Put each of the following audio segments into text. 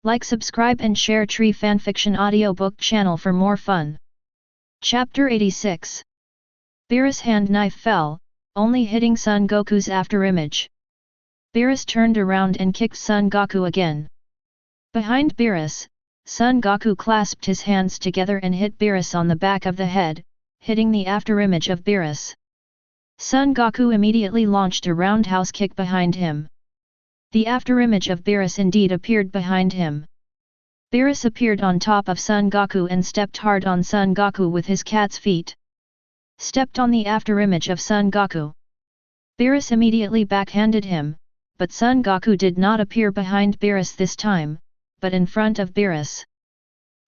Like, subscribe and share Tree Fanfiction audiobook channel for more fun. Chapter 86. Beerus' hand knife fell, only hitting Son Goku's afterimage. Beerus turned around and kicked Son Goku again. Behind Beerus, Son Goku clasped his hands together and hit Beerus on the back of the head, hitting the afterimage of Beerus. Son Goku immediately launched a roundhouse kick behind him. The afterimage of Beerus indeed appeared behind him. Beerus appeared on top of Son Goku and stepped hard on Son Goku with his cat's feet. Stepped on the afterimage of Son Goku. Beerus immediately backhanded him, but Son Goku did not appear behind Beerus this time, but in front of Beerus.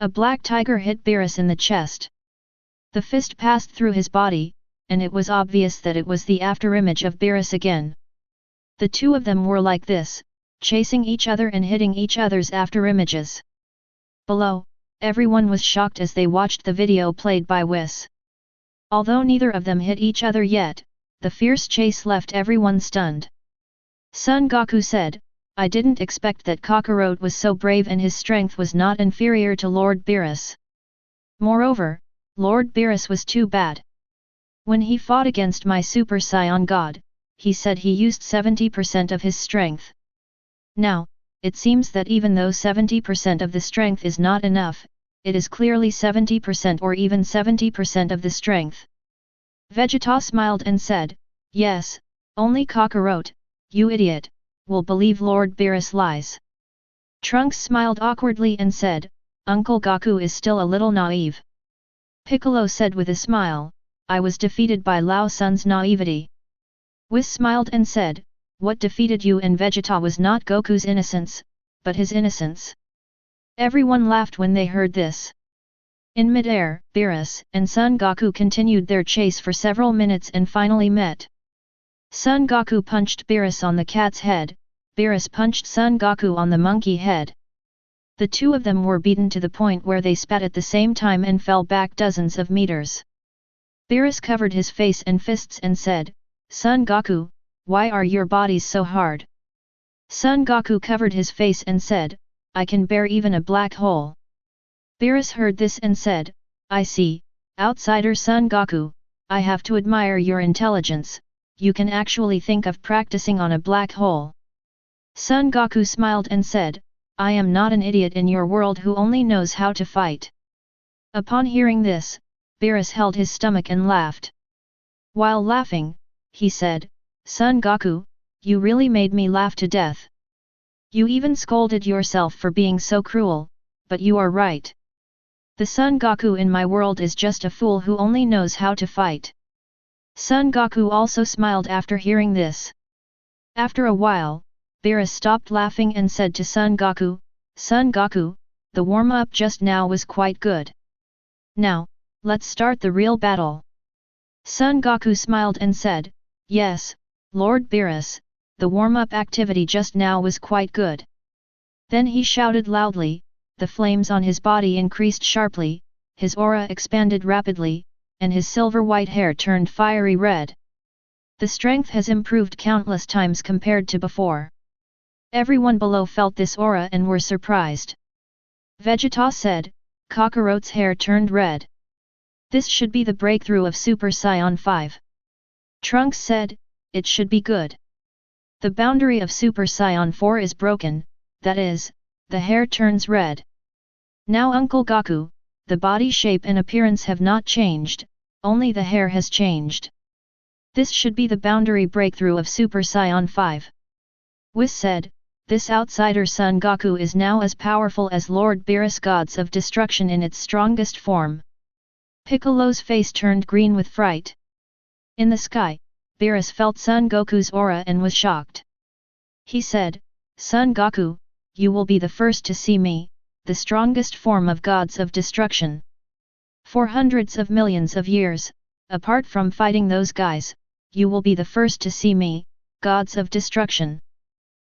A black tiger hit Beerus in the chest. The fist passed through his body, and it was obvious that it was the afterimage of Beerus again. The two of them were like this, chasing each other and hitting each other's afterimages. Below, everyone was shocked as they watched the video played by Whis. Although neither of them hit each other yet, the fierce chase left everyone stunned. Son Goku said, "I didn't expect that Kakarot was so brave and his strength was not inferior to Lord Beerus. Moreover, Lord Beerus was too bad. When he fought against my Super Saiyan God, he said he used 70% of his strength. Now, it seems that even though 70% of the strength is not enough, it is clearly 70% or even 70% of the strength." Vegeta smiled and said, "Yes, only Kakarot, you idiot, will believe Lord Beerus lies." Trunks smiled awkwardly and said, "Uncle Goku is still a little naive." Piccolo said with a smile, "I was defeated by Lao Sun's naivety." Whis smiled and said, "What defeated you and Vegeta was not Goku's innocence, but his innocence." Everyone laughed when they heard this. In mid-air, Beerus and Son Goku continued their chase for several minutes and finally met. Son Goku punched Beerus on the cat's head, Beerus punched Son Goku on the monkey head. The two of them were beaten to the point where they spat at the same time and fell back dozens of meters. Beerus covered his face and fists and said, "Son Goku, why are your bodies so hard?" Son Goku covered his face and said, "I can bear even a black hole." Beerus heard this and said, "I see, outsider Son Goku, I have to admire your intelligence, you can actually think of practicing on a black hole." Son Goku smiled and said, "I am not an idiot in your world who only knows how to fight." Upon hearing this, Beerus held his stomach and laughed. While laughing, he said, "Son Goku, you really made me laugh to death. You even scolded yourself for being so cruel, but you are right. The Son Goku in my world is just a fool who only knows how to fight." Son Goku also smiled after hearing this. After a while, Beerus stopped laughing and said to Son Goku, "Son Goku, the warm-up just now was quite good. Now, let's start the real battle." Son Goku smiled and said, "Yes, Lord Beerus, the warm-up activity just now was quite good." Then he shouted loudly, the flames on his body increased sharply, his aura expanded rapidly, and his silver-white hair turned fiery red. The strength has improved countless times compared to before. Everyone below felt this aura and were surprised. Vegeta said, "Kakarot's hair turned red. This should be the breakthrough of Super Saiyan 5. Trunks said, "It should be good. The boundary of Super Saiyan 4 is broken, that is, the hair turns red. Now Uncle Goku, the body shape and appearance have not changed, only the hair has changed. This should be the boundary breakthrough of Super Saiyan 5. Whis said, "This outsider Son Goku is now as powerful as Lord Beerus, Gods of Destruction in its strongest form." Piccolo's face turned green with fright. In the sky, Beerus felt Son Goku's aura and was shocked. He said, "Son Goku, you will be the first to see me, the strongest form of Gods of Destruction. For hundreds of millions of years, apart from fighting those guys, you will be the first to see me, Gods of Destruction.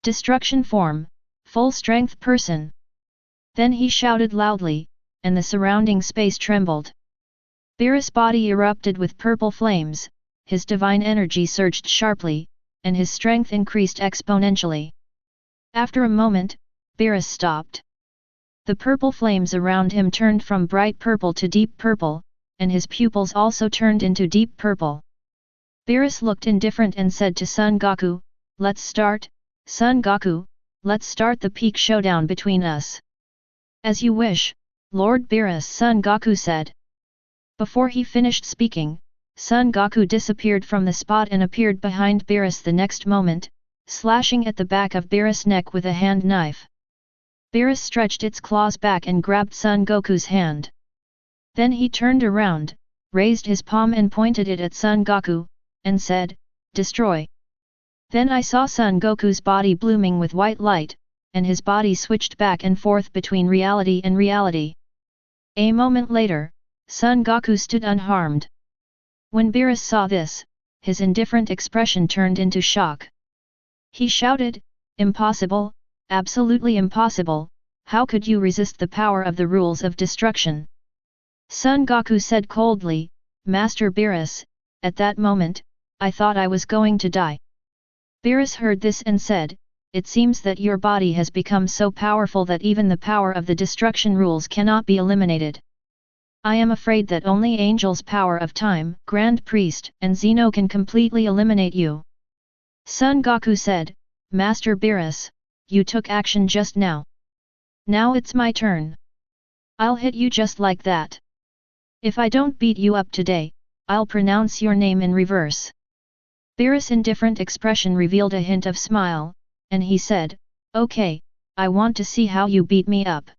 Destruction form, full strength person." Then he shouted loudly, and the surrounding space trembled. Beerus' body erupted with purple flames, his divine energy surged sharply, and his strength increased exponentially. After a moment, Beerus stopped. The purple flames around him turned from bright purple to deep purple, and his pupils also turned into deep purple. Beerus looked indifferent and said to Son Goku, "Let's start, Son Goku, let's start the peak showdown between us." "As you wish, Lord Beerus," Son Goku said. Before he finished speaking, Son Goku disappeared from the spot and appeared behind Beerus the next moment, slashing at the back of Beerus' neck with a hand knife. Beerus stretched its claws back and grabbed Son Goku's hand. Then he turned around, raised his palm and pointed it at Son Goku, and said, "Destroy." Then I saw Son Goku's body blooming with white light, and his body switched back and forth between reality and reality. A moment later, Son Goku stood unharmed. When Beerus saw this, his indifferent expression turned into shock. He shouted, "Impossible, absolutely impossible, how could you resist the power of the rules of destruction?" Son Goku said coldly, "Master Beerus, at that moment, I thought I was going to die." Beerus heard this and said, "It seems that your body has become so powerful that even the power of the destruction rules cannot be eliminated. I am afraid that only Angel's power of time, Grand Priest, and Zeno can completely eliminate you." Son Goku said, "Master Beerus, you took action just now. Now it's my turn. I'll hit you just like that. If I don't beat you up today, I'll pronounce your name in reverse." Beerus' indifferent expression revealed a hint of smile, and he said, "Okay, I want to see how you beat me up."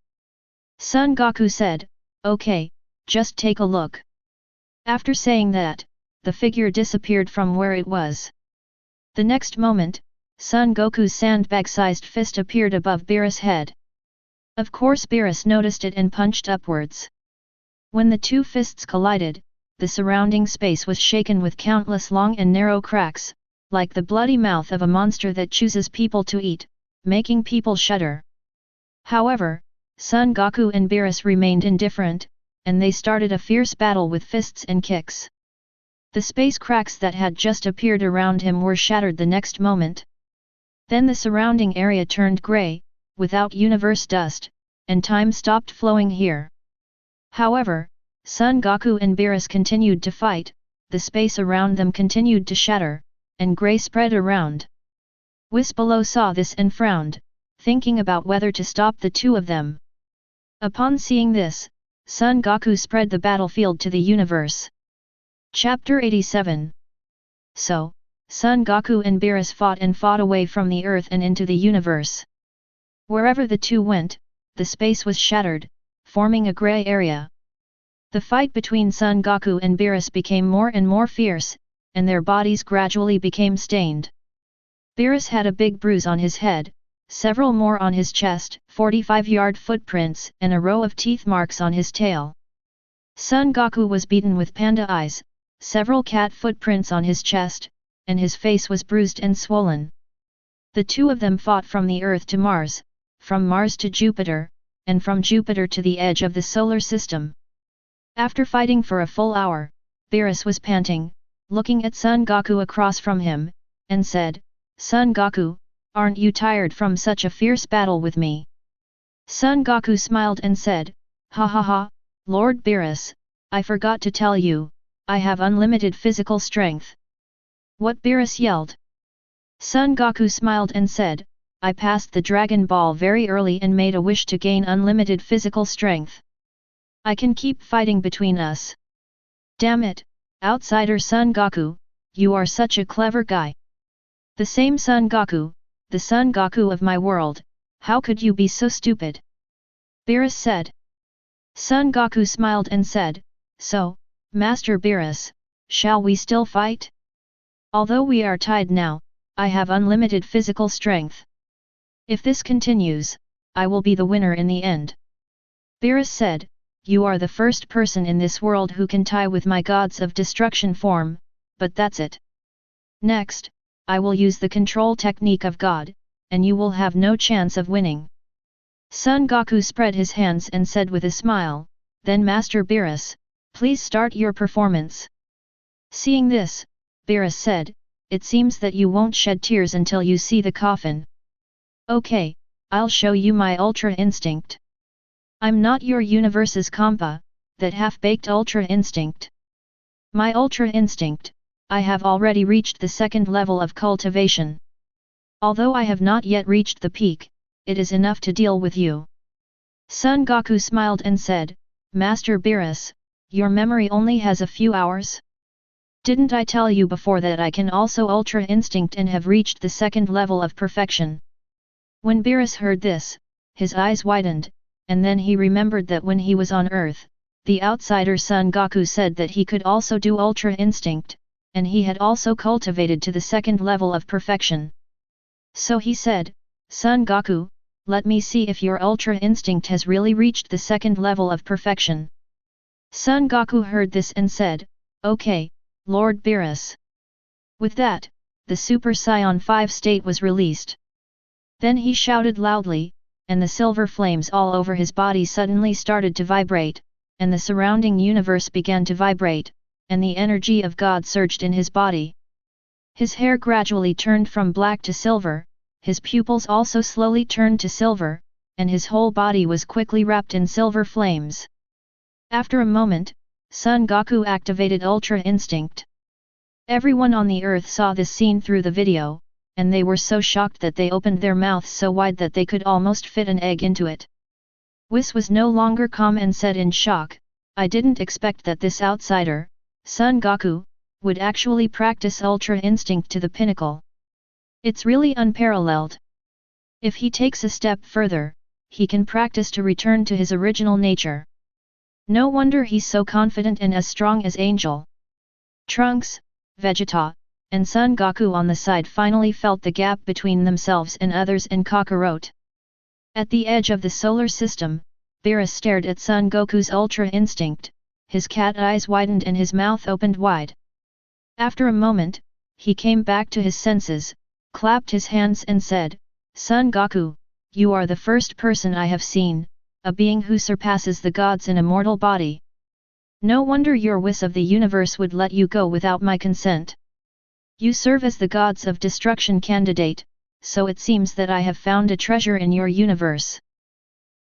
Son Goku said, "Okay, just take a look." After saying that, the figure disappeared from where it was. The next moment, Son Goku's sandbag-sized fist appeared above Beerus' head. Of course Beerus noticed it and punched upwards. When the two fists collided, the surrounding space was shaken with countless long and narrow cracks, like the bloody mouth of a monster that chooses people to eat, making people shudder. However, Son Goku and Beerus remained indifferent, and they started a fierce battle with fists and kicks. The space cracks that had just appeared around him were shattered the next moment. Then the surrounding area turned grey, without universe dust, and time stopped flowing here. However, Son Goku and Beerus continued to fight, the space around them continued to shatter, and grey spread around. Whis below saw this and frowned, thinking about whether to stop the two of them. Upon seeing this, Son Goku spread the battlefield to the universe. Chapter 87. So, Son Goku and Beerus fought and fought away from the earth and into the universe. Wherever the two went, the space was shattered, forming a grey area. The fight between Son Goku and Beerus became more and more fierce, and their bodies gradually became stained. Beerus had a big bruise on his head, several more on his chest, 45-yard footprints, and a row of teeth marks on his tail. Son Goku was beaten with panda eyes, several cat footprints on his chest, and his face was bruised and swollen. The two of them fought from the Earth to Mars, from Mars to Jupiter, and from Jupiter to the edge of the solar system. After fighting for a full hour, Beerus was panting, looking at Son Goku across from him, and said, "Son Goku, aren't you tired from such a fierce battle with me?" Son Goku smiled and said, "Ha ha ha, Lord Beerus, I forgot to tell you, I have unlimited physical strength." "What?" Beerus yelled. Son Goku smiled and said, "I passed the Dragon Ball very early and made a wish to gain unlimited physical strength. I can keep fighting between us." "Damn it, outsider Son Goku, you are such a clever guy." "The same Son Goku, the Son Goku of my world, how could you be so stupid?" Beerus said. Son Goku smiled and said, "So, Master Beerus, shall we still fight? Although we are tied now, I have unlimited physical strength. If this continues, I will be the winner in the end." Beerus said, "You are the first person in this world who can tie with my gods of destruction form, but that's it. Next, I will use the control technique of God, and you will have no chance of winning." Son Goku spread his hands and said with a smile, "Then Master Beerus, please start your performance." Seeing this, Beerus said, "It seems that you won't shed tears until you see the coffin. Okay, I'll show you my ultra instinct." I'm not your universe's compa, that half-baked Ultra Instinct. My Ultra Instinct, I have already reached the second level of cultivation. Although I have not yet reached the peak, it is enough to deal with you. Son Goku smiled and said, Master Beerus, your memory only has a few hours? Didn't I tell you before that I can also Ultra Instinct and have reached the second level of perfection? When Beerus heard this, his eyes widened, and then he remembered that when he was on Earth, the outsider Son Goku said that he could also do Ultra Instinct, and he had also cultivated to the second level of perfection. So he said, Son Goku, let me see if your Ultra Instinct has really reached the second level of perfection. Son Goku heard this and said, Okay, Lord Beerus. With that, the Super Saiyan 5 state was released. Then he shouted loudly, and the silver flames all over his body suddenly started to vibrate, and the surrounding universe began to vibrate, and the energy of God surged in his body. His hair gradually turned from black to silver, his pupils also slowly turned to silver, and his whole body was quickly wrapped in silver flames. After a moment, Son Goku activated Ultra Instinct. Everyone on the earth saw this scene through the video, and they were so shocked that they opened their mouths so wide that they could almost fit an egg into it. Whis was no longer calm and said in shock, I didn't expect that this outsider, Son Goku, would actually practice Ultra Instinct to the pinnacle. It's really unparalleled. If he takes a step further, he can practice to return to his original nature. No wonder he's so confident and as strong as Angel. Trunks, Vegeta, and Son Goku on the side finally felt the gap between themselves and others and Kakarot. At the edge of the solar system, Beerus stared at Son Goku's Ultra Instinct, his cat eyes widened and his mouth opened wide. After a moment, he came back to his senses, clapped his hands and said, Son Goku, you are the first person I have seen, a being who surpasses the gods in a mortal body. No wonder your Whis of the universe would let you go without my consent. You serve as the gods of destruction candidate, so it seems that I have found a treasure in your universe.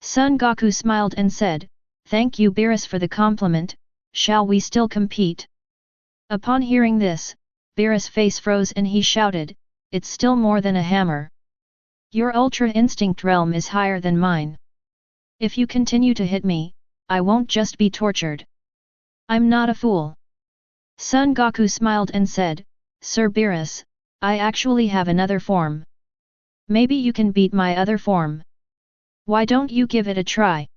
Son Goku smiled and said, Thank you Beerus for the compliment, shall we still compete? Upon hearing this, Beerus' face froze and he shouted, It's still more than a hammer. Your Ultra Instinct realm is higher than mine. If you continue to hit me, I won't just be tortured. I'm not a fool. Son Goku smiled and said, Sir Beerus, I actually have another form. Maybe you can beat my other form. Why don't you give it a try?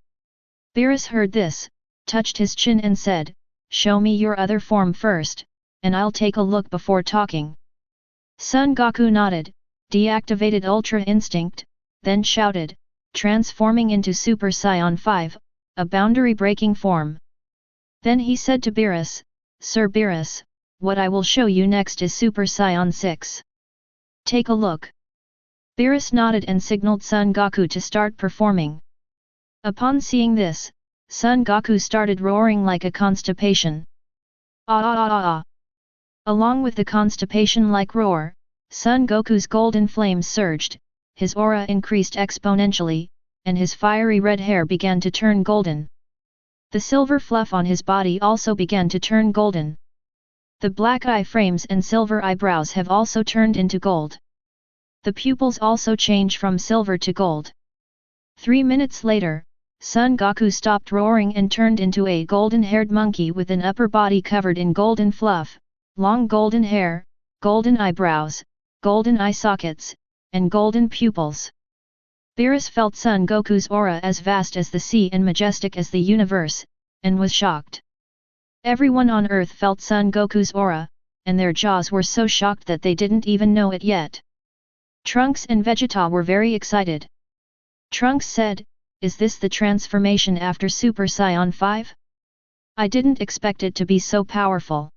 Beerus heard this, touched his chin and said, Show me your other form first, and I'll take a look before talking. Son Goku nodded, deactivated Ultra Instinct, then shouted, transforming into Super Saiyan 5, a boundary-breaking form. Then he said to Beerus, Sir Beerus, what I will show you next is Super Saiyan 6. Take a look. Beerus nodded and signaled Son Goku to start performing. Upon seeing this, Son Goku started roaring like a constipation. Ah ah ah ah ah. Along with the constipation-like roar, Son Goku's golden flames surged, his aura increased exponentially, and his fiery red hair began to turn golden. The silver fluff on his body also began to turn golden. The black eye frames and silver eyebrows have also turned into gold. The pupils also change from silver to gold. 3 minutes later, Son Goku stopped roaring and turned into a golden-haired monkey with an upper body covered in golden fluff, long golden hair, golden eyebrows, golden eye sockets, and golden pupils. Beerus felt Son Goku's aura as vast as the sea and majestic as the universe, and was shocked. Everyone on Earth felt Son Goku's aura, and their jaws were so shocked that they didn't even know it yet. Trunks and Vegeta were very excited. Trunks said, Is this the transformation after Super Saiyan 5? I didn't expect it to be so powerful.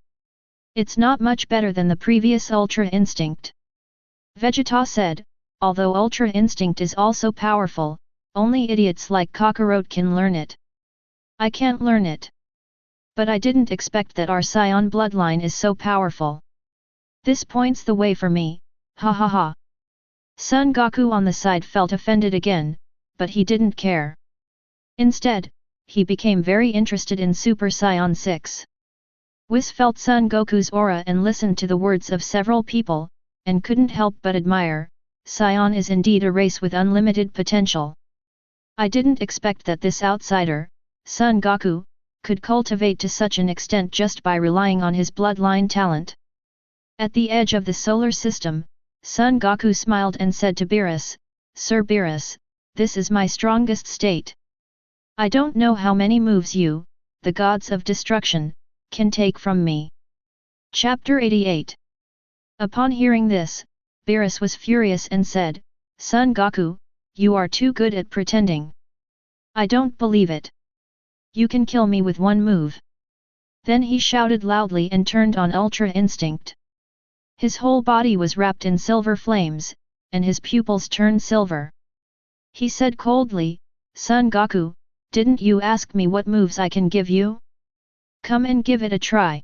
It's not much better than the previous Ultra Instinct. Vegeta said, Although Ultra Instinct is also powerful, only idiots like Kakarot can learn it. I can't learn it. But I didn't expect that our Saiyan bloodline is so powerful. This points the way for me, ha ha ha. Son Goku on the side felt offended again, but he didn't care. Instead, he became very interested in Super Saiyan 6. Whis felt Son Goku's aura and listened to the words of several people, and couldn't help but admire, Saiyan is indeed a race with unlimited potential. I didn't expect that this outsider, Son Goku, could cultivate to such an extent just by relying on his bloodline talent. At the edge of the solar system, Son Goku smiled and said to Beerus, Sir Beerus, this is my strongest state. I don't know how many moves you, the gods of destruction, can take from me. Chapter 88. Upon hearing this, Beerus was furious and said, Son Goku, you are too good at pretending. I don't believe it. You can kill me with one move. Then he shouted loudly and turned on Ultra Instinct. His whole body was wrapped in silver flames, and his pupils turned silver. He said coldly, Son Goku, didn't you ask me what moves I can give you? Come and give it a try.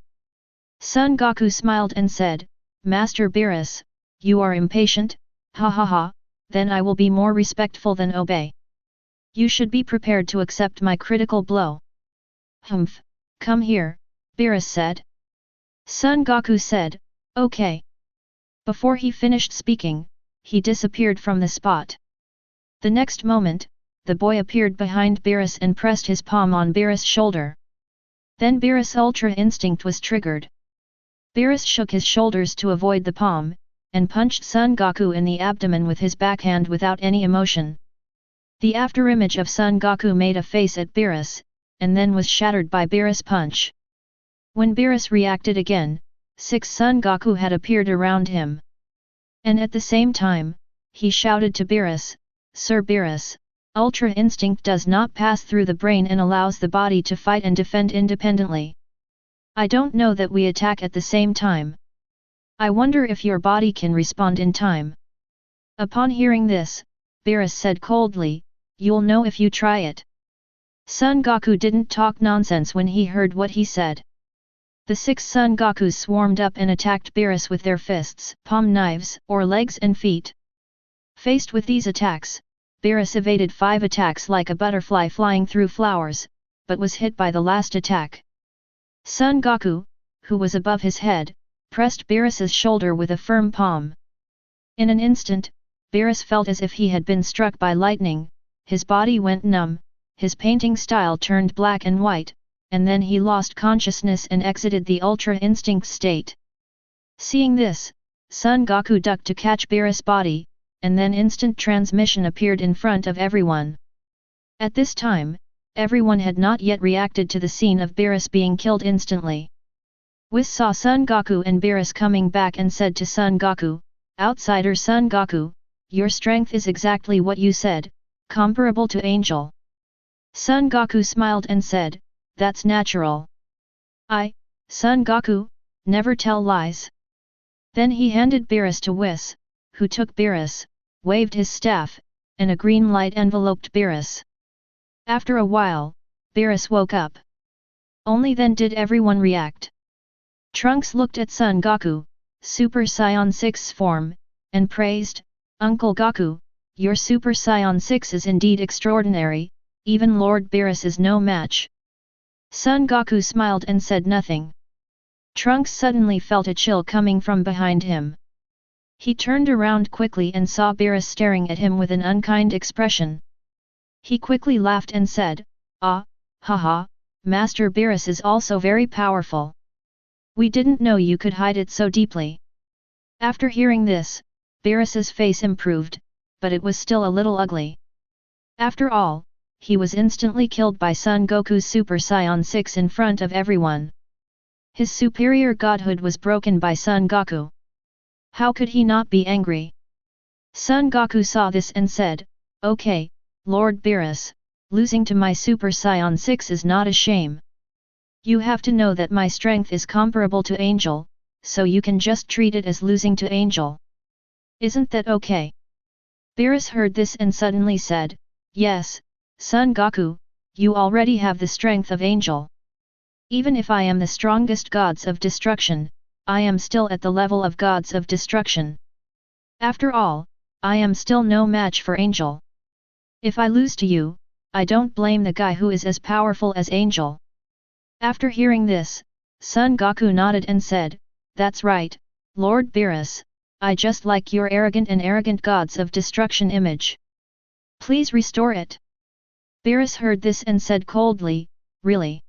Son Goku smiled and said, Master Beerus, you are impatient, ha ha ha, then I will be more respectful than obey. You should be prepared to accept my critical blow. Humph, come here, Beerus said. Son Goku said, okay. Before he finished speaking, he disappeared from the spot. The next moment, the boy appeared behind Beerus and pressed his palm on Beerus' shoulder. Then Beerus' Ultra Instinct was triggered. Beerus shook his shoulders to avoid the palm, and punched Son Goku in the abdomen with his backhand without any emotion. The afterimage of Son Goku made a face at Beerus, and then was shattered by Beerus' punch. When Beerus reacted again, 6 Son Goku had appeared around him. And at the same time, he shouted to Beerus, Sir Beerus, Ultra Instinct does not pass through the brain and allows the body to fight and defend independently. I don't know that we attack at the same time. I wonder if your body can respond in time. Upon hearing this, Beerus said coldly, You'll know if you try it. Son Goku didn't talk nonsense when he heard what he said. The 6 Son Gokus swarmed up and attacked Beerus with their fists, palm knives, or legs and feet. Faced with these attacks, Beerus evaded 5 attacks like a butterfly flying through flowers, but was hit by the last attack. Son Goku, who was above his head, pressed Beerus's shoulder with a firm palm. In an instant, Beerus felt as if he had been struck by lightning, his body went numb, his painting style turned black and white, and then he lost consciousness and exited the Ultra Instinct state. Seeing this, Son Goku ducked to catch Beerus' body, and then instant transmission appeared in front of everyone. At this time, everyone had not yet reacted to the scene of Beerus being killed instantly. Whis saw Son Goku and Beerus coming back and said to Son Goku, Outsider Son Goku, your strength is exactly what you said, comparable to Angel. Son Goku smiled and said, That's natural. I, Son Goku, never tell lies. Then he handed Beerus to Whis, who took Beerus, waved his staff, and a green light enveloped Beerus. After a while, Beerus woke up. Only then did everyone react. Trunks looked at Son Goku, Super Saiyan 6's form, and praised, Uncle Goku, your Super Saiyan 6 is indeed extraordinary, even Lord Beerus is no match. Son Goku smiled and said nothing. Trunks suddenly felt a chill coming from behind him. He turned around quickly and saw Beerus staring at him with an unkind expression. He quickly laughed and said, Ah, haha, Master Beerus is also very powerful. We didn't know you could hide it so deeply. After hearing this, Beerus's face improved, but it was still a little ugly. After all, he was instantly killed by Son Goku's Super Saiyan 6 in front of everyone. His superior godhood was broken by Son Goku. How could he not be angry? Son Goku saw this and said, Okay, Lord Beerus, losing to my Super Saiyan 6 is not a shame. You have to know that my strength is comparable to Angel, so you can just treat it as losing to Angel. Isn't that okay? Beerus heard this and suddenly said, Yes, Son Goku, you already have the strength of Angel. Even if I am the strongest gods of destruction, I am still at the level of gods of destruction. After all, I am still no match for Angel. If I lose to you, I don't blame the guy who is as powerful as Angel. After hearing this, Son Goku nodded and said, "That's right, Lord Beerus, I just like your arrogant gods of destruction image. Please restore it." Beerus heard this and said coldly, "Really?"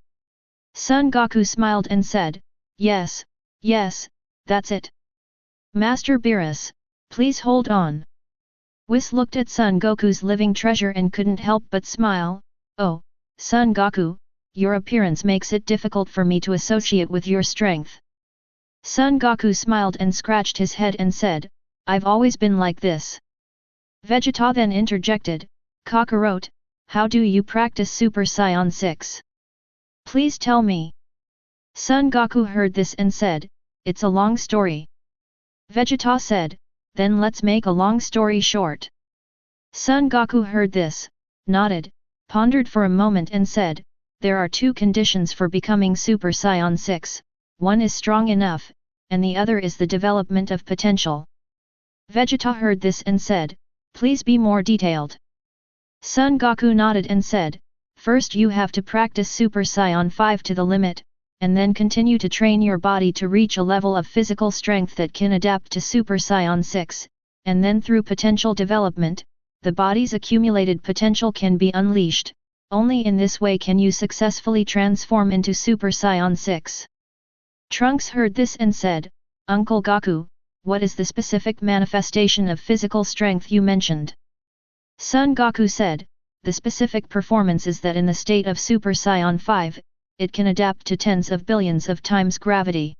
Son Goku smiled and said, Yes, that's it. Master Beerus, please hold on." Whis looked at Son Goku's living treasure and couldn't help but smile. "Oh, Son Goku, your appearance makes it difficult for me to associate with your strength." Son Goku smiled and scratched his head and said, "I've always been like this." Vegeta then interjected, "Kakarot, how do you practice Super Saiyan 6? Please tell me." Son Goku heard this and said, "It's a long story." Vegeta said, "Then let's make a long story short." Son Goku heard this, nodded, pondered for a moment and said, "There are two conditions for becoming Super Saiyan 6, one is strong enough, and the other is the development of potential." Vegeta heard this and said, "Please be more detailed." Son Goku nodded and said, "First you have to practice Super Saiyan 5 to the limit, and then continue to train your body to reach a level of physical strength that can adapt to Super Saiyan 6, and then through potential development, the body's accumulated potential can be unleashed. Only in this way can you successfully transform into Super Saiyan 6. Trunks heard this and said, "Uncle Goku, what is the specific manifestation of physical strength you mentioned?" Son Goku said, "The specific performance is that in the state of Super Saiyan 5, it can adapt to tens of billions of times gravity."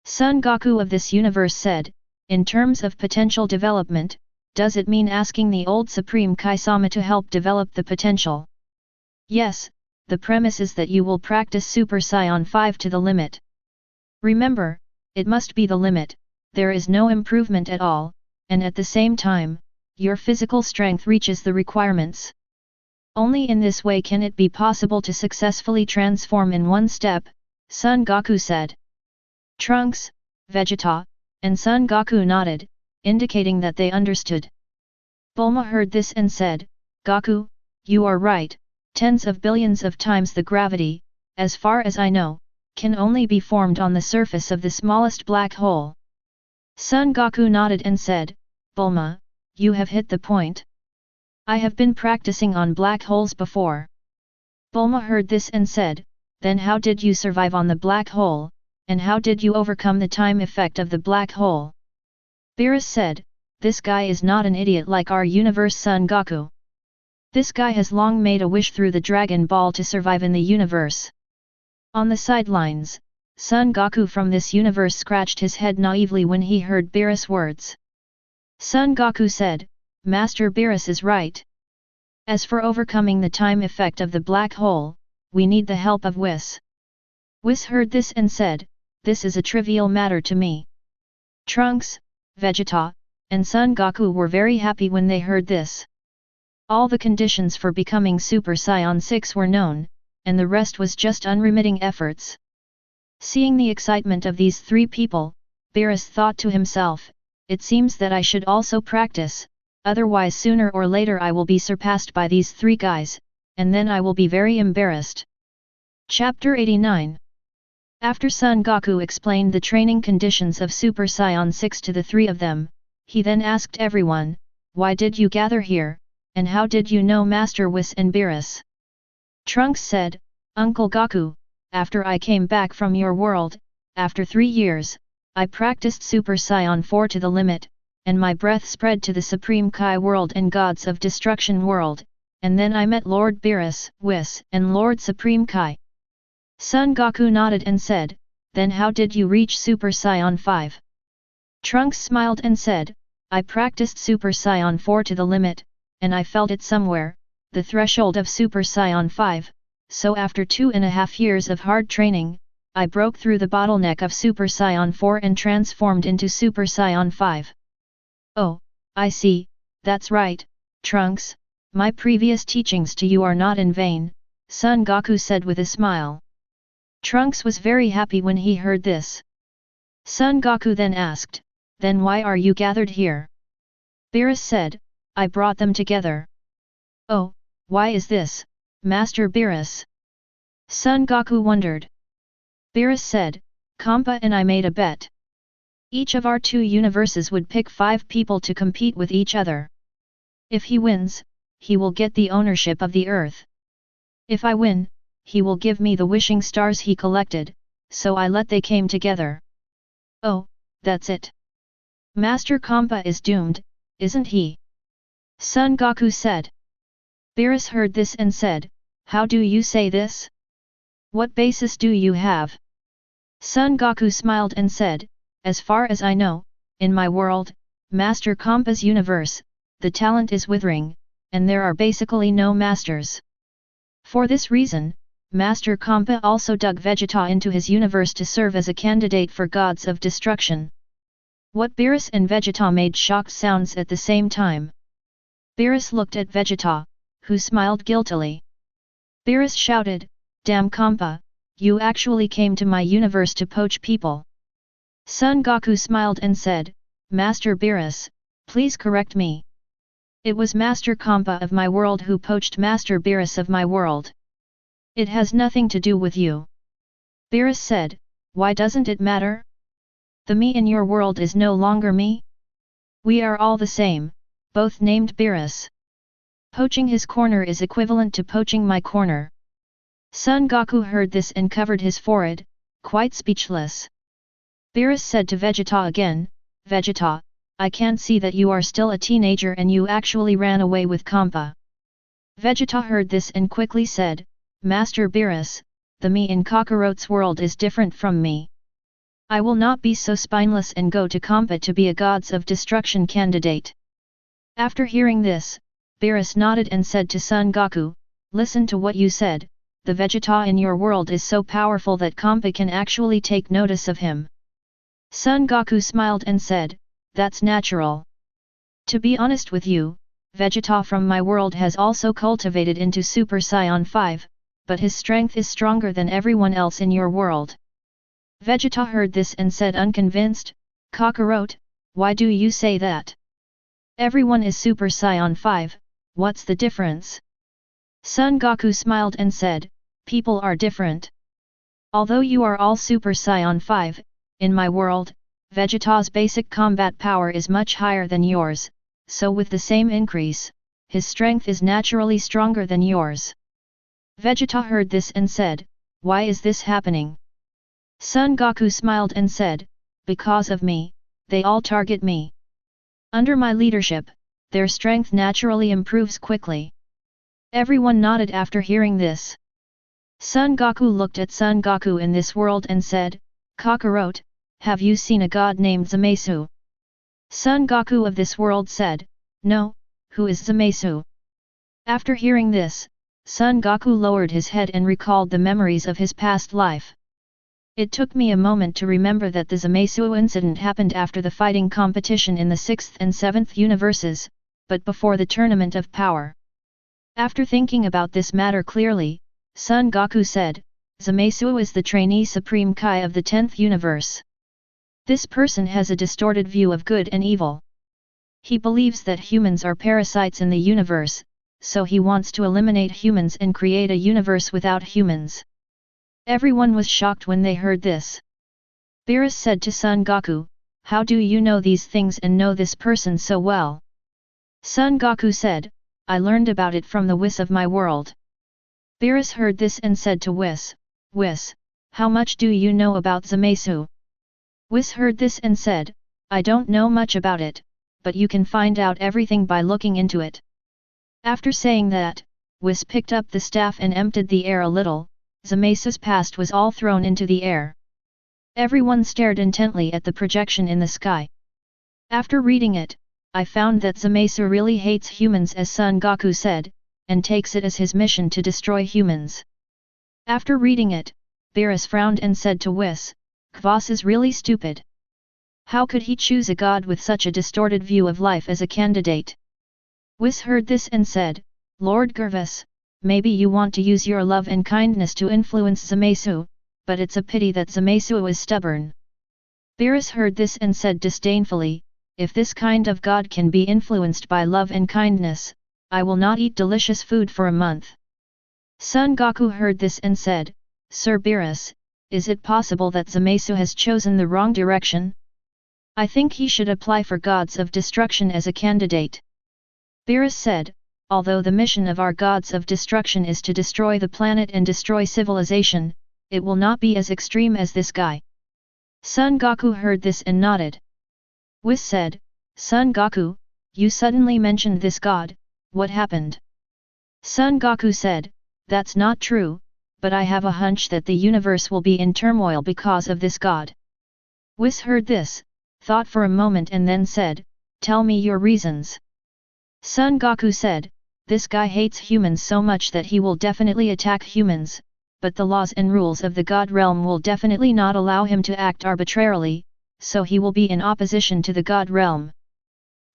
Son Goku of this universe said, "In terms of potential development, does it mean asking the old Supreme Kai-sama to help develop the potential?" "Yes, the premise is that you will practice Super Saiyan 5 to the limit. Remember, it must be the limit, there is no improvement at all, and at the same time, your physical strength reaches the requirements. Only in this way can it be possible to successfully transform in one step," Son Goku said. Trunks, Vegeta, and Son Goku nodded, indicating that they understood. Bulma heard this and said, "Goku, you are right, tens of billions of times the gravity, as far as I know, can only be formed on the surface of the smallest black hole." Son Goku nodded and said, "Bulma, you have hit the point. I have been practicing on black holes before." Bulma heard this and said, "Then how did you survive on the black hole, and how did you overcome the time effect of the black hole?" Beerus said, "This guy is not an idiot like our universe Son Goku. This guy has long made a wish through the Dragon Ball to survive in the universe." On the sidelines, Son Goku from this universe scratched his head naively when he heard Beerus' words. Son Goku said, "Master Beerus is right. As for overcoming the time effect of the black hole, we need the help of Whis." Whis heard this and said, "This is a trivial matter to me." Trunks, Vegeta, and Son Goku were very happy when they heard this. All the conditions for becoming Super Saiyan 6 were known, and the rest was just unremitting efforts. Seeing the excitement of these three people, Beerus thought to himself, "It seems that I should also practice, otherwise sooner or later I will be surpassed by these three guys, and then I will be very embarrassed." Chapter 89. After Son Goku explained the training conditions of Super Saiyan 6 to the three of them, he then asked everyone, "Why did you gather here, and how did you know Master Whis and Beerus?" Trunks said, "Uncle Goku, after I came back from your world, after 3 years, I practiced Super Saiyan 4 to the limit, and my breath spread to the Supreme Kai world and Gods of Destruction world, and then I met Lord Beerus, Whis, and Lord Supreme Kai." Son Goku nodded and said, "Then how did you reach Super Saiyan 5? Trunks smiled and said, "I practiced Super Saiyan 4 to the limit, and I felt it somewhere, the threshold of Super Saiyan 5, so after 2.5 years of hard training, I broke through the bottleneck of Super Saiyan 4 and transformed into Super Saiyan 5. "Oh, I see, that's right, Trunks, my previous teachings to you are not in vain," Son Goku said with a smile. Trunks was very happy when he heard this. Son Goku then asked, "Then why are you gathered here?" Beerus said, "I brought them together." "Oh, Why is this, Master Beerus? Son Goku wondered. Beerus said, Kampa and I made a bet. Each of our 2 universes would pick 5 people to compete with each other. If he wins, he will get the ownership of the earth. If I win, he will give me the wishing stars he collected, so I let they came together. Oh, that's it. Master Kampa is doomed, isn't he? Son Goku said. Beerus heard this and said, How do you say this? What basis do you have? Son Goku smiled and said, As far as I know, in my world, Master Kampa's universe, the talent is withering, and there are basically no masters. For this reason, Master Kampa also dug Vegeta into his universe to serve as a candidate for gods of destruction. What Beerus and Vegeta made shocked sounds at the same time. Beerus looked at Vegeta, who smiled guiltily. Beerus shouted, Damn Kampa, you actually came to my universe to poach people. Son Goku smiled and said, Master Beerus, please correct me. It was Master Kampa of my world who poached Master Beerus of my world. It has nothing to do with you. Beerus said, Why doesn't it matter? The me in your world is no longer me? We are all the same, both named Beerus. Poaching his corner is equivalent to poaching my corner. Son Goku heard this and covered his forehead, quite speechless. Beerus said to Vegeta again, Vegeta, I can see that you are still a teenager and you actually ran away with Kampa. Vegeta heard this and quickly said, Master Beerus, the me in Kakarot's world is different from me. I will not be so spineless and go to Kampa to be a gods of destruction candidate. After hearing this, Beerus nodded and said to Son Goku, Listen to what you said, the Vegeta in your world is so powerful that Kampa can actually take notice of him. Son Goku smiled and said, That's natural. To be honest with you, Vegeta from my world has also cultivated into Super Saiyan 5, but his strength is stronger than everyone else in your world. Vegeta heard this and said unconvinced, Kakarot, why do you say that? Everyone is Super Saiyan 5, what's the difference? Son Goku smiled and said, People are different. Although you are all Super Saiyan 5, in my world, Vegeta's basic combat power is much higher than yours, so with the same increase, his strength is naturally stronger than yours. Vegeta heard this and said, Why is this happening? Son Goku smiled and said, Because of me, they all target me. Under my leadership, their strength naturally improves quickly. Everyone nodded after hearing this. Son Goku looked at Son Goku in this world and said, Kakarot, have you seen a god named Zamasu? Son Goku of this world said, No, who is Zamasu? After hearing this, Son Goku lowered his head and recalled the memories of his past life. It took me a moment to remember that the Zamasu incident happened after the fighting competition in the 6th and 7th universes, but before the Tournament of Power. After thinking about this matter clearly, Son Goku said, Zamasu is the trainee Supreme Kai of the 10th universe. This person has a distorted view of good and evil. He believes that humans are parasites in the universe, so he wants to eliminate humans and create a universe without humans. Everyone was shocked when they heard this. Beerus said to Son Goku, How do you know these things and know this person so well? Son Goku said, I learned about it from the Whis of my world. Beerus heard this and said to Whis, Whis, how much do you know about Zamasu? Whis heard this and said, I don't know much about it, but you can find out everything by looking into it. After saying that, Whis picked up the staff and emptied the air a little. Zamasu's past was all thrown into the air. Everyone stared intently at the projection in the sky. After reading it, I found that Zamasu really hates humans as Son Goku said, and takes it as his mission to destroy humans. After reading it, Beerus frowned and said to Whis, Kvas is really stupid. How could he choose a god with such a distorted view of life as a candidate? Whis heard this and said, Lord Gervas, maybe you want to use your love and kindness to influence Zamasu, but it's a pity that Zamasu is stubborn. Beerus heard this and said disdainfully, if this kind of god can be influenced by love and kindness, I will not eat delicious food for a month. Son Goku heard this and said, Sir Beerus, is it possible that Zamasu has chosen the wrong direction? I think he should apply for gods of destruction as a candidate. Beerus said, although the mission of our gods of destruction is to destroy the planet and destroy civilization, it will not be as extreme as this guy. Son Goku heard this and nodded. Whis said, Son Goku, you suddenly mentioned this god, what happened? Son Goku said, that's not true, but I have a hunch that the universe will be in turmoil because of this god. Whis heard this, thought for a moment and then said, tell me your reasons. Son Goku said, this guy hates humans so much that he will definitely attack humans, but the laws and rules of the God realm will definitely not allow him to act arbitrarily, so he will be in opposition to the God realm.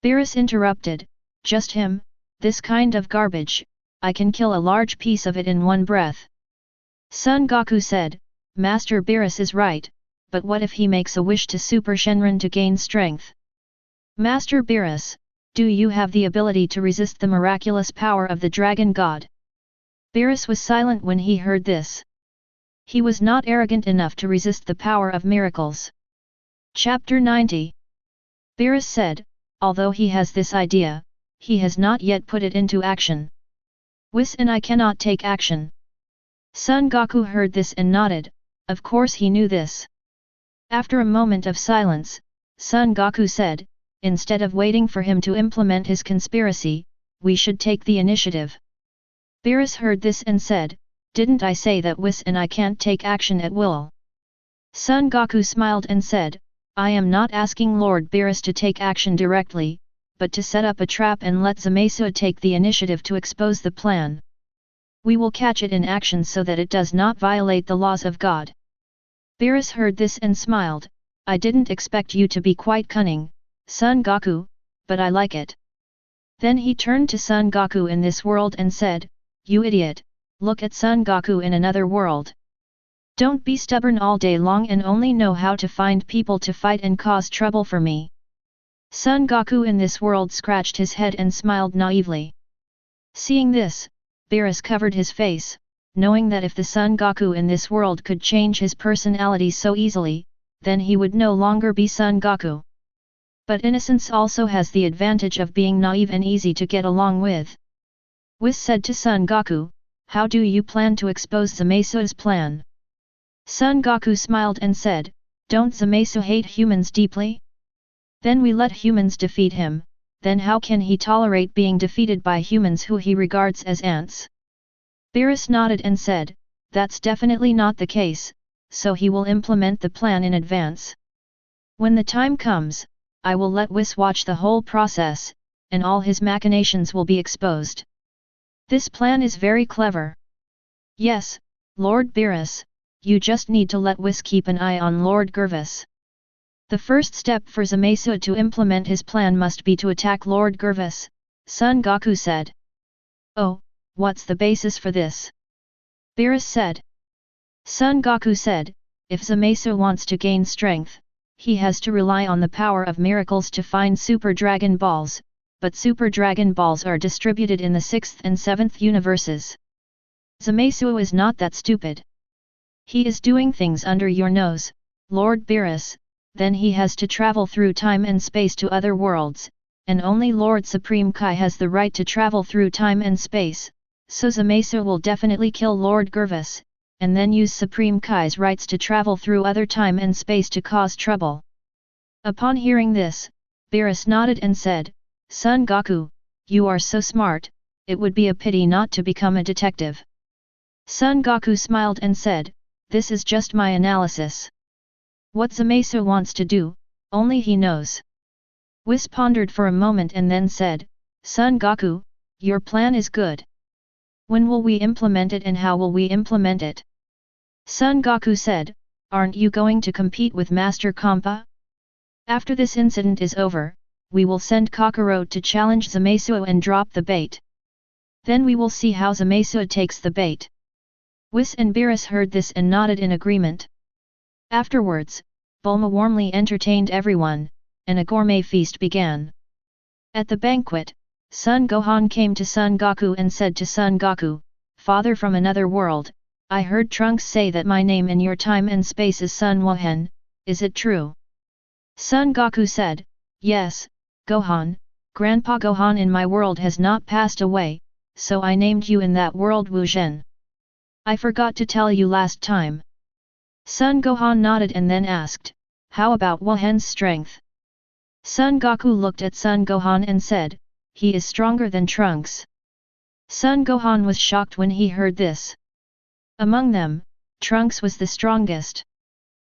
Beerus interrupted, just him, this kind of garbage, I can kill a large piece of it in one breath. Son Goku said, Master Beerus is right, but what if he makes a wish to Super Shenron to gain strength? Master Beerus, do you have the ability to resist the miraculous power of the Dragon God? Beerus was silent when he heard this. He was not arrogant enough to resist the power of miracles. Chapter 90. Beerus said, although he has this idea, he has not yet put it into action. Whis and I cannot take action. Son Goku heard this and nodded, of course he knew this. After a moment of silence, Son Goku said, instead of waiting for him to implement his conspiracy, we should take the initiative. Beerus heard this and said, didn't I say that Whis and I can't take action at will? Son Goku smiled and said, I am not asking Lord Beerus to take action directly, but to set up a trap and let Zamasu take the initiative to expose the plan. We will catch it in action so that it does not violate the laws of God. Beerus heard this and smiled, I didn't expect you to be quite cunning, Son Goku, but I like it. Then he turned to Son Goku in this world and said, you idiot, look at Son Goku in another world. Don't be stubborn all day long and only know how to find people to fight and cause trouble for me. Son Goku in this world scratched his head and smiled naively. Seeing this, Beerus covered his face, knowing that if the Son Goku in this world could change his personality so easily, then he would no longer be Son Goku. But innocence also has the advantage of being naive and easy to get along with. Whis said to Son Goku, how do you plan to expose Zamasu's plan? Son Goku smiled and said, don't Zamasu hate humans deeply? Then we let humans defeat him, then how can he tolerate being defeated by humans who he regards as ants? Beerus nodded and said, that's definitely not the case, so he will implement the plan in advance. When the time comes, I will let Whis watch the whole process, and all his machinations will be exposed. This plan is very clever. Yes, Lord Beerus, you just need to let Whis keep an eye on Lord Gervis. The first step for Zamasu to implement his plan must be to attack Lord Gervis, Son Goku said. Oh, what's the basis for this? Beerus said. Son Goku said, if Zamasu wants to gain strength, he has to rely on the power of miracles to find Super Dragon Balls, but Super Dragon Balls are distributed in the 6th and 7th universes. Zamasu is not that stupid. He is doing things under your nose, Lord Beerus, then he has to travel through time and space to other worlds, and only Lord Supreme Kai has the right to travel through time and space, so Zamasu will definitely kill Lord Gervis, and then use Supreme Kai's rights to travel through other time and space to cause trouble. Upon hearing this, Beerus nodded and said, Son Goku, you are so smart, it would be a pity not to become a detective. Son Goku smiled and said, this is just my analysis. What Zamasu wants to do, only he knows. Whis pondered for a moment and then said, Son Goku, your plan is good. When will we implement it and how will we implement it? Son Goku said, aren't you going to compete with Master Kompa? After this incident is over, we will send Kakarot to challenge Zamasu and drop the bait. Then we will see how Zamasu takes the bait. Whis and Beerus heard this and nodded in agreement. Afterwards, Bulma warmly entertained everyone, and a gourmet feast began. At the banquet, Son Gohan came to Son Goku and said to Son Goku, "Father from another world, I heard Trunks say that my name in your time and space is Sun Wohen, is it true?" Son Goku said, "Yes, Gohan, Grandpa Gohan in my world has not passed away, so I named you in that world Wu Zhen. I forgot to tell you last time." Son Gohan nodded and then asked, "How about Wu Hen's strength?" Son Goku looked at Son Gohan and said, "He is stronger than Trunks." Son Gohan was shocked when he heard this. Among them, Trunks was the strongest.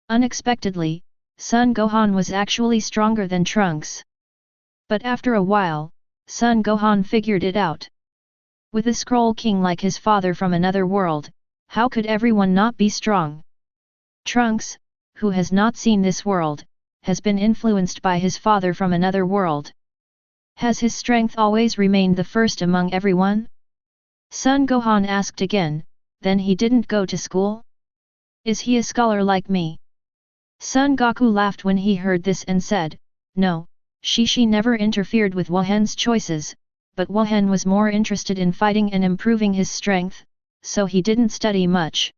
Unexpectedly, Son Gohan was actually stronger than Trunks. But after a while, Son Gohan figured it out. With a Scroll King like his father from another world, how could everyone not be strong? Trunks, who has not seen this world, has been influenced by his father from another world. Has his strength always remained the first among everyone? Son Gohan asked again, "Then he didn't go to school? Is he a scholar like me?" Son Goku laughed when he heard this and said, "No, she never interfered with Wu Hen's choices, but Wu Hen was more interested in fighting and improving his strength, so he didn't study much."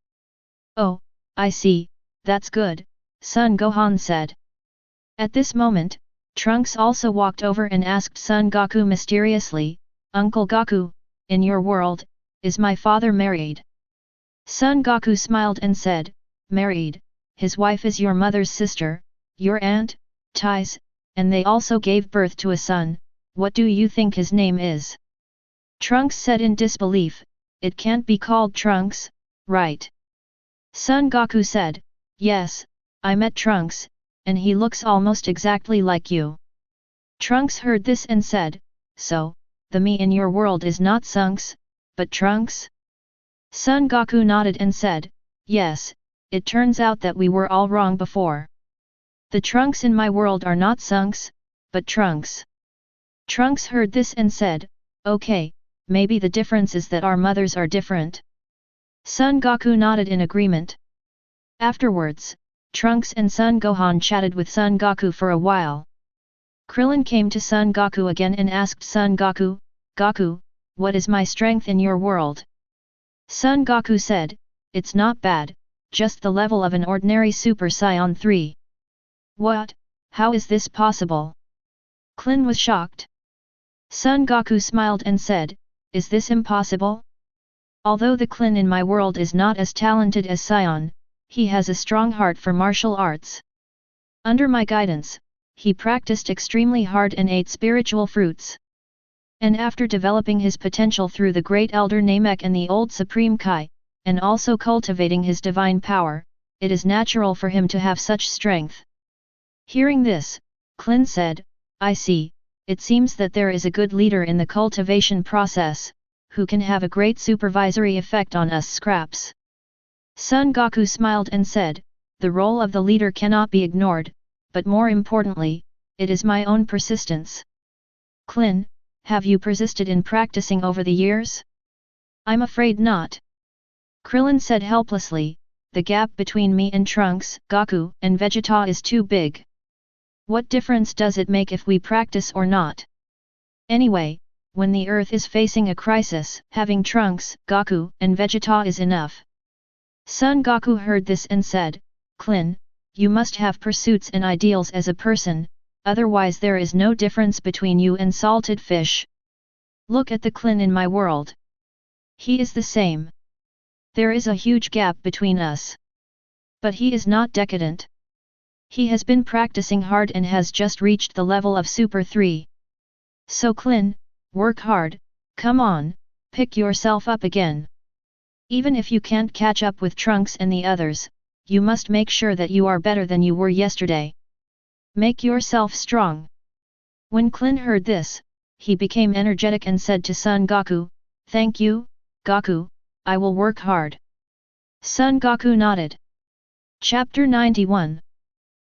"Oh, I see, that's good," Son Gohan said. At this moment, Trunks also walked over and asked Son Goku mysteriously, "Uncle Goku, in your world, is my father married?" Son Goku smiled and said, "Married, his wife is your mother's sister, your aunt, Tais, and they also gave birth to a son. What do you think his name is?" Trunks said in disbelief, "It can't be called Trunks, right?" Son Goku said, "Yes, I met Trunks, and he looks almost exactly like you." Trunks heard this and said, "So, the me in your world is not Sunks, but Trunks?" Son Goku nodded and said, "Yes, it turns out that we were all wrong before. The Trunks in my world are not Sunks, but Trunks." Trunks heard this and said, "Okay, maybe the difference is that our mothers are different." Son Goku nodded in agreement. Afterwards, Trunks and Son Gohan chatted with Son Goku for a while. Krillin came to Son Goku again and asked Son Goku, "Goku, what is my strength in your world?" Son Goku said, "It's not bad, just the level of an ordinary Super Saiyan 3. "What? How is this possible?" Krillin was shocked. Son Goku smiled and said, "Is this impossible? Although the Krillin in my world is not as talented as Saiyan, he has a strong heart for martial arts. Under my guidance, he practiced extremely hard and ate spiritual fruits. And after developing his potential through the Great Elder Namek and the Old Supreme Kai, and also cultivating his divine power, it is natural for him to have such strength." Hearing this, Krillin said, "I see, it seems that there is a good leader in the cultivation process, who can have a great supervisory effect on us scraps." Son Goku smiled and said, "The role of the leader cannot be ignored, but more importantly, it is my own persistence." "Krillin, have you persisted in practicing over the years?" "I'm afraid not." Krillin said helplessly, "The gap between me and Trunks, Goku, and Vegeta is too big. What difference does it make if we practice or not? Anyway, when the Earth is facing a crisis, having Trunks, Goku, and Vegeta is enough." Son Goku heard this and said, "Krillin, you must have pursuits and ideals as a person, otherwise there is no difference between you and salted fish. Look at the Krillin in my world. He is the same. There is a huge gap between us. But he is not decadent. He has been practicing hard and has just reached the level of Super 3. So Krillin, work hard, come on, pick yourself up again. Even if you can't catch up with Trunks and the others, you must make sure that you are better than you were yesterday. Make yourself strong." When Krillin heard this, he became energetic and said to Son Goku, "Thank you, Goku, I will work hard." Son Goku nodded. Chapter 91.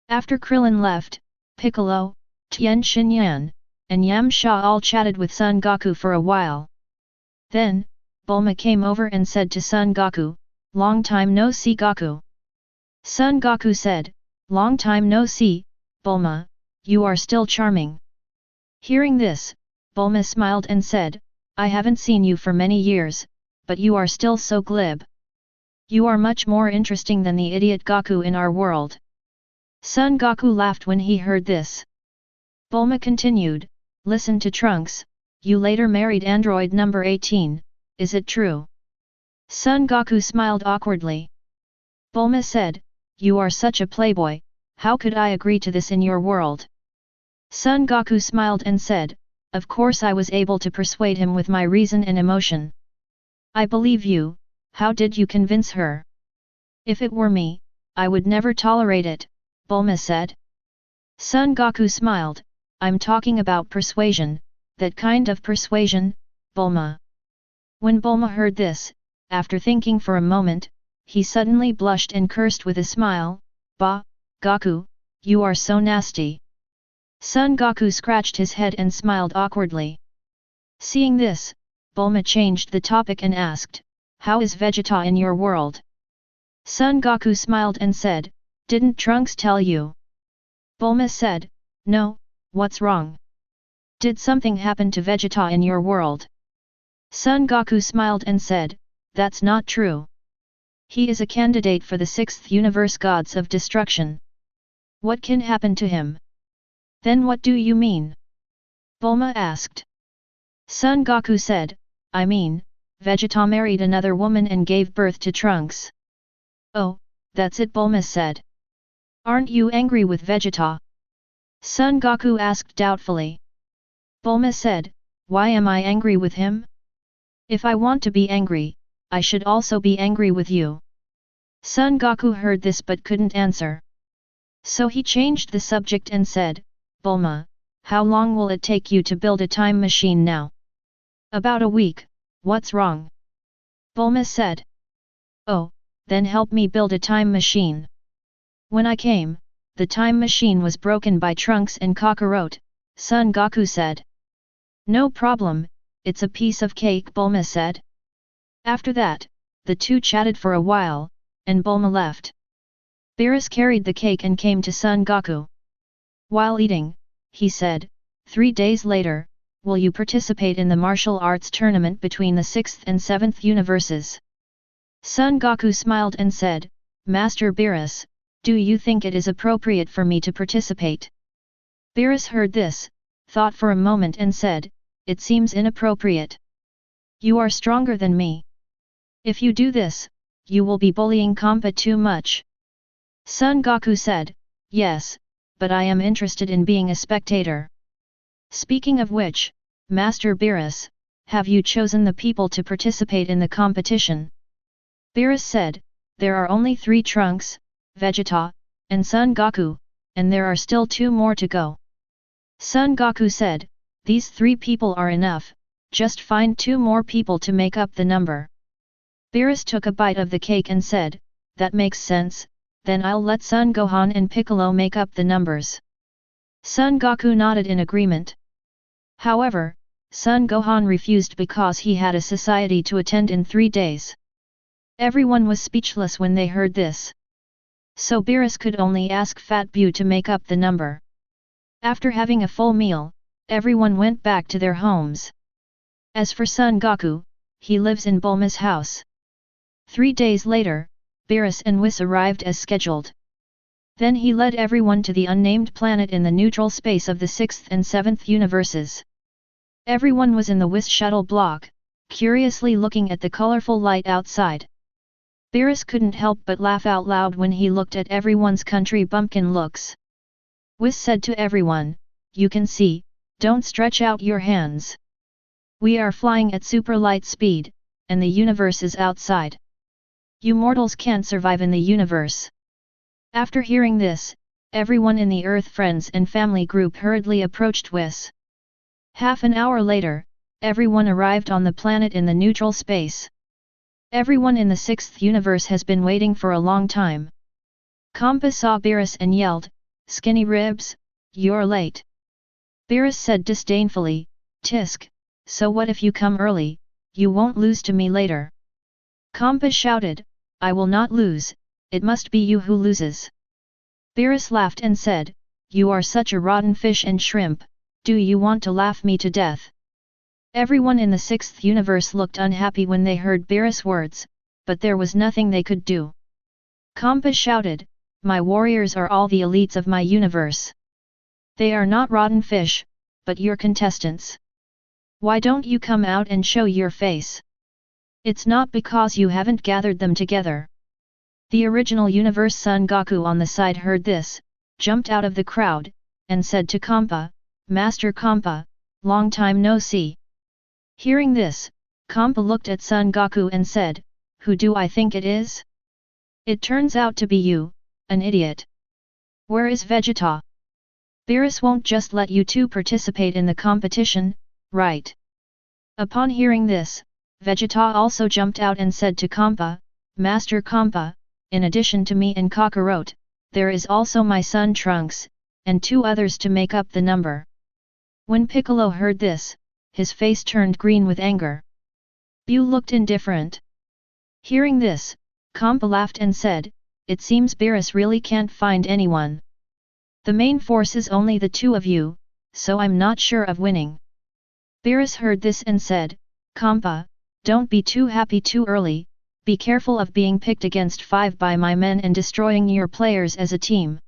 After Krillin left, Piccolo, Tien Shinyan, and Yamcha all chatted with Son Goku for a while. Then, Bulma came over and said to Son Goku, "Long time no see Goku." Son Goku said, "Long time no see, Bulma, you are still charming." Hearing this, Bulma smiled and said, I haven't seen you for many years, but you are still so glib. You are much more interesting than the idiot Goku in our world. Son Goku laughed when he heard this. Bulma continued, listen to Trunks, you later married android number 18, is it true? Son Goku smiled awkwardly. Bulma said, you are such a playboy, how could I agree to this in your world? Son Goku smiled and said, of course I was able to persuade him with my reason and emotion. I believe you, how did you convince her? If it were me, I would never tolerate it, Bulma said. Son Goku smiled, I'm talking about persuasion, that kind of persuasion, Bulma. When Bulma heard this, after thinking for a moment, he suddenly blushed and cursed with a smile, Bah, Goku, you are so nasty. Son Goku scratched his head and smiled awkwardly. Seeing this, Bulma changed the topic and asked, how is Vegeta in your world? Son Goku smiled and said, didn't Trunks tell you? Bulma said, no, what's wrong? Did something happen to Vegeta in your world? Son Goku smiled and said, that's not true. He is a candidate for the 6th universe gods of destruction. What can happen to him? Then what do you mean? Bulma asked. Son Goku said, I mean, Vegeta married another woman and gave birth to Trunks. Oh, that's it, Bulma said. Aren't you angry with Vegeta? Son Goku asked doubtfully. Bulma said, why am I angry with him? If I want to be angry, I should also be angry with you. Son Goku heard this but couldn't answer. So he changed the subject and said, Bulma, how long will it take you to build a time machine now? About a week, what's wrong? Bulma said. Oh, then help me build a time machine. When I came, the time machine was broken by Trunks and Kakarot, Son Goku said. No problem, it's a piece of cake, Bulma said. After that, the two chatted for a while, and Bulma left. Beerus carried the cake and came to Son Goku. While eating, he said, 3 days later, will you participate in the martial arts tournament between the 6th and 7th universes? Son Goku smiled and said, Master Beerus, do you think it is appropriate for me to participate? Beerus heard this, thought for a moment and said, it seems inappropriate. You are stronger than me. If you do this, you will be bullying Kompa too much. Son Goku said, yes, but I am interested in being a spectator. Speaking of which, Master Beerus, have you chosen the people to participate in the competition? Beerus said, there are only 3 Trunks, Vegeta, and Son Goku, and there are still 2 more to go. Son Goku said, these 3 people are enough, just find 2 more people to make up the number. Beerus took a bite of the cake and said, that makes sense, then I'll let Son Gohan and Piccolo make up the numbers. Son Goku nodded in agreement. However, Son Gohan refused because he had a society to attend in 3 days. Everyone was speechless when they heard this. So Beerus could only ask Fat Buu to make up the number. After having a full meal, everyone went back to their homes. As for Son Goku, he lives in Bulma's house. 3 days later, Beerus and Whis arrived as scheduled. Then he led everyone to the unnamed planet in the neutral space of the 6th and 7th universes. Everyone was in the Whis shuttle block, curiously looking at the colorful light outside. Beerus couldn't help but laugh out loud when he looked at everyone's country bumpkin looks. Whis said to everyone, you can see, don't stretch out your hands. We are flying at super light speed, and the universe is outside. You mortals can't survive in the universe. After hearing this, everyone in the Earth Friends and Family group hurriedly approached Whis. Half an hour later, everyone arrived on the planet in the neutral space. Everyone in the 6th universe has been waiting for a long time. Kompa saw Beerus and yelled, skinny ribs, you're late. Beerus said disdainfully, Tisk, so what if you come early, you won't lose to me later. Kompa shouted, I will not lose, it must be you who loses. Beerus laughed and said, you are such a rotten fish and shrimp, do you want to laugh me to death? Everyone in the sixth universe looked unhappy when they heard Beerus' words, but there was nothing they could do. Kampa shouted, "My warriors are all the elites of my universe. They are not rotten fish, but your contestants. Why don't you come out and show your face? It's not because you haven't gathered them together." The original universe Son Goku on the side heard this, jumped out of the crowd, and said to Kampa, "Master Kampa, long time no see." Hearing this, Kampa looked at Son Goku and said, "Who do I think it is? It turns out to be you, an idiot. Where is Vegeta? Beerus won't just let you two participate in the competition, right?" Upon hearing this, Vegeta also jumped out and said to Kampa, "Master Kampa, in addition to me and Kakarot, there is also my son Trunks, and two others to make up the number." When Piccolo heard this, his face turned green with anger. Buu looked indifferent. Hearing this, Kampa laughed and said, "It seems Beerus really can't find anyone. The main force is only the two of you, so I'm not sure of winning." Beerus heard this and said, "Kampa, don't be too happy too early, be careful of being picked against 5 by my men and destroying your players as a team."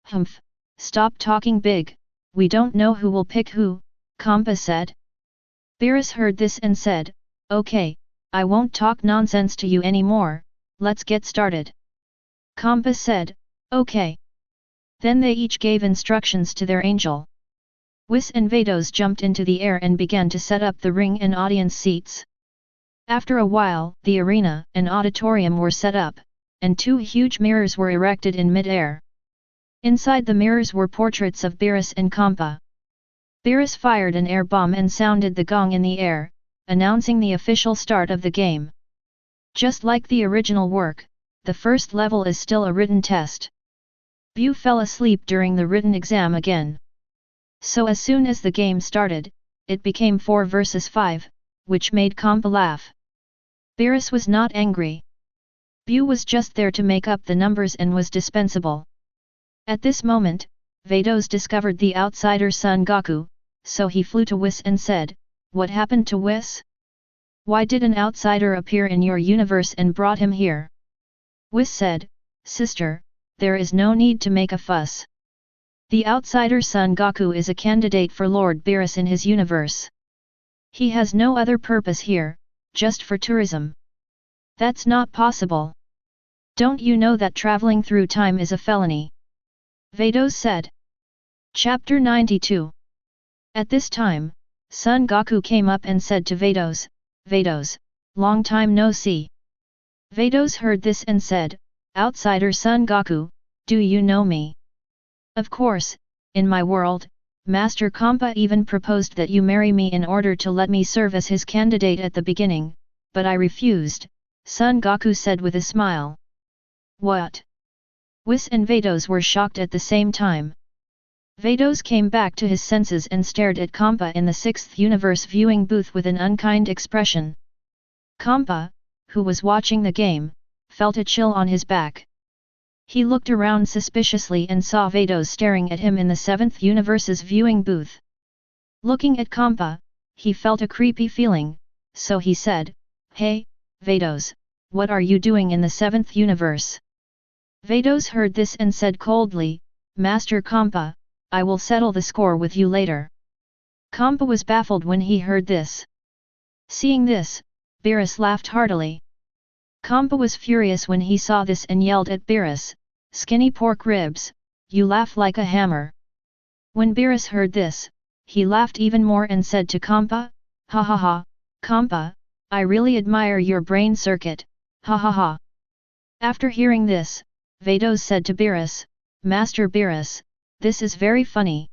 "Humph, stop talking big, we don't know who will pick who," Kampa said. Beerus heard this and said, "Okay, I won't talk nonsense to you anymore, let's get started." Kampa said, "Okay." Then they each gave instructions to their angel. Whis and Vados jumped into the air and began to set up the ring and audience seats. After a while, the arena and auditorium were set up, and 2 huge mirrors were erected in mid-air. Inside the mirrors were portraits of Beerus and Kampa. Beerus fired an air bomb and sounded the gong in the air, announcing the official start of the game. Just like the original work, the first level is still a written test. Buu fell asleep during the written exam again. So as soon as the game started, it became 4 versus 5, which made Kampa laugh. Beerus was not angry. Buu was just there to make up the numbers and was dispensable. At this moment, Vados discovered the outsider Son Goku, so he flew to Whis and said, "What happened to Whis? Why did an outsider appear in your universe and brought him here?" Whis said, "Sister, there is no need to make a fuss. The outsider Son Goku is a candidate for Lord Beerus in his universe. He has no other purpose here, just for tourism. That's not possible. Don't you know that traveling through time is a felony?" Vados said. Chapter 92. At this time, Son Goku came up and said to Vados, "Vados, long time no see." Vados heard this and said, "Outsider Son Goku, do you know me?" "Of course, in my world, Master Kampa even proposed that you marry me in order to let me serve as his candidate at the beginning, but I refused," Son Goku said with a smile. "What?" Whis and Vados were shocked at the same time. Vados came back to his senses and stared at Kampa in the 6th universe viewing booth with an unkind expression. Kampa, who was watching the game, felt a chill on his back. He looked around suspiciously and saw Vados staring at him in the 7th universe's viewing booth. Looking at Kampa, he felt a creepy feeling, so he said, "Hey, Vados, what are you doing in the 7th universe?" Vados heard this and said coldly, "Master Kampa, I will settle the score with you later." Kampa was baffled when he heard this. Seeing this, Beerus laughed heartily. Kampa was furious when he saw this and yelled at Beerus, "Skinny pork ribs, you laugh like a hammer." When Beerus heard this, he laughed even more and said to Kampa, "Ha ha ha, Kampa, I really admire your brain circuit, ha ha ha." After hearing this, Vados said to Beerus, "Master Beerus, this is very funny."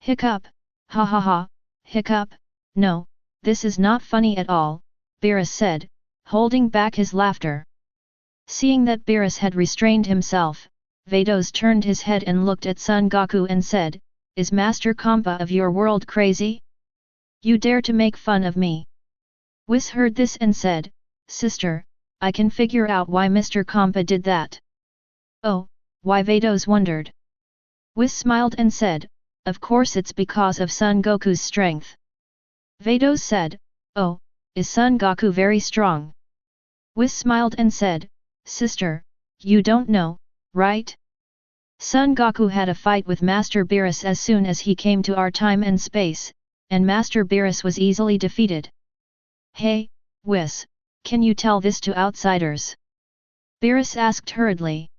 Hiccup, ha ha ha, hiccup, "No, this is not funny at all," Beerus said, holding back his laughter. Seeing that Beerus had restrained himself, Vados turned his head and looked at Son Goku and said, "Is Master Kampa of your world crazy? You dare to make fun of me?" Whis heard this and said, "Sister, I can figure out why Mr. Kampa did that." "Oh, why?" Vados wondered. Whis smiled and said, "Of course it's because of Son Goku's strength." Vados said, "Oh, is Son Goku very strong?" Whis smiled and said, "Sister, you don't know, right? Son Goku had a fight with Master Beerus as soon as he came to our time and space, and Master Beerus was easily defeated." "Hey, Whis, can you tell this to outsiders?" Beerus asked hurriedly.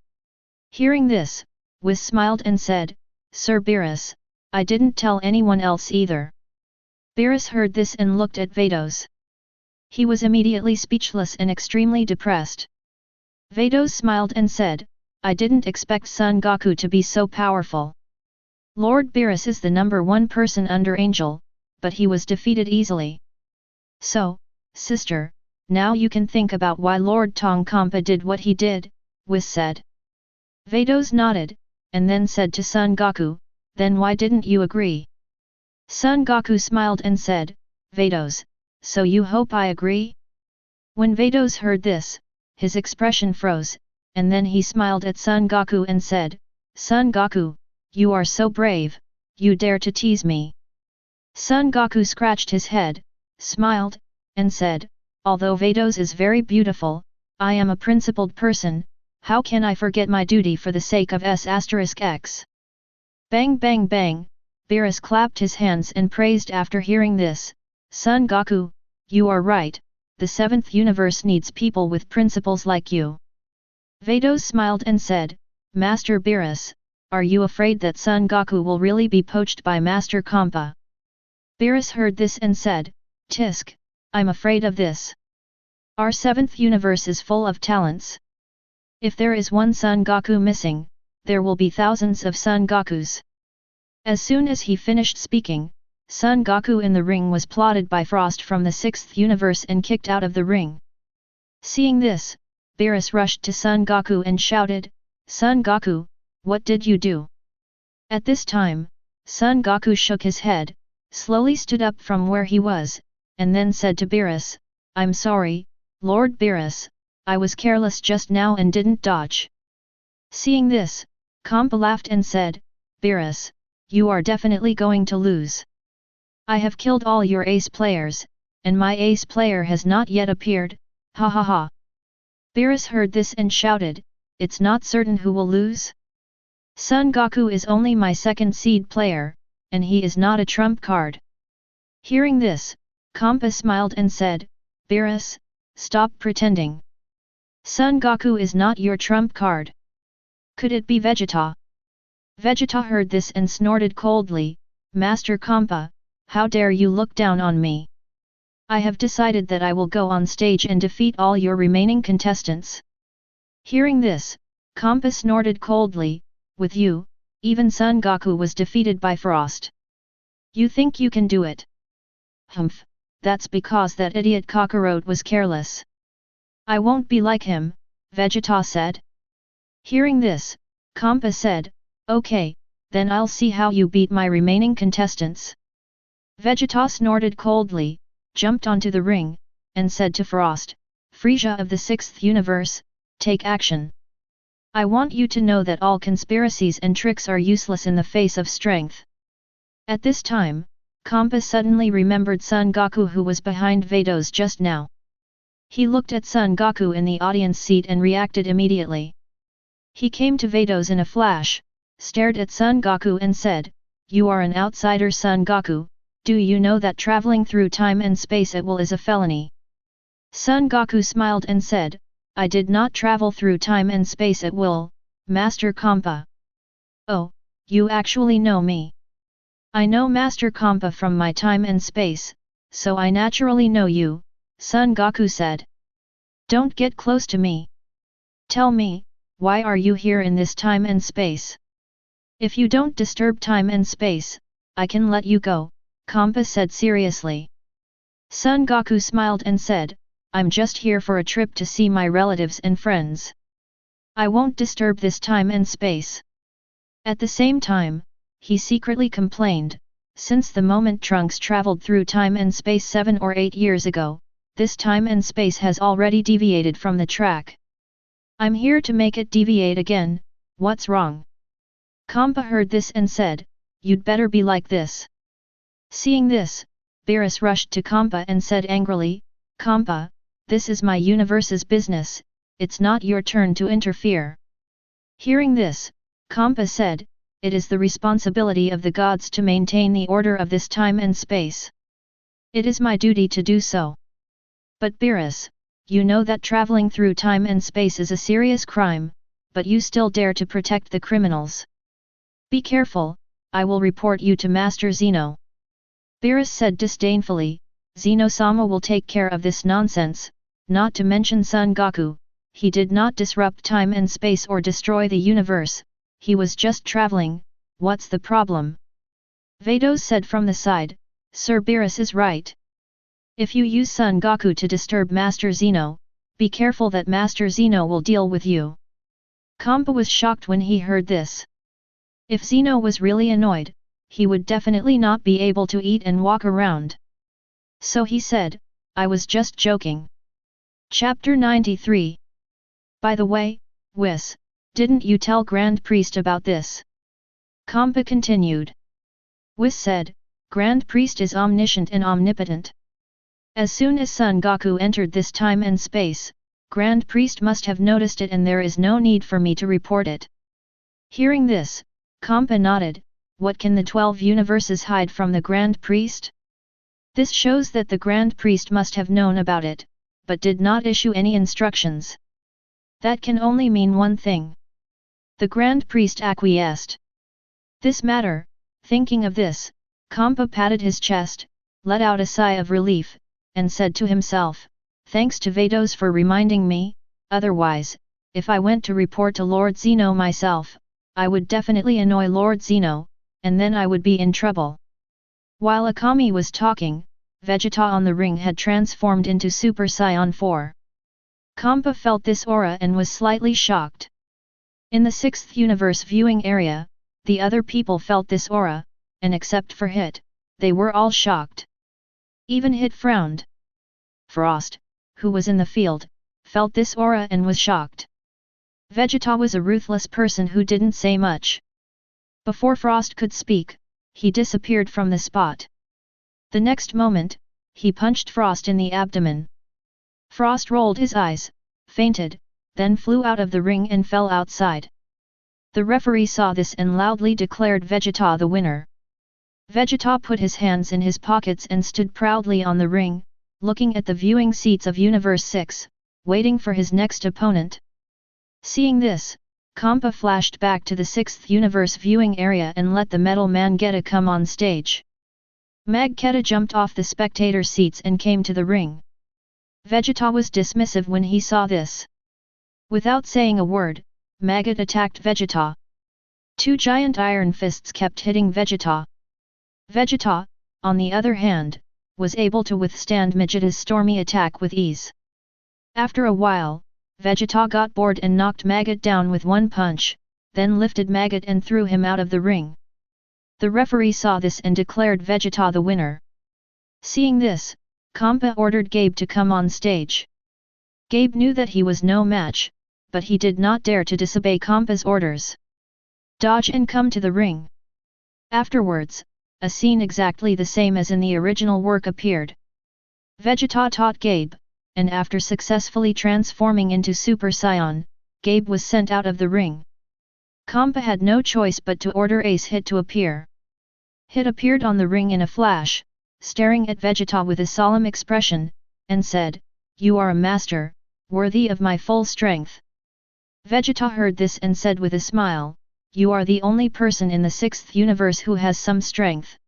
Hearing this, Whis smiled and said, "Sir Beerus, I didn't tell anyone else either." Beerus heard this and looked at Vados. He was immediately speechless and extremely depressed. Vados smiled and said, "I didn't expect Son Goku to be so powerful. Lord Beerus is the #1 person under Angel, but he was defeated easily. So, sister, now you can think about why Lord Tong Kampa did what he did," Whis said. Vados nodded, and then said to Son Goku, "Then why didn't you agree?" Son Goku smiled and said, "Vados, so you hope I agree?" When Vados heard this, his expression froze, and then he smiled at Son Goku and said, "Son Goku, you are so brave, you dare to tease me." Son Goku scratched his head, smiled, and said, "Although Vados is very beautiful, I am a principled person, how can I forget my duty for the sake of S***X? Bang bang bang, Beerus clapped his hands and praised after hearing this, "Son Goku, you are right, the 7th universe needs people with principles like you." Vados smiled and said, "Master Beerus, are you afraid that Son Goku will really be poached by Master Kampa?" Beerus heard this and said, "Tisk, I'm afraid of this. Our 7th universe is full of talents. If there is one Son Goku missing, there will be thousands of Son Gokus." As soon as he finished speaking, Son Goku in the ring was plotted by Frost from the 6th universe and kicked out of the ring. Seeing this, Beerus rushed to Son Goku and shouted, "Son Goku, what did you do?" At this time, Son Goku shook his head, slowly stood up from where he was, and then said to Beerus, "I'm sorry, Lord Beerus, I was careless just now and didn't dodge." Seeing this, Kampa laughed and said, "Beerus, you are definitely going to lose. I have killed all your ace players, and my ace player has not yet appeared, ha ha ha." Beerus heard this and shouted, "It's not certain who will lose? Son Goku is only my 2nd seed player, and he is not a trump card." Hearing this, Kampa smiled and said, "Beerus, stop pretending. Son Goku is not your trump card. Could it be Vegeta?" Vegeta heard this and snorted coldly, "Master Kampa, how dare you look down on me? I have decided that I will go on stage and defeat all your remaining contestants." Hearing this, Kampa snorted coldly, "With you, even Son Goku was defeated by Frost. You think you can do it? Humph, that's because that idiot Kakarot was careless." "I won't be like him," Vegeta said. Hearing this, Kampa said, "Okay, then I'll see how you beat my remaining contestants." Vegeta snorted coldly, jumped onto the ring, and said to Frost, "Frieza of the 6th universe, take action. I want you to know that all conspiracies and tricks are useless in the face of strength." At this time, Kampa suddenly remembered Son Goku who was behind Vados just now. He looked at Son Goku in the audience seat and reacted immediately. He came to Vados in a flash, stared at Son Goku and said, "You are an outsider, Son Goku, do you know that traveling through time and space at will is a felony?" Son Goku smiled and said, "I did not travel through time and space at will, Master Kampa." "Oh, you actually know me?" "I know Master Kampa from my time and space, so I naturally know you," Son Goku said. "Don't get close to me. Tell me, why are you here in this time and space? If you don't disturb time and space, I can let you go," Kampa said seriously. Son Goku smiled and said, "I'm just here for a trip to see my relatives and friends. I won't disturb this time and space." At the same time, he secretly complained, since the moment Trunks traveled through time and space 7 or 8 years ago, this time and space has already deviated from the track. "I'm here to make it deviate again, what's wrong?" Kampa heard this and said, "You'd better be like this." Seeing this, Beerus rushed to Kampa and said angrily, "Kampa, this is my universe's business, it's not your turn to interfere." Hearing this, Kampa said, "It is the responsibility of the gods to maintain the order of this time and space. It is my duty to do so." "But Beerus, you know that traveling through time and space is a serious crime, but you still dare to protect the criminals. Be careful, I will report you to Master Zeno." Beerus said disdainfully, "Zeno-sama will take care of this nonsense, not to mention Son Goku, he did not disrupt time and space or destroy the universe, he was just traveling, what's the problem?" Vados said from the side, "Sir Beerus is right. If you use Son Goku to disturb Master Zeno, be careful that Master Zeno will deal with you." Kampa was shocked when he heard this. If Zeno was really annoyed, he would definitely not be able to eat and walk around. So he said, "I was just joking." Chapter 93. "By the way, Whis, didn't you tell Grand Priest about this?" Kampa continued. Whis said, "Grand Priest is omniscient and omnipotent. As soon as Son Goku entered this time and space, Grand Priest must have noticed it and there is no need for me to report it." Hearing this, Kampa nodded, "What can the 12 universes hide from the Grand Priest?" This shows that the Grand Priest must have known about it, but did not issue any instructions. That can only mean one thing. The Grand Priest acquiesced. This matter, thinking of this, Kampa patted his chest, let out a sigh of relief, and said to himself, "Thanks to Vados for reminding me, otherwise, if I went to report to Lord Zeno myself, I would definitely annoy Lord Zeno, and then I would be in trouble." While Akami was talking, Vegeta on the ring had transformed into Super Saiyan 4. Kampa felt this aura and was slightly shocked. In the 6th universe viewing area, the other people felt this aura, and except for Hit, they were all shocked. Even Hit frowned. Frost, who was in the field, felt this aura and was shocked. Vegeta was a ruthless person who didn't say much. Before Frost could speak, he disappeared from the spot. The next moment, he punched Frost in the abdomen. Frost rolled his eyes, fainted, then flew out of the ring and fell outside. The referee saw this and loudly declared Vegeta the winner. Vegeta put his hands in his pockets and stood proudly on the ring, looking at the viewing seats of Universe 6, waiting for his next opponent. Seeing this, Kampa flashed back to the 6th universe viewing area and let the Metal Man Geta come on stage. Geta jumped off the spectator seats and came to the ring. Vegeta was dismissive when he saw this. Without saying a word, Maggot attacked Vegeta. Two giant iron fists kept hitting Vegeta. Vegeta, on the other hand, was able to withstand Mageta's stormy attack with ease. After a while, Vegeta got bored and knocked Maggot down with one punch, then lifted Maggot and threw him out of the ring. The referee saw this and declared Vegeta the winner. Seeing this, Kampa ordered Gabe to come on stage. Gabe knew that he was no match, but he did not dare to disobey Kampa's orders. "Dodge and come to the ring." Afterwards, a scene exactly the same as in the original work appeared. Vegeta taught Gabe, and after successfully transforming into Super Saiyan, Gabe was sent out of the ring. Kampa had no choice but to order Ace Hit to appear. Hit appeared on the ring in a flash, staring at Vegeta with a solemn expression, and said, "You are a master, worthy of my full strength." Vegeta heard this and said with a smile, "You are the only person in the 6th universe who has some strength."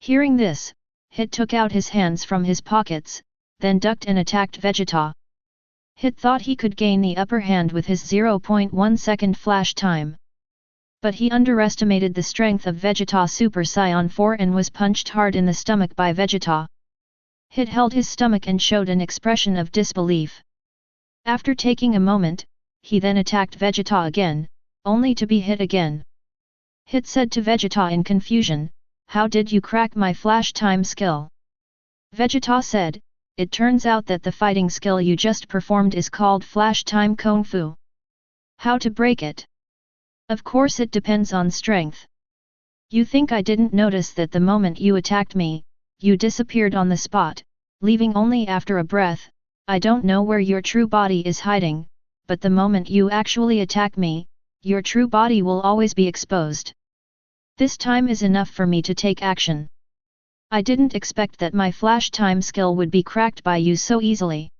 Hearing this, Hit took out his hands from his pockets, then ducked and attacked Vegeta. Hit thought he could gain the upper hand with his 0.1 second flash time. But he underestimated the strength of Vegeta Super Saiyan 4 and was punched hard in the stomach by Vegeta. Hit held his stomach and showed an expression of disbelief. After taking a moment, he then attacked Vegeta again, only to be hit again. Hit said to Vegeta in confusion, "How did you crack my flash time skill?" Vegeta said, "It turns out that the fighting skill you just performed is called Flash Time Kung Fu. How to break it? Of course it depends on strength. You think I didn't notice that the moment you attacked me, you disappeared on the spot, leaving only after a breath. I don't know where your true body is hiding, but the moment you actually attack me, your true body will always be exposed. This time is enough for me to take action. I didn't expect that my flash time skill would be cracked by you so easily.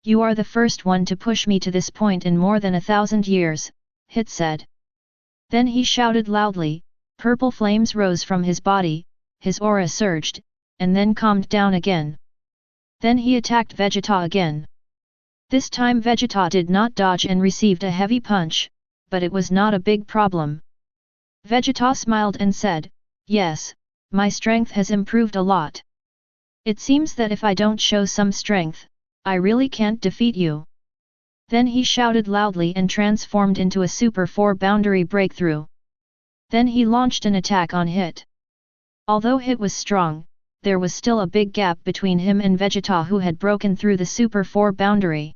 You are the first one to push me to this point in more than 1,000 years, Hit said. Then he shouted loudly, purple flames rose from his body, his aura surged, and then calmed down again. Then he attacked Vegeta again. This time Vegeta did not dodge and received a heavy punch, but it was not a big problem. Vegeta smiled and said, yes, my strength has improved a lot. It seems that if I don't show some strength, I really can't defeat you. Then he shouted loudly and transformed into a Super 4 boundary breakthrough. Then he launched an attack on Hit. Although Hit was strong, there was still a big gap between him and Vegeta, who had broken through the Super 4 boundary.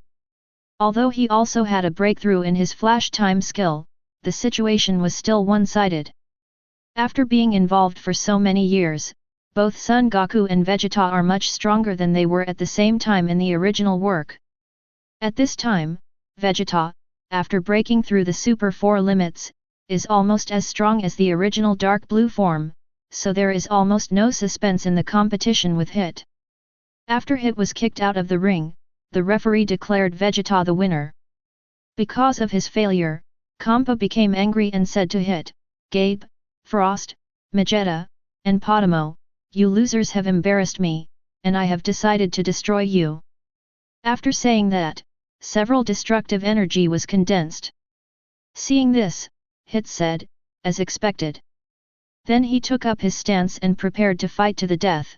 Although he also had a breakthrough in his flash time skill, the situation was still one-sided. After being involved for so many years, both Son Goku and Vegeta are much stronger than they were at the same time in the original work. At this time, Vegeta, after breaking through the Super 4 limits, is almost as strong as the original dark blue form, so there is almost no suspense in the competition with Hit. After Hit was kicked out of the ring, the referee declared Vegeta the winner. Because of his failure, Kampa became angry and said to Hit, Gabe, Frost, Vegeta, and Potamo, you losers have embarrassed me, and I have decided to destroy you. After saying that, several destructive energy was condensed. Seeing this, Hit said, as expected. Then he took up his stance and prepared to fight to the death.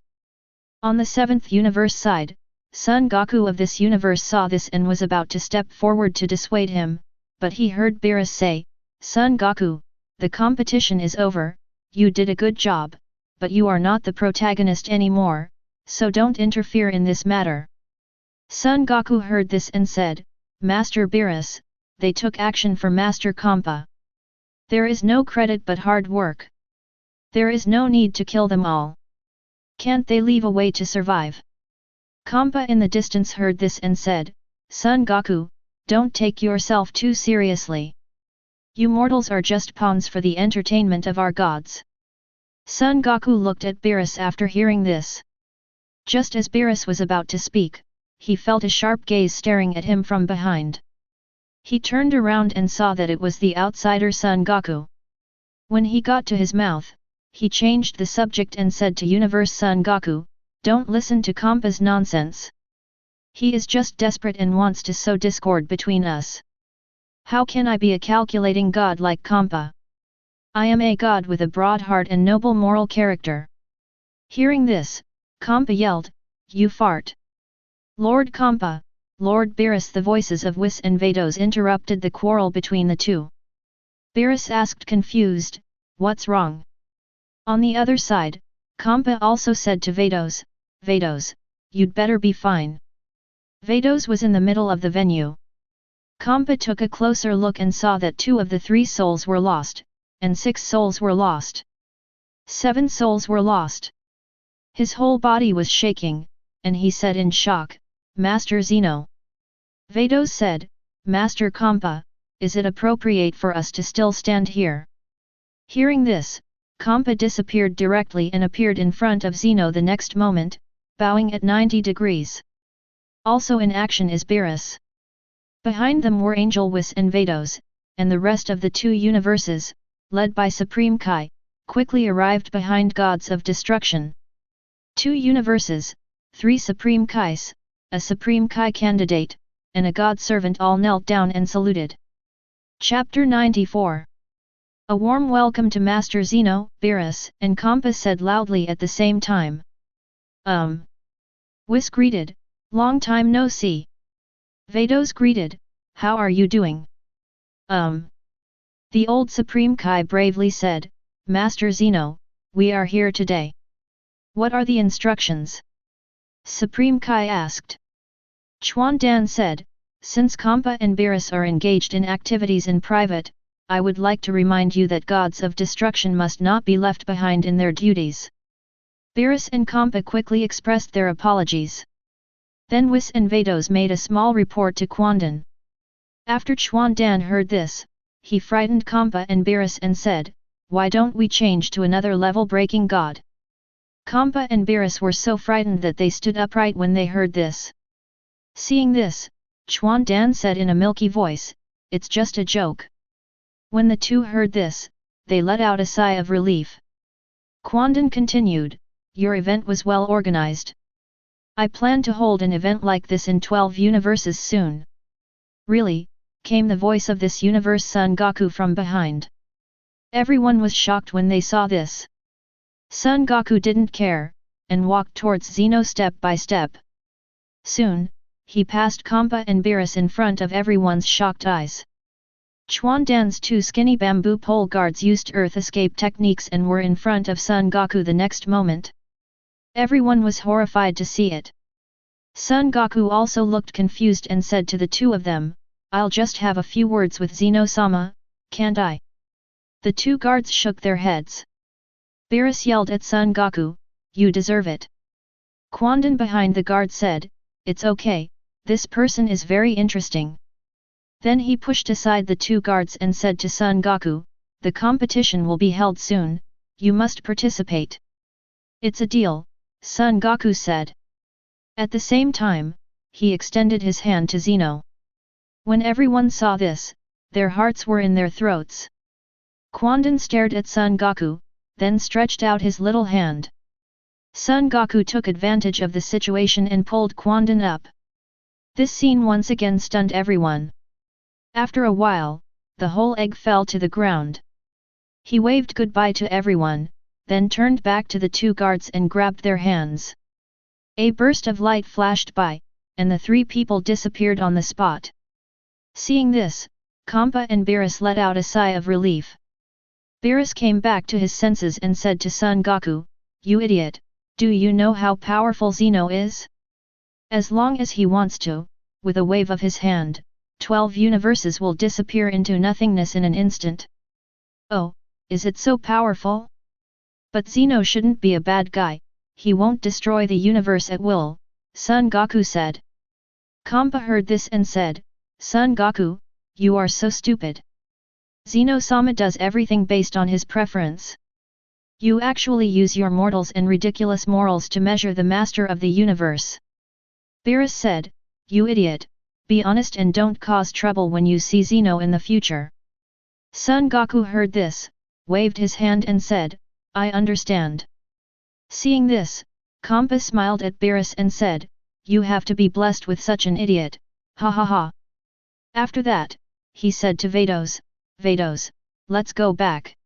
On the 7th universe side, Son Goku of this universe saw this and was about to step forward to dissuade him, but he heard Beerus say, Son Goku, the competition is over, you did a good job, but you are not the protagonist anymore, so don't interfere in this matter. Son Goku heard this and said, Master Beerus, they took action for Master Kampa. There is no credit but hard work. There is no need to kill them all. Can't they leave a way to survive? Kampa in the distance heard this and said, Son Goku, don't take yourself too seriously. You mortals are just pawns for the entertainment of our gods. Son Goku looked at Beerus after hearing this. Just as Beerus was about to speak, he felt a sharp gaze staring at him from behind. He turned around and saw that it was the outsider Son Goku. When he got to his mouth, he changed the subject and said to Universe Son Goku, don't listen to Kampa's nonsense. He is just desperate and wants to sow discord between us. How can I be a calculating god like Kampa? I am a god with a broad heart and noble moral character. Hearing this, Kampa yelled, you fart. Lord Kampa, Lord Beerus. The voices of Whis and Vados interrupted the quarrel between the two. Beerus asked confused, what's wrong? On the other side, Kampa also said to Vados, Vados, you'd better be fine. Vados was in the middle of the venue. Kampa took a closer look and saw that 2 of the 3 souls were lost, and 6 souls were lost. 7 souls were lost. His whole body was shaking, and he said in shock, Master Zeno. Vados said, Master Kampa, is it appropriate for us to still stand here? Hearing this, Kampa disappeared directly and appeared in front of Zeno the next moment, bowing at 90 degrees. Also in action is Beerus. Behind them were Angel Whis and Vados, and the rest of the 2 universes, led by Supreme Kai, quickly arrived behind Gods of Destruction. 2 universes, 3 Supreme Kais, a Supreme Kai candidate, and a God servant all knelt down and saluted. Chapter 94. A warm welcome to Master Zeno, Beerus and Kampa said loudly at the same time. Whis greeted, long time no see. Vados greeted, how are you doing? The old Supreme Kai bravely said, Master Zeno, we are here today. What are the instructions? Supreme Kai asked. Chuan Dan said, since Kampa and Beerus are engaged in activities in private, I would like to remind you that Gods of Destruction must not be left behind in their duties. Beerus and Kampa quickly expressed their apologies. Then Whis and Vados made a small report to Quandan. After Chuan Dan heard this, he frightened Kampa and Beerus and said, "Why don't we change to another level-breaking god?" Kampa and Beerus were so frightened that they stood upright when they heard this. Seeing this, Chuan Dan said in a milky voice, "It's just a joke." When the two heard this, they let out a sigh of relief. Quandan continued, "Your event was well organized. I plan to hold an event like this in 12 universes soon." "Really?" came the voice of this universe Son Goku from behind. Everyone was shocked when they saw this. Son Goku didn't care, and walked towards Zeno step by step. Soon, he passed Kampa and Beerus in front of everyone's shocked eyes. Chuan Dan's two skinny bamboo pole guards used earth escape techniques and were in front of Son Goku the next moment. Everyone was horrified to see it. Son Goku also looked confused and said to the two of them, "I'll just have a few words with Zeno-sama, can't I?" The two guards shook their heads. Beerus yelled at Son Goku, "You deserve it." Quandan behind the guard said, "It's okay, this person is very interesting." Then he pushed aside the two guards and said to Son Goku, "The competition will be held soon, you must participate." "It's a deal," Son Goku said. At the same time, he extended his hand to Zeno. When everyone saw this, their hearts were in their throats. Quandan stared at Son Goku, then stretched out his little hand. Son Goku took advantage of the situation and pulled Quandan up. This scene once again stunned everyone. After a while, the whole egg fell to the ground. He waved goodbye to everyone, then turned back to the two guards and grabbed their hands. A burst of light flashed by, and the three people disappeared on the spot. Seeing this, Kampa and Beerus let out a sigh of relief. Beerus came back to his senses and said to Son Goku, "You idiot, do you know how powerful Zeno is? As long as he wants to, with a wave of his hand, 12 universes will disappear into nothingness in an instant." "Oh, is it so powerful? But Zeno shouldn't be a bad guy, he won't destroy the universe at will," Son Goku said. Kampa heard this and said, "Son Goku, you are so stupid. Zeno-sama does everything based on his preference. You actually use your mortals and ridiculous morals to measure the master of the universe." Beerus said, "You idiot, be honest and don't cause trouble when you see Zeno in the future." Son Goku heard this, waved his hand and said, "I understand." Seeing this, Kampa smiled at Beerus and said, "You have to be blessed with such an idiot, ha ha ha." After that, he said to Vados, "Vados, let's go back."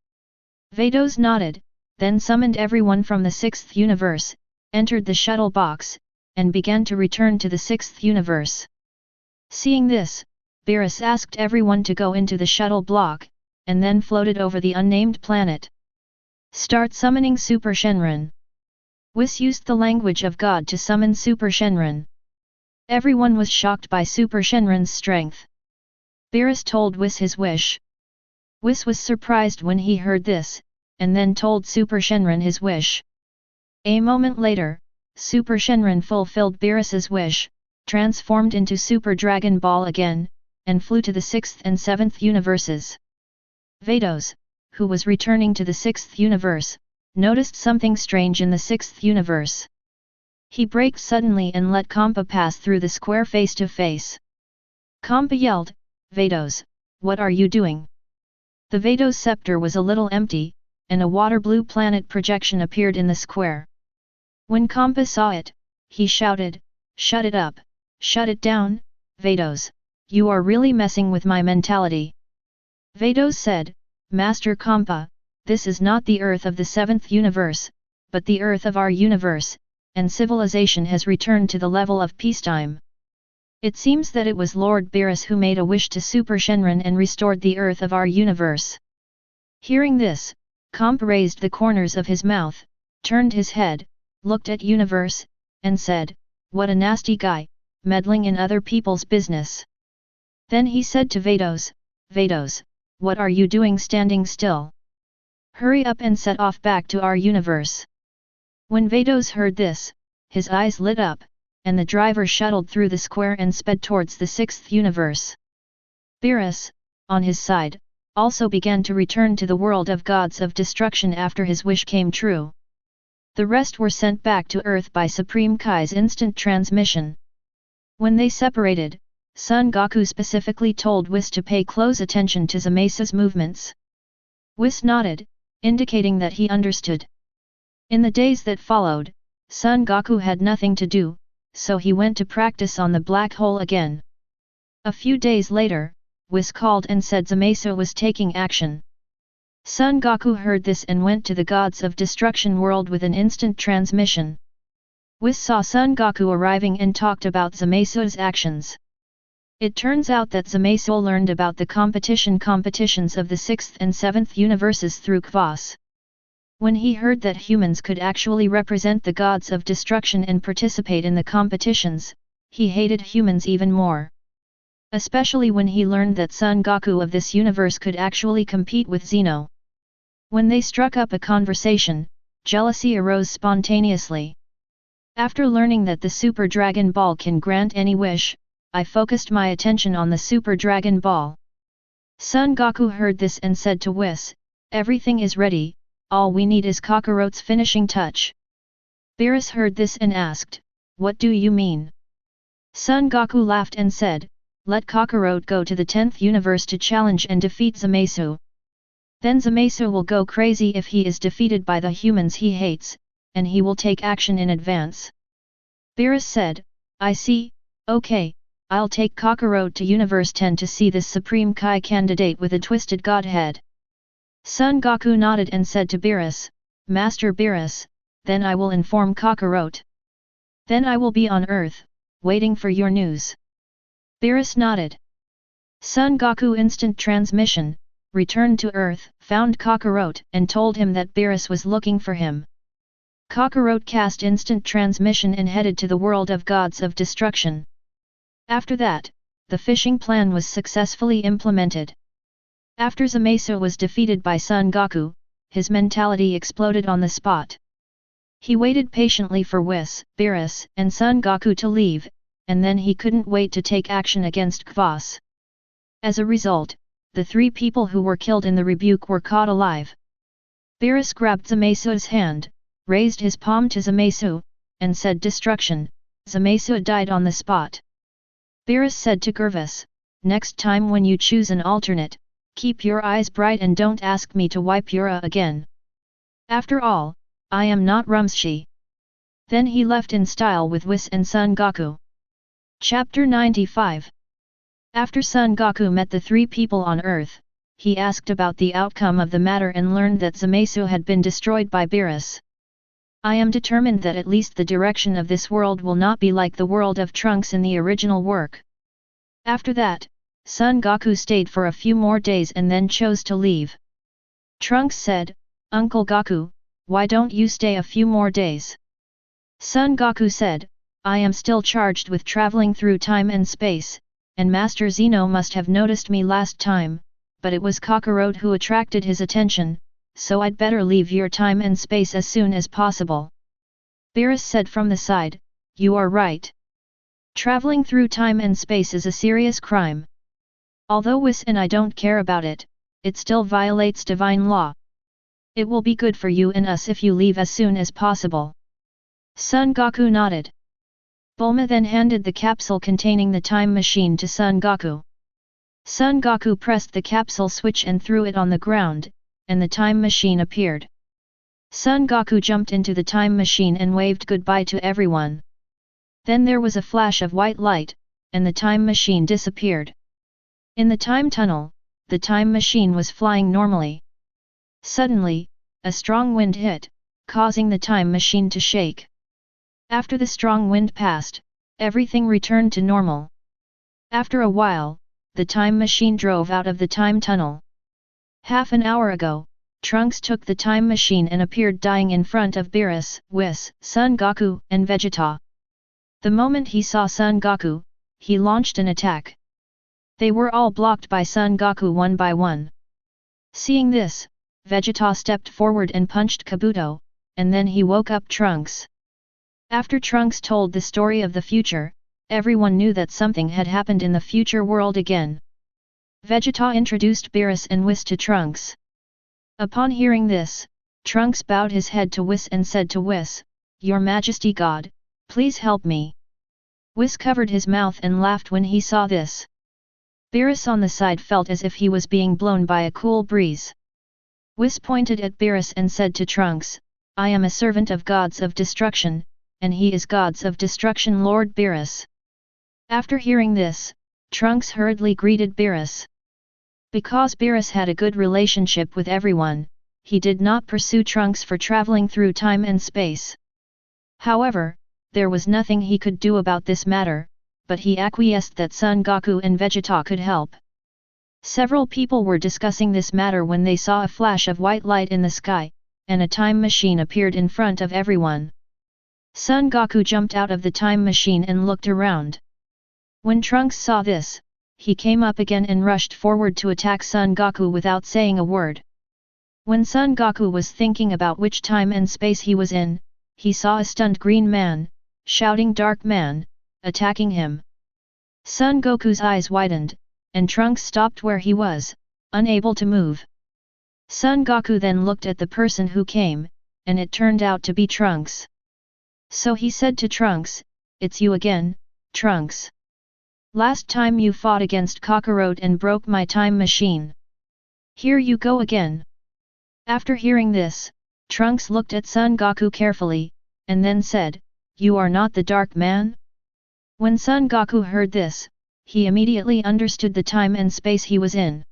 Vados nodded, then summoned everyone from the 6th universe, entered the shuttle box, and began to return to the 6th universe. Seeing this, Beerus asked everyone to go into the shuttle block, and then floated over the unnamed planet. "Start summoning Super Shenron." Whis used the language of God to summon Super Shenron. Everyone was shocked by Super Shenron's strength. Beerus told Whis his wish. Whis was surprised when he heard this, and then told Super Shenron his wish. A moment later, Super Shenron fulfilled Beerus's wish, transformed into Super Dragon Ball again, and flew to the 6th and 7th universes. Vados, who was returning to the 6th universe, noticed something strange in the 6th universe. He braked suddenly and let Kampa pass through the square face to face. Kampa yelled, "Vados, what are you doing?" The Vados scepter was a little empty, and a water blue planet projection appeared in the square. When Kampa saw it, he shouted, "Shut it up, shut it down, Vados, you are really messing with my mentality." Vados said, "Master Kampa, this is not the Earth of the 7th universe, but the Earth of our universe, and civilization has returned to the level of peacetime. It seems that it was Lord Beerus who made a wish to Super Shenron and restored the Earth of our universe." Hearing this, Kampa raised the corners of his mouth, turned his head, looked at universe, and said, "What a nasty guy, meddling in other people's business." Then he said to Vados, "Vados, what are you doing standing still? Hurry up and set off back to our universe." When Vados heard this, his eyes lit up, and the driver shuttled through the square and sped towards the sixth universe. Beerus, on his side, also began to return to the world of gods of destruction after his wish came true. The rest were sent back to Earth by Supreme Kai's instant transmission. When they separated, Son Goku specifically told Whis to pay close attention to Zamesa's movements. Whis nodded, indicating that he understood. In the days that followed, Son Goku had nothing to do, so he went to practice on the black hole again. A few days later, Whis called and said Zamesa was taking action. Son Goku heard this and went to the Gods of Destruction world with an instant transmission. Whis saw Son Goku arriving and talked about Zamesa's actions. It turns out that Zamesa learned about the competitions of the 6th and 7th universes through Kvas. When he heard that humans could actually represent the gods of destruction and participate in the competitions, he hated humans even more. Especially when he learned that Son Goku of this universe could actually compete with Zeno. When they struck up a conversation, jealousy arose spontaneously. After learning that the Super Dragon Ball can grant any wish, I focused my attention on the Super Dragon Ball. Son Goku heard this and said to Whis, "Everything is ready, all we need is Kakarot's finishing touch." Beerus heard this and asked, "What do you mean?" Son Goku laughed and said, "Let Kakarot go to the 10th universe to challenge and defeat Zamesu. Then Zamesu will go crazy if he is defeated by the humans he hates, and he will take action in advance." Beerus said, "I see, okay. I'll take Kakarot to Universe 10 to see this Supreme Kai candidate with a twisted godhead." Son Goku nodded and said to Beerus, "Master Beerus, then I will inform Kakarot. Then I will be on Earth, waiting for your news." Beerus nodded. Son Goku instant transmission, returned to Earth, found Kakarot and told him that Beerus was looking for him. Kakarot cast instant transmission and headed to the world of gods of destruction. After that, the fishing plan was successfully implemented. After Zamesa was defeated by Son Goku, his mentality exploded on the spot. He waited patiently for Whis, Beerus, and Son Goku to leave, and then he couldn't wait to take action against Kvas. As a result, the 3 people who were killed in the rebuke were caught alive. Beerus grabbed Zamesa's hand, raised his palm to Zamesu, and said destruction. Zamesa died on the spot. Beerus said to Gervas, "Next time when you choose an alternate, keep your eyes bright and don't ask me to wipe your again. After all, I am not Rumsshi." Then he left in style with Whis and Son Goku. Chapter 95. After Son Goku met the 3 people on Earth, he asked about the outcome of the matter and learned that Zamesu had been destroyed by Beerus. "I am determined that at least the direction of this world will not be like the world of Trunks in the original work." After that, Son Goku stayed for a few more days and then chose to leave. Trunks said, "Uncle Goku, why don't you stay a few more days?" Son Goku said, "I am still charged with traveling through time and space, and Master Zeno must have noticed me last time, but it was Kakarot who attracted his attention, so I'd better leave your time and space as soon as possible." Beerus said from the side, "You are right. Traveling through time and space is a serious crime. Although Whis and I don't care about it, it still violates divine law. It will be good for you and us if you leave as soon as possible." Son Goku nodded. Bulma then handed the capsule containing the time machine to Son Goku. Son Goku pressed the capsule switch and threw it on the ground, and the time machine appeared. Son Goku jumped into the time machine and waved goodbye to everyone. Then there was a flash of white light, and the time machine disappeared. In the time tunnel, the time machine was flying normally. Suddenly, a strong wind hit, causing the time machine to shake. After the strong wind passed, everything returned to normal. After a while, the time machine drove out of the time tunnel. Half an hour ago, Trunks took the time machine and appeared dying in front of Beerus, Whis, Son Goku, and Vegeta. The moment he saw Son Goku, he launched an attack. They were all blocked by Son Goku one by one. Seeing this, Vegeta stepped forward and punched Kabuto, and then he woke up Trunks. After Trunks told the story of the future, everyone knew that something had happened in the future world again. Vegeta introduced Beerus and Whis to Trunks. Upon hearing this, Trunks bowed his head to Whis and said to Whis, "Your Majesty God, please help me." Whis covered his mouth and laughed when he saw this. Beerus on the side felt as if he was being blown by a cool breeze. Whis pointed at Beerus and said to Trunks, "I am a servant of gods of destruction, and he is gods of destruction Lord Beerus." After hearing this, Trunks hurriedly greeted Beerus. Because Beerus had a good relationship with everyone, he did not pursue Trunks for traveling through time and space. However, there was nothing he could do about this matter, but he acquiesced that Son Goku and Vegeta could help. Several people were discussing this matter when they saw a flash of white light in the sky, and a time machine appeared in front of everyone. Son Goku jumped out of the time machine and looked around. When Trunks saw this, he came up again and rushed forward to attack Son Goku without saying a word. When Son Goku was thinking about which time and space he was in, he saw a stunned green man, shouting "Dark Man," attacking him. Son Goku's eyes widened, and Trunks stopped where he was, unable to move. Son Goku then looked at the person who came, and it turned out to be Trunks. So he said to Trunks, "It's you again, Trunks. Last time you fought against Kakarot and broke my time machine. Here you go again." After hearing this, Trunks looked at Son Goku carefully, and then said, "You are not the Dark Man?" When Son Goku heard this, he immediately understood the time and space he was in.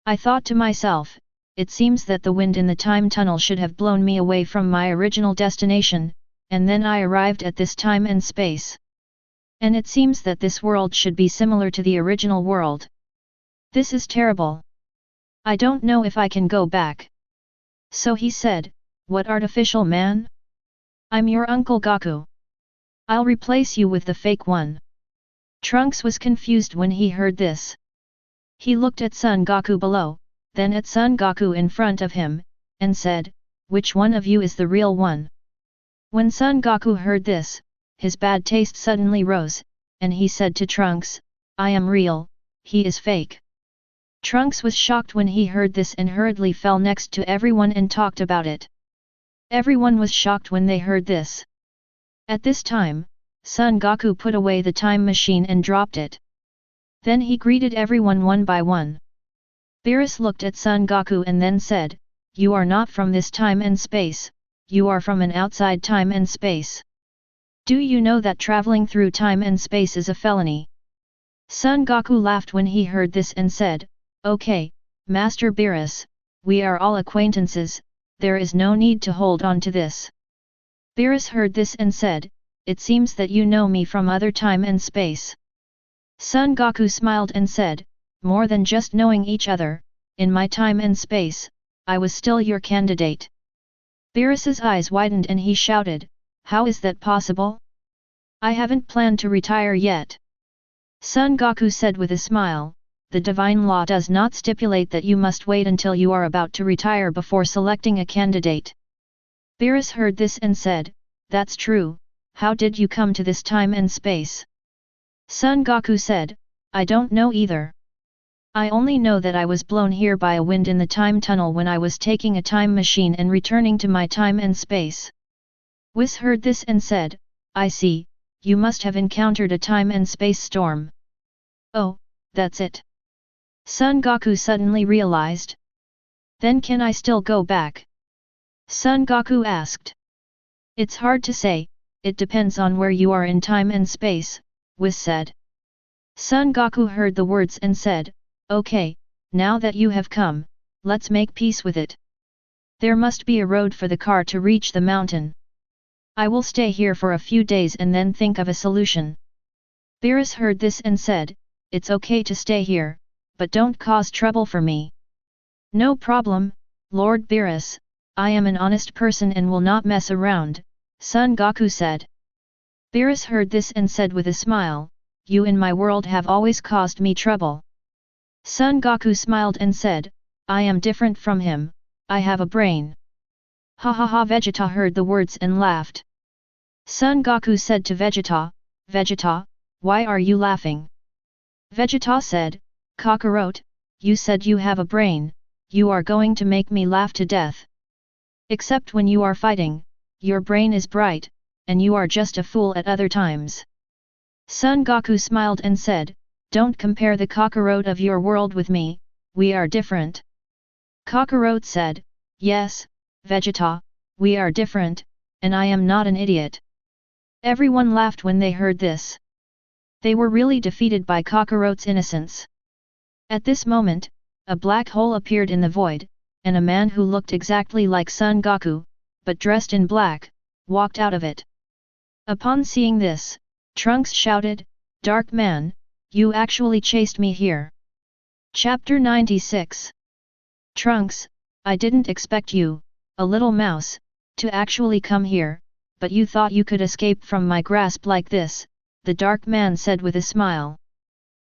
"I thought to myself, it seems that the wind in the time tunnel should have blown me away from my original destination, and then I arrived at this time and space. And it seems that this world should be similar to the original world. This is terrible. I don't know if I can go back." So he said, "What artificial man? I'm your Uncle Goku. I'll replace you with the fake one." Trunks was confused when he heard this. He looked at Son Goku below, then at Son Goku in front of him, and said, "Which one of you is the real one?" When Son Goku heard this, his bad taste suddenly rose, and he said to Trunks, "I am real, he is fake." Trunks was shocked when he heard this and hurriedly fell next to everyone and talked about it. Everyone was shocked when they heard this. At this time, Son Goku put away the time machine and dropped it. Then he greeted everyone one by one. Beerus looked at Son Goku and then said, "You are not from this time and space, you are from an outside time and space. Do you know that traveling through time and space is a felony?" Son Goku laughed when he heard this and said, "Okay, Master Beerus, we are all acquaintances, there is no need to hold on to this." Beerus heard this and said, "It seems that you know me from other time and space." Son Goku smiled and said, "More than just knowing each other, in my time and space, I was still your candidate." Beerus's eyes widened and he shouted, "How is that possible? I haven't planned to retire yet." Son Goku said with a smile, "The divine law does not stipulate that you must wait until you are about to retire before selecting a candidate." Beerus heard this and said, "That's true, how did you come to this time and space?" Son Goku said, "I don't know either. I only know that I was blown here by a wind in the time tunnel when I was taking a time machine and returning to my time and space." Whis heard this and said, "I see, you must have encountered a time and space storm." "Oh, that's it." Son Goku suddenly realized. "Then can I still go back?" Son Goku asked. "It's hard to say, it depends on where you are in time and space," Whis said. Son Goku heard the words and said, "Okay, now that you have come, let's make peace with it. There must be a road for the car to reach the mountain. I will stay here for a few days and then think of a solution." Beerus heard this and said, "It's okay to stay here, but don't cause trouble for me." "No problem, Lord Beerus, I am an honest person and will not mess around," Son Goku said. Beerus heard this and said with a smile, "You in my world have always caused me trouble." Son Goku smiled and said, "I am different from him, I have a brain." Ha ha ha! Vegeta heard the words and laughed. Son Goku said to Vegeta, Vegeta, why are you laughing? Vegeta said, Kakarot, you said you have a brain, you are going to make me laugh to death. Except when you are fighting, your brain is bright, and you are just a fool at other times. Son Goku smiled and said, don't compare the Kakarot of your world with me, we are different. Kakarot said, yes, Vegeta, we are different, and I am not an idiot. Everyone laughed when they heard this. They were really defeated by Kakarot's innocence. At this moment, a black hole appeared in the void, and a man who looked exactly like Son Goku, but dressed in black, walked out of it. Upon seeing this, Trunks shouted, Dark Man, you actually chased me here. Chapter 96. Trunks, I didn't expect you, a little mouse, to actually come here, but you thought you could escape from my grasp like this, the Dark Man said with a smile.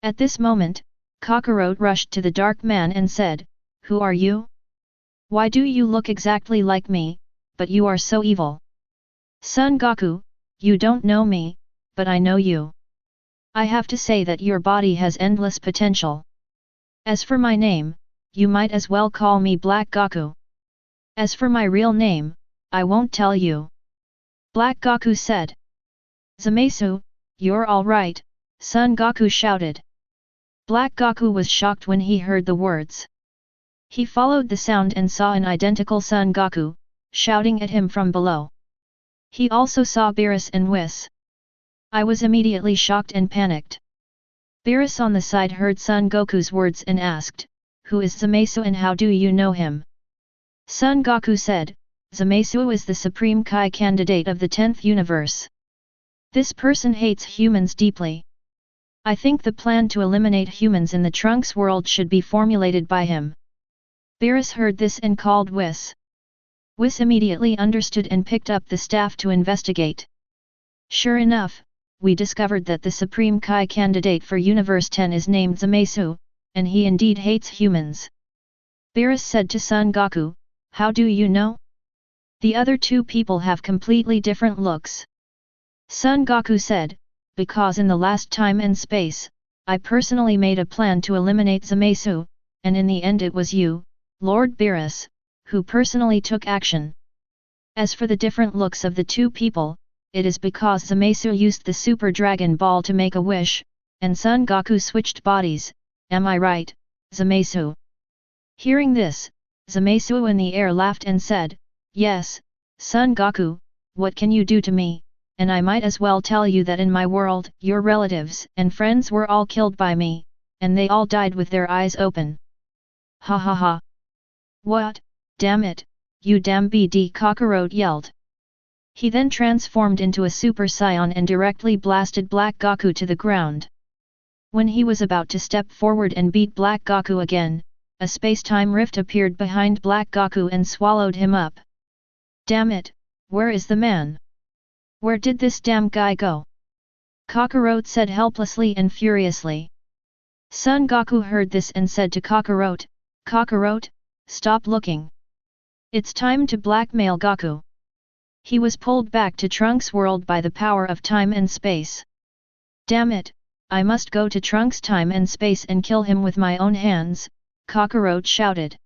At this moment, Kakarot rushed to the Dark Man and said, Who are you? Why do you look exactly like me, but you are so evil? Son Goku, you don't know me, but I know you. I have to say that your body has endless potential. As for my name, you might as well call me Black Goku. As for my real name, I won't tell you. Black Goku said. Zamasu, you're all right, Son Goku shouted. Black Goku was shocked when he heard the words. He followed the sound and saw an identical Son Goku, shouting at him from below. He also saw Beerus and Whis. I was immediately shocked and panicked. Beerus on the side heard Son Goku's words and asked, Who is Zamasu and how do you know him? Son Goku said, Zamasu is the Supreme Kai candidate of the 10th universe. This person hates humans deeply. I think the plan to eliminate humans in the Trunks world should be formulated by him. Beerus heard this and called Whis. Whis immediately understood and picked up the staff to investigate. Sure enough, we discovered that the Supreme Kai candidate for Universe 10 is named Zamasu, and he indeed hates humans. Beerus said to Son Goku, How do you know? The other two people have completely different looks. Son Goku said, Because in the last time and space, I personally made a plan to eliminate Zamasu, and in the end it was you, Lord Beerus, who personally took action. As for the different looks of the two people, it is because Zamasu used the Super Dragon Ball to make a wish, and Son Goku switched bodies, am I right, Zamasu? Hearing this, Zamasu in the air laughed and said, Yes, Son Goku, what can you do to me? And I might as well tell you that in my world, your relatives and friends were all killed by me, and they all died with their eyes open. Ha ha ha. What, damn it, you damn BD Kakarot yelled. He then transformed into a Super Saiyan and directly blasted Black Goku to the ground. When he was about to step forward and beat Black Goku again, a space-time rift appeared behind Black Goku and swallowed him up. Damn it, where is the man? Where did this damn guy go? Kakarot said helplessly and furiously. Son Goku heard this and said to Kakarot, Kakarot, stop looking. It's time to blackmail Goku. He was pulled back to Trunks' world by the power of time and space. Damn it, I must go to Trunks' time and space and kill him with my own hands, Kakarot shouted.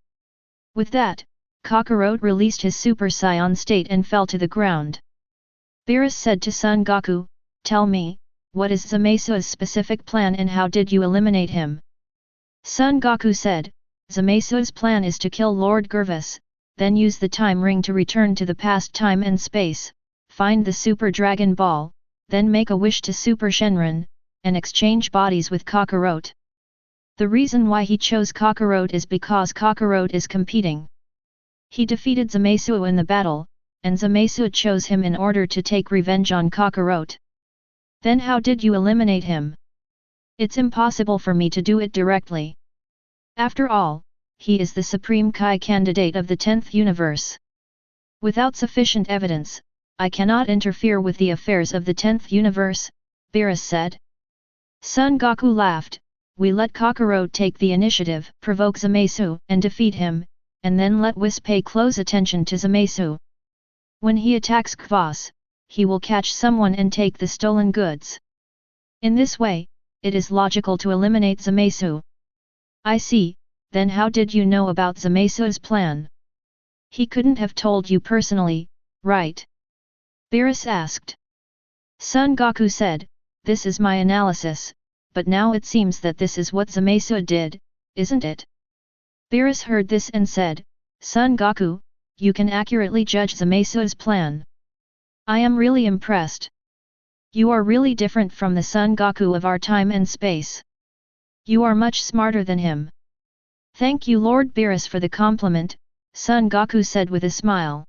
With that, Kakarot released his Super Saiyan state and fell to the ground. Beerus said to Son Goku, Tell me, what is Zamasu's specific plan and how did you eliminate him? Son Goku said, Zamasu's plan is to kill Lord Gervis, then use the time ring to return to the past time and space, find the Super Dragon Ball, then make a wish to Super Shenron, and exchange bodies with Kakarot. The reason why he chose Kakarot is because Kakarot is competing. He defeated Zamasu in the battle, and Zamasu chose him in order to take revenge on Kakarot. Then how did you eliminate him? It's impossible for me to do it directly. After all, he is the Supreme Kai candidate of the 10th universe. Without sufficient evidence, I cannot interfere with the affairs of the 10th universe, Beerus said. Son Goku laughed, we let Kakarot take the initiative, provoke Zamasu, and defeat him, and then let Whis pay close attention to Zamasu. When he attacks Kvass, he will catch someone and take the stolen goods. In this way, it is logical to eliminate Zamasu. I see, then how did you know about Zamasu's plan? He couldn't have told you personally, right? Beerus asked. Son Goku said, this is my analysis, but now it seems that this is what Zamasu did, isn't it? Beerus heard this and said, Son Goku, you can accurately judge Zamasu's plan. I am really impressed. You are really different from the Son Goku of our time and space. You are much smarter than him. Thank you Lord Beerus for the compliment, Son Goku said with a smile.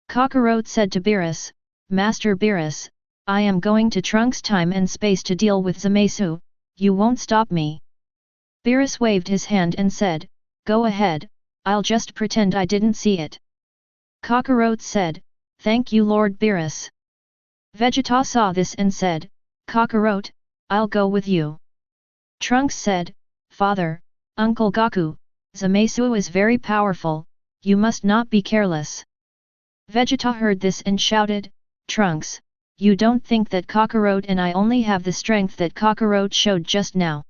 Kakarot said to Beerus, Master Beerus, I am going to Trunks' time and space to deal with Zamasu, you won't stop me. Beerus waved his hand and said, Go ahead, I'll just pretend I didn't see it. Kakarot said, Thank you Lord Beerus. Vegeta saw this and said, Kakarot, I'll go with you. Trunks said, Father, Uncle Goku, Zamasu is very powerful, you must not be careless. Vegeta heard this and shouted, Trunks, you don't think that Kakarot and I only have the strength that Kakarot showed just now?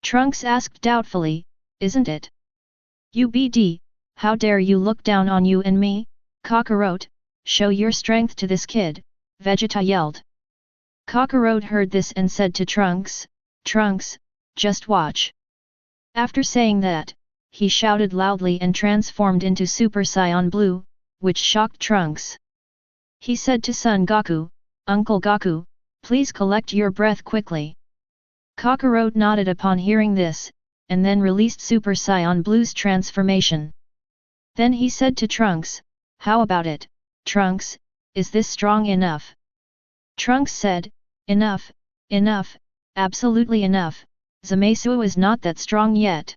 Trunks asked doubtfully, isn't it? UBD, how dare you look down on you and me, Kakarot, show your strength to this kid, Vegeta yelled. Kakarot heard this and said to Trunks, Trunks, just watch. After saying that, he shouted loudly and transformed into Super Saiyan Blue, which shocked Trunks. He said to Son Goku, Uncle Goku, please collect your breath quickly. Kakarot nodded upon hearing this, and then released Super Saiyan Blue's transformation. Then he said to Trunks, how about it, Trunks, is this strong enough? Trunks said, enough, enough, absolutely enough, Zamasu is not that strong yet.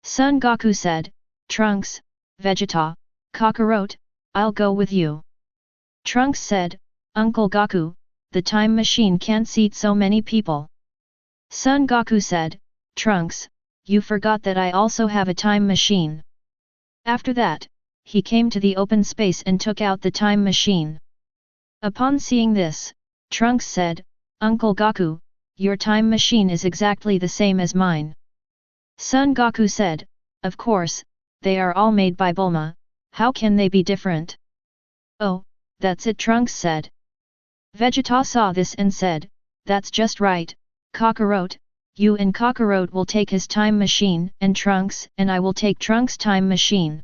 Son Goku said, Trunks, Vegeta, Kakarot, I'll go with you. Trunks said, Uncle Goku, the time machine can't seat so many people. Son Goku said, Trunks, you forgot that I also have a time machine. After that, he came to the open space and took out the time machine. Upon seeing this, Trunks said, Uncle Goku, your time machine is exactly the same as mine. Son Goku said, of course, they are all made by Bulma, how can they be different? Oh, that's it, Trunks said. Vegeta saw this and said, that's just right, Kakarot, you and Kakarot will take his time machine and Trunks and I will take Trunks' time machine.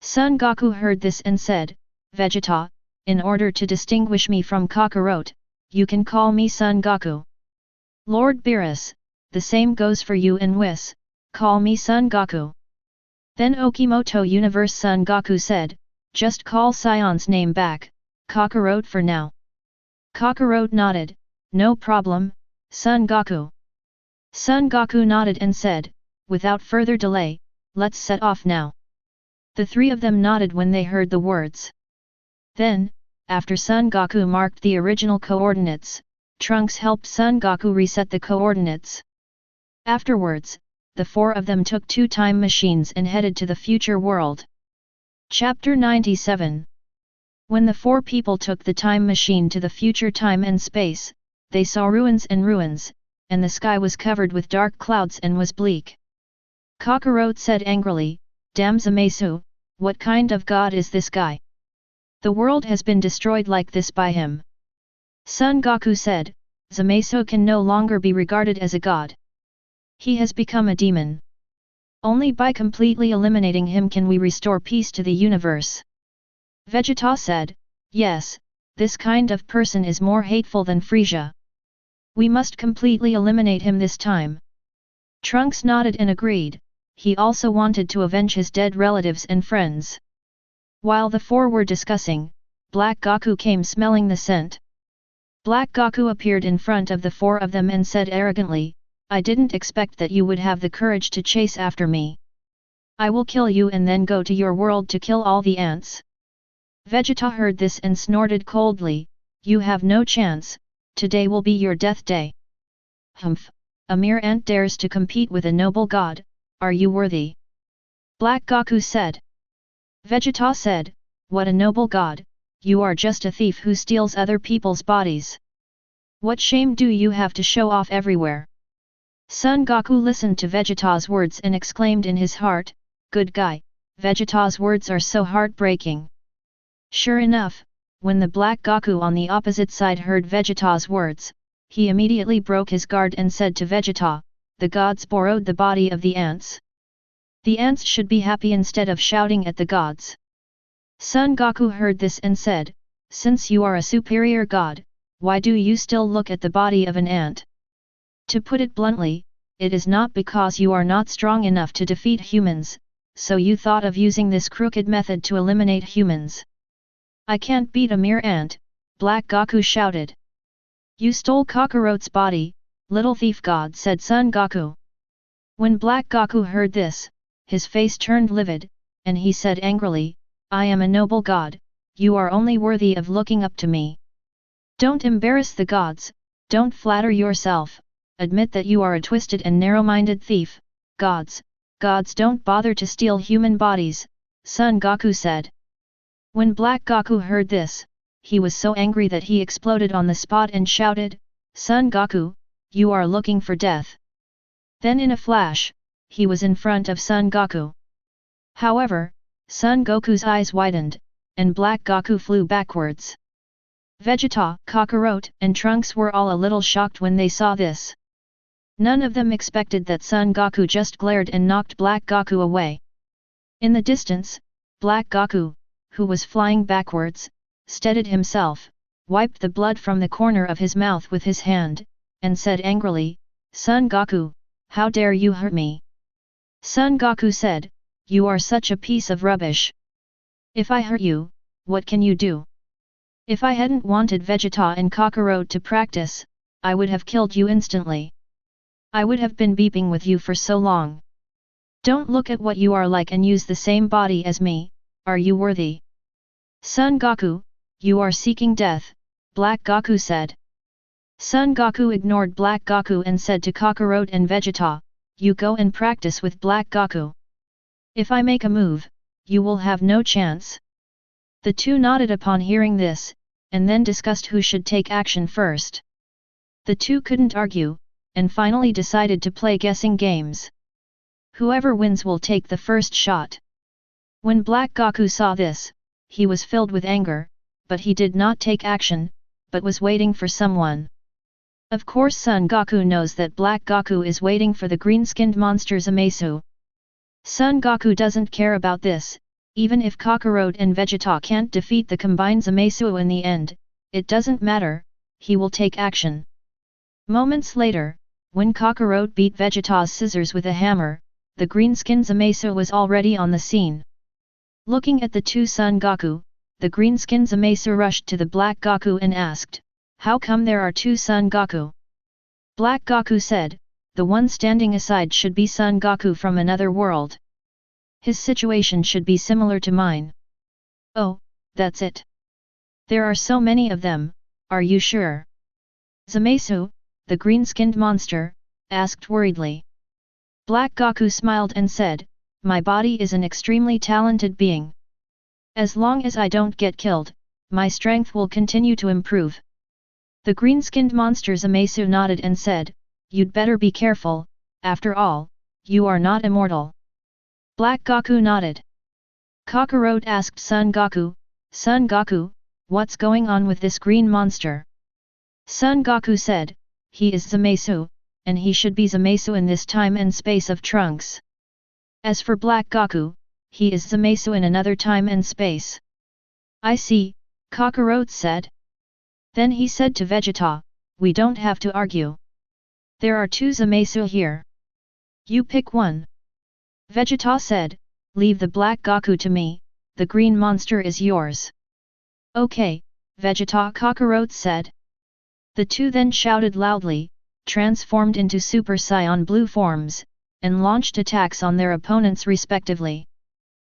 Son Goku heard this and said, Vegeta, in order to distinguish me from Kakarot, you can call me Son Goku. Lord Beerus, the same goes for you and Whis, call me Son Goku. Then Okimoto Universe Son Goku said, just call Saiyan's name back, Kakarot for now. Kakarot nodded, no problem, Son Goku. Son Goku nodded and said, without further delay, let's set off now. The three of them nodded when they heard the words. Then, after Son Goku marked the original coordinates, Trunks helped Son Goku reset the coordinates. Afterwards, the four of them took two time machines and headed to the future world. Chapter 97. When the four people took the time machine to the future time and space, they saw ruins, and the sky was covered with dark clouds and was bleak. Kakarot said angrily, Damn Zamasu, what kind of god is this guy? The world has been destroyed like this by him. Son Goku said, Zamasu can no longer be regarded as a god. He has become a demon. Only by completely eliminating him can we restore peace to the universe. Vegeta said, yes, this kind of person is more hateful than Frieza. We must completely eliminate him this time. Trunks nodded and agreed, he also wanted to avenge his dead relatives and friends. While the four were discussing, Black Goku came smelling the scent. Black Goku appeared in front of the four of them and said arrogantly, I didn't expect that you would have the courage to chase after me. I will kill you and then go to your world to kill all the ants. Vegeta heard this and snorted coldly, you have no chance, today will be your death day. Humph, a mere ant dares to compete with a noble god, are you worthy? Black Goku said. Vegeta said, "What a noble god, you are just a thief who steals other people's bodies. What shame do you have to show off everywhere?" Son Goku listened to Vegeta's words and exclaimed in his heart, "Good guy, Vegeta's words are so heartbreaking." Sure enough, when the Black Goku on the opposite side heard Vegeta's words, he immediately broke his guard and said to Vegeta, "The gods borrowed the body of the ants. The ants should be happy instead of shouting at the gods." Son Goku heard this and said, "Since you are a superior god, why do you still look at the body of an ant? To put it bluntly, it is not because you are not strong enough to defeat humans, so you thought of using this crooked method to eliminate humans." "I can't beat a mere ant," Black Goku shouted. "You stole Kakarot's body, little thief god," said Son Goku. When Black Goku heard this, his face turned livid, and he said angrily, "I am a noble god, you are only worthy of looking up to me. Don't embarrass the gods, don't flatter yourself, admit that you are a twisted and narrow-minded thief. Gods don't bother to steal human bodies," Son Goku said. When Black Goku heard this, he was so angry that he exploded on the spot and shouted, "Son Goku, you are looking for death." Then in a flash, he was in front of Son Goku. However, Son Goku's eyes widened, and Black Goku flew backwards. Vegeta, Kakarot, and Trunks were all a little shocked when they saw this. None of them expected that Son Goku just glared and knocked Black Goku away. In the distance, Black Goku, who was flying backwards, steadied himself, wiped the blood from the corner of his mouth with his hand, and said angrily, "Son Goku, how dare you hurt me?" Son Goku said, "You are such a piece of rubbish. If I hurt you, what can you do? If I hadn't wanted Vegeta and Kakarot to practice, I would have killed you instantly. I would have been beeping with you for so long. Don't look at what you are like and use the same body as me, are you worthy?" "Son Goku, you are seeking death," Black Goku said. Son Goku ignored Black Goku and said to Kakarot and Vegeta, "You go and practice with Black Goku. If I make a move, you will have no chance." The two nodded upon hearing this, and then discussed who should take action first. The two couldn't argue, and finally decided to play guessing games. Whoever wins will take the first shot. When Black Goku saw this, he was filled with anger, but he did not take action, but was waiting for someone. Of course Son Goku knows that Black Goku is waiting for the green-skinned monster Zamasu. Son Goku doesn't care about this, even if Kakarot and Vegeta can't defeat the combined Zamasu in the end, it doesn't matter, he will take action. Moments later, when Kakarot beat Vegeta's scissors with a hammer, the green-skinned Zamasu was already on the scene. Looking at the two Son Goku, the green-skinned Zamasu rushed to the Black Goku and asked, "How come there are two Son Goku?" Black Goku said, "The one standing aside should be Son Goku from another world. His situation should be similar to mine." "Oh, that's it. There are so many of them, are you sure?" Zamasu, the green-skinned monster, asked worriedly. Black Goku smiled and said, "My body is an extremely talented being. As long as I don't get killed, my strength will continue to improve." The green-skinned monster Zamasu nodded and said, "You'd better be careful, after all, you are not immortal." Black Goku nodded. Kakarot asked Son Goku, "Son Goku, what's going on with this green monster?" Son Goku said, "He is Zamasu, and he should be Zamasu in this time and space of Trunks. As for Black Goku, he is Zamasu in another time and space." "I see," Kakarot said. Then he said to Vegeta, "We don't have to argue. There are two Zamasu here. You pick one." Vegeta said, "Leave the Black Goku to me, the green monster is yours." "Okay," Vegeta Kakarot said. The two then shouted loudly, transformed into Super Saiyan Blue forms, and launched attacks on their opponents respectively.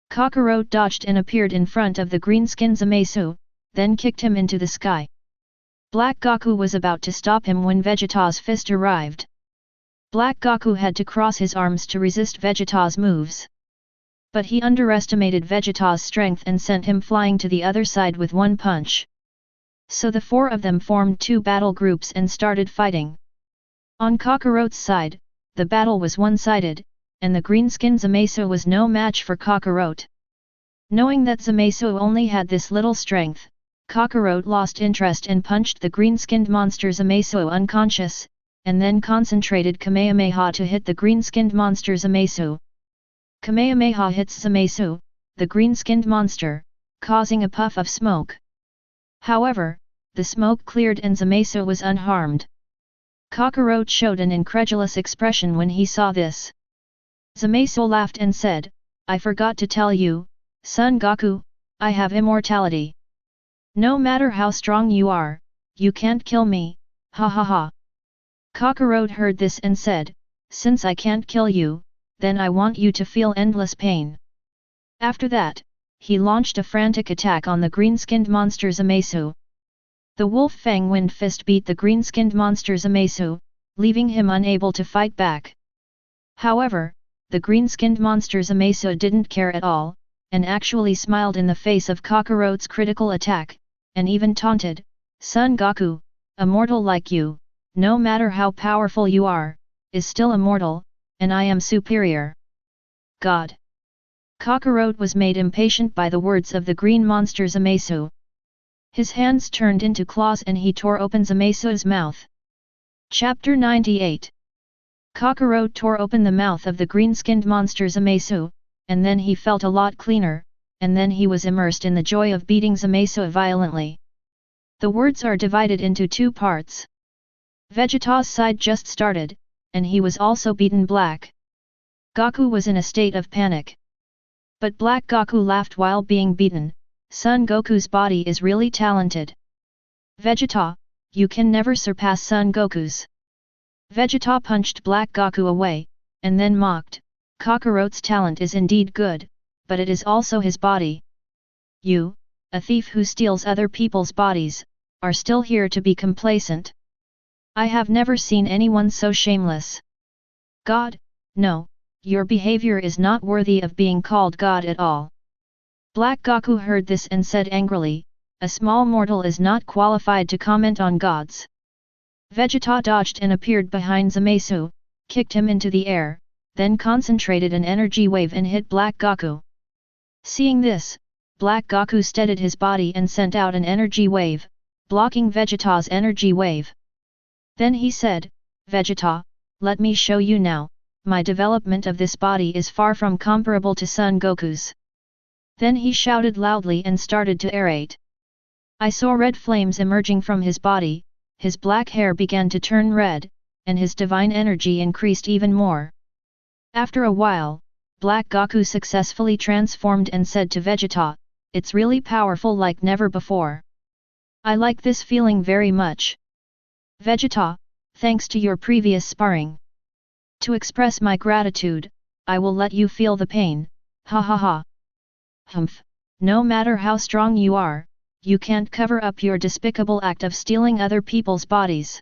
Kakarot dodged and appeared in front of the green-skinned Zamasu, then kicked him into the sky. Black Goku was about to stop him when Vegeta's fist arrived. Black Goku had to cross his arms to resist Vegeta's moves. But he underestimated Vegeta's strength and sent him flying to the other side with one punch. So the four of them formed two battle groups and started fighting. On Kakarot's side, the battle was one-sided, and the green-skinned Zamasu was no match for Kakarot. Knowing that Zamasu only had this little strength, Kakarot lost interest and punched the green-skinned monster Zamasu unconscious, and then concentrated Kamehameha to hit the green-skinned monster Zamasu. Kamehameha hits Zamasu, the green-skinned monster, causing a puff of smoke. However, the smoke cleared and Zamasu was unharmed. Kakarot showed an incredulous expression when he saw this. Zamasu laughed and said, "I forgot to tell you, Son Goku, I have immortality. No matter how strong you are, you can't kill me, ha ha ha." Kakarot heard this and said, "Since I can't kill you, then I want you to feel endless pain." After that, he launched a frantic attack on the green-skinned monster Zamasu. The Wolf Fang Wind Fist beat the green-skinned monster Zamasu, leaving him unable to fight back. However, the green-skinned monster Zamasu didn't care at all, and actually smiled in the face of Kakarot's critical attack, and even taunted, "Son Goku, a mortal like you, no matter how powerful you are, is still a mortal, and I am superior. God." Kakarot was made impatient by the words of the green monster Zamasu. His hands turned into claws and he tore open Zamasu's mouth. Chapter 98. Kakarot tore open the mouth of the green-skinned monster Zamasu, and then he felt a lot cleaner, and then he was immersed in the joy of beating Zamasu violently. The words are divided into two parts. Vegeta's side just started, and he was also beaten black. Goku was in a state of panic. But Black Goku laughed while being beaten. "Son Goku's body is really talented. Vegeta, you can never surpass Son Goku's." Vegeta punched Black Goku away, and then mocked, "Kakarot's talent is indeed good, but it is also his body. You, a thief who steals other people's bodies, are still here to be complacent. I have never seen anyone so shameless. God, no, your behavior is not worthy of being called God at all." Black Goku heard this and said angrily, "A small mortal is not qualified to comment on gods." Vegeta dodged and appeared behind Zamasu, kicked him into the air, then concentrated an energy wave and hit Black Goku. Seeing this, Black Goku steadied his body and sent out an energy wave, blocking Vegeta's energy wave. Then he said, "Vegeta, let me show you now, my development of this body is far from comparable to Son Goku's." Then he shouted loudly and started to aerate. I saw red flames emerging from his body, his black hair began to turn red, and his divine energy increased even more. After a while, Black Goku successfully transformed and said to Vegeta, "It's really powerful like never before. I like this feeling very much. Vegeta, thanks to your previous sparring. To express my gratitude, I will let you feel the pain, ha ha ha. Humph, no matter how strong you are, you can't cover up your despicable act of stealing other people's bodies.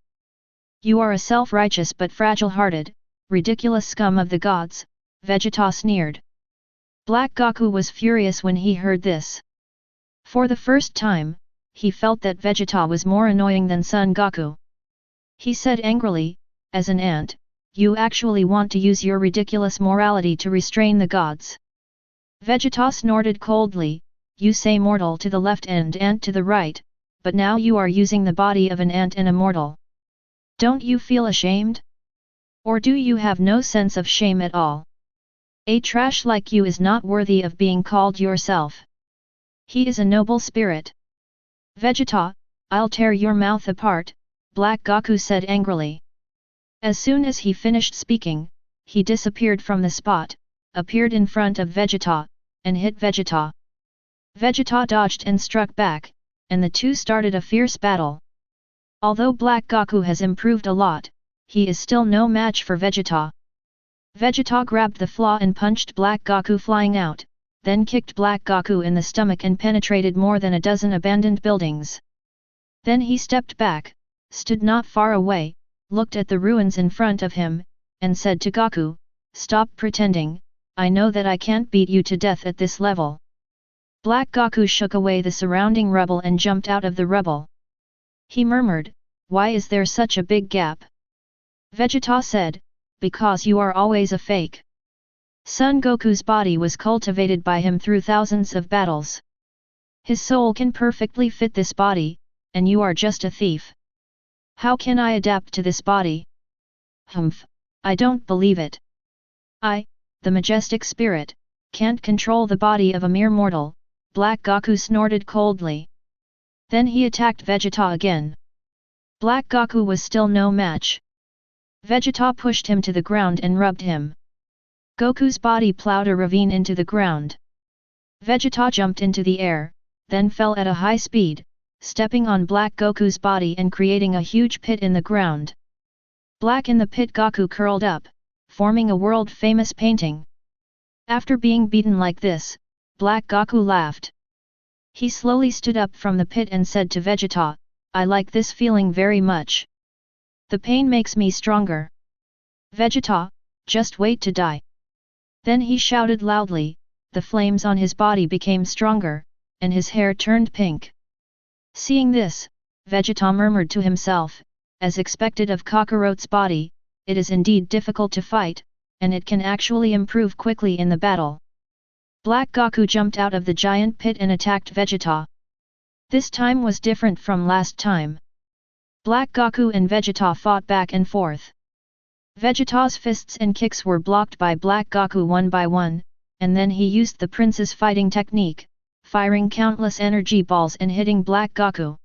You are a self-righteous but fragile-hearted, ridiculous scum of the gods," Vegeta sneered. Black Goku was furious when he heard this. For the first time, he felt that Vegeta was more annoying than Son Goku. He said angrily, "As an ant, you actually want to use your ridiculous morality to restrain the gods." Vegeta snorted coldly, "You say mortal to the left and ant to the right, but now you are using the body of an ant and a mortal. Don't you feel ashamed? Or do you have no sense of shame at all? A trash like you is not worthy of being called yourself. He is a noble spirit. Vegeta, I'll tear your mouth apart," Black Goku said angrily. As soon as he finished speaking, he disappeared from the spot, appeared in front of Vegeta, and hit Vegeta. Vegeta dodged and struck back, and the two started a fierce battle. Although Black Goku has improved a lot, he is still no match for Vegeta. Vegeta grabbed the flaw and punched Black Goku flying out, then kicked Black Goku in the stomach and penetrated more than a dozen abandoned buildings. Then he stepped back, stood not far away, looked at the ruins in front of him, and said to Goku, "Stop pretending, I know that I can't beat you to death at this level. Black Goku shook away the surrounding rubble and jumped out of the rubble. He murmured, "Why is there such a big gap?" Vegeta said, "Because you are always a fake." Son Goku's body was cultivated by him through thousands of battles. His soul can perfectly fit this body, and you are just a thief. How can I adapt to this body? Humph, I don't believe it. I, the majestic spirit, can't control the body of a mere mortal, Black Goku snorted coldly. Then he attacked Vegeta again. Black Goku was still no match. Vegeta pushed him to the ground and rubbed him. Goku's body plowed a ravine into the ground. Vegeta jumped into the air, then fell at a high speed, stepping on Black Goku's body and creating a huge pit in the ground. Black in the pit Goku curled up, forming a world-famous painting. After being beaten like this, Black Goku laughed. He slowly stood up from the pit and said to Vegeta, "I like this feeling very much. The pain makes me stronger. Vegeta, just wait to die." Then he shouted loudly, the flames on his body became stronger, and his hair turned pink. Seeing this, Vegeta murmured to himself, as expected of Kakarot's body, it is indeed difficult to fight, and it can actually improve quickly in the battle. Black Goku jumped out of the giant pit and attacked Vegeta. This time was different from last time. Black Goku and Vegeta fought back and forth. Vegeta's fists and kicks were blocked by Black Goku one by one, and then he used the prince's fighting technique, firing countless energy balls and hitting Black Goku.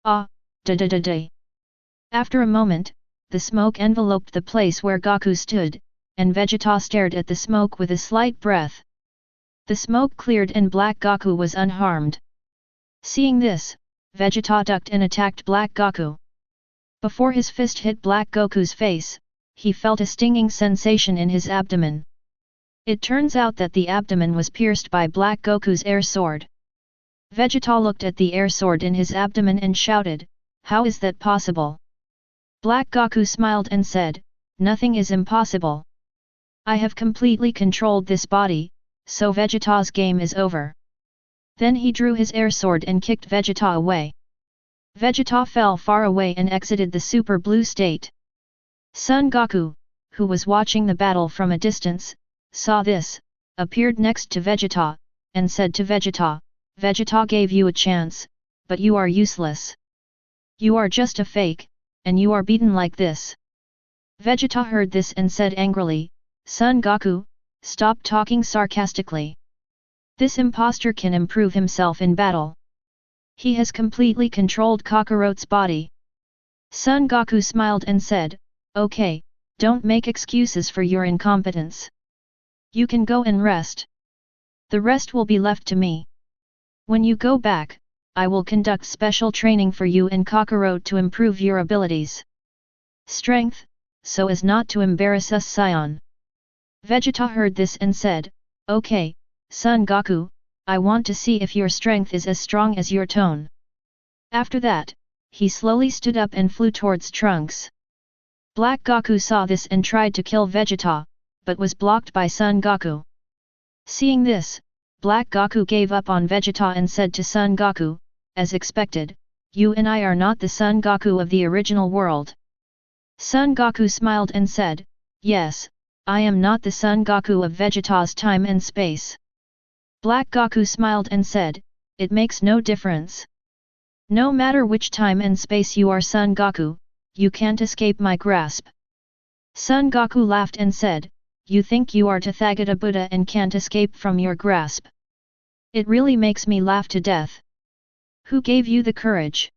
Ah, da-da-da-da. After a moment, the smoke enveloped the place where Goku stood, and Vegeta stared at the smoke with a slight breath. The smoke cleared and Black Goku was unharmed. Seeing this, Vegeta ducked and attacked Black Goku. Before his fist hit Black Goku's face, he felt a stinging sensation in his abdomen. It turns out that the abdomen was pierced by Black Goku's air sword. Vegeta looked at the air sword in his abdomen and shouted, "How is that possible?" Black Goku smiled and said, "Nothing is impossible. I have completely controlled this body, so Vegeta's game is over." Then he drew his air sword and kicked Vegeta away. Vegeta fell far away and exited the Super Blue state. Son Goku, who was watching the battle from a distance, saw this, appeared next to Vegeta, and said to Vegeta, "Vegeta gave you a chance, but you are useless. You are just a fake, and you are beaten like this." Vegeta heard this and said angrily, "Son Goku, stop talking sarcastically. This impostor can improve himself in battle. He has completely controlled Kakarot's body." Son Goku smiled and said, "Okay, don't make excuses for your incompetence. You can go and rest. The rest will be left to me. When you go back, I will conduct special training for you and Kakarot to improve your abilities. Strength, so as not to embarrass us Saiyan." Vegeta heard this and said, "Okay, Son Goku, I want to see if your strength is as strong as your tone." After that, he slowly stood up and flew towards Trunks. Black Goku saw this and tried to kill Vegeta, but was blocked by Son Goku. Seeing this, Black Goku gave up on Vegeta and said to Son Goku, "As expected, you and I are not the Son Goku of the original world." Son Goku smiled and said, "Yes, I am not the Son Goku of Vegeta's time and space." Black Goku smiled and said, "It makes no difference. No matter which time and space you are Son Goku, you can't escape my grasp." Son Goku laughed and said, "You think you are Tathagata Buddha and can't escape from your grasp? It really makes me laugh to death. Who gave you the courage?"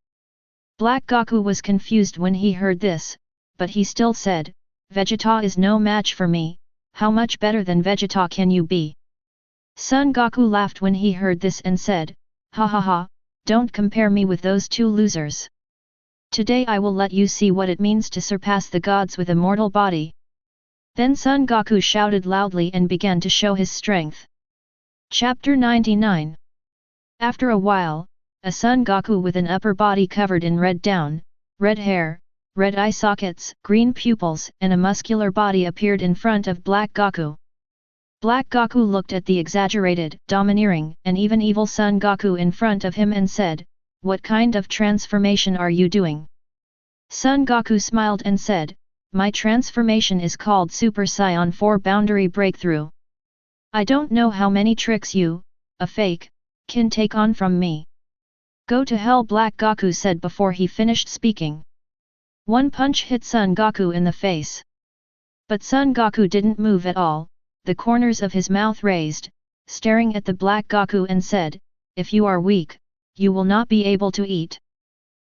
Black Goku was confused when he heard this, but he still said, "Vegeta is no match for me, how much better than Vegeta can you be?" Son Goku laughed when he heard this and said, "Ha ha ha, don't compare me with those two losers. Today I will let you see what it means to surpass the gods with a mortal body." Then Son Goku shouted loudly and began to show his strength. Chapter 99. After a while, a Son Goku with an upper body covered in red down, red hair, red eye sockets, green pupils and a muscular body appeared in front of Black Goku. Black Goku looked at the exaggerated, domineering, and even evil Son Goku in front of him and said, "What kind of transformation are you doing?" Son Goku smiled and said, "My transformation is called Super Saiyan 4 Boundary Breakthrough. I don't know how many tricks you, a fake, can take on from me." "Go to hell," Black Goku said before he finished speaking. One punch hit Son Goku in the face. But Son Goku didn't move at all, the corners of his mouth raised, staring at the Black Goku and said, "If you are weak, you will not be able to eat."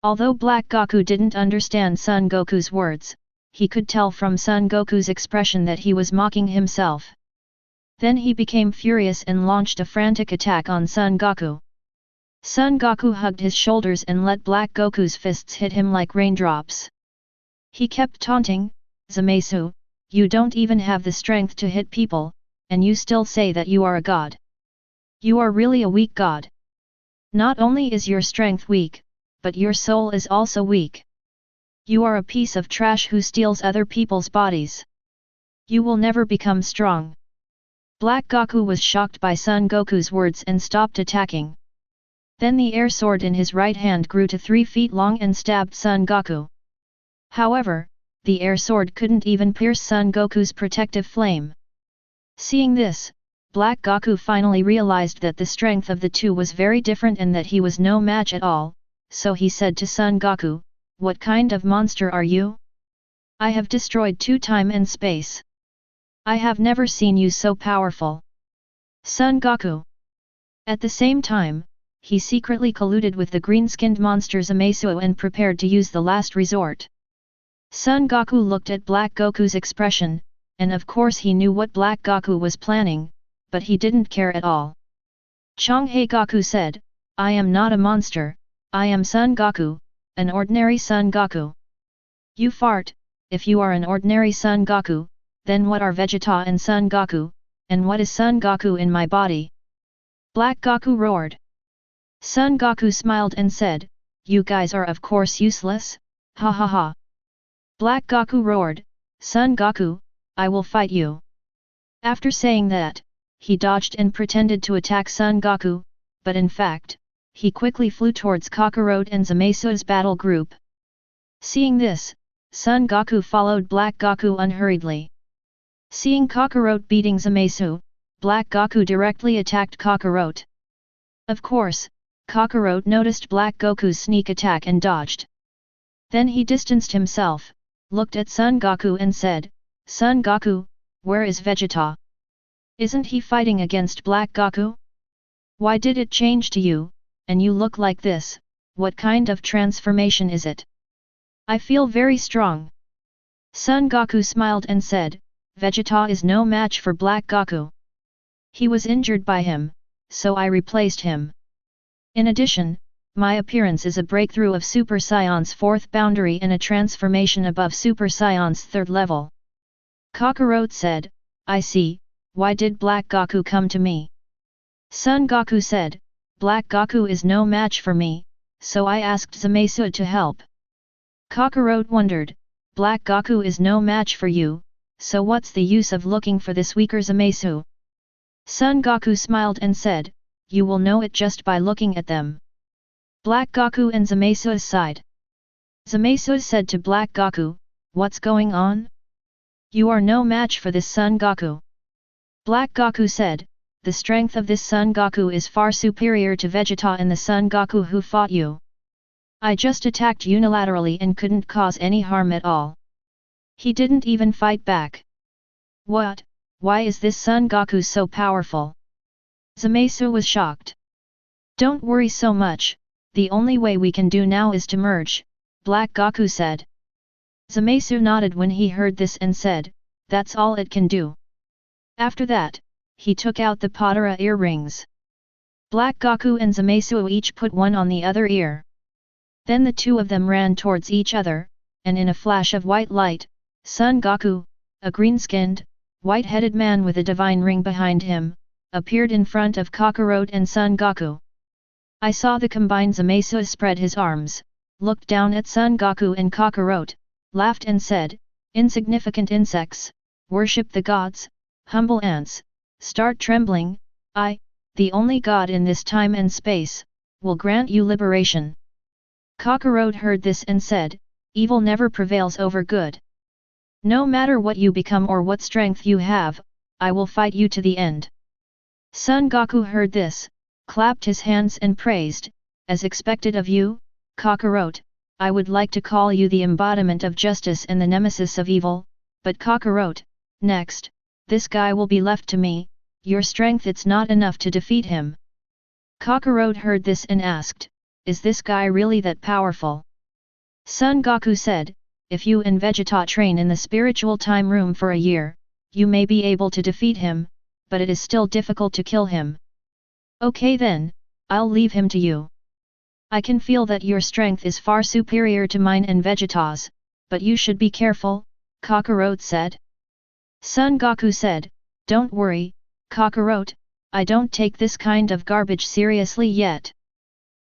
Although Black Goku didn't understand Son Goku's words, he could tell from Son Goku's expression that he was mocking himself. Then he became furious and launched a frantic attack on Son Goku. Son Goku hugged his shoulders and let Black Goku's fists hit him like raindrops. He kept taunting, "Zamasu, you don't even have the strength to hit people, and you still say that you are a god. You are really a weak god. Not only is your strength weak, but your soul is also weak. You are a piece of trash who steals other people's bodies. You will never become strong." Black Goku was shocked by Son Goku's words and stopped attacking. Then the air sword in his right hand grew to 3 feet long and stabbed Son Goku. However, the air sword couldn't even pierce Son Goku's protective flame. Seeing this, Black Goku finally realized that the strength of the two was very different and that he was no match at all, so he said to Son Goku, "What kind of monster are you? I have destroyed 2 time and space. I have never seen you so powerful." Son Goku. At the same time, he secretly colluded with the green-skinned monster Zamasu and prepared to use the last resort. Son Goku looked at Black Goku's expression, and of course he knew what Black Goku was planning, but he didn't care at all. Changhei Goku said, "I am not a monster, I am Son Goku, an ordinary Son Goku." "You fart, if you are an ordinary Son Goku, then what are Vegeta and Son Goku, and what is Son Goku in my body?" Black Goku roared. Son Goku smiled and said, "You guys are of course useless, ha ha ha." Black Goku roared, "Son Goku, I will fight you." After saying that, he dodged and pretended to attack Son Goku, but in fact, he quickly flew towards Kakarot and Zamasu's battle group. Seeing this, Son Goku followed Black Goku unhurriedly. Seeing Kakarot beating Zamasu, Black Goku directly attacked Kakarot. Of course, Kakarot noticed Black Goku's sneak attack and dodged. Then he distanced himself, looked at Son Goku and said, "Son Goku, where is Vegeta? Isn't he fighting against Black Goku? Why did it change to you, and you look like this? What kind of transformation is it? I feel very strong." Son Goku smiled and said, "Vegeta is no match for Black Goku. He was injured by him, so I replaced him. In addition, my appearance is a breakthrough of Super Saiyan's 4th boundary and a transformation above Super Saiyan's 3rd level." Kakarot said, "I see, why did Black Goku come to me?" Son Goku said, "Black Goku is no match for me, so I asked Zamasu to help." Kakarot wondered, "Black Goku is no match for you, so what's the use of looking for this weaker Zamasu?" Son Goku smiled and said, "You will know it just by looking at them." Black Goku and Zamasu's side. Zamasu said to Black Goku, "What's going on? You are no match for this Son Goku." Black Goku said, "The strength of this Son Goku is far superior to Vegeta and the Son Goku who fought you. I just attacked unilaterally and couldn't cause any harm at all. He didn't even fight back. What? Why is this Son Goku so powerful?" Zamasu was shocked. "Don't worry so much, the only way we can do now is to merge," Black Goku said. Zamasu nodded when he heard this and said, "That's all it can do." After that, he took out the Potara earrings. Black Goku and Zamasu each put one on the other ear. Then the two of them ran towards each other, and in a flash of white light, Son Goku, a green-skinned, white-headed man with a divine ring behind him, appeared in front of Kakarot and Son Goku. I saw the combined Zamasu spread his arms, looked down at Son Goku and Kakarot, laughed and said, "Insignificant insects, worship the gods, humble ants, start trembling. I, the only god in this time and space, will grant you liberation. Kakarot heard this and said, evil never prevails over good. No matter what you become or what strength you have, I will fight you to the end. Son Goku heard this, clapped his hands and praised, as expected of you, Kakarot, I would like to call you the embodiment of justice and the nemesis of evil, but Kakarot, next, this guy will be left to me, your strength it's not enough to defeat him. Kakarot heard this and asked, is this guy really that powerful? Son Goku said, if you and Vegeta train in the spiritual time room for a year, you may be able to defeat him, but it is still difficult to kill him. Okay then, I'll leave him to you. I can feel that your strength is far superior to mine and Vegeta's, but you should be careful, Kakarot said. Son Goku said, don't worry, Kakarot, I don't take this kind of garbage seriously yet.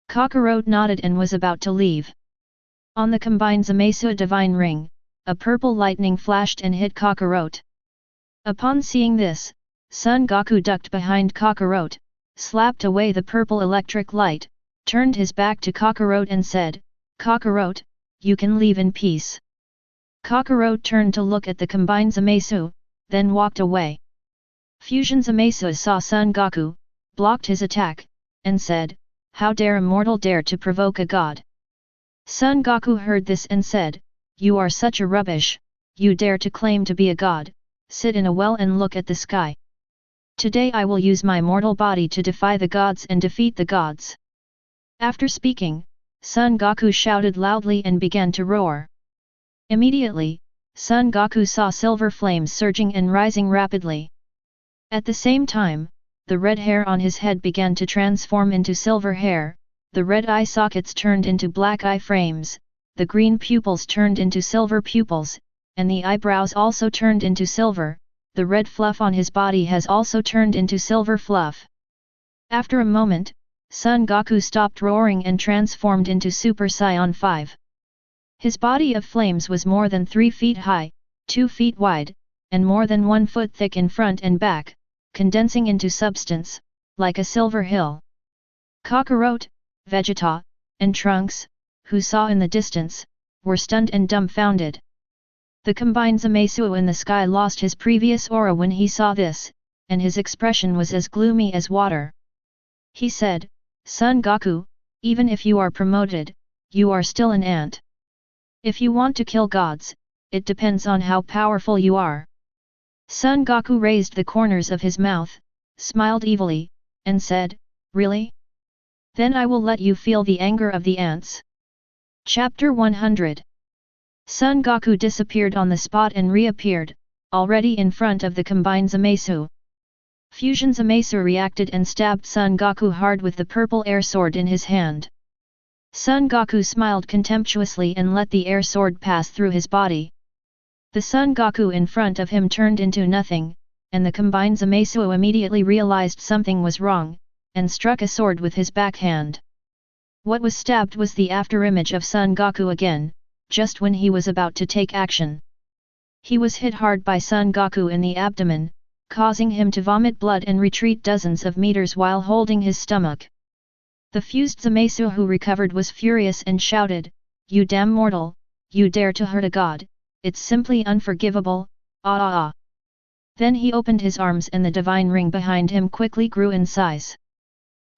Kakarot nodded and was about to leave. On the combined Zamasu divine ring, a purple lightning flashed and hit Kakarot. Upon seeing this, Son Goku ducked behind Kakarot, slapped away the purple electric light, turned his back to Kakarot and said, Kakarot, you can leave in peace. Kakarot turned to look at the combined Zamasu, then walked away. Fusion Zamasu saw Son Goku, blocked his attack, and said, how dare a mortal dare to provoke a god? Son Goku heard this and said, you are such a rubbish, you dare to claim to be a god, sit in a well and look at the sky. Today I will use my mortal body to defy the gods and defeat the gods. After speaking, Son Goku shouted loudly and began to roar. Immediately, Son Goku saw silver flames surging and rising rapidly. At the same time, the red hair on his head began to transform into silver hair, the red eye sockets turned into black eye frames, the green pupils turned into silver pupils, and the eyebrows also turned into silver, the red fluff on his body has also turned into silver fluff. After a moment, Son Goku stopped roaring and transformed into Super Saiyan 5. His body of flames was more than 3 feet high, 2 feet wide, and more than 1 foot thick in front and back, condensing into substance, like a silver hill. Kakarot, Vegeta, and Trunks, who saw in the distance, were stunned and dumbfounded. The combined Zamasu in the sky lost his previous aura when he saw this, and his expression was as gloomy as water. He said, Son Goku, even if you are promoted, you are still an ant. If you want to kill gods, it depends on how powerful you are. Son Goku raised the corners of his mouth, smiled evilly, and said, really? Then I will let you feel the anger of the ants. Chapter 100. Son Goku disappeared on the spot and reappeared, already in front of the combined Zamasu. Fusion Zamasu reacted and stabbed Son Goku hard with the purple air sword in his hand. Son Goku smiled contemptuously and let the air sword pass through his body. The Son Goku in front of him turned into nothing, and the combined Zamasu immediately realized something was wrong, and struck a sword with his backhand. What was stabbed was the afterimage of Son Goku again, just when he was about to take action. He was hit hard by Son Goku in the abdomen, causing him to vomit blood and retreat dozens of meters while holding his stomach. The fused Zamasu who recovered was furious and shouted, "You damn mortal, you dare to hurt a god, it's simply unforgivable, ah ah ah." Then he opened his arms and the divine ring behind him quickly grew in size.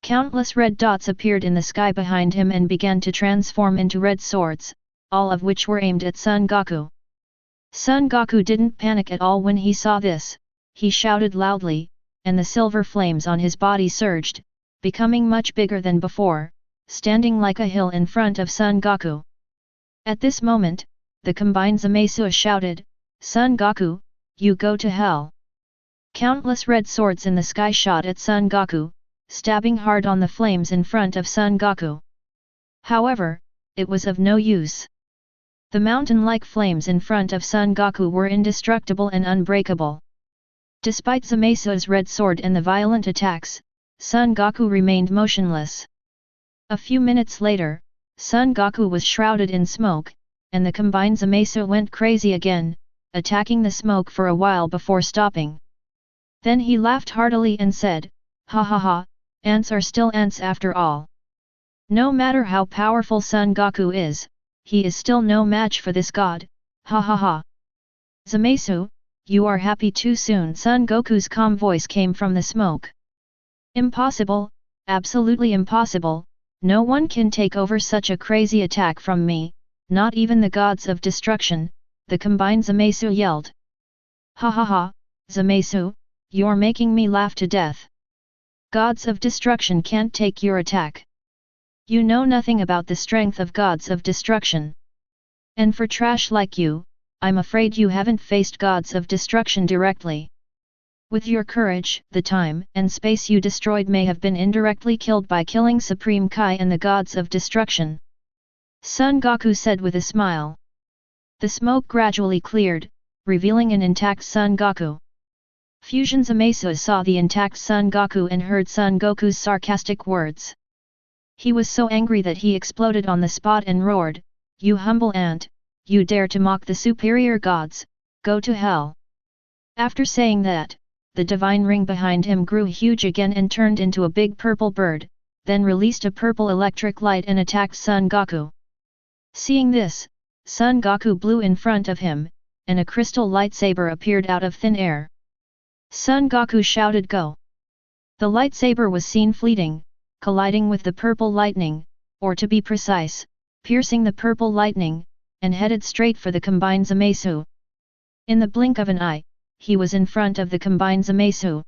Countless red dots appeared in the sky behind him and began to transform into red swords, all of which were aimed at Son Goku. Son Goku didn't panic at all when he saw this, he shouted loudly, and the silver flames on his body surged, becoming much bigger than before, standing like a hill in front of Son Goku. At this moment, the combined Zamasu shouted, "Son Goku, you go to hell!" Countless red swords in the sky shot at Son Goku, stabbing hard on the flames in front of Son Goku. However, it was of no use. The mountain-like flames in front of Son Goku were indestructible and unbreakable. Despite Zamasu's red sword and the violent attacks, Son Goku remained motionless. A few minutes later, Son Goku was shrouded in smoke, and the combined Zamasu went crazy again, attacking the smoke for a while before stopping. Then he laughed heartily and said, "Ha ha ha, ants are still ants after all. No matter how powerful Son Goku is, he is still no match for this god, ha ha ha." "Zamasu, you are happy too soon." Son Goku's calm voice came from the smoke. "Impossible, absolutely impossible, no one can take over such a crazy attack from me, not even the gods of destruction," the combined Zamasu yelled. "Ha ha ha, Zamasu, you're making me laugh to death. Gods of destruction can't take your attack. You know nothing about the strength of gods of destruction. And for trash like you, I'm afraid you haven't faced gods of destruction directly. With your courage, the time and space you destroyed may have been indirectly killed by killing Supreme Kai and the gods of destruction," Son Goku said with a smile. The smoke gradually cleared, revealing an intact Son Goku. Fusion Zamasu saw the intact Son Goku and heard Son Goku's sarcastic words. He was so angry that he exploded on the spot and roared, "You humble ant, you dare to mock the superior gods, go to hell." After saying that, the divine ring behind him grew huge again and turned into a big purple bird, then released a purple electric light and attacked Son Goku. Seeing this, Son Goku blew in front of him, and a crystal lightsaber appeared out of thin air. Son Goku shouted, "Go!" The lightsaber was seen fleeting, colliding with the purple lightning, or to be precise, piercing the purple lightning, and headed straight for the combined Zamasu. In the blink of an eye, he was in front of the combined Zamasu.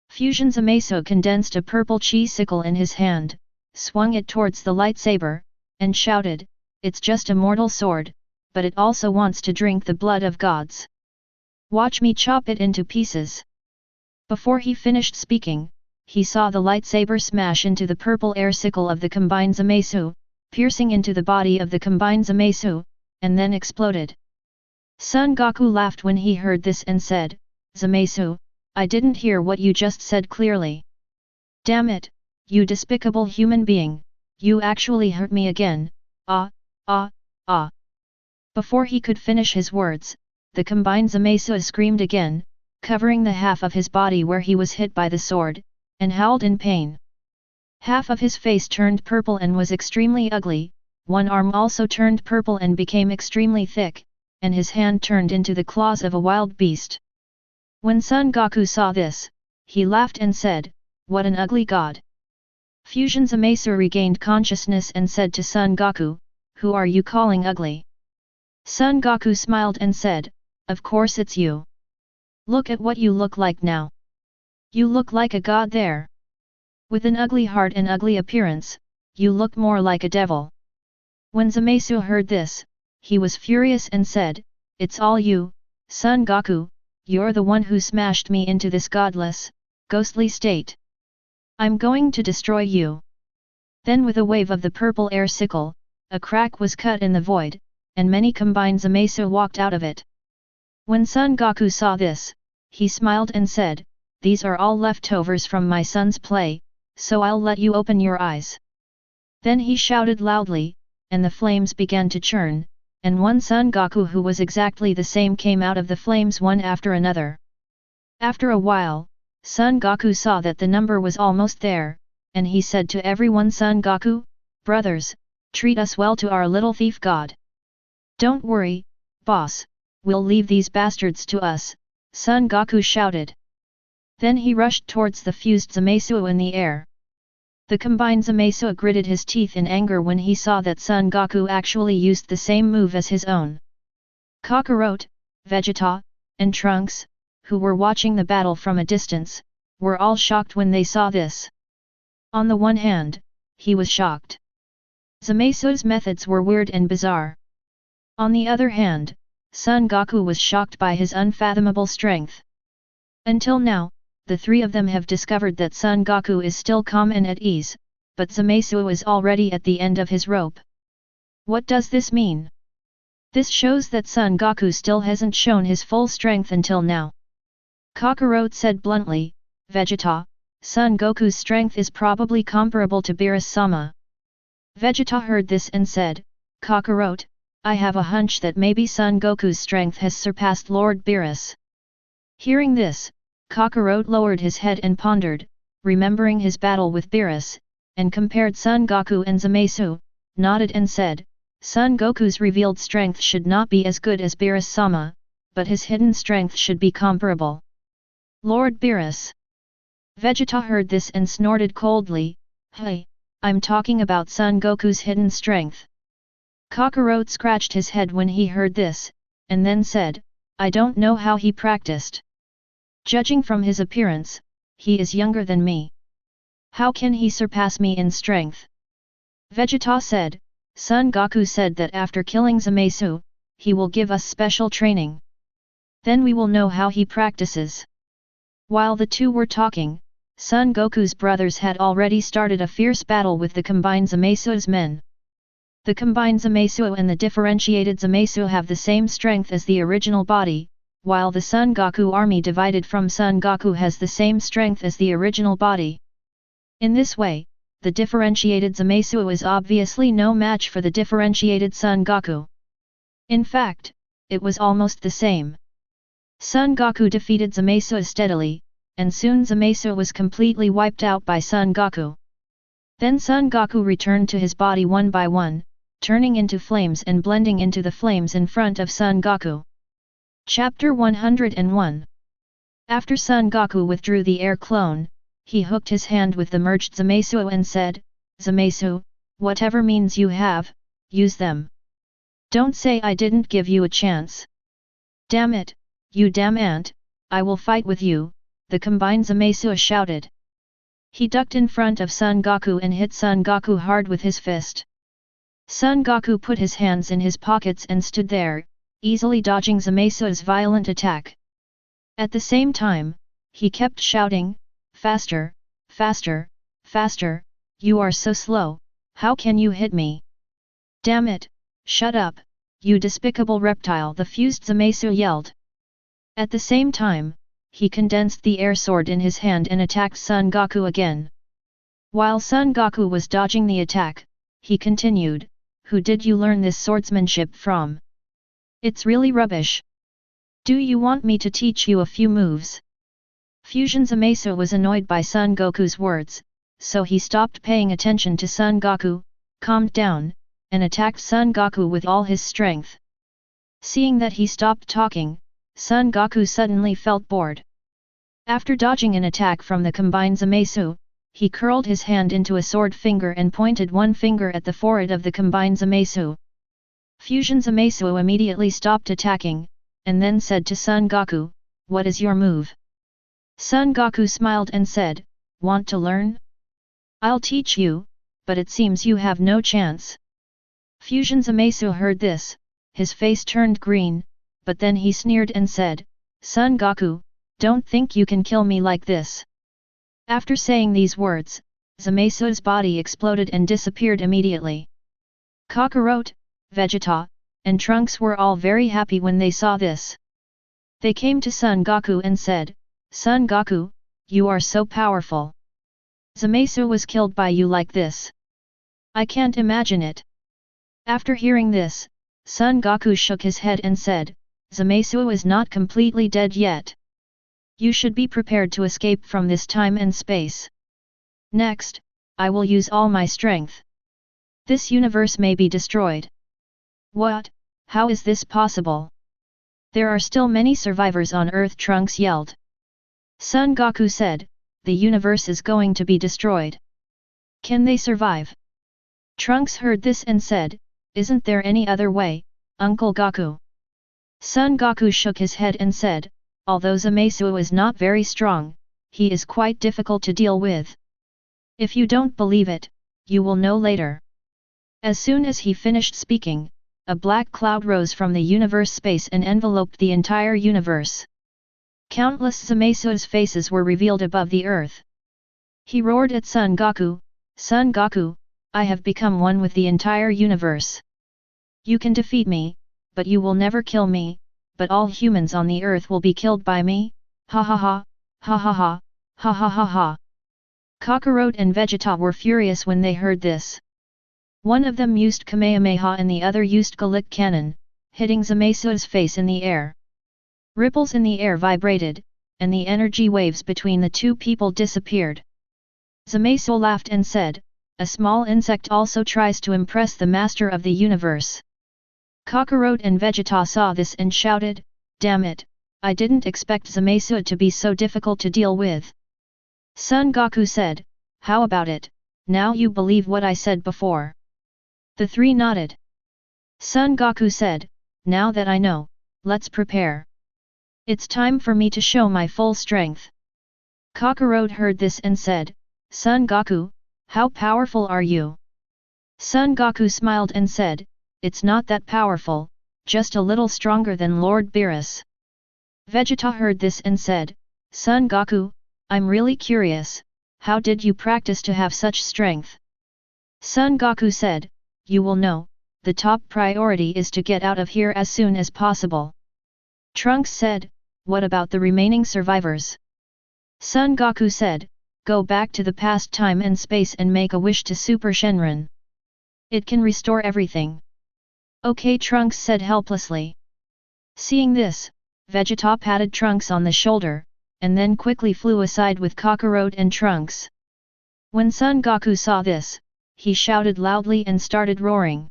Fusion Zamasu condensed a purple chi sickle in his hand, swung it towards the lightsaber, and shouted, "It's just a mortal sword, but it also wants to drink the blood of gods. Watch me chop it into pieces." Before he finished speaking, he saw the lightsaber smash into the purple air sickle of the combined Zamasu, piercing into the body of the combined Zamasu, and then exploded. Son Goku laughed when he heard this and said, "Zamasu, I didn't hear what you just said clearly. Damn it, you despicable human being, you actually hurt me again, ah, ah, ah." Before he could finish his words, the combined Zamasu screamed again, covering the half of his body where he was hit by the sword, and howled in pain. Half of his face turned purple and was extremely ugly, one arm also turned purple and became extremely thick, and his hand turned into the claws of a wild beast. When Son Goku saw this, he laughed and said, "What an ugly god." Fusion Zamasu regained consciousness and said to Son Goku, "Who are you calling ugly?" Son Goku smiled and said, "Of course it's you. Look at what you look like now. You look like a god there. With an ugly heart and ugly appearance, you look more like a devil." When Zamasu heard this, he was furious and said, "It's all you, Son Goku, you're the one who smashed me into this godless, ghostly state. I'm going to destroy you." Then with a wave of the purple air sickle, a crack was cut in the void, and many combined Zamasu walked out of it. When Son Goku saw this, he smiled and said, "These are all leftovers from my son's play, so I'll let you open your eyes." Then he shouted loudly, and the flames began to churn, and one Son Goku who was exactly the same came out of the flames one after another. After a while, Son Goku saw that the number was almost there, and he said to everyone, "Son Goku, brothers, treat us well to our little thief god." "Don't worry, boss, we'll leave these bastards to us," Son Goku shouted. Then he rushed towards the fused Zamasu in the air. The combined Zamasu gritted his teeth in anger when he saw that Son Goku actually used the same move as his own. Kakarot, Vegeta, and Trunks, who were watching the battle from a distance, were all shocked when they saw this. On the one hand, he was shocked. Zamasu's methods were weird and bizarre. On the other hand, Son Goku was shocked by his unfathomable strength. Until now, the three of them have discovered that Son Goku is still calm and at ease, but Zamasu is already at the end of his rope. What does this mean? This shows that Son Goku still hasn't shown his full strength until now. Kakarot said bluntly, "Vegeta, Son Goku's strength is probably comparable to Beerus-sama." Vegeta heard this and said, "Kakarot, I have a hunch that maybe Son Goku's strength has surpassed Lord Beerus." Hearing this, Kakarot lowered his head and pondered, remembering his battle with Beerus, and compared Son Goku and Zamasu, nodded and said, Son Goku's revealed strength should not be as good as Beerus-sama, but his hidden strength should be comparable. Lord Beerus. Vegeta heard this and snorted coldly, Hey, I'm talking about Son Goku's hidden strength. Kakarot scratched his head when he heard this, and then said, I don't know how he practiced. Judging from his appearance, he is younger than me. How can he surpass me in strength? Vegeta said, Son Goku said that after killing Zamasu, he will give us special training. Then we will know how he practices. While the two were talking, Son Goku's brothers had already started a fierce battle with the combined Zamasu's men. The combined Zamasu and the differentiated Zamasu have the same strength as the original body, while the Son Goku army divided from Son Goku has the same strength as the original body. In this way, the differentiated Zamasu is obviously no match for the differentiated Son Goku. In fact, it was almost the same. Son Goku defeated Zamasu steadily, and soon Zamasu was completely wiped out by Son Goku. Then Son Goku returned to his body one by one, turning into flames and blending into the flames in front of Son Goku. Chapter 101. After Son Goku withdrew the air clone, he hooked his hand with the merged Zamasu and said, Zamasu, whatever means you have, use them. Don't say I didn't give you a chance. Damn it, you damn ant, I will fight with you, the combined Zamasu shouted. He ducked in front of Son Goku and hit Son Goku hard with his fist. Son Goku put his hands in his pockets and stood there, easily dodging Zamasu's violent attack. At the same time, he kept shouting, Faster, faster, faster, you are so slow, how can you hit me? Damn it, shut up, you despicable reptile, the fused Zamasu yelled. At the same time, he condensed the air sword in his hand and attacked Son Goku again. While Son Goku was dodging the attack, he continued, Who did you learn this swordsmanship from? It's really rubbish. Do you want me to teach you a few moves? Fusion Zamasu was annoyed by Son Goku's words, so he stopped paying attention to Son Goku, calmed down, and attacked Son Goku with all his strength. Seeing that he stopped talking, Son Goku suddenly felt bored. After dodging an attack from the combined Zamasu, he curled his hand into a sword finger and pointed one finger at the forehead of the combined Zamasu. Fusion Zamasu immediately stopped attacking, and then said to Son Goku, What is your move? Son Goku smiled and said, Want to learn? I'll teach you, but it seems you have no chance. Fusion Zamasu heard this, his face turned green, but then he sneered and said, Son Goku, don't think you can kill me like this. After saying these words, Zamasu's body exploded and disappeared immediately. Kakarot, Vegeta, and Trunks were all very happy when they saw this. They came to Son Goku and said, Son Goku, you are so powerful. Zamasu was killed by you like this. I can't imagine it. After hearing this, Son Goku shook his head and said, Zamasu is not completely dead yet. You should be prepared to escape from this time and space. Next, I will use all my strength. This universe may be destroyed. What? How is this possible? There are still many survivors on Earth, Trunks yelled. Son Goku said, the universe is going to be destroyed. Can they survive? Trunks heard this and said, Isn't there any other way, Uncle Goku? Son Goku shook his head and said, Although Zamasu is not very strong, he is quite difficult to deal with. If you don't believe it, you will know later. As soon as he finished speaking, a black cloud rose from the universe space and enveloped the entire universe. Countless Zamasu's faces were revealed above the earth. He roared at Son Goku, Son Goku, I have become one with the entire universe. You can defeat me, but you will never kill me, but all humans on the earth will be killed by me, ha ha ha, ha ha ha, ha ha ha ha. Kakarot and Vegeta were furious when they heard this. One of them used Kamehameha and the other used Galick Cannon, hitting Zamasu's face in the air. Ripples in the air vibrated, and the energy waves between the two people disappeared. Zamasu laughed and said, "A small insect also tries to impress the master of the universe." Kakarot and Vegeta saw this and shouted, "Damn it, I didn't expect Zamasu to be so difficult to deal with." Son Goku said, "How about it, now you believe what I said before?" The three nodded. Son Goku said, "Now that I know, let's prepare. It's time for me to show my full strength." Kakarot heard this and said, "Son Goku, how powerful are you?" Son Goku smiled and said, "It's not that powerful, just a little stronger than Lord Beerus." Vegeta heard this and said, "Son Goku, I'm really curious, how did you practice to have such strength?" Son Goku said, "You will know, the top priority is to get out of here as soon as possible." Trunks said, "What about the remaining survivors?" Son Goku said, "Go back to the past time and space and make a wish to Super Shenron. It can restore everything." "Okay," Trunks said helplessly. Seeing this, Vegeta patted Trunks on the shoulder, and then quickly flew aside with Kakarot and Trunks. When Son Goku saw this, he shouted loudly and started roaring.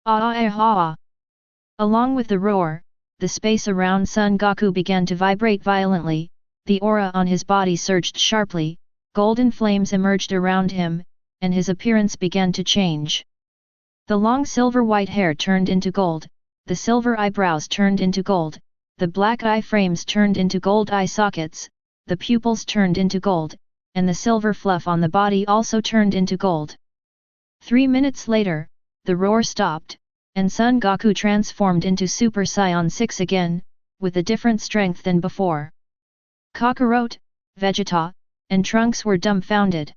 Ah! Along with the roar, the space around Son Goku began to vibrate violently, the aura on his body surged sharply, golden flames emerged around him, and his appearance began to change. The long silver-white hair turned into gold, the silver eyebrows turned into gold, the black eye frames turned into gold eye sockets, the pupils turned into gold, and the silver fluff on the body also turned into gold. 3 minutes later, the roar stopped, and Son Goku transformed into Super Saiyan 6 again, with a different strength than before. Kakarot, Vegeta, and Trunks were dumbfounded.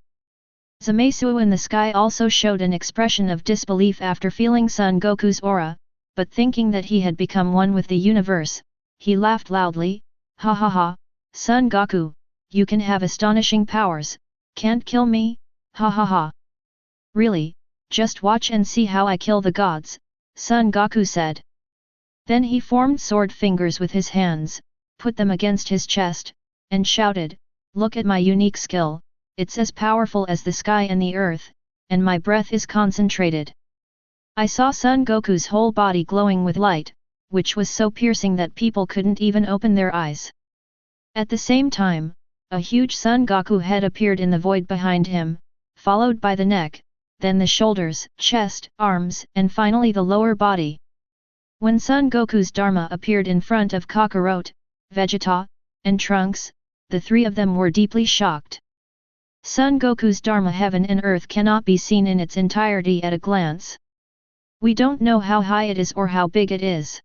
Zamasu in the sky also showed an expression of disbelief after feeling Son Goku's aura, but thinking that he had become one with the universe, he laughed loudly, "Ha ha ha, Son Goku, you can have astonishing powers, can't kill me, ha ha ha." "Really, just watch and see how I kill the gods," Son Goku said. Then he formed sword fingers with his hands, put them against his chest, and shouted, "Look at my unique skill, it's as powerful as the sky and the earth, and my breath is concentrated." I saw Son Goku's whole body glowing with light, which was so piercing that people couldn't even open their eyes. At the same time, a huge Son Goku head appeared in the void behind him, followed by the neck, then the shoulders, chest, arms, and finally the lower body. When Son Goku's Dharma appeared in front of Kakarot, Vegeta, and Trunks, the three of them were deeply shocked. Son Goku's Dharma, heaven and earth, cannot be seen in its entirety at a glance. We don't know how high it is or how big it is.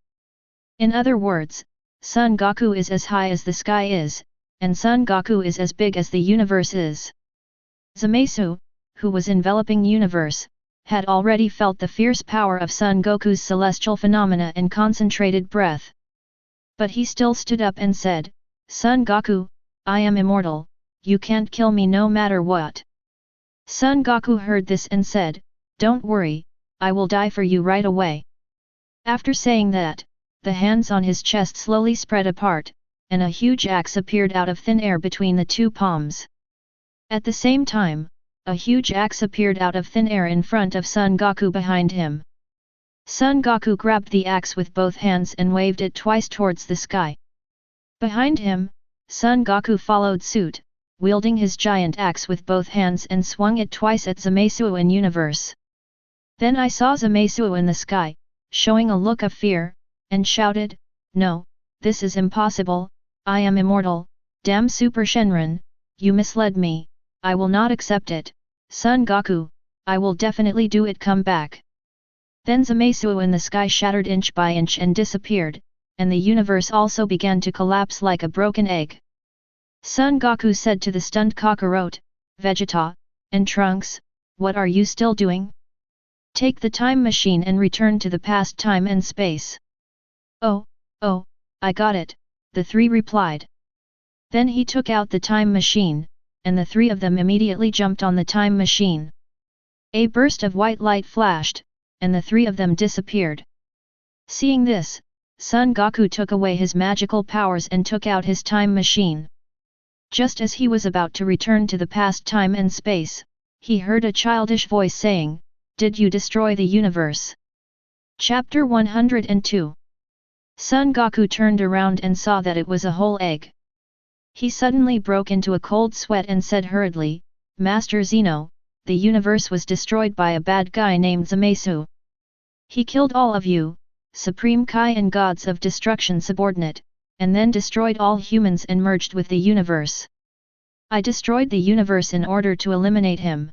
In other words, Son Goku is as high as the sky is, and Son Goku is as big as the universe is. Zamasu, who was enveloping universe, had already felt the fierce power of Son Goku's celestial phenomena and concentrated breath. But he still stood up and said, "Son Goku, I am immortal, you can't kill me no matter what." Son Goku heard this and said, "Don't worry, I will die for you right away." After saying that, the hands on his chest slowly spread apart, and a huge axe appeared out of thin air between the two palms. At the same time, a huge axe appeared out of thin air in front of Son Goku behind him. Son Goku grabbed the axe with both hands and waved it twice towards the sky. Behind him, Son Goku followed suit, wielding his giant axe with both hands and swung it twice at Zamasu in universe. Then I saw Zamasu in the sky, showing a look of fear, and shouted, "No, this is impossible, I am immortal, damn Super Shenron, you misled me, I will not accept it, Son Goku, I will definitely do it, come back." Then Zamasu in the sky shattered inch by inch and disappeared, and the universe also began to collapse like a broken egg. Son Goku said to the stunned Kakarot, Vegeta, and Trunks, "What are you still doing? Take the time machine and return to the past time and space." Oh, I got it," the three replied. Then he took out the time machine, and the three of them immediately jumped on the time machine. A burst of white light flashed, and the three of them disappeared. Seeing this, Son Goku took away his magical powers and took out his time machine. Just as he was about to return to the past time and space, he heard a childish voice saying, "Did you destroy the universe?" Chapter 102. Son Goku turned around and saw that it was a whole egg. He suddenly broke into a cold sweat and said hurriedly, "Master Zeno, the universe was destroyed by a bad guy named Zamasu. He killed all of you, Supreme Kai and Gods of Destruction subordinate, and then destroyed all humans and merged with the universe. I destroyed the universe in order to eliminate him."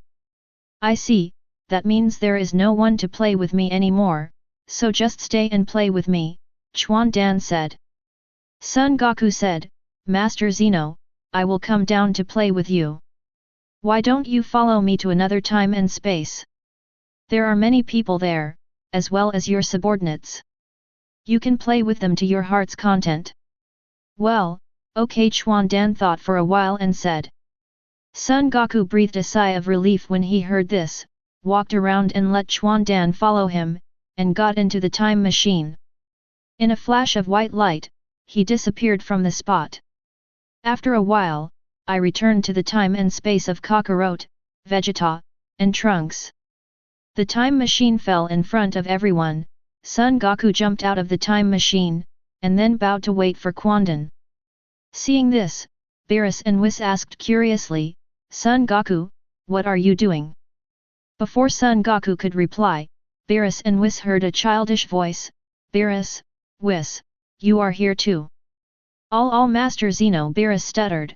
"I see, that means there is no one to play with me anymore, so just stay and play with me," Chuan Dan said. Son Goku said, "Master Zeno, I will come down to play with you. Why don't you follow me to another time and space? There are many people there, as well as your subordinates. You can play with them to your heart's content." "Well, okay." Chuan Dan thought for a while and said. Son Goku breathed a sigh of relief when he heard this, walked around and let Chuan Dan follow him, and got into the time machine. In a flash of white light, he disappeared from the spot. After a while, I returned to the time and space of Kakarot, Vegeta, and Trunks. The time machine fell in front of everyone. Son Goku jumped out of the time machine, and then bowed to wait for Quandan. Seeing this, Beerus and Whis asked curiously, "Son Goku, what are you doing?" Before Son Goku could reply, Beerus and Whis heard a childish voice, "Beerus, Whis, you are here too." All Master Zeno," Beerus stuttered.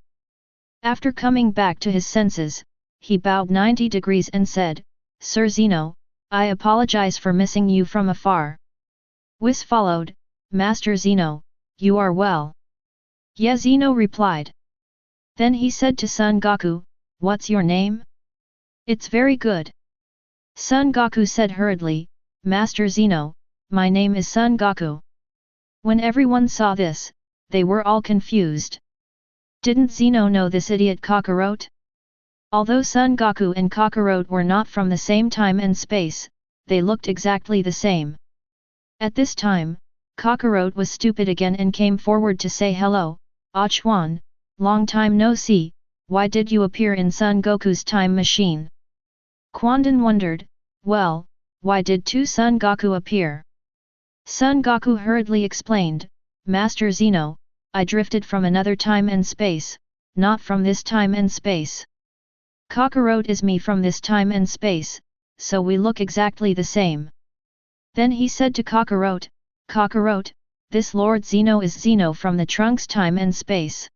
After coming back to his senses, he bowed 90 degrees and said, "Sir Zeno, I apologize for missing you from afar." Whis followed, "Master Zeno, you are well?" "Yeah," Zeno replied. Then he said to Son Goku, "What's your name?" "It's very good." Son Goku said hurriedly, "Master Zeno, my name is Son Goku." When everyone saw this, they were all confused. Didn't Zeno know this idiot Kakarot? Although Son Goku and Kakarot were not from the same time and space, they looked exactly the same. At this time, Kakarot was stupid again and came forward to say hello, "Ah Chuan, long time no see, why did you appear in Son Goku's time machine?" Quandan wondered, "Well, why did two Son Goku appear?" Son Goku hurriedly explained, "Master Zeno, I drifted from another time and space, not from this time and space. Kakarot is me from this time and space, so we look exactly the same." Then he said to Kakarot, "Kakarot, this Lord Zeno is Zeno from the Trunks time and space.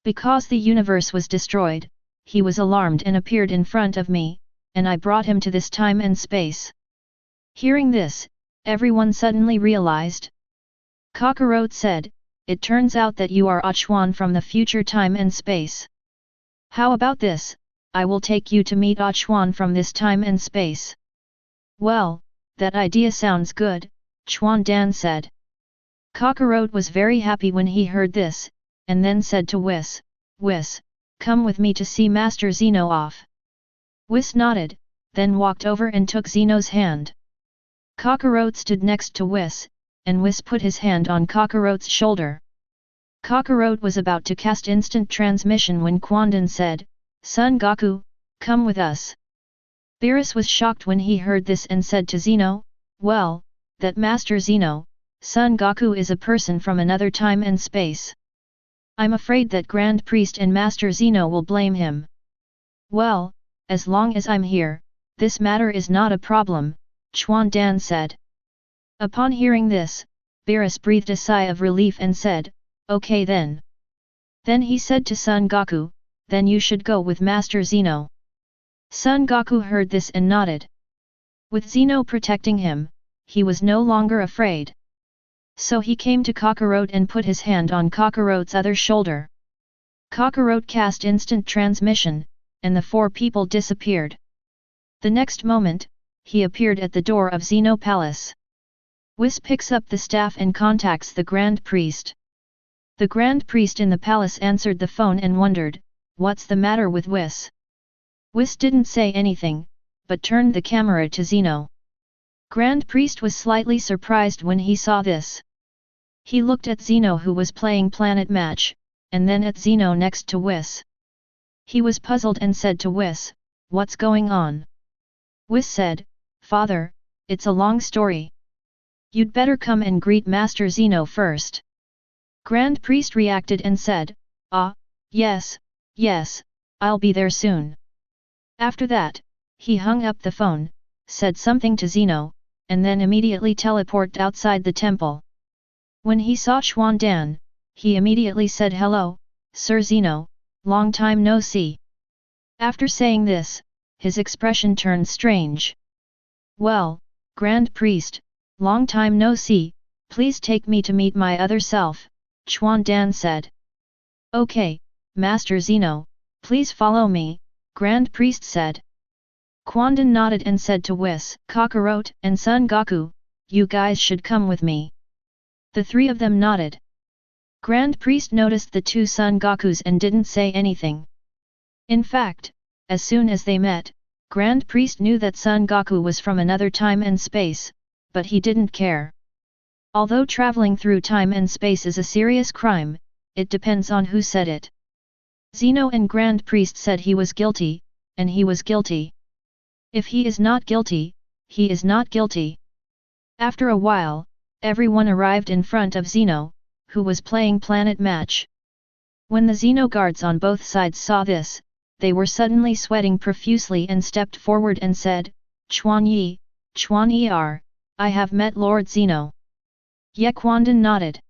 Because the universe was destroyed, he was alarmed and appeared in front of me, and I brought him to this time and space." Hearing this, everyone suddenly realized. Kakarot said, "It turns out that you are Achuan from the future time and space. How about this, I will take you to meet Achuan from this time and space." "Well, that idea sounds good," Chuan Dan said. Kakarot was very happy when he heard this, and then said to Whis, "Whis, come with me to see Master Zeno off." Whis nodded, then walked over and took Zeno's hand. Kakarot stood next to Whis, and Whis put his hand on Kakarot's shoulder. Kakarot was about to cast instant transmission when Quandan said, "Son Goku, come with us." Beerus was shocked when he heard this and said to Zeno, "Well, that Master Zeno, Son Goku is a person from another time and space. I'm afraid that Grand Priest and Master Zeno will blame him." "Well, as long as I'm here, this matter is not a problem," Chuan Dan said. Upon hearing this, Beerus breathed a sigh of relief and said, "Okay then." Then he said to Son Goku, "Then you should go with Master Zeno." Son Goku heard this and nodded. With Zeno protecting him, he was no longer afraid. So he came to Kakarot and put his hand on Kakarot's other shoulder. Kakarot cast instant transmission, and the four people disappeared. The next moment, he appeared at the door of Zeno Palace. Whis picks up the staff and contacts the Grand Priest. The Grand Priest in the palace answered the phone and wondered, "What's the matter with Whis?" Whis didn't say anything, but turned the camera to Zeno. Grand Priest was slightly surprised when he saw this. He looked at Zeno, who was playing planet match, and then at Zeno next to Whis. He was puzzled and said to Whis, "What's going on?" Whis said, "Father, it's a long story. You'd better come and greet Master Zeno first." Grand Priest reacted and said, "Ah, yes, yes, I'll be there soon." After that, he hung up the phone, said something to Zeno, and then immediately teleported outside the temple. When he saw Xuandan, he immediately said, "Hello, Sir Zeno, long time no see." After saying this, his expression turned strange. "Well, Grand Priest, long time no see, please take me to meet my other self," Xuandan said. "Okay, Master Zeno, please follow me," Grand Priest said. Quandan nodded and said to Whis, Kakarote, and Son Goku, "You guys should come with me." The three of them nodded. Grand Priest noticed the two Son Gokus and didn't say anything. In fact, as soon as they met, Grand Priest knew that Son Goku was from another time and space, but he didn't care. Although traveling through time and space is a serious crime, it depends on who said it. Zeno and Grand Priest said he was guilty, and he was guilty. If he is not guilty, he is not guilty. After a while, everyone arrived in front of Zeno, who was playing planet match. When the Zeno guards on both sides saw this, they were suddenly sweating profusely and stepped forward and said, Chuan Yi er, I have met Lord Zeno." Ye Quandan nodded.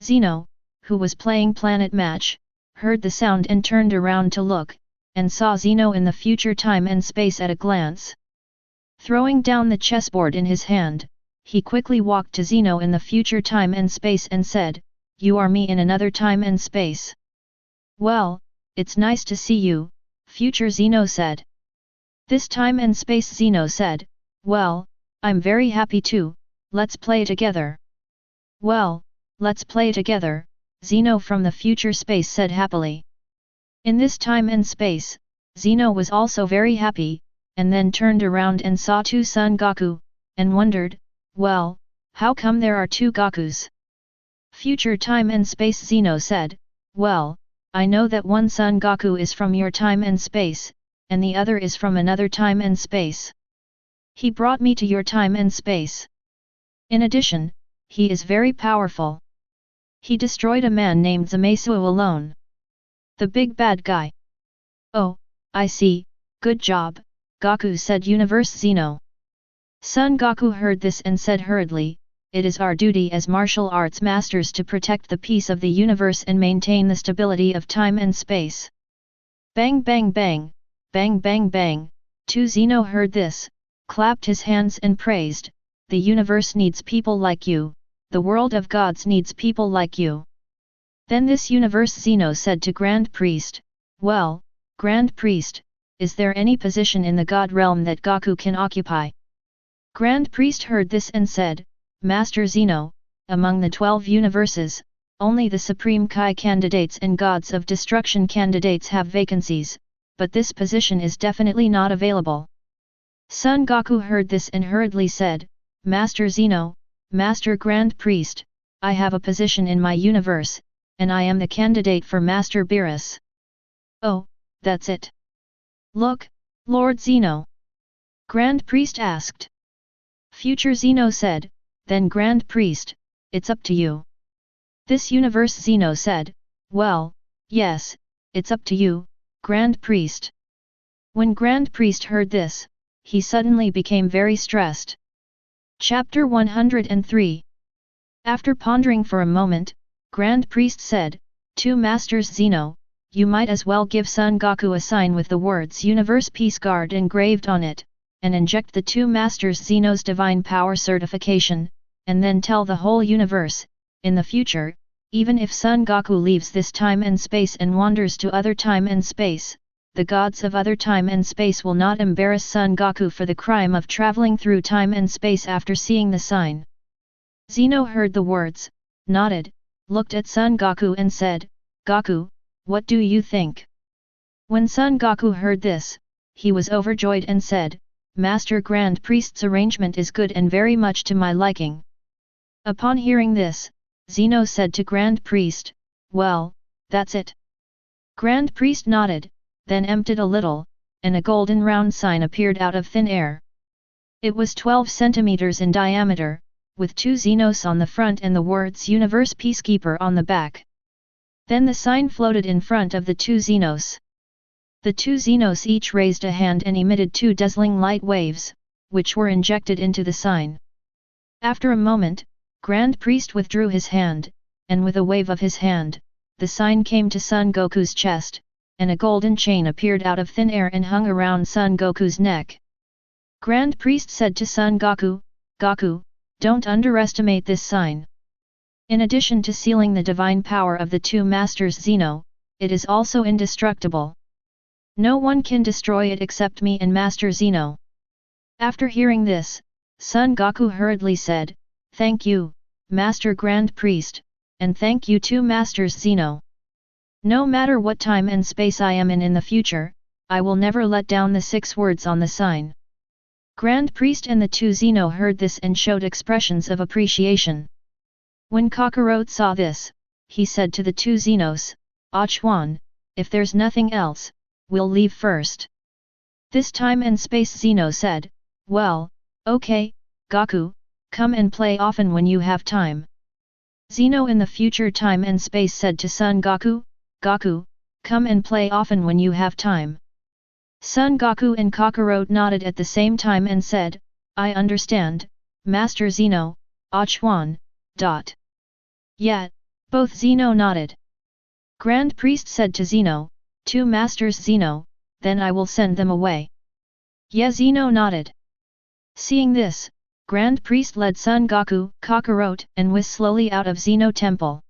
Zeno, who was playing planet match, heard the sound and turned around to look, and saw Zeno in the future time and space at a glance. Throwing down the chessboard in his hand, he quickly walked to Zeno in the future time and space and said, "You are me in another time and space." "Well, it's nice to see you," future Zeno said. This time and space Zeno said, "Well, I'm very happy too, let's play together." "Well, let's play together," Zeno from the future space said happily. In this time and space, Zeno was also very happy, and then turned around and saw two Son Goku, and wondered, "Well, how come there are two Gokus?" Future time and space Zeno said, "Well, I know that one Son Goku is from your time and space, and the other is from another time and space. He brought me to your time and space. In addition, he is very powerful. He destroyed a man named Zamasu alone. The big bad guy." "Oh, I see, good job, Goku," said Universe Zeno. Son Goku heard this and said hurriedly, "It is our duty as martial arts masters to protect the peace of the universe and maintain the stability of time and space." Bang bang bang, bang bang bang, too. Zeno heard this, clapped his hands and praised, "The universe needs people like you, the world of gods needs people like you." Then this Universe Zeno said to Grand Priest, "Well, Grand Priest, is there any position in the God realm that Goku can occupy?" Grand Priest heard this and said, "Master Zeno, among the 12 universes, only the Supreme Kai candidates and Gods of Destruction candidates have vacancies, but this position is definitely not available." Son Goku heard this and hurriedly said, "Master Zeno, Master Grand Priest, I have a position in my universe, and I am the candidate for Master Beerus." "Oh, that's it. Look, Lord Zeno?" Grand Priest asked. Future Zeno said, "Then Grand Priest, it's up to you." This Universe Zeno said, "Well, yes, it's up to you, Grand Priest." When Grand Priest heard this, he suddenly became very stressed. Chapter 103. After pondering for a moment, Grand Priest said, "To Masters Zeno, you might as well give Son Goku a sign with the words Universe Peace Guard engraved on it, and inject the two Masters Zeno's divine power certification, and then tell the whole universe, in the future, even if Son Goku leaves this time and space and wanders to other time and space, the gods of other time and space will not embarrass Son Goku for the crime of traveling through time and space after seeing the sign." Zeno heard the words, nodded, looked at Son Goku and said, "Goku, what do you think?" When Son Goku heard this, he was overjoyed and said, "Master Grand Priest's arrangement is good and very much to my liking." Upon hearing this, Zeno said to Grand Priest, "Well, that's it." Grand Priest nodded, then emptied a little, and a golden round sign appeared out of thin air. It was 12 centimeters in diameter, with 2 Xenos on the front and the words Universe Peacekeeper on the back. Then the sign floated in front of the 2 Xenos. The 2 Xenos each raised a hand and emitted 2 dazzling light waves, which were injected into the sign. After a moment, Grand Priest withdrew his hand, and with a wave of his hand, the sign came to Son Goku's chest, and a golden chain appeared out of thin air and hung around Son Goku's neck. Grand Priest said to Son Goku, "Goku, don't underestimate this sign. In addition to sealing the divine power of the 2 masters Zeno, it is also indestructible. No one can destroy it except me and Master Zeno." After hearing this, Son Goku hurriedly said, "Thank you, Master Grand Priest, and thank you 2 Masters Zeno. No matter what time and space I am in the future, I will never let down the 6 words on the sign." Grand Priest and the 2 Zeno heard this and showed expressions of appreciation. When Kakarot saw this, he said to the 2 Zenos, "Ah Chuan, if there's nothing else, we'll leave first." This time and space Zeno said, "Well, okay, Goku, come and play often when you have time." Zeno in the future time and space said to Son Goku, "Goku, come and play often when you have time." Son Goku and Kakarot nodded at the same time and said, "I understand, Master Zeno, Ah Chuan, dot." Yeah, both Zeno nodded. Grand Priest said to Zeno, "2 Masters Zeno, then I will send them away." Yeah, Zeno nodded. Seeing this, Grand Priest led Son Goku, Kakarot and Whis slowly out of Zeno Temple.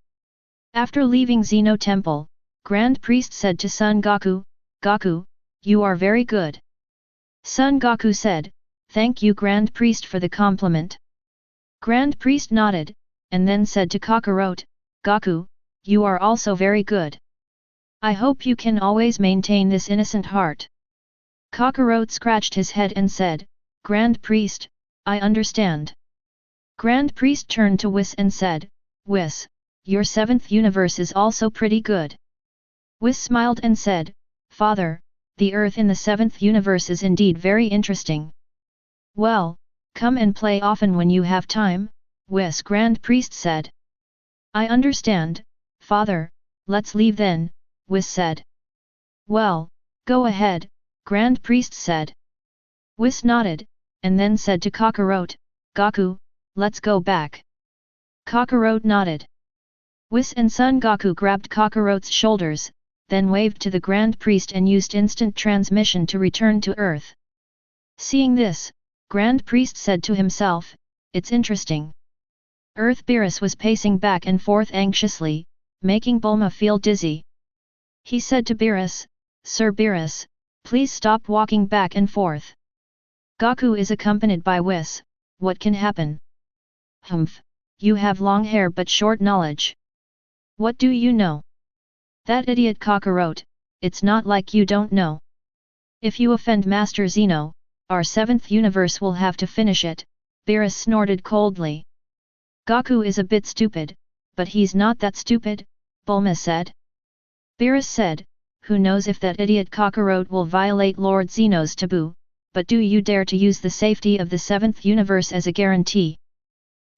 After leaving Zeno Temple, Grand Priest said to Son Goku, "Goku, you are very good." Son Goku said, "Thank you Grand Priest for the compliment." Grand Priest nodded, and then said to Kakarot, "Goku, you are also very good. I hope you can always maintain this innocent heart." Kakarot scratched his head and said, "Grand Priest, I understand." Grand Priest turned to Whis and said, "Whis, your 7th universe is also pretty good." Whis smiled and said, "Father, the Earth in the 7th universe is indeed very interesting." "Well, come and play often when you have time," Whis Grand Priest said. "I understand, Father, let's leave then," Whis said. "Well, go ahead," Grand Priest said. Whis nodded, and then said to Kakarot, "Goku, let's go back." Kakarot nodded. Whis and Son Goku grabbed Kakarot's shoulders, then waved to the Grand Priest and used instant transmission to return to Earth. Seeing this, Grand Priest said to himself, "It's interesting." Earth Beerus was pacing back and forth anxiously, making Bulma feel dizzy. He said to Beerus, "Sir Beerus, please stop walking back and forth. Goku is accompanied by Whis, what can happen?" "Humph, you have long hair but short knowledge. What do you know?" "That idiot Kakarot, it's not like you don't know. If you offend Master Zeno, our 7th universe will have to finish it," Beerus snorted coldly. "Goku is a bit stupid, but he's not that stupid," Bulma said. Beerus said, "Who knows if that idiot Kakarot will violate Lord Zeno's taboo, but do you dare to use the safety of the 7th universe as a guarantee?"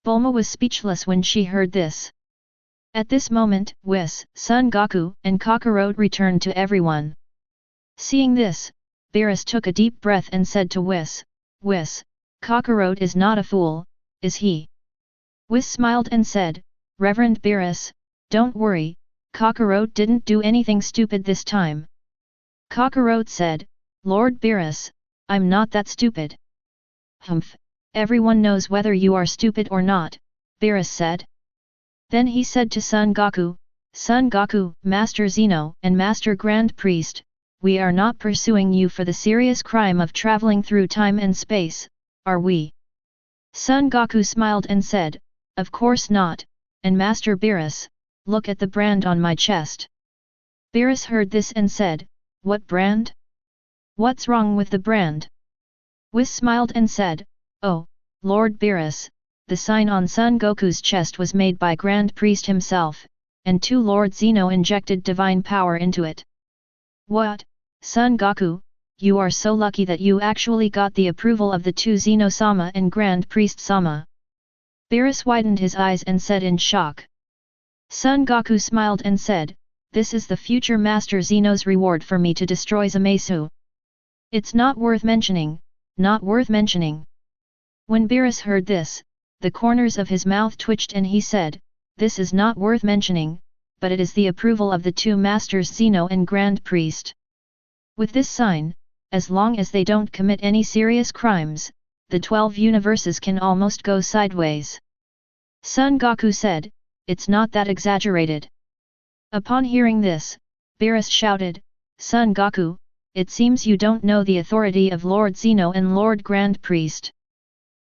Bulma was speechless when she heard this. At this moment, Whis, Son Goku and Kakarot returned to everyone. Seeing this, Beerus took a deep breath and said to Whis, "Whis, Kakarot is not a fool, is he?" Whis smiled and said, "Reverend Beerus, don't worry, Kakarot didn't do anything stupid this time." Kakarot said, "Lord Beerus, I'm not that stupid." "Humph, everyone knows whether you are stupid or not," Beerus said. Then he said to Son Goku, "Son Goku, Master Zeno and Master Grand Priest, we are not pursuing you for the serious crime of traveling through time and space, are we?" Son Goku smiled and said, "Of course not, and Master Beerus, look at the brand on my chest." Beerus heard this and said, "What brand? What's wrong with the brand?" Whis smiled and said, "Oh, Lord Beerus, the sign on Son Goku's chest was made by Grand Priest himself, and 2 Lord Zeno injected divine power into it. What, Son Goku, you are so lucky that you actually got the approval of the 2 Zeno-sama and Grand Priest-sama. Beerus widened his eyes and said in shock. Son Goku smiled and said, this is the future Master Zeno's reward for me to destroy Zamasu. It's not worth mentioning, not worth mentioning. When Beerus heard this, the corners of his mouth twitched and he said, this is not worth mentioning, but it is the approval of the 2 Masters Zeno and Grand Priest. With this sign, as long as they don't commit any serious crimes, the 12 universes can almost go sideways. Son Goku said, it's not that exaggerated. Upon hearing this, Beerus shouted, Son Goku, it seems you don't know the authority of Lord Zeno and Lord Grand Priest.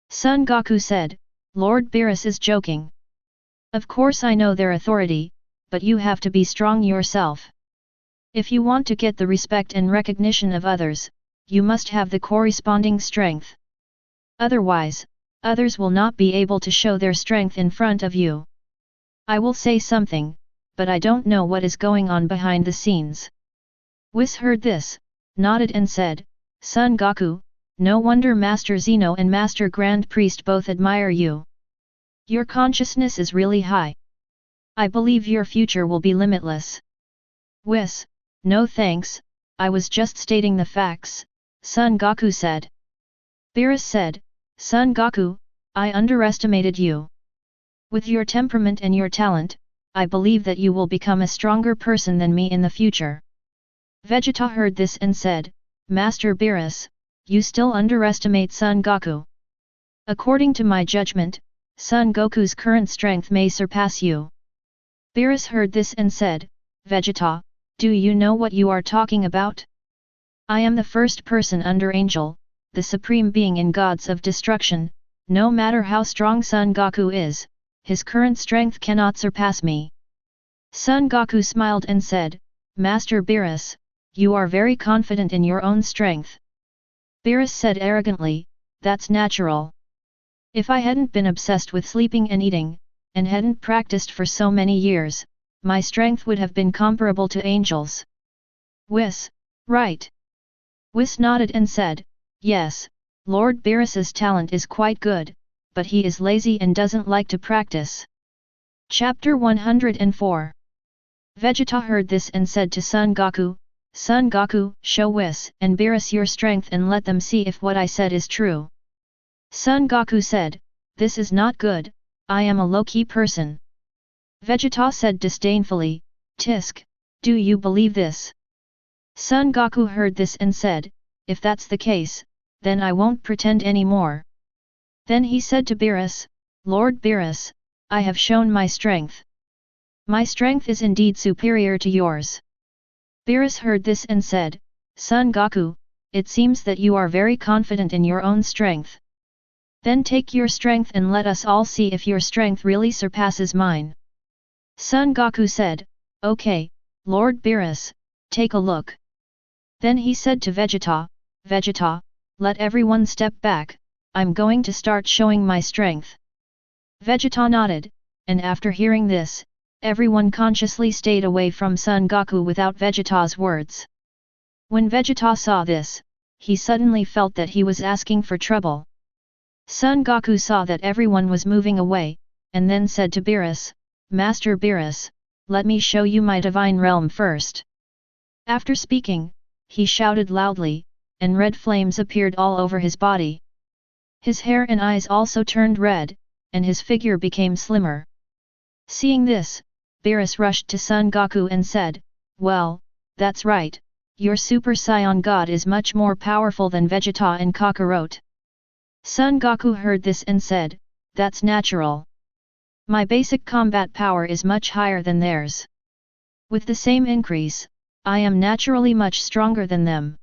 Son Goku said, Lord Beerus is joking. Of course I know their authority, but you have to be strong yourself. If you want to get the respect and recognition of others, you must have the corresponding strength. Otherwise, others will not be able to show their strength in front of you. I will say something, but I don't know what is going on behind the scenes. Whis heard this, nodded and said, Son Goku, no wonder Master Zeno and Master Grand Priest both admire you. Your consciousness is really high. I believe your future will be limitless. Whis, no thanks, I was just stating the facts, Son Goku said. Beerus said, Son Goku, I underestimated you. With your temperament and your talent, I believe that you will become a stronger person than me in the future. Vegeta heard this and said, Master Beerus, you still underestimate Son Goku. According to my judgment, Son Goku's current strength may surpass you. Beerus heard this and said, Vegeta, do you know what you are talking about? I am the first person under Angel, the supreme being in gods of destruction. No matter how strong Son Goku is, his current strength cannot surpass me. Son Goku smiled and said, Master Beerus, you are very confident in your own strength. Beerus said arrogantly, that's natural. If I hadn't been obsessed with sleeping and eating, and hadn't practiced for so many years, my strength would have been comparable to angels. Whis, right. Whis nodded and said, yes, Lord Beerus's talent is quite good, but he is lazy and doesn't like to practice. Chapter 104. Vegeta heard this and said to Son Goku, Son Goku, show Whis and Beerus your strength and let them see if what I said is true. Son Goku said, this is not good, I am a low-key person. Vegeta said disdainfully, Tisk, do you believe this? Son Goku heard this and said, if that's the case, then I won't pretend anymore. Then he said to Beerus, Lord Beerus, I have shown my strength. My strength is indeed superior to yours. Beerus heard this and said, Son Goku, it seems that you are very confident in your own strength. Then take your strength and let us all see if your strength really surpasses mine. Son Goku said, okay, Lord Beerus, take a look. Then he said to Vegeta, Vegeta, let everyone step back, I'm going to start showing my strength. Vegeta nodded, and after hearing this, everyone consciously stayed away from Son Goku without Vegeta's words. When Vegeta saw this, he suddenly felt that he was asking for trouble. Son Goku saw that everyone was moving away, and then said to Beerus, Master Beerus, let me show you my divine realm first. After speaking, he shouted loudly, and red flames appeared all over his body. His hair and eyes also turned red, and his figure became slimmer. Seeing this, Beerus rushed to Son Goku and said, well, that's right, your Super Saiyan God is much more powerful than Vegeta and Kakarot. Son Goku heard this and said, that's natural. My basic combat power is much higher than theirs. With the same increase, I am naturally much stronger than them.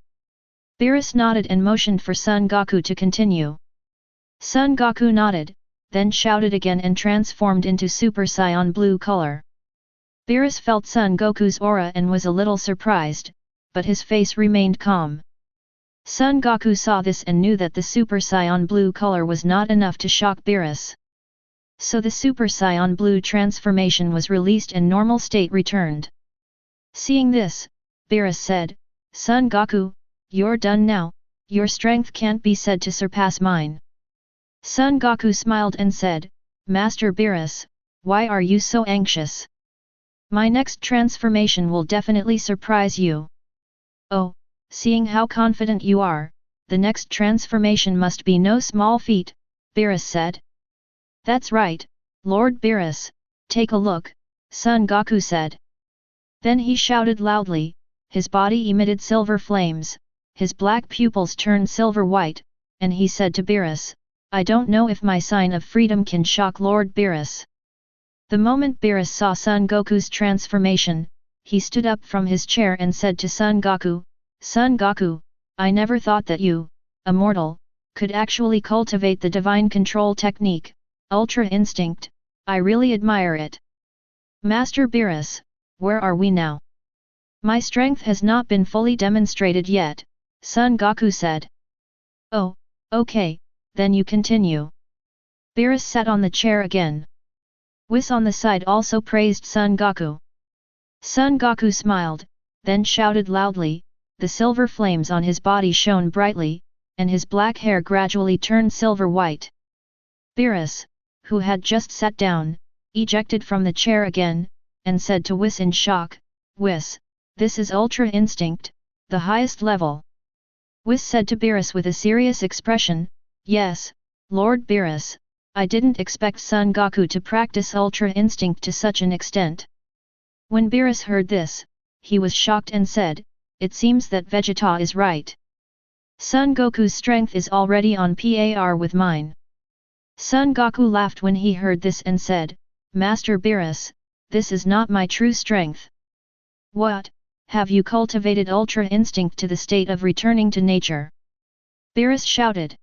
Beerus nodded and motioned for Son Goku to continue. Son Goku nodded, then shouted again and transformed into Super Saiyan blue color. Beerus felt Son Goku's aura and was a little surprised, but his face remained calm. Son Goku saw this and knew that the Super Saiyan blue color was not enough to shock Beerus. So the Super Saiyan Blue transformation was released and normal state returned. Seeing this, Beerus said, Son Goku, you're done now, your strength can't be said to surpass mine. Son Goku smiled and said, Master Beerus, why are you so anxious? My next transformation will definitely surprise you. Oh, seeing how confident you are, the next transformation must be no small feat, Beerus said. That's right, Lord Beerus, take a look, Son Goku said. Then he shouted loudly, his body emitted silver flames, his black pupils turned silver white, and he said to Beerus, I don't know if my sign of freedom can shock Lord Beerus. The moment Beerus saw Son Goku's transformation, he stood up from his chair and said to Son Goku, Son Goku, I never thought that you, a mortal, could actually cultivate the divine control technique, Ultra Instinct, I really admire it. Master Beerus, where are we now? My strength has not been fully demonstrated yet, Son Goku said. Oh, okay, then you continue. Beerus sat on the chair again. Whis on the side also praised Son Goku. Son Goku smiled, then shouted loudly, the silver flames on his body shone brightly, and his black hair gradually turned silver white. Beerus, who had just sat down, ejected from the chair again, and said to Whis in shock, Whis, this is Ultra Instinct, the highest level. Whis said to Beerus with a serious expression, Yes, Lord Beerus, I didn't expect Son Goku to practice Ultra Instinct to such an extent. When Beerus heard this, he was shocked and said, It seems that Vegeta is right. Son Goku's strength is already on par with mine. Son Goku laughed when he heard this and said, Master Beerus, this is not my true strength. What, have you cultivated Ultra Instinct to the state of returning to nature? Beerus shouted.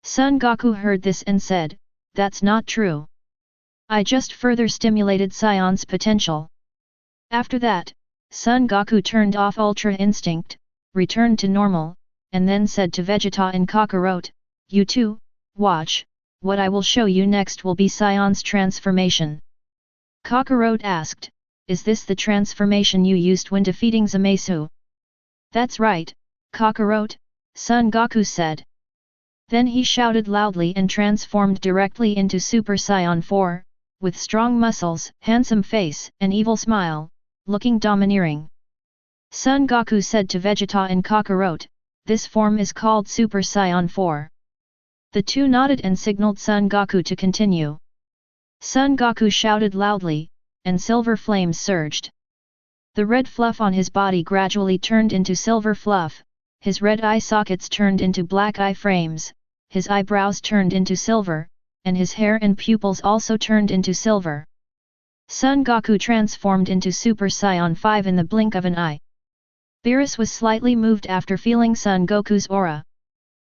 Son Goku heard this and said, That's not true. I just further stimulated Saiyan's potential. After that, Son Goku turned off Ultra Instinct, returned to normal, and then said to Vegeta and Kakarot, You two, watch, what I will show you next will be Saiyan's transformation. Kakarot asked, Is this the transformation you used when defeating Zamasu? That's right, Kakarot, Son Goku said. Then he shouted loudly and transformed directly into Super Saiyan 4, with strong muscles, handsome face, and evil smile, looking domineering. Son Goku said to Vegeta and Kakarot, This form is called Super Saiyan 4. The two nodded and signaled Son Goku to continue. Son Goku shouted loudly, and silver flames surged. The red fluff on his body gradually turned into silver fluff, his red eye sockets turned into black eye frames, his eyebrows turned into silver, and his hair and pupils also turned into silver. Son Goku transformed into Super Saiyan 5 in the blink of an eye. Beerus was slightly moved after feeling Son Goku's aura.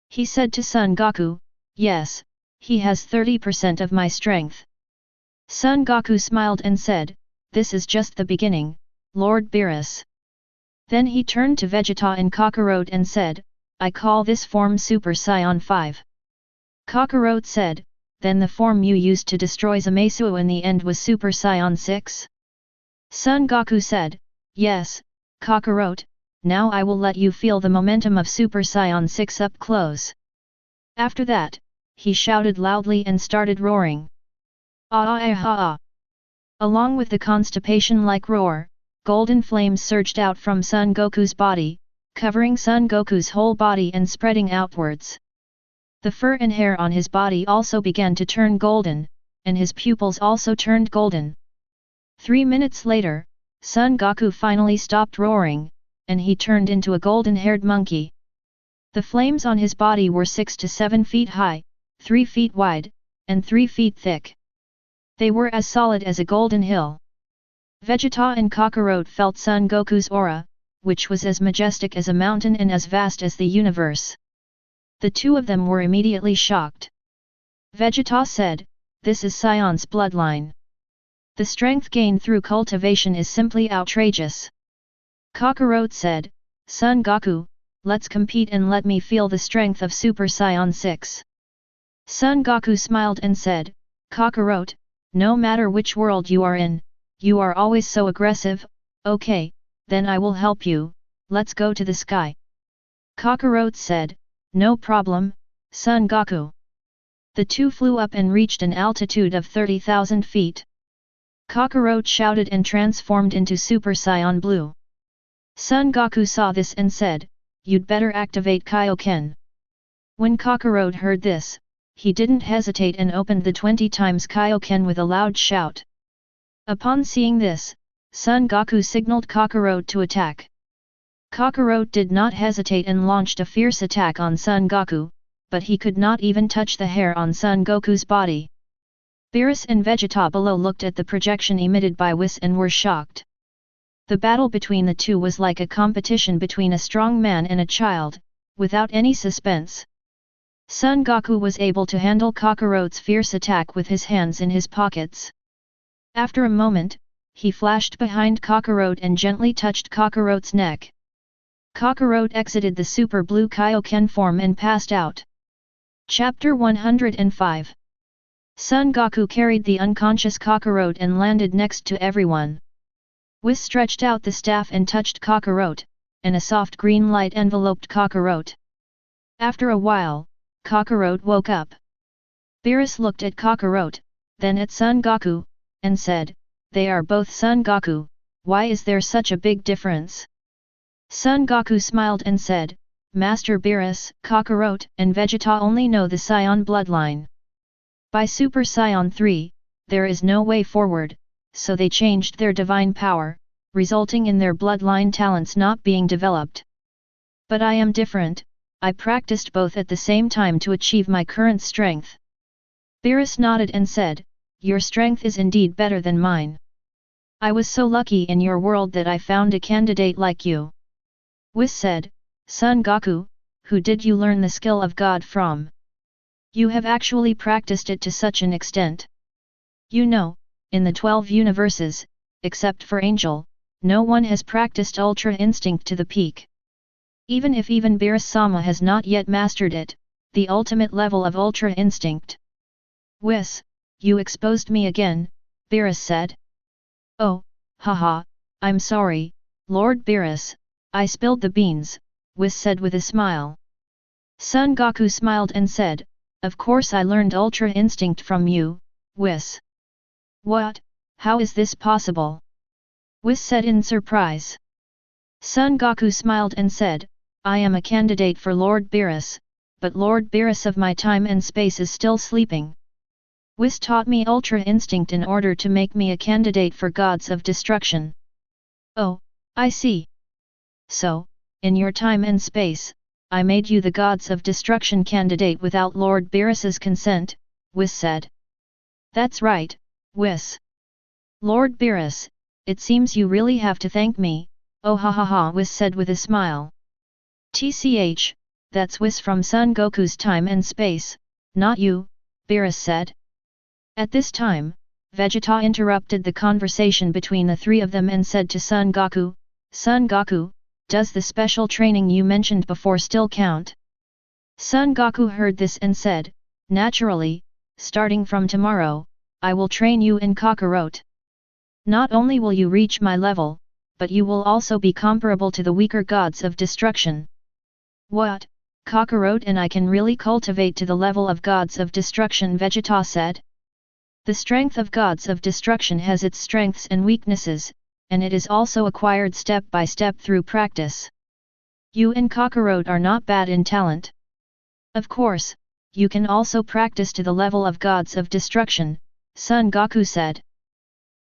He said to Son Goku, Yes, he has 30% of my strength. Son Goku smiled and said, This is just the beginning, Lord Beerus. Then he turned to Vegeta and Kakarot and said, I call this form Super Saiyan 5. Kakarot said, Then the form you used to destroy Zamasu in the end was Super Saiyan 6? Son Goku said, Yes, Kakarot, now I will let you feel the momentum of Super Saiyan 6 up close. After that, he shouted loudly and started roaring. Ah! Along with the constipation-like roar, golden flames surged out from Son Goku's body, covering Son Goku's whole body and spreading outwards. The fur and hair on his body also began to turn golden, and his pupils also turned golden. 3 minutes later, Son Goku finally stopped roaring, and he turned into a golden-haired monkey. The flames on his body were 6 to 7 feet high, 3 feet wide, and 3 feet thick. They were as solid as a golden hill. Vegeta and Kakarot felt Son Goku's aura, which was as majestic as a mountain and as vast as the universe. The two of them were immediately shocked. Vegeta said, This is Saiyan's bloodline. The strength gained through cultivation is simply outrageous. Kakarot said, Son Goku, let's compete and let me feel the strength of Super Saiyan 6. Son Goku smiled and said, Kakarot, no matter which world you are in, you are always so aggressive. Okay, then I will help you, let's go to the sky. Kakarot said, no problem, Son Goku. The two flew up and reached an altitude of 30,000 feet. Kakarot shouted and transformed into Super Saiyan Blue. Son Goku saw this and said, you'd better activate Kaioken. When Kakarot heard this, he didn't hesitate and opened the 20 times Kaioken with a loud shout. Upon seeing this, Son Goku signaled Kakarot to attack. Kakarot did not hesitate and launched a fierce attack on Son Goku, but he could not even touch the hair on Son Goku's body. Beerus and Vegeta below looked at the projection emitted by Whis and were shocked. The battle between the two was like a competition between a strong man and a child, without any suspense. Son Goku was able to handle Kakarot's fierce attack with his hands in his pockets. After a moment, he flashed behind Kakarot and gently touched Kakarot's neck. Kakarot exited the Super Blue Kaioken form and passed out. Chapter 105. Son Goku carried the unconscious Kakarot and landed next to everyone. Whis stretched out the staff and touched Kakarot, and a soft green light enveloped Kakarot. After a while, Kakarot woke up. Beerus looked at Kakarot, then at Son Goku, and said, they are both Son Goku, why is there such a big difference? Son Goku smiled and said, Master Beerus, Kakarot and Vegeta only know the Saiyan bloodline. By Super Saiyan 3, there is no way forward, so they changed their divine power, resulting in their bloodline talents not being developed. But I am different, I practiced both at the same time to achieve my current strength. Beerus nodded and said, your strength is indeed better than mine. I was so lucky in your world that I found a candidate like you. Whis said, Son Goku, who did you learn the skill of God from? You have actually practiced it to such an extent. You know, in the 12 universes, except for Angel, no one has practiced Ultra Instinct to the peak. Even Beerus-sama has not yet mastered it, the ultimate level of Ultra Instinct. Whis, you exposed me again, Beerus said. Oh, haha, I'm sorry, Lord Beerus, I spilled the beans, Whis said with a smile. Son Goku smiled and said, of course I learned Ultra Instinct from you, Whis. What, how is this possible? Whis said in surprise. Son Goku smiled and said, I am a candidate for Lord Beerus, but Lord Beerus of my time and space is still sleeping. Whis taught me Ultra Instinct in order to make me a candidate for Gods of Destruction. Oh, I see. So, in your time and space, I made you the Gods of Destruction candidate without Lord Beerus's consent, Whis said. That's right, Whis. Lord Beerus, it seems you really have to thank me, oh ha ha ha, Whis said with a smile. TCH, that's Whis from Son Goku's time and space, not you, Beerus said. At this time, Vegeta interrupted the conversation between the three of them and said to Son Goku, does the special training you mentioned before still count? Son Goku heard this and said, naturally, starting from tomorrow, I will train you in Kakarot. Not only will you reach my level, but you will also be comparable to the weaker Gods of Destruction. What, Kakarot and I can really cultivate to the level of Gods of Destruction, Vegeta said. The strength of Gods of Destruction has its strengths and weaknesses, and it is also acquired step by step through practice. You and Kakarot are not bad in talent. Of course, you can also practice to the level of Gods of Destruction, Son Goku said.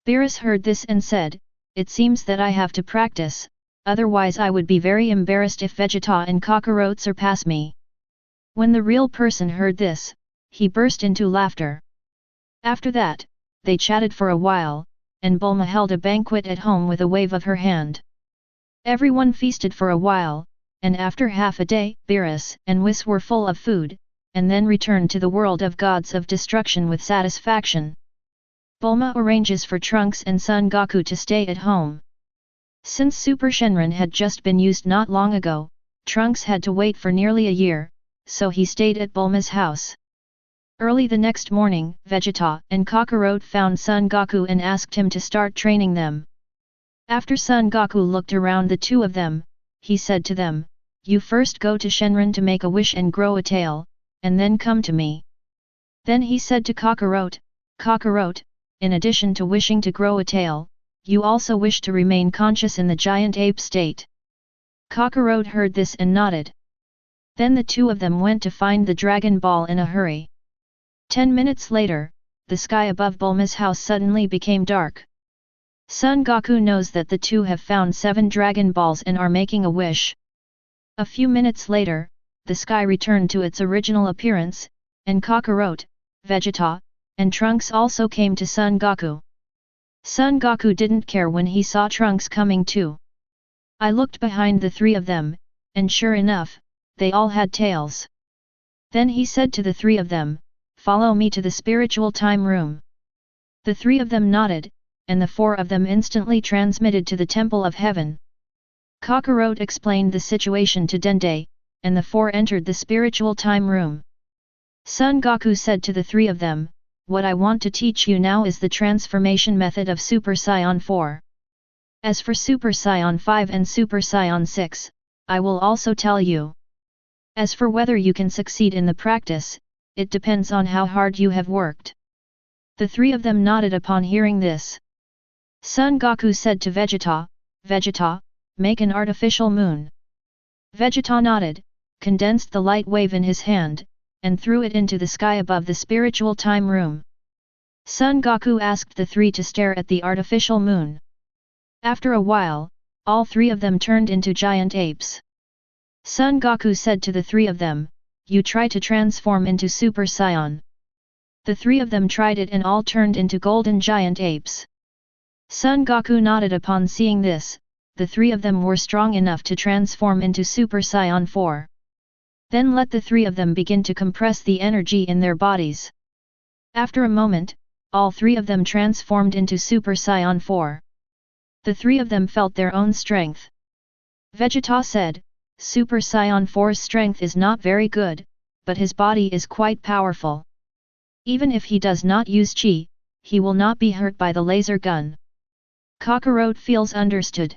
Beerus heard this and said, it seems that I have to practice, otherwise I would be very embarrassed if Vegeta and Kakarot surpass me. When the real person heard this, he burst into laughter. After that, they chatted for a while, and Bulma held a banquet at home with a wave of her hand. Everyone feasted for a while, and after half a day, Beerus and Whis were full of food, and then returned to the world of Gods of Destruction with satisfaction. Bulma arranges for Trunks and Son Goku to stay at home. Since Super Shenron had just been used not long ago, Trunks had to wait for nearly a year, so he stayed at Bulma's house. Early the next morning, Vegeta and Kakarot found Son Goku and asked him to start training them. After Son Goku looked around the two of them, he said to them, "You first go to Shenron to make a wish and grow a tail, and then come to me." Then he said to Kakarot, "Kakarot, in addition to wishing to grow a tail, you also wish to remain conscious in the giant ape state." Kakarot heard this and nodded. Then the two of them went to find the Dragon Ball in a hurry. 10 minutes later, the sky above Bulma's house suddenly became dark. Son Goku knows that the two have found 7 Dragon Balls and are making a wish. A few minutes later, the sky returned to its original appearance, and Kakarot, Vegeta, and Trunks also came to Son Goku. Son Goku didn't care when he saw Trunks coming too. I looked behind the 3 of them, and sure enough, they all had tails. Then he said to the 3 of them, "Follow me to the spiritual time room." The 3 of them nodded, and the 4 of them instantly transmitted to the Temple of Heaven. Kakarot explained the situation to Dende, and the 4 entered the spiritual time room. Son Goku said to the 3 of them, "What I want to teach you now is the transformation method of Super Saiyan 4. As for Super Saiyan 5 and Super Saiyan 6, I will also tell you. As for whether you can succeed in the practice, it depends on how hard you have worked." The 3 of them nodded upon hearing this. Son Goku said to Vegeta, "Vegeta, make an artificial moon." Vegeta nodded, condensed the light wave in his hand, and threw it into the sky above the spiritual time room. Son Goku asked the 3 to stare at the artificial moon. After a while, all 3 of them turned into giant apes. Son Goku said to the 3 of them, "You try to transform into Super Saiyan." The 3 of them tried it and all turned into golden giant apes. Son Goku nodded upon seeing this. The 3 of them were strong enough to transform into Super Saiyan 4. Then let the 3 of them begin to compress the energy in their bodies. After a moment, all 3 of them transformed into Super Saiyan 4. The 3 of them felt their own strength. Vegeta said, "Super Saiyan 4's strength is not very good, but his body is quite powerful. Even if he does not use chi, he will not be hurt by the laser gun." Kakarot feels understood.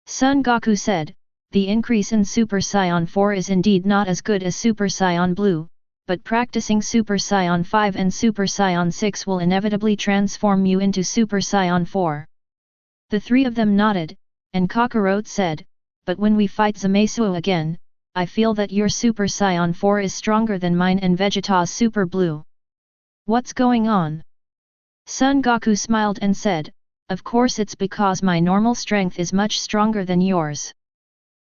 Son Goku said, "The increase in Super Saiyan 4 is indeed not as good as Super Saiyan Blue, but practicing Super Saiyan 5 and Super Saiyan 6 will inevitably transform you into Super Saiyan 4. The 3 of them nodded, and Kakarot said, "But when we fight Zamasu again, I feel that your Super Saiyan 4 is stronger than mine and Vegeta's Super Blue. What's going on?" Son Goku smiled and said, "Of course it's because my normal strength is much stronger than yours."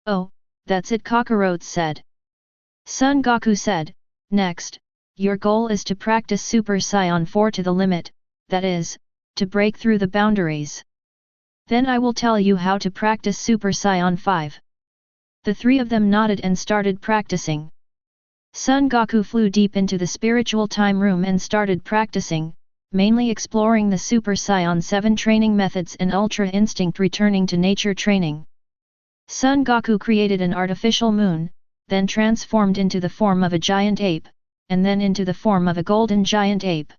"Oh, that's it," Kakarot said. Son Goku said, "Next, your goal is to practice Super Saiyan 4 to the limit, that is, to break through the boundaries. Then I will tell you how to practice Super Saiyan 5. The 3 of them nodded and started practicing. Son Goku flew deep into the spiritual time room and started practicing, mainly exploring the Super Saiyan 7 training methods and Ultra Instinct returning to nature training. Son Goku created an artificial moon, then transformed into the form of a giant ape, and then into the form of a golden giant ape.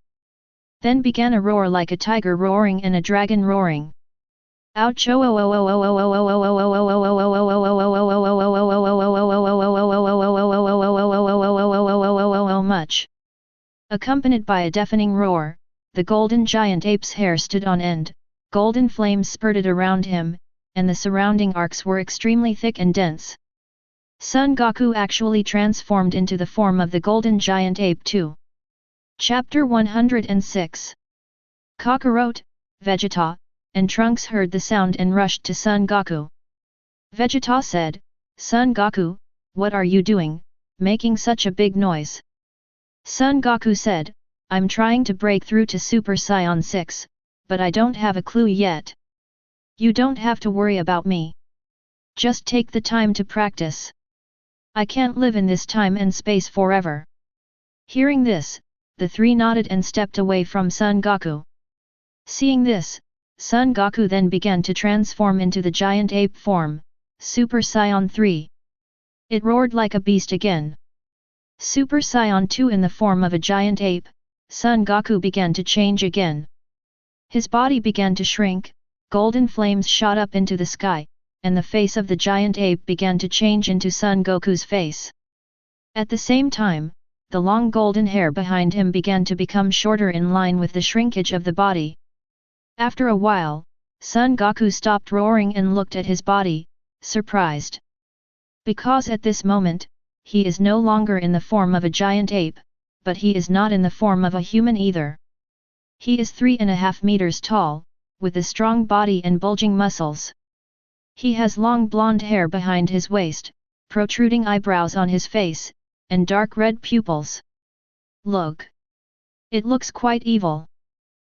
Then began a roar like a tiger roaring and a dragon roaring. Ouch! Much. Accompanied by a deafening roar, the golden giant ape's hair stood on end, golden flames spurted around him, and the surrounding arcs were extremely thick and dense. Son Goku actually transformed into the form of the golden giant ape too. Chapter 106. Kakarot, Vegeta, and Trunks heard the sound and rushed to Son Goku. Vegeta said, "Son Goku, what are you doing, making such a big noise?" Son Goku said, "I'm trying to break through to Super Saiyan 6, but I don't have a clue yet." "You don't have to worry about me. Just take the time to practice. I can't live in this time and space forever." Hearing this, the 3 nodded and stepped away from Son Goku. Seeing this, Son Goku then began to transform into the giant ape form, Super Saiyan 3. It roared like a beast again. Super Saiyan 2 in the form of a giant ape, Son Goku began to change again. His body began to shrink, golden flames shot up into the sky, and the face of the giant ape began to change into Son Goku's face. At the same time, the long golden hair behind him began to become shorter in line with the shrinkage of the body. After a while, Son Goku stopped roaring and looked at his body, surprised. Because at this moment, he is no longer in the form of a giant ape, but he is not in the form of a human either. He is 3.5 meters tall, with a strong body and bulging muscles. He has long blonde hair behind his waist, protruding eyebrows on his face, and dark red pupils. Look! It looks quite evil.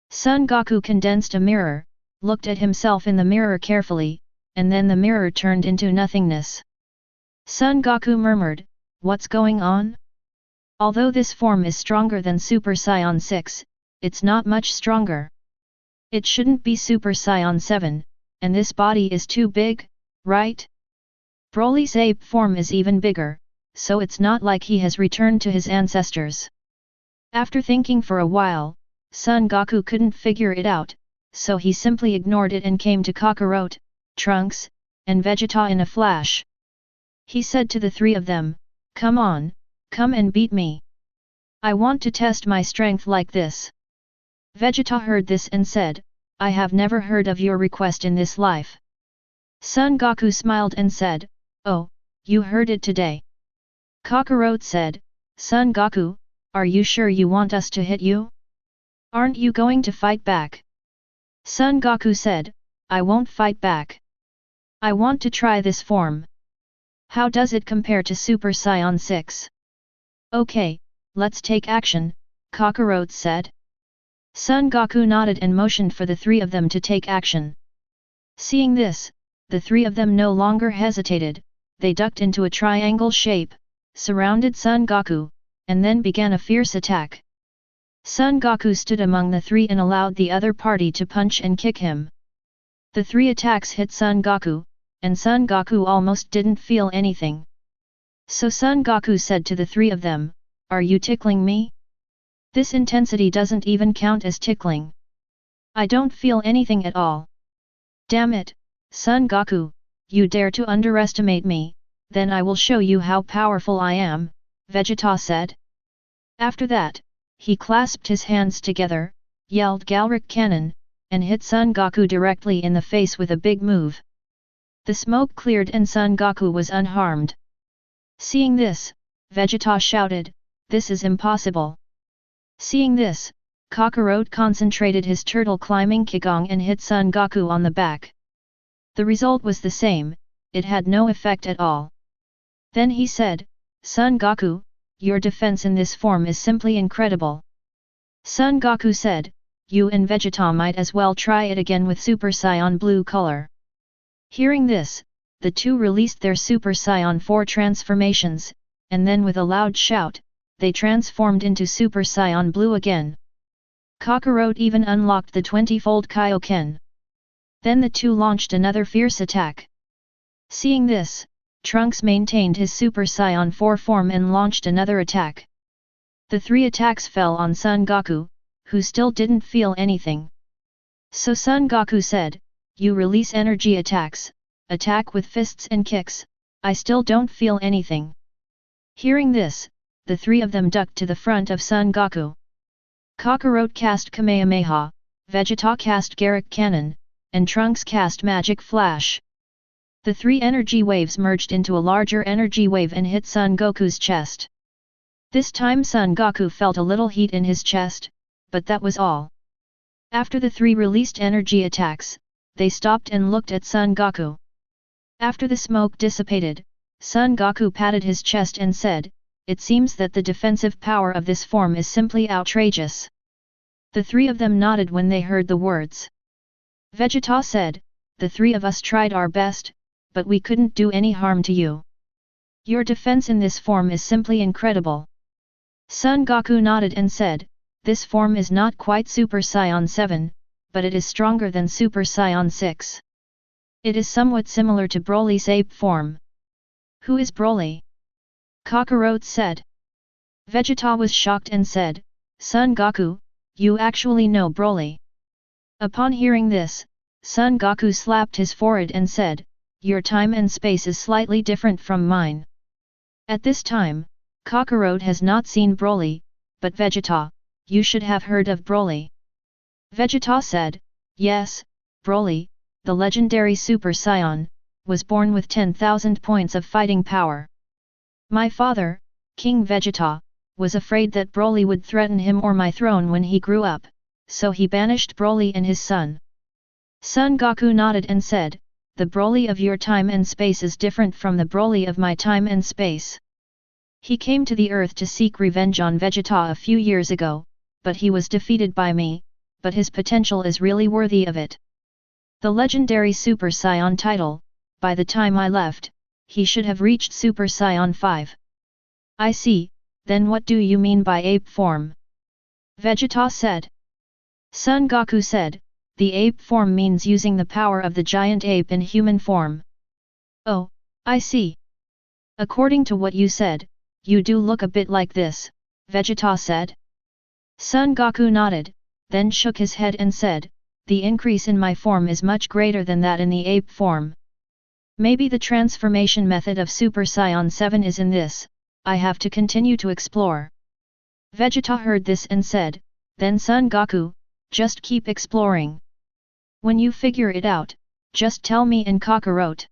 Son Goku condensed a mirror, looked at himself in the mirror carefully, and then the mirror turned into nothingness. Son Goku murmured, "What's going on? Although this form is stronger than Super Saiyan 6, it's not much stronger. It shouldn't be Super Saiyan 7, and this body is too big, right? Broly's ape form is even bigger, so it's not like he has returned to his ancestors." After thinking for a while, Son Goku couldn't figure it out, so he simply ignored it and came to Kakarot, Trunks, and Vegeta in a flash. He said to the three of them, "Come on, come and beat me. I want to test my strength like this." Vegeta heard this and said, "I have never heard of your request in this life." Son Goku smiled and said, "Oh, you heard it today." Kakarot said, "Son Goku, are you sure you want us to hit you? Aren't you going to fight back?" Son Goku said, "I won't fight back. I want to try this form. How does it compare to Super Saiyan 6? "Okay, let's take action," Kakarot said. Son Goku nodded and motioned for the three of them to take action. Seeing this, the three of them no longer hesitated, they ducked into a triangle shape, surrounded Son Goku, and then began a fierce attack. Son Goku stood among the three and allowed the other party to punch and kick him. The three attacks hit Son Goku, and Son Goku almost didn't feel anything. So Son Goku said to the three of them, "Are you tickling me? This intensity doesn't even count as tickling. I don't feel anything at all. Damn it, Son Goku, you dare to underestimate me, then I will show you how powerful I am," Vegeta said. After that, he clasped his hands together, yelled Galric Cannon, and hit Son Goku directly in the face with a big move. The smoke cleared and Son Goku was unharmed. Seeing this, Vegeta shouted, "This is impossible." Seeing this, Kakarot concentrated his turtle climbing Qigong and hit Son Goku on the back. The result was the same, it had no effect at all. Then he said, "Son Goku, your defense in this form is simply incredible." Son Goku said, "You and Vegeta might as well try it again with Super Saiyan blue color." Hearing this, the two released their Super Saiyan 4 transformations, and then with a loud shout, they transformed into Super Saiyan blue again. Kakarot even unlocked the 20-fold Kaioken. Then the two launched another fierce attack. Seeing this, Trunks maintained his Super Saiyan 4 form and launched another attack. The three attacks fell on Son Goku, who still didn't feel anything. So Son Goku said, "You release energy attacks, attack with fists and kicks, I still don't feel anything." Hearing this, the three of them ducked to the front of Son Goku. Kakarot cast Kamehameha, Vegeta cast Garrick Cannon, and Trunks cast Magic Flash. The three energy waves merged into a larger energy wave and hit Son Goku's chest. This time Son Goku felt a little heat in his chest, but that was all. After the three released energy attacks, they stopped and looked at Son Goku. After the smoke dissipated, Son Goku patted his chest and said, "It seems that the defensive power of this form is simply outrageous." The three of them nodded when they heard the words. Vegeta said, "The three of us tried our best, but we couldn't do any harm to you. Your defense in this form is simply incredible." Son Goku nodded and said, "This form is not quite Super Saiyan 7, but it is stronger than Super Saiyan 6. It is somewhat similar to Broly's ape form." "Who is Broly?" Kakarot said. Vegeta was shocked and said, Son Goku, you actually know Broly. Upon hearing this, Son Goku slapped his forehead and said, your time and space is slightly different from mine. At this time, Kakarot has not seen Broly, but Vegeta, you should have heard of Broly. Vegeta said, yes, Broly, the legendary Super Saiyan, was born with 10,000 points of fighting power. My father, King Vegeta, was afraid that Broly would threaten him or my throne when he grew up, so he banished Broly and his son. Son Goku nodded and said, the Broly of your time and space is different from the Broly of my time and space. He came to the earth to seek revenge on Vegeta a few years ago, but he was defeated by me, but his potential is really worthy of it. The legendary Super Saiyan title, by the time I left, he should have reached Super Saiyan 5. I see, then what do you mean by ape form? Vegeta said. Son Goku said, the ape form means using the power of the giant ape in human form. Oh, I see. According to what you said, you do look a bit like this, Vegeta said. Son Goku nodded, then shook his head and said, the increase in my form is much greater than that in the ape form. Maybe the transformation method of Super Saiyan 7 is in this, I have to continue to explore. Vegeta heard this and said, then Son Goku, just keep exploring. When you figure it out, just tell me in Kakarot.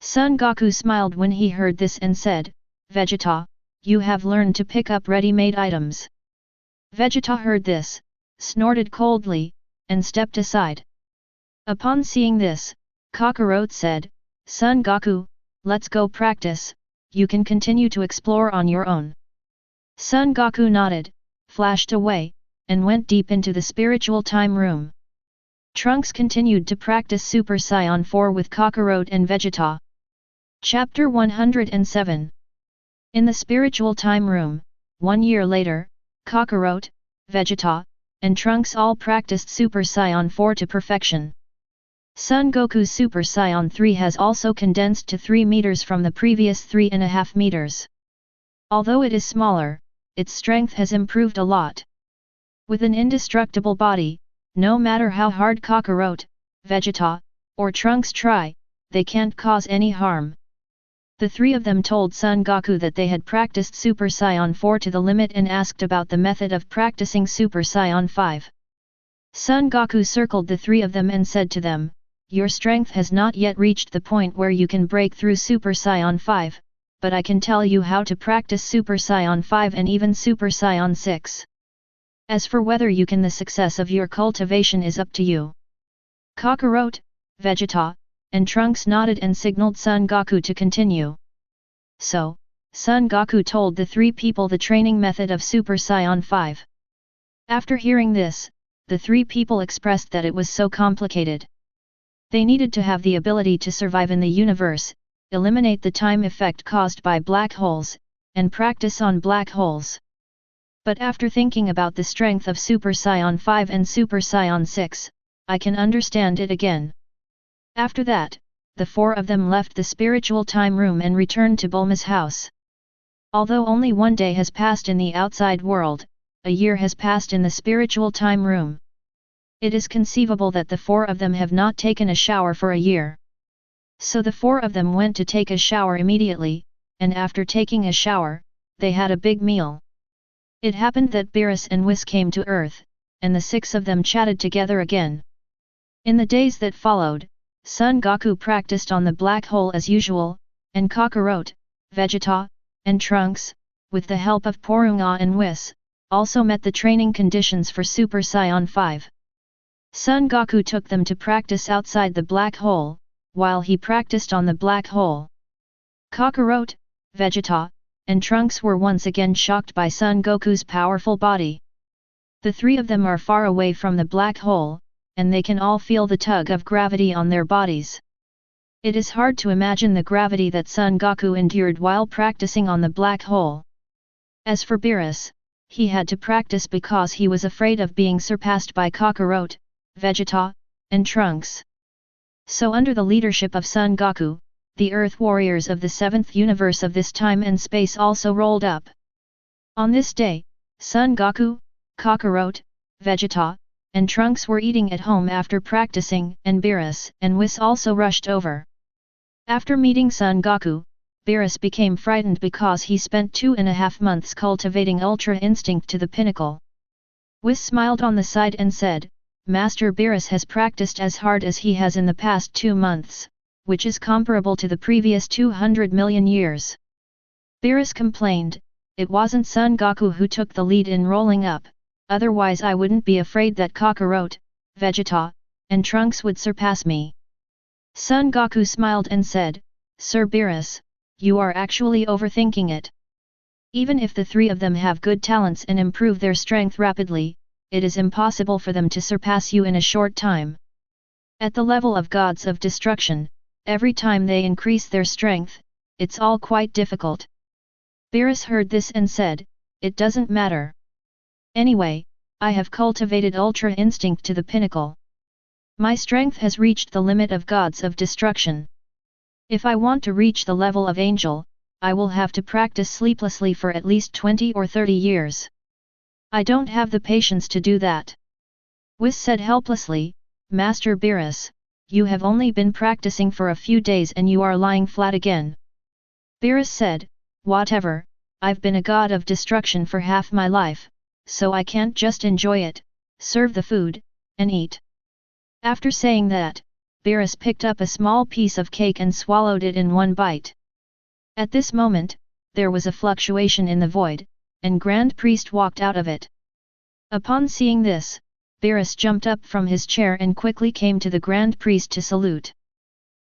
Son Goku smiled when he heard this and said, Vegeta, you have learned to pick up ready-made items. Vegeta heard this, snorted coldly, and stepped aside. Upon seeing this, Kakarot said, Son Goku, let's go practice, you can continue to explore on your own. Son Goku nodded, flashed away, and went deep into the spiritual time room. Trunks continued to practice Super Saiyan 4 with Kakarot and Vegeta. Chapter 107. In the spiritual time room, 1 year later, Kakarot, Vegeta, and Trunks all practiced Super Saiyan 4 to perfection. Son Goku's Super Saiyan 3 has also condensed to 3 meters from the previous 3.5 meters. Although it is smaller, its strength has improved a lot. With an indestructible body, no matter how hard Kakarot, Vegeta, or Trunks try, they can't cause any harm. The three of them told Son Goku that they had practiced Super Saiyan 4 to the limit and asked about the method of practicing Super Saiyan 5. Son Goku circled the three of them and said to them, your strength has not yet reached the point where you can break through Super Saiyan 5, but I can tell you how to practice Super Saiyan 5 and even Super Saiyan 6. As for whether you can, the success of your cultivation is up to you. Kakarot, Vegeta, and Trunks nodded and signaled Son Goku to continue. So, Son Goku told the three people the training method of Super Saiyan 5. After hearing this, the three people expressed that it was so complicated. They needed to have the ability to survive in the universe, eliminate the time effect caused by black holes, and practice on black holes. But after thinking about the strength of Super Saiyan 5 and Super Saiyan 6, I can understand it again. After that, the four of them left the spiritual time room and returned to Bulma's house. Although only 1 day has passed in the outside world, a year has passed in the spiritual time room. It is conceivable that the four of them have not taken a shower for a year. So the four of them went to take a shower immediately, and after taking a shower, they had a big meal. It happened that Beerus and Whis came to Earth, and the six of them chatted together again. In the days that followed, Son Goku practiced on the black hole as usual, and Kakarot, Vegeta, and Trunks, with the help of Porunga and Whis, also met the training conditions for Super Saiyan 5. Son Goku took them to practice outside the black hole, while he practiced on the black hole. Kakarot, Vegeta, and Trunks were once again shocked by Son Goku's powerful body. The three of them are far away from the black hole, and they can all feel the tug of gravity on their bodies. It is hard to imagine the gravity that Son Goku endured while practicing on the black hole. As for Beerus, he had to practice because he was afraid of being surpassed by Kakarot, Vegeta, and Trunks. So under the leadership of Son Goku, the Earth Warriors of the 7th universe of this time and space also rolled up. On this day, Son Goku, Kakarot, Vegeta, and Trunks were eating at home after practicing, and Beerus and Whis also rushed over. After meeting Son Goku, Beerus became frightened because he spent 2.5 months cultivating Ultra Instinct to the pinnacle. Whis smiled on the side and said, Master Beerus has practiced as hard as he has in the past 2 months, which is comparable to the previous 200 million years. Beerus complained, it wasn't Son Goku who took the lead in rolling up, otherwise I wouldn't be afraid that Kakarot, Vegeta, and Trunks would surpass me. Son Goku smiled and said, Sir Beerus, you are actually overthinking it. Even if the 3 of them have good talents and improve their strength rapidly, it is impossible for them to surpass you in a short time. At the level of gods of destruction, every time they increase their strength, it's all quite difficult. Beerus heard this and said, it doesn't matter. Anyway, I have cultivated Ultra Instinct to the pinnacle. My strength has reached the limit of gods of destruction. If I want to reach the level of angel, I will have to practice sleeplessly for at least 20 or 30 years. I don't have the patience to do that. Whis said helplessly, Master Beerus, you have only been practicing for a few days and you are lying flat again. Beerus said, whatever, I've been a god of destruction for half my life, so I can't just enjoy it, serve the food, and eat. After saying that, Beerus picked up a small piece of cake and swallowed it in one bite. At this moment, there was a fluctuation in the void, and Grand Priest walked out of it. Upon seeing this, Beerus jumped up from his chair and quickly came to the Grand Priest to salute.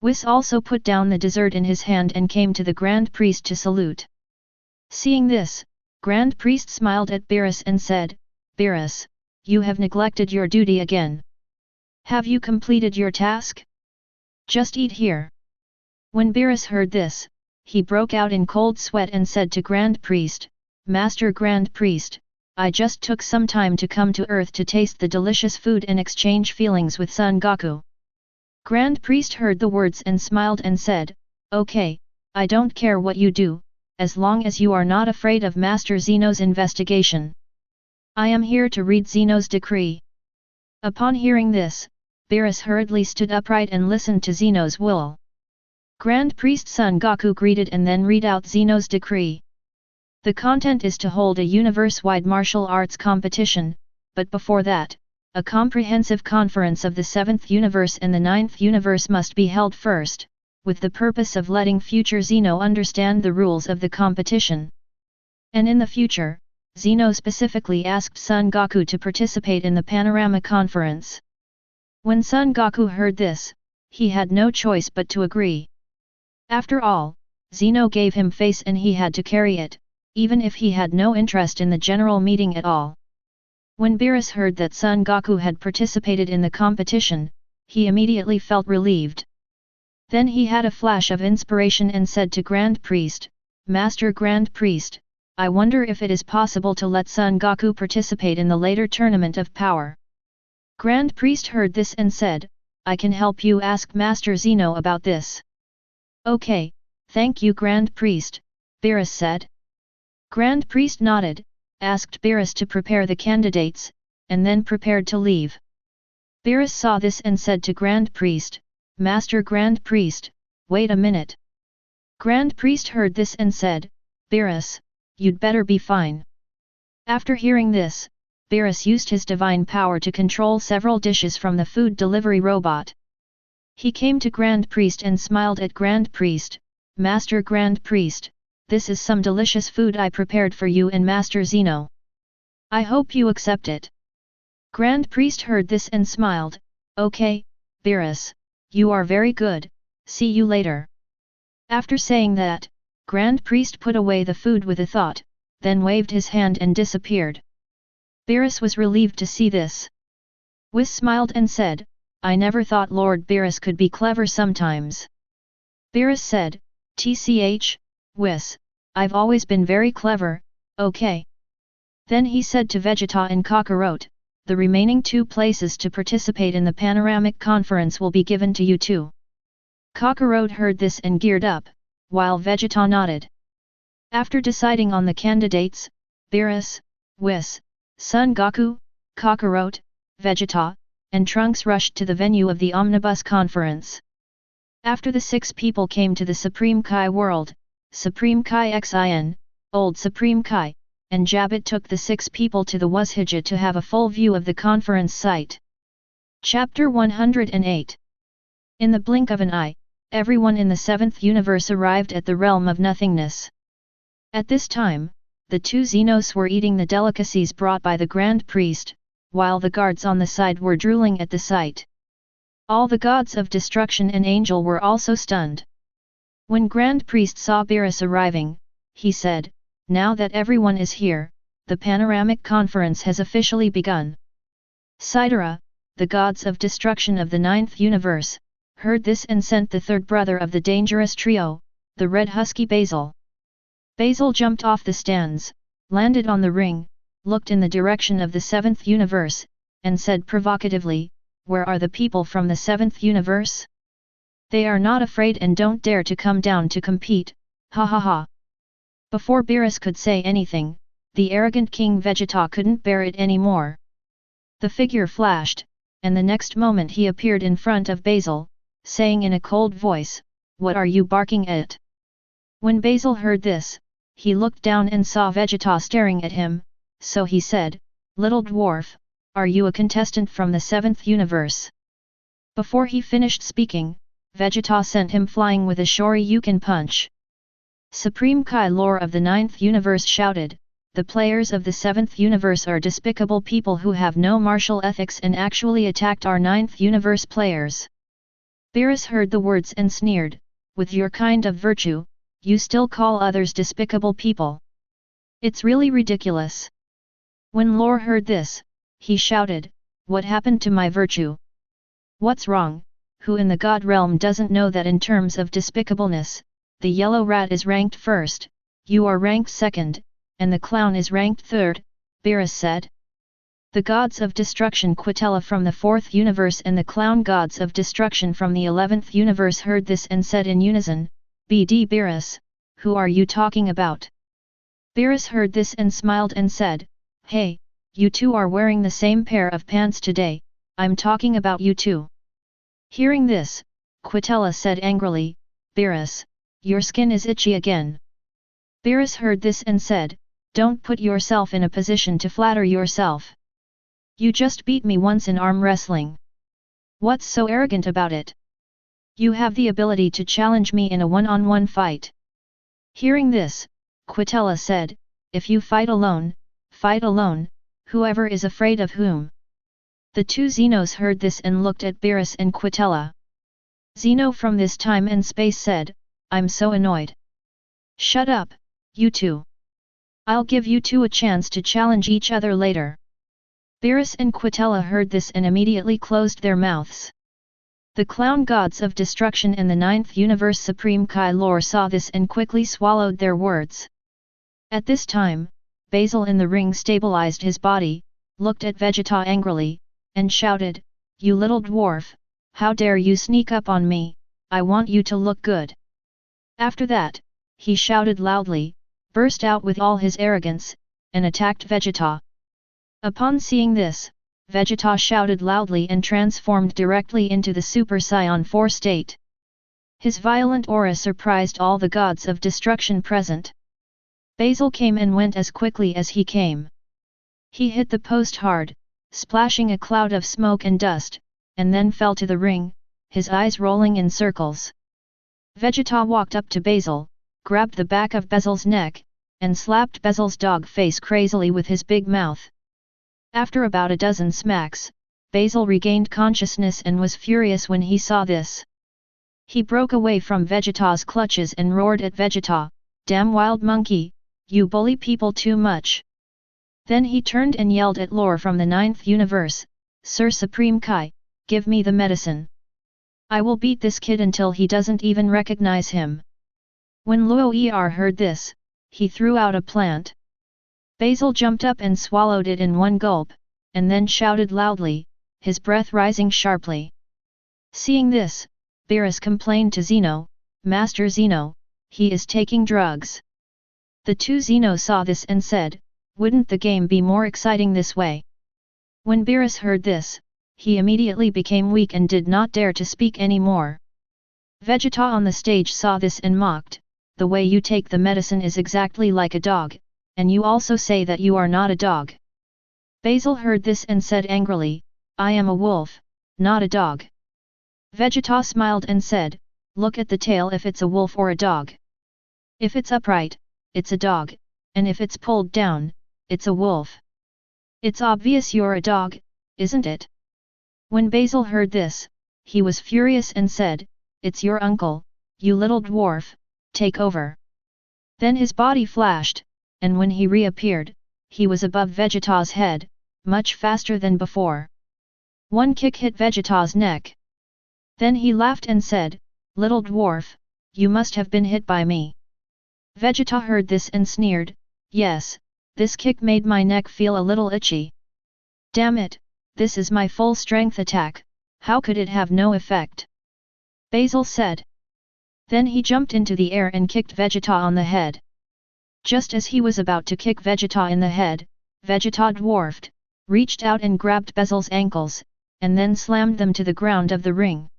Whis also put down the dessert in his hand and came to the Grand Priest to salute. Seeing this, Grand Priest smiled at Beerus and said, Beerus, you have neglected your duty again. Have you completed your task? Just eat here. When Beerus heard this, he broke out in cold sweat and said to Grand Priest, Master Grand Priest, I just took some time to come to Earth to taste the delicious food and exchange feelings with Son Goku. Grand Priest heard the words and smiled and said, okay, I don't care what you do, as long as you are not afraid of Master Zeno's investigation. I am here to read Zeno's decree. Upon hearing this, Beerus hurriedly stood upright and listened to Zeno's will. Grand Priest Son Goku greeted and then read out Zeno's decree. The content is to hold a universe-wide martial arts competition, but before that, a comprehensive conference of the 7th universe and the 9th universe must be held first, with the purpose of letting future Zeno understand the rules of the competition. And in the future, Zeno specifically asked Son Goku to participate in the Panorama Conference. When Son Goku heard this, he had no choice but to agree. After all, Zeno gave him face and he had to carry it, even if he had no interest in the general meeting at all. When Beerus heard that Son Goku had participated in the competition, he immediately felt relieved. Then he had a flash of inspiration and said to Grand Priest, Master Grand Priest, I wonder if it is possible to let Son Goku participate in the later Tournament of Power. Grand Priest heard this and said, I can help you ask Master Zeno about this. Okay, thank you Grand Priest, Beerus said. Grand Priest nodded, asked Beerus to prepare the candidates, and then prepared to leave. Beerus saw this and said to Grand Priest, Master Grand Priest, wait a minute. Grand Priest heard this and said, Beerus, you'd better be fine. After hearing this, Beerus used his divine power to control several dishes from the food delivery robot. He came to Grand Priest and smiled at Grand Priest, Master Grand Priest, this is some delicious food I prepared for you and Master Zeno. I hope you accept it. Grand Priest heard this and smiled, okay, Beerus, you are very good, see you later. After saying that, Grand Priest put away the food with a thought, then waved his hand and disappeared. Beerus was relieved to see this. Whis smiled and said, I never thought Lord Beerus could be clever sometimes. Beerus said, TCH, Whis, I've always been very clever, okay. Then he said to Vegeta and Kakarot, the remaining 2 places to participate in the Panoramic Conference will be given to you too. Kakarot heard this and geared up, while Vegeta nodded. After deciding on the candidates, Beerus, Whis, Son Goku, Kakarot, Vegeta, and Trunks rushed to the venue of the Omnibus Conference. After the 6 people came to the Supreme Kai world, Supreme Kai Xin, Old Supreme Kai, and Jabbit took the 6 people to the Wuzhija to have a full view of the conference site. Chapter 108. In the blink of an eye, everyone in the 7th universe arrived at the realm of nothingness. At this time, the 2 Xenos were eating the delicacies brought by the Grand Priest, while the guards on the side were drooling at the sight. All the gods of destruction and angel were also stunned. When Grand Priest saw Beerus arriving, he said, "Now that everyone is here, the panoramic conference has officially begun." Sidera, the gods of destruction of the 9th universe, heard this and sent the 3rd brother of the dangerous trio, the red husky Basil. Basil jumped off the stands, landed on the ring, looked in the direction of the 7th universe, and said provocatively, "Where are the people from the 7th universe? They are not afraid and don't dare to come down to compete, ha ha ha." Before Beerus could say anything, the arrogant King Vegeta couldn't bear it anymore. The figure flashed, and the next moment he appeared in front of Basil, saying in a cold voice, "What are you barking at?" When Basil heard this, he looked down and saw Vegeta staring at him, so he said, "Little dwarf, are you a contestant from the 7th universe?" Before he finished speaking, Vegeta sent him flying with a Shoryuken punch. Supreme Kai lore of the 9th universe shouted, "The players of the 7th universe are despicable people who have no martial ethics and actually attacked our 9th universe players." Beerus heard the words and sneered, "With your kind of virtue, you still call others despicable people? It's really ridiculous." When Lore heard this, he shouted, "What happened to my virtue? What's wrong? Who in the God realm doesn't know that in terms of despicableness, the yellow rat is ranked first, you are ranked second, and the clown is ranked third?" Beerus said. The gods of destruction Quitella from the 4th universe and the clown gods of destruction from the 11th universe heard this and said in unison, "BD Beerus, who are you talking about?" Beerus heard this and smiled and said, "Hey, you two are wearing the same pair of pants today, I'm talking about you two." Hearing this, Quitella said angrily, "Beerus, your skin is itchy again." Beerus heard this and said, "Don't put yourself in a position to flatter yourself. You just beat me once in arm wrestling. What's so arrogant about it? You have the ability to challenge me in a one-on-one fight." Hearing this, Quitella said, "If you fight alone, whoever is afraid of whom?" The 2 Xenos heard this and looked at Beerus and Quitella. Xeno from this time and space said, "I'm so annoyed. Shut up, you two. I'll give you two a chance to challenge each other later." Beerus and Quitella heard this and immediately closed their mouths. The clown gods of destruction and the 9th universe Supreme Kai lore saw this and quickly swallowed their words. At this time, Basil in the ring stabilized his body, looked at Vegeta angrily, and shouted, "You little dwarf, how dare you sneak up on me, I want you to look good." After that, he shouted loudly, burst out with all his arrogance, and attacked Vegeta. Upon seeing this, Vegeta shouted loudly and transformed directly into the Super Saiyan 4 state. His violent aura surprised all the gods of destruction present. Basil came and went as quickly as he came. He hit the post hard, splashing a cloud of smoke and dust, and then fell to the ring, his eyes rolling in circles. Vegeta walked up to Basil, grabbed the back of Basil's neck, and slapped Basil's dog face crazily with his big mouth. After about a dozen smacks, Basil regained consciousness and was furious when he saw this. He broke away from Vegeta's clutches and roared at Vegeta, "Damn wild monkey, you bully people too much." Then he turned and yelled at Lore from the 9th universe, "Sir Supreme Kai, give me the medicine. I will beat this kid until he doesn't even recognize him." When Luo heard this, he threw out a plant. Basil jumped up and swallowed it in one gulp, and then shouted loudly, his breath rising sharply. Seeing this, Beerus complained to Xeno, "Master Xeno, he is taking drugs." The 2 Xeno saw this and said, Wouldn't the game be more exciting this way? When Beerus heard this, he immediately became weak and did not dare to speak any more. Vegeta on the stage saw this and mocked, "The way you take the medicine is exactly like a dog, and you also say that you are not a dog." Basil heard this and said angrily, "I am a wolf, not a dog." Vegeta smiled and said, "Look at the tail if it's a wolf or a dog. If it's upright, it's a dog, and if it's pulled down, it's a wolf. It's obvious you're a dog, isn't it?" When Basil heard this, he was furious and said, "It's your uncle, you little dwarf, take over." Then his body flashed, and when he reappeared, he was above Vegeta's head, much faster than before. One kick hit Vegeta's neck. Then he laughed and said, "Little dwarf, you must have been hit by me." Vegeta heard this and sneered, "Yes, this kick made my neck feel a little itchy. Damn it, this is my full strength attack, how could it have no effect?" Basil said. Then he jumped into the air and kicked Vegeta on the head. Just as he was about to kick Vegeta in the head, Vegeta dwarfed, reached out and grabbed Basil's ankles, and then slammed them to the ground of the ring.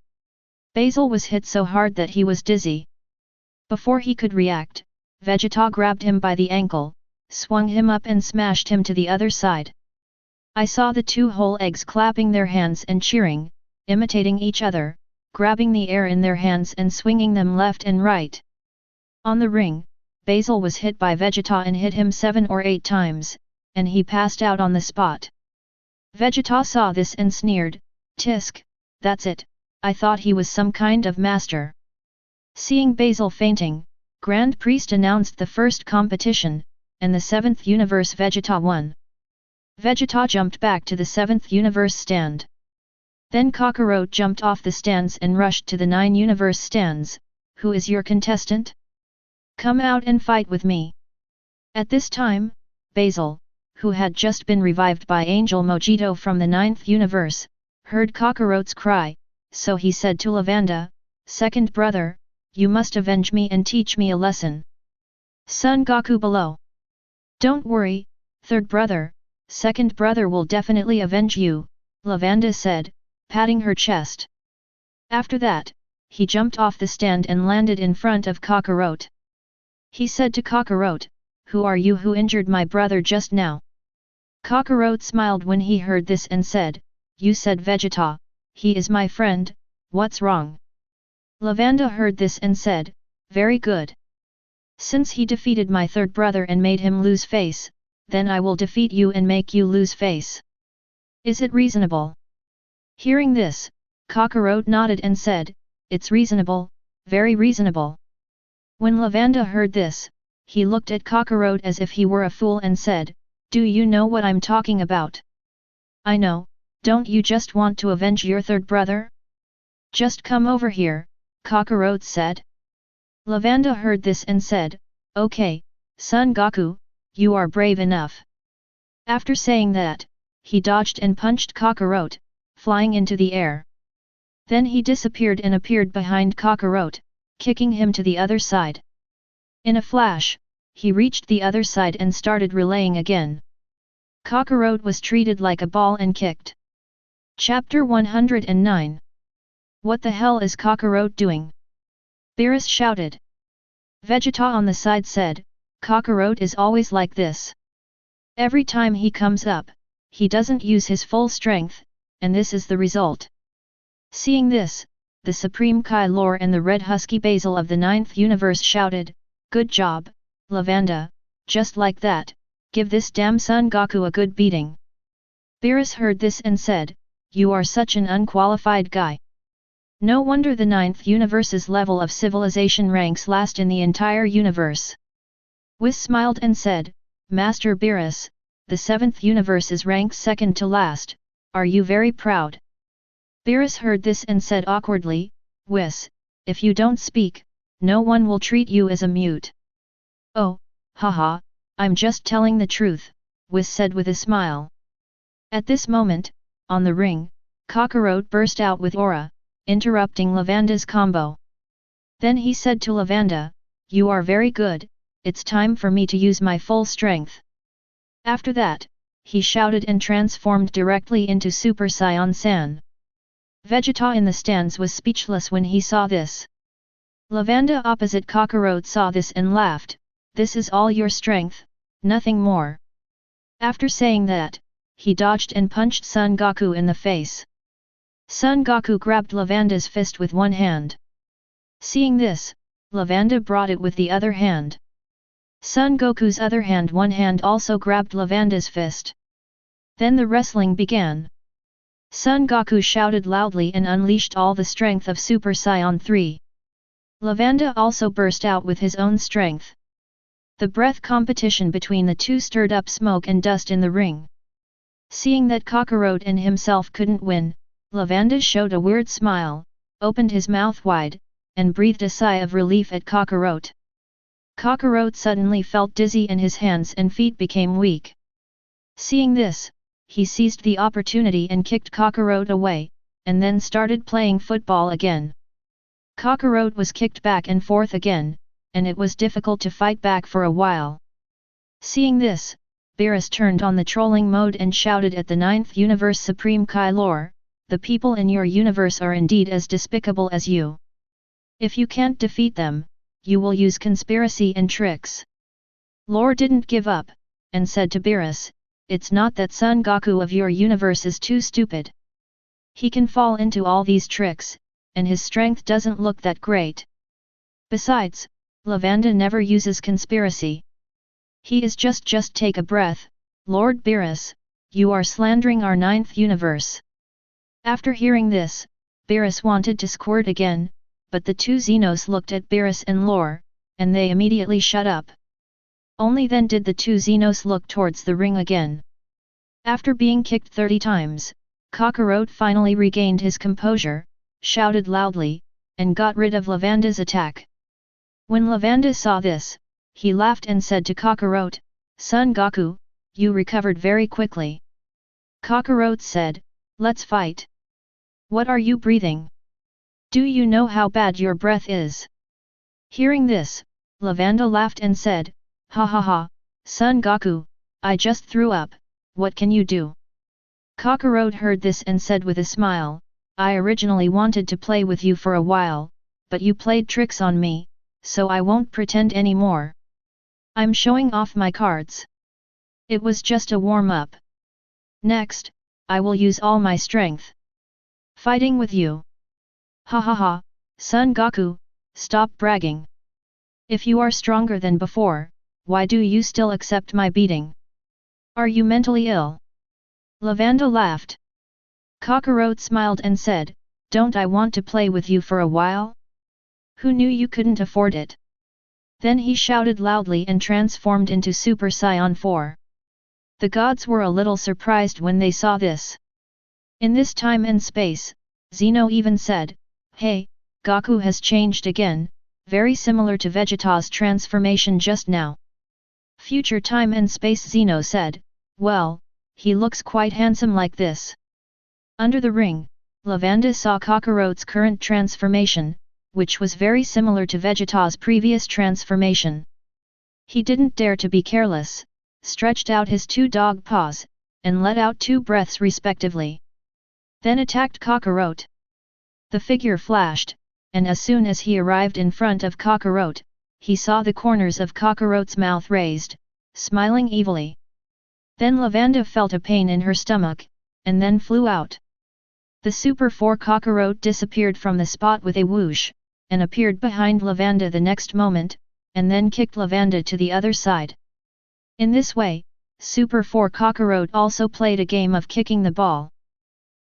Basil was hit so hard that he was dizzy. Before he could react, Vegeta grabbed him by the ankle, swung him up and smashed him to the other side. I saw the two whole eggs clapping their hands and cheering, imitating each other, grabbing the air in their hands and swinging them left and right. On the ring, Basil was hit by Vegeta and hit him 7 or 8 times, and he passed out on the spot. Vegeta saw this and sneered, "Tisk, that's it, I thought he was some kind of master." Seeing Basil fainting, Grand Priest announced the first competition, and the 7th universe Vegeta won. Vegeta jumped back to the 7th universe stand. Then Kakarot jumped off the stands and rushed to the 9 universe stands. "Who is your contestant? Come out and fight with me." At this time, Basil, who had just been revived by Angel Mojito from the 9th universe, heard Kakarot's cry, so he said to Lavanda, "Second brother, you must avenge me and teach me a lesson." Son Goku below. "Don't worry, third brother, second brother will definitely avenge you," Lavanda said, patting her chest. After that, he jumped off the stand and landed in front of Kakarot. He said to Kakarot, "Who are you who injured my brother just now?" Kakarot smiled when he heard this and said, "You said Vegeta, he is my friend, what's wrong?" Lavanda heard this and said, "Very good. Since he defeated my third brother and made him lose face, then I will defeat you and make you lose face. Is it reasonable?" Hearing this, Kakarot nodded and said, "It's reasonable, very reasonable." When Lavanda heard this, he looked at Kakarot as if he were a fool and said, "Do you know what I'm talking about?" "I know, don't you just want to avenge your third brother?" "Just come over here," Kakarot said. Lavanda heard this and said, "Okay, Son Goku, you are brave enough." After saying that, he dodged and punched Kakarot, flying into the air. Then he disappeared and appeared behind Kakarot, kicking him to the other side. In a flash, he reached the other side and started relaying again. Kakarot was treated like a ball and kicked. Chapter 109. What the hell is Kakarot doing? Beerus shouted. Vegeta on the side said, "Kakarot is always like this. Every time he comes up, he doesn't use his full strength, and this is the result." Seeing this, the Supreme Kai Lore and the Red Husky Basil of the 9th universe shouted, "Good job, Lavanda, just like that, give this damn Son Goku a good beating." Beerus heard this and said, "You are such an unqualified guy. No wonder the 9th universe's level of civilization ranks last in the entire universe." Whis smiled and said, "Master Beerus, the 7th universe is ranked second to last, are you very proud?" Beerus heard this and said awkwardly, "Whis, if you don't speak, no one will treat you as a mute." "Oh, haha, I'm just telling the truth," Whis said with a smile. At this moment, on the ring, Kakarot burst out with aura, interrupting Lavanda's combo. Then he said to Lavanda, "You are very good, it's time for me to use my full strength." After that, he shouted and transformed directly into Super Saiyan San. Vegeta in the stands was speechless when he saw this. Lavanda opposite Kakarot saw this and laughed, "This is all your strength, nothing more." After saying that, he dodged and punched Son Goku in the face. Son Goku grabbed Lavanda's fist with one hand. Seeing this, Lavanda brought it with the other hand. Son Goku's other hand one hand also grabbed Lavanda's fist. Then the wrestling began. Son Goku shouted loudly and unleashed all the strength of Super Saiyan 3. Lavanda also burst out with his own strength. The breath competition between the two stirred up smoke and dust in the ring. Seeing that Kakarot and himself couldn't win, Lavanda showed a weird smile, opened his mouth wide, and breathed a sigh of relief at Kakarot. Kakarot suddenly felt dizzy and his hands and feet became weak. Seeing this, he seized the opportunity and kicked Kakarot away, and then started playing football again. Kakarot was kicked back and forth again, and it was difficult to fight back for a while. Seeing this, Beerus turned on the trolling mode and shouted at the 9th Universe Supreme Kai Lore, "The people in your universe are indeed as despicable as you. If you can't defeat them, you will use conspiracy and tricks." Lore didn't give up, and said to Beerus, "It's not that Son Goku of your universe is too stupid. He can fall into all these tricks, and his strength doesn't look that great. Besides, Lavanda never uses conspiracy. He is just take a breath, Lord Beerus, you are slandering our 9th universe." After hearing this, Beerus wanted to squirt again, but the two Xenos looked at Beerus and Lore, and they immediately shut up. Only then did the two Xenos look towards the ring again. After being kicked 30 times, Kakarot finally regained his composure, shouted loudly, and got rid of Lavanda's attack. When Lavanda saw this, he laughed and said to Kakarot, "Son Goku, you recovered very quickly." Kakarot said, "Let's fight." "What are you breathing? Do you know how bad your breath is?" Hearing this, Lavanda laughed and said, "Ha ha ha, Son Goku, I just threw up, what can you do?" Kakarot heard this and said with a smile, "I originally wanted to play with you for a while, but you played tricks on me, so I won't pretend anymore. I'm showing off my cards. It was just a warm-up. Next, I will use all my strength. Fighting with you. Ha ha ha, Son Goku, stop bragging. If you are stronger than before, why do you still accept my beating? Are you mentally ill?" Lavanda laughed. Kakarot smiled and said, "Don't I want to play with you for a while? Who knew you couldn't afford it?" Then he shouted loudly and transformed into Super Saiyan 4. The gods were a little surprised when they saw this. In this time and space, Zeno even said, "Hey, Goku has changed again, very similar to Vegeta's transformation just now." Future time and space Zeno said, "Well, he looks quite handsome like this." Under the ring, Lavanda saw Kakarot's current transformation, which was very similar to Vegeta's previous transformation. He didn't dare to be careless, stretched out his two dog paws, and let out 2 breaths respectively. Then attacked Kakarot. The figure flashed, and as soon as he arrived in front of Kakarot, he saw the corners of Kakarot's mouth raised, smiling evilly. Then Lavanda felt a pain in her stomach, and then flew out. The Super 4 Kakarot disappeared from the spot with a whoosh, and appeared behind Lavanda the next moment, and then kicked Lavanda to the other side. In this way, Super 4 Kakarot also played a game of kicking the ball.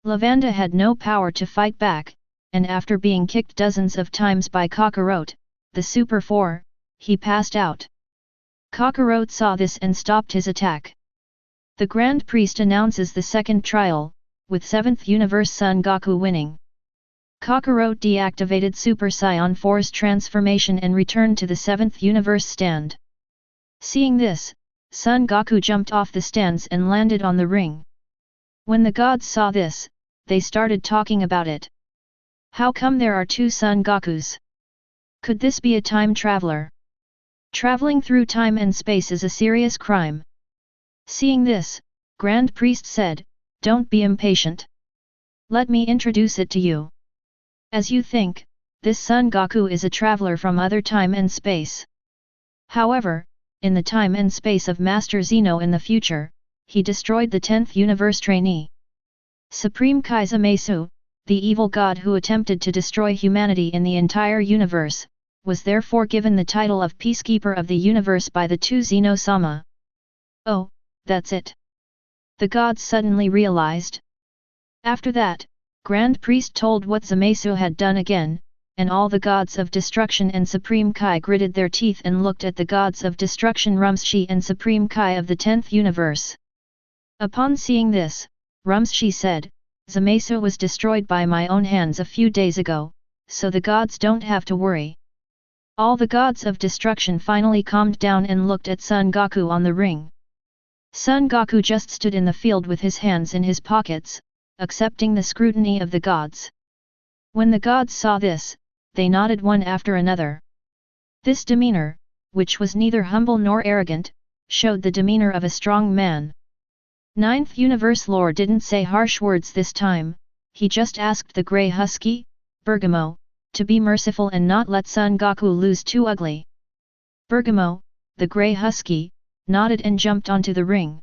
Lavanda had no power to fight back, and after being kicked dozens of times by Kakarot, the Super 4, he passed out. Kakarot saw this and stopped his attack. The Grand Priest announces the second trial, with 7th Universe Son Goku winning. Kakarot deactivated Super Saiyan 4's transformation and returned to the 7th Universe stand. Seeing this, Son Goku jumped off the stands and landed on the ring. When the gods saw this, they started talking about it. How come there are 2 Son Gokus? Could this be a time traveler? Traveling through time and space is a serious crime. Seeing this, Grand Priest said, "Don't be impatient. Let me introduce it to you. As you think, this Son Goku is a traveler from other time and space. However, in the time and space of Master Zeno in the future, he destroyed the 10th universe trainee. Supreme Kai Zamasu, the evil god who attempted to destroy humanity in the entire universe, was therefore given the title of Peacekeeper of the Universe by the two Zeno-sama." "Oh, that's it," the gods suddenly realized. After that, Grand Priest told what Zamasu had done again, and all the gods of destruction and Supreme Kai gritted their teeth and looked at the gods of destruction Rumsshi and Supreme Kai of the 10th universe. Upon seeing this, Rumsshi said, "Zamasu was destroyed by my own hands a few days ago, so the gods don't have to worry." All the gods of destruction finally calmed down and looked at Son Goku on the ring. Son Goku just stood in the field with his hands in his pockets, accepting the scrutiny of the gods. When the gods saw this, they nodded one after another. This demeanor, which was neither humble nor arrogant, showed the demeanor of a strong man. Ninth Universe Lord didn't say harsh words this time, he just asked the grey husky, Bergamo, to be merciful and not let Son Goku lose too ugly. Bergamo, the grey husky, nodded and jumped onto the ring.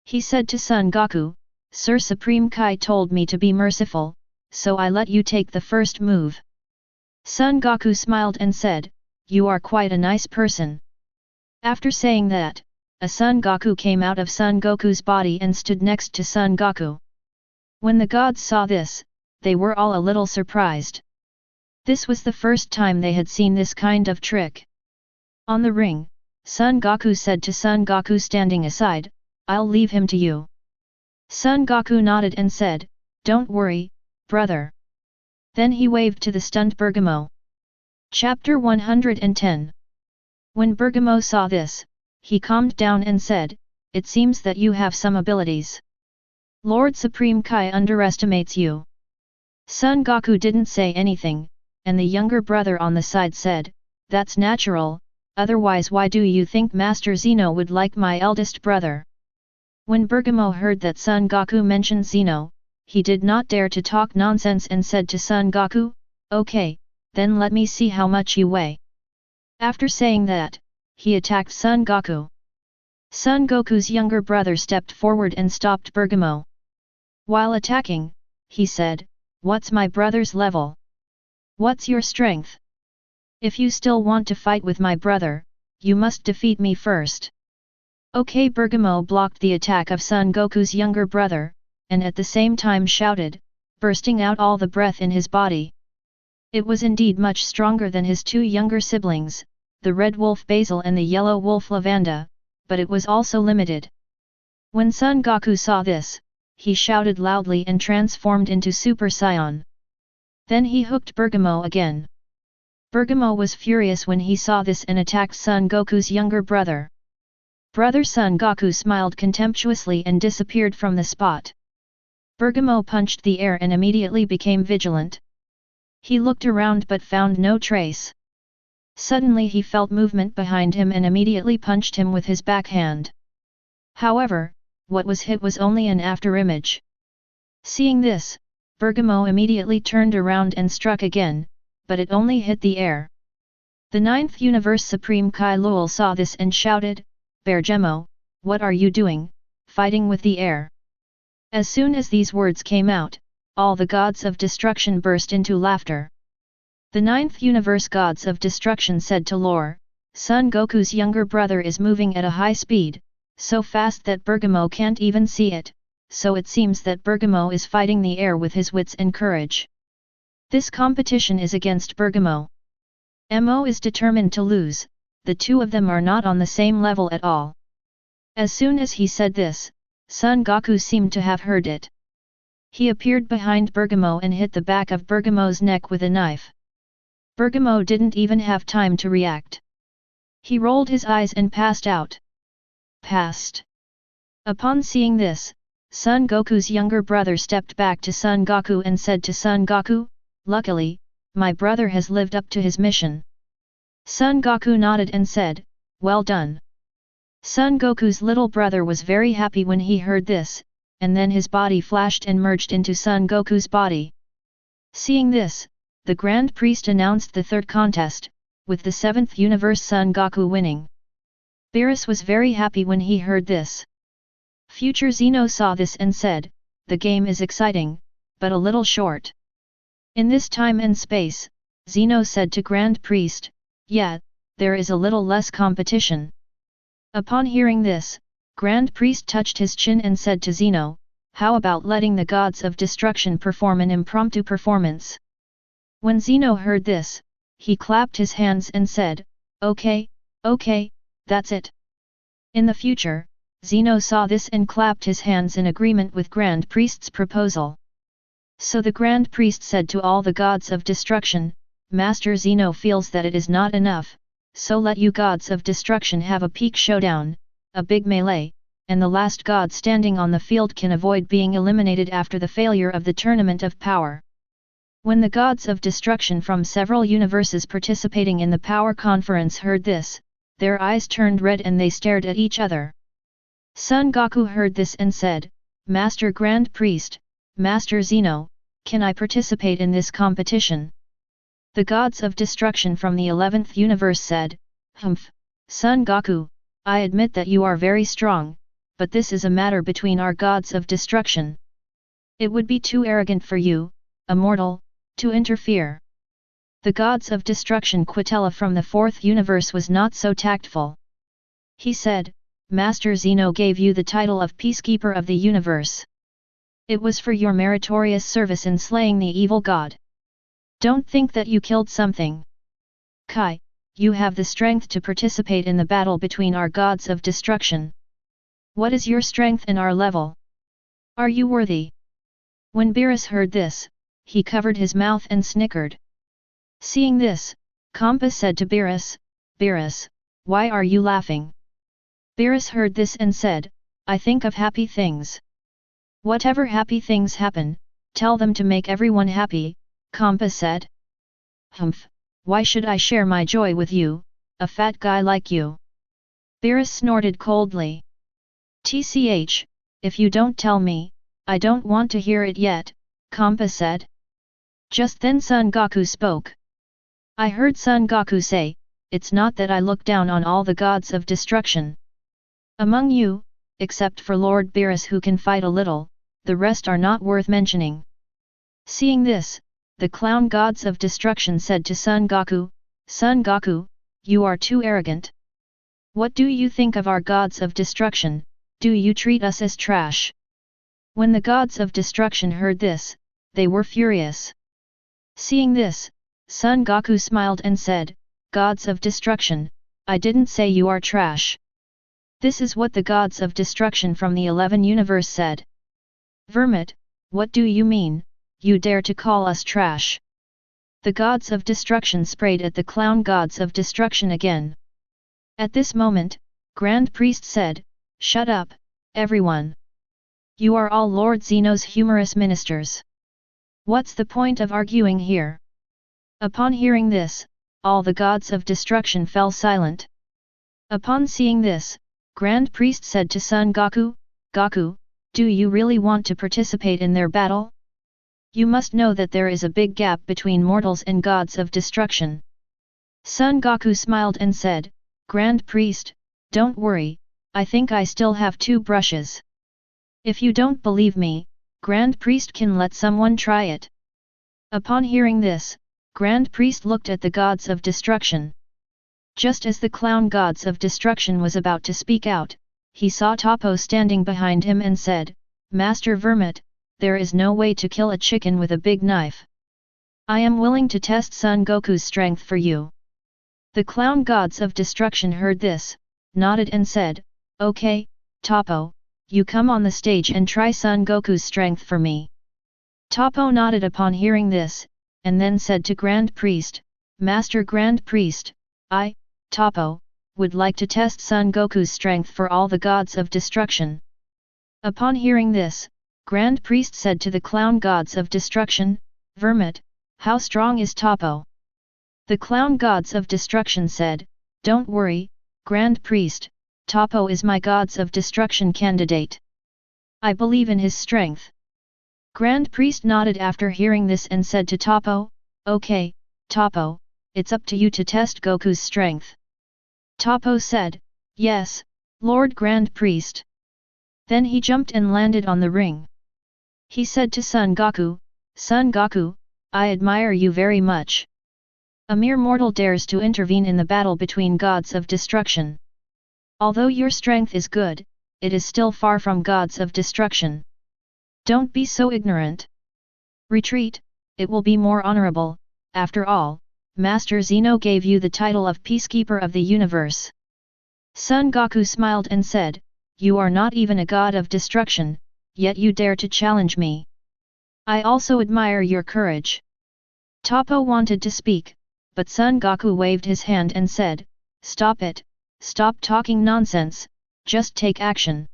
He said to Son Goku, "Sir Supreme Kai told me to be merciful, so I let you take the first move." Son Goku smiled and said, "You are quite a nice person." After saying that, a Son Goku came out of Son Goku's body and stood next to Son Goku. When the gods saw this, they were all a little surprised. This was the first time they had seen this kind of trick. On the ring, Son Goku said to Son Goku standing aside, "I'll leave him to you." Son Goku nodded and said, "Don't worry, brother." Then he waved to the stunned Bergamo. Chapter 110. When Bergamo saw this, he calmed down and said, "It seems that you have some abilities. Lord Supreme Kai underestimates you." Son Goku didn't say anything, and the younger brother on the side said, "That's natural, otherwise why do you think Master Zeno would like my eldest brother?" When Bergamo heard that Son Goku mentioned Zeno, he did not dare to talk nonsense and said to Son Goku, "Okay, then let me see how much you weigh." After saying that, he attacked Son Goku. Son Goku's younger brother stepped forward and stopped Bergamo. While attacking, he said, "What's my brother's level? What's your strength? If you still want to fight with my brother, you must defeat me first." Okay, Bergamo blocked the attack of Son Goku's younger brother, and at the same time shouted, bursting out all the breath in his body. It was indeed much stronger than his two younger siblings, the red wolf Basil and the yellow wolf Lavanda, but it was also limited. When Son Goku saw this, he shouted loudly and transformed into Super Saiyan. Then he hooked Bergamo again. Bergamo was furious when he saw this and attacked Son Goku's younger brother. Brother Son Goku smiled contemptuously and disappeared from the spot. Bergamo punched the air and immediately became vigilant. He looked around but found no trace. Suddenly he felt movement behind him and immediately punched him with his backhand. However, what was hit was only an afterimage. Seeing this, Bergamo immediately turned around and struck again, but it only hit the air. The 9th Universe Supreme Kai Lul saw this and shouted, "Bergamo, what are you doing, fighting with the air?" As soon as these words came out, all the gods of destruction burst into laughter. The 9th Universe gods of destruction said to Lore, "Son Goku's younger brother is moving at a high speed, so fast that Bergamo can't even see it, so it seems that Bergamo is fighting the air with his wits and courage. This competition is against Bergamo. Mo is determined to lose, the two of them are not on the same level at all." As soon as he said this, Son Goku seemed to have heard it. He appeared behind Bergamo and hit the back of Bergamo's neck with a knife. Bergamo didn't even have time to react. He rolled his eyes and passed out. Passed. Upon seeing this, Son Goku's younger brother stepped back to Son Goku and said to Son Goku, "Luckily, my brother has lived up to his mission." Son Goku nodded and said, "Well done." Son Goku's little brother was very happy when he heard this, and then his body flashed and merged into Son Goku's body. Seeing this, the Grand Priest announced the third contest, with the 7th universe Son Goku winning. Beerus was very happy when he heard this. Future Zeno saw this and said, "The game is exciting, but a little short." In this time and space, Zeno said to Grand Priest, "Yeah, there is a little less competition." Upon hearing this, Grand Priest touched his chin and said to Zeno, "How about letting the gods of destruction perform an impromptu performance?" When Zeno heard this, he clapped his hands and said, "Okay, that's it." In the future, Zeno saw this and clapped his hands in agreement with Grand Priest's proposal. So the Grand Priest said to all the gods of destruction, "Master Zeno feels that it is not enough, so let you gods of destruction have a peak showdown, a big melee, and the last god standing on the field can avoid being eliminated after the failure of the Tournament of Power." When the gods of destruction from several universes participating in the Power Conference heard this, their eyes turned red and they stared at each other. Son Goku heard this and said, "Master Grand Priest, Master Zeno, can I participate in this competition?" The gods of destruction from the 11th universe said, "Humph, Son Goku, I admit that you are very strong, but this is a matter between our gods of destruction. It would be too arrogant for you, a mortal, to interfere." The gods of destruction Quitella from the 4th universe was not so tactful. He said, "Master Zeno gave you the title of Peacekeeper of the Universe. It was for your meritorious service in slaying the evil god. Don't think that you killed something. Kai, you have the strength to participate in the battle between our gods of destruction. What is your strength and our level? Are you worthy?" When Beerus heard this, he covered his mouth and snickered. Seeing this, Kampa said to Beerus, "Beerus, why are you laughing?" Beerus heard this and said, "I think of happy things." "Whatever happy things happen, tell them to make everyone happy," Kampa said. "Humph, why should I share my joy with you, a fat guy like you?" Beerus snorted coldly. "Tch, if you don't tell me, I don't want to hear it yet," Kampa said. Just then Son Goku spoke. "I heard Son Goku say, it's not that I look down on all the gods of destruction. Among you, except for Lord Beerus who can fight a little, the rest are not worth mentioning." Seeing this, the clown gods of destruction said to Son Goku, "Son Goku, you are too arrogant. What do you think of our gods of destruction? Do you treat us as trash?" When the gods of destruction heard this, they were furious. Seeing this, Son Goku smiled and said, "Gods of destruction, I didn't say you are trash. This is what the gods of destruction from the 11 universe said." "Vermit, what do you mean, you dare to call us trash?" The gods of destruction sprayed at the clown gods of destruction again. At this moment, Grand Priest said, "Shut up, everyone. You are all Lord Zeno's humorous ministers. What's the point of arguing here?" Upon hearing this, all the gods of destruction fell silent. Upon seeing this, Grand Priest said to Son Goku, "Goku, do you really want to participate in their battle? You must know that there is a big gap between mortals and gods of destruction." Son Goku smiled and said, "Grand Priest, don't worry, I think I still have 2 brushes. If you don't believe me, Grand Priest can let someone try it." Upon hearing this, Grand Priest looked at the gods of destruction. Just as the clown gods of destruction was about to speak out, he saw Toppo standing behind him and said, "Master Vermit, there is no way to kill a chicken with a big knife. I am willing to test Son Goku's strength for you." The clown gods of destruction heard this, nodded and said, "Okay, Toppo, you come on the stage and try Son Goku's strength for me." Toppo nodded upon hearing this, and then said to Grand Priest, "Master Grand Priest, I, Toppo, would like to test Son Goku's strength for all the gods of destruction." Upon hearing this, Grand Priest said to the clown gods of destruction, "Vermit, how strong is Toppo?" The clown gods of destruction said, "Don't worry, Grand Priest, Topo is my gods of destruction candidate. I believe in his strength. Grand Priest nodded after hearing this and said to Topo, "Okay, Topo, it's up to you to test Goku's strength." Topo said, "Yes, Lord Grand Priest." Then he jumped and landed on the ring. He said to Son Goku, "Son Goku, I admire you very much. A mere mortal dares to intervene in the battle between gods of destruction. Although your strength is good, it is still far from gods of destruction. Don't be so ignorant. Retreat, it will be more honorable. After all, Master Zeno gave you the title of Peacekeeper of the Universe." Son Goku smiled and said, "You are not even a god of destruction, yet you dare to challenge me. I also admire your courage." Topo wanted to speak, but Son Goku waved his hand and said, "Stop it, stop talking nonsense, just take action."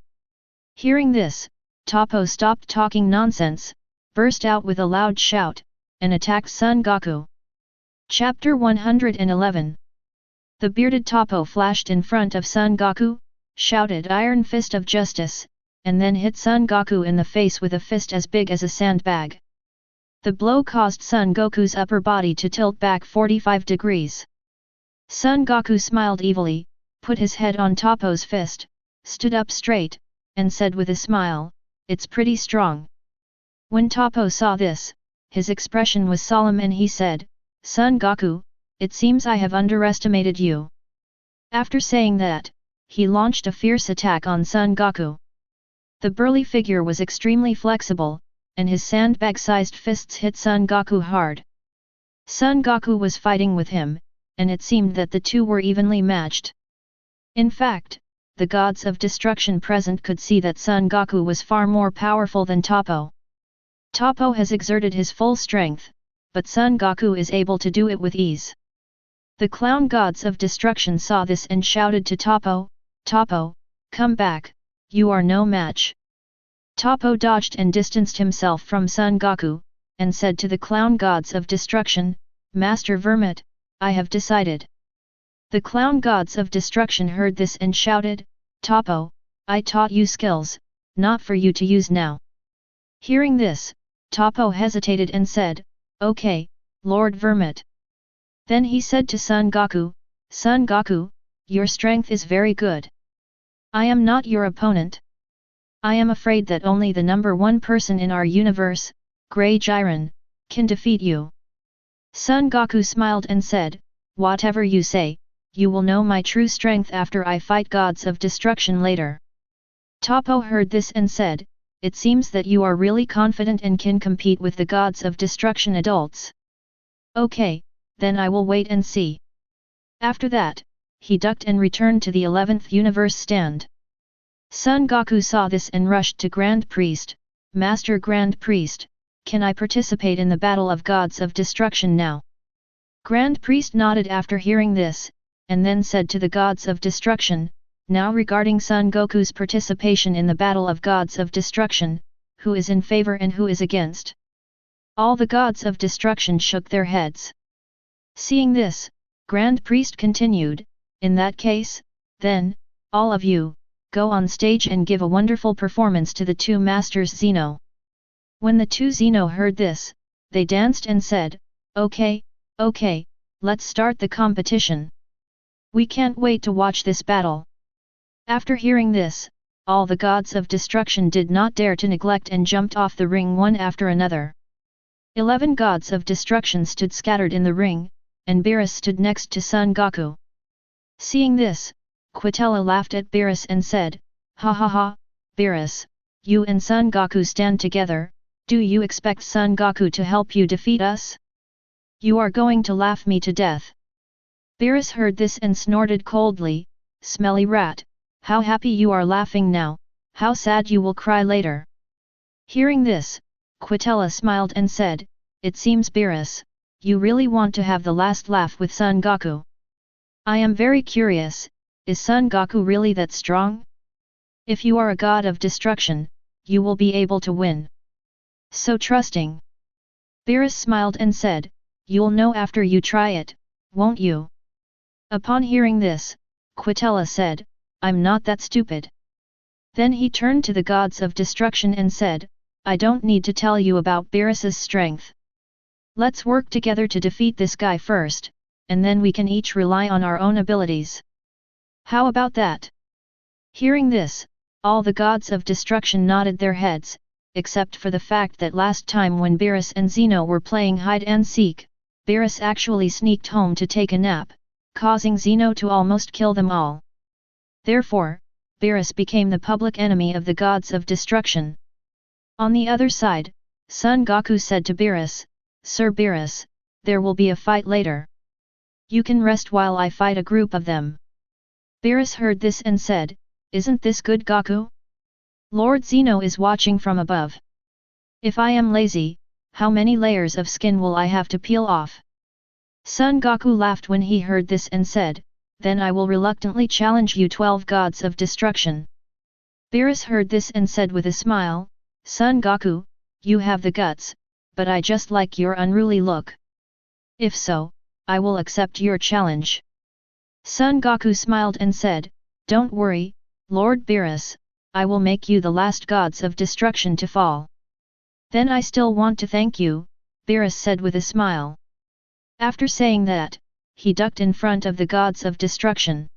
Hearing this, Topo stopped talking nonsense, burst out with a loud shout, and attacked Son Goku. Chapter 111. The bearded Topo flashed in front of Son Goku, shouted Iron Fist of Justice, and then hit Son Goku in the face with a fist as big as a sandbag. The blow caused Son Goku's upper body to tilt back 45 degrees. Son Goku smiled evilly, put his head on Topo's fist, stood up straight, and said with a smile, "It's pretty strong." When Topo saw this, his expression was solemn and he said, "Son Goku, it seems I have underestimated you." After saying that, he launched a fierce attack on Son Goku. The burly figure was extremely flexible, and his sandbag-sized fists hit Son Goku hard. Son Goku was fighting with him, and it seemed that the two were evenly matched. In fact, the gods of destruction present could see that Son Goku was far more powerful than Topo. Topo has exerted his full strength, but Son Goku is able to do it with ease. The clown gods of destruction saw this and shouted to Topo, "Topo, come back, you are no match." Topo dodged and distanced himself from Son Goku, and said to the clown gods of destruction, "Master Vermit, I have decided." The clown gods of destruction heard this and shouted, "Topo, I taught you skills, not for you to use now." Hearing this, Topo hesitated and said, "Okay, Lord Vermit." Then he said to Son Goku, "Son Goku, your strength is very good. I am not your opponent. I am afraid that only the number one person in our universe, Grey Jiren, can defeat you." Son Goku smiled and said, "Whatever you say, you will know my true strength after I fight gods of destruction later." Topo heard this and said, "It seems that you are really confident and can compete with the gods of destruction adults. Okay, then I will wait and see." After that, he ducked and returned to the 11th universe stand. Son Goku saw this and rushed to Grand Priest, "Master Grand Priest, can I participate in the battle of gods of destruction now?" Grand Priest nodded after hearing this, and then said to the gods of destruction, "Now regarding Son Goku's participation in the battle of gods of destruction, who is in favor and who is against?" All the gods of destruction shook their heads. Seeing this, Grand Priest continued, "In that case, then, all of you, go on stage and give a wonderful performance to the two masters Zeno." When the two Zeno heard this, they danced and said, Okay, let's start the competition. We can't wait to watch this battle." After hearing this, all the gods of destruction did not dare to neglect and jumped off the ring one after another. 11 gods of destruction stood scattered in the ring, and Beerus stood next to Son Goku. Seeing this, Quitella laughed at Beerus and said, "Ha ha ha, Beerus, you and Son Goku stand together, do you expect Son Goku to help you defeat us? You are going to laugh me to death." Beerus heard this and snorted coldly, "Smelly rat, how happy you are laughing now, how sad you will cry later." Hearing this, Quitella smiled and said, "It seems Beerus, you really want to have the last laugh with Son Goku. I am very curious, is Son Goku really that strong? If you are a god of destruction, you will be able to win. So trusting." Beerus smiled and said, "You'll know after you try it, won't you?" Upon hearing this, Quitella said, I'm not that stupid. Then he turned to the gods of destruction and said, I don't need to tell you about Beerus's strength. Let's work together to defeat this guy first, and then we can each rely on our own abilities. How about that? Hearing this, all the gods of destruction nodded their heads, except for the fact that last time when Beerus and Zeno were playing hide and seek, Beerus actually sneaked home to take a nap, causing Zeno to almost kill them all. Therefore, Beerus became the public enemy of the gods of destruction. On the other side, Son Goku said to Beerus, Sir Beerus, there will be a fight later. You can rest while I fight a group of them. Beerus heard this and said, Isn't this good, Goku? Lord Zeno is watching from above. If I am lazy, how many layers of skin will I have to peel off? Son Goku laughed when he heard this and said, Then I will reluctantly challenge you 12 gods of destruction. Beerus heard this and said with a smile, Son Goku, you have the guts, but I just like your unruly look. If so, I will accept your challenge. Son Goku smiled and said, Don't worry, Lord Beerus, I will make you the last gods of destruction to fall. Then I still want to thank you, Beerus said with a smile. After saying that, he ducked in front of the gods of destruction.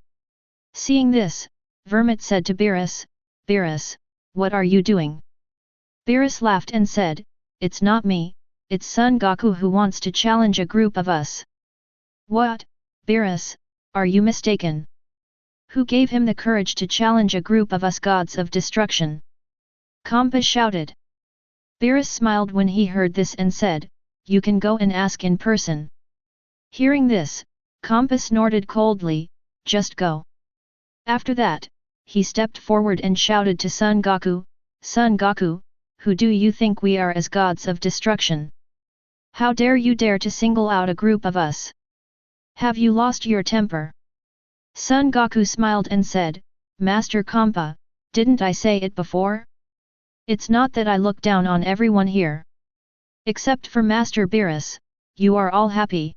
Seeing this, Vermit said to Beerus, Beerus, what are you doing? Beerus laughed and said, It's not me, it's Son Goku who wants to challenge a group of us. What, Beerus, are you mistaken? Who gave him the courage to challenge a group of us gods of destruction? Kampa shouted. Beerus smiled when he heard this and said, You can go and ask in person. Hearing this, Kampa snorted coldly, Just go. After that, he stepped forward and shouted to Son Goku, Son Goku, who do you think we are as gods of destruction? How dare you dare to single out a group of us? Have you lost your temper? Son Goku smiled and said, Master Kampa, didn't I say it before? It's not that I look down on everyone here. Except for Master Beerus, you are all happy.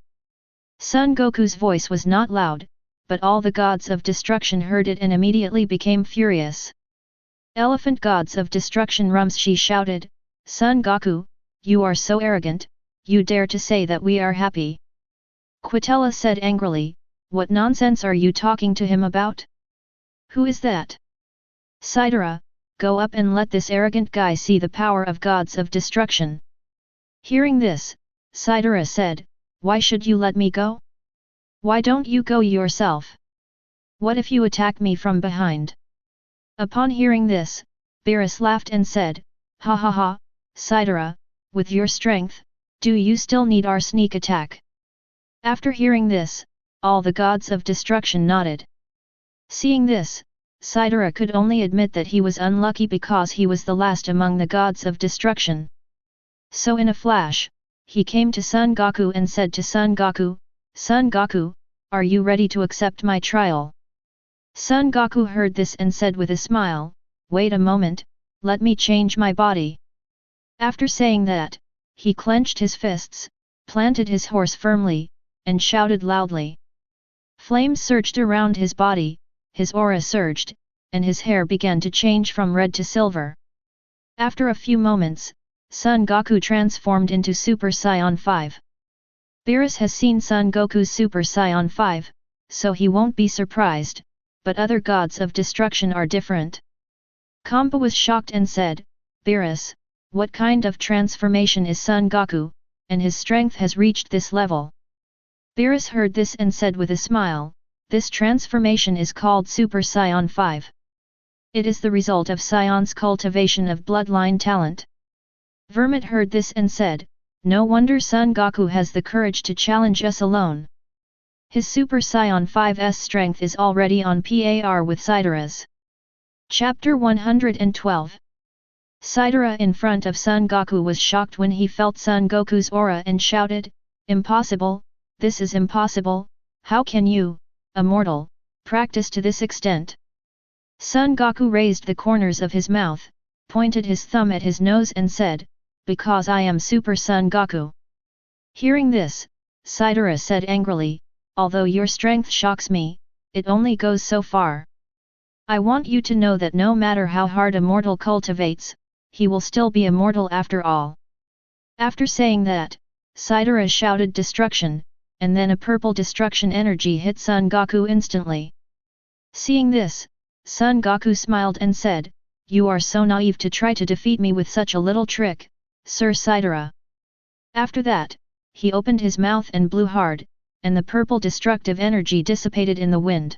Son Goku's voice was not loud, but all the gods of destruction heard it and immediately became furious. Elephant gods of destruction Rumsshi shouted, Son Goku, you are so arrogant, you dare to say that we are happy. Quitella said angrily, What nonsense are you talking to him about? Who is that? Sidera, go up and let this arrogant guy see the power of gods of destruction. Hearing this, Sidera said, Why should you let me go? Why don't you go yourself? What if you attack me from behind? Upon hearing this, Beerus laughed and said, Ha ha ha, Sidera, with your strength, do you still need our sneak attack? After hearing this, all the gods of destruction nodded. Seeing this, Sidera could only admit that he was unlucky because he was the last among the gods of destruction. So in a flash, he came to Son Goku and said to Son Goku, Son Goku, are you ready to accept my trial? Son Goku heard this and said with a smile, Wait a moment, let me change my body. After saying that, he clenched his fists, planted his horse firmly, and shouted loudly. Flames surged around his body, his aura surged, and his hair began to change from red to silver. After a few moments, Son Goku transformed into Super Saiyan 5. Beerus has seen Son Goku's Super Saiyan 5, so he won't be surprised, but other gods of destruction are different. Kampa was shocked and said, Beerus, what kind of transformation is Son Goku, and his strength has reached this level? Beerus heard this and said with a smile, This transformation is called Super Saiyan 5. It is the result of Saiyan's cultivation of bloodline talent. Vermit heard this and said, No wonder Son Goku has the courage to challenge us alone. His Super Saiyan 5's strength is already on par with Sidera's. Chapter 112. Sidera in front of Son Goku was shocked when he felt Son Goku's aura and shouted, Impossible, this is impossible, how can you, a mortal, practice to this extent? Son Goku raised the corners of his mouth, pointed his thumb at his nose and said, Because I am Super Son Goku. Hearing this, Sidera said angrily, Although your strength shocks me, it only goes so far. I want you to know that no matter how hard a mortal cultivates, he will still be immortal after all. After saying that, Saitara shouted destruction, and then a purple destruction energy hit Son Goku instantly. Seeing this, Son Goku smiled and said, "You are so naive to try to defeat me with such a little trick, Sir Saitara." After that, he opened his mouth and blew hard, and the purple destructive energy dissipated in the wind.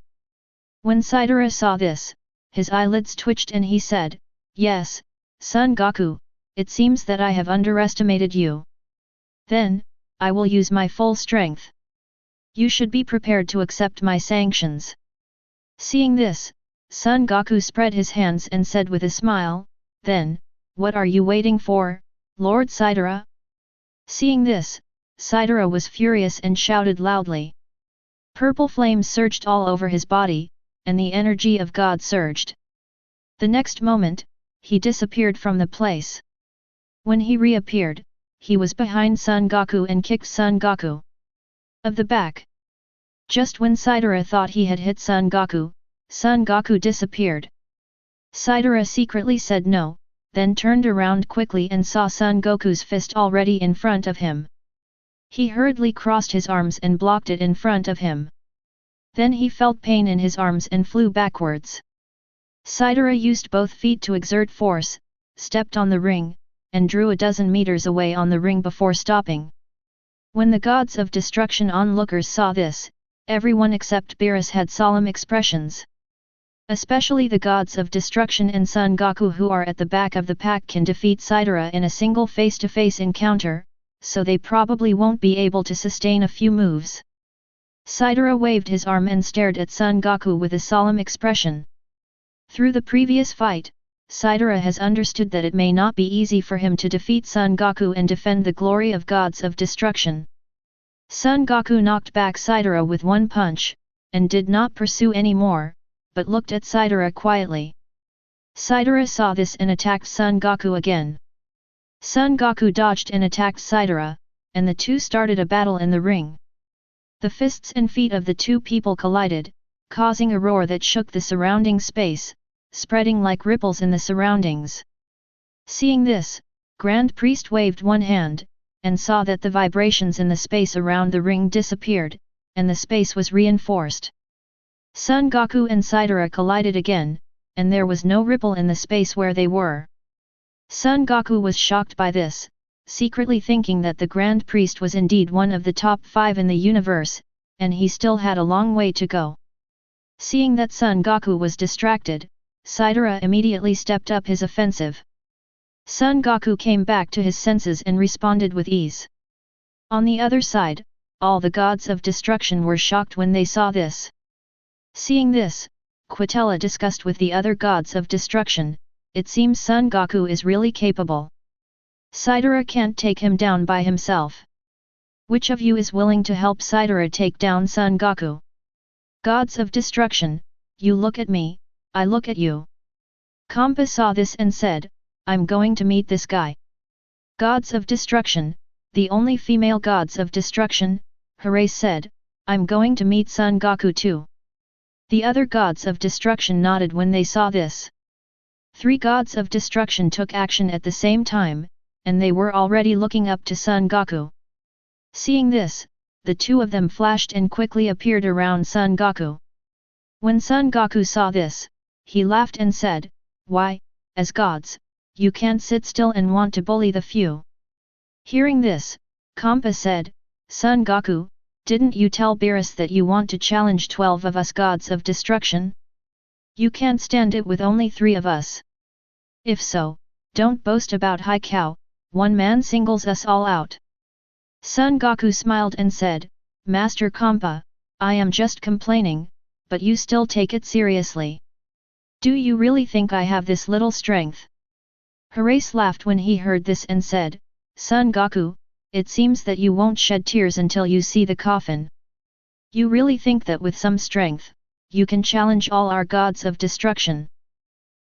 When Saitara saw this, his eyelids twitched and he said, "Yes, Son Goku, it seems that I have underestimated you. Then, I will use my full strength. You should be prepared to accept my sanctions." Seeing this, Son Goku spread his hands and said with a smile, "Then, what are you waiting for, Lord Saitara?" Seeing this, Saitara was furious and shouted loudly. Purple flames surged all over his body, and the energy of God surged. The next moment, he disappeared from the place. When he reappeared, he was behind Son Goku and kicked Son Goku of the back. Just when Saitara thought he had hit Son Goku disappeared. Saitara secretly said no, then turned around quickly and saw Son Goku's fist already in front of him. He hurriedly crossed his arms and blocked it in front of him. Then he felt pain in his arms and flew backwards. Saitara used both feet to exert force, stepped on the ring, and drew a dozen meters away on the ring before stopping. When the gods of destruction onlookers saw this, everyone except Beerus had solemn expressions. Especially the gods of destruction and Son Goku, who are at the back of the pack, can defeat Saitara in a single face-to-face encounter, so they probably won't be able to sustain a few moves. Saitara waved his arm and stared at Son Goku with a solemn expression. Through the previous fight, Saitara has understood that it may not be easy for him to defeat Son Goku and defend the glory of gods of destruction. Son Goku knocked back Saitara with one punch, and did not pursue any more, but looked at Saitara quietly. Saitara saw this and attacked Son Goku again. Son Goku dodged and attacked Saitara, and the two started a battle in the ring. The fists and feet of the two people collided, causing a roar that shook the surrounding space, spreading like ripples in the surroundings. Seeing this, Grand Priest waved one hand, and saw that the vibrations in the space around the ring disappeared, and the space was reinforced. Son Goku and Saitara collided again, and there was no ripple in the space where they were. Son Goku was shocked by this, secretly thinking that the Grand Priest was indeed one of the top 5 in the universe, and he still had a long way to go. Seeing that Son Goku was distracted, Saitara immediately stepped up his offensive. Son Goku came back to his senses and responded with ease. On the other side, all the gods of destruction were shocked when they saw this. Seeing this, Quitella discussed with the other gods of destruction, "It seems Son Goku is really capable. Saitara can't take him down by himself. Which of you is willing to help Saitara take down Son Goku? Gods of destruction, you look at me, I look at you." Kampa saw this and said, "I'm going to meet this guy." Gods of destruction, the only female gods of destruction, Hooray said, "I'm going to meet Son Goku too." The other gods of destruction nodded when they saw this. 3 gods of destruction took action at the same time, and they were already looking up to Son Goku. Seeing this, the 2 of them flashed and quickly appeared around Son Goku. When Son Goku saw this, he laughed and said, "Why, as gods, you can't sit still and want to bully the few." Hearing this, Kampa said, "Son Goku, didn't you tell Beerus that you want to challenge 12 of us gods of destruction? You can't stand it with only 3 of us. If so, don't boast about high cow, one man singles us all out." Son Goku smiled and said, "Master Kampa, I am just complaining, but you still take it seriously. Do you really think I have this little strength?" Hooray laughed when he heard this and said, "Son Goku, it seems that you won't shed tears until you see the coffin. You really think that with some strength, you can challenge all our gods of destruction?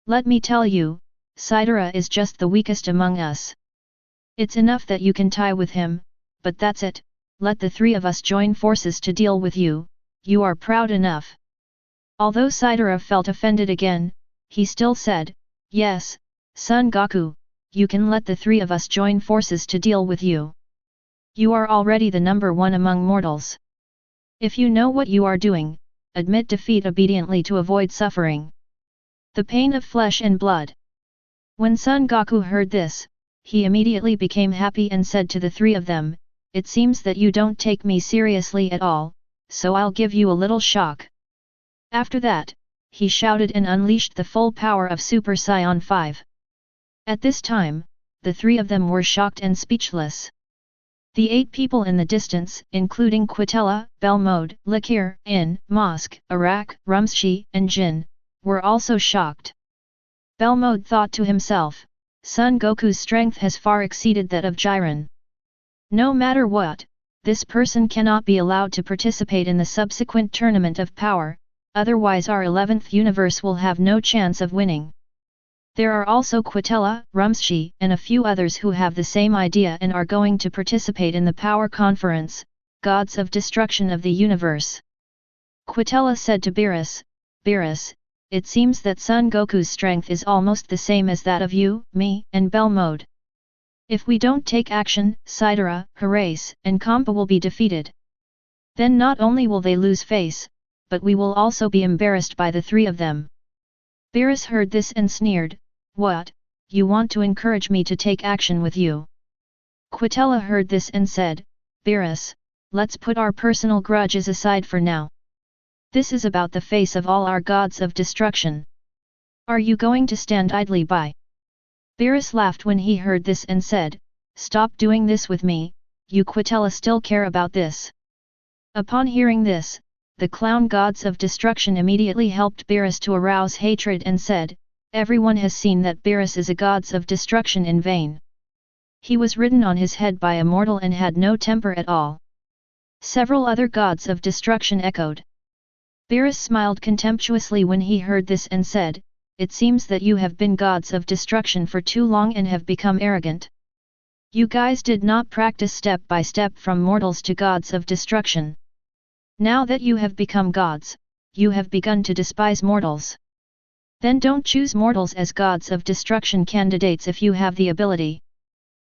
Let me tell you, Saitara is just the weakest among us. It's enough that you can tie with him, but that's it. Let the 3 of us join forces to deal with you, you are proud enough." Although Saitara felt offended again, he still said, "Yes, Son Goku, you can let the three of us join forces to deal with you. You are already the number one among mortals. If you know what you are doing, admit defeat obediently to avoid suffering the pain of flesh and blood." When Son Goku heard this, he immediately became happy and said to the three of them, "It seems that you don't take me seriously at all, so I'll give you a little shock." After that, he shouted and unleashed the full power of Super Saiyan 5. At this time, the three of them were shocked and speechless. The 8 people in the distance, including Quitella, Belmode, Likir, In, Mosk, Arak, Rumsshi, and Jin, were also shocked. Belmode thought to himself, "Son Goku's strength has far exceeded that of Jiren. No matter what, this person cannot be allowed to participate in the subsequent tournament of power, otherwise our 11th universe will have no chance of winning." There are also Quitella, Rumsshi, and a few others who have the same idea and are going to participate in the power conference, Gods of Destruction of the Universe. Quitella said to Beerus, "Beerus, it seems that Son Goku's strength is almost the same as that of you, me, and Belmode. If we don't take action, Saitara, Harace, and Kampa will be defeated. Then not only will they lose face, but we will also be embarrassed by the three of them." Beerus heard this and sneered, "What, you want to encourage me to take action with you?" Quitella heard this and said, "Beerus, let's put our personal grudges aside for now. This is about the face of all our gods of destruction. Are you going to stand idly by?" Beerus laughed when he heard this and said, "Stop doing this with me, you Quitella still care about this." Upon hearing this, the clown gods of destruction immediately helped Beerus to arouse hatred and said, "Everyone has seen that Beerus is a gods of destruction in vain. He was ridden on his head by a mortal and had no temper at all." Several other gods of destruction echoed. Beerus smiled contemptuously when he heard this and said, "It seems that you have been gods of destruction for too long and have become arrogant. You guys did not practice step by step from mortals to gods of destruction. Now that you have become gods, you have begun to despise mortals. Then don't choose mortals as gods of destruction candidates if you have the ability."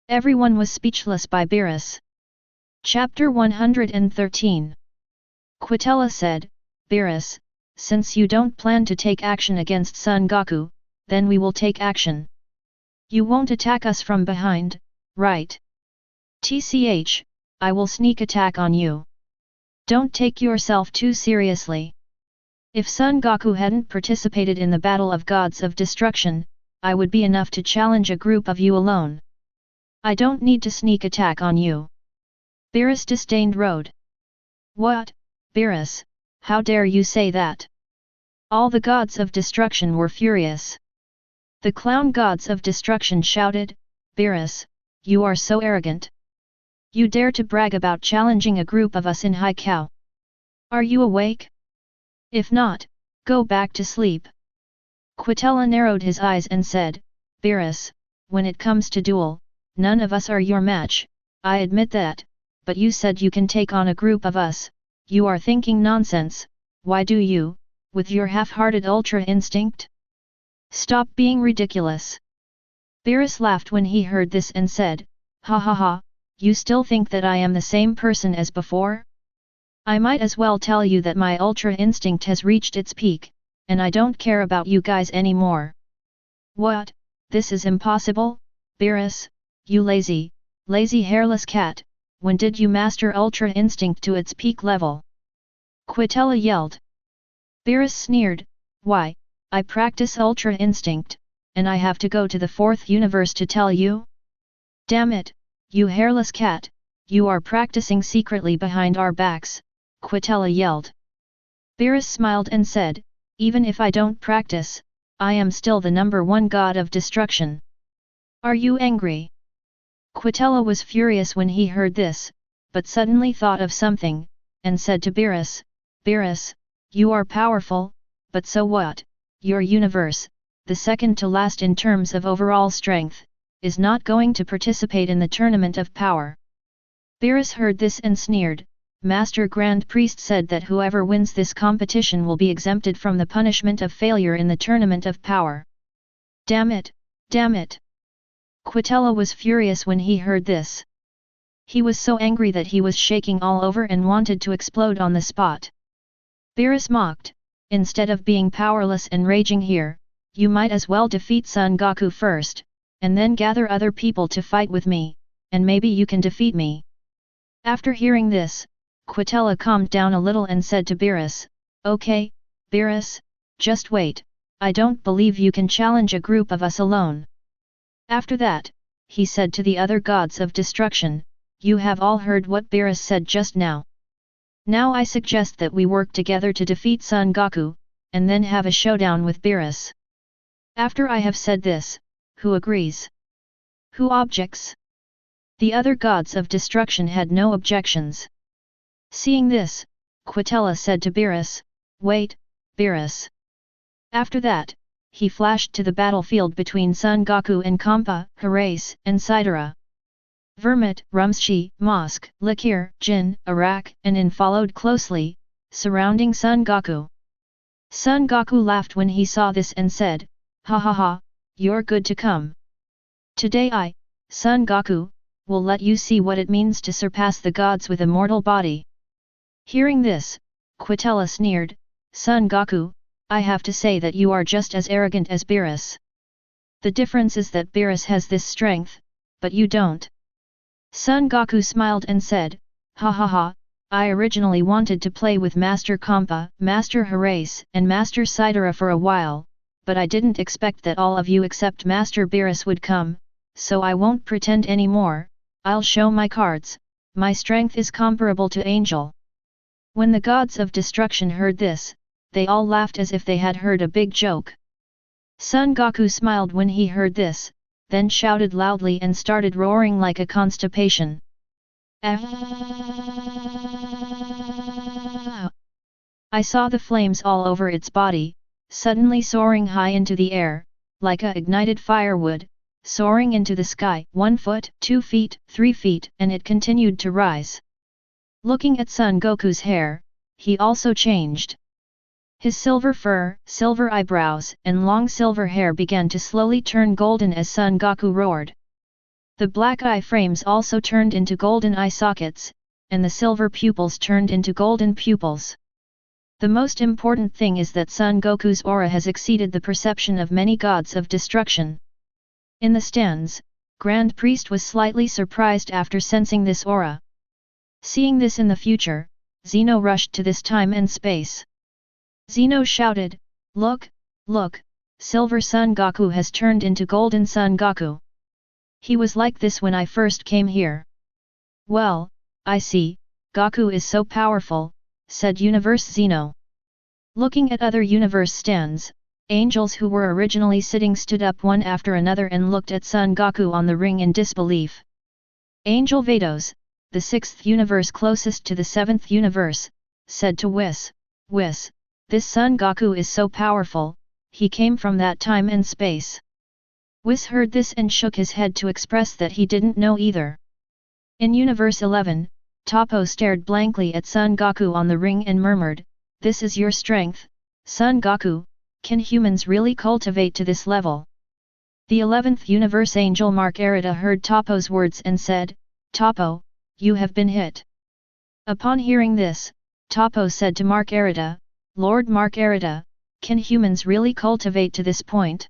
Everyone was speechless by Beerus. Chapter 113. Quitella said, "Beerus, since you don't plan to take action against Son Goku, then we will take action. You won't attack us from behind, right? TCH, I will sneak attack on you. Don't take yourself too seriously. If Son Goku hadn't participated in the Battle of Gods of Destruction, I would be enough to challenge a group of you alone. I don't need to sneak attack on you." Beerus disdained rode. "What, Beerus, how dare you say that?" All the gods of destruction were furious. The clown gods of destruction shouted, "Beerus, you are so arrogant. You dare to brag about challenging a group of us in Haikao. Are you awake? If not, go back to sleep." Quitella narrowed his eyes and said, "Beerus, when it comes to duel, none of us are your match, I admit that, but you said you can take on a group of us, you are thinking nonsense, why do you, with your half-hearted ultra instinct? Stop being ridiculous." Beerus laughed when he heard this and said, "Ha ha ha, you still think that I am the same person as before? I might as well tell you that my ultra instinct has reached its peak, and I don't care about you guys anymore." "What, this is impossible, Beerus, you lazy hairless cat, when did you master ultra instinct to its peak level?" Quitella yelled. Beerus sneered, "Why, I practice ultra instinct, and I have to go to the 4th universe to tell you? Damn it, you hairless cat, you are practicing secretly behind our backs," Quitella yelled. Beerus smiled and said, "Even if I don't practice, I am still the number 1 god of destruction. Are you angry?" Quitella was furious when he heard this, but suddenly thought of something, and said to Beerus, "Beerus, you are powerful, but so what? Your universe, the second to last in terms of overall strength, is not going to participate in the tournament of power." Beerus heard this and sneered, Master Grand Priest said that whoever wins this competition will be exempted from the punishment of failure in the Tournament of Power. Damn it! Damn it! Quitella was furious when he heard this. He was so angry that he was shaking all over and wanted to explode on the spot. Beerus mocked, instead of being powerless and raging here, you might as well defeat Son Goku first, and then gather other people to fight with me, and maybe you can defeat me. After hearing this, Quitella calmed down a little and said to Beerus, Okay, Beerus, just wait, I don't believe you can challenge a group of us alone. After that, he said to the other gods of destruction, You have all heard what Beerus said just now. Now I suggest that we work together to defeat Son Goku, and then have a showdown with Beerus. After I have said this, who agrees? Who objects? The other gods of destruction had no objections. Seeing this, Quitella said to Beerus, Wait, Beerus. After that, he flashed to the battlefield between Son Goku and Kampa, Herace, and Sidera. Vermit, Rumschi, Mosk, Likir, Jin, Arak, and In followed closely, surrounding Son Goku. Son Goku laughed when he saw this and said, Ha ha ha, you're good to come. Today I, Son Goku, will let you see what it means to surpass the gods with a mortal body. Hearing this, Quitella sneered, Son Goku, I have to say that you are just as arrogant as Beerus. The difference is that Beerus has this strength, but you don't. Son Goku smiled and said, Ha ha ha, I originally wanted to play with Master Kampa, Master Herace, and Master Sidera for a while, but I didn't expect that all of you except Master Beerus would come, so I won't pretend anymore, I'll show my cards, my strength is comparable to Angel. When the gods of destruction heard this, they all laughed as if they had heard a big joke. Son Goku smiled when he heard this, then shouted loudly and started roaring like a constipation. I saw the flames all over its body, suddenly soaring high into the air, like a ignited firewood, soaring into the sky, 1 foot, 2 feet, 3 feet, and it continued to rise. Looking at Son Goku's hair, he also changed. His silver fur, silver eyebrows, and long silver hair began to slowly turn golden as Son Goku roared. The black eye frames also turned into golden eye sockets, and the silver pupils turned into golden pupils. The most important thing is that Son Goku's aura has exceeded the perception of many gods of destruction. In the stands, Grand Priest was slightly surprised after sensing this aura. Seeing this in the future, Zeno rushed to this time and space. Zeno shouted, Look, look, Silver Son Goku has turned into Golden Son Goku. He was like this when I first came here. Well, I see, Goku is so powerful, said Universe Zeno. Looking at other universe stands, angels who were originally sitting stood up one after another and looked at Son Goku on the ring in disbelief. Angel Vados, the 6th universe closest to the 7th universe, said to Whis, this Son Goku is so powerful, he came from that time and space. Whis heard this and shook his head to express that he didn't know either. In Universe 11, Toppo stared blankly at Son Goku on the ring and murmured, This is your strength, Son Goku, can humans really cultivate to this level? The 11th universe angel Mark Arita heard Toppo's words and said, Toppo, you have been hit. Upon hearing this, Toppo said to Mark Arita, Lord Mark Arita, can humans really cultivate to this point?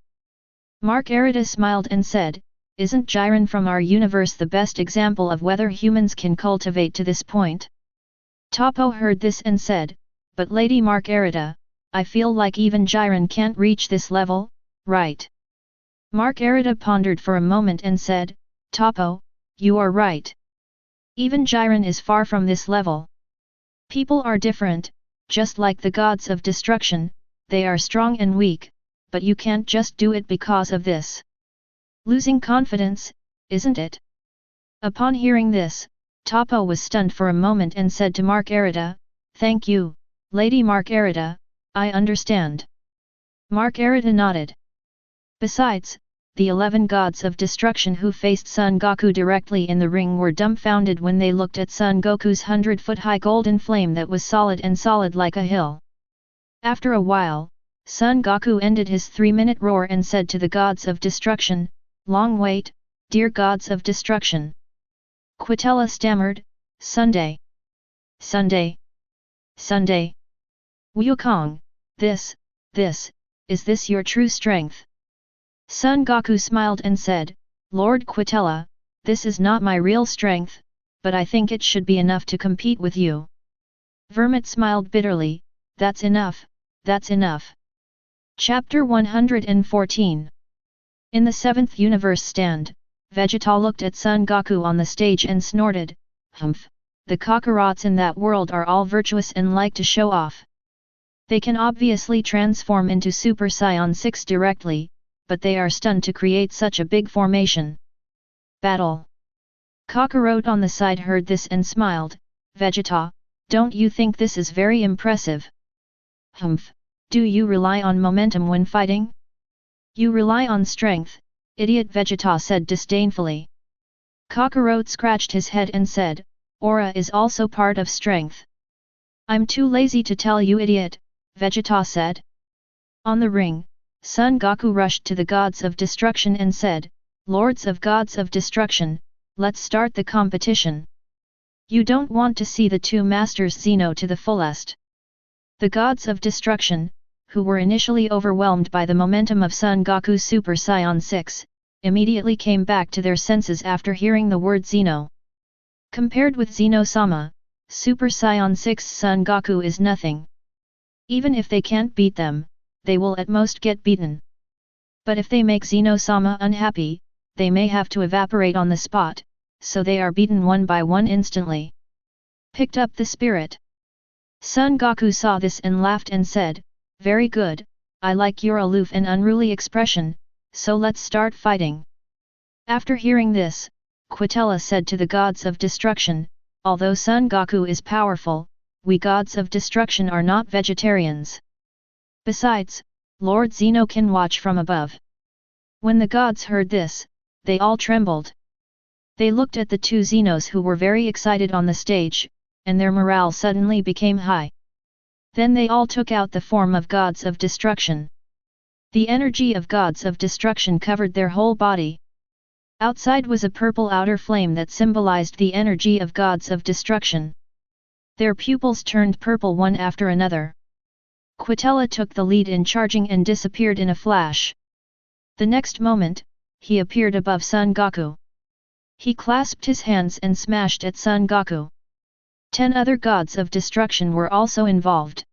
Mark Arita smiled and said, Isn't Jiren from our universe the best example of whether humans can cultivate to this point? Toppo heard this and said, But Lady Mark Arita, I feel like even Jiren can't reach this level, right? Mark Arita pondered for a moment and said, Toppo, you are right. Even Jiren is far from this level. People are different. Just like the gods of destruction, they are strong and weak, but you can't just do it because of this. Losing confidence, isn't it? Upon hearing this, Toppo was stunned for a moment and said to Mark Arita, Thank you, Lady Mark Arita, I understand. Mark Arita nodded. Besides, the 11 gods of destruction who faced Son Goku directly in the ring were dumbfounded when they looked at Son Goku's 100-foot-high golden flame that was solid like a hill. After a while, Son Goku ended his 3-minute roar and said to the gods of destruction, "Long wait, dear gods of destruction." Quitella stammered, "Sunday. Sunday. Sunday. Wukong, is this your true strength?" Son Goku smiled and said, "Lord Quitella, this is not my real strength, but I think it should be enough to compete with you." Vermit smiled bitterly, "That's enough, that's enough." Chapter 114. In the 7th universe stand, Vegeta looked at Son Goku on the stage and snorted, "Humph, the Kakarots in that world are all virtuous and like to show off. They can obviously transform into Super Saiyan 6 directly, but they are stunned to create such a big formation." Battle. Kakarot on the side heard this and smiled, "Vegeta, don't you think this is very impressive?" "Humph, do you rely on momentum when fighting? You rely on strength, idiot," Vegeta said disdainfully. Kakarot scratched his head and said, "Aura is also part of strength." "I'm too lazy to tell you, idiot," Vegeta said. On the ring, Son Goku rushed to the gods of destruction and said, "Lords of gods of destruction, let's start the competition. You don't want to see the two masters Xeno to the fullest." The gods of destruction, who were initially overwhelmed by the momentum of Son Goku's Super Saiyan 6, immediately came back to their senses after hearing the word Xeno. Compared with Xeno-sama, Super Saiyan 6 Son Goku is nothing. Even if they can't beat them, they will at most get beaten. But if they make Xeno-sama unhappy, they may have to evaporate on the spot, so they are beaten one by one instantly. Picked up the spirit. Son Goku saw this and laughed and said, "Very good, I like your aloof and unruly expression, so let's start fighting." After hearing this, Quitella said to the gods of destruction, "Although Son Goku is powerful, we gods of destruction are not vegetarians. Besides, Lord Xeno can watch from above." When the gods heard this, they all trembled. They looked at the two Xenos who were very excited on the stage, and their morale suddenly became high. Then they all took out the form of gods of destruction. The energy of gods of destruction covered their whole body. Outside was a purple outer flame that symbolized the energy of gods of destruction. Their pupils turned purple one after another. Quitella took the lead in charging and disappeared in a flash. The next moment, he appeared above Son Goku. He clasped his hands and smashed at Son Goku. 10 other gods of destruction were also involved.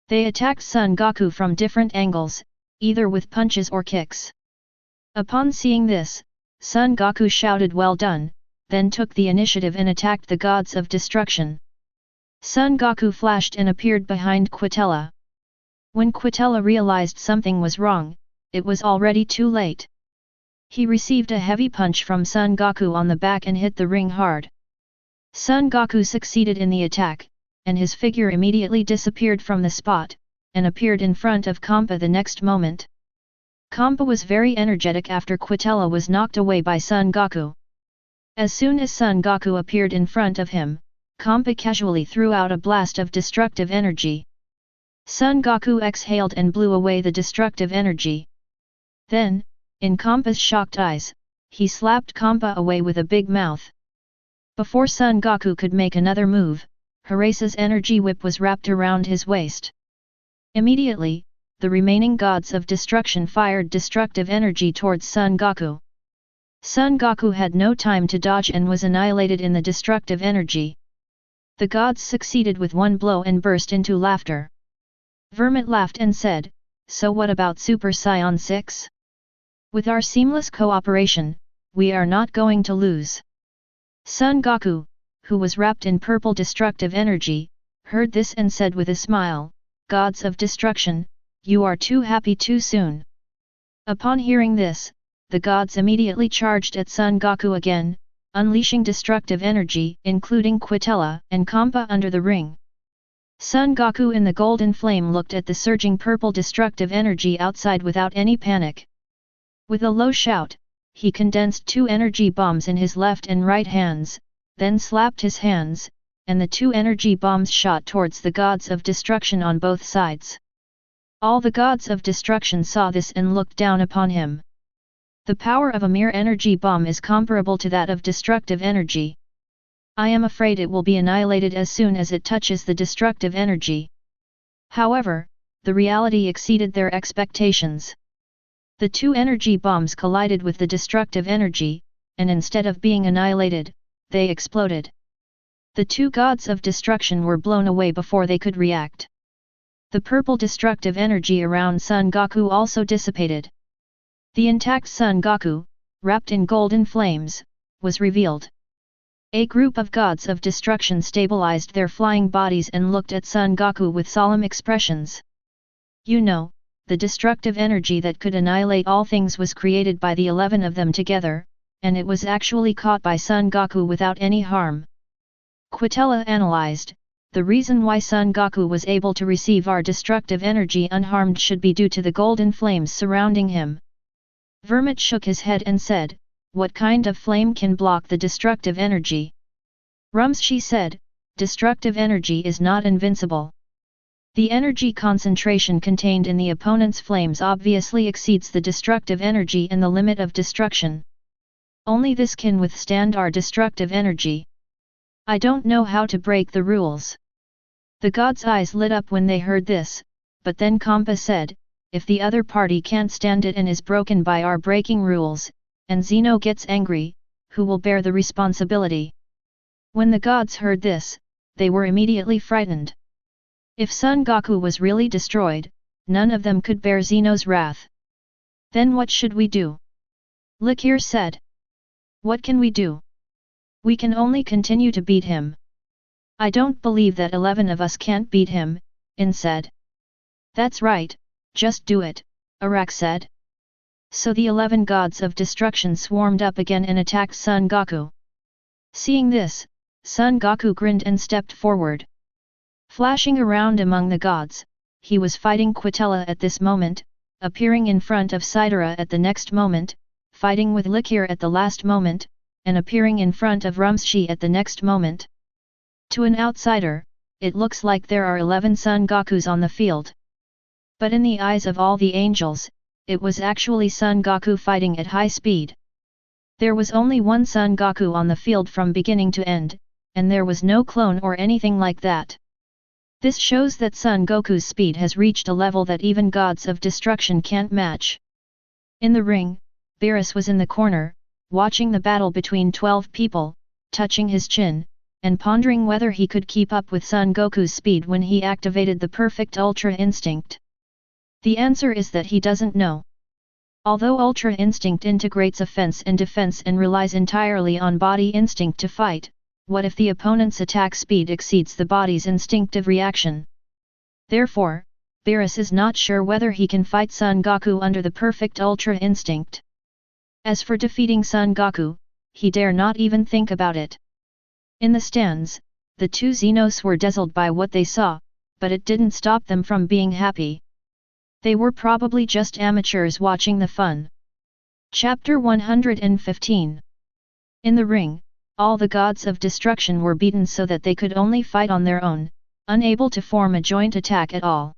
They attacked Son Goku from different angles, either with punches or kicks. Upon seeing this, Son Goku shouted "Well done," then took the initiative and attacked the gods of destruction. Son Goku flashed and appeared behind Quitella. When Quitella realized something was wrong, it was already too late. He received a heavy punch from Son Goku on the back and hit the ring hard. Son Goku succeeded in the attack, and his figure immediately disappeared from the spot, and appeared in front of Kampa the next moment. Kampa was very energetic after Quitella was knocked away by Son Goku. As soon as Son Goku appeared in front of him, Kampa casually threw out a blast of destructive energy. Son Goku exhaled and blew away the destructive energy. Then, in Kampa's shocked eyes, he slapped Kampa away with a big mouth. Before Son Goku could make another move, Hirasa's energy whip was wrapped around his waist. Immediately, the remaining gods of destruction fired destructive energy towards Son Goku. Son Goku had no time to dodge and was annihilated in the destructive energy. The gods succeeded with one blow and burst into laughter. Vermit laughed and said, "So what about Super Saiyan 6? With our seamless cooperation, we are not going to lose." Son Goku, who was wrapped in purple destructive energy, heard this and said with a smile, "Gods of destruction, you are too happy too soon." Upon hearing this, the gods immediately charged at Son Goku again, unleashing destructive energy, including Quitella and Kampa under the ring. Son Goku in the golden flame looked at the surging purple destructive energy outside without any panic. With a low shout, he condensed 2 energy bombs in his left and right hands, then slapped his hands, and the 2 energy bombs shot towards the gods of destruction on both sides. All the gods of destruction saw this and looked down upon him. The power of a mere energy bomb is comparable to that of destructive energy. I am afraid it will be annihilated as soon as it touches the destructive energy. However, the reality exceeded their expectations. The 2 energy bombs collided with the destructive energy, and instead of being annihilated, they exploded. The 2 gods of destruction were blown away before they could react. The purple destructive energy around Son Goku also dissipated. The intact Son Goku, wrapped in golden flames, was revealed. A group of gods of destruction stabilized their flying bodies and looked at Son Goku with solemn expressions. You know, the destructive energy that could annihilate all things was created by the 11 of them together, and it was actually caught by Son Goku without any harm. Quitella analyzed, the reason why Son Goku was able to receive our destructive energy unharmed should be due to the golden flames surrounding him. Vermit shook his head and said, what kind of flame can block the destructive energy? Rumshi said, destructive energy is not invincible. The energy concentration contained in the opponent's flames obviously exceeds the destructive energy and the limit of destruction. Only this can withstand our destructive energy. I don't know how to break the rules. The gods' eyes lit up when they heard this, but then Kampa said, if the other party can't stand it and is broken by our breaking rules, and Zeno gets angry, who will bear the responsibility? When the gods heard this, they were immediately frightened. If Son Goku was really destroyed, none of them could bear Zeno's wrath. Then what should we do? Likir said. What can we do? We can only continue to beat him. I don't believe that 11 of us can't beat him, In said. That's right, just do it, Arak said. So the 11 gods of destruction swarmed up again and attacked Son Goku. Seeing this, Son Goku grinned and stepped forward. Flashing around among the gods, he was fighting Quitella at this moment, appearing in front of Sidera at the next moment, fighting with Likir at the last moment, and appearing in front of Rumshi at the next moment. To an outsider, it looks like there are 11 Son Gokus on the field. But in the eyes of all the angels, it was actually Son Goku fighting at high speed. There was only one Son Goku on the field from beginning to end, and there was no clone or anything like that. This shows that Son Goku's speed has reached a level that even gods of destruction can't match. In the ring, Beerus was in the corner, watching the battle between 12 people, touching his chin, and pondering whether he could keep up with Son Goku's speed when he activated the perfect Ultra Instinct. The answer is that he doesn't know. Although Ultra Instinct integrates offense and defense and relies entirely on body instinct to fight, what if the opponent's attack speed exceeds the body's instinctive reaction? Therefore, Beerus is not sure whether he can fight Son Goku under the perfect Ultra Instinct. As for defeating Son Goku, he dare not even think about it. In the stands, the 2 Xenos were dazzled by what they saw, but it didn't stop them from being happy. They were probably just amateurs watching the fun. Chapter 115. In the ring, all the gods of destruction were beaten so that they could only fight on their own, unable to form a joint attack at all.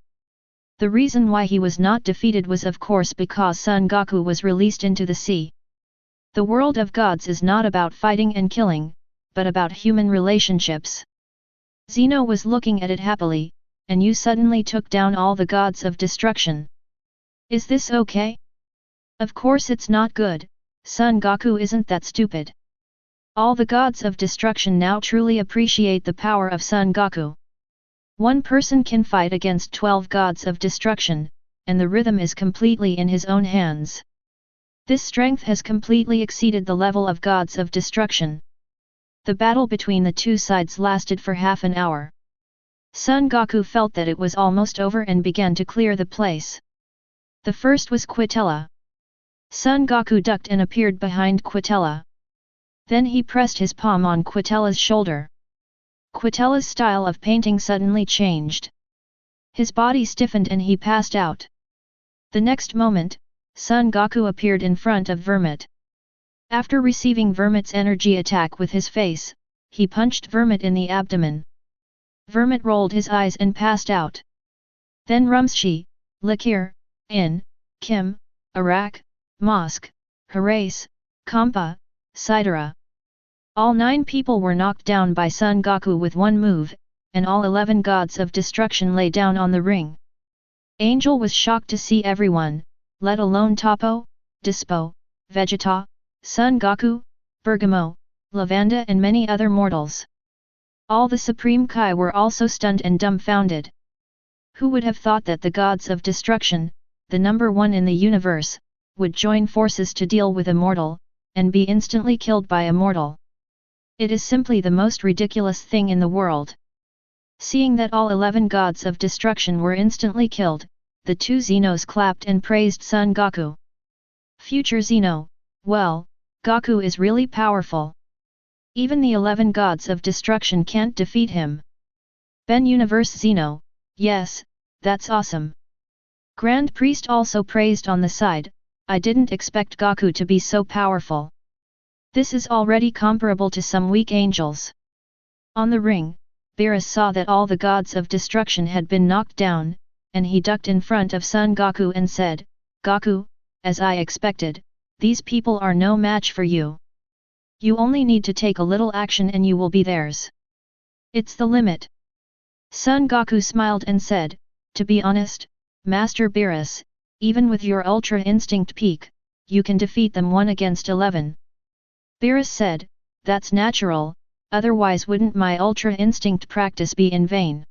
The reason why he was not defeated was of course because Son Goku was released into the sea. The world of gods is not about fighting and killing, but about human relationships. Zeno was looking at it happily, and you suddenly took down all the gods of destruction. Is this okay? Of course it's not good, Son Goku isn't that stupid. All the gods of destruction now truly appreciate the power of Son Goku. One person can fight against 12 gods of destruction, and the rhythm is completely in his own hands. This strength has completely exceeded the level of gods of destruction. The battle between the 2 sides lasted for half an hour. Son Goku felt that it was almost over and began to clear the place. The first was Quitella. Son Goku ducked and appeared behind Quitella. Then he pressed his palm on Quitella's shoulder. Quitella's style of painting suddenly changed. His body stiffened and he passed out. The next moment, Son Goku appeared in front of Vermit. After receiving Vermit's energy attack with his face, he punched Vermit in the abdomen. Vermit rolled his eyes and passed out. Then Rumshi, Lakir, In, Kim, Arak, Mosk, Harace, Kampa, Sidera. All 9 people were knocked down by Son Goku with one move, and all 11 gods of destruction lay down on the ring. Angel was shocked to see everyone, let alone Topo, Dispo, Vegeta, Son Goku, Bergamo, Lavanda and many other mortals. All the Supreme Kai were also stunned and dumbfounded. Who would have thought that the gods of destruction, the number 1 in the universe, would join forces to deal with a mortal, and be instantly killed by a mortal? It is simply the most ridiculous thing in the world. Seeing that all 11 gods of destruction were instantly killed, the 2 Xenos clapped and praised Son Goku. Future Xeno, well, Goku is really powerful. Even the 11 gods of destruction can't defeat him. Ben Universe Xeno, yes, that's awesome. Grand Priest also praised on the side, I didn't expect Goku to be so powerful. This is already comparable to some weak angels. On the ring, Beerus saw that all the gods of destruction had been knocked down, and he ducked in front of Son Goku and said, Goku, as I expected, these people are no match for you. You only need to take a little action and you will be theirs. It's the limit. Son Goku smiled and said, to be honest, Master Beerus, even with your Ultra Instinct peak, you can defeat them 1 against 11. Beerus said, that's natural, otherwise wouldn't my Ultra Instinct practice be in vain?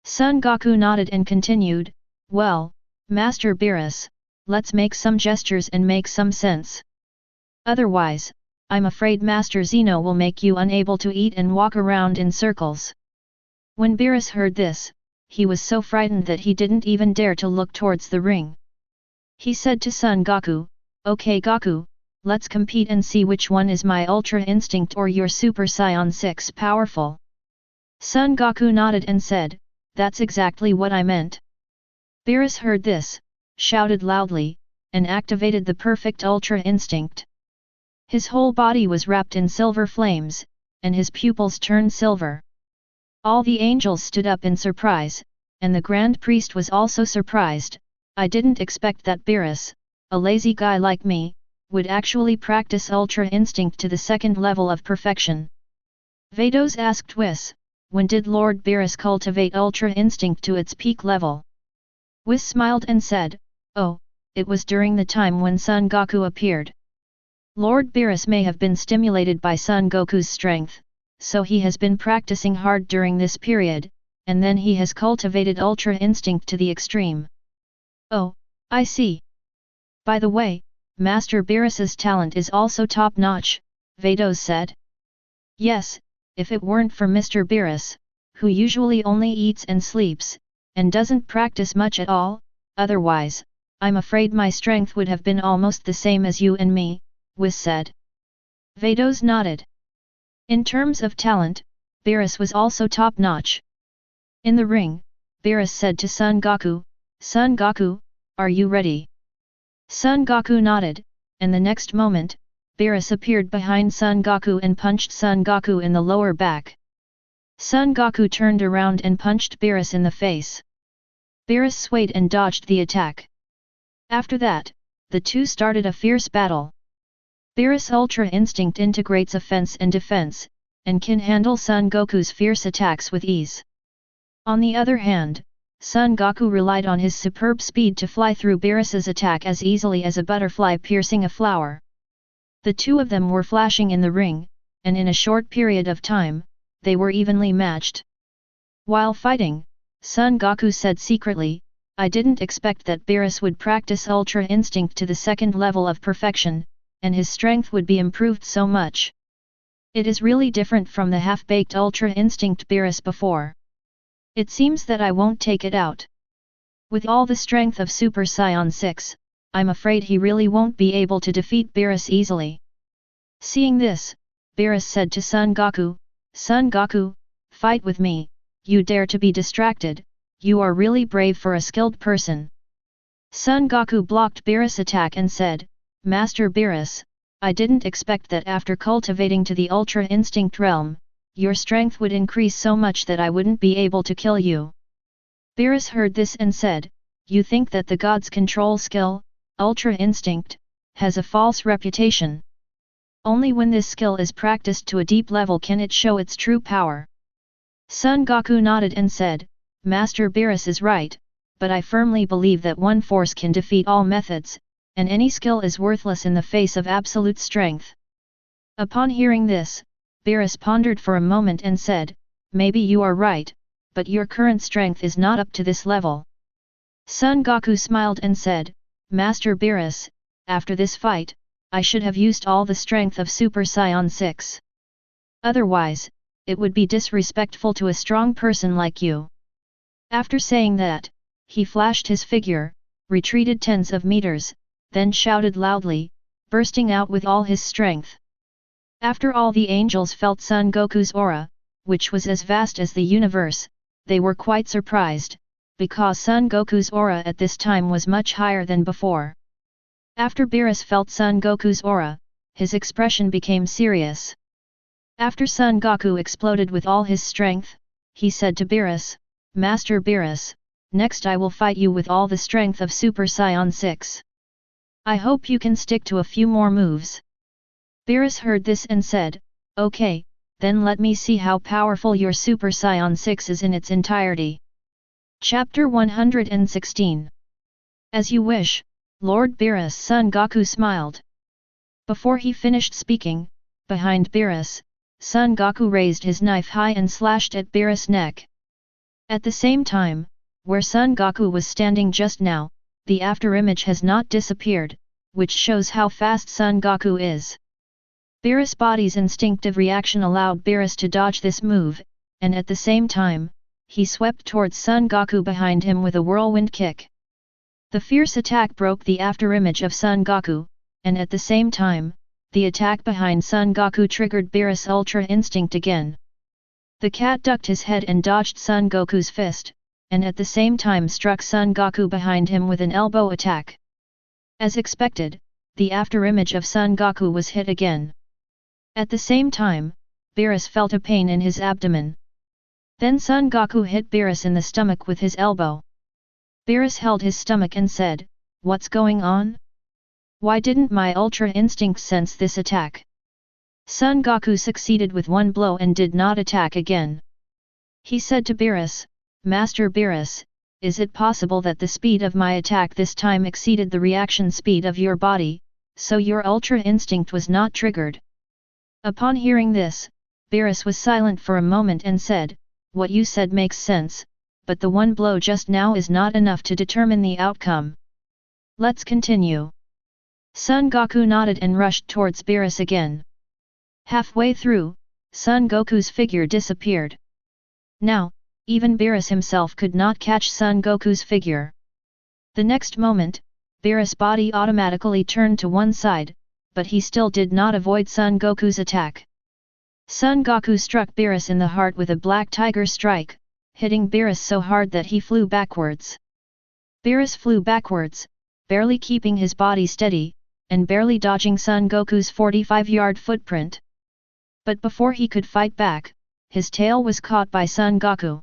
Son Goku nodded and continued, well, Master Beerus, let's make some gestures and make some sense. Otherwise, I'm afraid Master Xeno will make you unable to eat and walk around in circles. When Beerus heard this, he was so frightened that he didn't even dare to look towards the ring. He said to Son Goku, okay Goku, let's compete and see which one is my Ultra Instinct or your Super Saiyan 6 powerful. Son Goku nodded and said, that's exactly what I meant. Beerus heard this, shouted loudly, and activated the perfect Ultra Instinct. His whole body was wrapped in silver flames, and his pupils turned silver. All the angels stood up in surprise, and the Grand Priest was also surprised. I didn't expect that Beerus, a lazy guy like me, would actually practice Ultra Instinct to the 2nd level of perfection. Vados asked Whis, when did Lord Beerus cultivate Ultra Instinct to its peak level? Whis smiled and said, oh, it was during the time when Son Goku appeared. Lord Beerus may have been stimulated by Son Goku's strength, so he has been practicing hard during this period, and then he has cultivated Ultra Instinct to the extreme. Oh, I see. By the way, Master Beerus's talent is also top-notch, Vados said. Yes, if it weren't for Mr. Beerus, who usually only eats and sleeps, and doesn't practice much at all, otherwise, I'm afraid my strength would have been almost the same as you and me, Whis said. Vados nodded. In terms of talent, Beerus was also top-notch. In the ring, Beerus said to Son Goku, Son Goku, are you ready? Son Goku nodded, and the next moment, Beerus appeared behind Son Goku and punched Son Goku in the lower back. Son Goku turned around and punched Beerus in the face. Beerus swayed and dodged the attack. After that, the two started a fierce battle. Beerus' Ultra Instinct integrates offense and defense, and can handle Son Goku's fierce attacks with ease. On the other hand, Son Goku relied on his superb speed to fly through Beerus's attack as easily as a butterfly piercing a flower. The two of them were flashing in the ring, and in a short period of time, they were evenly matched. While fighting, Son Goku said secretly, I didn't expect that Beerus would practice Ultra Instinct to the 2nd level of perfection, and his strength would be improved so much. It is really different from the half-baked Ultra Instinct Beerus before. It seems that I won't take it out. With all the strength of Super Saiyan 6, I'm afraid he really won't be able to defeat Beerus easily. Seeing this, Beerus said to Son Goku, Son Goku, fight with me, you dare to be distracted, you are really brave for a skilled person. Son Goku blocked Beerus' attack and said, Master Beerus, I didn't expect that after cultivating to the Ultra Instinct realm, your strength would increase so much that I wouldn't be able to kill you. Beerus heard this and said, You think that the God's control skill, Ultra Instinct, has a false reputation. Only when this skill is practiced to a deep level can it show its true power. Son Goku nodded and said, Master Beerus is right, but I firmly believe that one force can defeat all methods, and any skill is worthless in the face of absolute strength. Upon hearing this, Beerus pondered for a moment and said, Maybe you are right, but your current strength is not up to this level. Son Goku smiled and said, Master Beerus, after this fight, I should have used all the strength of Super Saiyan 6. Otherwise, it would be disrespectful to a strong person like you. After saying that, he flashed his figure, retreated tens of meters, then shouted loudly, bursting out with all his strength. After all the angels felt Son Goku's aura, which was as vast as the universe, they were quite surprised, because Son Goku's aura at this time was much higher than before. After Beerus felt Son Goku's aura, his expression became serious. After Son Goku exploded with all his strength, he said to Beerus, Master Beerus, next I will fight you with all the strength of Super Saiyan 6. I hope you can stick to a few more moves. Beerus heard this and said, Okay, then let me see how powerful your Super Saiyan 6 is in its entirety. Chapter 116. As you wish, Lord Beerus. Son Goku smiled. Before he finished speaking, behind Beerus, Son Goku raised his knife high and slashed at Beerus' neck. At the same time, where Son Goku was standing just now, the afterimage has not disappeared, which shows how fast Son Goku is. Beerus' body's instinctive reaction allowed Beerus to dodge this move, and at the same time, he swept towards Son Goku behind him with a whirlwind kick. The fierce attack broke the afterimage of Son Goku, and at the same time, the attack behind Son Goku triggered Beerus' Ultra Instinct again. The cat ducked his head and dodged Son Goku's fist, and at the same time struck Son Goku behind him with an elbow attack. As expected, the afterimage of Son Goku was hit again. At the same time, Beerus felt a pain in his abdomen. Then Son Goku hit Beerus in the stomach with his elbow. Beerus held his stomach and said, What's going on? Why didn't my Ultra Instinct sense this attack? Son Goku succeeded with one blow and did not attack again. He said to Beerus, Master Beerus, is it possible that the speed of my attack this time exceeded the reaction speed of your body, so your Ultra Instinct was not triggered? Upon hearing this, Beerus was silent for a moment and said, What you said makes sense, but the one blow just now is not enough to determine the outcome. Let's continue. Son Goku nodded and rushed towards Beerus again. Halfway through, Son Goku's figure disappeared. Now, even Beerus himself could not catch Son Goku's figure. The next moment, Beerus' body automatically turned to one side, but he still did not avoid Son Goku's attack. Son Goku struck Beerus in the heart with a black tiger strike, hitting Beerus so hard that he flew backwards. Beerus flew backwards, barely keeping his body steady, and barely dodging Son Goku's 45-yard footprint. But before he could fight back, his tail was caught by Son Goku.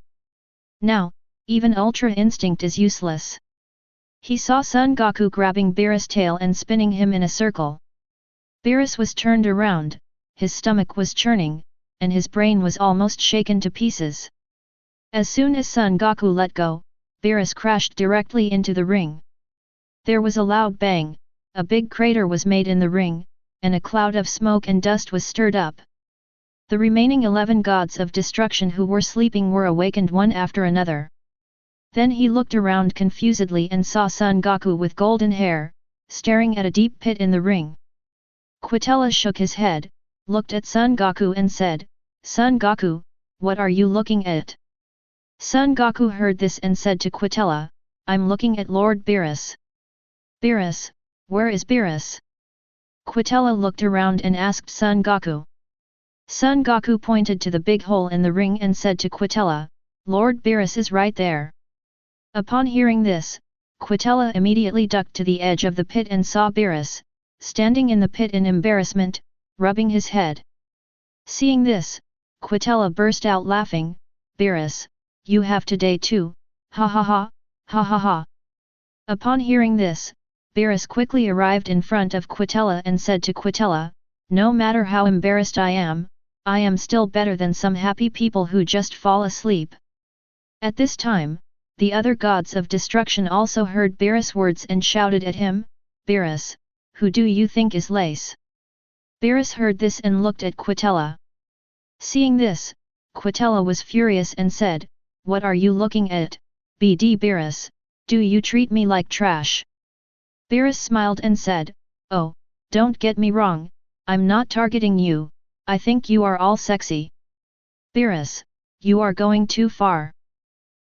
Now, even Ultra Instinct is useless. He saw Son Goku grabbing Beerus' tail and spinning him in a circle. Beerus was turned around, his stomach was churning, and his brain was almost shaken to pieces. As soon as Son Goku let go, Beerus crashed directly into the ring. There was a loud bang, a big crater was made in the ring, and a cloud of smoke and dust was stirred up. The remaining 11 gods of destruction who were sleeping were awakened one after another. Then he looked around confusedly and saw Son Goku with golden hair, staring at a deep pit in the ring. Quitella shook his head, looked at Son Goku and said, Son Goku, what are you looking at? Son Goku heard this and said to Quitella, I'm looking at Lord Beerus. Beerus, where is Beerus? Quitella looked around and asked Son Goku. Son Goku pointed to the big hole in the ring and said to Quitella, Lord Beerus is right there. Upon hearing this, Quitella immediately ducked to the edge of the pit and saw Beerus, standing in the pit in embarrassment, rubbing his head. Seeing this, Quitella burst out laughing, "Beerus, you have today too, ha ha ha, ha ha ha." Upon hearing this, Beerus quickly arrived in front of Quitella and said to Quitella, "No matter how embarrassed I am still better than some happy people who just fall asleep." At this time, the other gods of destruction also heard Beerus' words and shouted at him, "Beerus, who do you think is lace?" Beerus heard this and looked at Quitella. Seeing this, Quitella was furious and said, "What are you looking at, BD Beerus, do you treat me like trash?" Beerus smiled and said, "Oh, don't get me wrong, I'm not targeting you, I think you are all sexy." "Beerus, you are going too far."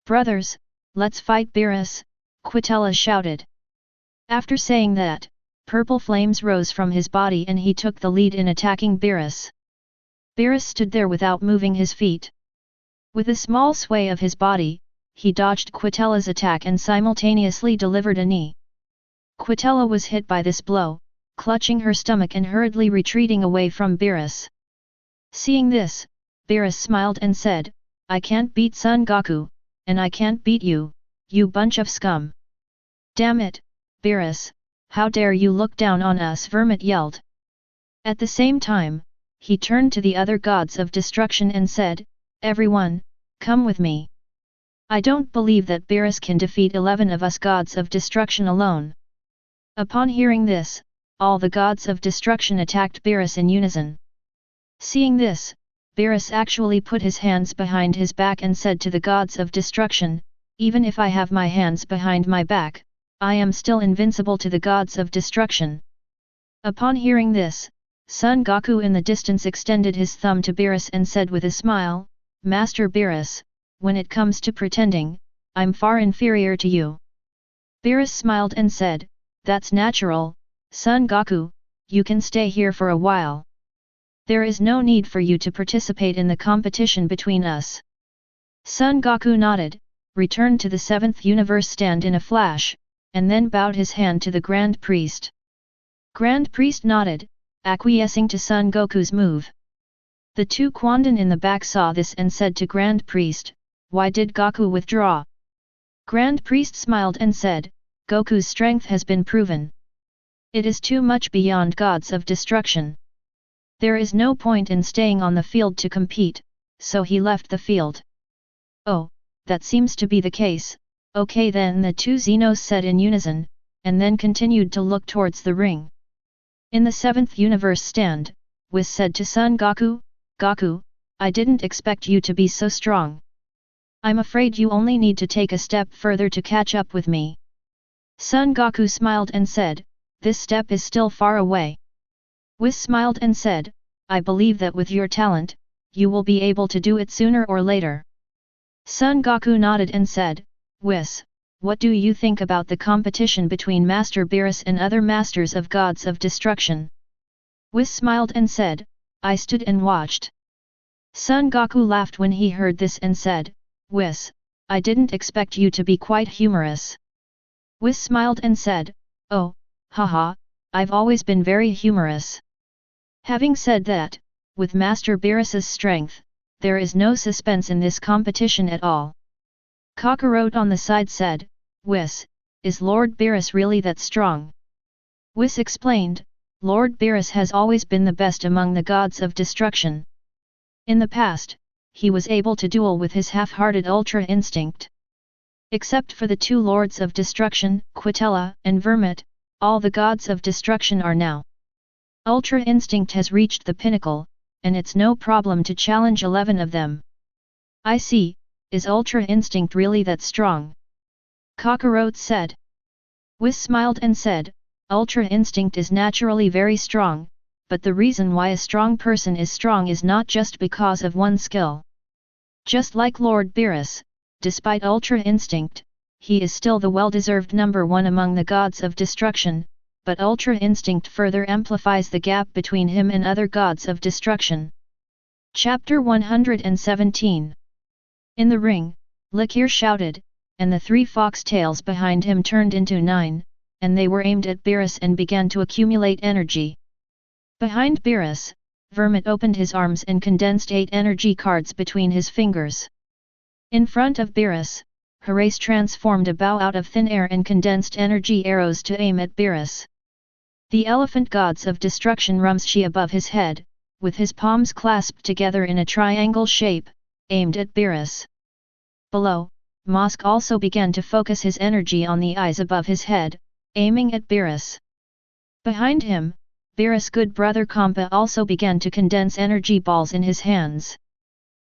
"Brothers, let's fight Beerus," Quitella shouted. After saying that, purple flames rose from his body and he took the lead in attacking Beerus. Beerus stood there without moving his feet. With a small sway of his body, he dodged Quitella's attack and simultaneously delivered a knee. Quitella was hit by this blow, clutching her stomach and hurriedly retreating away from Beerus. Seeing this, Beerus smiled and said, "I can't beat Son Goku, and I can't beat you, you bunch of scum." "Damn it, Beerus, how dare you look down on us?" Vermit yelled. At the same time, he turned to the other gods of destruction and said, "Everyone, come with me. I don't believe that Beerus can defeat 11 of us gods of destruction alone." Upon hearing this, all the gods of destruction attacked Beerus in unison. Seeing this, Beerus actually put his hands behind his back and said to the gods of destruction, "Even if I have my hands behind my back, I am still invincible to the gods of destruction." Upon hearing this, Son Goku in the distance extended his thumb to Beerus and said with a smile, "Master Beerus, when it comes to pretending, I'm far inferior to you." Beerus smiled and said, "That's natural, Son Goku, you can stay here for a while. There is no need for you to participate in the competition between us." Son Goku nodded, returned to the 7th universe stand in a flash, and then bowed his hand to the Grand Priest. Grand Priest nodded, acquiescing to Son Goku's move. The two Quandan in the back saw this and said to Grand Priest, "Why did Goku withdraw?" Grand Priest smiled and said, "Goku's strength has been proven. It is too much beyond gods of destruction. There is no point in staying on the field to compete, so he left the field." "Oh, that seems to be the case, okay then," the two Xenos said in unison, and then continued to look towards the ring. In the 7th universe stand, Whis said to Son Goku, "Goku, I didn't expect you to be so strong. I'm afraid you only need to take a step further to catch up with me." Son Goku smiled and said, "This step is still far away." Whis smiled and said, "I believe that with your talent, you will be able to do it sooner or later." Son Goku nodded and said, "Whis, what do you think about the competition between Master Beerus and other masters of gods of destruction?" Whis smiled and said, "I stood and watched." Son Goku laughed when he heard this and said, "Whis, I didn't expect you to be quite humorous." Whis smiled and said, "Oh, haha, I've always been very humorous." Having said that, with Master Beerus's strength, there is no suspense in this competition at all. Kakarot on the side said, "Whis, is Lord Beerus really that strong?" Whis explained, "Lord Beerus has always been the best among the gods of destruction. In the past, he was able to duel with his half-hearted Ultra Instinct. Except for the two Lords of Destruction, Quitella and Vermit, all the gods of destruction are now. Ultra Instinct has reached the pinnacle, and it's no problem to challenge 11 of them." "I see, is Ultra Instinct really that strong?" Kakarot said. Whis smiled and said, "Ultra Instinct is naturally very strong, but the reason why a strong person is strong is not just because of one skill. Just like Lord Beerus, despite Ultra Instinct, he is still the well-deserved number 1 among the gods of destruction, but Ultra Instinct further amplifies the gap between him and other gods of destruction." Chapter 117. In the ring, Likir shouted, and the 3 fox tails behind him turned into 9, and they were aimed at Beerus and began to accumulate energy. Behind Beerus, Vermit opened his arms and condensed 8 energy cards between his fingers. In front of Beerus, Herace transformed a bow out of thin air and condensed energy arrows to aim at Beerus. The elephant gods of destruction Rumsshi above his head, with his palms clasped together in a triangle shape, aimed at Beerus. Below, Mosk also began to focus his energy on the eyes above his head, aiming at Beerus. Behind him, Beerus' good brother Kampa also began to condense energy balls in his hands.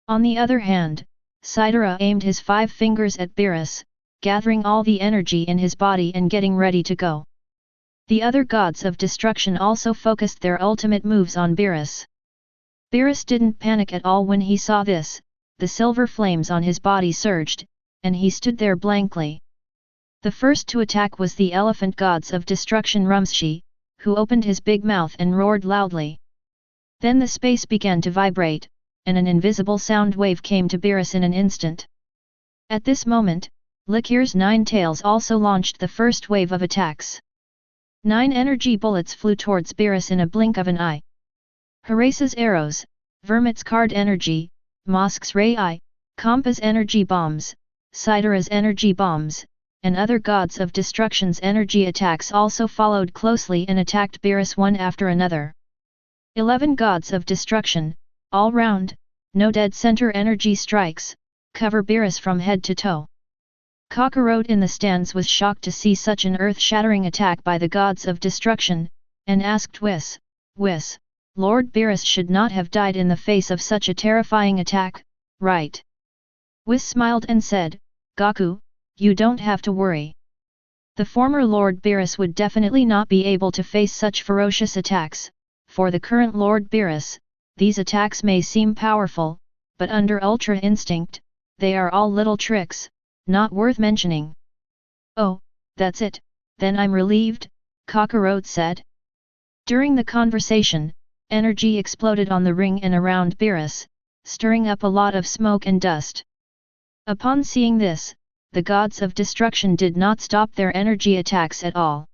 On the other hand, Sidera aimed his 5 fingers at Beerus, gathering all the energy in his body and getting ready to go. The other gods of destruction also focused their ultimate moves on Beerus. Beerus didn't panic at all when he saw this, the silver flames on his body surged, and he stood there blankly. The first to attack was the elephant gods of destruction Rumsshi, who opened his big mouth and roared loudly. Then the space began to vibrate, and an invisible sound wave came to Beerus in an instant. At this moment, Likir's 9 tails also launched the first wave of attacks. 9 energy bullets flew towards Beerus in a blink of an eye. Herace's arrows, Vermit's card energy, Mosk's ray eye, Kampa's energy bombs, Sidera's energy bombs, and other gods of destruction's energy attacks also followed closely and attacked Beerus one after another. 11 gods of destruction, all round, no dead center energy strikes, cover Beerus from head to toe. Kakarot in the stands was shocked to see such an earth-shattering attack by the gods of destruction, and asked Whis, Lord Beerus should not have died in the face of such a terrifying attack, right? Whis smiled and said, Goku, you don't have to worry. The former Lord Beerus would definitely not be able to face such ferocious attacks. For the current Lord Beerus, these attacks may seem powerful, but under Ultra Instinct, they are all little tricks, not worth mentioning. Oh, that's it, then I'm relieved, Kakarot said. During the conversation, energy exploded on the ring and around Beerus, stirring up a lot of smoke and dust. Upon seeing this, the gods of destruction did not stop their energy attacks at all.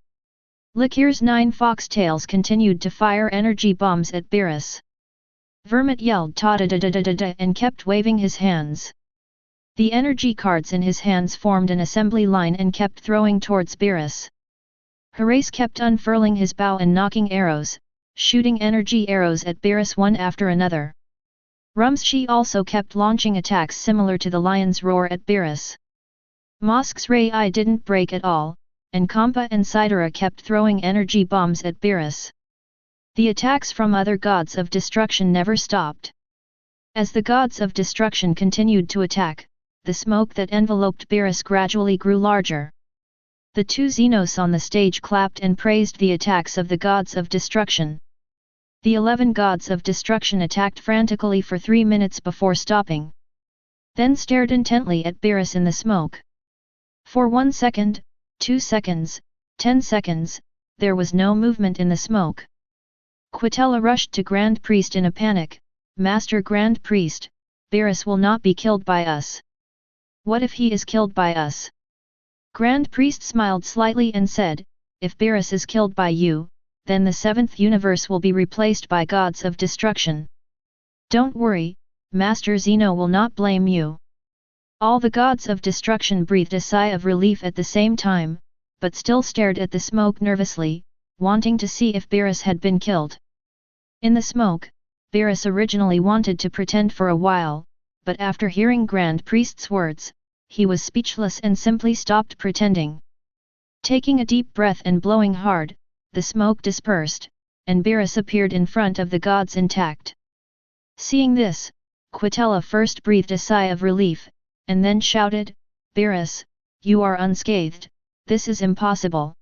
Likir's 9 fox tails continued to fire energy bombs at Beerus. Vermit yelled ta-da-da-da-da-da and kept waving his hands. The energy cards in his hands formed an assembly line and kept throwing towards Beerus. Herace kept unfurling his bow and knocking arrows, shooting energy arrows at Beerus one after another. Rumsshi also kept launching attacks similar to the lion's roar at Beerus. Mosk's ray eye didn't break at all, and Kampa and Sidera kept throwing energy bombs at Beerus. The attacks from other gods of destruction never stopped. As the gods of destruction continued to attack, the smoke that enveloped Beerus gradually grew larger. The 2 Xenos on the stage clapped and praised the attacks of the gods of destruction. The 11 gods of destruction attacked frantically for 3 minutes before stopping. Then stared intently at Beerus in the smoke. For 1 second, 2 seconds, 10 seconds, there was no movement in the smoke. Quitella rushed to Grand Priest in a panic, Master Grand Priest, Beerus will not be killed by us. What if he is killed by us? Grand Priest smiled slightly and said, if Beerus is killed by you, then the 7th universe will be replaced by gods of destruction. Don't worry, Master Zeno will not blame you. All the gods of destruction breathed a sigh of relief at the same time, but still stared at the smoke nervously, wanting to see if Beerus had been killed. In the smoke, Beerus originally wanted to pretend for a while, but after hearing Grand Priest's words, he was speechless and simply stopped pretending. Taking a deep breath and blowing hard, the smoke dispersed, and Beerus appeared in front of the gods intact. Seeing this, Quitella first breathed a sigh of relief, and then shouted, Beerus, you are unscathed, this is impossible.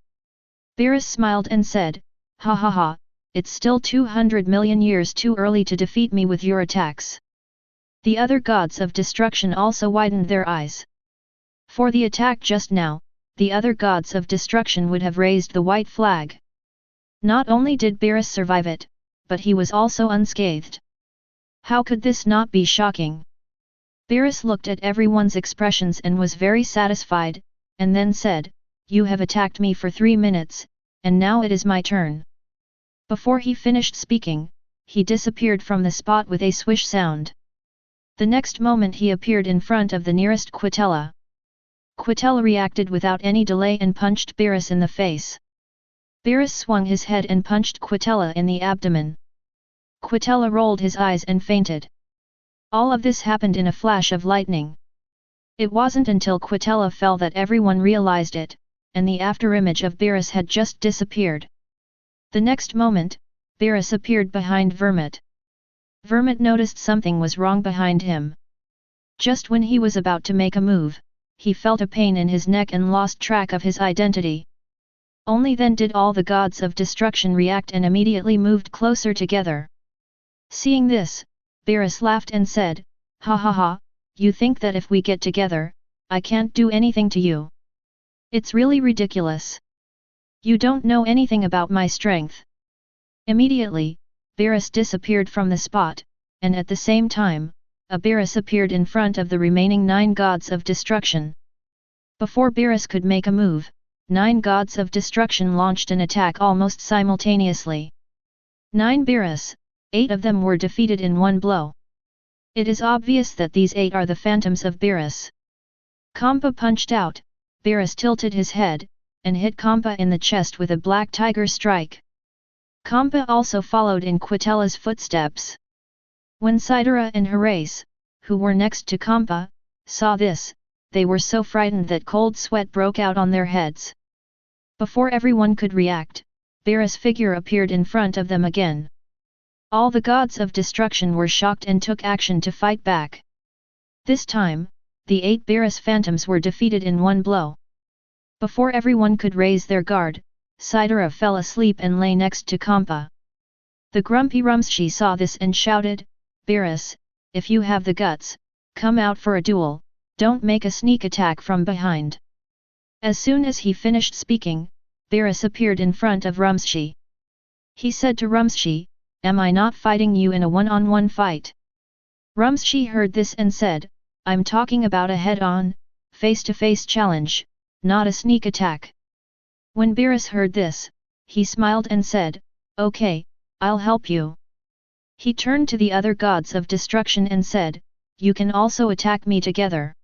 Beerus smiled and said, ha ha ha, it's still 200 million years too early to defeat me with your attacks. The other gods of destruction also widened their eyes. For the attack just now, the other gods of destruction would have raised the white flag. Not only did Beerus survive it, but he was also unscathed. How could this not be shocking? Beerus looked at everyone's expressions and was very satisfied, and then said, "You have attacked me for 3 minutes, and now it is my turn." Before he finished speaking, he disappeared from the spot with a swish sound. The next moment he appeared in front of the nearest Quitella. Quitella reacted without any delay and punched Beerus in the face. Beerus swung his head and punched Quitella in the abdomen. Quitella rolled his eyes and fainted. All of this happened in a flash of lightning. It wasn't until Quitella fell that everyone realized it, and the afterimage of Beerus had just disappeared. The next moment, Beerus appeared behind Vermit. Vermit noticed something was wrong behind him. Just when he was about to make a move, he felt a pain in his neck and lost track of his identity. Only then did all the gods of destruction react and immediately moved closer together. Seeing this, Beerus laughed and said, "Ha ha ha, you think that if we get together, I can't do anything to you? It's really ridiculous. You don't know anything about my strength." Immediately, Beerus disappeared from the spot, and at the same time, a Beerus appeared in front of the remaining 9 gods of destruction. Before Beerus could make a move, 9 gods of destruction launched an attack almost simultaneously. 9 Beerus, 8 of them were defeated in one blow. It is obvious that these 8 are the phantoms of Beerus. Kampa punched out, Beerus tilted his head, and hit Kampa in the chest with a black tiger strike. Kampa also followed in Quitella's footsteps. When Sidera and Herace, who were next to Kampa, saw this, they were so frightened that cold sweat broke out on their heads. Before everyone could react, Beerus' figure appeared in front of them again. All the gods of destruction were shocked and took action to fight back. This time, the 8 Beerus phantoms were defeated in one blow. Before everyone could raise their guard, Sidera fell asleep and lay next to Kampa. The grumpy Rumsshi saw this and shouted, "Beerus, if you have the guts, come out for a duel, don't make a sneak attack from behind." As soon as he finished speaking, Beerus appeared in front of Rumsshi. He said to Rumsshi, "Am I not fighting you in a one-on-one fight?" Rumsshi heard this and said, "I'm talking about a head-on, face-to-face challenge, not a sneak attack." When Beerus heard this, he smiled and said, "Okay, I'll help you." He turned to the other gods of destruction and said, "You can also attack me together."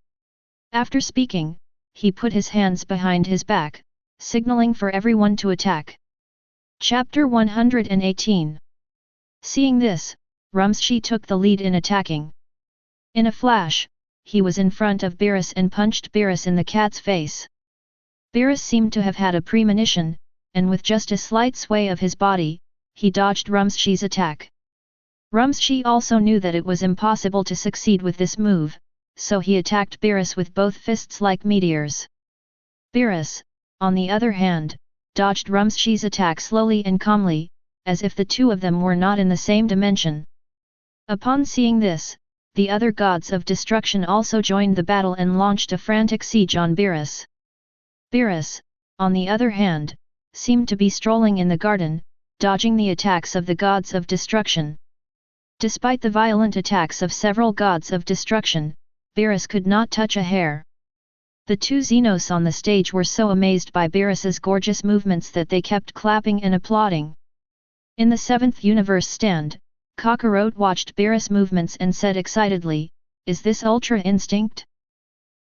After speaking, he put his hands behind his back, signaling for everyone to attack. Chapter 118. Seeing this, Rumsshi took the lead in attacking. In a flash, he was in front of Beerus and punched Beerus in the cat's face. Beerus seemed to have had a premonition, and with just a slight sway of his body, he dodged Rumshi's attack. Rumsshi also knew that it was impossible to succeed with this move, so he attacked Beerus with both fists like meteors. Beerus, on the other hand, dodged Rumshi's attack slowly and calmly, as if the two of them were not in the same dimension. Upon seeing this, the other gods of destruction also joined the battle and launched a frantic siege on Beerus. Beerus, on the other hand, seemed to be strolling in the garden, dodging the attacks of the gods of destruction. Despite the violent attacks of several gods of destruction, Beerus could not touch a hair. The 2 Xenos on the stage were so amazed by Beerus's gorgeous movements that they kept clapping and applauding. In the 7th universe stand, Kakarot watched Beerus' movements and said excitedly, "Is this Ultra Instinct?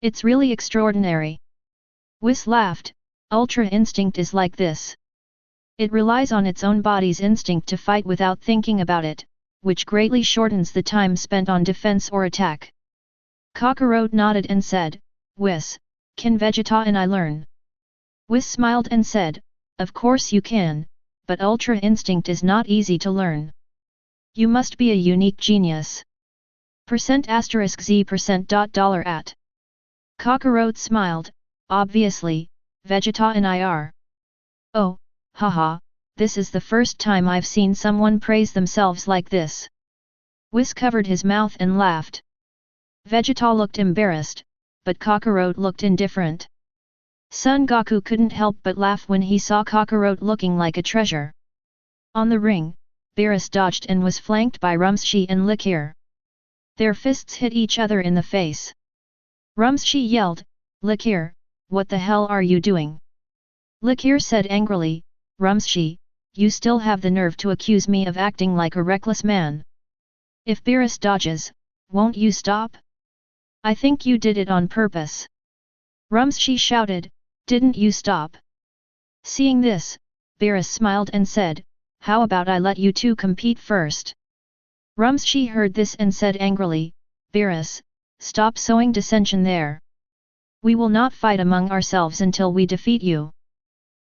It's really extraordinary." Whis laughed, "Ultra Instinct is like this. It relies on its own body's instinct to fight without thinking about it, which greatly shortens the time spent on defense or attack." Kakarot nodded and said, "Whis, can Vegeta and I learn?" Whis smiled and said, "Of course you can, but Ultra Instinct is not easy to learn. You must be a unique genius. %*Z%. Kakarot smiled, "Obviously, Vegeta and I are." "Oh, haha, this is the first time I've seen someone praise themselves like this." Whis covered his mouth and laughed. Vegeta looked embarrassed, but Kakarot looked indifferent. Son Goku couldn't help but laugh when he saw Kakarot looking like a treasure. On the ring, Beerus dodged and was flanked by Rumsshi and Likir. Their fists hit each other in the face. Rumshi yelled, "Likir, what the hell are you doing?" Likir said angrily, "Rumshi, you still have the nerve to accuse me of acting like a reckless man. If Beerus dodges, won't you stop? I think you did it on purpose." Rumshi shouted, "Didn't you stop?" Seeing this, Beerus smiled and said, "How about I let you two compete first?" Rumshi heard this and said angrily, "Beerus, stop sowing dissension there. We will not fight among ourselves until we defeat you."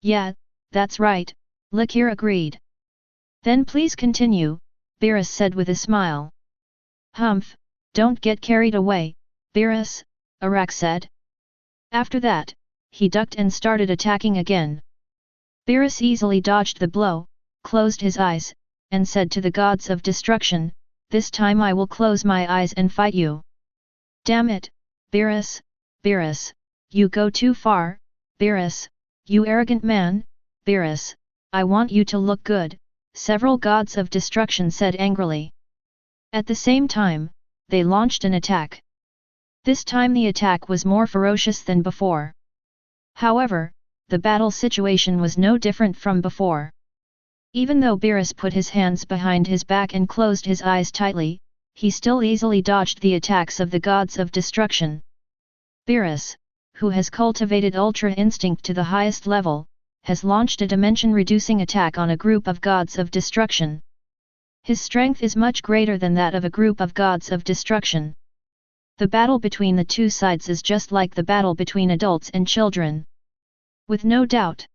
"Yeah, that's right," Likir agreed. "Then please continue," Beerus said with a smile. "Humph, don't get carried away, Beerus," Arak said. After that, he ducked and started attacking again. Beerus easily dodged the blow, closed his eyes, and said to the gods of destruction, "This time I will close my eyes and fight you." "Damn it, Beerus, Beerus, you go too far, Beerus, you arrogant man, Beerus, I want you to look good," several gods of destruction said angrily. At the same time, they launched an attack. This time the attack was more ferocious than before. However, the battle situation was no different from before. Even though Beerus put his hands behind his back and closed his eyes tightly, he still easily dodged the attacks of the gods of destruction. Beerus, who has cultivated Ultra Instinct to the highest level, has launched a dimension-reducing attack on a group of gods of destruction. His strength is much greater than that of a group of gods of destruction. The battle between the two sides is just like the battle between adults and children. With no doubt.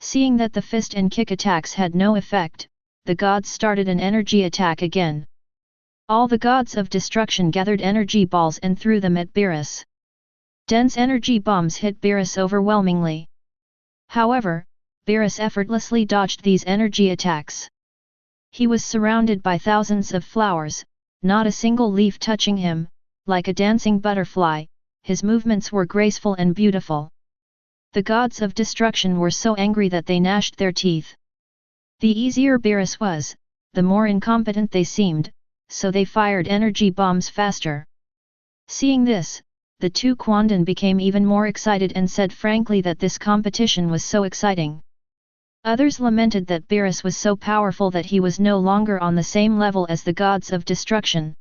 Seeing that the fist and kick attacks had no effect, the gods started an energy attack again. All the gods of destruction gathered energy balls and threw them at Beerus. Dense energy bombs hit Beerus overwhelmingly. However, Beerus effortlessly dodged these energy attacks. He was surrounded by thousands of flowers, not a single leaf touching him, like a dancing butterfly, his movements were graceful and beautiful. The gods of destruction were so angry that they gnashed their teeth. The easier Beerus was, the more incompetent they seemed, so they fired energy bombs faster. Seeing this, the two Quandan became even more excited and said frankly that this competition was so exciting. Others lamented that Beerus was so powerful that he was no longer on the same level as the gods of destruction.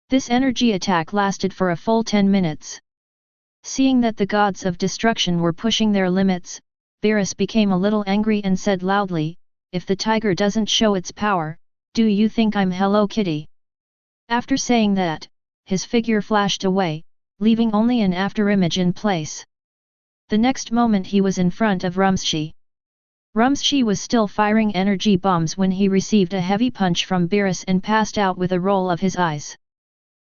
This energy attack lasted for a full 10 minutes. Seeing that the gods of destruction were pushing their limits, Beerus became a little angry and said loudly, "If the tiger doesn't show its power, do you think I'm Hello Kitty?" After saying that, his figure flashed away, leaving only an afterimage in place. The next moment he was in front of Rumshi. Rumshi was still firing energy bombs when he received a heavy punch from Beerus and passed out with a roll of his eyes.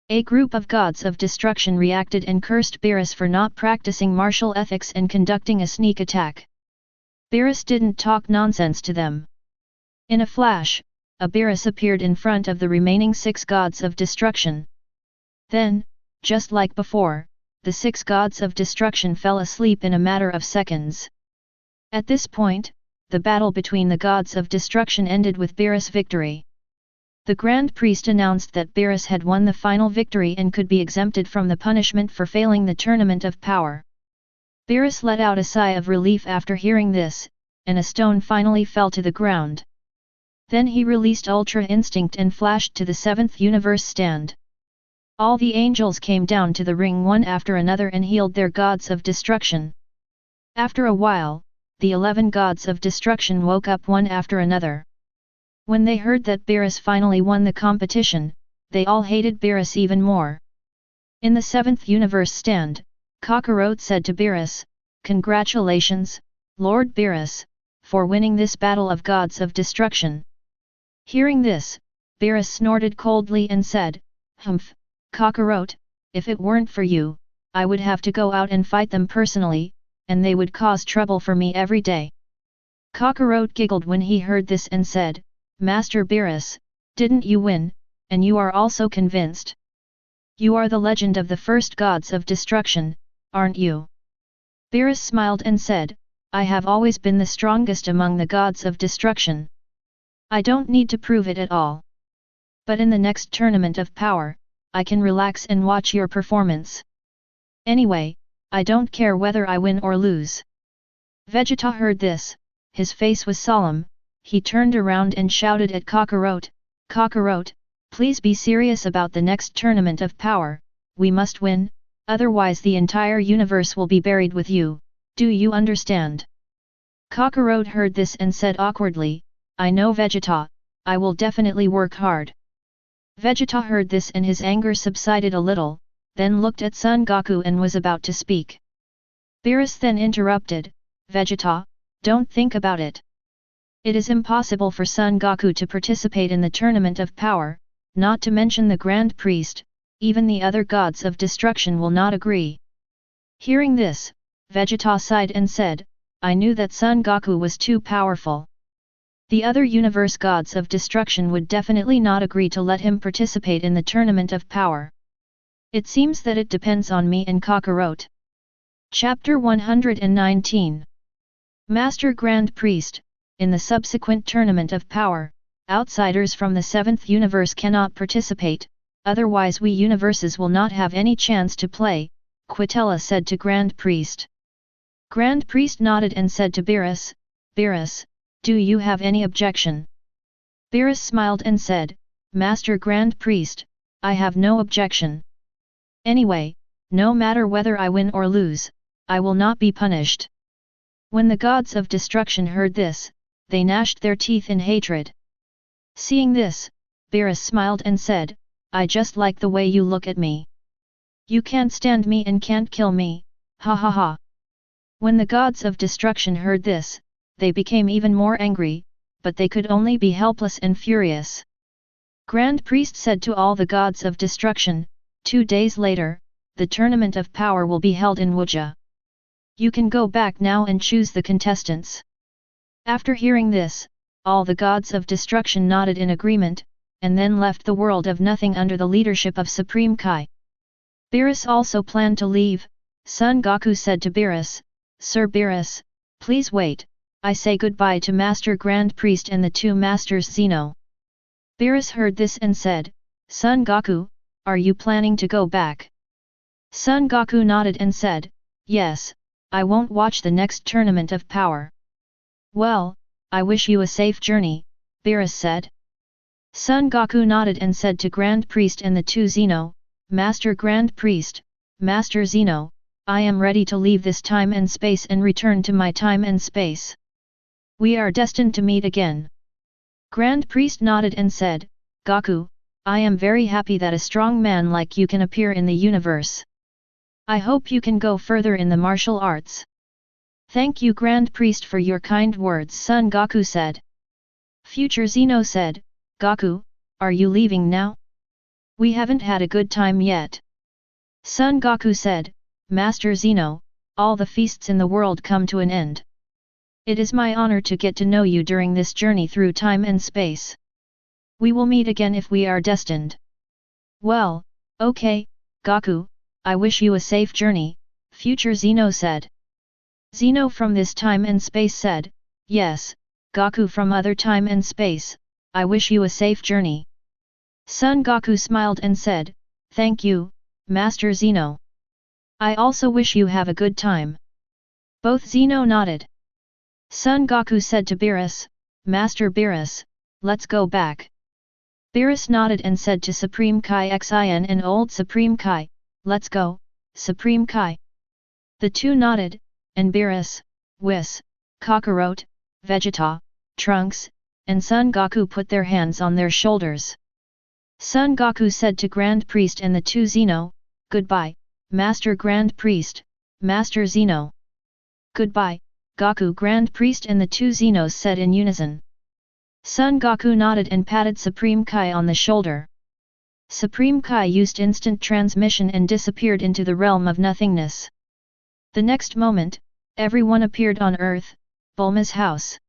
A group of gods of destruction reacted and cursed Beerus for not practicing martial ethics and conducting a sneak attack. Beerus didn't talk nonsense to them. In a flash, a Beerus appeared in front of the remaining 6 gods of destruction. Then, just like before, the 6 gods of destruction fell asleep in a matter of seconds. At this point, the battle between the gods of destruction ended with Beerus' victory. The Grand Priest announced that Beerus had won the final victory and could be exempted from the punishment for failing the Tournament of Power. Beerus let out a sigh of relief after hearing this, and a stone finally fell to the ground. Then he released Ultra Instinct and flashed to the 7th Universe stand. All the angels came down to the ring one after another and healed their gods of destruction. After a while, the 11 gods of destruction woke up one after another. When they heard that Beerus finally won the competition, they all hated Beerus even more. In the 7th Universe stand, Kakarot said to Beerus, "Congratulations, Lord Beerus, for winning this battle of gods of destruction." Hearing this, Beerus snorted coldly and said, "Humph, Kakarot, if it weren't for you, I would have to go out and fight them personally, and they would cause trouble for me every day." Kakarot giggled when he heard this and said, "Master Beerus, didn't you win, and you are also convinced? You are the legend of the first gods of destruction, aren't you?" Beerus smiled and said, "I have always been the strongest among the gods of destruction. I don't need to prove it at all. But in the next Tournament of Power, I can relax and watch your performance. Anyway, I don't care whether I win or lose. Vegeta heard this, his face was solemn, he turned around and shouted at Kakarot, Kakarot, please be serious about the next tournament of power, we must win, otherwise the entire universe will be buried with you, do you understand? Kakarot heard this and said awkwardly, I know Vegeta, I will definitely work hard. Vegeta heard this and his anger subsided a little, then looked at Son Goku and was about to speak. Beerus then interrupted, Vegeta, don't think about it. It is impossible for Son Goku to participate in the Tournament of Power, not to mention the Grand Priest, even the other gods of destruction will not agree. Hearing this, Vegeta sighed and said, I knew that Son Goku was too powerful. The other universe gods of destruction would definitely not agree to let him participate in the Tournament of Power. It seems that it depends on me and Kakarot. Chapter 119 Master Grand Priest, in the subsequent Tournament of Power, outsiders from the 7th universe cannot participate, otherwise we universes will not have any chance to play, Quitella said to Grand Priest. Grand Priest nodded and said to Beerus, Beerus, do you have any objection? Beerus smiled and said, Master Grand Priest, I have no objection. Anyway, no matter whether I win or lose, I will not be punished. When the gods of destruction heard this, they gnashed their teeth in hatred. Seeing this, Beerus smiled and said, I just like the way you look at me. You can't stand me and can't kill me, ha ha ha. When the gods of destruction heard this, they became even more angry, but they could only be helpless and furious. Grand Priest said to all the gods of destruction, 2 days later, the Tournament of Power will be held in Wuja. You can go back now and choose the contestants. After hearing this, all the gods of destruction nodded in agreement, and then left the world of nothing under the leadership of Supreme Kai. Beerus also planned to leave. Son Goku said to Beerus, Sir Beerus, please wait, I say goodbye to Master Grand Priest and the 2 Masters Xeno. Beerus heard this and said, Son Goku, are you planning to go back? Son Goku nodded and said, yes, I won't watch the next Tournament of Power. Well, I wish you a safe journey, Beerus said. Son Goku nodded and said to Grand Priest and the 2 Xeno, Master Grand Priest, Master Xeno, I am ready to leave this time and space and return to my time and space. We are destined to meet again. Grand Priest nodded and said, Goku, I am very happy that a strong man like you can appear in the universe. I hope you can go further in the martial arts. Thank you Grand Priest for your kind words, Son Goku said. Future Xeno said, Goku, are you leaving now? We haven't had a good time yet. Son Goku said, Master Xeno, all the feasts in the world come to an end. It is my honor to get to know you during this journey through time and space. We will meet again if we are destined. Well, okay, Goku, I wish you a safe journey, Future Xeno said. Xeno from this time and space said, yes, Goku from other time and space, I wish you a safe journey. Son Goku smiled and said, thank you, Master Xeno. I also wish you have a good time. Both Xeno nodded. Son Goku said to Beerus, Master Beerus, let's go back. Beerus nodded and said to Supreme Kai Xian and old Supreme Kai, let's go, Supreme Kai. The 2 nodded, and Beerus, Whis, Kakarot, Vegeta, Trunks, and Son Goku put their hands on their shoulders. Son Goku said to Grand Priest and the 2 Xeno, goodbye, Master Grand Priest, Master Xeno. Goodbye, Goku Grand Priest and the 2 Xenos said in unison. Son Goku nodded and patted Supreme Kai on the shoulder. Supreme Kai used instant transmission and disappeared into the realm of nothingness. The next moment, everyone appeared on Earth, Bulma's house.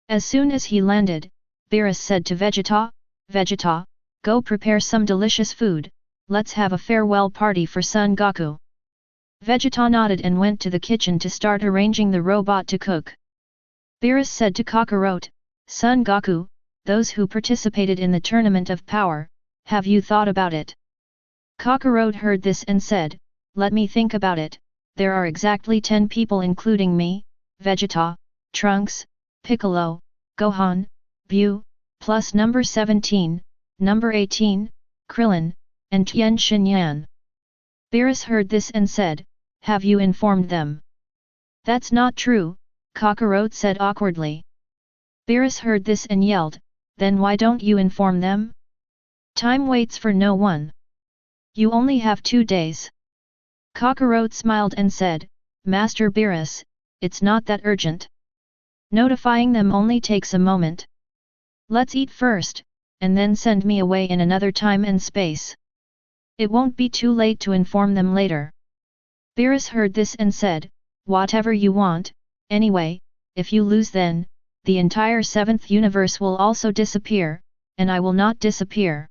As soon as he landed, Beerus said to Vegeta, Vegeta, go prepare some delicious food, let's have a farewell party for Son Goku. Vegeta nodded and went to the kitchen to start arranging the robot to cook. Beerus said to Kakarot, Son Goku, those who participated in the Tournament of Power, have you thought about it? Kakarot heard this and said, "Let me think about it, there are exactly 10 people including me, Vegeta, Trunks, Piccolo, Gohan, Buu, plus number 17, number 18, Krillin, and Tien Shinyan." Beerus heard this and said, "Have you informed them?" "That's not true," Kakarot said awkwardly. Beerus heard this and yelled, "Then why don't you inform them? Time waits for no one. You only have 2 days." Kakarot smiled and said, "Master Beerus, it's not that urgent. Notifying them only takes a moment. Let's eat first, and then send me away in another time and space. It won't be too late to inform them later." Beerus heard this and said, "Whatever you want, anyway, if you lose then, the entire 7th universe will also disappear, and I will not disappear."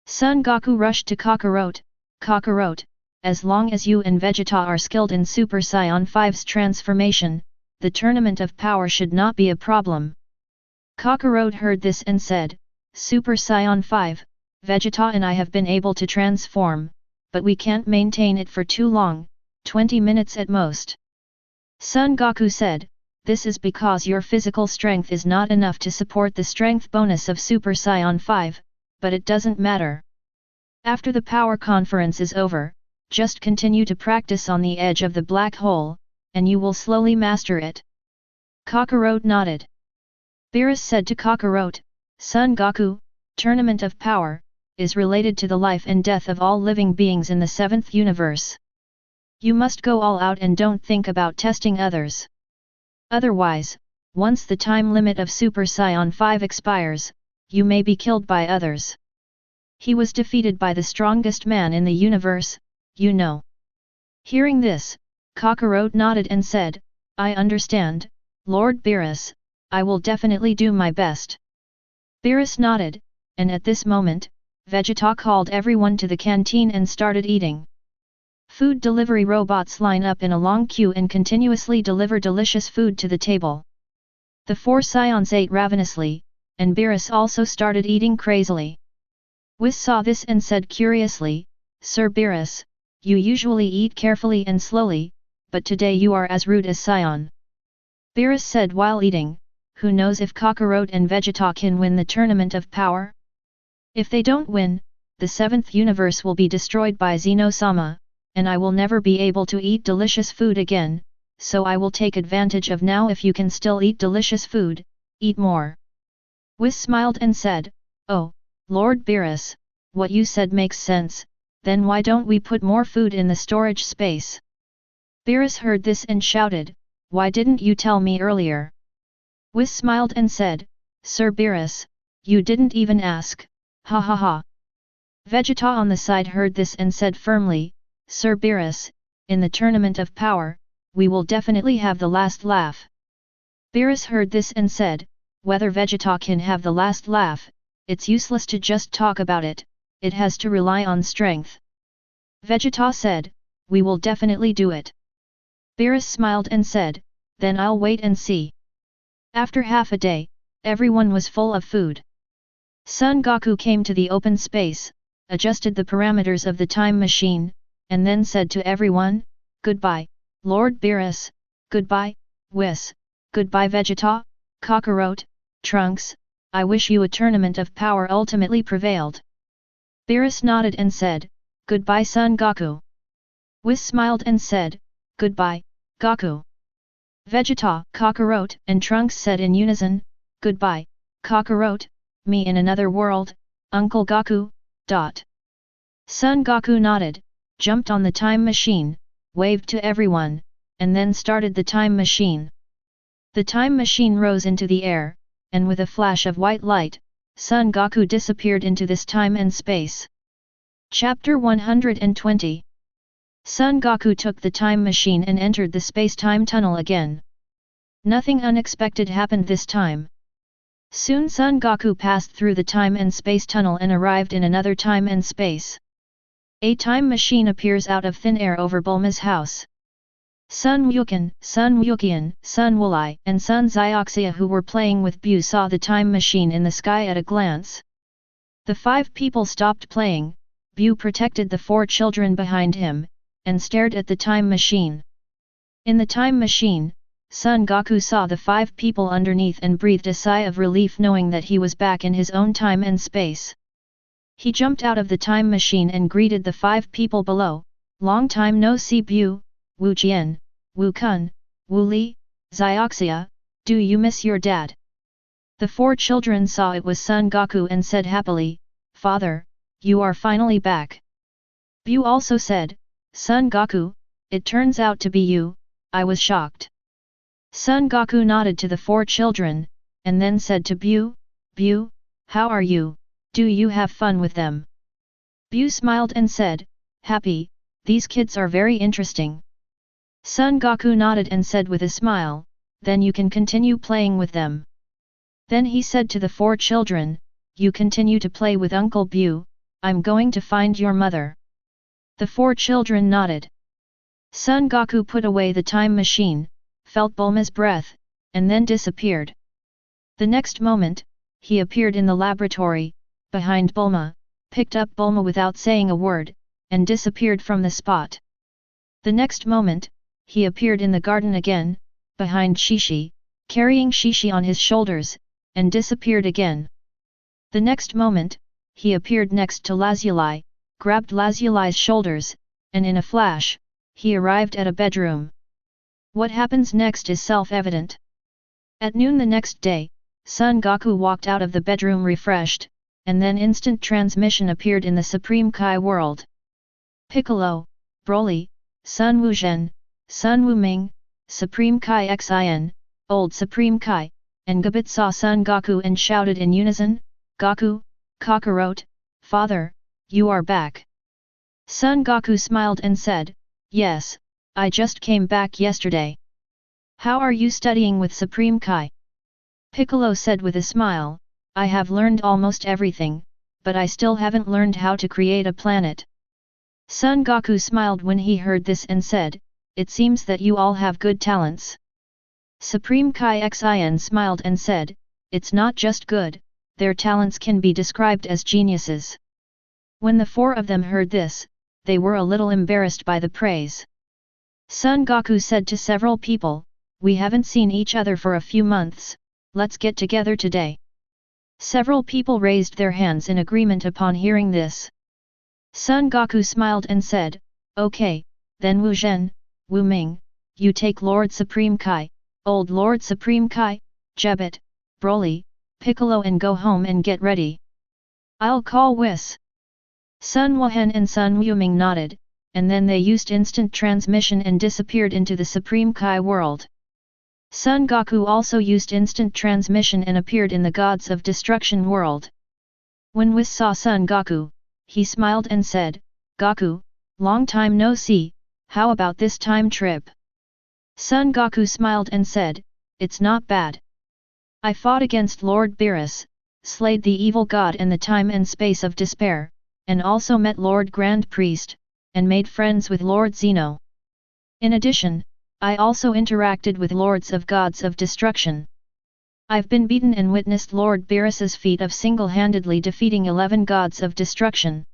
Son Goku rushed to Kakarot, "Kakarot, as long as you and Vegeta are skilled in Super Saiyan 5's transformation, the tournament of power should not be a problem." Kakarot heard this and said, "Super Saiyan 5, Vegeta and I have been able to transform, but we can't maintain it for too long, 20 minutes at most." Son Goku said, "This is because your physical strength is not enough to support the strength bonus of Super Saiyan 5, but it doesn't matter. After the power conference is over, just continue to practice on the edge of the black hole, and you will slowly master it." Kakarot nodded. Beerus said to Kakarot, "Son Goku, Tournament of Power, is related to the life and death of all living beings in the 7th universe. You must go all out and don't think about testing others. Otherwise, once the time limit of Super Saiyan 5 expires, you may be killed by others. He was defeated by the strongest man in the universe, you know." Hearing this, Kakarot nodded and said, "I understand, Lord Beerus, I will definitely do my best." Beerus nodded, and at this moment, Vegeta called everyone to the canteen and started eating. Food delivery robots line up in a long queue and continuously deliver delicious food to the table. The 4 Saiyans ate ravenously, and Beerus also started eating crazily. Whis saw this and said curiously, "Sir Beerus, you usually eat carefully and slowly, but today you are as rude as Saiyan." Beerus said while eating, "Who knows if Kakarot and Vegeta can win the tournament of power? If they don't win, the 7th universe will be destroyed by Zeno-sama, and I will never be able to eat delicious food again, so I will take advantage of now. If you can still eat delicious food, eat more." Whis smiled and said, "Oh, Lord Beerus, what you said makes sense, then why don't we put more food in the storage space?" Beerus heard this and shouted, "Why didn't you tell me earlier?" Whis smiled and said, "Sir Beerus, you didn't even ask, ha ha ha." Vegeta on the side heard this and said firmly, "Sir Beerus, in the tournament of power, we will definitely have the last laugh." Beerus heard this and said, "Whether Vegeta can have the last laugh, it's useless to just talk about it, it has to rely on strength." Vegeta said, "We will definitely do it." Beerus smiled and said, "Then I'll wait and see." After half a day, everyone was full of food. Son Goku came to the open space, adjusted the parameters of the time machine, and then said to everyone, "Goodbye, Lord Beerus, goodbye, Whis, goodbye Vegeta, Kakarot, Trunks, I wish you a tournament of power ultimately prevailed." Beerus nodded and said, "Goodbye Son Goku." Whis smiled and said, "Goodbye, Goku." Vegeta, Kakarot, and Trunks said in unison, "Goodbye, Kakarot, me in another world, Uncle Goku, dot." Son Goku nodded, jumped on the time machine, waved to everyone, and then started the time machine. The time machine rose into the air, and with a flash of white light, Son Goku disappeared into this time and space. Chapter 120. Son Goku took the time machine and entered the space-time tunnel again. Nothing unexpected happened this time. Soon Son Goku passed through the time and space tunnel and arrived in another time and space. A time machine appears out of thin air over Bulma's house. Sun Wukong, Sun Wuqian, Sun Wulai, and Sun Zioxia, who were playing with Buu, saw the time machine in the sky at a glance. The 5 people stopped playing, Buu protected the 4 children behind him, and stared at the time machine. In the time machine, Son Goku saw the 5 people underneath and breathed a sigh of relief knowing that he was back in his own time and space. He jumped out of the time machine and greeted the 5 people below. Long time no see Buu, Wu Jian, Wu Kun, Wu Li, Zioxia, do you miss your dad? The 4 children saw it was Son Goku and said happily, Father, you are finally back. Buu also said, Son Goku, it turns out to be you, I was shocked. Son Goku nodded to the 4 children, and then said to Buu, Buu, how are you, do you have fun with them? Buu smiled and said, happy, these kids are very interesting. Son Goku nodded and said with a smile, then you can continue playing with them. Then he said to the 4 children, you continue to play with Uncle Buu, I'm going to find your mother. The 4 children nodded. Son Goku put away the time machine, felt Bulma's breath, and then disappeared. The next moment, he appeared in the laboratory, behind Bulma, picked up Bulma without saying a word, and disappeared from the spot. The next moment, he appeared in the garden again, behind Shishi, carrying Shishi on his shoulders, and disappeared again. The next moment, he appeared next to Lazuli, grabbed Lazuli's shoulders, and in a flash, he arrived at a bedroom. What happens next is self-evident. At noon the next day, Son Goku walked out of the bedroom refreshed, and then instant transmission appeared in the Supreme Kai world. Piccolo, Broly, Sun Wuzhen, Sun Wuming, Supreme Kai Xin, Old Supreme Kai, and Gabit saw Son Goku and shouted in unison, Goku, Kakarot, Father, you are back. Son Goku smiled and said, yes, I just came back yesterday. How are you studying with Supreme Kai? Piccolo said with a smile, I have learned almost everything, but I still haven't learned how to create a planet. Son Goku smiled when he heard this and said, it seems that you all have good talents. Supreme Kai Xin smiled and said, it's not just good, their talents can be described as geniuses. When the 4 of them heard this, they were a little embarrassed by the praise. Son Goku said to several people, we haven't seen each other for a few months, let's get together today. Several people raised their hands in agreement upon hearing this. Son Goku smiled and said, okay, then Wu Zhen, Wu Ming, you take Lord Supreme Kai, Old Lord Supreme Kai, Jebit, Broly, Piccolo and go home and get ready. I'll call Whis. Sun Wuhan and Sun Wuming nodded, and then they used instant transmission and disappeared into the Supreme Kai world. Son Goku also used instant transmission and appeared in the Gods of Destruction world. When Whis saw Son Goku, he smiled and said, Goku, long time no see, how about this time trip? Son Goku smiled and said, it's not bad. I fought against Lord Beerus, slayed the evil god and the time and space of despair, and also met Lord Grand Priest, and made friends with Lord Zeno. In addition, I also interacted with Lords of Gods of Destruction. I've been beaten and witnessed Lord Beerus's feat of single-handedly defeating 11 Gods of Destruction.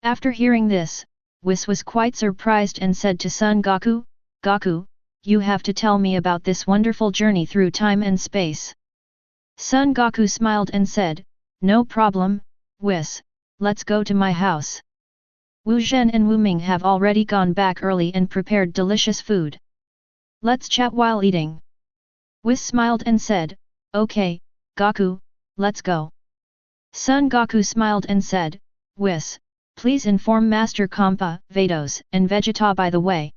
After hearing this, Whis was quite surprised and said to Son Goku, Goku, you have to tell me about this wonderful journey through time and space. Son Goku smiled and said, no problem, Whis, let's go to my house. Wu Zhen and Wu Ming have already gone back early and prepared delicious food. Let's chat while eating. Whis smiled and said, okay, Goku, let's go. Son Goku smiled and said, Whis, please inform Master Kampa, Vados, and Vegeta by the way.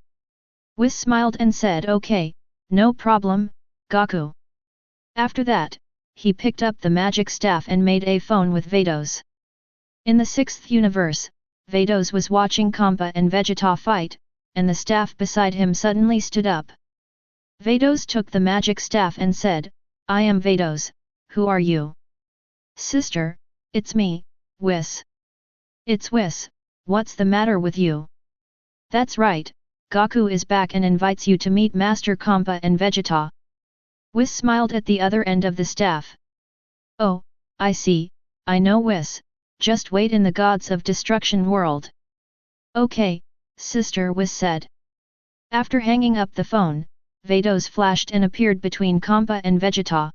Whis smiled and said okay, no problem, Goku. After that, he picked up the magic staff and made a phone with Vados. In the 6th universe, Vados was watching Kampa and Vegeta fight, and the staff beside him suddenly stood up. Vados took the magic staff and said, I am Vados, who are you? Sister, it's me, Whis. It's Whis, what's the matter with you? That's right, Goku is back and invites you to meet Master Kampa and Vegeta. Whis smiled at the other end of the staff. Oh, I see, I know Whis, just wait in the gods of destruction world. Okay, Sister Whis said. After hanging up the phone, Vados flashed and appeared between Kampa and Vegeta.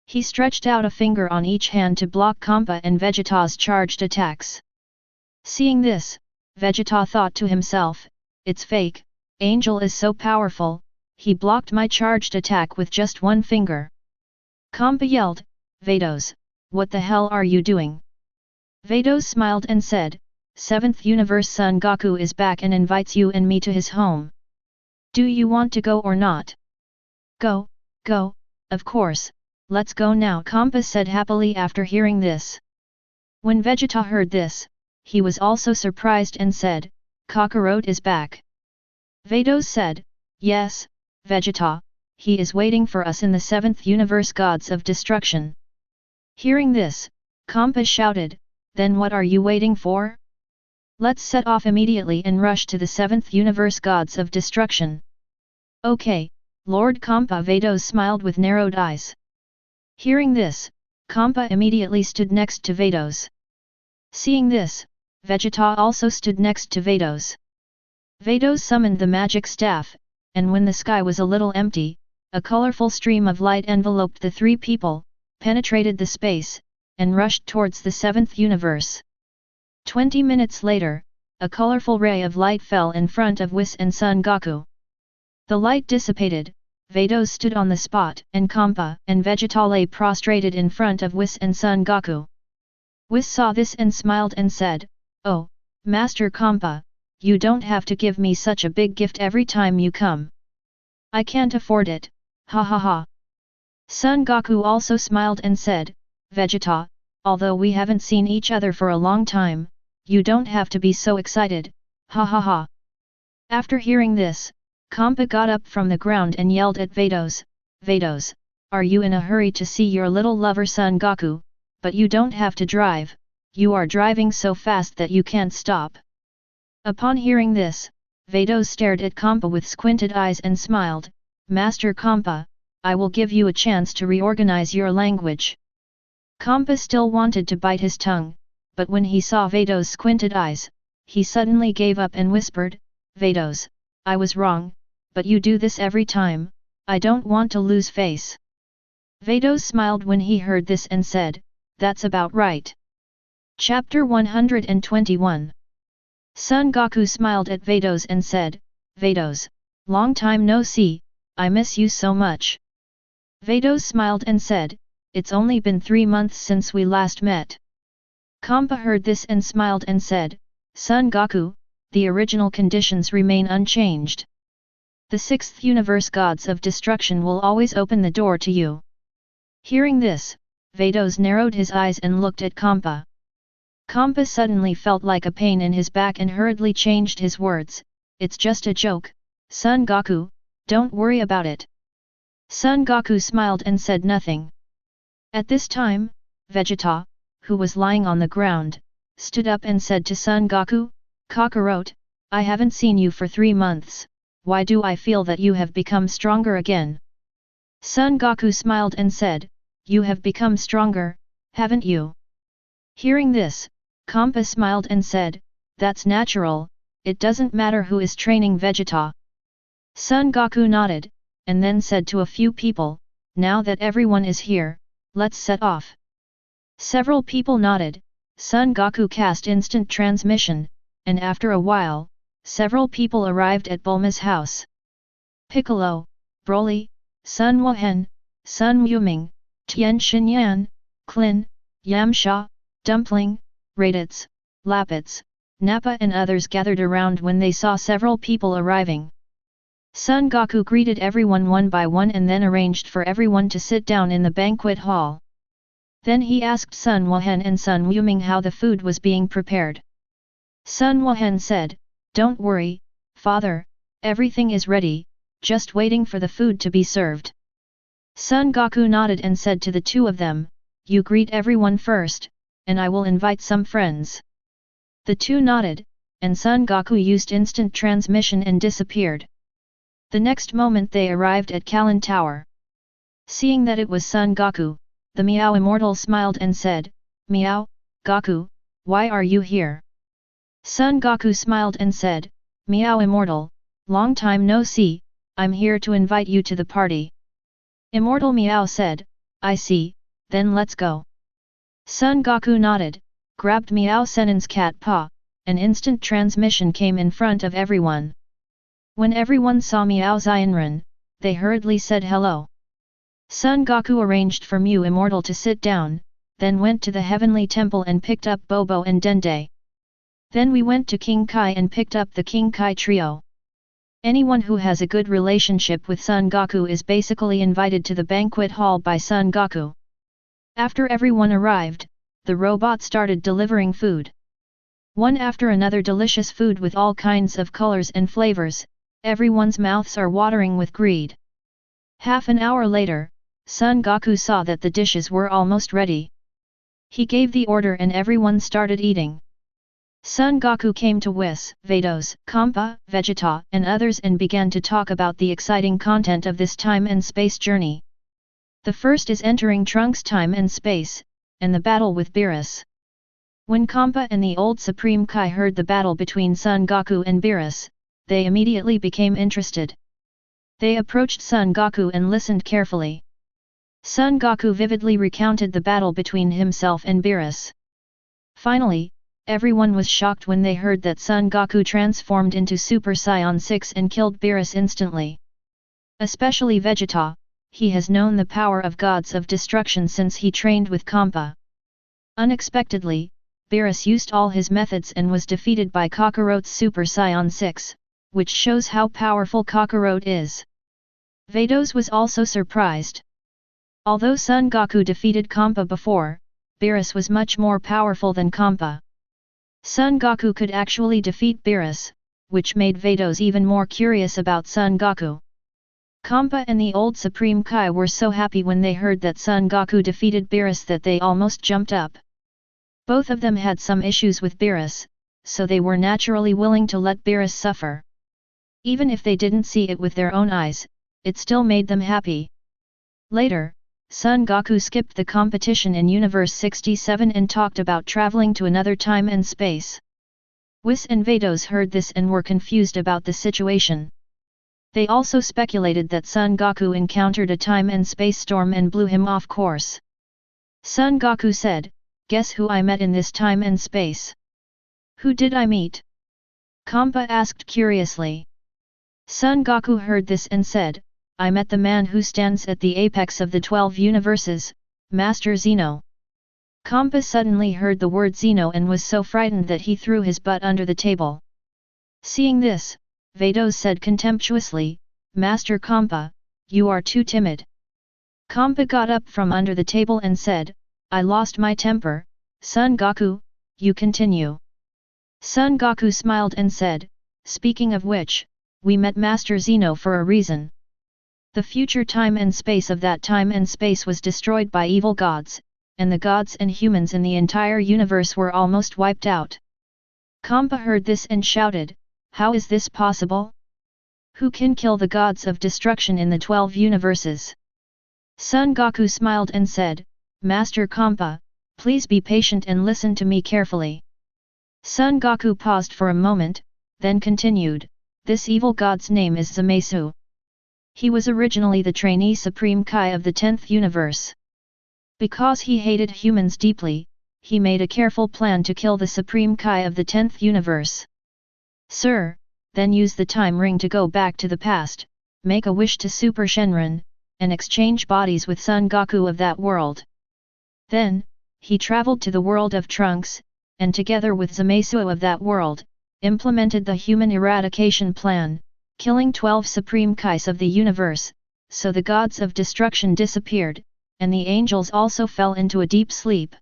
He stretched out a finger on each hand to block Kampa and Vegeta's charged attacks. Seeing this, Vegeta thought to himself, it's fake, Angel is so powerful, he blocked my charged attack with just one finger. Kampa yelled, Vados, what the hell are you doing? Vados smiled and said, 7th Universe Son Goku is back and invites you and me to his home. Do you want to go or not? Go, of course, let's go now, Kampa said happily after hearing this. When Vegeta heard this, he was also surprised and said, Kakarot is back. Vados said, yes, Vegeta, he is waiting for us in the 7th Universe Gods of Destruction. Hearing this, Kampa shouted, then what are you waiting for? Let's set off immediately and rush to the 7th Universe Gods of Destruction. Okay, Lord Kampa. Vados smiled with narrowed eyes. Hearing this, Kampa immediately stood next to Vados. Seeing this, Vegeta also stood next to Vados. Vados summoned the magic staff, and when the sky was a little empty, a colorful stream of light enveloped the three people, penetrated the space, and rushed towards the 7th universe. 20 minutes later, a colorful ray of light fell in front of Whis and Son Goku. The light dissipated, Vados stood on the spot and Kampa and Vegeta lay prostrated in front of Whis and Son Goku. Whis saw this and smiled and said, oh, Master Kampa, you don't have to give me such a big gift every time you come. I can't afford it, ha ha ha. Son Goku also smiled and said, Vegeta, although we haven't seen each other for a long time, you don't have to be so excited, ha ha ha. After hearing this, Kampa got up from the ground and yelled at Vados, Vados, are you in a hurry to see your little lover Son Goku? But you don't have to drive, you are driving so fast that you can't stop. Upon hearing this, Vados stared at Kampa with squinted eyes and smiled, Master Kampa, I will give you a chance to reorganize your language. Kampa still wanted to bite his tongue, but when he saw Vados' squinted eyes, he suddenly gave up and whispered, Vados, I was wrong, but you do this every time, I don't want to lose face. Vados smiled when he heard this and said, that's about right. Chapter 121. Son Goku smiled at Vados and said, Vados, long time no see, I miss you so much. Vados smiled and said, it's only been 3 months since we last met. Kampa heard this and smiled and said, Son Goku, the original conditions remain unchanged. The 6th Universe Gods of Destruction will always open the door to you. Hearing this, Vados narrowed his eyes and looked at Kampa. Kampa suddenly felt like a pain in his back and hurriedly changed his words, it's just a joke, Son Goku, don't worry about it. Son Goku smiled and said nothing. At this time, Vegeta, who was lying on the ground, stood up and said to Son Goku, Kakarot, I haven't seen you for 3 months, why do I feel that you have become stronger again? Son Goku smiled and said, you have become stronger, haven't you? Hearing this, Kampa smiled and said, that's natural, it doesn't matter who is training Vegeta. Son Goku nodded, and then said to a few people, now that everyone is here, let's set off. Several people nodded, Son Goku cast instant transmission, and after a while, several people arrived at Bulma's house. Piccolo, Broly, Sun Wuhan, Sun Wuming, Tien Shinyan, Klin, Yamcha, Dumpling, Raditz, Lapitz, Nappa and others gathered around when they saw several people arriving. Son Goku greeted everyone one by one and then arranged for everyone to sit down in the banquet hall. Then he asked Sun Wuhan and Sun Wuming how the food was being prepared. Sun Wuhan said, don't worry, father, everything is ready, just waiting for the food to be served. Son Goku nodded and said to the two of them, you greet everyone first, and I will invite some friends. The two nodded, and Son Goku used instant transmission and disappeared. The next moment they arrived at Kalin Tower. Seeing that it was Son Goku, the Meow Immortal smiled and said, Meow, Goku, why are you here? Son Goku smiled and said, Meow Immortal, long time no see, I'm here to invite you to the party. Immortal Meow said, I see, then let's go. Son Goku nodded, grabbed Meow Senen's cat paw, an instant transmission came in front of everyone. When everyone saw Meow Xianren, they hurriedly said hello. Son Goku arranged for Mew Immortal to sit down, then went to the Heavenly Temple and picked up Bobo and Dende. Then we went to King Kai and picked up the King Kai trio. Anyone who has a good relationship with Son Goku is basically invited to the banquet hall by Son Goku. After everyone arrived, the robot started delivering food. One after another delicious food with all kinds of colors and flavors, everyone's mouths are watering with greed. Half an hour later, Son Goku saw that the dishes were almost ready. He gave the order and everyone started eating. Son Goku came to Whis, Vados, Kampa, Vegeta, and others and began to talk about the exciting content of this time and space journey. The first is entering Trunks' time and space, and the battle with Beerus. When Kampa and the old Supreme Kai heard the battle between Son Goku and Beerus, they immediately became interested. They approached Son Goku and listened carefully. Son Goku vividly recounted the battle between himself and Beerus. Finally, everyone was shocked when they heard that Son Goku transformed into Super Saiyan 6 and killed Beerus instantly. Especially Vegeta, he has known the power of gods of destruction since he trained with Kampa. Unexpectedly, Beerus used all his methods and was defeated by Kakarot's Super Saiyan 6, which shows how powerful Kakarot is. Vados was also surprised. Although Son Goku defeated Kampa before, Beerus was much more powerful than Kampa. Son Goku could actually defeat Beerus, which made Vados even more curious about Son Goku. Kampa and the old Supreme Kai were so happy when they heard that Son Goku defeated Beerus that they almost jumped up. Both of them had some issues with Beerus, so they were naturally willing to let Beerus suffer. Even if they didn't see it with their own eyes, it still made them happy. Later, Son Goku skipped the competition in Universe 67 and talked about traveling to another time and space. Whis and Vados heard this and were confused about the situation. They also speculated that Son Goku encountered a time and space storm and blew him off course. Son Goku said, "Guess who I met in this time and space?" "Who did I meet?" Kampa asked curiously. Son Goku heard this and said, "I met the man who stands at the apex of the 12 universes, Master Zeno." Kampa suddenly heard the word Zeno and was so frightened that he threw his butt under the table. Seeing this, Vados said contemptuously, "Master Kampa, you are too timid." Kampa got up from under the table and said, "I lost my temper, Son Goku, you continue." Son Goku smiled and said, "Speaking of which, we met Master Zeno for a reason. The future time and space of that time and space was destroyed by evil gods, and the gods and humans in the entire universe were almost wiped out." Kampa heard this and shouted, "How is this possible? Who can kill the gods of destruction in the 12 universes?" Son Goku smiled and said, "Master Kampa, please be patient and listen to me carefully." Son Goku paused for a moment, then continued, "This evil god's name is Zamasu. He was originally the trainee Supreme Kai of the 10th universe. Because he hated humans deeply, he made a careful plan to kill the Supreme Kai of the 10th universe. Sir, then use the time ring to go back to the past, make a wish to Super Shenron, and exchange bodies with Son Goku of that world." Then, he traveled to the world of Trunks, and together with Zamasu of that world, implemented the human eradication plan, killing 12 Supreme Kais of the universe, so the gods of destruction disappeared, and the angels also fell into a deep sleep.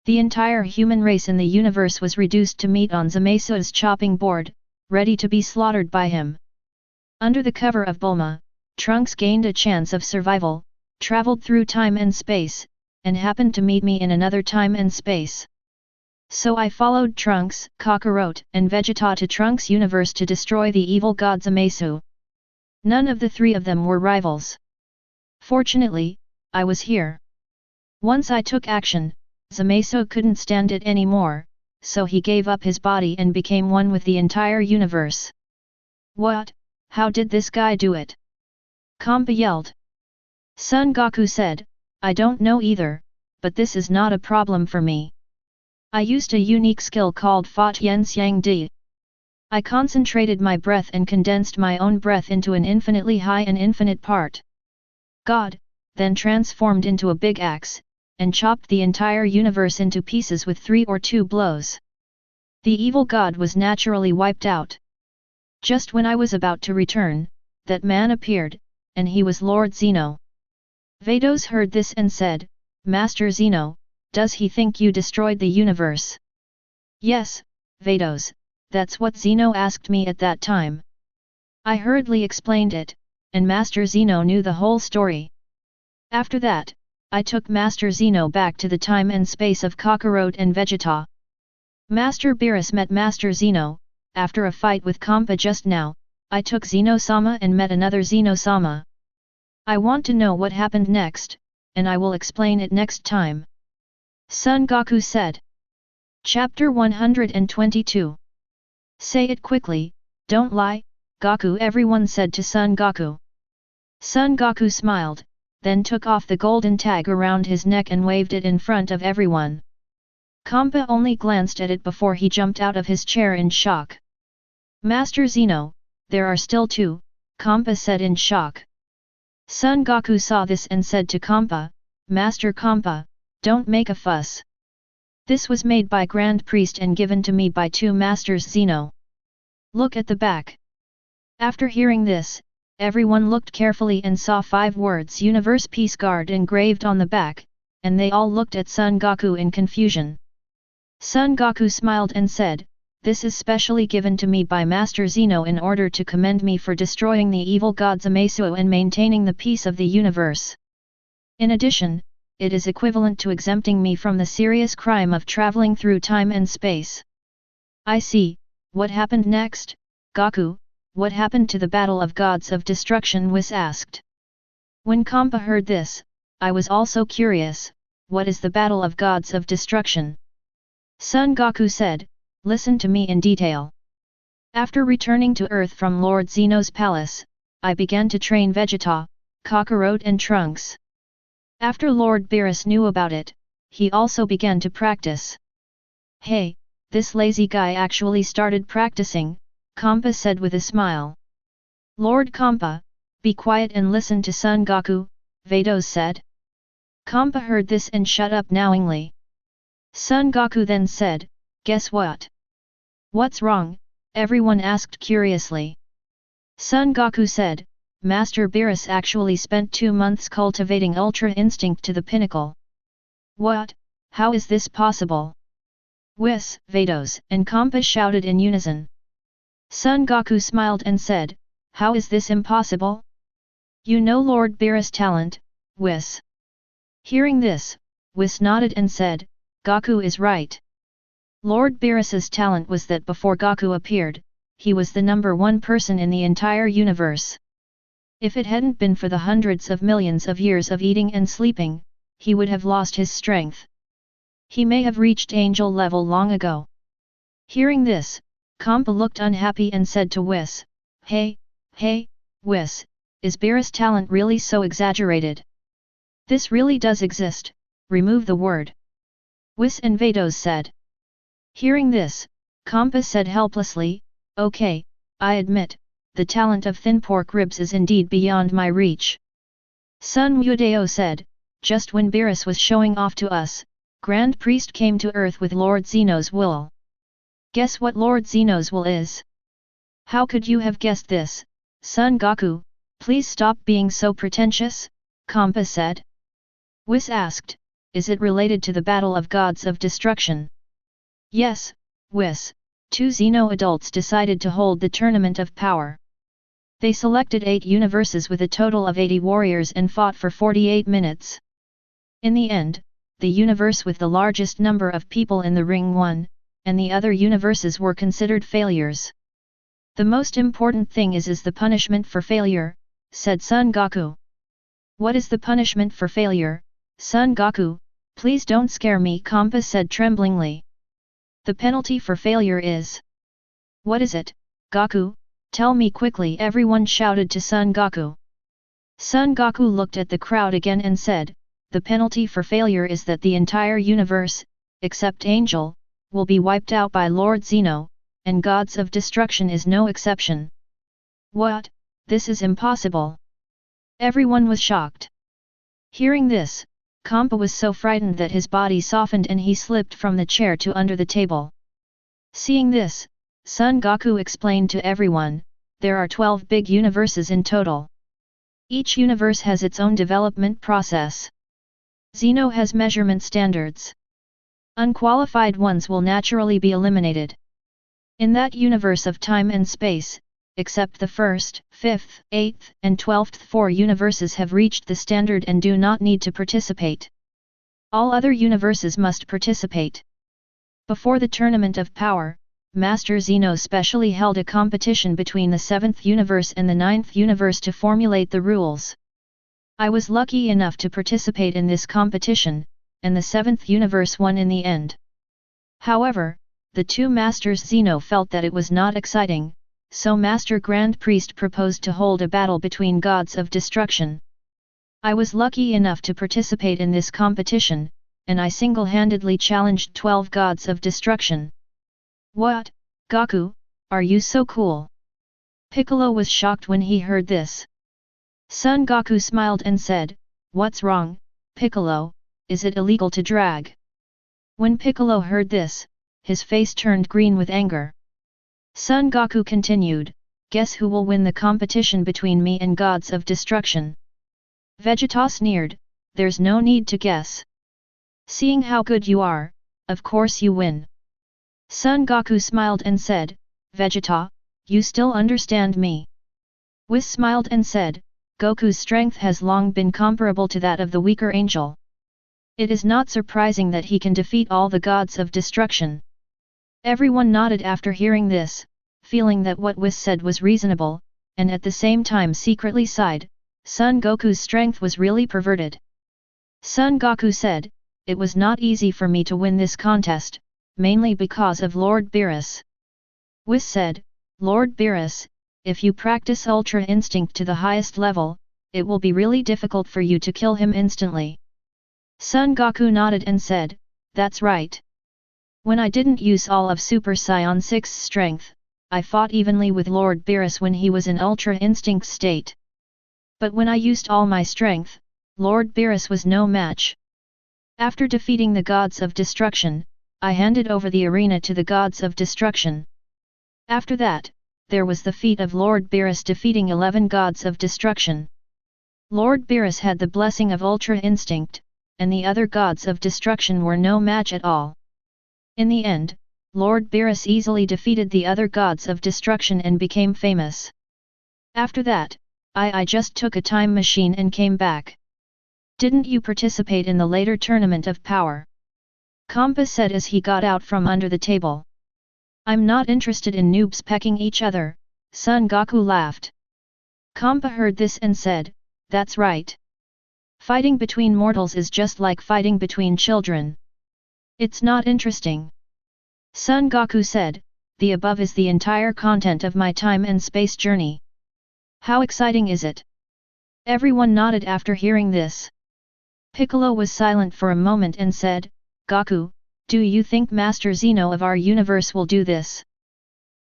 The entire human race in the universe was reduced to meat on Zamasu's chopping board, ready to be slaughtered by him. Under the cover of Bulma, Trunks gained a chance of survival, traveled through time and space, and happened to meet me in another time and space. So I followed Trunks, Kakarot, and Vegeta to Trunks' universe to destroy the evil god Zamasu. None of the three of them were rivals. Fortunately, I was here. Once I took action, Zamasu couldn't stand it anymore, so he gave up his body and became one with the entire universe. What? How did this guy do it? Kampa yelled. Son Goku said, I don't know either, but this is not a problem for me. I used a unique skill called Fa Tian Xiang Di. I concentrated my breath and condensed my own breath into an infinitely high and infinite part. God, then transformed into a big axe, and chopped the entire universe into pieces with 3 or 2 blows. The evil god was naturally wiped out. Just when I was about to return, that man appeared, and he was Lord Zeno. Vados heard this and said, Master Zeno, does he think you destroyed the universe? Yes, Vados, that's what Zeno asked me at that time. I hurriedly explained it, and Master Zeno knew the whole story. After that, I took Master Zeno back to the time and space of Kakarot and Vegeta. Master Beerus met Master Zeno. After a fight with Kampa just now, I took Zeno-sama and met another Zeno-sama. I want to know what happened next, and I will explain it next time. Son Goku said. Chapter 122. Say it quickly, don't lie, Goku, everyone said to Son Goku. Son Goku smiled, then took off the golden tag around his neck and waved it in front of everyone. Kampa only glanced at it before he jumped out of his chair in shock. Master Zeno, there are still 2, Kampa said in shock. Son Goku saw this and said to Kampa, Master Kampa, don't make a fuss. This was made by Grand Priest and given to me by 2 Masters Zeno. Look at the back. After hearing this, everyone looked carefully and saw 5 words Universe Peace Guard engraved on the back, and they all looked at Son Goku in confusion. Son Goku smiled and said, This is specially given to me by Master Zeno in order to commend me for destroying the evil god Zamasu and maintaining the peace of the universe. In addition, it is equivalent to exempting me from the serious crime of traveling through time and space. I see, what happened next, Goku? What happened to the Battle of Gods of Destruction? Whis asked. When Kampa heard this, I was also curious, what is the Battle of Gods of Destruction? Son Goku said, Listen to me in detail. After returning to Earth from Lord Zeno's palace, I began to train Vegeta, Kakarot and Trunks. After Lord Beerus knew about it, he also began to practice. Hey, this lazy guy actually started practicing, Kampa said with a smile. Lord Kampa, be quiet and listen to Son Goku, Vados said. Kampa heard this and shut up knowingly. Son Goku then said, Guess what? What's wrong? Everyone asked curiously. Son Goku said, Master Beerus actually spent 2 months cultivating Ultra Instinct to the pinnacle. What? How is this possible? Whis, Vados and Kampa shouted in unison. Son Goku smiled and said, How is this impossible? You know Lord Beerus' talent, Whis. Hearing this, Whis nodded and said, Goku is right. Lord Beerus's talent was that before Goku appeared, he was the #1 person in the entire universe. If it hadn't been for the hundreds of millions of years of eating and sleeping, he would have lost his strength. He may have reached angel level long ago. Hearing this, Kampa looked unhappy and said to Whis, Hey, Whis, is Beerus' talent really so exaggerated? This really does exist, remove the word. Whis and Vados said. Hearing this, Kampa said helplessly, Okay, I admit, the talent of thin pork ribs is indeed beyond my reach. Sun Wudao said, just when Beerus was showing off to us, Grand Priest came to Earth with Lord Zeno's wool. Guess what Lord Zeno's wool is? How could you have guessed this, Son Goku? Please stop being so pretentious, Kampa said. Whis asked, Is it related to the Battle of Gods of Destruction? Yes, Whis. 2 Zeno adults decided to hold the Tournament of Power. They selected 8 universes with a total of 80 warriors and fought for 48 minutes. In the end, the universe with the largest number of people in the ring won, and the other universes were considered failures. The most important thing is the punishment for failure, said Son Goku. What is the punishment for failure, Son Goku? Please don't scare me, Kampa said tremblingly. The penalty for failure is... What is it, Goku? Tell me quickly, everyone shouted to Son Goku. Son Goku looked at the crowd again and said, the penalty for failure is that the entire universe, except Angel, will be wiped out by Lord Zeno, and Gods of Destruction is no exception. What? This is impossible. Everyone was shocked. Hearing this, Kampa was so frightened that his body softened and he slipped from the chair to under the table. Seeing this, Son Goku explained to everyone, there are 12 big universes in total. Each universe has its own development process. Zeno has measurement standards. Unqualified ones will naturally be eliminated. In that universe of time and space, except the 1st, 5th, 8th, and 12th 4 universes have reached the standard and do not need to participate. All other universes must participate. Before the Tournament of Power, Master Zeno specially held a competition between the 7th universe and the 9th universe to formulate the rules. I was lucky enough to participate in this competition, and the 7th universe won in the end. However, the two masters Zeno felt that it was not exciting, so Master Grand Priest proposed to hold a battle between Gods of Destruction. I was lucky enough to participate in this competition, and I single-handedly challenged 12 Gods of Destruction. What, Goku, are you so cool? Piccolo was shocked when he heard this. Son Goku smiled and said, what's wrong, Piccolo, is it illegal to drag? When Piccolo heard this, his face turned green with anger. Son Goku continued, guess who will win the competition between me and Gods of Destruction? Vegeta sneered, there's no need to guess. Seeing how good you are, of course you win. Son Goku smiled and said, Vegeta, you still understand me? Whis smiled and said, Goku's strength has long been comparable to that of the weaker angel. It is not surprising that he can defeat all the Gods of Destruction. Everyone nodded after hearing this, feeling that what Whis said was reasonable, and at the same time secretly sighed, Son Goku's strength was really perverted. Son Goku said, it was not easy for me to win this contest, mainly because of Lord Beerus. Whis said, Lord Beerus, if you practice Ultra Instinct to the highest level, it will be really difficult for you to kill him instantly. Son Goku nodded and said, that's right. When I didn't use all of Super Saiyan 6's strength, I fought evenly with Lord Beerus when he was in Ultra Instinct state. But when I used all my strength, Lord Beerus was no match. After defeating the Gods of Destruction, I handed over the arena to the Gods of Destruction. After that, there was the feat of Lord Beerus defeating 11 Gods of Destruction. Lord Beerus had the blessing of Ultra Instinct, and the other Gods of Destruction were no match at all. In the end, Lord Beerus easily defeated the other Gods of Destruction and became famous. After that, I just took a time machine and came back. Didn't you participate in the later Tournament of Power? Kampa said as he got out from under the table. I'm not interested in noobs pecking each other, Son Goku laughed. Kampa heard this and said, that's right. Fighting between mortals is just like fighting between children. It's not interesting. Son Goku said, the above is the entire content of my time and space journey. How exciting is it? Everyone nodded after hearing this. Piccolo was silent for a moment and said, Goku, do you think Master Zeno of our universe will do this?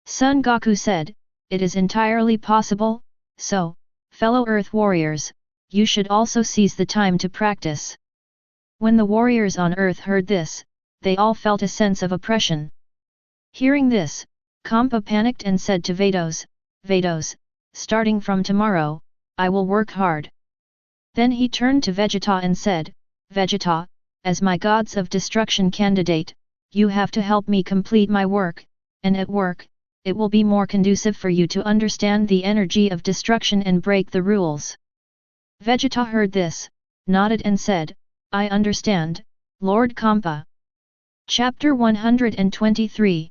Son Goku said, it is entirely possible, so, fellow Earth warriors, you should also seize the time to practice. When the warriors on Earth heard this, they all felt a sense of oppression. Hearing this, Kampa panicked and said to Vados, starting from tomorrow, I will work hard. Then he turned to Vegeta and said, Vegeta, as my Gods of Destruction candidate, you have to help me complete my work, and at work, it will be more conducive for you to understand the energy of destruction and break the rules. Vegeta heard this, nodded and said, I understand, Lord Kampa. Chapter 123.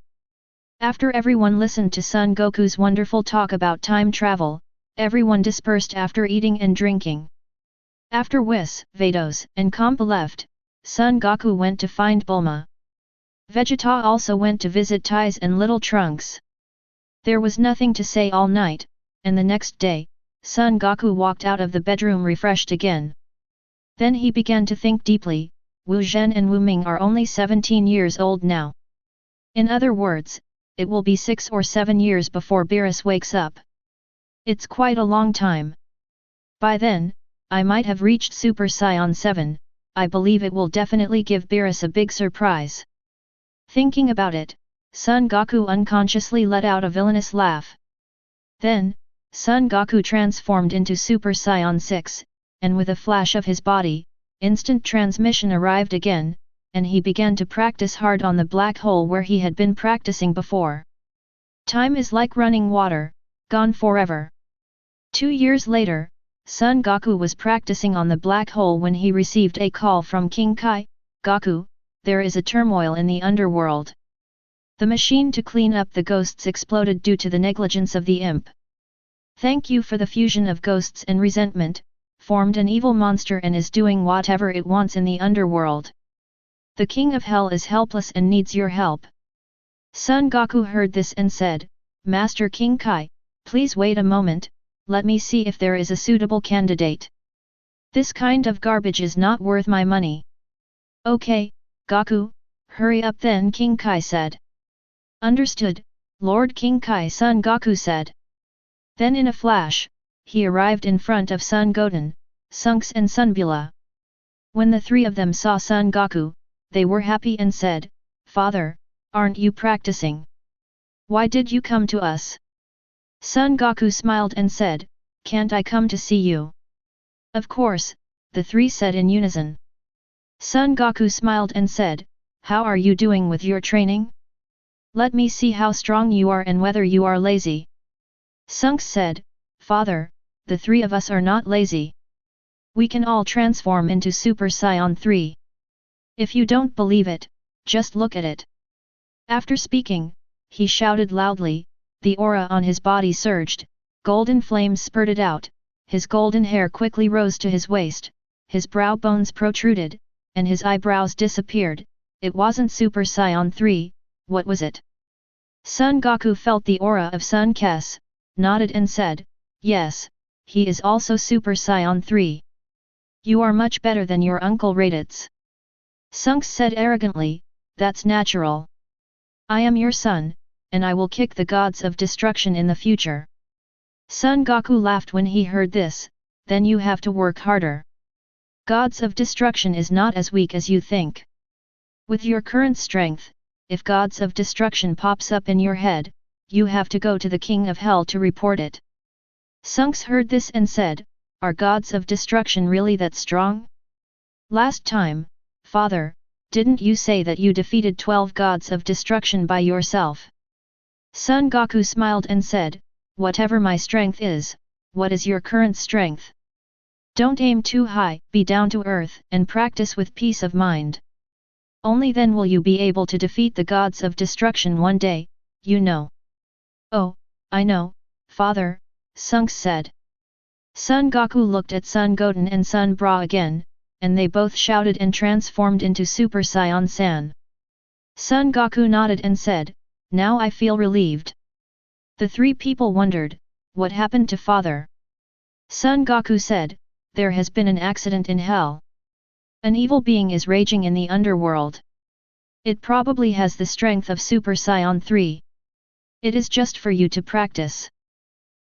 After everyone listened to Son Goku's wonderful talk about time travel, everyone dispersed after eating and drinking. After Whis, Vados, and Kampa left, Son Goku went to find Bulma. Vegeta also went to visit Ties and Little Trunks. There was nothing to say all night, and the next day, Son Goku walked out of the bedroom refreshed again. Then he began to think deeply. Wu Zhen and Wu Ming are only 17 years old now. In other words, it will be 6 or 7 years before Beerus wakes up. It's quite a long time. By then, I might have reached Super Saiyan 7, I believe it will definitely give Beerus a big surprise. Thinking about it, Son Goku unconsciously let out a villainous laugh. Then, Son Goku transformed into Super Saiyan 6, and with a flash of his body, instant transmission arrived again, and he began to practice hard on the black hole where he had been practicing before. Time is like running water, gone forever. 2 years later, Son Goku was practicing on the black hole when he received a call from King Kai. Goku, there is a turmoil in the underworld. The machine to clean up the ghosts exploded due to the negligence of the imp. Thank you for the fusion of ghosts and resentment, formed an evil monster and is doing whatever it wants in the underworld. The King of Hell is helpless and needs your help. Son Goku heard this and said, Master King Kai, please wait a moment, let me see if there is a suitable candidate. This kind of garbage is not worth my money. Okay, Goku, hurry up then, King Kai said. Understood, Lord King Kai, Son Goku said. Then in a flash, he arrived in front of Son Goten, Sunks and Sunbula. When the three of them saw Son Goku, they were happy and said, Father, aren't you practicing? Why did you come to us? Son Goku smiled and said, Can't I come to see you? Of course, the three said in unison. Son Goku smiled and said, How are you doing with your training? Let me see how strong you are and whether you are lazy. Sunks said, Father, the three of us are not lazy. We can all transform into Super Saiyan 3. If you don't believe it, just look at it. After speaking, he shouted loudly, the aura on his body surged, golden flames spurted out, his golden hair quickly rose to his waist, his brow bones protruded, and his eyebrows disappeared. It wasn't Super Saiyan 3, what was it? Son Goku felt the aura of Sun Kes, nodded and said, Yes, he is also Super Saiyan 3. You are much better than your uncle Raditz. Sunks said arrogantly, That's natural. I am your son, and I will kick the gods of destruction in the future. Son Goku laughed when he heard this, Then you have to work harder. Gods of destruction is not as weak as you think. With your current strength, if gods of destruction pops up in your head, you have to go to the King of Hell to report it. Sunks heard this and said, Are gods of destruction really that strong? Last time, Father, didn't you say that you defeated 12 gods of destruction by yourself? Son Goku smiled and said, Whatever my strength is, what is your current strength? Don't aim too high, be down to earth and practice with peace of mind. Only then will you be able to defeat the gods of destruction one day, you know. Oh, I know, Father, Sunks said. Son Goku looked at Son Goten and Son Bra again, and they both shouted and transformed into Super Saiyan San. Son Goku nodded and said, Now I feel relieved. The three people wondered, What happened to Father? Son Goku said, There has been an accident in hell. An evil being is raging in the underworld. It probably has the strength of Super Saiyan 3. It is just for you to practice.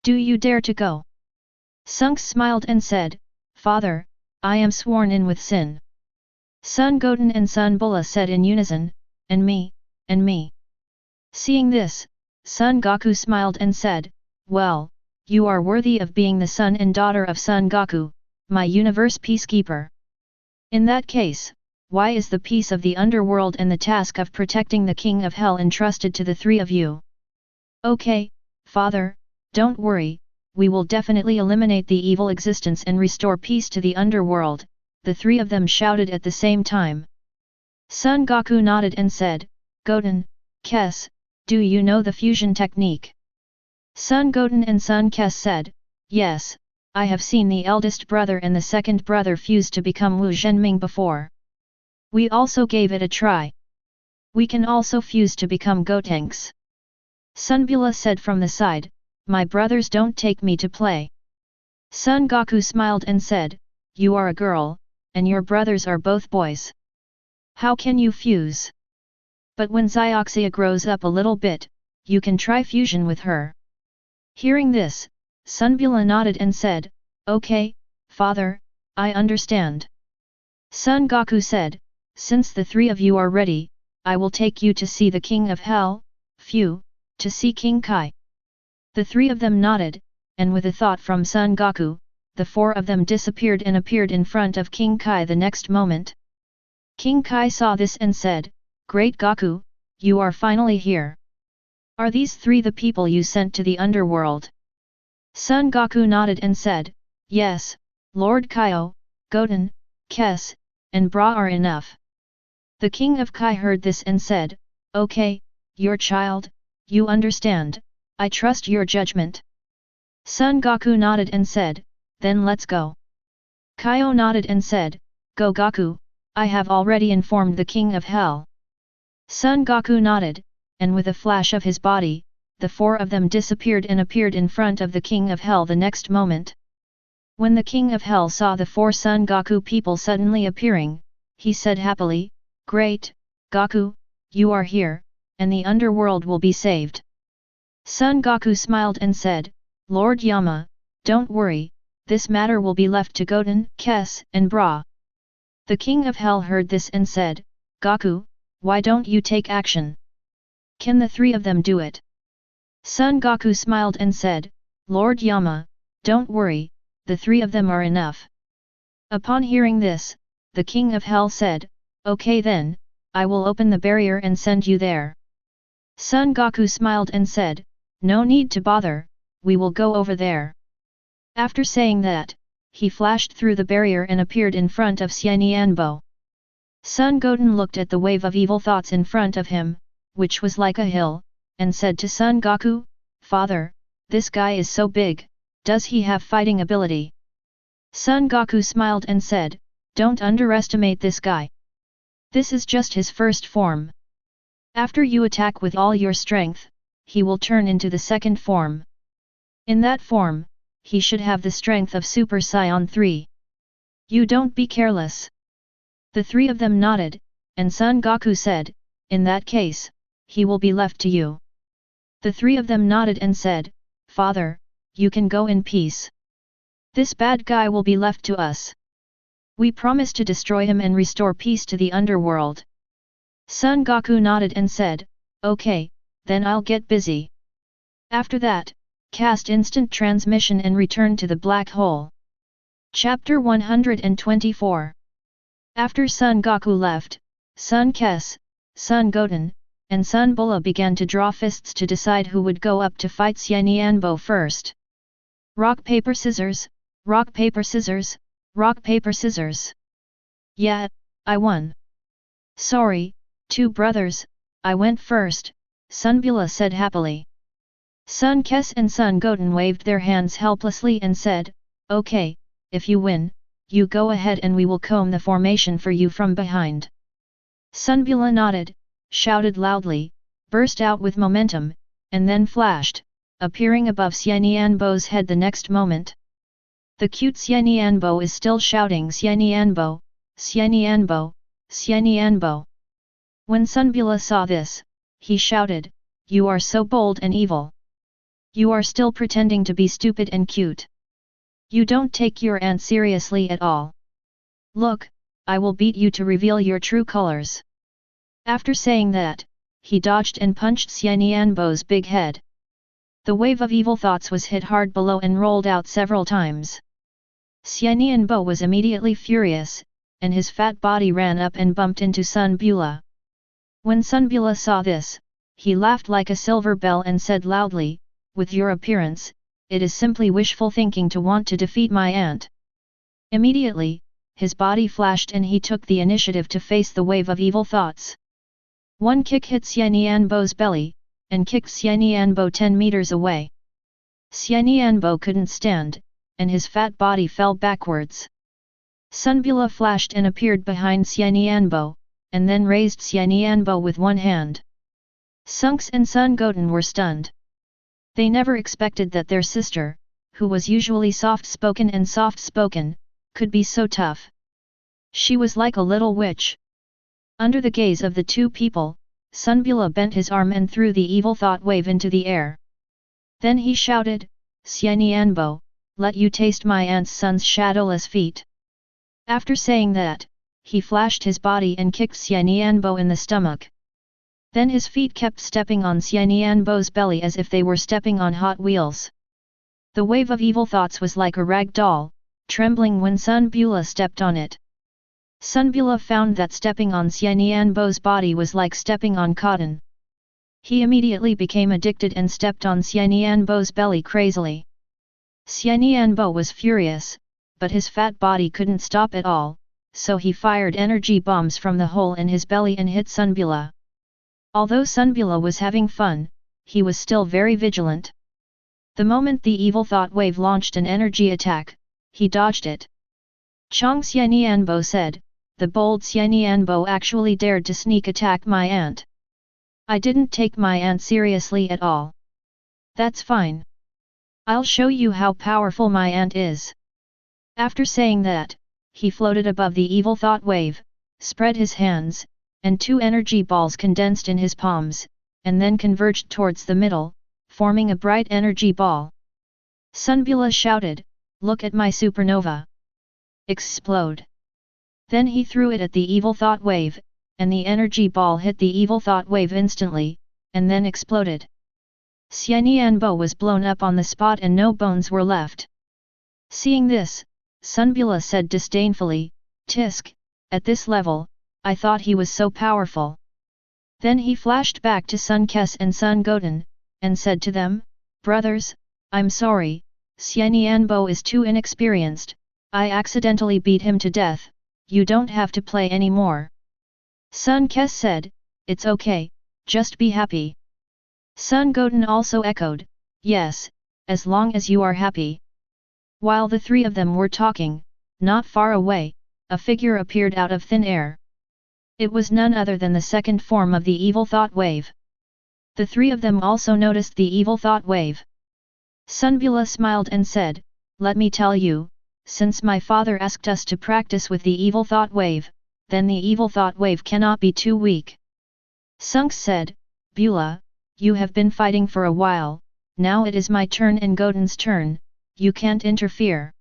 Do you dare to go? Sunks smiled and said, Father, I am sworn in with sin. Son Goten and Son Bula said in unison, And me, and me. Seeing this, Son Goku smiled and said, Well, you are worthy of being the son and daughter of Son Goku, my universe peacekeeper. In that case, why is the peace of the underworld and the task of protecting the King of Hell entrusted to the three of you? Okay, Father, don't worry, we will definitely eliminate the evil existence and restore peace to the underworld, the three of them shouted at the same time. Son Goku nodded and said, Goten, Kes, do you know the fusion technique? Son Goten and Son Kes said, Yes, I have seen the eldest brother and the second brother fuse to become Wu Zhenming before. We also gave it a try. We can also fuse to become Gotenks. Sunbula said from the side, my brothers don't take me to play. Son Goku smiled and said, you are a girl, and your brothers are both boys. How can you fuse? But when Zioxia grows up a little bit, you can try fusion with her. Hearing this, Sunbula nodded and said, okay, father, I understand. Son Goku said, since the three of you are ready, I will take you to see the King of Hell, Phew, to see King Kai. The three of them nodded, and with a thought from Son Goku, the four of them disappeared and appeared in front of King Kai the next moment. King Kai saw this and said, Great Goku, you are finally here. Are these three the people you sent to the underworld? Son Goku nodded and said, yes, Lord Kaio, Goten, Kes, and Bra are enough. The King of Kai heard this and said, okay, your child, you understand, I trust your judgment. Son Goku nodded and said, then let's go. Kaio nodded and said, go Goku, I have already informed the King of Hell. Son Goku nodded, and with a flash of his body, the four of them disappeared and appeared in front of the King of Hell the next moment. When the King of Hell saw the four Son Goku people suddenly appearing, he said happily, great, Goku, you are here, and the underworld will be saved. Son Goku smiled and said, Lord Yama, don't worry, this matter will be left to Goten, Kes, and Bra. The King of Hell heard this and said, Goku, why don't you take action? Can the three of them do it? Son Goku smiled and said, Lord Yama, don't worry, the three of them are enough. Upon hearing this, the King of Hell said, okay then, I will open the barrier and send you there. Son Goku smiled and said, no need to bother, we will go over there. After saying that, he flashed through the barrier and appeared in front of Xiannianbo. Son Goten looked at the wave of evil thoughts in front of him, which was like a hill, and said to Son Goku, Father, this guy is so big, does he have fighting ability? Son Goku smiled and said, don't underestimate this guy. This is just his first form. After you attack with all your strength, he will turn into the second form. In that form, he should have the strength of Super Saiyan 3. You don't be careless. The three of them nodded, and Son Goku said, in that case, he will be left to you. The three of them nodded and said, Father, you can go in peace. This bad guy will be left to us. We promise to destroy him and restore peace to the underworld. Son Goku nodded and said, okay, then I'll get busy. After that, cast instant transmission and return to the black hole. Chapter 124. After Son Goku left, Son Kes, Son Goten, and Son Bula began to draw fists to decide who would go up to fight Xiannianbo first. Rock paper scissors, rock paper scissors, rock paper scissors. Yeah, I won. Sorry, two brothers, I went first, Son Bula said happily. Son Kes and Son Goten waved their hands helplessly and said, okay, if you win, you go ahead and we will comb the formation for you from behind. Son Bula nodded, shouted loudly, burst out with momentum, and then flashed, appearing above Xiannianbo's head the next moment. The cute Xiannianbo is still shouting Xiannianbo, Xiannianbo, Xiannianbo. When Son Bula saw this, he shouted, you are so bold and evil. You are still pretending to be stupid and cute. You don't take your aunt seriously at all. Look, I will beat you to reveal your true colors. After saying that, he dodged and punched Xiannianbo's big head. The wave of evil thoughts was hit hard below and rolled out several times. Xiannianbo was immediately furious, and his fat body ran up and bumped into Son Bula. When Son Bula saw this, he laughed like a silver bell and said loudly, with your appearance, it is simply wishful thinking to want to defeat my aunt. Immediately, his body flashed and he took the initiative to face the wave of evil thoughts. One kick hit Xiannianbo's belly, and kicked Xiannianbo 10 meters away. Xiannianbo couldn't stand, and his fat body fell backwards. Son Bula flashed and appeared behind Xiannianbo, and then raised Xiannianbo with one hand. Sunks and Son Goten were stunned. They never expected that their sister, who was usually soft-spoken, could be so tough. She was like a little witch. Under the gaze of the two people, Sunbula bent his arm and threw the evil thought wave into the air. Then he shouted, "Xiannianbo, let you taste my aunt's son's shadowless feet." After saying that, he flashed his body and kicked Xiannianbo in the stomach. Then his feet kept stepping on Xiannianbo's belly as if they were stepping on hot wheels. The wave of evil thoughts was like a rag doll, trembling when Sunbula stepped on it. Sunbula found that stepping on Xiannianbo's body was like stepping on cotton. He immediately became addicted and stepped on Xiannianbo's belly crazily. Xiannianbo was furious, but his fat body couldn't stop at all, so he fired energy bombs from the hole in his belly and hit Sunbula. Although Sunbula was having fun, he was still very vigilant. The moment the evil thought wave launched an energy attack, he dodged it. Chang Xiannianbo said, "The bold Xiannianbo actually dared to sneak attack my aunt. I didn't take my aunt seriously at all. That's fine. I'll show you how powerful my aunt is." After saying that, he floated above the evil thought wave, spread his hands, and two energy balls condensed in his palms, and then converged towards the middle, forming a bright energy ball. Sunbula shouted, "Look at my supernova! Explode!" Then he threw it at the evil thought wave, and the energy ball hit the evil thought wave instantly, and then exploded. Xiannianbo was blown up on the spot and no bones were left. Seeing this, Sunbula said disdainfully, "Tisk, at this level, I thought he was so powerful." Then he flashed back to Sun Kes and Son Goten, and said to them, "Brothers, I'm sorry, Xiannianbo is too inexperienced, I accidentally beat him to death, you don't have to play anymore." Sun Kes said, "It's okay, just be happy." Son Goten also echoed, "Yes, as long as you are happy." While the three of them were talking, not far away, a figure appeared out of thin air. It was none other than the second form of the evil thought wave. The three of them also noticed the evil thought wave. Sunbula smiled and said, "Let me tell you, since my father asked us to practice with the evil thought wave, then the evil thought wave cannot be too weak." Sunks said, "Bula, you have been fighting for a while, now it is my turn and Goten's turn, you can't interfere."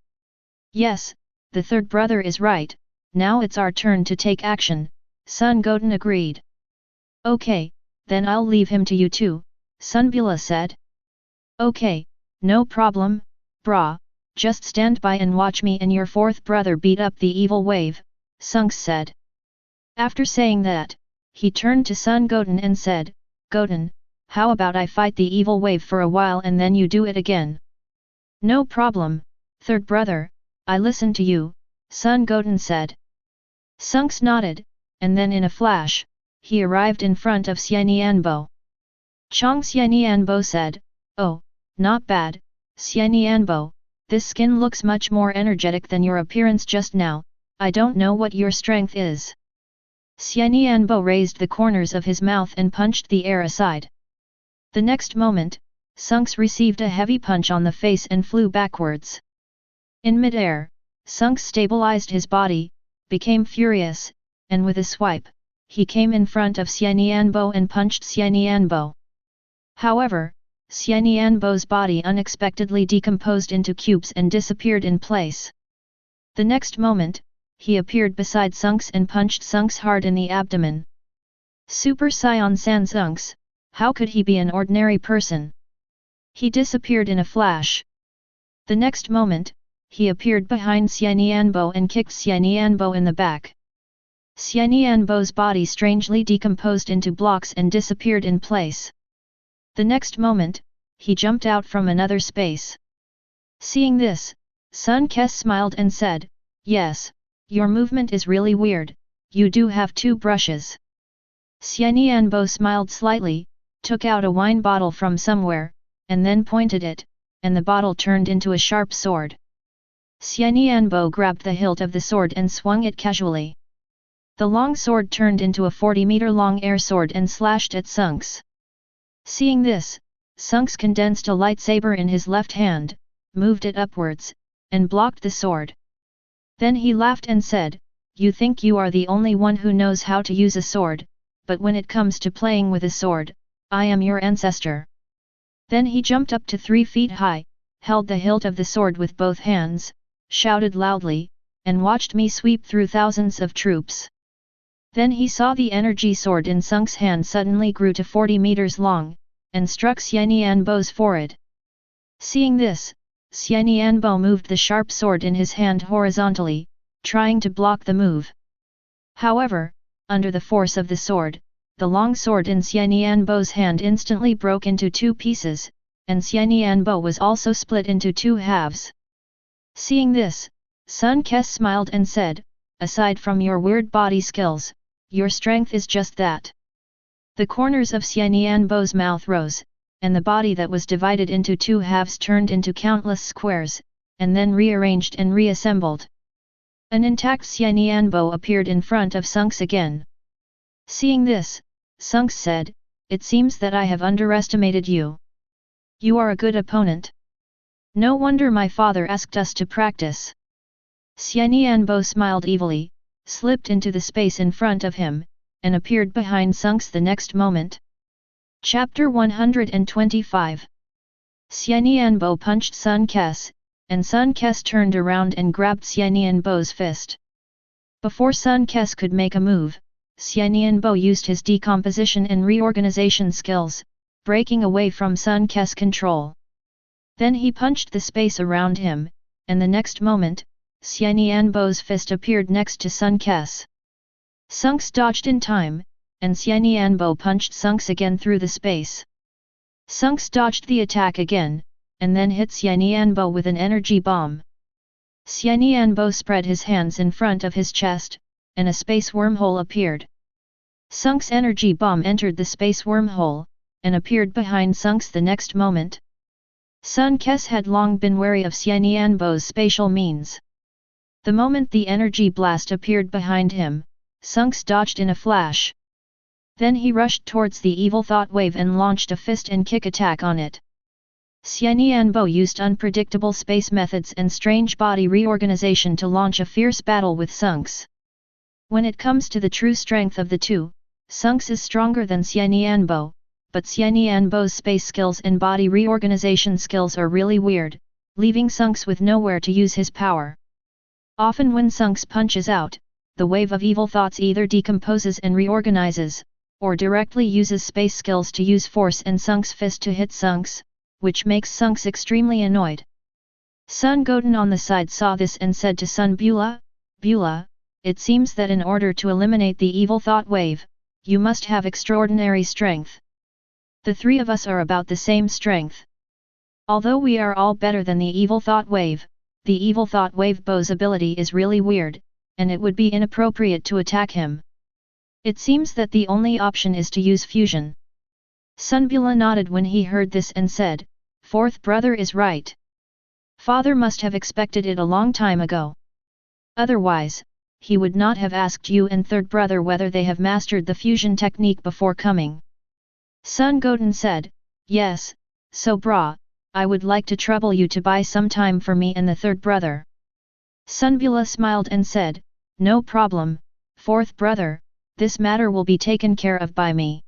"Yes, the third brother is right, now it's our turn to take action," Son Goten agreed. "Okay, then I'll leave him to you two," Sunbula said. "Okay, no problem, brah, just stand by and watch me and your fourth brother beat up the evil wave," Sunks said. After saying that, he turned to Son Goten and said, "Goten, how about I fight the evil wave for a while and then you do it again?" "No problem, third brother, I listen to you," Son Goten said. Sunks nodded, and then in a flash, he arrived in front of Xiannianbo. Chang Xiannianbo said, "Oh, not bad, Xiannianbo, this skin looks much more energetic than your appearance just now, I don't know what your strength is." Xiannianbo raised the corners of his mouth and punched the air aside. The next moment, Sunks received a heavy punch on the face and flew backwards. In mid-air, Sunks stabilized his body, became furious, and with a swipe, he came in front of Xiannianbo and punched Xiannianbo. However, Xiannianbo's body unexpectedly decomposed into cubes and disappeared in place. The next moment, he appeared beside Sunks and punched Sunks hard in the abdomen. Super Saiyan San Sunks, how could he be an ordinary person? He disappeared in a flash. The next moment, he appeared behind Xiannianbo and kicked Xiannianbo in the back. Xiannianbo's body strangely decomposed into blocks and disappeared in place. The next moment, he jumped out from another space. Seeing this, Sun Kes smiled and said, "Yes, your movement is really weird, you do have two brushes." Xiannianbo smiled slightly, took out a wine bottle from somewhere, and then pointed it, and the bottle turned into a sharp sword. Xiannianbo grabbed the hilt of the sword and swung it casually. The long sword turned into a 40-meter-long air sword and slashed at Sunks. Seeing this, Sunks condensed a lightsaber in his left hand, moved it upwards, and blocked the sword. Then he laughed and said, "You think you are the only one who knows how to use a sword, but when it comes to playing with a sword, I am your ancestor." Then he jumped up to 3 feet high, held the hilt of the sword with both hands, shouted loudly, and watched me sweep through thousands of troops. Then he saw the energy sword in Sunks' hand suddenly grew to 40 meters long, and struck Xianianbo's forehead. Seeing this, Xianianbo moved the sharp sword in his hand horizontally, trying to block the move. However, under the force of the sword, the long sword in Xianianbo's hand instantly broke into 2 pieces, and Xianianbo was also split into 2 halves. Seeing this, Sun Kes smiled and said, "Aside from your weird body skills, your strength is just that." The corners of Xianianbo's mouth rose, and the body that was divided into 2 halves turned into countless squares, and then rearranged and reassembled. An intact Xianianbo appeared in front of Sunks again. Seeing this, Sunks said, "It seems that I have underestimated you. You are a good opponent. No wonder my father asked us to practice." Xianianbo smiled evilly, slipped into the space in front of him, and appeared behind Sunks the next moment. Chapter 125. Xianianbo punched Sun Kes, and Sun Kes turned around and grabbed Xianianbo's fist. Before Sun Kes could make a move, Xianianbo used his decomposition and reorganization skills, breaking away from Sun Kes' control. Then he punched the space around him, and the next moment, Xianianbo's fist appeared next to Sun Kes. Sunks dodged in time, and Xianianbo punched Sunks again through the space. Sunks dodged the attack again, and then hit Xianianbo with an energy bomb. Xianianbo spread his hands in front of his chest, and a space wormhole appeared. Sunks' energy bomb entered the space wormhole, and appeared behind Sunks the next moment. Sun Kes had long been wary of Xianianbo's spatial means. The moment the energy blast appeared behind him, Sunks dodged in a flash. Then he rushed towards the evil thought wave and launched a fist and kick attack on it. Xianianbo used unpredictable space methods and strange body reorganization to launch a fierce battle with Sunks. When it comes to the true strength of the two, Sunks is stronger than Xianianbo, but Xianianbo's space skills and body reorganization skills are really weird, leaving Sunks with nowhere to use his power. Often when Sunks punches out, the wave of evil thoughts either decomposes and reorganizes, or directly uses space skills to use force and Sunks' fist to hit Sunks, which makes Sunks extremely annoyed. Son Goten on the side saw this and said to Son Bula, "Bula, it seems that in order to eliminate the evil thought wave, you must have extraordinary strength. The 3 of us are about the same strength. Although we are all better than the evil thought wave, the evil thought wave Bo's ability is really weird, and it would be inappropriate to attack him. It seems that the only option is to use fusion." Son Bula nodded when he heard this and said, "Fourth brother is right. Father must have expected it a long time ago. Otherwise, he would not have asked you and third brother whether they have mastered the fusion technique before coming." Son Goten said, "Yes, so brah, I would like to trouble you to buy some time for me and the third brother." Son Bula smiled and said, "No problem, fourth brother, this matter will be taken care of by me."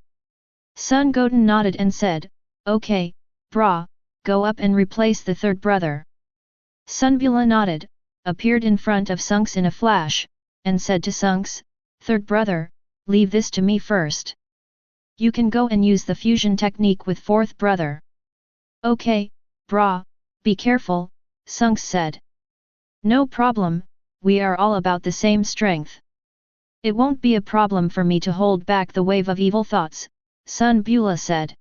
Son Goten nodded and said, "Okay, brah, go up and replace the third brother." Son Bula nodded, appeared in front of Sunks in a flash, and said to Sunks, "Third brother, leave this to me first. You can go and use the fusion technique with fourth brother." "Okay, brah, be careful," Sunks said. "No problem, we are all about the same strength. It won't be a problem for me to hold back the wave of evil thoughts," Son Bula said.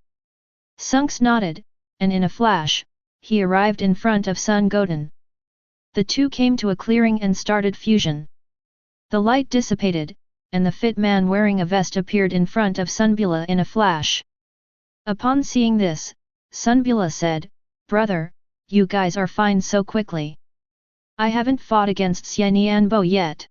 Sunks nodded, and in a flash, he arrived in front of Son Goten. The two came to a clearing and started fusion. The light dissipated, and the fit man wearing a vest appeared in front of Son Bula in a flash. Upon seeing this, Son Bula said, "Brother, you guys are fine so quickly. I haven't fought against Xianianbo yet."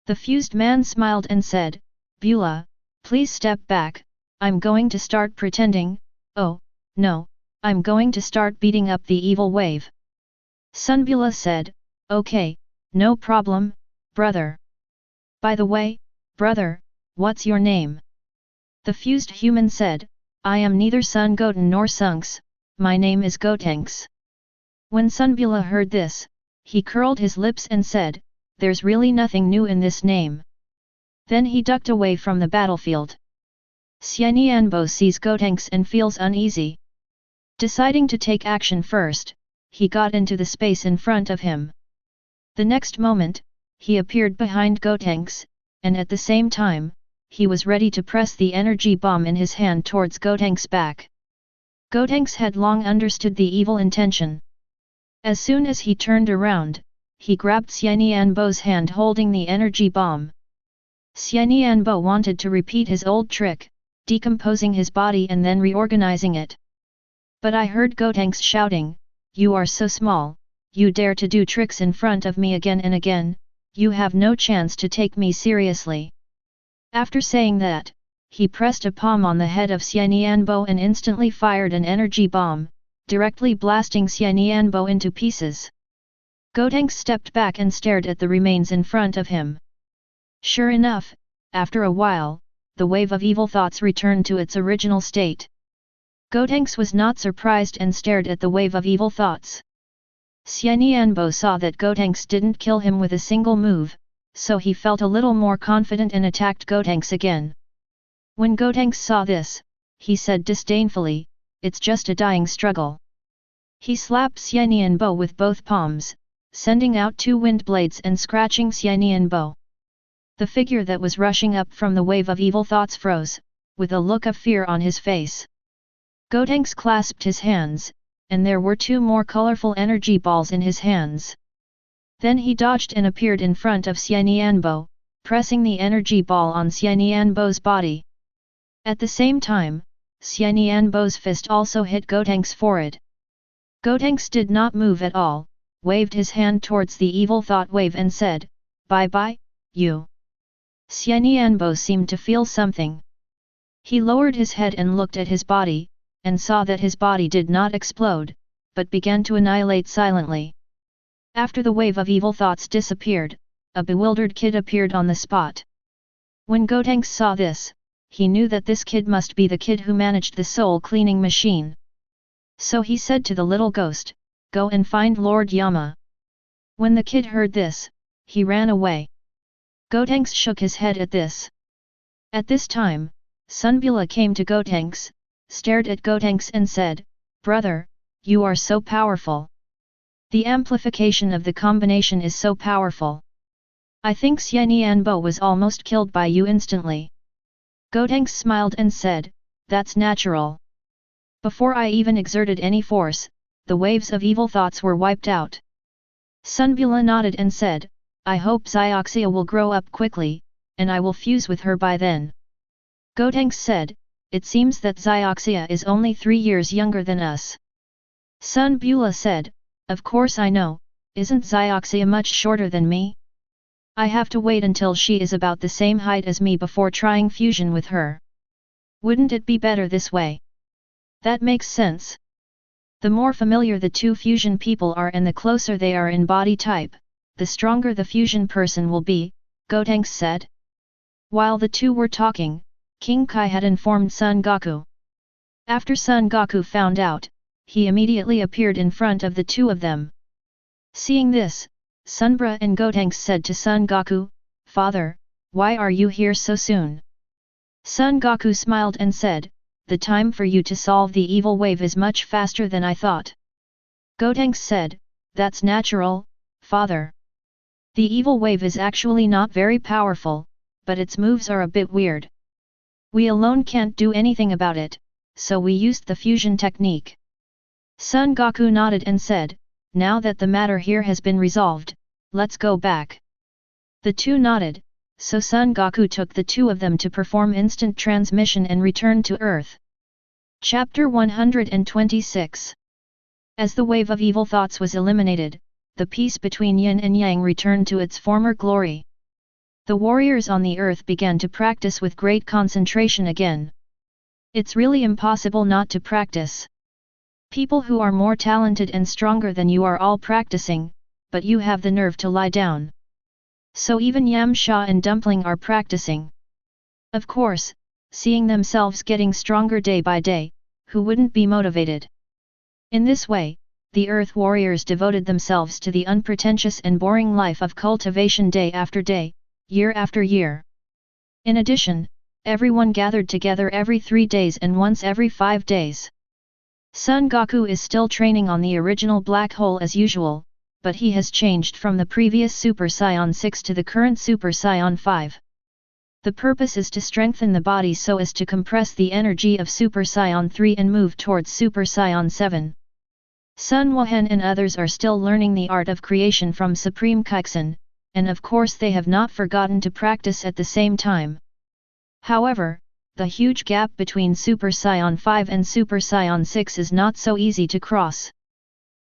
The fused man smiled and said, Beulah, please step back, I'm going to start pretending, oh, no, I'm going to start beating up the evil wave. Son Beulah said, okay, no problem, brother. By the way, brother, what's your name? The fused human said, I am neither Son Goten nor Sunks, my name is Gotenks. When Son Beulah heard this, he curled his lips and said, there's really nothing new in this name. Then he ducked away from the battlefield. Xiannianbo sees Gotenks and feels uneasy. Deciding to take action first, he got into the space in front of him. The next moment, he appeared behind Gotenks, and at the same time, he was ready to press the energy bomb in his hand towards Gotenks' back. Gotenks had long understood the evil intention. As soon as he turned around, he grabbed Xiannianbo's hand holding the energy bomb. Xiannianbo wanted to repeat his old trick, decomposing his body and then reorganizing it. But I heard Gotenks shouting, you are so small, you dare to do tricks in front of me again and again, you have no chance to take me seriously. After saying that, he pressed a palm on the head of Xiannianbo and instantly fired an energy bomb, directly blasting Xiannianbo into pieces. Gotenks stepped back and stared at the remains in front of him. Sure enough, after a while, the wave of evil thoughts returned to its original state. Gotenks was not surprised and stared at the wave of evil thoughts. Xiannianbo saw that Gotenks didn't kill him with a single move, so he felt a little more confident and attacked Gotenks again. When Gotenks saw this, he said disdainfully, it's just a dying struggle. He slapped Xiannianbo with both palms, sending out 2 wind blades and scratching Xiannianbo. The figure that was rushing up from the wave of evil thoughts froze, with a look of fear on his face. Gotenks clasped his hands, and there were 2 more colorful energy balls in his hands. Then he dodged and appeared in front of Xiannianbo, pressing the energy ball on Xiannianbo's body. At the same time, Xiannianbo's fist also hit Gotenks' forehead. Gotenks did not move at all, waved his hand towards the evil thought wave and said, bye-bye, you. Xiannianbo seemed to feel something. He lowered his head and looked at his body, and saw that his body did not explode, but began to annihilate silently. After the wave of evil thoughts disappeared, a bewildered kid appeared on the spot. When Gotenks saw this, he knew that this kid must be the kid who managed the soul cleaning machine. So he said to the little ghost, go and find Lord Yama. When the kid heard this, he ran away. Gotenks shook his head at this. At this time, Son Beulah came to Gotenks, stared at Gotenks and said, brother, you are so powerful. The amplification of the combination is so powerful. I think Xiannianbo was almost killed by you instantly. Gotenks smiled and said, that's natural. Before I even exerted any force, the waves of evil thoughts were wiped out. Son Beulah nodded and said, I hope Xioxia will grow up quickly, and I will fuse with her by then. Gotenks said, it seems that Xioxia is only 3 years younger than us. Son Beulah said, of course I know, isn't Xioxia much shorter than me? I have to wait until she is about the same height as me before trying fusion with her. Wouldn't it be better this way? That makes sense. The more familiar the 2 fusion people are and the closer they are in body type, the stronger the fusion person will be, Gotenks said. While the 2 were talking, King Kai had informed Son Goku. After Son Goku found out, he immediately appeared in front of the 2 of them. Seeing this, Sunbra and Gotenks said to Son Goku, Father, why are you here so soon? Son Goku smiled and said, the time for you to solve the evil wave is much faster than I thought. Gotenks said, that's natural, Father. The evil wave is actually not very powerful, but its moves are a bit weird. We alone can't do anything about it, so we used the fusion technique. Son Goku nodded and said, now that the matter here has been resolved, let's go back. The 2 nodded, so Son Goku took the 2 of them to perform instant transmission and return to Earth. Chapter 126. As the wave of evil thoughts was eliminated, the peace between yin and yang returned to its former glory. The warriors on the earth began to practice with great concentration again. It's really impossible not to practice. People who are more talented and stronger than you are all practicing, but you have the nerve to lie down. So even Yamcha and Dumpling are practicing. Of course, seeing themselves getting stronger day by day, who wouldn't be motivated? In this way, the Earth Warriors devoted themselves to the unpretentious and boring life of cultivation day after day, year after year. In addition, everyone gathered together every 3 days and once every 5 days. Son Goku is still training on the original black hole as usual, but he has changed from the previous Super Saiyan 6 to the current Super Saiyan 5. The purpose is to strengthen the body so as to compress the energy of Super Saiyan 3 and move towards Super Saiyan 7. Sun Wuhan and others are still learning the art of creation from Supreme Kaizen, and of course they have not forgotten to practice at the same time. However, the huge gap between Super Saiyan 5 and Super Saiyan 6 is not so easy to cross.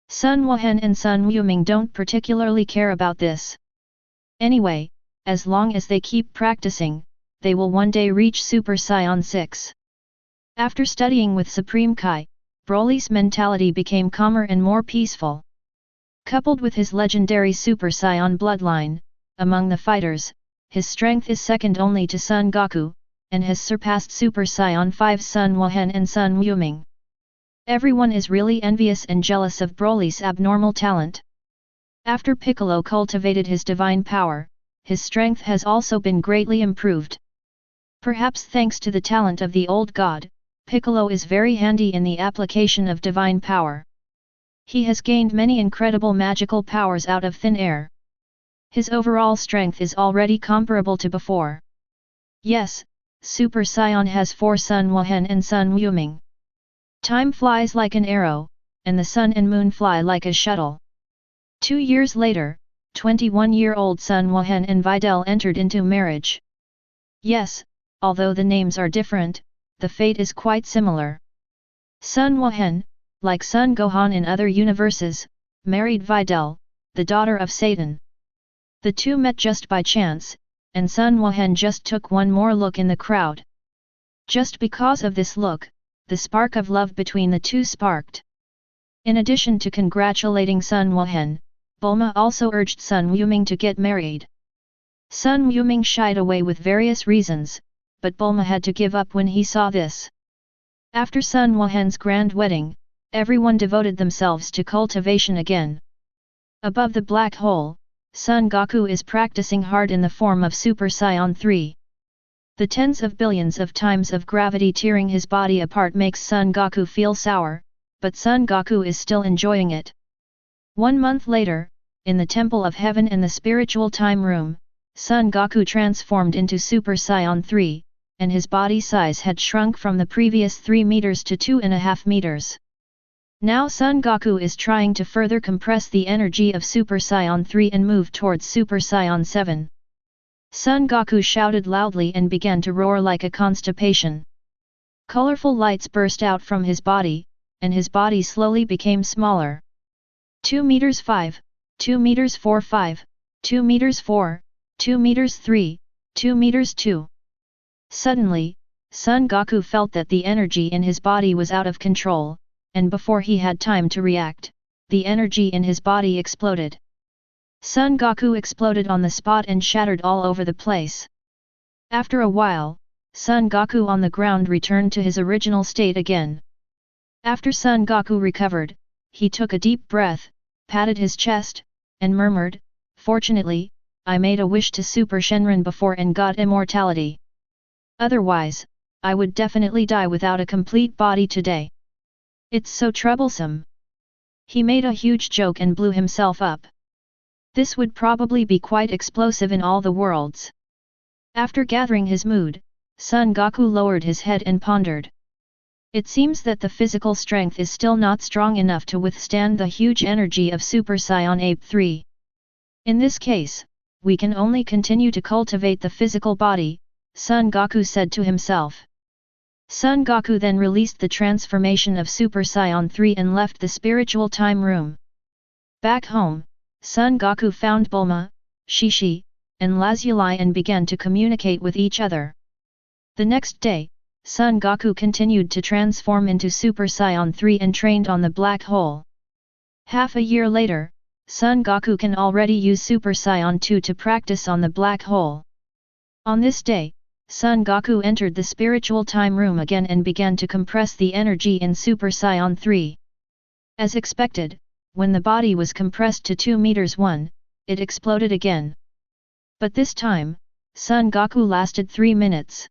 Sun Wuhan and Sun Wuming don't particularly care about this. Anyway, as long as they keep practicing, they will one day reach Super Saiyan 6. After studying with Supreme Kai, Broly's mentality became calmer and more peaceful. Coupled with his legendary Super Saiyan bloodline, among the fighters, his strength is second only to Son Goku, and has surpassed Super Saiyan 5's Sun Wuhan and Sun Wuming. Everyone is really envious and jealous of Broly's abnormal talent. After Piccolo cultivated his divine power, his strength has also been greatly improved. Perhaps thanks to the talent of the old god, Piccolo is very handy in the application of divine power. He has gained many incredible magical powers out of thin air. His overall strength is already comparable to before. Yes, Super Saiyan has 4 Sun Wuhan and Sun Wuming. Time flies like an arrow, and the sun and moon fly like a shuttle. 2 years later, 21-year-old Sun Wuhan and Videl entered into marriage. Yes, although the names are different, the fate is quite similar. Sun Wuhan, like Sun Gohan in other universes, married Videl, the daughter of Satan. The two met just by chance, and Sun Wuhan just took one more look in the crowd. Just because of this look, the spark of love between the two sparked. In addition to congratulating Sun Wuhan, Bulma also urged Sun Wuming to get married. Sun Wuming shied away with various reasons, but Bulma had to give up when he saw this. After Sun Wuhan's grand wedding, everyone devoted themselves to cultivation again. Above the black hole, Son Goku is practicing hard in the form of Super Saiyan 3. The tens of billions of times of gravity tearing his body apart makes Son Goku feel sour, but Son Goku is still enjoying it. 1 month later, in the Temple of Heaven and the Spiritual Time Room, Son Goku transformed into Super Saiyan 3, and his body size had shrunk from the previous 3 meters to 2.5 meters. Now Son Goku is trying to further compress the energy of Super Saiyan 3 and move towards Super Saiyan 7. Son Goku shouted loudly and began to roar like a constipation. Colorful lights burst out from his body, and his body slowly became smaller. 2 meters 5, 2 meters 4 5, 2 meters 4, 2 meters 3, 2 meters 2. Suddenly, Son Goku felt that the energy in his body was out of control, and before he had time to react, the energy in his body exploded. Son Goku exploded on the spot and shattered all over the place. After a while, Son Goku on the ground returned to his original state again. After Son Goku recovered, he took a deep breath, patted his chest, and murmured, "Fortunately, I made a wish to Super Shenron before and got immortality. Otherwise, I would definitely die without a complete body today. It's so troublesome." He made a huge joke and blew himself up. This would probably be quite explosive in all the worlds. After gathering his mood, Son Goku lowered his head and pondered. It seems that the physical strength is still not strong enough to withstand the huge energy of Super Saiyan Ape 3. In this case, we can only continue to cultivate the physical body, Son Goku said to himself. Son Goku then released the transformation of Super Saiyan 3 and left the spiritual time room. Back home, Son Goku found Bulma, Shishi, and lazuli and began to communicate with each other. The next day, Son Goku continued to transform into Super Saiyan 3 and trained on the black hole. Half a year later, Son Goku can already use Super Saiyan 2 to practice on the black hole. On this day, Son Goku entered the spiritual time room again and began to compress the energy in Super Saiyan 3. As expected, when the body was compressed to 2 meters 1, it exploded again. But this time, Son Goku lasted 3 minutes.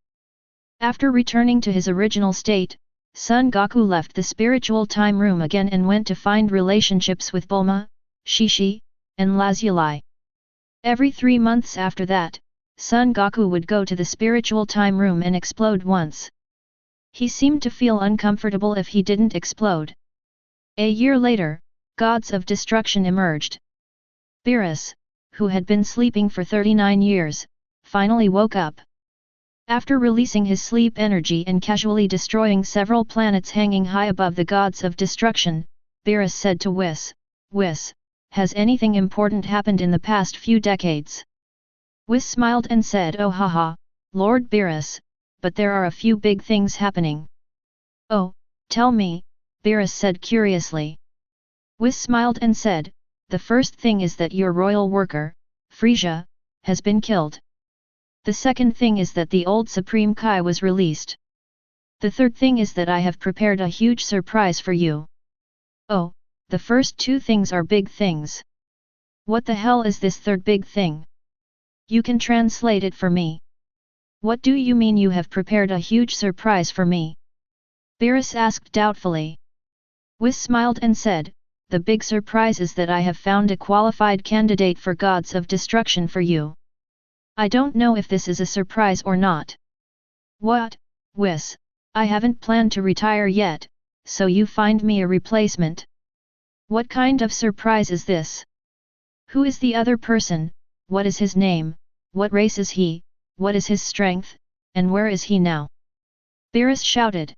After returning to his original state, Son Goku left the spiritual time room again and went to find relationships with Bulma, Shishi, and Lazuli. Every 3 months after that, Son Goku would go to the spiritual time room and explode once. He seemed to feel uncomfortable if he didn't explode. A year later, gods of destruction emerged. Beerus, who had been sleeping for 39 years, finally woke up. After releasing his sleep energy and casually destroying several planets hanging high above the gods of destruction, Beerus said to Whis, has anything important happened in the past few decades? Whis smiled and said, oh haha, Lord Beerus, but there are a few big things happening. Oh, tell me, Beerus said curiously. Whis smiled and said, the first thing is that your royal worker, Frisia, has been killed. The second thing is that the old Supreme Kai was released. The third thing is that I have prepared a huge surprise for you. Oh, the first 2 things are big things. What the hell is this third big thing? You can translate it for me. What do you mean you have prepared a huge surprise for me? Beerus asked doubtfully. Whis smiled and said, the big surprise is that I have found a qualified candidate for gods of destruction for you. I don't know if this is a surprise or not. What, Whis? I haven't planned to retire yet, so you find me a replacement? What kind of surprise is this? Who is the other person, what is his name, what race is he, what is his strength, and where is he now? Beerus shouted.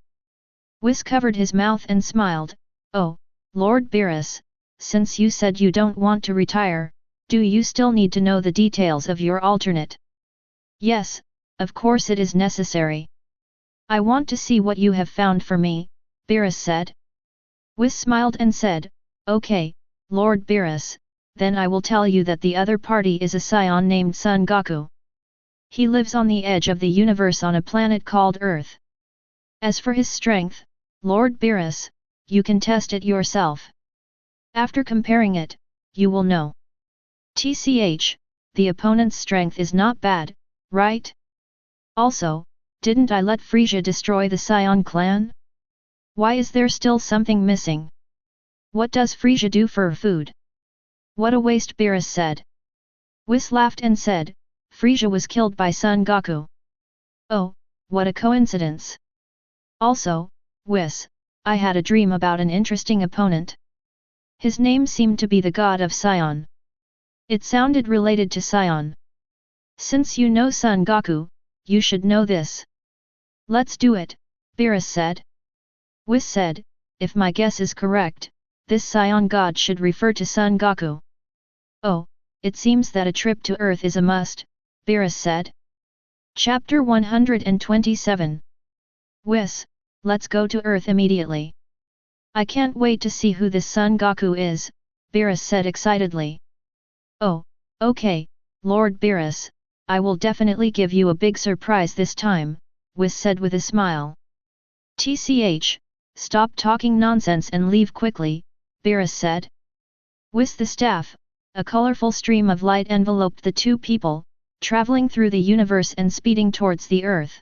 Whis covered his mouth and smiled, oh, Lord Beerus, since you said you don't want to retire, do you still need to know the details of your alternate? Yes, of course it is necessary. I want to see what you have found for me, Beerus said. Whis smiled and said, okay, Lord Beerus, then I will tell you that the other party is a Saiyan named Son Goku. He lives on the edge of the universe on a planet called Earth. As for his strength, Lord Beerus, you can test it yourself. After comparing it, you will know. TCH, the opponent's strength is not bad, right? Also, didn't I let Frisia destroy the Saiyan clan? Why is there still something missing? What does Frisia do for food? What a waste, Beerus said. Whis laughed and said, Frisia was killed by Son Goku. Oh, what a coincidence. Also, Whis, I had a dream about an interesting opponent. His name seemed to be the god of Saiyan. It sounded related to Saiyan. Since you know Son Goku, you should know this. Let's do it, Beerus said. Whis said, if my guess is correct, this Saiyan god should refer to Son Goku. Oh, it seems that a trip to Earth is a must, Beerus said. Chapter 127. Whis, let's go to Earth immediately. I can't wait to see who this Son Goku is, Beerus said excitedly. Oh, okay, Lord Beerus, I will definitely give you a big surprise this time, Whis said with a smile. TCH, stop talking nonsense and leave quickly, Beerus said. Whis the staff, a colorful stream of light enveloped the 2 people, traveling through the universe and speeding towards the Earth.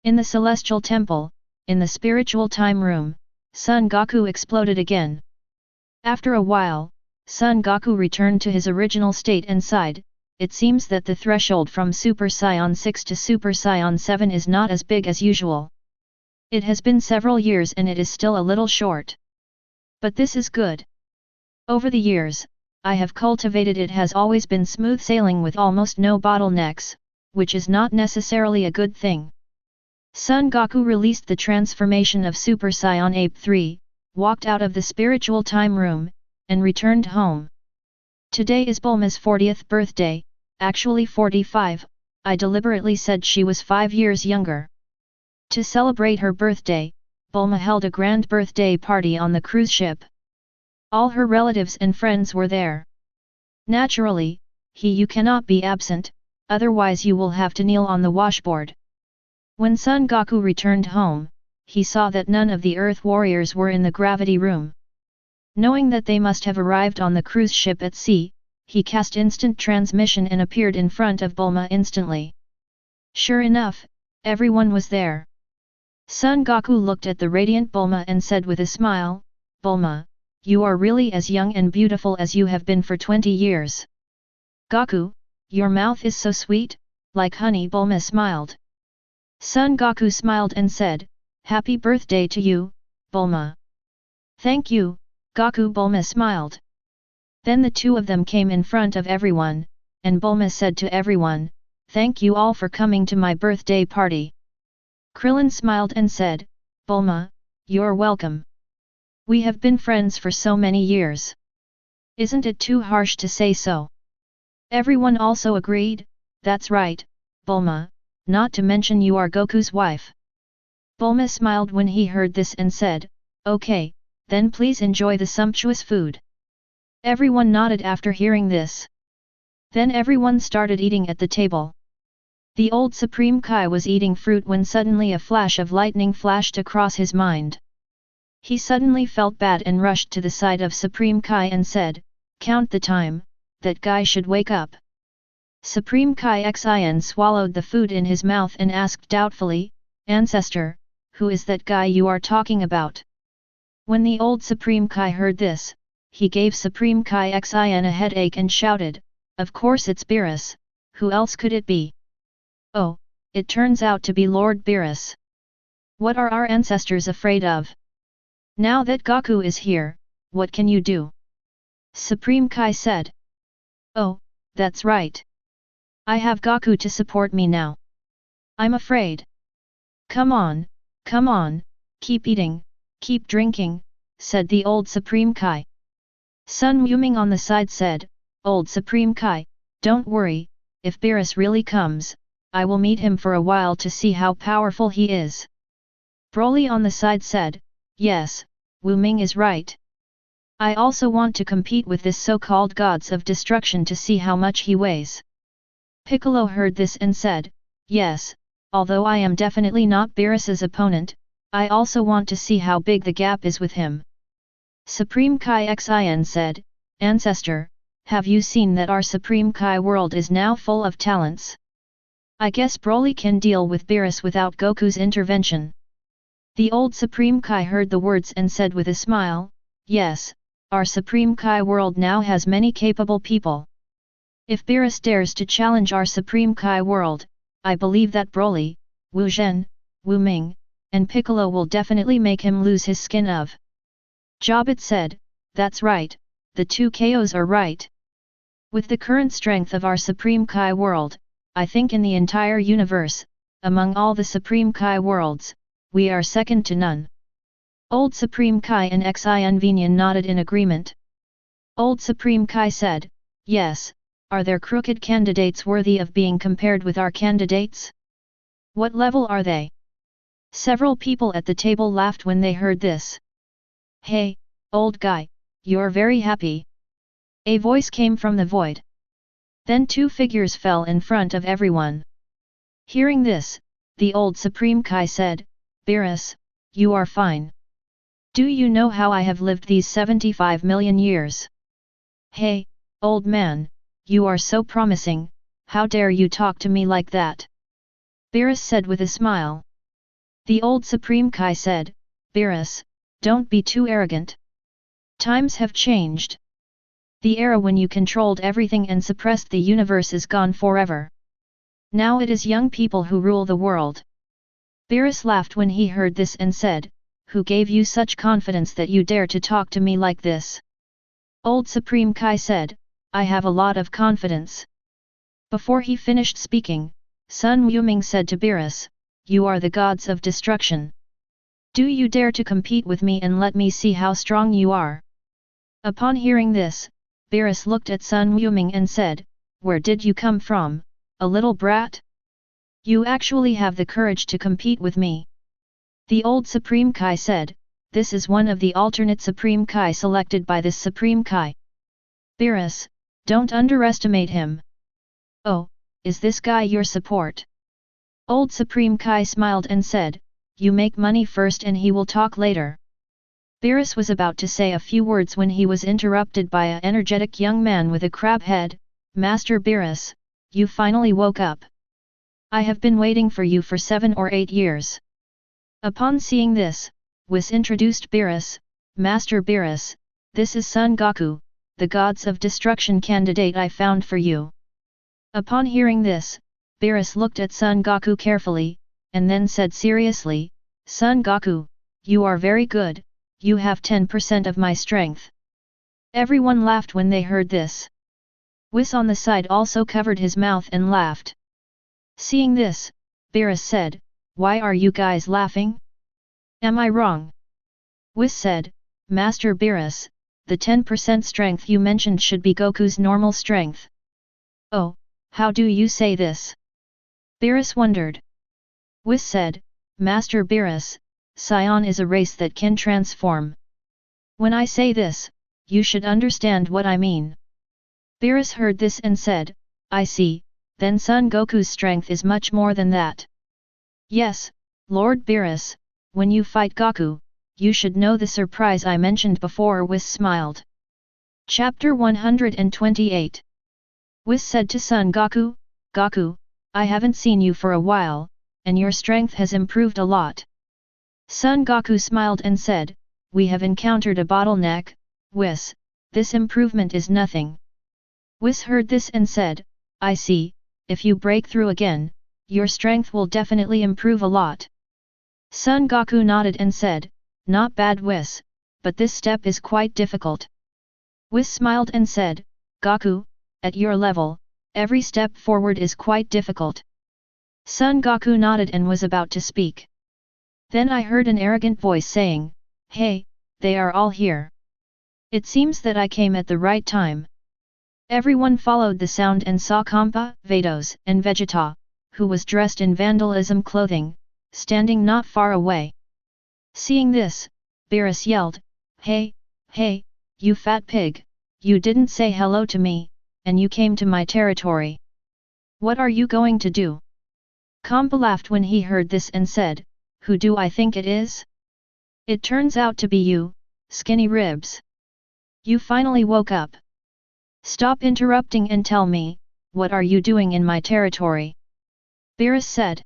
In the celestial temple, in the spiritual time room, Son Goku exploded again. After a while, Son Goku returned to his original state and sighed, it seems that the threshold from Super Saiyan 6 to Super Saiyan 7 is not as big as usual. It has been several years and it is still a little short. But this is good. Over the years, I have cultivated it has always been smooth sailing with almost no bottlenecks, which is not necessarily a good thing. Son Goku released the transformation of Super Saiyan Ape 3, walked out of the spiritual time room, and returned home. Today is Bulma's 40th birthday, actually 45, I deliberately said she was 5 years younger. To celebrate her birthday, Bulma held a grand birthday party on the cruise ship. All her relatives and friends were there. Naturally, you cannot be absent, otherwise you will have to kneel on the washboard. When Son Goku returned home, he saw that none of the Earth warriors were in the gravity room. Knowing that they must have arrived on the cruise ship at sea, he cast instant transmission and appeared in front of Bulma instantly. Sure enough, everyone was there. Son Goku looked at the radiant Bulma and said with a smile, "Bulma, you are really as young and beautiful as you have been for 20 years. Goku, your mouth is so sweet, like honey." Bulma smiled. Son Goku smiled and said, "Happy birthday to you, Bulma." "Thank you, Goku." Bulma smiled. Then the two of them came in front of everyone, and Bulma said to everyone, "Thank you all for coming to my birthday party." Krillin smiled and said, "Bulma, you're welcome. We have been friends for so many years. Isn't it too harsh to say so?" Everyone also agreed, "That's right, Bulma, not to mention you are Goku's wife." Bulma smiled when he heard this and said, "Okay, then please enjoy the sumptuous food." Everyone nodded after hearing this. Then everyone started eating at the table. The old Supreme Kai was eating fruit when suddenly a flash of lightning flashed across his mind. He suddenly felt bad and rushed to the side of Supreme Kai and said, "Count the time, that guy should wake up." Supreme Kai Xian swallowed the food in his mouth and asked doubtfully, "Ancestor, who is that guy you are talking about?" When the old Supreme Kai heard this, he gave Supreme Kai Xian a headache and shouted, "Of course it's Beerus, who else could it be? Oh, it turns out to be Lord Beerus. What are our ancestors afraid of? Now that Goku is here, what can you do?" Supreme Kai said. "Oh, that's right. I have Goku to support me now. I'm afraid." Come on, keep eating, keep drinking," said the old Supreme Kai. Sun Wuming on the side said, "Old Supreme Kai, don't worry, if Beerus really comes, I will meet him for a while to see how powerful he is." Broly on the side said, "Yes, Wuming is right. I also want to compete with this so-called gods of destruction to see how much he weighs." Piccolo heard this and said, "Yes, although I am definitely not Beerus's opponent, I also want to see how big the gap is with him." Supreme Kai Xian said, "Ancestor, have you seen that our Supreme Kai world is now full of talents? I guess Broly can deal with Beerus without Goku's intervention." The old Supreme Kai heard the words and said with a smile, "Yes, our Supreme Kai world now has many capable people. If Beerus dares to challenge our Supreme Kai world, I believe that Broly, Wu Zhen, Wu Ming, and Piccolo will definitely make him lose his skin of." Jobit said, "That's right, the two KOs are right. With the current strength of our Supreme Kai world, I think in the entire universe, among all the Supreme Kai worlds, we are second to none." Old Supreme Kai and Xian Vinian nodded in agreement. Old Supreme Kai said, "Yes, are there crooked candidates worthy of being compared with our candidates? What level are they?" Several people at the table laughed when they heard this. "Hey, old guy, you're very happy." A voice came from the void. Then two figures fell in front of everyone. Hearing this, the old Supreme Kai said, "Beerus, you are fine. Do you know how I have lived these 75 million years? Hey, old man, you are so promising, how dare you talk to me like that?" Beerus said with a smile. The old Supreme Kai said, "Beerus, don't be too arrogant. Times have changed. The era when you controlled everything and suppressed the universe is gone forever. Now it is young people who rule the world." Beerus laughed when he heard this and said, "Who gave you such confidence that you dare to talk to me like this?" Old Supreme Kai said, "I have a lot of confidence." Before he finished speaking, Sun Wuming said to Beerus, "You are the gods of destruction. Do you dare to compete with me and let me see how strong you are?" Upon hearing this, Beerus looked at Sun Wuming and said, where did you come from, a little brat? You actually have the courage to compete with me. The old Supreme Kai said, this is one of the alternate Supreme Kai selected by this Supreme Kai. Beerus, don't underestimate him. Oh, is this guy your support? Old Supreme Kai smiled and said, you make money first and he will talk later. Beerus was about to say a few words when he was interrupted by an energetic young man with a crab head. Master Beerus, you finally woke up. I have been waiting for you for 7 or 8 years. Upon seeing this, Whis introduced Beerus. Master Beerus, this is Son Goku, the gods of destruction candidate I found for you. Upon hearing this, Beerus looked at Son Goku carefully, and then said seriously, Son Goku, you are very good, you have 10% of my strength. Everyone laughed when they heard this. Whis on the side also covered his mouth and laughed. Seeing this, Beerus said, why are you guys laughing? Am I wrong? Whis said, Master Beerus, the 10% strength you mentioned should be Goku's normal strength. Oh, how do you say this? Beerus wondered. Whis said, Master Beerus, Saiyan is a race that can transform. When I say this, you should understand what I mean. Beerus heard this and said, I see, then Son Goku's strength is much more than that. Yes, Lord Beerus, when you fight Goku, you should know the surprise I mentioned before. Whis smiled. Chapter 128. Whis said to Son Goku, Goku, I haven't seen you for a while, and your strength has improved a lot. Son Goku smiled and said, we have encountered a bottleneck, Whis, this improvement is nothing. Whis heard this and said, I see, if you break through again, your strength will definitely improve a lot. Son Goku nodded and said, not bad Whis, but this step is quite difficult. Whis smiled and said, Goku, at your level, every step forward is quite difficult. Son Goku nodded and was about to speak. Then I heard an arrogant voice saying, hey, they are all here. It seems that I came at the right time. Everyone followed the sound and saw Kampa, Vados, and Vegeta, who was dressed in vandalism clothing, standing not far away. Seeing this, Beerus yelled, hey, hey, you fat pig, you didn't say hello to me, and you came to my territory. What are you going to do? Kampa laughed when he heard this and said, who do I think it is? It turns out to be you, Skinny Ribs. You finally woke up. Stop interrupting and tell me, what are you doing in my territory? Beerus said.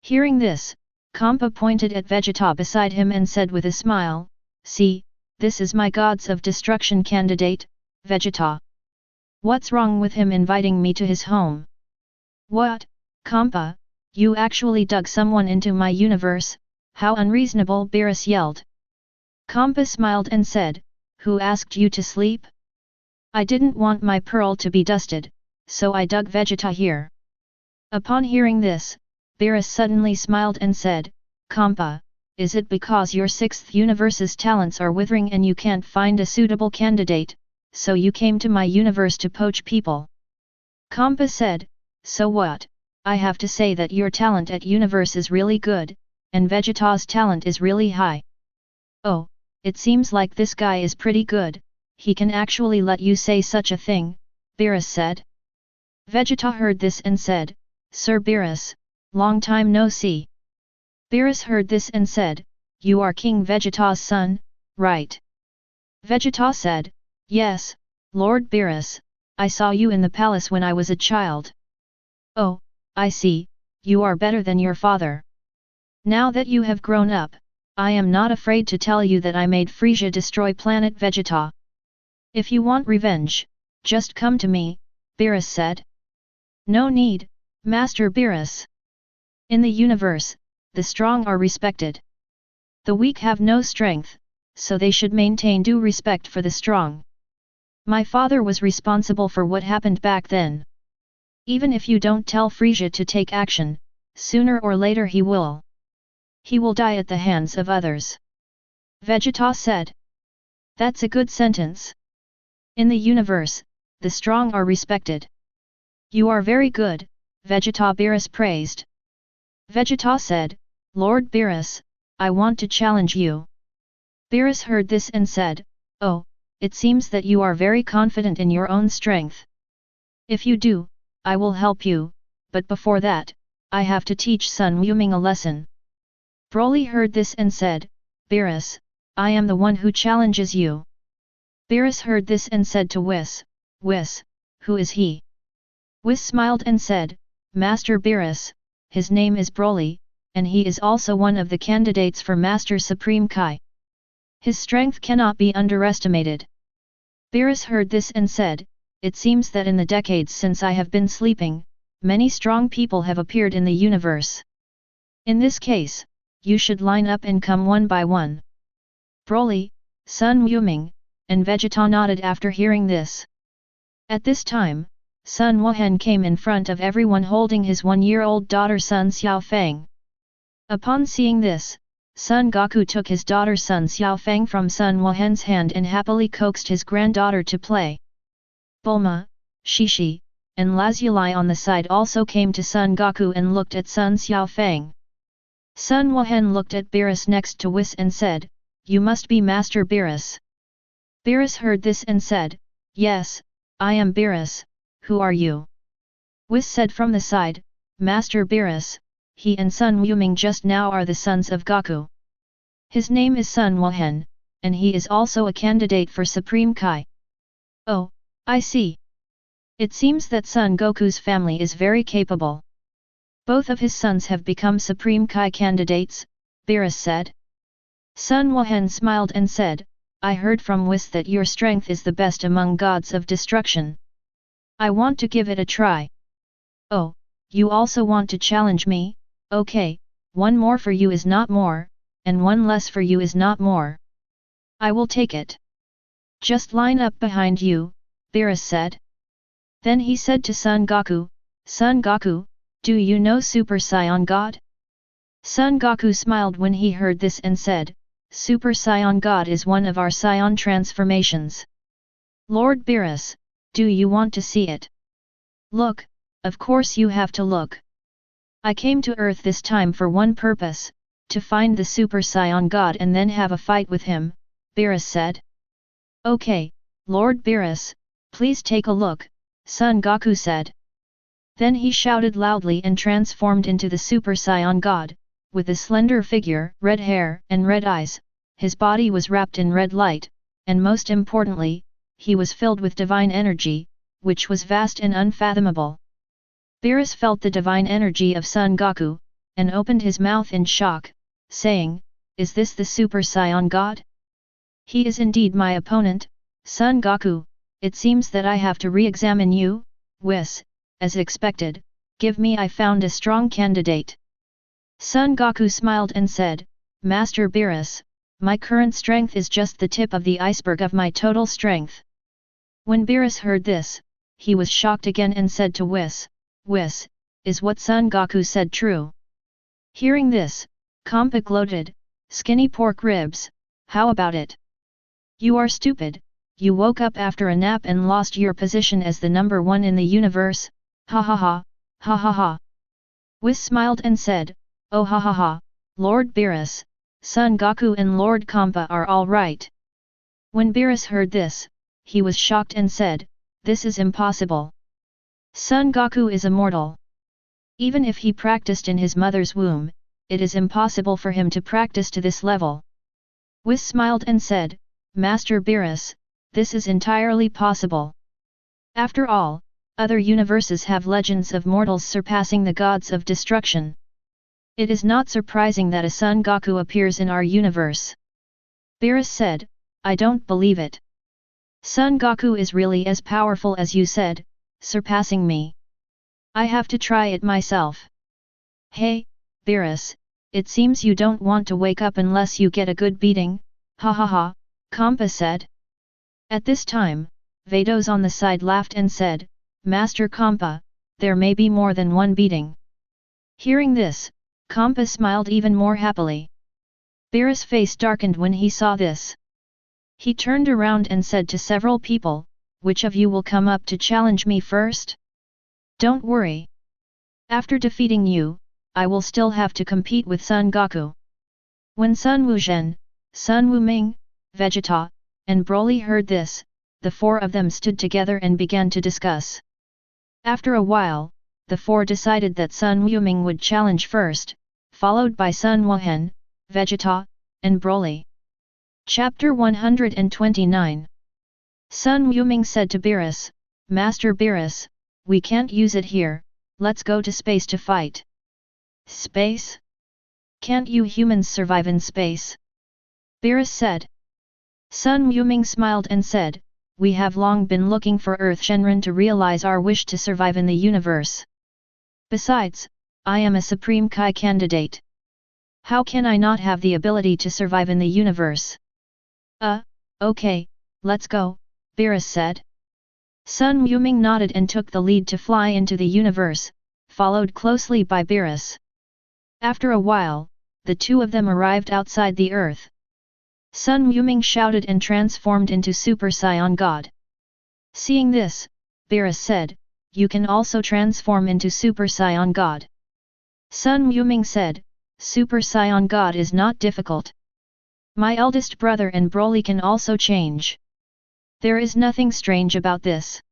Hearing this, Kampa pointed at Vegeta beside him and said with a smile, see, this is my gods of destruction candidate, Vegeta. What's wrong with him inviting me to his home? What, Kampa, you actually dug someone into my universe, how unreasonable, Beerus yelled. Kampa smiled and said, who asked you to sleep? I didn't want my pearl to be dusted, so I dug Vegeta here. Upon hearing this, Beerus suddenly smiled and said, Kampa, is it because your 6th universe's talents are withering and you can't find a suitable candidate, so you came to my universe to poach people? Kampa said, so what, I have to say that your talent at universe is really good, and Vegeta's talent is really high. Oh, it seems like this guy is pretty good, he can actually let you say such a thing, Beerus said. Vegeta heard this and said, Sir Beerus, long time no see. Beerus heard this and said, you are King Vegeta's son, right? Vegeta said, yes, Lord Beerus, I saw you in the palace when I was a child. Oh, I see, you are better than your father. Now that you have grown up, I am not afraid to tell you that I made Frieza destroy planet Vegeta. If you want revenge, just come to me, Beerus said. No need, Master Beerus. In the universe, the strong are respected. The weak have no strength, so they should maintain due respect for the strong. My father was responsible for what happened back then. Even if you don't tell Frieza to take action, sooner or later he will. He will die at the hands of others. Vegeta said. That's a good sentence. In the universe, the strong are respected. You are very good, Vegeta Beerus praised. Vegeta said, Lord Beerus, I want to challenge you. Beerus heard this and said, Oh, it seems that you are very confident in your own strength. If you do, I will help you, but before that, I have to teach Sun Wuming a lesson. Broly heard this and said, Beerus, I am the one who challenges you. Beerus heard this and said to Whis, who is he? Whis smiled and said, Master Beerus, his name is Broly, and he is also one of the candidates for Master Supreme Kai. His strength cannot be underestimated. Beerus heard this and said, It seems that in the decades since I have been sleeping, many strong people have appeared in the universe. In this case, you should line up and come one by one. Broly, Sun Wuming, and Vegeta nodded after hearing this. At this time, Sun Wuhen came in front of everyone holding his 1-year-old daughter Sun Xiaofang. Upon seeing this, Son Goku took his daughter Sun Xiaofang from Sun Wuhen's hand and happily coaxed his granddaughter to play. Bulma, Shishi, and Lazuli on the side also came to Son Goku and looked at Sun Xiaofang. Sun Wuhen looked at Beerus next to Whis and said, You must be Master Beerus. Beerus heard this and said, Yes, I am Beerus, who are you? Whis said from the side, Master Beerus, he and Sun Wuming just now are the sons of Goku. His name is Sun Wuhen, and he is also a candidate for Supreme Kai. Oh, I see. It seems that Son Goku's family is very capable. Both of his sons have become Supreme Kai candidates, Beerus said. Sun Wuhen smiled and said, I heard from Whis that your strength is the best among gods of destruction. I want to give it a try. Oh, you also want to challenge me? Okay, one more for you is not more, and one less for you is not more. I will take it. Just line up behind you, Beerus said. Then he said to Son Goku, Son Goku, do you know Super Saiyan God? Son Goku smiled when he heard this and said, Super Saiyan God is one of our Saiyan transformations. Lord Beerus, do you want to see it? Look, of course you have to look. I came to Earth this time for one purpose, to find the Super Saiyan God and then have a fight with him, Beerus said. Okay, Lord Beerus, please take a look, Son Goku said. Then he shouted loudly and transformed into the Super Saiyan God, with a slender figure, red hair, and red eyes. His body was wrapped in red light, and most importantly, he was filled with divine energy, which was vast and unfathomable. Beerus felt the divine energy of Son Goku, and opened his mouth in shock, saying, Is this the Super Saiyan God? He is indeed my opponent, Son Goku. It seems that I have to re-examine you, Whis, as expected, give me I found a strong candidate. Son Goku smiled and said, Master Beerus, my current strength is just the tip of the iceberg of my total strength. When Beerus heard this, he was shocked again and said to Whis, is what Son Goku said true? Hearing this, Kompa gloated, skinny pork ribs, how about it? You are stupid, you woke up after a nap and lost your position as the number one in the universe, ha ha ha, ha ha ha. Whis smiled and said, oh ha ha ha, Lord Beerus, Son Goku and Lord Kompa are all right. When Beerus heard this, he was shocked and said, this is impossible. Son Goku is immortal. Even if he practiced in his mother's womb, it is impossible for him to practice to this level. Whis smiled and said, Master Beerus, this is entirely possible. After all, other universes have legends of mortals surpassing the gods of destruction. It is not surprising that a Son Goku appears in our universe. Beerus said, I don't believe it. Son Goku is really as powerful as you said, surpassing me. I have to try it myself. Hey, Beerus, it seems you don't want to wake up unless you get a good beating, ha ha ha, Kompa said. At this time, Vados on the side laughed and said, Master Kompa, there may be more than one beating. Hearing this, Kompa smiled even more happily. Beerus' face darkened when he saw this. He turned around and said to several people, which of you will come up to challenge me first? Don't worry. After defeating you, I will still have to compete with Son Goku. When Sun Wuzhen, Sun Wuming, Vegeta, and Broly heard this, the four of them stood together and began to discuss. After a while, the four decided that Sun Wuming would challenge first, followed by Sun Wuhen, Vegeta, and Broly. Chapter 129. Sun Wuming said to Beerus, Master Beerus, we can't use it here, let's go to space to fight. Space? Can't you humans survive in space? Beerus said. Sun Wuming smiled and said, we have long been looking for Earth Shenron to realize our wish to survive in the universe. Besides, I am a Supreme Kai candidate. How can I not have the ability to survive in the universe? Okay, let's go, Beerus said. Sun Wuming nodded and took the lead to fly into the universe, followed closely by Beerus. After a while, the two of them arrived outside the Earth. Sun Wuming shouted and transformed into Super Saiyan God. Seeing this, Beerus said, you can also transform into Super Saiyan God. Sun Wuming said, Super Saiyan God is not difficult. My eldest brother and Broly can also change. There is nothing strange about this.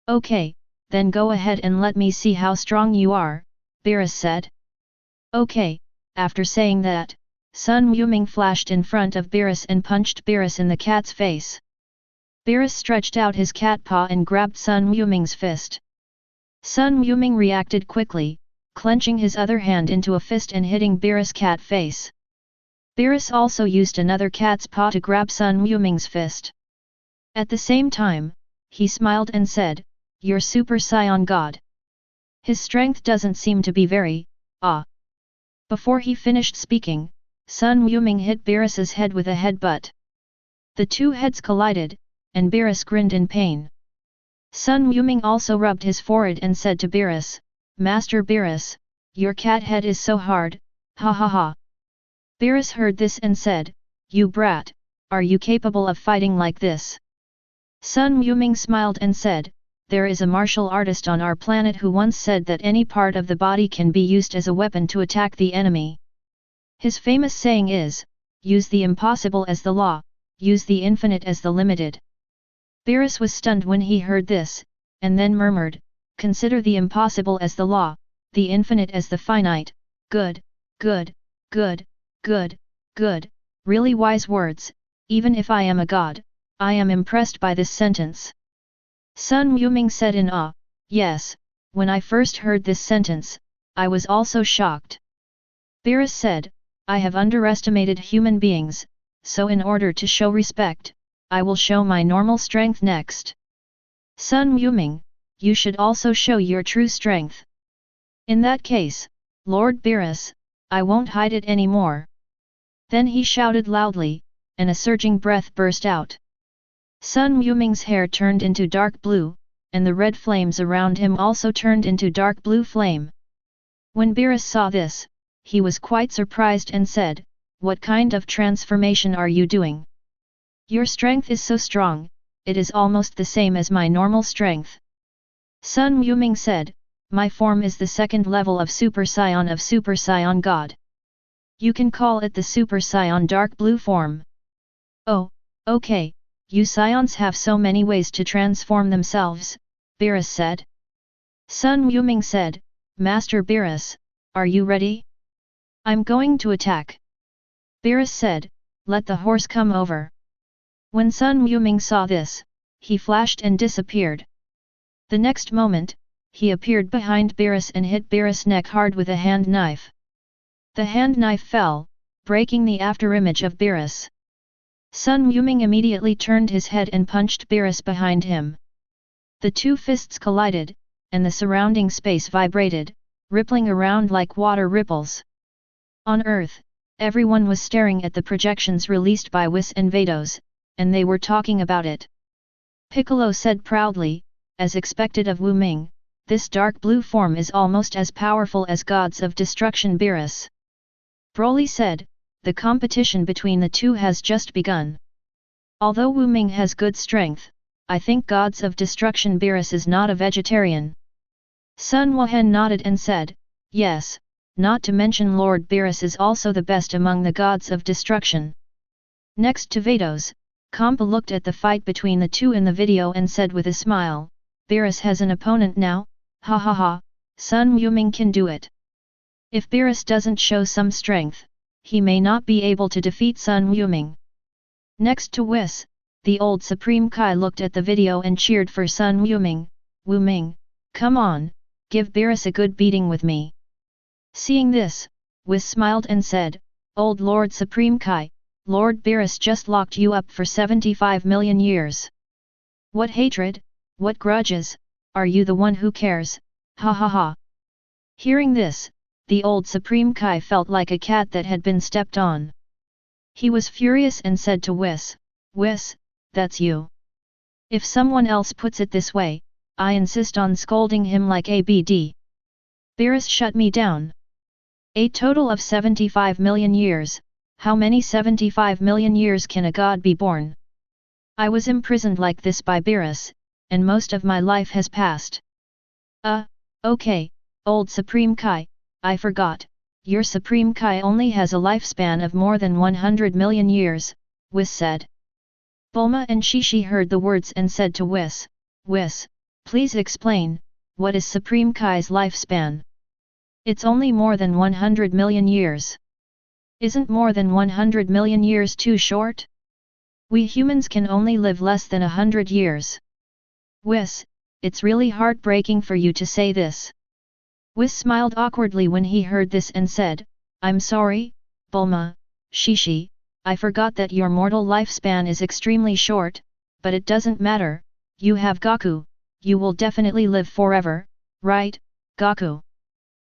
Okay, then go ahead and let me see how strong you are, Beerus said. Okay, after saying that, Sun Wuming flashed in front of Beerus and punched Beerus in the cat's face. Beerus stretched out his cat paw and grabbed Sun Wuming's fist. Sun Wuming reacted quickly, clenching his other hand into a fist and hitting Beerus' cat face. Beerus also used another cat's paw to grab Sun Wuming's fist. At the same time, he smiled and said, You're Super Saiyan God. His strength doesn't seem to be very, Before he finished speaking, Sun Wuming hit Beerus's head with a headbutt. The two heads collided, and Beerus grinned in pain. Sun Wuming also rubbed his forehead and said to Beerus, Master Beerus, your cat head is so hard, ha ha ha. Beerus heard this and said, You brat, are you capable of fighting like this? Sun Wuming smiled and said, There is a martial artist on our planet who once said that any part of the body can be used as a weapon to attack the enemy. His famous saying is, use the impossible as the law, use the infinite as the limited. Beerus was stunned when he heard this, and then murmured, consider the impossible as the law, the infinite as the finite, good, good, good, good, good, really wise words, even if I am a god, I am impressed by this sentence. Sun Wuming said in awe, yes, when I first heard this sentence, I was also shocked. Beerus said, I have underestimated human beings, so in order to show respect, I will show my normal strength next. Sun Wuming, you should also show your true strength. In that case, Lord Beerus, I won't hide it anymore. Then he shouted loudly, and a surging breath burst out. Sun Wuming's hair turned into dark blue, and the red flames around him also turned into dark blue flame. When Beerus saw this, he was quite surprised and said, What kind of transformation are you doing? Your strength is so strong, it is almost the same as my normal strength. Sun Wuming said, My form is the second level of Super Saiyan God. You can call it the Super Saiyan dark blue form. Oh, okay, you Saiyans have so many ways to transform themselves, Beerus said. Sun Wuming said, Master Beerus, are you ready? I'm going to attack. Beerus said, Let the horse come over. When Sun Wuming saw this, he flashed and disappeared. The next moment, he appeared behind Beerus and hit Beerus' neck hard with a hand knife. The hand knife fell, breaking the afterimage of Beerus. Sun Wuming immediately turned his head and punched Beerus behind him. The two fists collided, and the surrounding space vibrated, rippling around like water ripples. On Earth, everyone was staring at the projections released by Whis and Vados, and they were talking about it. Piccolo said proudly, as expected of Wu Ming, this dark blue form is almost as powerful as gods of destruction Beerus. Broly said, the competition between the two has just begun. Although Wu Ming has good strength, I think gods of destruction Beerus is not a vegetarian. Sun Wuhen nodded and said, yes, not to mention Lord Beerus is also the best among the gods of destruction. Next to Vados, Kampa looked at the fight between the two in the video and said with a smile, Beerus has an opponent now, ha ha ha, Sun Wuming can do it. If Beerus doesn't show some strength, he may not be able to defeat Sun Wuming. Next to Whis, the old Supreme Kai looked at the video and cheered for Sun Wuming, Wuming, come on, give Beerus a good beating with me. Seeing this, Whis smiled and said, Old Lord Supreme Kai, Lord Beerus just locked you up for 75 million years. What hatred, what grudges, are you the one who cares, ha ha ha. Hearing this, the old Supreme Kai felt like a cat that had been stepped on. He was furious and said to Whis, Whis, that's you. If someone else puts it this way, I insist on scolding him like ABD. Beerus shut me down. A total of 75 million years, how many 75 million years can a god be born? I was imprisoned like this by Beerus, and most of my life has passed. Okay, old Supreme Kai, I forgot, your Supreme Kai only has a lifespan of more than 100 million years, Whis said. Bulma and Shishi heard the words and said to Whis, Whis, please explain, what is Supreme Kai's lifespan? It's only more than 100 million years. Isn't more than 100 million years too short? We humans can only live less than 100 years. Whis, it's really heartbreaking for you to say this. Whis smiled awkwardly when he heard this and said, I'm sorry, Bulma, Shishi, I forgot that your mortal lifespan is extremely short, but it doesn't matter, you have Goku, you will definitely live forever, right, Goku?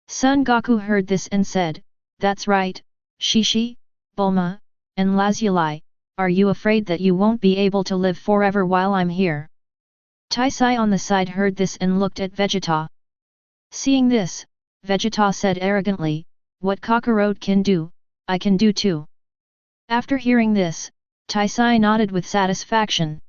Son Goku heard this and said, that's right, Shishi, Bulma, and Lazuli, are you afraid that you won't be able to live forever while I'm here? Taisai on the side heard this and looked at Vegeta. Seeing this, Vegeta said arrogantly, what Kakarot can do, I can do too. After hearing this, Taisai nodded with satisfaction.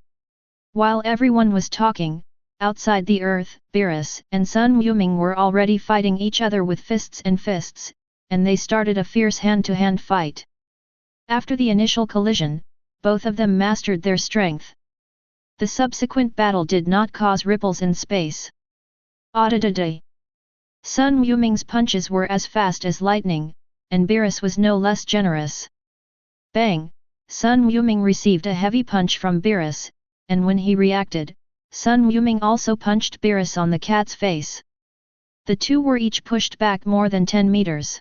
While everyone was talking, outside the earth, Beerus and Sun Wuming were already fighting each other with fists, and they started a fierce hand-to-hand fight. After the initial collision, both of them mastered their strength. The subsequent battle did not cause ripples in space. Audiobook. Sun Wuming's punches were as fast as lightning, and Beerus was no less generous. Bang! Sun Wuming received a heavy punch from Beerus, and when he reacted, Sun Wuming also punched Beerus on the cat's face. The two were each pushed back more than 10 meters.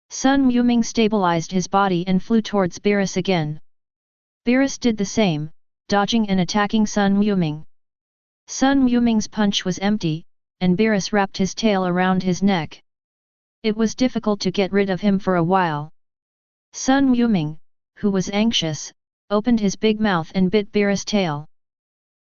Sun Wuming stabilized his body and flew towards Beerus again. Beerus did the same, dodging and attacking Sun Wuming. Sun Wuming's punch was empty, and Beerus wrapped his tail around his neck. It was difficult to get rid of him for a while. Sun Wuming, who was anxious, opened his big mouth and bit Beerus' tail.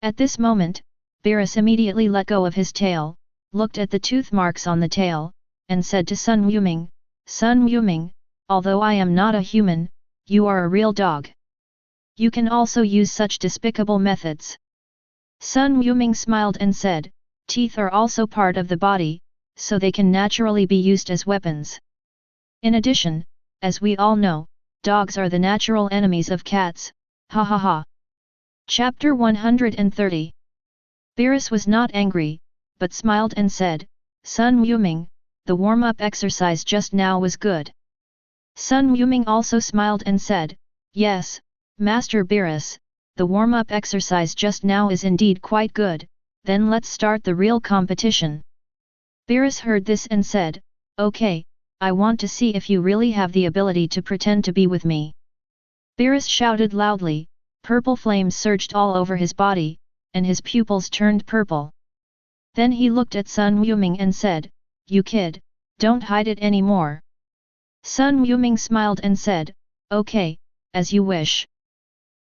At this moment, Beerus immediately let go of his tail, looked at the tooth marks on the tail, and said to Sun Wuming, Sun Wuming, although I am not a human, you are a real dog. You can also use such despicable methods. Sun Wuming smiled and said, teeth are also part of the body, so they can naturally be used as weapons. In addition, as we all know, dogs are the natural enemies of cats, ha ha ha. Chapter 130. Beerus was not angry, but smiled and said, Sun Wuming, the warm-up exercise just now was good. Sun Wuming also smiled and said, yes, Master Beerus, the warm-up exercise just now is indeed quite good, then let's start the real competition. Beerus heard this and said, okay, I want to see if you really have the ability to pretend to be with me. Beerus shouted loudly, purple flames surged all over his body, and his pupils turned purple. Then he looked at Sun Wuming and said, you kid, don't hide it anymore. Sun Wuming smiled and said, okay, as you wish.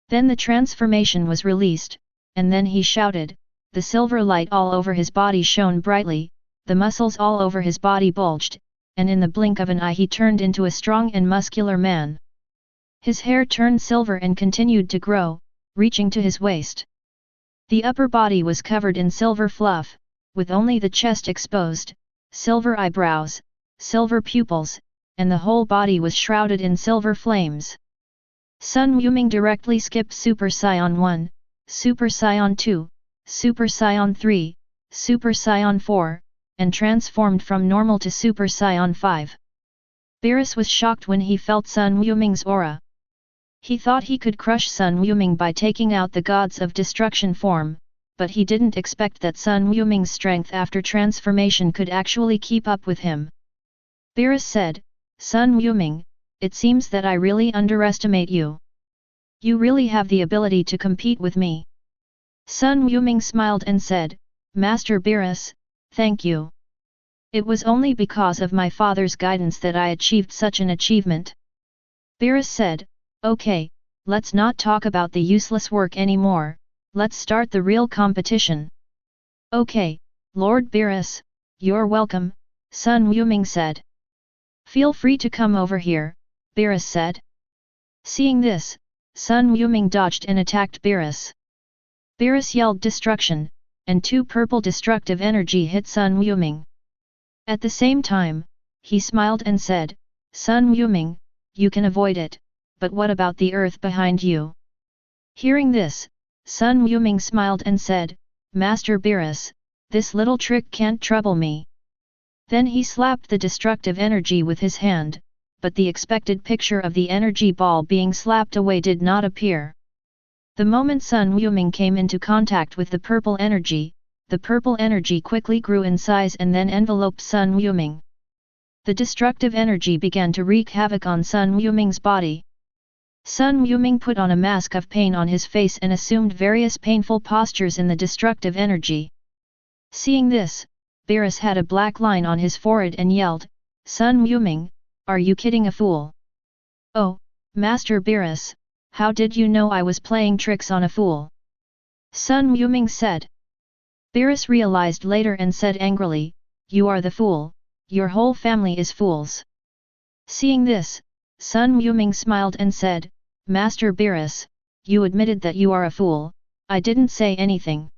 Then the transformation was released, and then he shouted, the silver light all over his body shone brightly, the muscles all over his body bulged, and in the blink of an eye he turned into a strong and muscular man. His hair turned silver and continued to grow, reaching to his waist. The upper body was covered in silver fluff, with only the chest exposed, silver eyebrows, silver pupils, and the whole body was shrouded in silver flames. Sun Wuming directly skipped Super Saiyan 1, Super Saiyan 2, Super Saiyan 3, Super Saiyan 4, and transformed from normal to Super Saiyan 5. Beerus was shocked when he felt Sun Wuming's aura. He thought he could crush Sun Wuming by taking out the gods of destruction form, but he didn't expect that Sun Wuming's strength after transformation could actually keep up with him. Beerus said, "Sun Wuming, it seems that I really underestimate you. You really have the ability to compete with me." Sun Wuming smiled and said, "Master Beerus, thank you. It was only because of my father's guidance that I achieved such an achievement." Beerus said, "Okay, let's not talk about the useless work anymore, let's start the real competition." "Okay, Lord Beerus, you're welcome," Sun Wuming said. "Feel free to come over here," Beerus said. Seeing this, Sun Wuming dodged and attacked Beerus. Beerus yelled destruction, and two purple destructive energy hit Sun Wuming. At the same time, he smiled and said, "Sun Wuming, you can avoid it, but what about the earth behind you?" Hearing this, Sun Wuming smiled and said, "Master Beerus, this little trick can't trouble me." Then he slapped the destructive energy with his hand, but the expected picture of the energy ball being slapped away did not appear. The moment Sun Wuming came into contact with the purple energy quickly grew in size and then enveloped Sun Wuming. The destructive energy began to wreak havoc on Sun Wuming's body. Sun Wuming put on a mask of pain on his face and assumed various painful postures in the destructive energy. Seeing this, Beerus had a black line on his forehead and yelled, "Sun Wuming, are you kidding a fool?" "Oh, Master Beerus, how did you know I was playing tricks on a fool?" Sun Wuming said. Beerus realized later and said angrily, "You are the fool, your whole family is fools." Seeing this, Sun Wuming smiled and said, "Master Beerus, you admitted that you are a fool, I didn't say anything."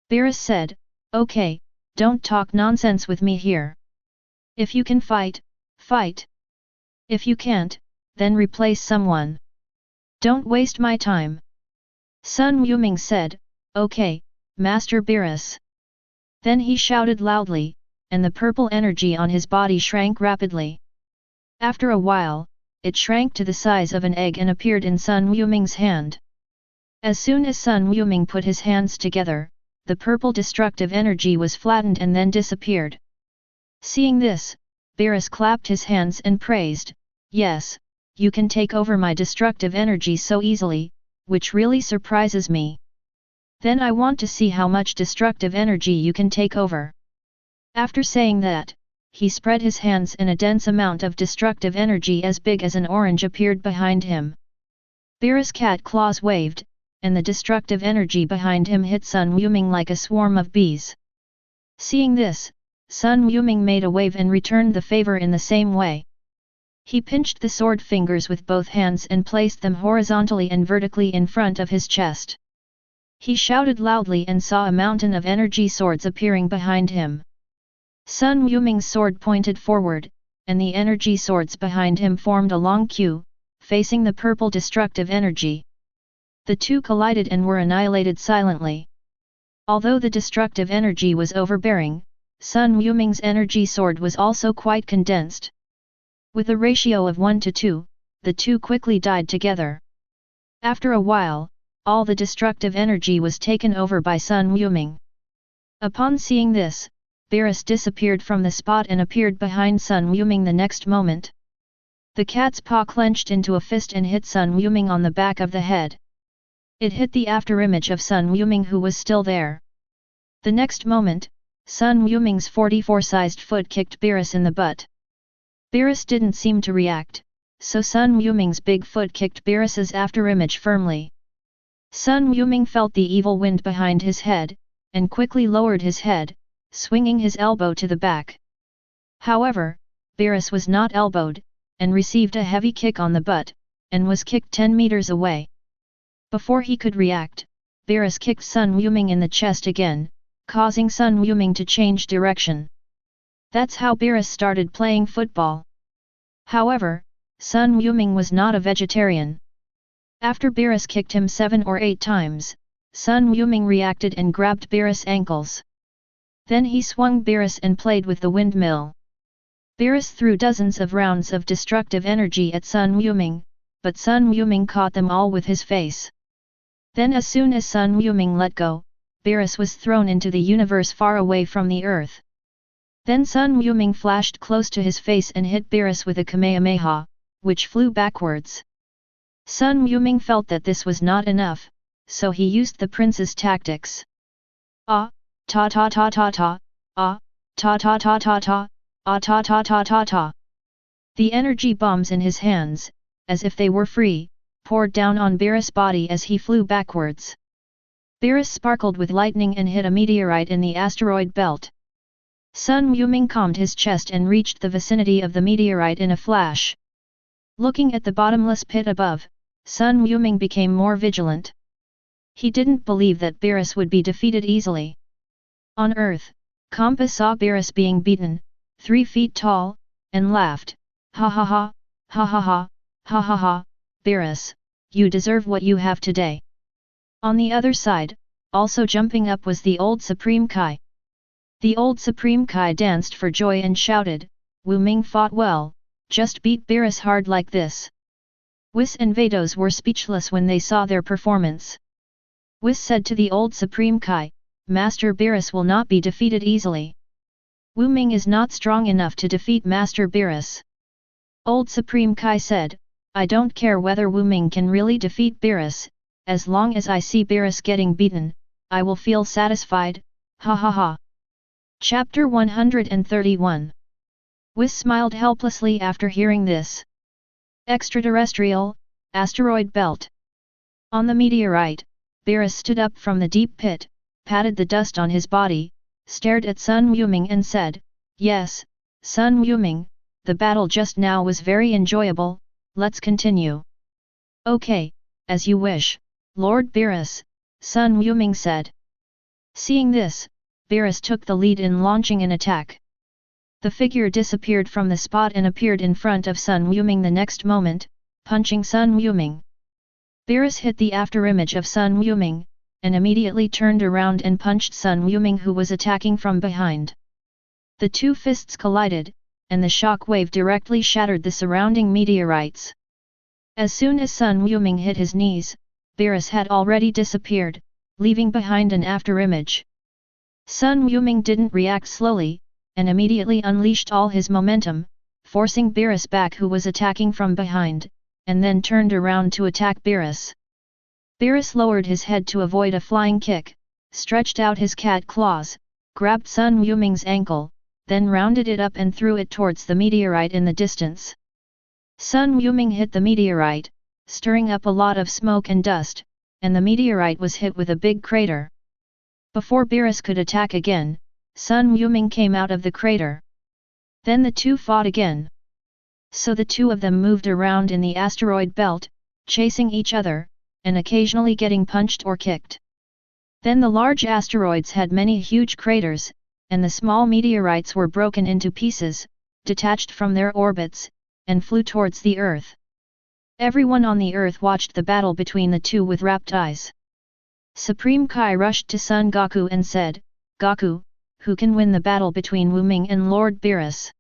Beerus said, "Okay, don't talk nonsense with me here. If you can fight, fight. If you can't, then replace someone. Don't waste my time." Sun Wuming said, "Okay, Master Beerus." Then he shouted loudly, and the purple energy on his body shrank rapidly. After a while, it shrank to the size of an egg and appeared in Sun Wuming's hand. As soon as Sun Wuming put his hands together, the purple destructive energy was flattened and then disappeared. Seeing this, Beerus clapped his hands and praised, "Yes, you can take over my destructive energy so easily, which really surprises me. Then I want to see how much destructive energy you can take over." After saying that, he spread his hands and a dense amount of destructive energy as big as an orange appeared behind him. Beerus' cat claws waved, and the destructive energy behind him hit Sun Wuming like a swarm of bees. Seeing this, Sun Wuming made a wave and returned the favor in the same way. He pinched the sword fingers with both hands and placed them horizontally and vertically in front of his chest. He shouted loudly and saw a mountain of energy swords appearing behind him. Sun Wuming's sword pointed forward, and the energy swords behind him formed a long queue, facing the purple destructive energy. The two collided and were annihilated silently. Although the destructive energy was overbearing, Sun Wuming's energy sword was also quite condensed. With a ratio of 1 to 2, the two quickly died together. After a while, all the destructive energy was taken over by Sun Wuming. Upon seeing this, Beerus disappeared from the spot and appeared behind Sun Wuming the next moment. The cat's paw clenched into a fist and hit Sun Wuming on the back of the head. It hit the afterimage of Sun Wuming who was still there. The next moment, Sun Wuming's 44-sized foot kicked Beerus in the butt. Beerus didn't seem to react, so Sun Wuming's big foot kicked Beerus's afterimage firmly. Sun Wuming felt the evil wind behind his head, and quickly lowered his head, swinging his elbow to the back. However, Beerus was not elbowed, and received a heavy kick on the butt, and was kicked 10 meters away. Before he could react, Beerus kicked Sun Wuming in the chest again, causing Sun Wuming to change direction. That's how Beerus started playing football. However, Sun Wuming was not a vegetarian. After Beerus kicked him 7 or 8 times, Sun Wuming reacted and grabbed Beerus' ankles. Then he swung Beerus and played with the windmill. Beerus threw dozens of rounds of destructive energy at Sun Wuming, but Sun Wuming caught them all with his face. Then as soon as Sun Wuming let go, Beerus was thrown into the universe far away from the earth. Then Sun Wuming flashed close to his face and hit Beerus with a Kamehameha, which flew backwards. Sun Wuming felt that this was not enough, so he used the prince's tactics. Ah, ta ta ta ta ta, ah, ta ta ta ta ta, ah ta ta ta ta ta. The energy bombs in his hands, as if they were free, poured down on Beerus' body as he flew backwards. Beerus sparkled with lightning and hit a meteorite in the asteroid belt. Sun Wuming calmed his chest and reached the vicinity of the meteorite in a flash. Looking at the bottomless pit above, Sun Wuming became more vigilant. He didn't believe that Beerus would be defeated easily. On Earth, Kampa saw Beerus being beaten, 3 feet tall, and laughed. Ha ha ha, ha ha ha, ha ha ha, Beerus, you deserve what you have today. On the other side, also jumping up was the old Supreme Kai. The old Supreme Kai danced for joy and shouted, Wuming fought well, just beat Beerus hard like this. Whis and Vados were speechless when they saw their performance. Whis said to the old Supreme Kai, Master Beerus will not be defeated easily. Wuming is not strong enough to defeat Master Beerus. Old Supreme Kai said, I don't care whether Wuming can really defeat Beerus, as long as I see Beerus getting beaten, I will feel satisfied, ha ha ha. Chapter 131. Whis smiled helplessly after hearing this. Extraterrestrial, asteroid belt. On the meteorite, Beerus stood up from the deep pit, patted the dust on his body, stared at Sun Wuming and said, Yes, Sun Wuming, the battle just now was very enjoyable, let's continue. Okay, as you wish, Lord Beerus, Sun Wuming said. Seeing this, Beerus took the lead in launching an attack. The figure disappeared from the spot and appeared in front of Sun Wuming the next moment, punching Sun Wuming. Beerus hit the afterimage of Sun Wuming, and immediately turned around and punched Sun Wuming who was attacking from behind. The two fists collided, and the shock wave directly shattered the surrounding meteorites. As soon as Sun Wuming hit his knees, Beerus had already disappeared, leaving behind an afterimage. Sun Wuming didn't react slowly, and immediately unleashed all his momentum, forcing Beerus back who was attacking from behind, and then turned around to attack Beerus. Beerus lowered his head to avoid a flying kick, stretched out his cat claws, grabbed Sun Wuming's ankle, then rounded it up and threw it towards the meteorite in the distance. Sun Wuming hit the meteorite, stirring up a lot of smoke and dust, and the meteorite was hit with a big crater. Before Beerus could attack again, Sun Wuming came out of the crater. Then the two fought again. So the two of them moved around in the asteroid belt, chasing each other, and occasionally getting punched or kicked. Then the large asteroids had many huge craters, and the small meteorites were broken into pieces, detached from their orbits, and flew towards the Earth. Everyone on the Earth watched the battle between the two with rapt eyes. Supreme Kai rushed to Son Goku and said, Goku, who can win the battle between Wuming and Lord Beerus?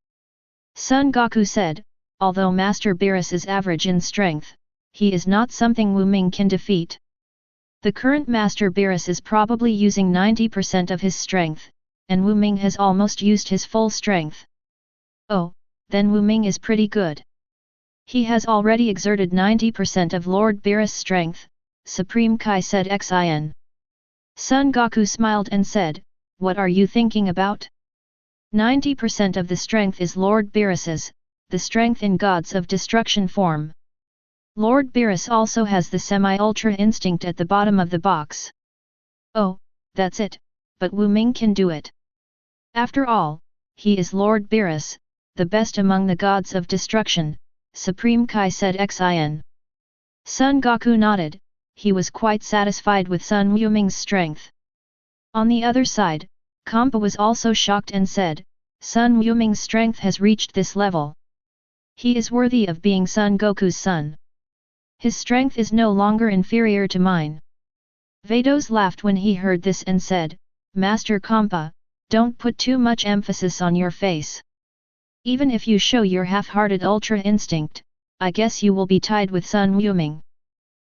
Son Goku said, although Master Beerus is average in strength, he is not something Wuming can defeat. The current Master Beerus is probably using 90% of his strength, and Wuming has almost used his full strength. Oh, then Wuming is pretty good. He has already exerted 90% of Lord Beerus' strength, Supreme Kai said Xin. Son Goku smiled and said, what are you thinking about? 90% of the strength is Lord Beerus's, the strength in gods of destruction form. Lord Beerus also has the semi-ultra instinct at the bottom of the box. Oh, that's it, but Wuming can do it. After all, he is Lord Beerus, the best among the gods of destruction, Supreme Kai said Xin. Son Goku nodded, he was quite satisfied with Sun Wuming's strength. On the other side, Kampa was also shocked and said, Son Wuming's strength has reached this level. He is worthy of being Son Goku's son. His strength is no longer inferior to mine. Vados laughed when he heard this and said, Master Kampa, don't put too much emphasis on your face. Even if you show your half-hearted ultra instinct, I guess you will be tied with Son Wuming.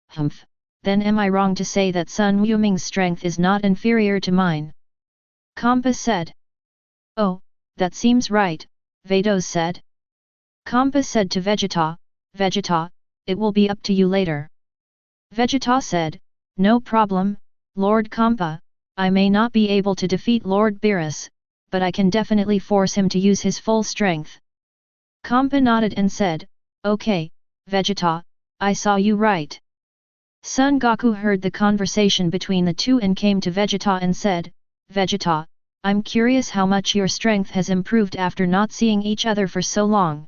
Humph, then am I wrong to say that Son Wuming's strength is not inferior to mine? Kampa said. Oh, that seems right, Vados said. Kampa said to Vegeta, Vegeta, it will be up to you later. Vegeta said, no problem, Lord Kampa, I may not be able to defeat Lord Beerus, but I can definitely force him to use his full strength. Kampa nodded and said, okay, Vegeta, I saw you right. Son Goku heard the conversation between the two and came to Vegeta and said, Vegeta, I'm curious how much your strength has improved after not seeing each other for so long.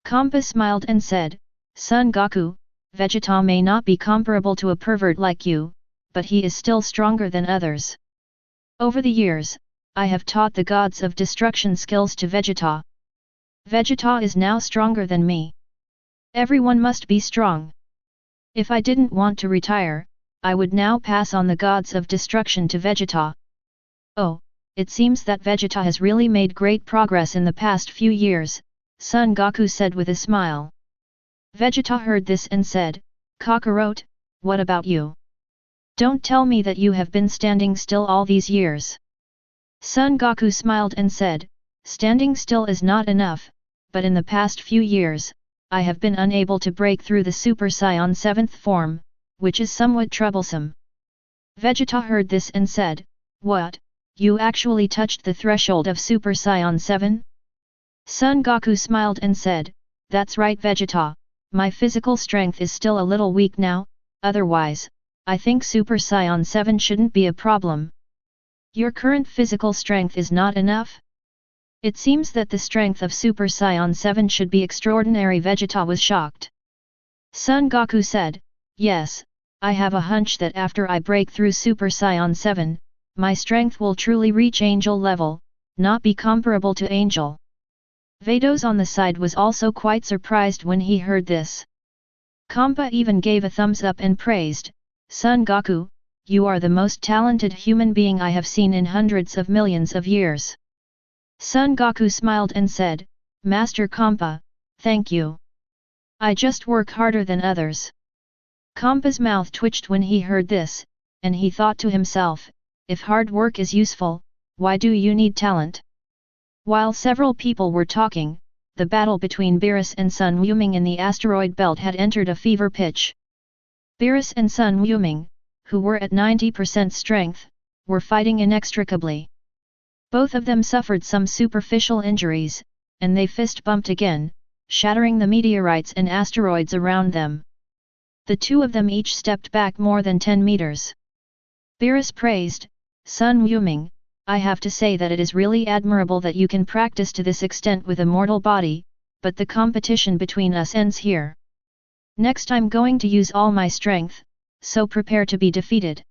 Kampa smiled and said, Son Goku, Vegeta may not be comparable to a pervert like you, but he is still stronger than others. Over the years, I have taught the gods of destruction skills to Vegeta. Vegeta is now stronger than me. Everyone must be strong. If I didn't want to retire, I would now pass on the gods of destruction to Vegeta. Oh, it seems that Vegeta has really made great progress in the past few years, Son Goku said with a smile. Vegeta heard this and said, Kakarot, what about you? Don't tell me that you have been standing still all these years. Son Goku smiled and said, standing still is not enough, but in the past few years, I have been unable to break through the Super Saiyan 7th form, which is somewhat troublesome. Vegeta heard this and said, what, you actually touched the threshold of Super Saiyan 7? Son Goku smiled and said, that's right Vegeta, my physical strength is still a little weak now, otherwise, I think Super Saiyan 7 shouldn't be a problem. Your current physical strength is not enough? It seems that the strength of Super Saiyan 7 should be extraordinary. Vegeta was shocked. Son Goku said, yes, I have a hunch that after I break through Super Saiyan 7, my strength will truly reach angel level, not be comparable to angel. Vados on the side was also quite surprised when he heard this. Kampa even gave a thumbs up and praised, Son Goku, you are the most talented human being I have seen in hundreds of millions of years. Son Goku smiled and said, Master Kampa, thank you. I just work harder than others. Kampa's mouth twitched when he heard this, and he thought to himself, if hard work is useful, why do you need talent? While several people were talking, the battle between Beerus and Son Wuming in the asteroid belt had entered a fever pitch. Beerus and Son Wuming, who were at 90% strength, were fighting inextricably. Both of them suffered some superficial injuries, and they fist bumped again, shattering the meteorites and asteroids around them. The two of them each stepped back more than 10 meters. Beerus praised, Son Wuming, I have to say that it is really admirable that you can practice to this extent with a mortal body, but the competition between us ends here. Next I'm going to use all my strength, so prepare to be defeated.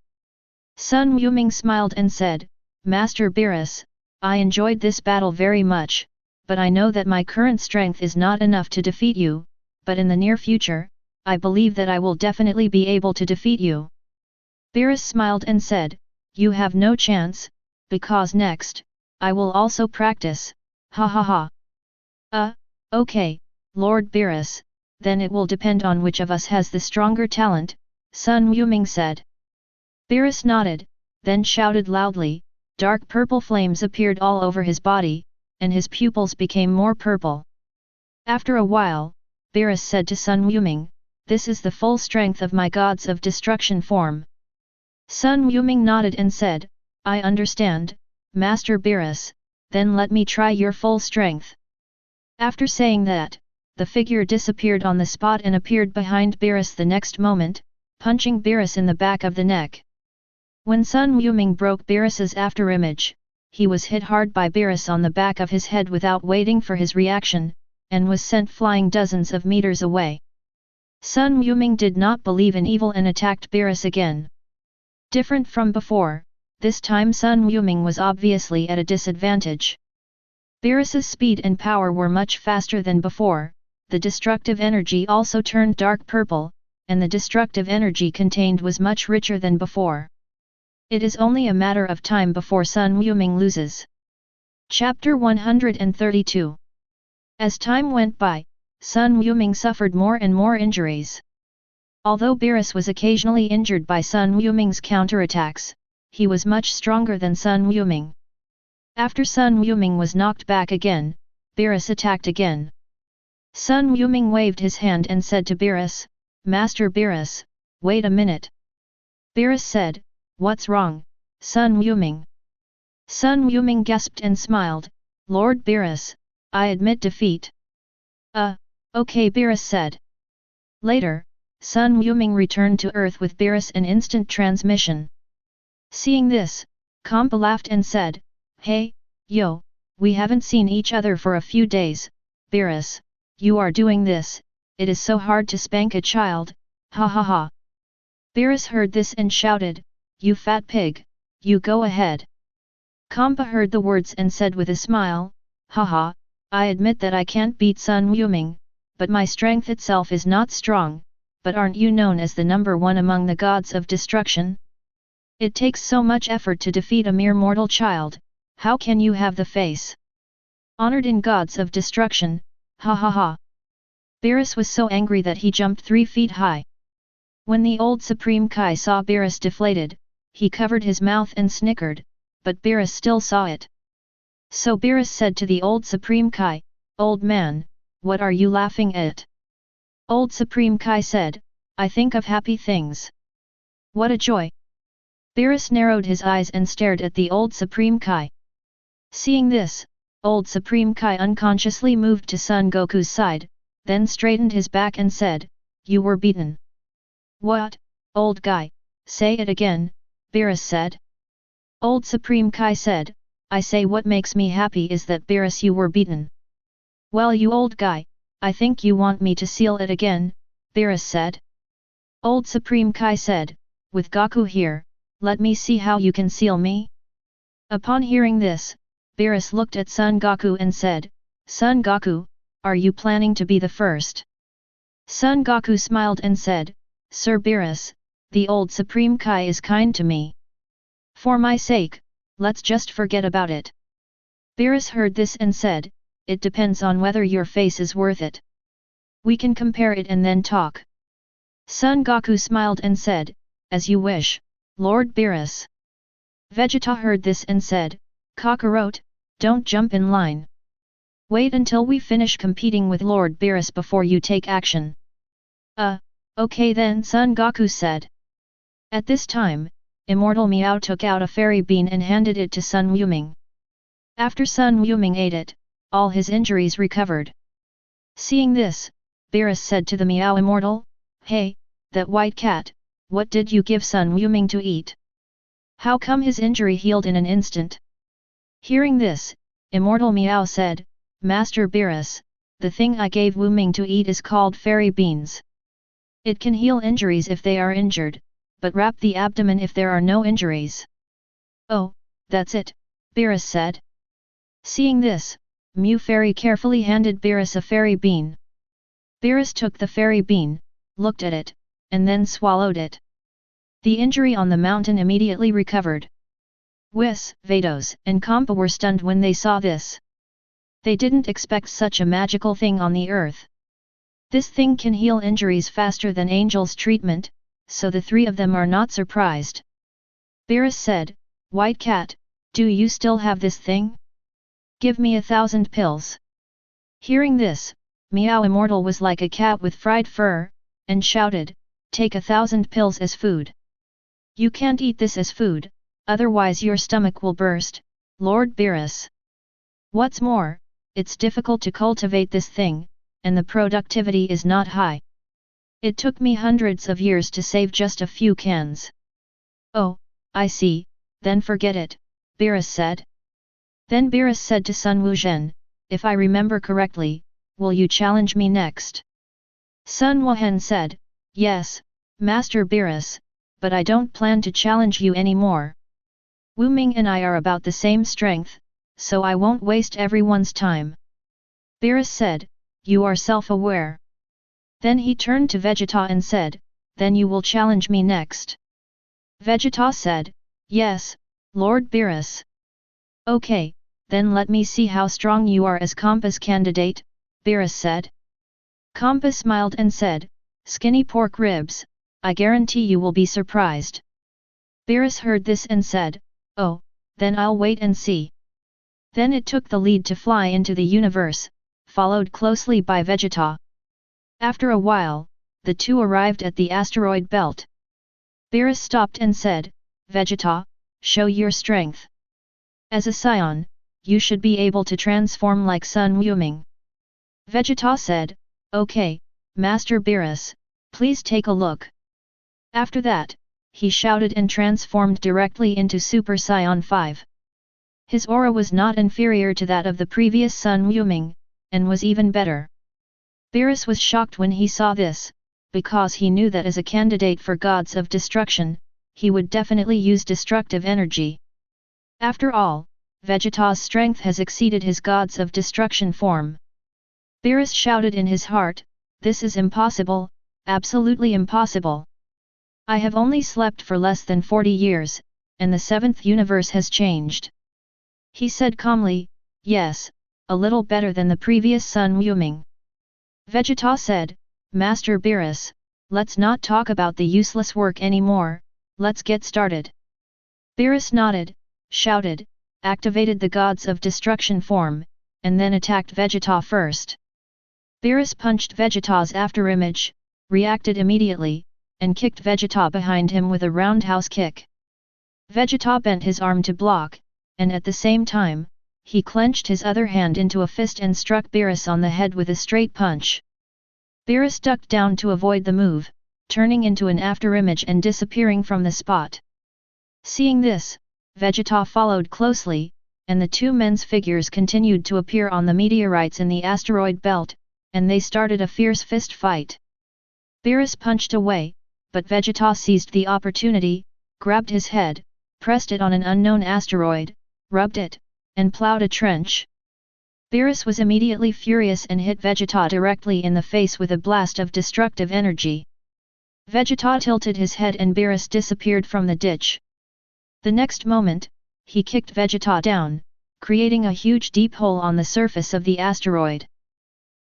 Son Wuming smiled and said, Master Beerus, I enjoyed this battle very much, but I know that my current strength is not enough to defeat you, but in the near future, I believe that I will definitely be able to defeat you. Beerus smiled and said, you have no chance, because next, I will also practice, ha ha ha. Okay, Lord Beerus, then it will depend on which of us has the stronger talent, Son Wuming said. Beerus nodded, then shouted loudly, dark purple flames appeared all over his body, and his pupils became more purple. After a while, Beerus said to Son Wuming, this is the full strength of my gods of destruction form. Son Wuming nodded and said, I understand, Master Beerus, then let me try your full strength. After saying that, the figure disappeared on the spot and appeared behind Beerus the next moment, punching Beerus in the back of the neck. When Son Wuming broke Beerus's afterimage, he was hit hard by Beerus on the back of his head without waiting for his reaction, and was sent flying dozens of meters away. Son Wuming did not believe in evil and attacked Beerus again. Different from before, this time Sun Wuming was obviously at a disadvantage. Beerus's speed and power were much faster than before, the destructive energy also turned dark purple, and the destructive energy contained was much richer than before. It is only a matter of time before Sun Wuming loses. Chapter 132. As time went by, Sun Wuming suffered more and more injuries. Although Beerus was occasionally injured by Sun Wuming's counterattacks, he was much stronger than Sun Wuming. After Sun Wuming was knocked back again, Beerus attacked again. Sun Wuming waved his hand and said to Beerus, "Master Beerus, wait a minute." Beerus said, "What's wrong, Sun Wuming?" Sun Wuming gasped and smiled, "Lord Beerus, I admit defeat." Okay, Beerus said. Later, Sun Wuming returned to Earth with Beerus in instant transmission. Seeing this, Kampa laughed and said, "Hey, yo, we haven't seen each other for a few days, Beerus, you are doing this, it is so hard to spank a child, ha ha ha." Beerus heard this and shouted, "You fat pig, you go ahead." Kampa heard the words and said with a smile, "Haha, I admit that I can't beat Sun Wuming, but my strength itself is not strong, but aren't you known as the number one among the gods of destruction? It takes so much effort to defeat a mere mortal child, how can you have the face? Honored in gods of destruction, ha ha ha." Beerus was so angry that he jumped 3 feet high. When the old Supreme Kai saw Beerus deflated, he covered his mouth and snickered, but Beerus still saw it. So Beerus said to the old Supreme Kai, "Old man, what are you laughing at?" Old Supreme Kai said, "I think of happy things." "What a joy!" Beerus narrowed his eyes and stared at the old Supreme Kai. Seeing this, old Supreme Kai unconsciously moved to Son Goku's side, then straightened his back and said, "You were beaten." "What, old guy, say it again," Beerus said. Old Supreme Kai said, "I say what makes me happy is that Beerus you were beaten." "Well you old guy, I think you want me to seal it again," Beerus said. Old Supreme Kai said, "With Goku here, let me see how you can seal me." Upon hearing this, Beerus looked at Son Goku and said, "Son Goku, are you planning to be the first?" Son Goku smiled and said, "Sir Beerus, the old Supreme Kai is kind to me. For my sake, let's just forget about it." Beerus heard this and said, "It depends on whether your face is worth it. We can compare it and then talk." Son Goku smiled and said, "As you wish, Lord Beerus." Vegeta heard this and said, "Kakarot, don't jump in line. Wait until we finish competing with Lord Beerus before you take action." Okay then," Son Goku said. At this time, Immortal Miao took out a fairy bean and handed it to Sun Wuming. After Sun Wuming ate it, all his injuries recovered. Seeing this, Beerus said to the Miao Immortal, "Hey, that white cat, what did you give Sun Wuming to eat? How come his injury healed in an instant?" Hearing this, Immortal Miao said, "Master Beerus, the thing I gave Wuming to eat is called fairy beans. It can heal injuries if they are injured, but wrap the abdomen if there are no injuries." "Oh, that's it," Beerus said. Seeing this, Mew Fairy carefully handed Beerus a fairy bean. Beerus took the fairy bean, looked at it, and then swallowed it. The injury on the mountain immediately recovered. Whis, Vados, and Kampa were stunned when they saw this. They didn't expect such a magical thing on the earth. This thing can heal injuries faster than Angel's treatment, so the 3 of them are not surprised. Beerus said, "White cat, do you still have this thing? Give me 1,000 pills." Hearing this, Miao Immortal was like a cat with fried fur, and shouted, "Take 1,000 pills as food. You can't eat this as food, otherwise your stomach will burst, Lord Beerus. What's more, it's difficult to cultivate this thing, and the productivity is not high. It took me hundreds of years to save just a few cans." "Oh, I see, then forget it," Beerus said. Then Beerus said to Sun Wuzhen, "If I remember correctly, will you challenge me next?" Sun Wuzhen said, "Yes, Master Beerus, but I don't plan to challenge you anymore." Wu Ming and I are about the same strength, so I won't waste everyone's time. Beerus said, you are self-aware. Then he turned to Vegeta and said, then you will challenge me next. Vegeta said, yes, Lord Beerus. Okay, then let me see how strong you are as Compass candidate, Beerus said. Compass smiled and said, skinny pork ribs, I guarantee you will be surprised. Beerus heard this and said, oh, then I'll wait and see. Then it took the lead to fly into the universe, followed closely by Vegeta. After a while, the two arrived at the asteroid belt. Beerus stopped and said, Vegeta, show your strength. As a Saiyan, you should be able to transform like Sun Wukong. Vegeta said, okay, Master Beerus, please take a look. After that, he shouted and transformed directly into Super Saiyan 5. His aura was not inferior to that of the previous Sun Wukong, and was even better. Beerus was shocked when he saw this, because he knew that as a candidate for gods of destruction, he would definitely use destructive energy. After all, Vegeta's strength has exceeded his gods of destruction form. Beerus shouted in his heart, this is impossible, absolutely impossible. I have only slept for less than 40 years, and the 7th universe has changed. He said calmly, yes, a little better than the previous Sun Wukong. Vegeta said, Master Beerus, let's not talk about the useless work anymore, let's get started. Beerus nodded, shouted, activated the gods of destruction form, and then attacked Vegeta first. Beerus punched Vegeta's afterimage, reacted immediately, and kicked Vegeta behind him with a roundhouse kick. Vegeta bent his arm to block, and at the same time, he clenched his other hand into a fist and struck Beerus on the head with a straight punch. Beerus ducked down to avoid the move, turning into an afterimage and disappearing from the spot. Seeing this, Vegeta followed closely, and the two men's figures continued to appear on the meteorites in the asteroid belt, and they started a fierce fist fight. Beerus punched away, but Vegeta seized the opportunity, grabbed his head, pressed it on an unknown asteroid, rubbed it, and plowed a trench. Beerus was immediately furious and hit Vegeta directly in the face with a blast of destructive energy. Vegeta tilted his head and Beerus disappeared from the ditch. The next moment, he kicked Vegeta down, creating a huge deep hole on the surface of the asteroid.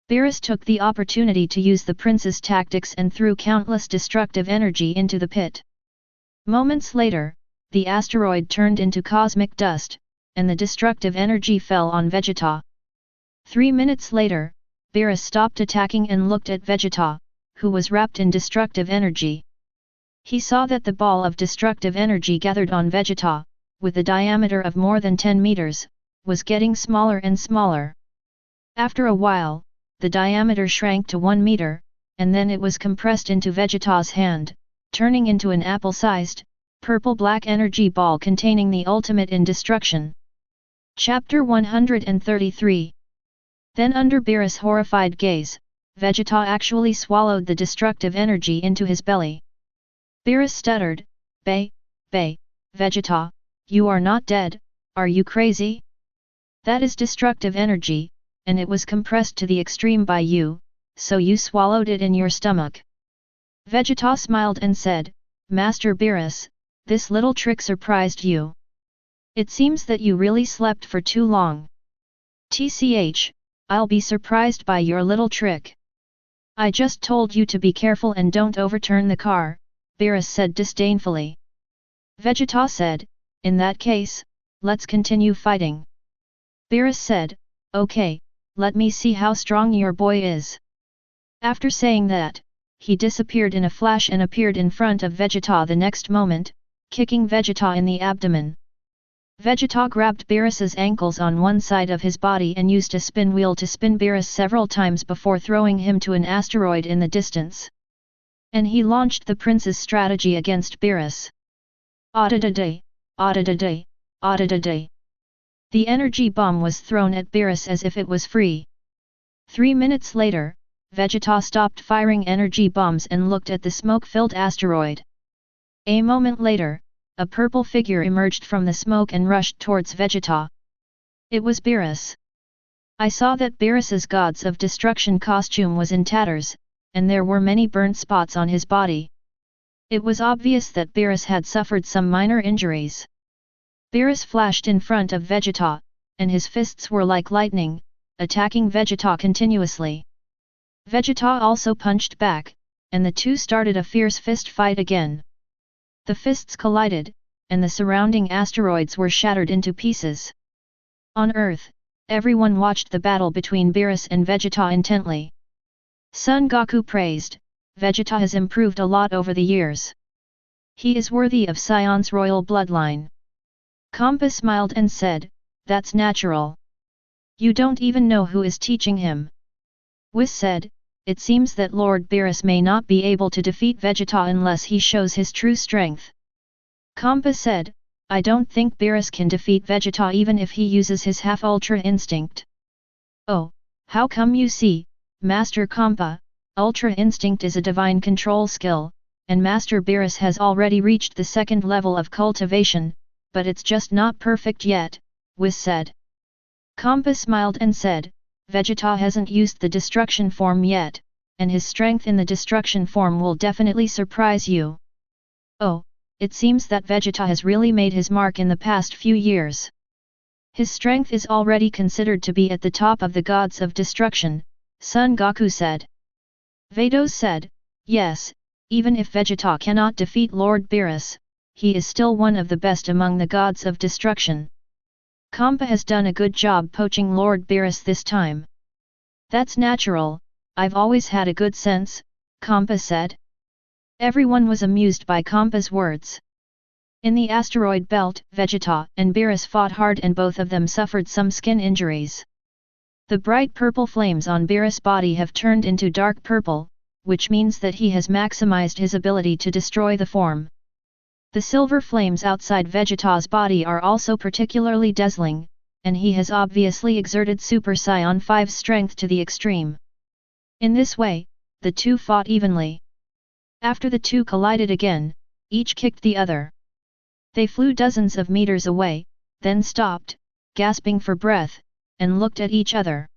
Beerus took the opportunity to use the prince's tactics and threw countless destructive energy into the pit. Moments later, the asteroid turned into cosmic dust, and the destructive energy fell on Vegeta. 3 minutes later, Beerus stopped attacking and looked at Vegeta, who was wrapped in destructive energy. He saw that the ball of destructive energy gathered on Vegeta, with a diameter of more than 10 meters, was getting smaller and smaller. After a while, the diameter shrank to 1 meter, and then it was compressed into Vegeta's hand, turning into an apple-sized, purple-black energy ball containing the ultimate in destruction. Chapter 133. Then under Beerus' horrified gaze, Vegeta actually swallowed the destructive energy into his belly. Beerus stuttered, Vegeta, you are not dead, are you crazy? That is destructive energy, and it was compressed to the extreme by you, so you swallowed it in your stomach. Vegeta smiled and said, Master Beerus, this little trick surprised you. It seems that you really slept for too long. TCH, I'll be surprised by your little trick. I just told you to be careful and don't overturn the car, Beerus said disdainfully. Vegeta said, in that case, let's continue fighting. Beerus said, okay, let me see how strong your boy is. After saying that, he disappeared in a flash and appeared in front of Vegeta the next moment, kicking Vegeta in the abdomen. Vegeta grabbed Beerus's ankles on one side of his body and used a spin wheel to spin Beerus several times before throwing him to an asteroid in the distance. And he launched the prince's strategy against Beerus. Audiobook, audiobook, audiobook. The energy bomb was thrown at Beerus as if it was free. 3 minutes later, Vegeta stopped firing energy bombs and looked at the smoke-filled asteroid. A moment later, a purple figure emerged from the smoke and rushed towards Vegeta. It was Beerus. I saw that Beerus's Gods of Destruction costume was in tatters, and there were many burnt spots on his body. It was obvious that Beerus had suffered some minor injuries. Beerus flashed in front of Vegeta, and his fists were like lightning, attacking Vegeta continuously. Vegeta also punched back, and the two started a fierce fist fight again. The fists collided, and the surrounding asteroids were shattered into pieces. On Earth, everyone watched the battle between Beerus and Vegeta intently. Son Goku praised, Vegeta has improved a lot over the years. He is worthy of Saiyan's royal bloodline. Kampa smiled and said, that's natural. You don't even know who is teaching him. Whis said, it seems that Lord Beerus may not be able to defeat Vegeta unless he shows his true strength. Kampa said, I don't think Beerus can defeat Vegeta even if he uses his half-Ultra Instinct. Oh, how come you see, Master Kampa, Ultra Instinct is a divine control skill, and Master Beerus has already reached the second level of cultivation, but it's just not perfect yet, Whis said. Kampa smiled and said, Vegeta hasn't used the destruction form yet, and his strength in the destruction form will definitely surprise you. Oh, it seems that Vegeta has really made his mark in the past few years. His strength is already considered to be at the top of the Gods of Destruction, Son Goku said. Vados said, yes, even if Vegeta cannot defeat Lord Beerus, he is still one of the best among the Gods of Destruction. Kampa has done a good job poaching Lord Beerus this time. That's natural, I've always had a good sense, Kampa said. Everyone was amused by Kampa's words. In the asteroid belt, Vegeta and Beerus fought hard and both of them suffered some skin injuries. The bright purple flames on Beerus' body have turned into dark purple, which means that he has maximized his ability to destroy the form. The silver flames outside Vegeta's body are also particularly dazzling, and he has obviously exerted Super Saiyan 5's strength to the extreme. In this way, the two fought evenly. After the two collided again, each kicked the other. They flew dozens of meters away, then stopped, gasping for breath, and looked at each other.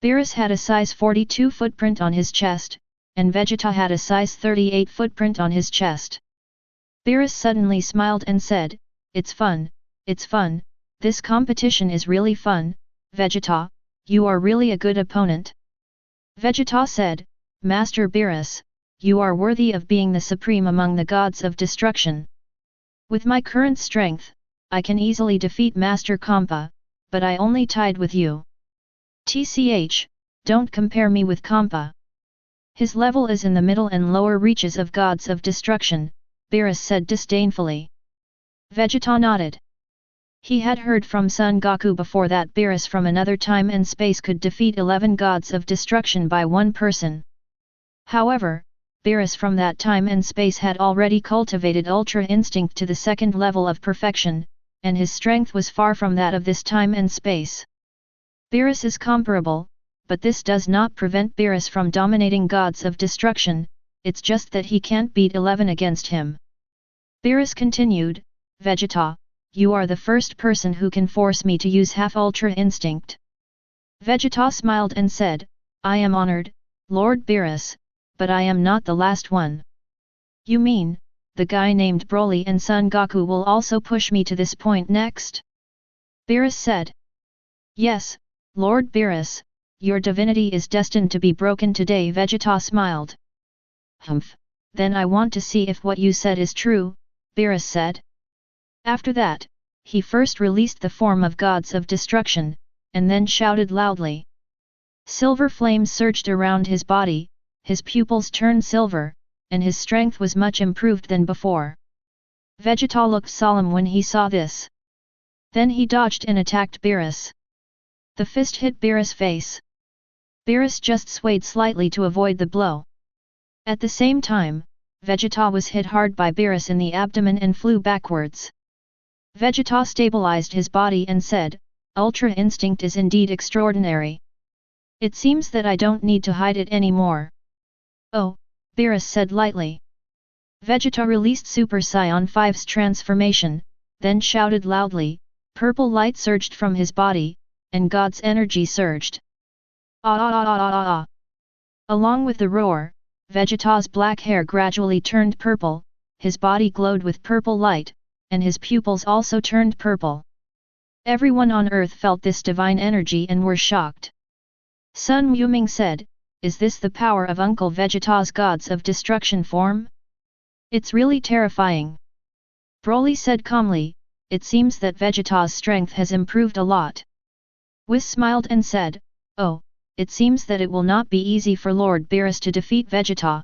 Beerus had a size 42 footprint on his chest, and Vegeta had a size 38 footprint on his chest. Beerus suddenly smiled and said, it's fun, this competition is really fun, Vegeta, you are really a good opponent. Vegeta said, Master Beerus, you are worthy of being the supreme among the Gods of Destruction. With my current strength, I can easily defeat Master Kampa, but I only tied with you. TCH, don't compare me with Kampa. His level is in the middle and lower reaches of Gods of Destruction, Beerus said disdainfully. Vegeta nodded. He had heard from Son Goku before that Beerus from another time and space could defeat 11 Gods of Destruction by one person. However, Beerus from that time and space had already cultivated Ultra Instinct to the second level of perfection, and his strength was far from that of this time and space. Beerus is comparable, but this does not prevent Beerus from dominating Gods of Destruction, it's just that he can't beat 11 against him. Beerus continued, Vegeta, you are the first person who can force me to use half-Ultra Instinct. Vegeta smiled and said, I am honored, Lord Beerus, but I am not the last one. You mean, the guy named Broly and Son Goku will also push me to this point next? Beerus said. Yes, Lord Beerus, your divinity is destined to be broken today. Vegeta smiled. Humph, then I want to see if what you said is true, Beerus said. After that, he first released the form of Gods of Destruction, and then shouted loudly. Silver flames surged around his body, his pupils turned silver, and his strength was much improved than before. Vegeta looked solemn when he saw this. Then he dodged and attacked Beerus. The fist hit Beerus' face. Beerus just swayed slightly to avoid the blow. At the same time, Vegeta was hit hard by Beerus in the abdomen and flew backwards. Vegeta stabilized his body and said, Ultra Instinct is indeed extraordinary. It seems that I don't need to hide it anymore. Oh, Beerus said lightly. Vegeta released Super Saiyan 5's transformation, then shouted loudly, purple light surged from his body, and God's energy surged. Ah ah ah ah ah ah. Along with the roar, Vegeta's black hair gradually turned purple, his body glowed with purple light, and his pupils also turned purple. Everyone on Earth felt this divine energy and were shocked. Sun Wuming said, "Is this the power of Uncle Vegeta's gods of destruction form? It's really terrifying." Broly said calmly, "It seems that Vegeta's strength has improved a lot." Whis smiled and said, "Oh, it seems that it will not be easy for Lord Beerus to defeat Vegeta."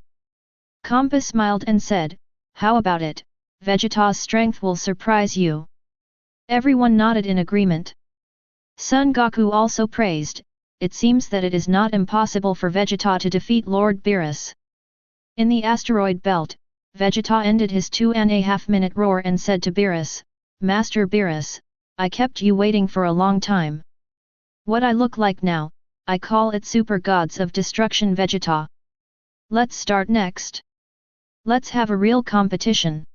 Kampa smiled and said, "How about it, Vegeta's strength will surprise you." Everyone nodded in agreement. Son Goku also praised, "It seems that it is not impossible for Vegeta to defeat Lord Beerus." In the asteroid belt, Vegeta ended his 2.5-minute roar and said to Beerus, "Master Beerus, I kept you waiting for a long time. What I look like now, I call it Super Gods of Destruction Vegeta. Let's start next. Let's have a real competition."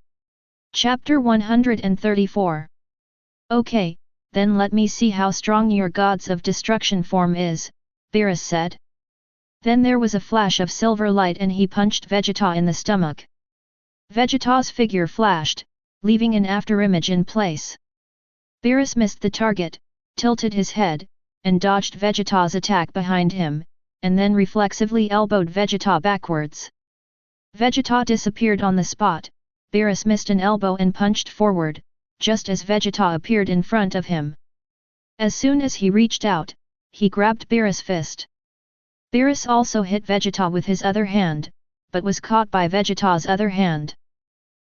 Chapter 134. "Okay, then let me see how strong your Gods of Destruction form is," Beerus said. Then there was a flash of silver light and he punched Vegeta in the stomach. Vegeta's figure flashed, leaving an afterimage in place. Beerus missed the target, tilted his head, and dodged Vegeta's attack behind him, and then reflexively elbowed Vegeta backwards. Vegeta disappeared on the spot. Beerus missed an elbow and punched forward, just as Vegeta appeared in front of him. As soon as he reached out, he grabbed Beerus' fist. Beerus also hit Vegeta with his other hand, but was caught by Vegeta's other hand.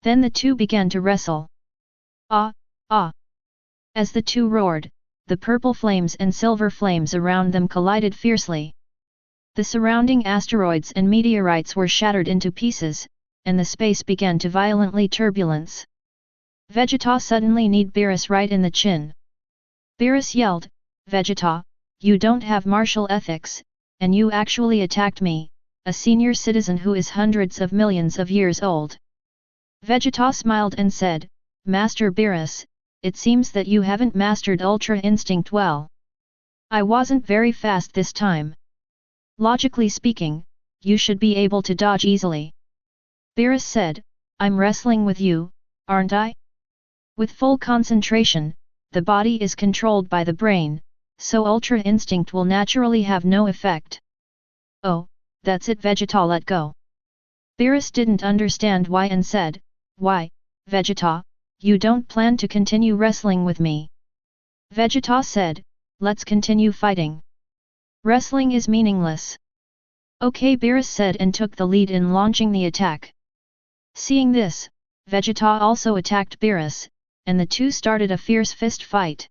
Then the two began to wrestle. Ah, ah! As the two roared, the purple flames and silver flames around them collided fiercely. The surrounding asteroids and meteorites were shattered into pieces, and the space began to violently turbulence. Vegeta suddenly kneed Beerus right in the chin. Beerus yelled, "Vegeta, you don't have martial ethics, and you actually attacked me, a senior citizen who is hundreds of millions of years old." Vegeta smiled and said, "Master Beerus, it seems that you haven't mastered Ultra Instinct well. I wasn't very fast this time. Logically speaking, you should be able to dodge easily." Beerus said, "I'm wrestling with you, aren't I?" With full concentration, the body is controlled by the brain, so Ultra Instinct will naturally have no effect. "Oh, that's it Vegeta, let go." Beerus didn't understand why and said, "Why, Vegeta, you don't plan to continue wrestling with me?" Vegeta said, "Let's continue fighting. Wrestling is meaningless." "Okay," Beerus said and took the lead in launching the attack. Seeing this, Vegeta also attacked Beerus, and the two started a fierce fist fight.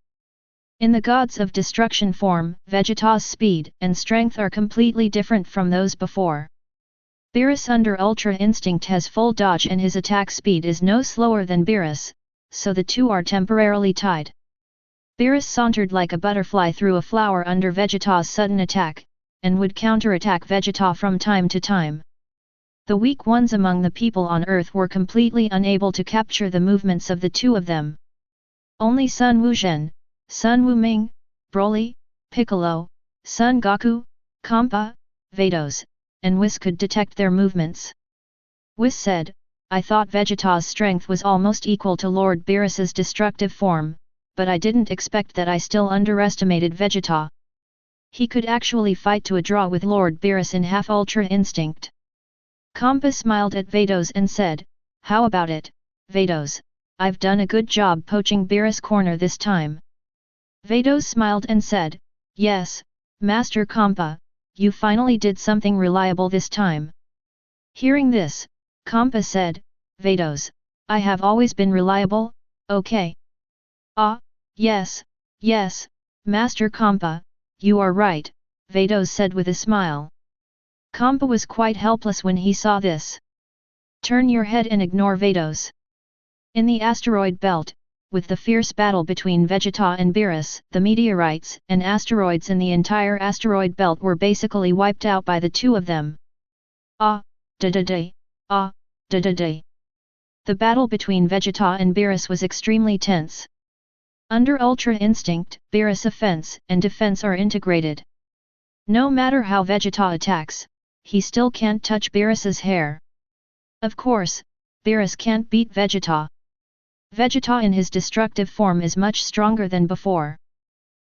In the Gods of Destruction form, Vegeta's speed and strength are completely different from those before. Beerus under Ultra Instinct has full dodge and his attack speed is no slower than Beerus, so the two are temporarily tied. Beerus sauntered like a butterfly through a flower under Vegeta's sudden attack, and would counterattack Vegeta from time to time. The weak ones among the people on Earth were completely unable to capture the movements of the two of them. Only Sun Wuzhen, Sun Wuming, Broly, Piccolo, Son Goku, Kampa, Vados, and Whis could detect their movements. Whis said, "I thought Vegeta's strength was almost equal to Lord Beerus's destructive form, but I didn't expect that I still underestimated Vegeta. He could actually fight to a draw with Lord Beerus in half Ultra Instinct." Kampa smiled at Vados and said, "How about it, Vados? I've done a good job poaching Beerus' corner this time." Vados smiled and said, "Yes, Master Kampa, you finally did something reliable this time." Hearing this, Kampa said, "Vados, I have always been reliable, okay?" "Ah, yes, yes, Master Kampa, you are right," Vados said with a smile. Kampa was quite helpless when he saw this. "Turn your head and ignore Vados." In the asteroid belt, with the fierce battle between Vegeta and Beerus, the meteorites and asteroids in the entire asteroid belt were basically wiped out by the two of them. "Ah, da da da, ah, da da da." The battle between Vegeta and Beerus was extremely tense. Under Ultra Instinct, Beerus' offense and defense are integrated. No matter how Vegeta attacks, he still can't touch Beerus's hair. Of course, Beerus can't beat Vegeta. Vegeta in his destructive form is much stronger than before.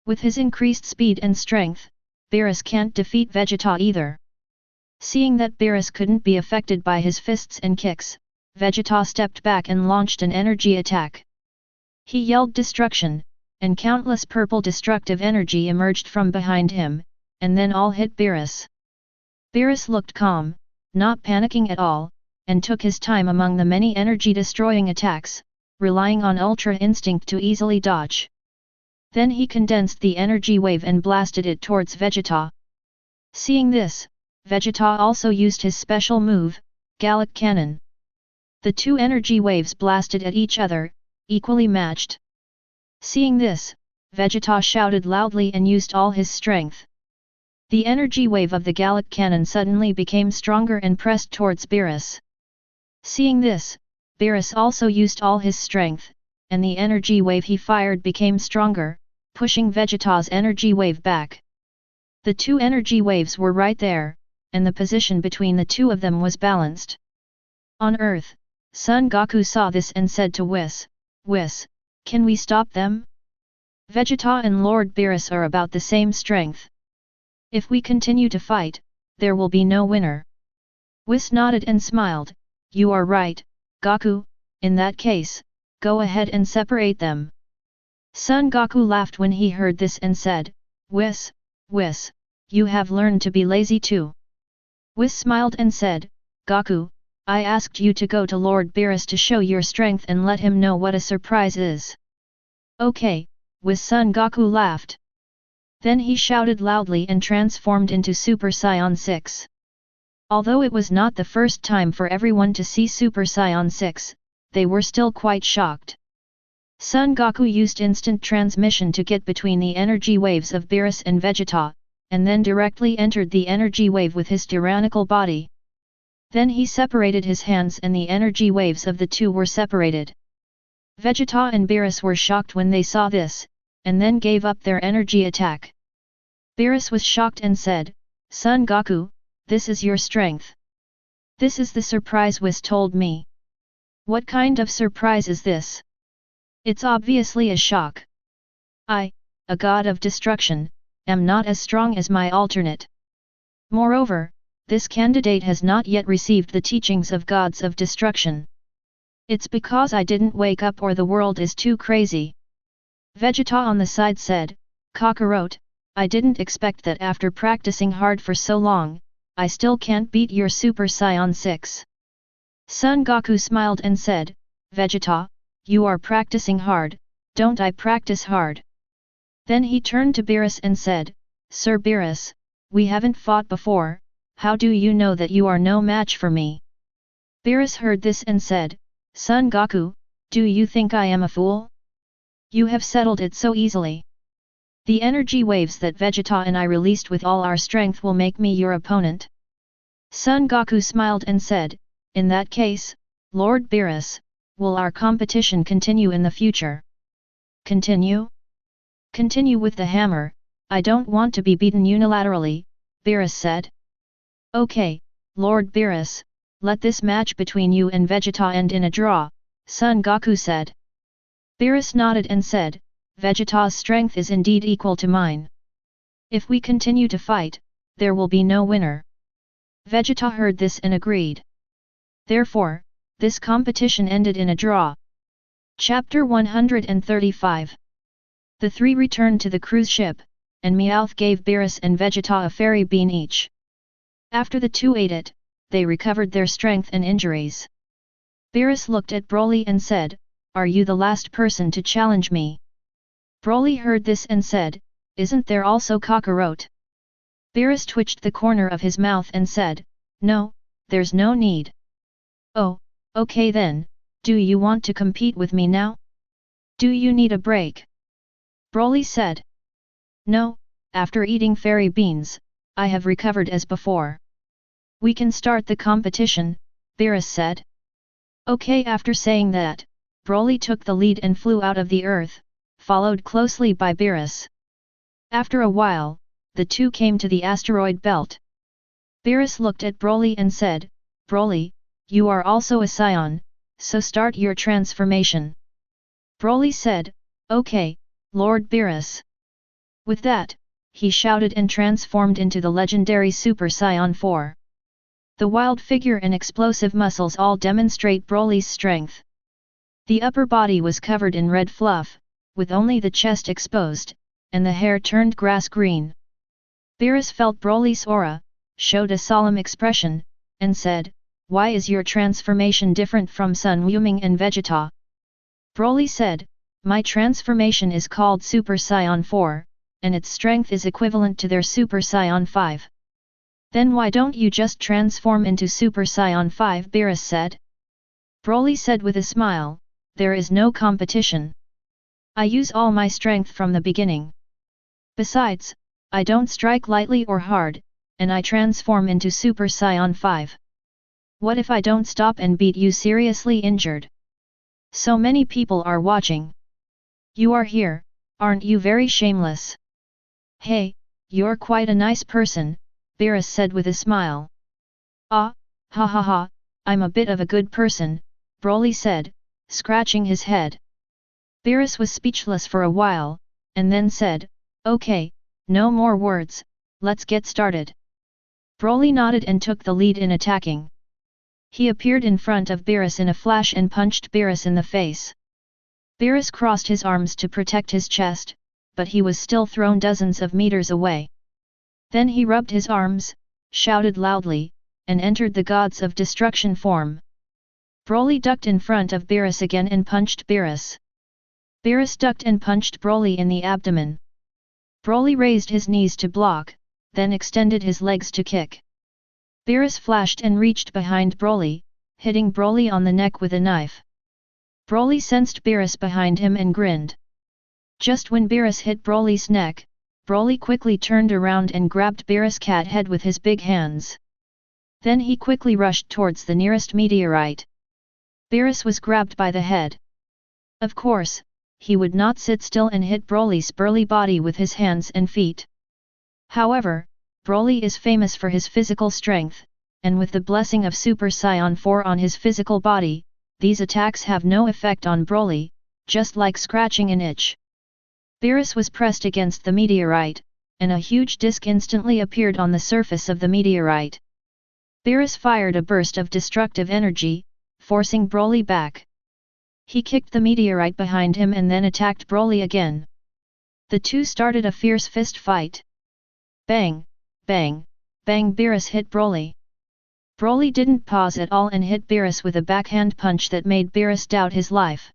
With his increased speed and strength, Beerus can't defeat Vegeta either. Seeing that Beerus couldn't be affected by his fists and kicks, Vegeta stepped back and launched an energy attack. He yelled destruction, and countless purple destructive energy emerged from behind him, and then all hit Beerus. Beerus looked calm, not panicking at all, and took his time among the many energy-destroying attacks, relying on Ultra Instinct to easily dodge. Then he condensed the energy wave and blasted it towards Vegeta. Seeing this, Vegeta also used his special move, Gallic Cannon. The two energy waves blasted at each other, equally matched. Seeing this, Vegeta shouted loudly and used all his strength. The energy wave of the Gallic Cannon suddenly became stronger and pressed towards Beerus. Seeing this, Beerus also used all his strength, and the energy wave he fired became stronger, pushing Vegeta's energy wave back. The two energy waves were right there, and the position between the two of them was balanced. On Earth, Son Goku saw this and said to Whis, can we stop them? Vegeta and Lord Beerus are about the same strength. If we continue to fight, there will be no winner. Whis nodded and smiled, you are right, Goku, in that case, go ahead and separate them. Son Goku laughed when he heard this and said, Whis, you have learned to be lazy too. Whis smiled and said, Goku, I asked you to go to Lord Beerus to show your strength and let him know what a surprise is. Okay, Whis. Son Goku laughed. Then he shouted loudly and transformed into Super Saiyan 6. Although it was not the first time for everyone to see Super Saiyan 6, they were still quite shocked. Son Goku used instant transmission to get between the energy waves of Beerus and Vegeta, and then directly entered the energy wave with his tyrannical body. Then he separated his hands and the energy waves of the two were separated. Vegeta and Beerus were shocked when they saw this, and then gave up their energy attack. Beerus was shocked and said, Son Goku, this is your strength. This is the surprise Whis told me. What kind of surprise is this? It's obviously a shock. I, a god of destruction, am not as strong as my alternate. Moreover, this candidate has not yet received the teachings of gods of destruction. It's because I didn't wake up or the world is too crazy. Vegeta on the side said, Kakarot, I didn't expect that after practicing hard for so long, I still can't beat your Super Saiyan 6. Son Goku smiled and said, Vegeta, you are practicing hard, don't I practice hard? Then he turned to Beerus and said, Sir Beerus, we haven't fought before, how do you know that you are no match for me? Beerus heard this and said, Son Goku, do you think I am a fool? You have settled it so easily. The energy waves that Vegeta and I released with all our strength will make me your opponent. Son Goku smiled and said, in that case, Lord Beerus, will our competition continue in the future? Continue? Continue with the hammer, I don't want to be beaten unilaterally, Beerus said. Okay, Lord Beerus, let this match between you and Vegeta end in a draw, Son Goku said. Beerus nodded and said, Vegeta's strength is indeed equal to mine. If we continue to fight, there will be no winner. Vegeta heard this and agreed. Therefore, this competition ended in a draw. Chapter 135. The three returned to the cruise ship, and Meowth gave Beerus and Vegeta a fairy bean each. After the two ate it, they recovered their strength and injuries. Beerus looked at Broly and said, Are you the last person to challenge me? Broly heard this and said, Isn't there also Kakarot? Beerus twitched the corner of his mouth and said, No, there's no need. Oh, okay then, do you want to compete with me now? Do you need a break? Broly said. No, after eating fairy beans, I have recovered as before. We can start the competition, Beerus said. Okay, after saying that, Broly took the lead and flew out of the earth, followed closely by Beerus. After a while, the two came to the asteroid belt. Beerus looked at Broly and said, "Broly, you are also a Saiyan, so start your transformation." Broly said, "Okay, Lord Beerus." With that, he shouted and transformed into the legendary Super Saiyan 4. The wild figure and explosive muscles all demonstrate Broly's strength. The upper body was covered in red fluff, with only the chest exposed, and the hair turned grass green. Beerus felt Broly's aura, showed a solemn expression, and said, "Why is your transformation different from Sun Wukong and Vegeta?" Broly said, "My transformation is called Super Saiyan 4, and its strength is equivalent to their Super Saiyan 5. Then why don't you just transform into Super Saiyan 5?" Beerus said. Broly said with a smile, "There is no competition. I use all my strength from the beginning. Besides, I don't strike lightly or hard, and I transform into Super Saiyan 5. What if I don't stop and beat you seriously injured? So many people are watching. You are here, aren't you very shameless?" "Hey, you're quite a nice person," Beerus said with a smile. "Ah, ha ha ha, I'm a bit of a good person," Broly said, scratching his head. Beerus was speechless for a while, and then said, "Okay, no more words, let's get started." Broly nodded and took the lead in attacking. He appeared in front of Beerus in a flash and punched Beerus in the face. Beerus crossed his arms to protect his chest, but he was still thrown dozens of meters away. Then he rubbed his arms, shouted loudly, and entered the Gods of Destruction form. Broly ducked in front of Beerus again and punched Beerus. Beerus ducked and punched Broly in the abdomen. Broly raised his knees to block, then extended his legs to kick. Beerus flashed and reached behind Broly, hitting Broly on the neck with a knife. Broly sensed Beerus behind him and grinned. Just when Beerus hit Broly's neck, Broly quickly turned around and grabbed Beerus' cat head with his big hands. Then he quickly rushed towards the nearest meteorite. Beerus was grabbed by the head. Of course, he would not sit still and hit Broly's burly body with his hands and feet. However, Broly is famous for his physical strength, and with the blessing of Super Saiyan 4 on his physical body, these attacks have no effect on Broly, just like scratching an itch. Beerus was pressed against the meteorite, and a huge disc instantly appeared on the surface of the meteorite. Beerus fired a burst of destructive energy, forcing Broly back. He kicked the meteorite behind him and then attacked Broly again. The two started a fierce fist fight. Bang, bang, bang! Beerus hit Broly. Broly didn't pause at all and hit Beerus with a backhand punch that made Beerus doubt his life.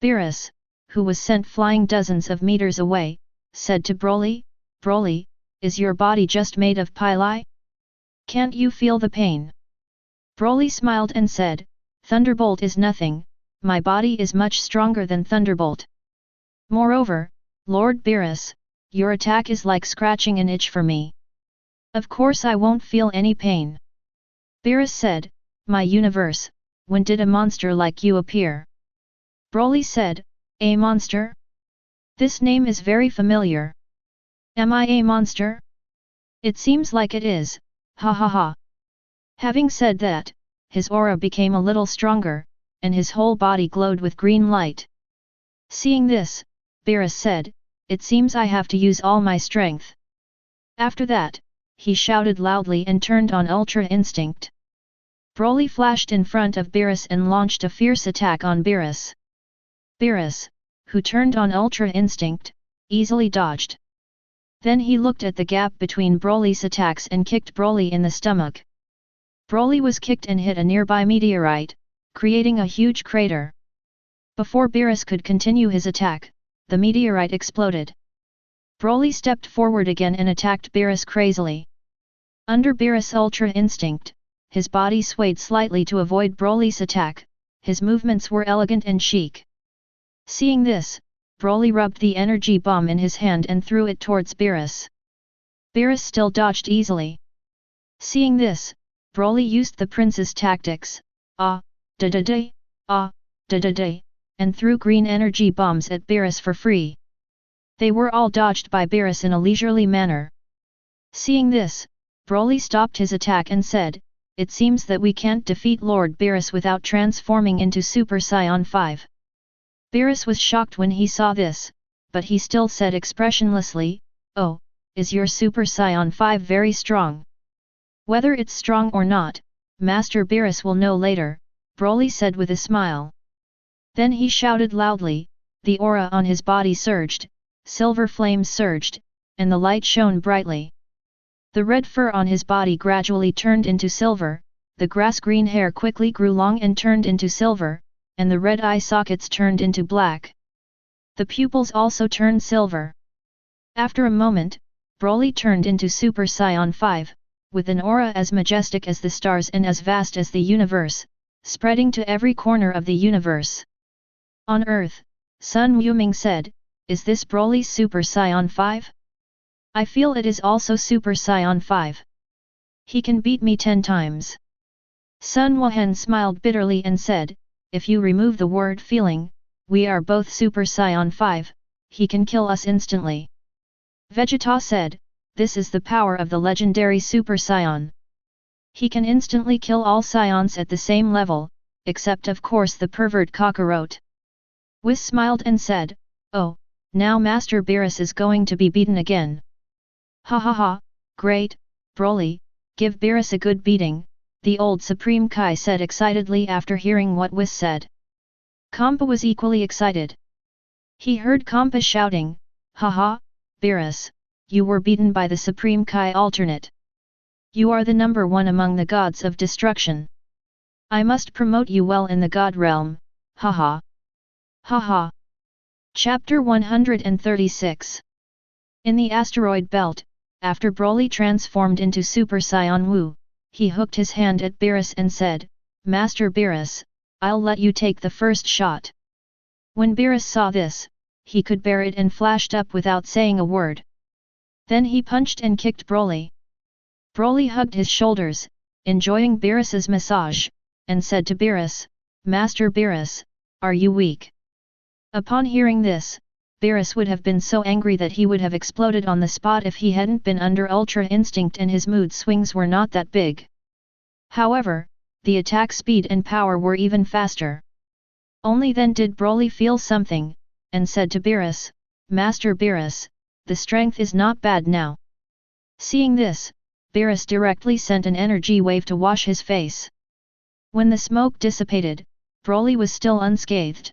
Beerus, who was sent flying dozens of meters away, said to Broly, "Broly, is your body just made of pili? Can't you feel the pain?" Broly smiled and said, "Thunderbolt is nothing, my body is much stronger than Thunderbolt. Moreover, Lord Beerus, your attack is like scratching an itch for me. Of course I won't feel any pain." Beerus said, "My universe, when did a monster like you appear?" Broly said, "A monster? This name is very familiar. Am I a monster? It seems like it is, ha ha ha." Having said that, his aura became a little stronger, and his whole body glowed with green light. Seeing this, Beerus said, "It seems I have to use all my strength." After that, he shouted loudly and turned on Ultra Instinct. Broly flashed in front of Beerus and launched a fierce attack on Beerus. Beerus, who turned on Ultra Instinct, easily dodged. Then he looked at the gap between Broly's attacks and kicked Broly in the stomach. Broly was kicked and hit a nearby meteorite, creating a huge crater. Before Beerus could continue his attack, the meteorite exploded. Broly stepped forward again and attacked Beerus crazily. Under Beerus' Ultra Instinct, his body swayed slightly to avoid Broly's attack, his movements were elegant and chic. Seeing this, Broly rubbed the energy bomb in his hand and threw it towards Beerus. Beerus still dodged easily. Seeing this, Broly used the prince's tactics, da-da-day, ah, da-da-day, and threw green energy bombs at Beerus for free. They were all dodged by Beerus in a leisurely manner. Seeing this, Broly stopped his attack and said, "It seems that we can't defeat Lord Beerus without transforming into Super Saiyan 5. Beerus was shocked when he saw this, but he still said expressionlessly, "Oh, is your Super Saiyan 5 very strong?" "Whether it's strong or not, Master Beerus will know later," Broly said with a smile. Then he shouted loudly, the aura on his body surged, silver flames surged, and the light shone brightly. The red fur on his body gradually turned into silver, the grass-green hair quickly grew long and turned into silver, and the red eye sockets turned into black. The pupils also turned silver. After a moment, Broly turned into Super Saiyan 5, with an aura as majestic as the stars and as vast as the universe, spreading to every corner of the universe. On Earth, Sun Wuming said, "Is this Broly's Super Saiyan 5? I feel it is also Super Saiyan 5. He can beat me 10 times. Sun Wuhen smiled bitterly and said, "If you remove the word feeling, we are both Super Saiyan 5, he can kill us instantly." Vegeta said, "This is the power of the legendary Super Saiyan. He can instantly kill all Saiyans at the same level, except of course the pervert Kakarot." Whis smiled and said, "Oh, now Master Beerus is going to be beaten again. Ha ha ha, great, Broly, give Beerus a good beating," the old Supreme Kai said excitedly after hearing what Whis said. Kampa was equally excited. He heard Kampa shouting, "Ha ha, Beerus, you were beaten by the Supreme Kai alternate. You are the number one among the gods of destruction. I must promote you well in the god realm, ha ha. Ha ha." Chapter 136. In the asteroid belt, after Broly transformed into Super Saiyan Wu, he hooked his hand at Beerus and said, "Master Beerus, I'll let you take the first shot." When Beerus saw this, he could bear it and flashed up without saying a word. Then he punched and kicked Broly. Broly hugged his shoulders, enjoying Beerus's massage, and said to Beerus, "Master Beerus, are you weak?" Upon hearing this, Beerus would have been so angry that he would have exploded on the spot if he hadn't been under Ultra Instinct and his mood swings were not that big. However, the attack speed and power were even faster. Only then did Broly feel something, and said to Beerus, "Master Beerus, the strength is not bad now." Seeing this, Beerus directly sent an energy wave to wash his face. When the smoke dissipated, Broly was still unscathed.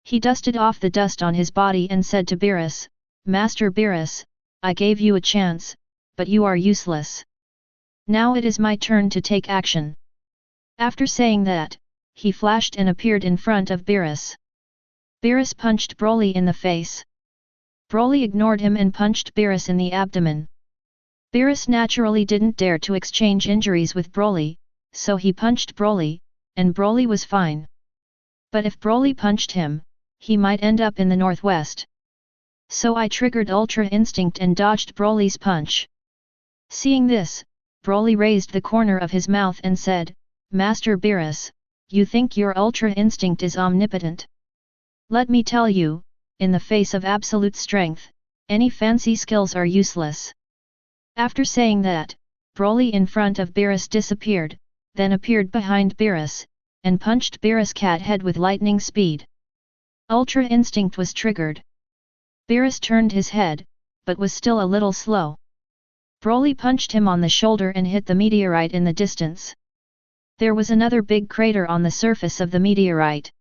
He dusted off the dust on his body and said to Beerus, "Master Beerus, I gave you a chance, but you are useless. Now it is my turn to take action." After saying that, he flashed and appeared in front of Beerus. Beerus punched Broly in the face. Broly ignored him and punched Beerus in the abdomen. Beerus naturally didn't dare to exchange injuries with Broly, so he punched Broly, and Broly was fine. But if Broly punched him, he might end up in the northwest. So I triggered Ultra Instinct and dodged Broly's punch. Seeing this, Broly raised the corner of his mouth and said, "Master Beerus, you think your Ultra Instinct is omnipotent? Let me tell you, in the face of absolute strength, any fancy skills are useless." After saying that, Broly in front of Beerus disappeared, then appeared behind Beerus, and punched Beerus' cat head with lightning speed. Ultra Instinct was triggered. Beerus turned his head, but was still a little slow. Broly punched him on the shoulder and hit the meteorite in the distance. There was another big crater on the surface of the meteorite.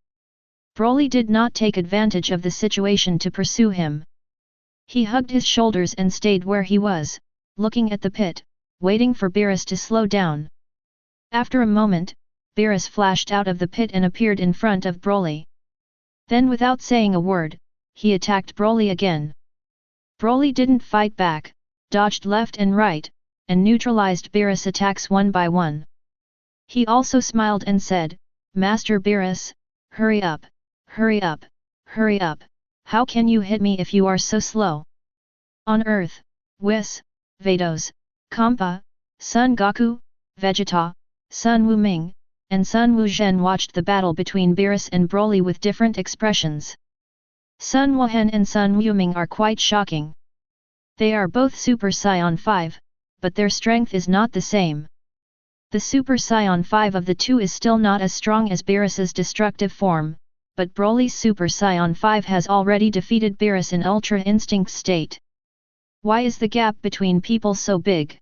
Broly did not take advantage of the situation to pursue him. He hugged his shoulders and stayed where he was, looking at the pit, waiting for Beerus to slow down. After a moment, Beerus flashed out of the pit and appeared in front of Broly. Then without saying a word, he attacked Broly again. Broly didn't fight back, dodged left and right, and neutralized Beerus' attacks one by one. He also smiled and said, "Master Beerus, hurry up, hurry up, hurry up, how can you hit me if you are so slow?" On Earth, Whis, Vados, Kampa, Son Goku, Vegeta, Sun Wuming, and Sun Wuzhen watched the battle between Beerus and Broly with different expressions. Sun Wuhen and Sun Wuming are quite shocking. They are both Super Saiyan 5, but their strength is not the same. The Super Saiyan 5 of the two is still not as strong as Beerus's destructive form, but Broly's Super Saiyan 5 has already defeated Beerus in Ultra Instinct state. Why is the gap between people so big?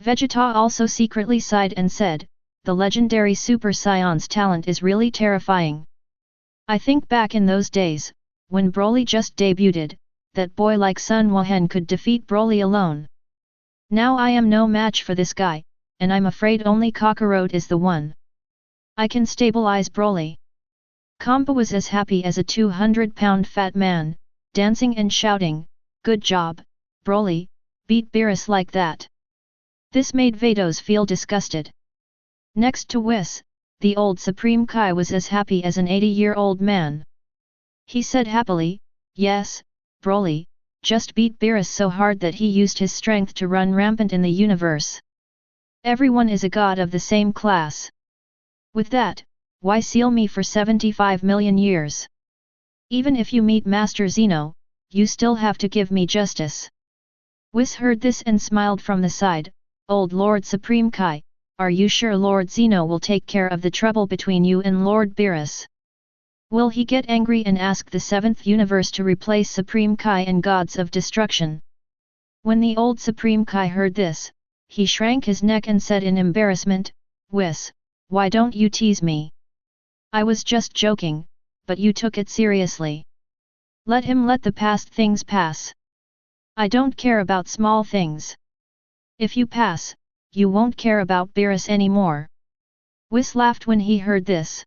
Vegeta also secretly sighed and said, the legendary Super Saiyan's talent is really terrifying. I think back in those days, when Broly just debuted, that boy like Sun Wuhen could defeat Broly alone. Now I am no match for this guy, and I'm afraid only Kakarot is the one. I can stabilize Broly. Kampa was as happy as a 200-pound fat man, dancing and shouting, good job, Broly, beat Beerus like that. This made Vados feel disgusted. Next to Whis, the old Supreme Kai was as happy as an 80-year-old man. He said happily, yes, Broly, just beat Beerus so hard that he used his strength to run rampant in the universe. Everyone is a god of the same class. With that, why seal me for 75 million years? Even if you meet Master Zeno, you still have to give me justice. Whis heard this and smiled from the side, old Lord Supreme Kai, are you sure Lord Zeno will take care of the trouble between you and Lord Beerus? Will he get angry and ask the 7th universe to replace Supreme Kai and Gods of Destruction? When the old Supreme Kai heard this, he shrank his neck and said in embarrassment, Whis, why don't you tease me? I was just joking, but you took it seriously. Let him let the past things pass. I don't care about small things. If you pass, you won't care about Beerus anymore. Whis laughed when he heard this.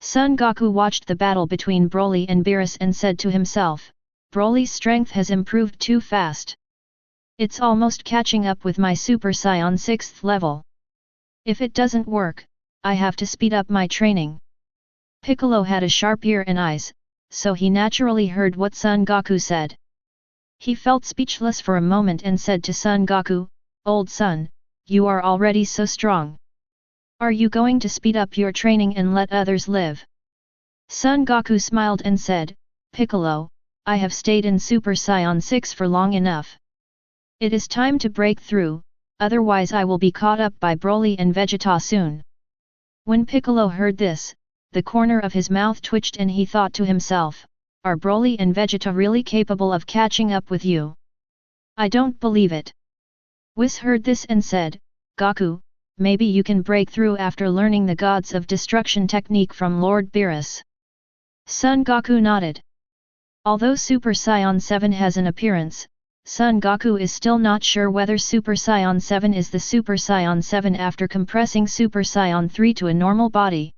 Son Goku watched the battle between Broly and Beerus and said to himself, Broly's strength has improved too fast. It's almost catching up with my Super Saiyan 6th level. If it doesn't work, I have to speed up my training. Piccolo had a sharp ear and eyes, so he naturally heard what Son Goku said. He felt speechless for a moment and said to Son Goku, Old son, you are already so strong. Are you going to speed up your training and let others live? Son Goku smiled and said, Piccolo, I have stayed in Super Saiyan 6 for long enough. It is time to break through, otherwise I will be caught up by Broly and Vegeta soon. When Piccolo heard this, the corner of his mouth twitched and he thought to himself, are Broly and Vegeta really capable of catching up with you? I don't believe it. Whis heard this and said, Goku, maybe you can break through after learning the Gods of Destruction technique from Lord Beerus. Son Goku nodded. Although Super Saiyan 7 has an appearance, Son Goku is still not sure whether Super Saiyan 7 is the Super Saiyan 7 after compressing Super Saiyan 3 to a normal body.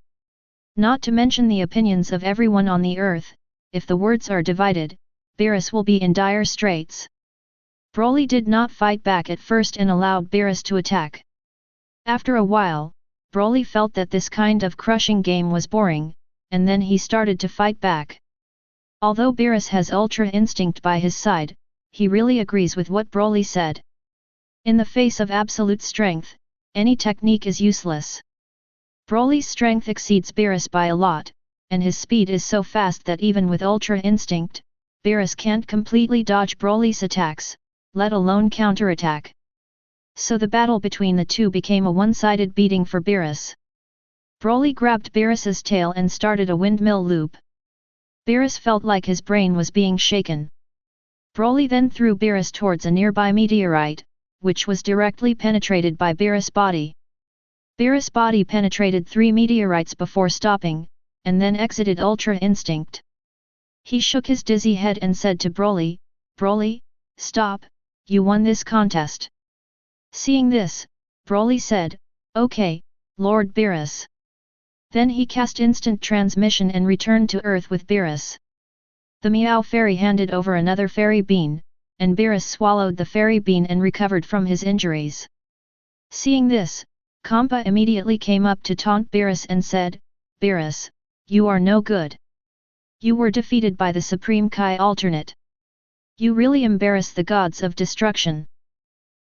Not to mention the opinions of everyone on the earth, if the words are divided, Beerus will be in dire straits. Broly did not fight back at first and allowed Beerus to attack. After a while, Broly felt that this kind of crushing game was boring, and then he started to fight back. Although Beerus has Ultra Instinct by his side, he really agrees with what Broly said. In the face of absolute strength, any technique is useless. Broly's strength exceeds Beerus by a lot, and his speed is so fast that even with Ultra Instinct, Beerus can't completely dodge Broly's attacks, let alone counterattack. So the battle between the two became a one-sided beating for Beerus. Broly grabbed Beerus's tail and started a windmill loop. Beerus felt like his brain was being shaken. Broly then threw Beerus towards a nearby meteorite, which was directly penetrated by Beerus' body. Beerus' body penetrated 3 meteorites before stopping, and then exited Ultra Instinct. He shook his dizzy head and said to Broly, Broly, stop, you won this contest. Seeing this, Broly said, okay, Lord Beerus. Then he cast instant transmission and returned to Earth with Beerus. The Meow Fairy handed over another fairy bean, and Beerus swallowed the fairy bean and recovered from his injuries. Seeing this, Kampa immediately came up to taunt Beerus and said, Beerus, you are no good. You were defeated by the Supreme Kai alternate. You really embarrass the Gods of Destruction.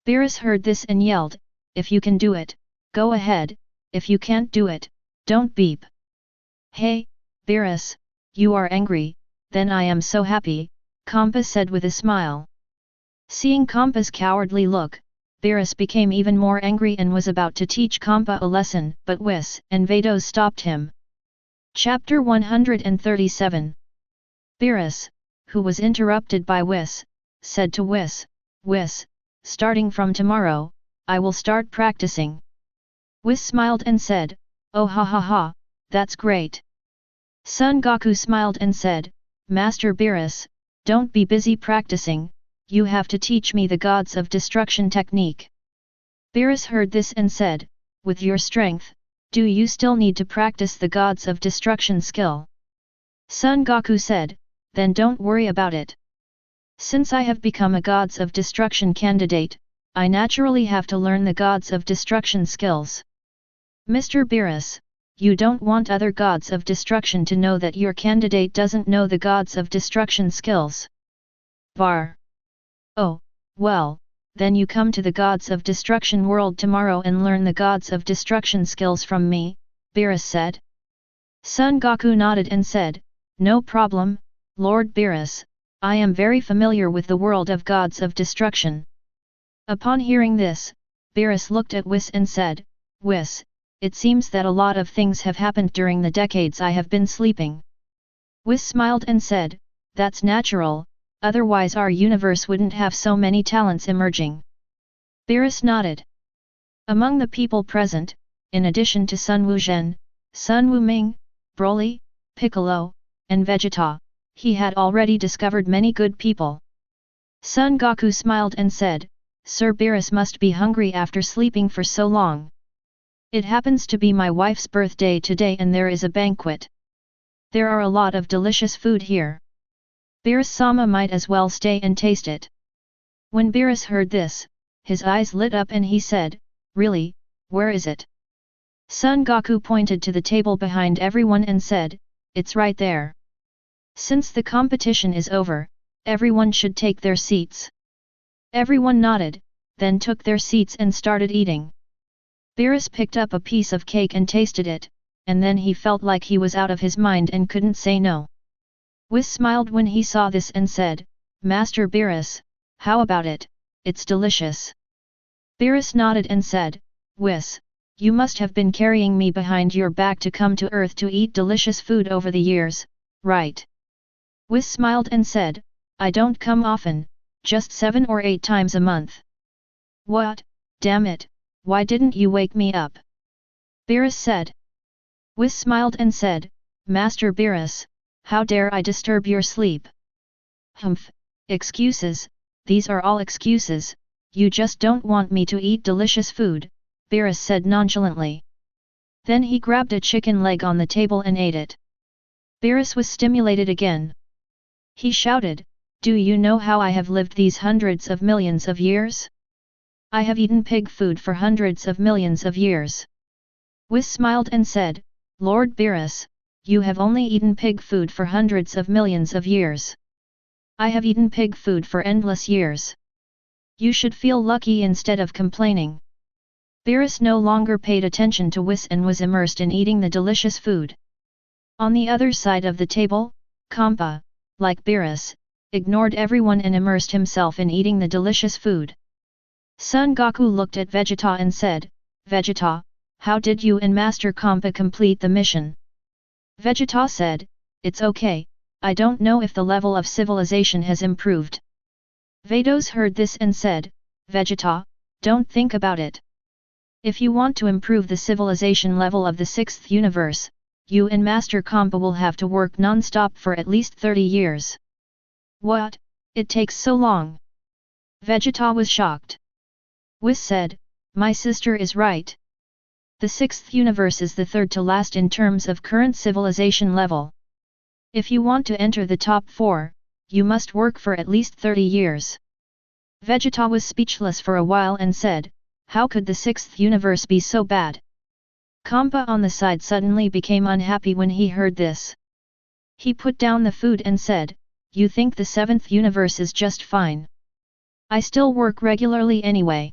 Beerus heard this and yelled, if you can do it, go ahead, if you can't do it, don't beep. Hey, Beerus, you are angry, then I am so happy, Kampa said with a smile. Seeing Kampa's cowardly look, Beerus became even more angry and was about to teach Kampa a lesson, but Whis and Vados stopped him. Chapter 137. Beerus, who was interrupted by Whis, said to Whis, "Whis, starting from tomorrow, I will start practicing." Whis smiled and said, "Oh ha ha ha, that's great." Son Goku smiled and said, "Master Beerus, don't be busy practicing, you have to teach me the gods of destruction technique." Beerus heard this and said, "With your strength, do you still need to practice the gods of destruction skill?" Son Goku said, "Then don't worry about it. Since I have become a gods of destruction candidate, I naturally have to learn the gods of destruction skills." Mr. Beerus, you don't want other gods of destruction to know that your candidate doesn't know the gods of destruction skills. Bar. Oh, well, then you come to the gods of destruction world tomorrow and learn the gods of destruction skills from me, Beerus said. Son Goku nodded and said, "No problem, Lord Beerus, I am very familiar with the world of gods of destruction." Upon hearing this, Beerus looked at Whis and said, "Whis, it seems that a lot of things have happened during the decades I have been sleeping." Whis smiled and said, "That's natural, otherwise our universe wouldn't have so many talents emerging." Beerus nodded. Among the people present, in addition to Sun Wuzhen, Sun Wuming, Broly, Piccolo, and Vegeta, he had already discovered many good people. Son Goku smiled and said, "Sir Beerus must be hungry after sleeping for so long. It happens to be my wife's birthday today and there is a banquet. There are a lot of delicious food here. Beerus-sama might as well stay and taste it." When Beerus heard this, his eyes lit up and he said, "Really, where is it?" Son Goku pointed to the table behind everyone and said, "It's right there. Since the competition is over, everyone should take their seats." Everyone nodded, then took their seats and started eating. Beerus picked up a piece of cake and tasted it, and then he felt like he was out of his mind and couldn't say no. Whis smiled when he saw this and said, "Master Beerus, how about it, it's delicious." Beerus nodded and said, "Whis, you must have been carrying me behind your back to come to Earth to eat delicious food over the years, right?" Whis smiled and said, "I don't come often, just 7 or 8 times a month." "What, damn it, why didn't you wake me up?" Beerus said. Whis smiled and said, "Master Beerus, how dare I disturb your sleep?" "Humph, excuses, these are all excuses, you just don't want me to eat delicious food," Beerus said nonchalantly. Then he grabbed a chicken leg on the table and ate it. Beerus was stimulated again. He shouted, "Do you know how I have lived these hundreds of millions of years? I have eaten pig food for hundreds of millions of years." Whis smiled and said, "Lord Beerus, you have only eaten pig food for hundreds of millions of years. I have eaten pig food for endless years. You should feel lucky instead of complaining." Beerus no longer paid attention to Whis and was immersed in eating the delicious food. On the other side of the table, Kampa, like Beerus, ignored everyone and immersed himself in eating the delicious food. Son Goku looked at Vegeta and said, "Vegeta, how did you and Master Kampa complete the mission?" Vegeta said, "It's okay, I don't know if the level of civilization has improved." Vados heard this and said, "Vegeta, don't think about it. If you want to improve the civilization level of the 6th universe, you and Master Kampa will have to work non-stop for at least 30 years. "What, it takes so long?" Vegeta was shocked. Whis said, "My sister is right. The 6th universe is the third to last in terms of current civilization level. If you want to enter the top 4, you must work for at least 30 years. Vegeta was speechless for a while and said, "How could the 6th universe be so bad?" Kampa on the side suddenly became unhappy when he heard this. He put down the food and said, "You think the 7th universe is just fine? I still work regularly anyway.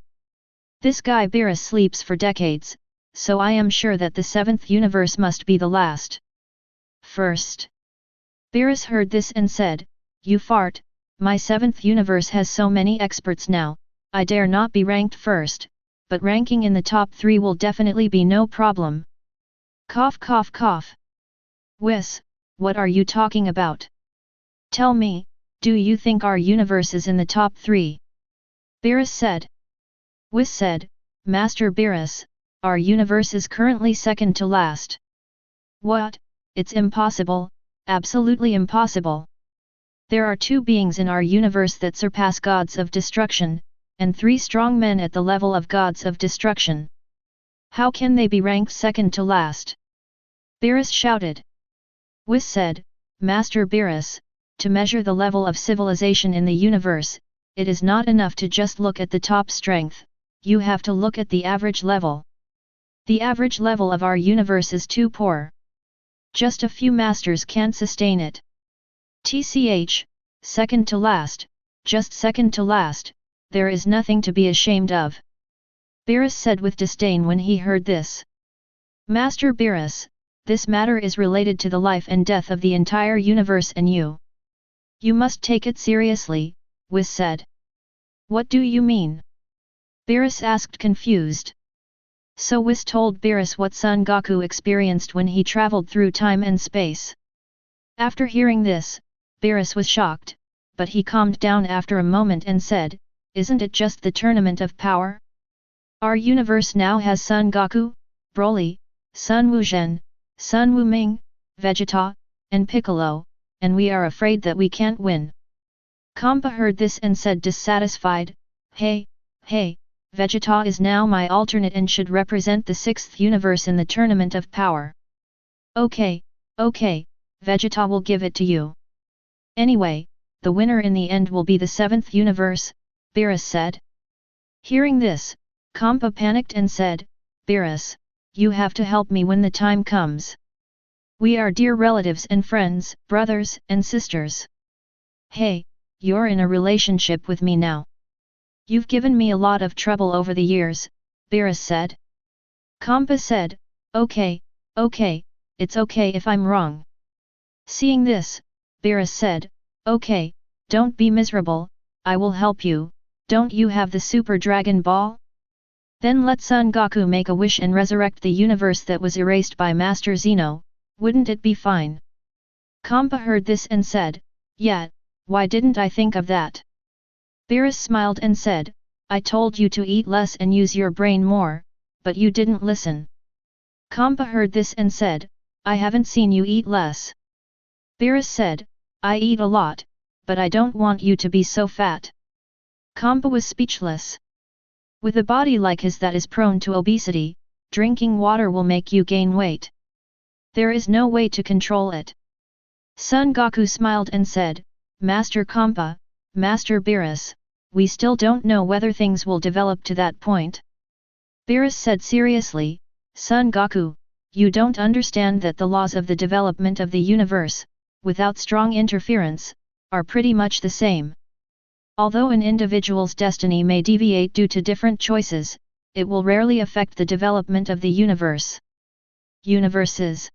This guy Beerus sleeps for decades, so I am sure that the 7th universe must be the last. First. Beerus heard this and said, "You fart, my 7th universe has so many experts now, I dare not be ranked first, but ranking in the top 3 will definitely be no problem." Cough cough cough. Whis, what are you talking about? Tell me, do you think our universe is in the top 3? Beerus said. Whis said, "Master Beerus, our universe is currently second to last." What? It's impossible, absolutely impossible. There are 2 beings in our universe that surpass gods of destruction, and 3 strong men at the level of gods of destruction. How can they be ranked second to last? Beerus shouted. Whis said, "Master Beerus, to measure the level of civilization in the universe, it is not enough to just look at the top strength, you have to look at the average level. The average level of our universe is too poor. Just a few masters can't sustain it. TCH, second to last, just second to last, there is nothing to be ashamed of." Beerus said with disdain when he heard this. "Master Beerus, this matter is related to the life and death of the entire universe and you. You must take it seriously," Whis said. "What do you mean?" Beerus asked confused. So Whis told Beerus what Son Goku experienced when he traveled through time and space. After hearing this, Beerus was shocked, but he calmed down after a moment and said, "Isn't it just the tournament of power? Our universe now has Son Goku, Broly, Sun Wuzhen, Sun Wuming, Vegeta, and Piccolo, and we are afraid that we can't win." Kampa heard this and said dissatisfied, Hey, Vegeta is now my alternate and should represent the 6th universe in the tournament of power." Okay, Vegeta will give it to you. Anyway, the winner in the end will be the 7th universe, Beerus said. Hearing this, Kampa panicked and said, "Beerus, you have to help me when the time comes. We are dear relatives and friends, brothers and sisters. Hey, you're in a relationship with me now. You've given me a lot of trouble over the years," Beerus said. Kampa said, Okay, it's okay if I'm wrong." Seeing this, Beerus said, "Okay, don't be miserable, I will help you, don't you have the Super Dragon Ball? Then let Son Goku make a wish and resurrect the universe that was erased by Master Zeno, wouldn't it be fine?" Kampa heard this and said, "Yeah, why didn't I think of that?" Beerus smiled and said, "I told you to eat less and use your brain more, but you didn't listen." Kampa heard this and said, "I haven't seen you eat less." Beerus said, "I eat a lot, but I don't want you to be so fat." Kampa was speechless. With a body like his that is prone to obesity, drinking water will make you gain weight. There is no way to control it. Son Goku smiled and said, "Master Kampa, Master Beerus, we still don't know whether things will develop to that point." Beerus said seriously, "Son Goku, you don't understand that the laws of the development of the universe, without strong interference, are pretty much the same. Although an individual's destiny may deviate due to different choices, it will rarely affect the development of the universe." Universes.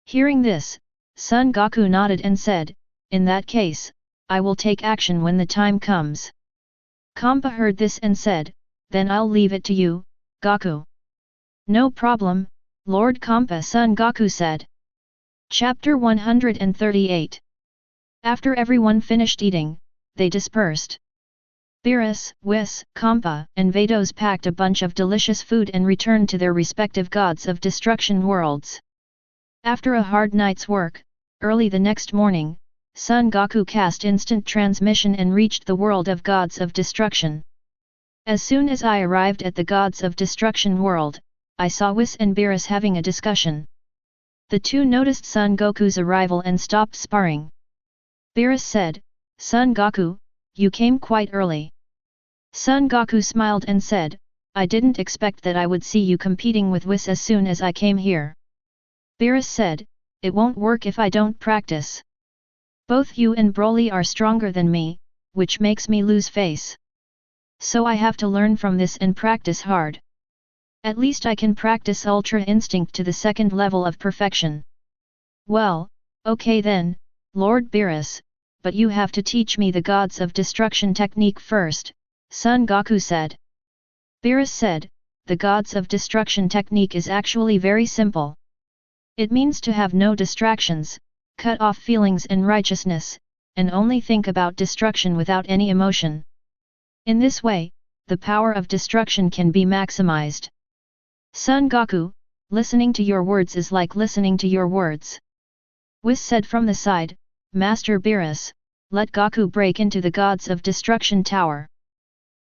Hearing this, Son Goku nodded and said, "In that case, I will take action when the time comes." Kampa heard this and said, "Then I'll leave it to you, Goku." "No problem, Lord Kampa," Son Goku said. Chapter 138. After everyone finished eating, they dispersed. Beerus, Whis, Kampa, and Vados packed a bunch of delicious food and returned to their respective gods of destruction worlds. After a hard night's work, early the next morning, Son Goku cast instant transmission and reached the world of gods of destruction. As soon as I arrived at the gods of destruction world, I saw Whis and Beerus having a discussion. The two noticed Son Goku's arrival and stopped sparring. Beerus said, "Son Goku, you came quite early." Son Goku smiled and said, "I didn't expect that I would see you competing with Whis as soon as I came here." Beerus said, "It won't work if I don't practice. Both you and Broly are stronger than me, which makes me lose face. So I have to learn from this and practice hard." At least I can practice Ultra Instinct to the second level of perfection. Well, okay then, Lord Beerus, but you have to teach me the Gods of Destruction technique first, Son Goku said. Beerus said, the Gods of Destruction technique is actually very simple. It means to have no distractions, cut off feelings and righteousness, and only think about destruction without any emotion. In this way, the power of destruction can be maximized. Son Goku, listening to your words is like listening to your words. Whis said from the side, Master Beerus, let Goku break into the Gods of Destruction tower.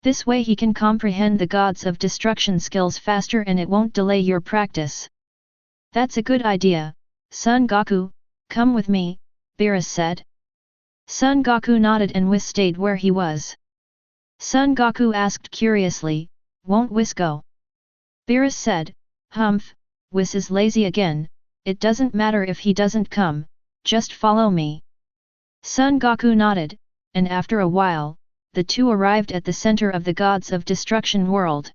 This way he can comprehend the Gods of Destruction skills faster and it won't delay your practice. That's a good idea, Son Goku, come with me, Beerus said. Son Goku nodded and Whis stayed where he was. Son Goku asked curiously, won't Whis go? Beerus said, humph, Whis is lazy again, it doesn't matter if he doesn't come, just follow me. Son Goku nodded, and after a while, the two arrived at the center of the Gods of Destruction world.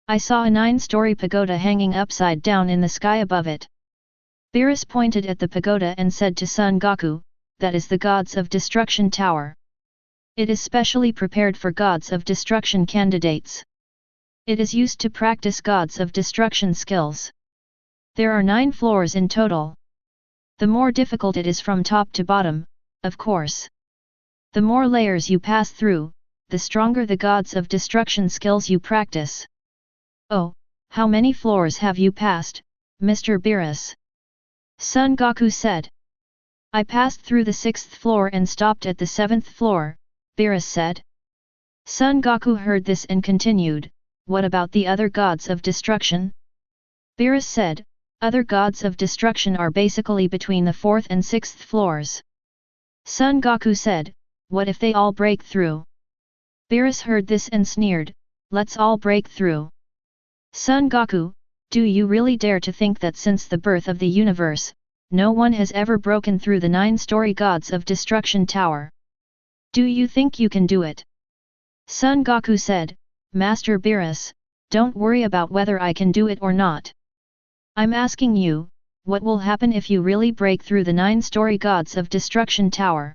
I saw a 9-story pagoda hanging upside down in the sky above it. Beerus pointed at the pagoda and said to Son Goku, that is the Gods of Destruction tower. It is specially prepared for Gods of Destruction candidates. It is used to practice Gods of Destruction skills. There are 9 floors in total. The more difficult it is from top to bottom, of course. The more layers you pass through, the stronger the Gods of Destruction skills you practice. Oh, how many floors have you passed, Mr. Beerus? Son Goku said. I passed through the 6th floor and stopped at the 7th floor, Beerus said. Son Goku heard this and continued, what about the other Gods of Destruction? Beerus said, other Gods of Destruction are basically between the 4th and 6th floors. Son Goku said, what if they all break through? Beerus heard this and sneered, let's all break through. Son Goku, do you really dare to think that since the birth of the universe, no one has ever broken through the 9-story Gods of Destruction tower? Do you think you can do it? Son Goku said, Master Beerus, don't worry about whether I can do it or not. I'm asking you, what will happen if you really break through the 9-story Gods of Destruction tower?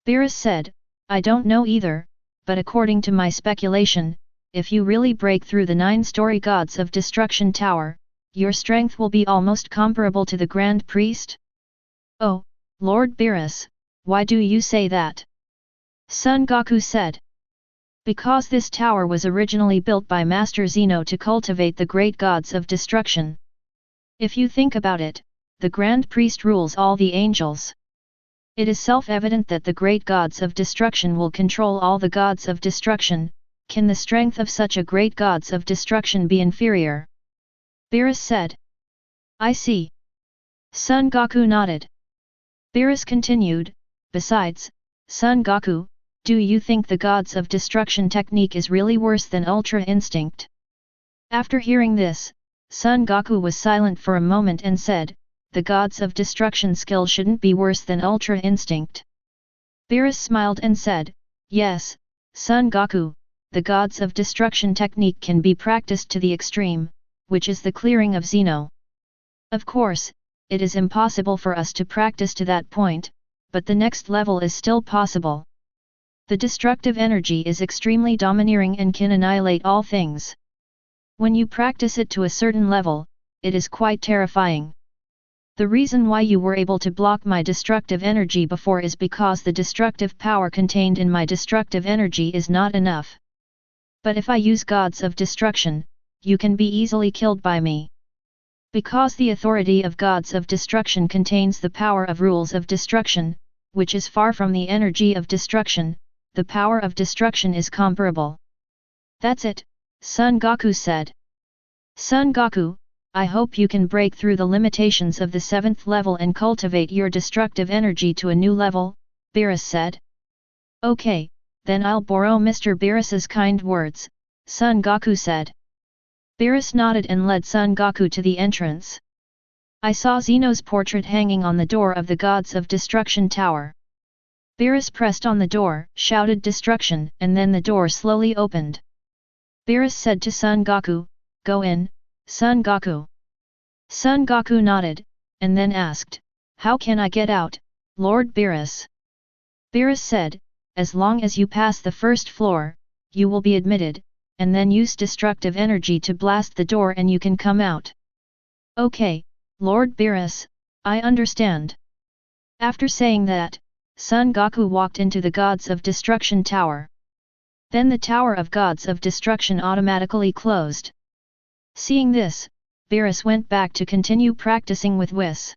Beerus said, I don't know either, but according to my speculation, if you really break through the 9-story Gods of Destruction tower, your strength will be almost comparable to the Grand Priest? Oh, Lord Beerus, why do you say that? Son Goku said. Because this tower was originally built by Master Zeno to cultivate the great Gods of Destruction. If you think about it, the Grand Priest rules all the angels. It is self-evident that the great Gods of Destruction will control all the Gods of Destruction. Can the strength of such a great Gods of Destruction be inferior? Beerus said. I see. Son Goku nodded. Beerus continued, besides, Son Goku, do you think the Gods of Destruction technique is really worse than Ultra Instinct? After hearing this, Son Goku was silent for a moment and said, the Gods of Destruction skill shouldn't be worse than Ultra Instinct. Beerus smiled and said, yes, Son Goku, the Gods of Destruction technique can be practiced to the extreme, which is the clearing of Zeno. Of course, it is impossible for us to practice to that point, but the next level is still possible. The destructive energy is extremely domineering and can annihilate all things. When you practice it to a certain level, it is quite terrifying. The reason why you were able to block my destructive energy before is because the destructive power contained in my destructive energy is not enough. But if I use Gods of Destruction, you can be easily killed by me. Because the authority of Gods of Destruction contains the power of rules of destruction, which is far from the energy of destruction, the power of destruction is comparable. That's it, Son Goku said. Son Goku, I hope you can break through the limitations of the 7th level and cultivate your destructive energy to a new level, Beerus said. Okay, then I'll borrow Mr. Beerus's kind words, Son Goku said. Beerus nodded and led Son Goku to the entrance. I saw Zeno's portrait hanging on the door of the Gods of Destruction tower. Beerus pressed on the door, shouted destruction, and then the door slowly opened. Beerus said to Son Goku, Go in, Son Goku. Son Goku nodded, and then asked, how can I get out, Lord Beerus? Beerus said, as long as you pass the first floor, you will be admitted, and then use destructive energy to blast the door and you can come out. Okay, Lord Beerus, I understand. After saying that, Son Goku walked into the Gods of Destruction Tower. Then the Tower of Gods of Destruction automatically closed. Seeing this, Beerus went back to continue practicing with Whis.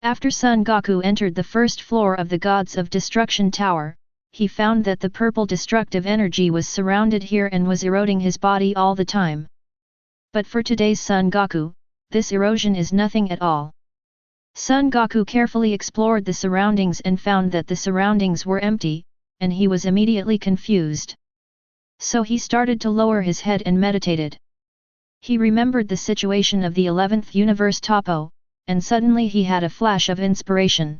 After Son Goku entered the first floor of the Gods of Destruction Tower, he found that the purple destructive energy was surrounded here and was eroding his body all the time. But for today's Son Goku, this erosion is nothing at all. Son Goku carefully explored the surroundings and found that the surroundings were empty, and he was immediately confused. So he started to lower his head and meditated. He remembered the situation of the 11th universe Topo, and suddenly he had a flash of inspiration.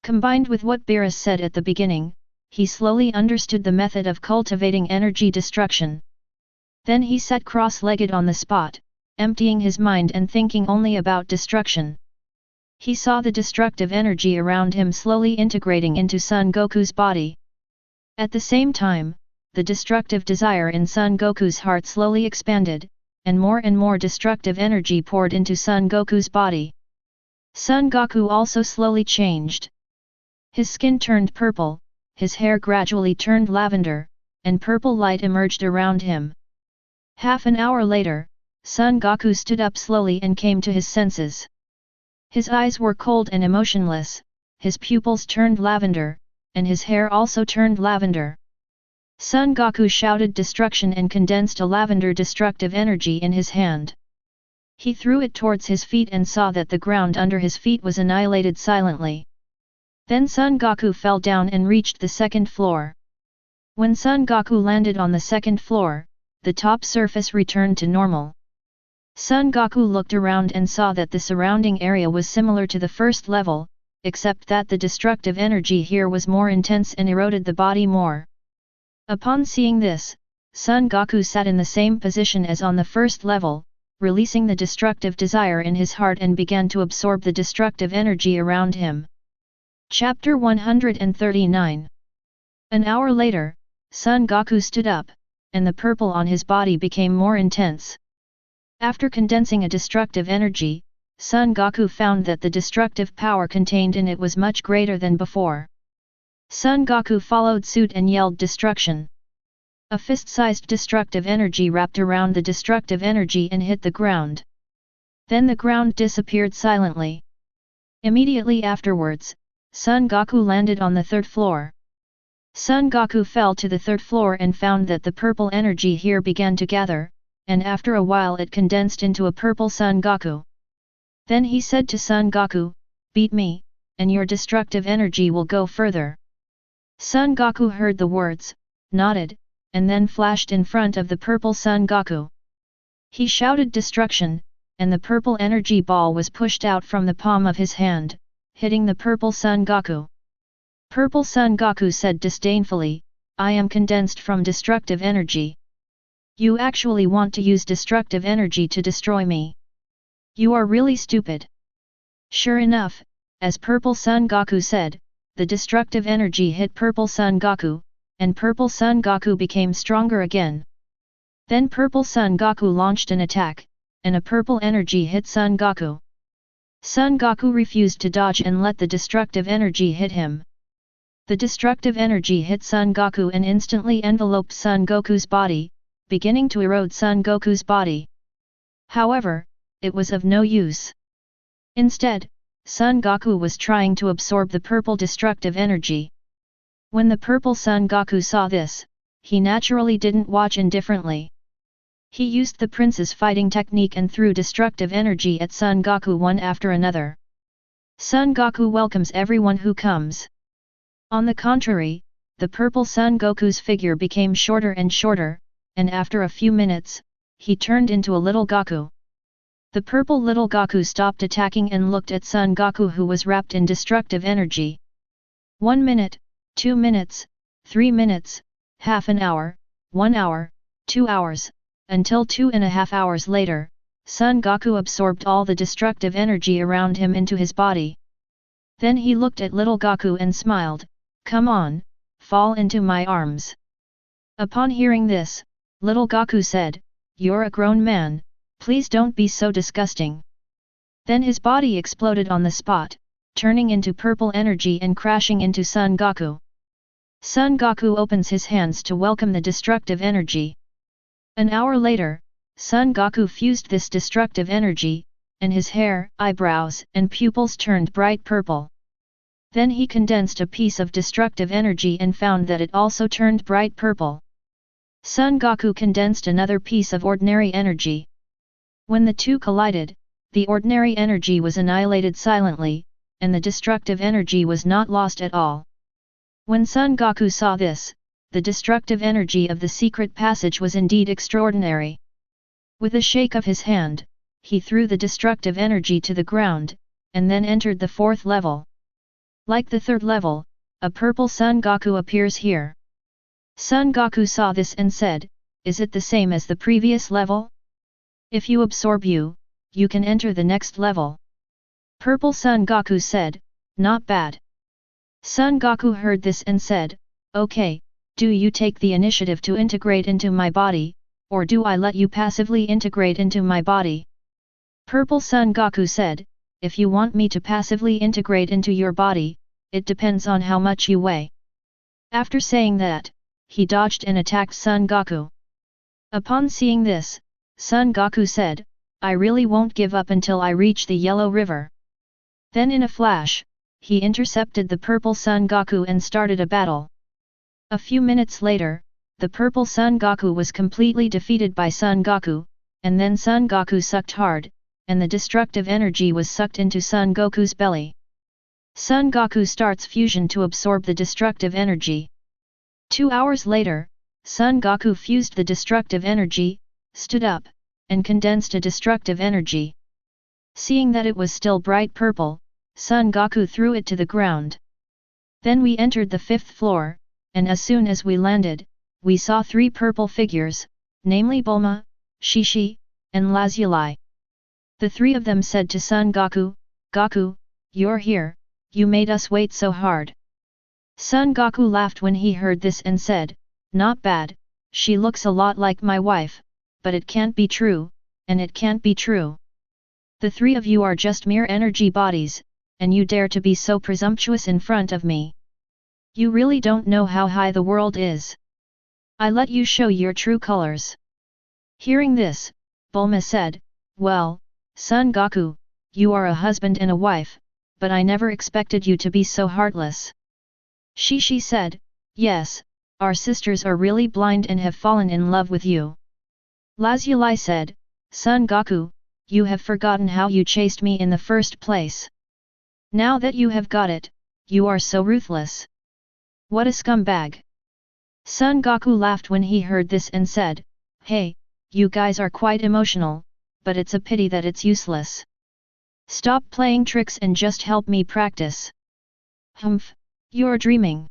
Combined with what Beerus said at the beginning, he slowly understood the method of cultivating energy destruction. Then he sat cross-legged on the spot, emptying his mind and thinking only about destruction. He saw the destructive energy around him slowly integrating into Son Goku's body. At the same time, the destructive desire in Son Goku's heart slowly expanded, and more destructive energy poured into Son Goku's body. Son Goku also slowly changed. His skin turned purple, his hair gradually turned lavender, and purple light emerged around him. Half an hour later, Son Goku stood up slowly and came to his senses. His eyes were cold and emotionless, his pupils turned lavender, and his hair also turned lavender. Son Goku shouted destruction and condensed a lavender destructive energy in his hand. He threw it towards his feet and saw that the ground under his feet was annihilated silently. Then Son Goku fell down and reached the second floor. When Son Goku landed on the second floor, the top surface returned to normal. Son Goku looked around and saw that the surrounding area was similar to the first level, except that the destructive energy here was more intense and eroded the body more. Upon seeing this, Son Goku sat in the same position as on the first level, releasing the destructive desire in his heart and began to absorb the destructive energy around him. Chapter 139. An hour later, Son Goku stood up, and the purple on his body became more intense. After condensing a destructive energy, Son Goku found that the destructive power contained in it was much greater than before. Son Goku followed suit and yelled destruction. A fist-sized destructive energy wrapped around the destructive energy and hit the ground. Then the ground disappeared silently. Immediately afterwards, Son Goku landed on the third floor. Son Goku fell to the third floor and found that the purple energy here began to gather, and after a while it condensed into a purple Son Goku. Then he said to Son Goku, "Beat me, and your destructive energy will go further." Son Goku heard the words, nodded, and then flashed in front of the purple Son Goku. He shouted destruction, and the purple energy ball was pushed out from the palm of his hand, hitting the purple Son Goku. Purple Son Goku said disdainfully, "I am condensed from destructive energy. You actually want to use destructive energy to destroy me? You are really stupid." Sure enough, as purple Son Goku said, the destructive energy hit purple Son Goku, and purple Son Goku became stronger again. Then purple Son Goku launched an attack, and a purple energy hit Son Goku. Son Goku refused to dodge and let the destructive energy hit him. The destructive energy hit Son Goku and instantly enveloped Son Goku's body, beginning to erode Son Goku's body. However, it was of no use. Instead, Son Goku was trying to absorb the purple destructive energy. When the purple Son Goku saw this, he naturally didn't watch indifferently. He used the prince's fighting technique and threw destructive energy at Son Goku one after another. Son Goku welcomes everyone who comes. On the contrary, the purple Son Goku's figure became shorter and shorter, and after a few minutes, he turned into a little Goku. The purple little Goku stopped attacking and looked at Son Goku, who was wrapped in destructive energy. 1 minute, 2 minutes, 3 minutes, half an hour, 1 hour, 2 hours, until 2.5 hours later, Son Goku absorbed all the destructive energy around him into his body. Then he looked at little Goku and smiled, "Come on, fall into my arms." Upon hearing this, little Goku said, "You're a grown man, please don't be so disgusting." Then his body exploded on the spot, turning into purple energy and crashing into Son Goku. Son Goku opens his hands to welcome the destructive energy. An hour later, Son Goku fused this destructive energy, and his hair, eyebrows, and pupils turned bright purple. Then he condensed a piece of destructive energy and found that it also turned bright purple. Son Goku condensed another piece of ordinary energy. When the two collided, the ordinary energy was annihilated silently, and the destructive energy was not lost at all. When Son Goku saw this, the destructive energy of the secret passage was indeed extraordinary. With a shake of his hand, he threw the destructive energy to the ground, and then entered the 4th level. Like the 3rd level, a purple Son Goku appears here. Son Goku saw this and said, "Is it the same as the previous level? If you absorb you can enter the next level." Purple Son Goku said, "Not bad." Son Goku heard this and said, "Okay, do you take the initiative to integrate into my body, or do I let you passively integrate into my body?" Purple Son Goku said, "If you want me to passively integrate into your body, it depends on how much you weigh." After saying that, he dodged and attacked Son Goku. Upon seeing this, Son Goku said, "I really won't give up until I reach the Yellow River." Then in a flash, he intercepted the purple Son Goku and started a battle. A few minutes later, the purple Son Goku was completely defeated by Son Goku, and then Son Goku sucked hard, and the destructive energy was sucked into Son Goku's belly. Son Goku starts fusion to absorb the destructive energy. 2 hours later, Son Goku fused the destructive energy, stood up, and condensed a destructive energy. Seeing that it was still bright purple, Son Goku threw it to the ground. Then we entered the 5th floor, and as soon as we landed, we saw 3 purple figures, namely Bulma, Shishi, and Lazuli. The 3 of them said to Son Goku, "Goku, you're here, you made us wait so hard." Son Goku laughed when he heard this and said, "Not bad, she looks a lot like my wife, but it can't be true, and it can't be true. The 3 of you are just mere energy bodies, and you dare to be so presumptuous in front of me. You really don't know how high the world is. I let you show your true colors." Hearing this, Bulma said, "Well, Son Goku, you are a husband and a wife, but I never expected you to be so heartless." Shishi said, "Yes, our sisters are really blind and have fallen in love with you." Lazuli said, "Son Goku, you have forgotten how you chased me in the first place. Now that you have got it, you are so ruthless. What a scumbag." Son Goku laughed when he heard this and said, "Hey, you guys are quite emotional, but it's a pity that it's useless. Stop playing tricks and just help me practice." "Humph, you're dreaming.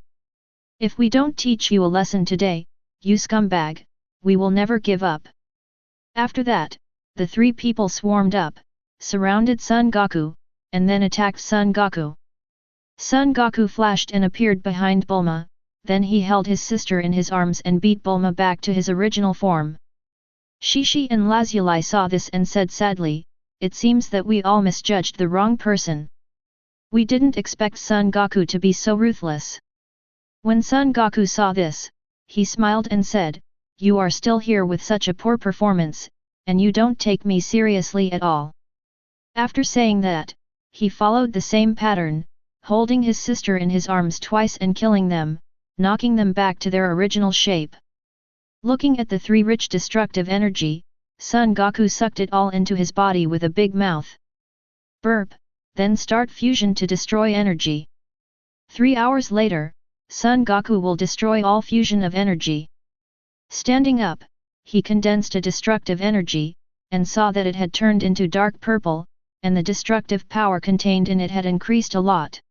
If we don't teach you a lesson today, you scumbag, we will never give up." After that, the 3 people swarmed up, surrounded Son Goku, and then attacked Son Goku. Son Goku flashed and appeared behind Bulma, then he held his sister in his arms and beat Bulma back to his original form. Shishi and Lazuli saw this and said sadly, "It seems that we all misjudged the wrong person. We didn't expect Son Goku to be so ruthless." When Son Goku saw this, he smiled and said, "You are still here with such a poor performance, and you don't take me seriously at all." After saying that, he followed the same pattern, holding his sister in his arms twice and killing them, knocking them back to their original shape. Looking at the 3 rich destructive energy, Son Goku sucked it all into his body with a big mouth. Burp, then start fusion to destroy energy. 3 hours later, Son Goku will destroy all fusion of energy. Standing up, he condensed a destructive energy, and saw that it had turned into dark purple, and the destructive power contained in it had increased a lot.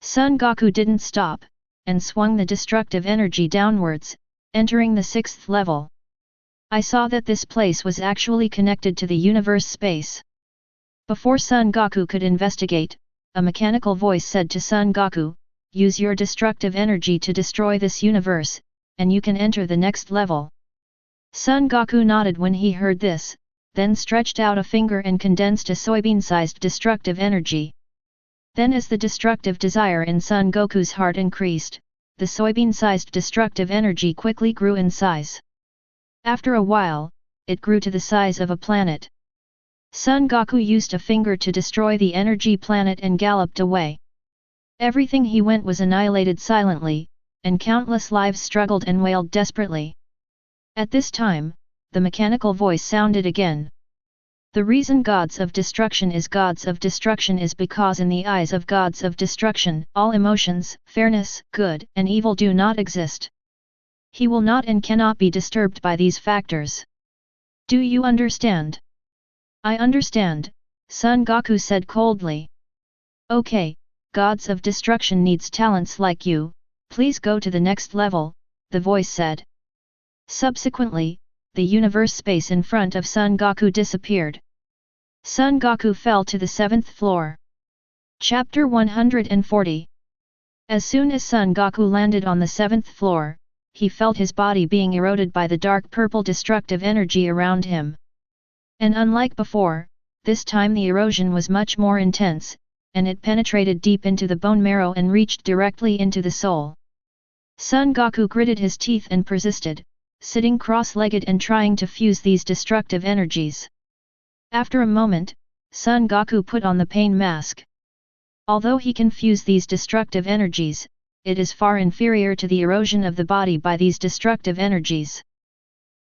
Son Goku didn't stop, and swung the destructive energy downwards, entering the 6th level. I saw that this place was actually connected to the universe space. Before Son Goku could investigate, a mechanical voice said to Son Goku, use your destructive energy to destroy this universe, and you can enter the next level. Son Goku nodded when he heard this, then stretched out a finger and condensed a soybean-sized destructive energy. Then as the destructive desire in Son Goku's heart increased, the soybean-sized destructive energy quickly grew in size. After a while, it grew to the size of a planet. Son Goku used a finger to destroy the energy planet and galloped away. Everything he went was annihilated silently, and countless lives struggled and wailed desperately. At this time, the mechanical voice sounded again. The reason gods of destruction is because in the eyes of gods of destruction, all emotions, fairness, good and evil do not exist. He will not and cannot be disturbed by these factors. Do you understand? I understand, Son Goku said coldly. Okay, gods of destruction needs talents like you, please go to the next level, the voice said. Subsequently, the universe space in front of Son Goku disappeared. Son Goku fell to the 7th floor. Chapter 140. As soon as Son Goku landed on the 7th floor, he felt his body being eroded by the dark purple destructive energy around him. And unlike before, this time the erosion was much more intense, and it penetrated deep into the bone marrow and reached directly into the soul. Son Goku gritted his teeth and persisted, sitting cross-legged and trying to fuse these destructive energies. After a moment, Son Goku put on the pain mask. Although he can fuse these destructive energies, it is far inferior to the erosion of the body by these destructive energies.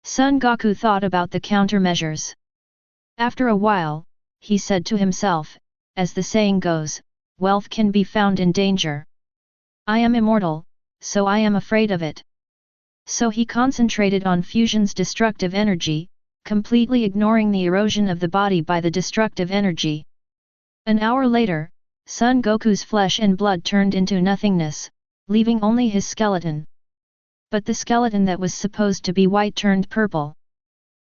Son Goku thought about the countermeasures. After a while, he said to himself, as the saying goes, wealth can be found in danger. I am immortal, so I am afraid of it. So he concentrated on fusion's destructive energy, completely ignoring the erosion of the body by the destructive energy. An hour later, Son Goku's flesh and blood turned into nothingness, leaving only his skeleton. But the skeleton that was supposed to be white turned purple.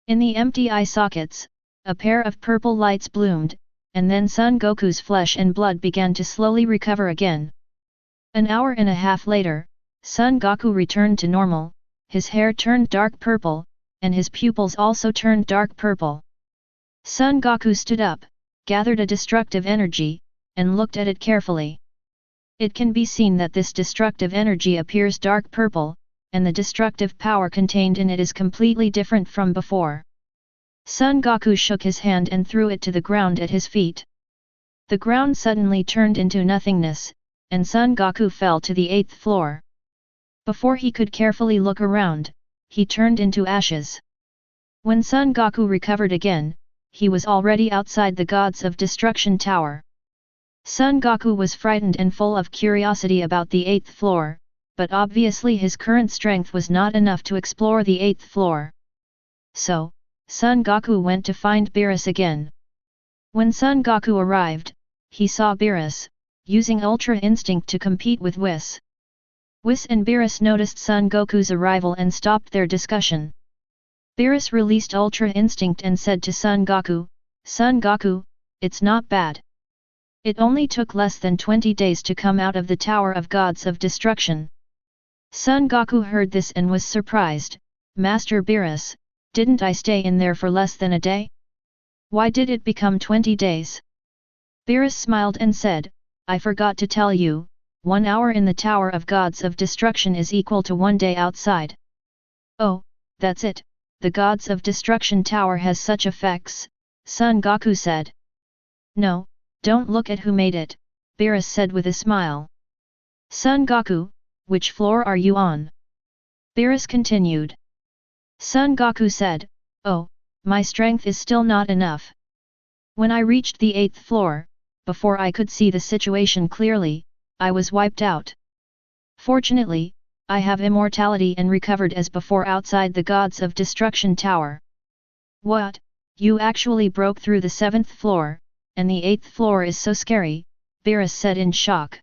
In the empty eye sockets, a pair of purple lights bloomed, and then Son Goku's flesh and blood began to slowly recover again. An hour and a half later, Son Goku returned to normal, his hair turned dark purple, and his pupils also turned dark purple. Son Goku stood up, gathered a destructive energy, and looked at it carefully. It can be seen that this destructive energy appears dark purple, and the destructive power contained in it is completely different from before. Son Goku shook his hand and threw it to the ground at his feet. The ground suddenly turned into nothingness, and Son Goku fell to the 8th floor. Before he could carefully look around, he turned into ashes. When Son Goku recovered again, he was already outside the Gods of Destruction Tower. Son Goku was frightened and full of curiosity about the 8th floor, but obviously his current strength was not enough to explore the 8th floor. So, Son Goku went to find Beerus again. When Son Goku arrived, he saw Beerus, using Ultra Instinct to compete with Whis. Whis and Beerus noticed Son Goku's arrival and stopped their discussion. Beerus released Ultra Instinct and said to Son Goku, "Son Goku, it's not bad. It only took less than 20 days to come out of the Tower of Gods of Destruction." Son Goku heard this and was surprised. "Master Beerus, didn't I stay in there for less than a day? Why did it become 20 days? Beerus smiled and said, "I forgot to tell you, 1 hour in the Tower of Gods of Destruction is equal to 1 day outside." "Oh, that's it, the Gods of Destruction Tower has such effects," Son Goku said. "No, don't look at who made it," Beerus said with a smile. "Son Goku, which floor are you on?" Beerus continued. Son Goku said, "Oh, my strength is still not enough. When I reached the 8th floor, before I could see the situation clearly, I was wiped out. Fortunately, I have immortality and recovered as before outside the Gods of Destruction Tower." "What, you actually broke through the 7th floor, and the 8th floor is so scary," Beerus said in shock.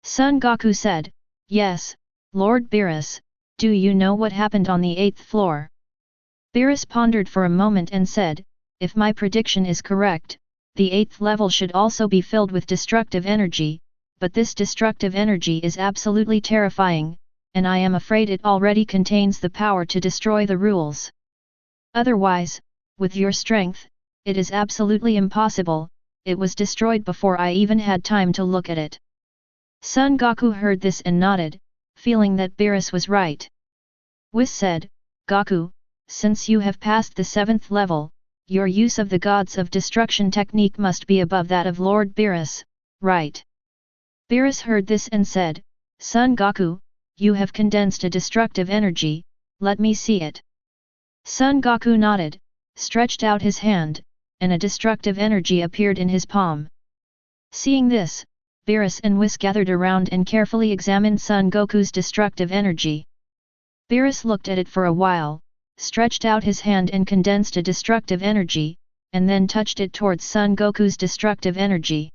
Son Goku said, "Yes, Lord Beerus, do you know what happened on the 8th floor?" Beerus pondered for a moment and said, if my prediction is correct, the 8th level should also be filled with destructive energy, but this destructive energy is absolutely terrifying, and I am afraid it already contains the power to destroy the rules. Otherwise, with your strength, it is absolutely impossible, it was destroyed before I even had time to look at it. Son Goku heard this and nodded, feeling that Beerus was right. Whis said, Goku, since you have passed the 7th level, your use of the Gods of Destruction technique must be above that of Lord Beerus, right? Beerus heard this and said, Son Goku, you have condensed a destructive energy, let me see it. Son Goku nodded, stretched out his hand, and a destructive energy appeared in his palm. Seeing this, Beerus and Whis gathered around and carefully examined Son Goku's destructive energy. Beerus looked at it for a while, stretched out his hand and condensed a destructive energy, and then touched it towards Son Goku's destructive energy.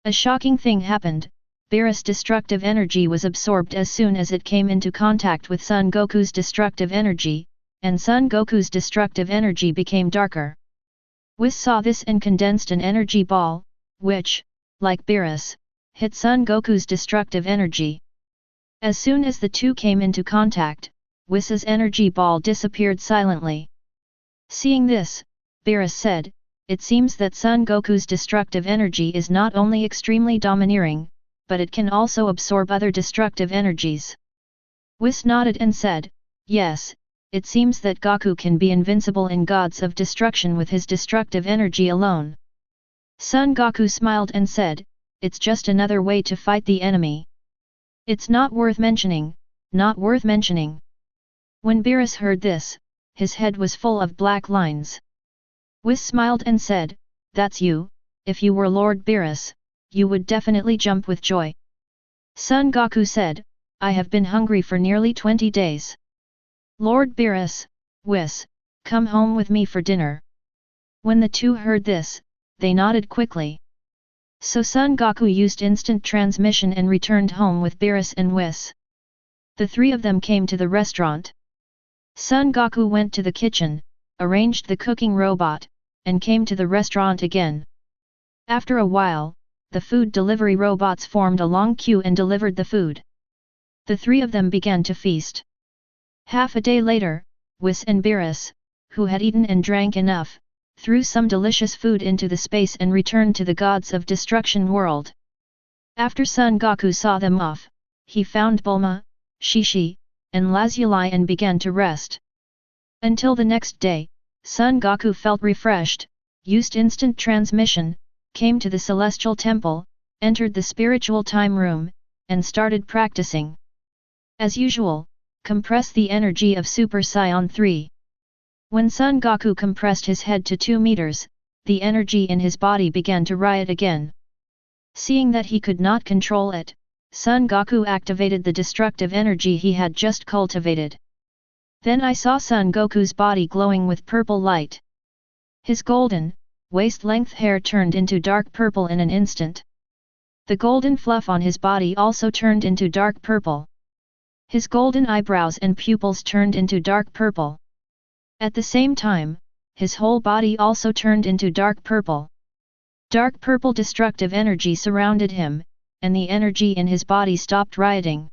A shocking thing happened, Beerus' destructive energy was absorbed as soon as it came into contact with Son Goku's destructive energy, and Son Goku's destructive energy became darker. Whis saw this and condensed an energy ball, which, like Beerus, hit Son Goku's destructive energy. As soon as the two came into contact, Whis' energy ball disappeared silently. Seeing this, Beerus said, it seems that Son Goku's destructive energy is not only extremely domineering, but it can also absorb other destructive energies. Whis nodded and said, yes, it seems that Goku can be invincible in Gods of Destruction with his destructive energy alone. Son Goku smiled and said, it's just another way to fight the enemy. It's not worth mentioning, not worth mentioning. When Beerus heard this, his head was full of black lines. Whis smiled and said, that's you, if you were Lord Beerus, you would definitely jump with joy. Son Goku said, I have been hungry for nearly 20 days. Lord Beerus, Whis, come home with me for dinner. When the two heard this, they nodded quickly. So Son Goku used instant transmission and returned home with Beerus and Whis. The three of them came to the restaurant. Son Goku went to the kitchen, arranged the cooking robot, and came to the restaurant again. After a while, the food delivery robots formed a long queue and delivered the food. The three of them began to feast. Half a day later, Whis and Beerus, who had eaten and drank enough, threw some delicious food into the space and returned to the Gods of Destruction world. After Son Goku saw them off, he found Bulma, Shishi, and Lazuli and began to rest. Until the next day, Son Goku felt refreshed, used instant transmission, came to the Celestial Temple, entered the Spiritual Time Room, and started practicing. As usual, compress the energy of Super Saiyan 3. When Son Goku compressed his head to 2 meters, the energy in his body began to riot again. Seeing that he could not control it, Son Goku activated the destructive energy he had just cultivated. Then I saw Son Goku's body glowing with purple light. His golden, waist-length hair turned into dark purple in an instant. The golden fluff on his body also turned into dark purple. His golden eyebrows and pupils turned into dark purple. At the same time, his whole body also turned into dark purple. Dark purple destructive energy surrounded him, and the energy in his body stopped rioting.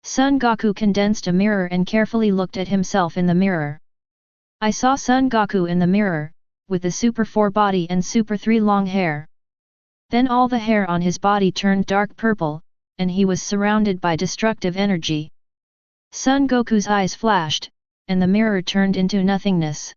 Son Goku condensed a mirror and carefully looked at himself in the mirror. I saw Son Goku in the mirror, with the Super 4 body and Super 3 long hair. Then all the hair on his body turned dark purple, and he was surrounded by destructive energy. Son Goku's eyes flashed, and the mirror turned into nothingness.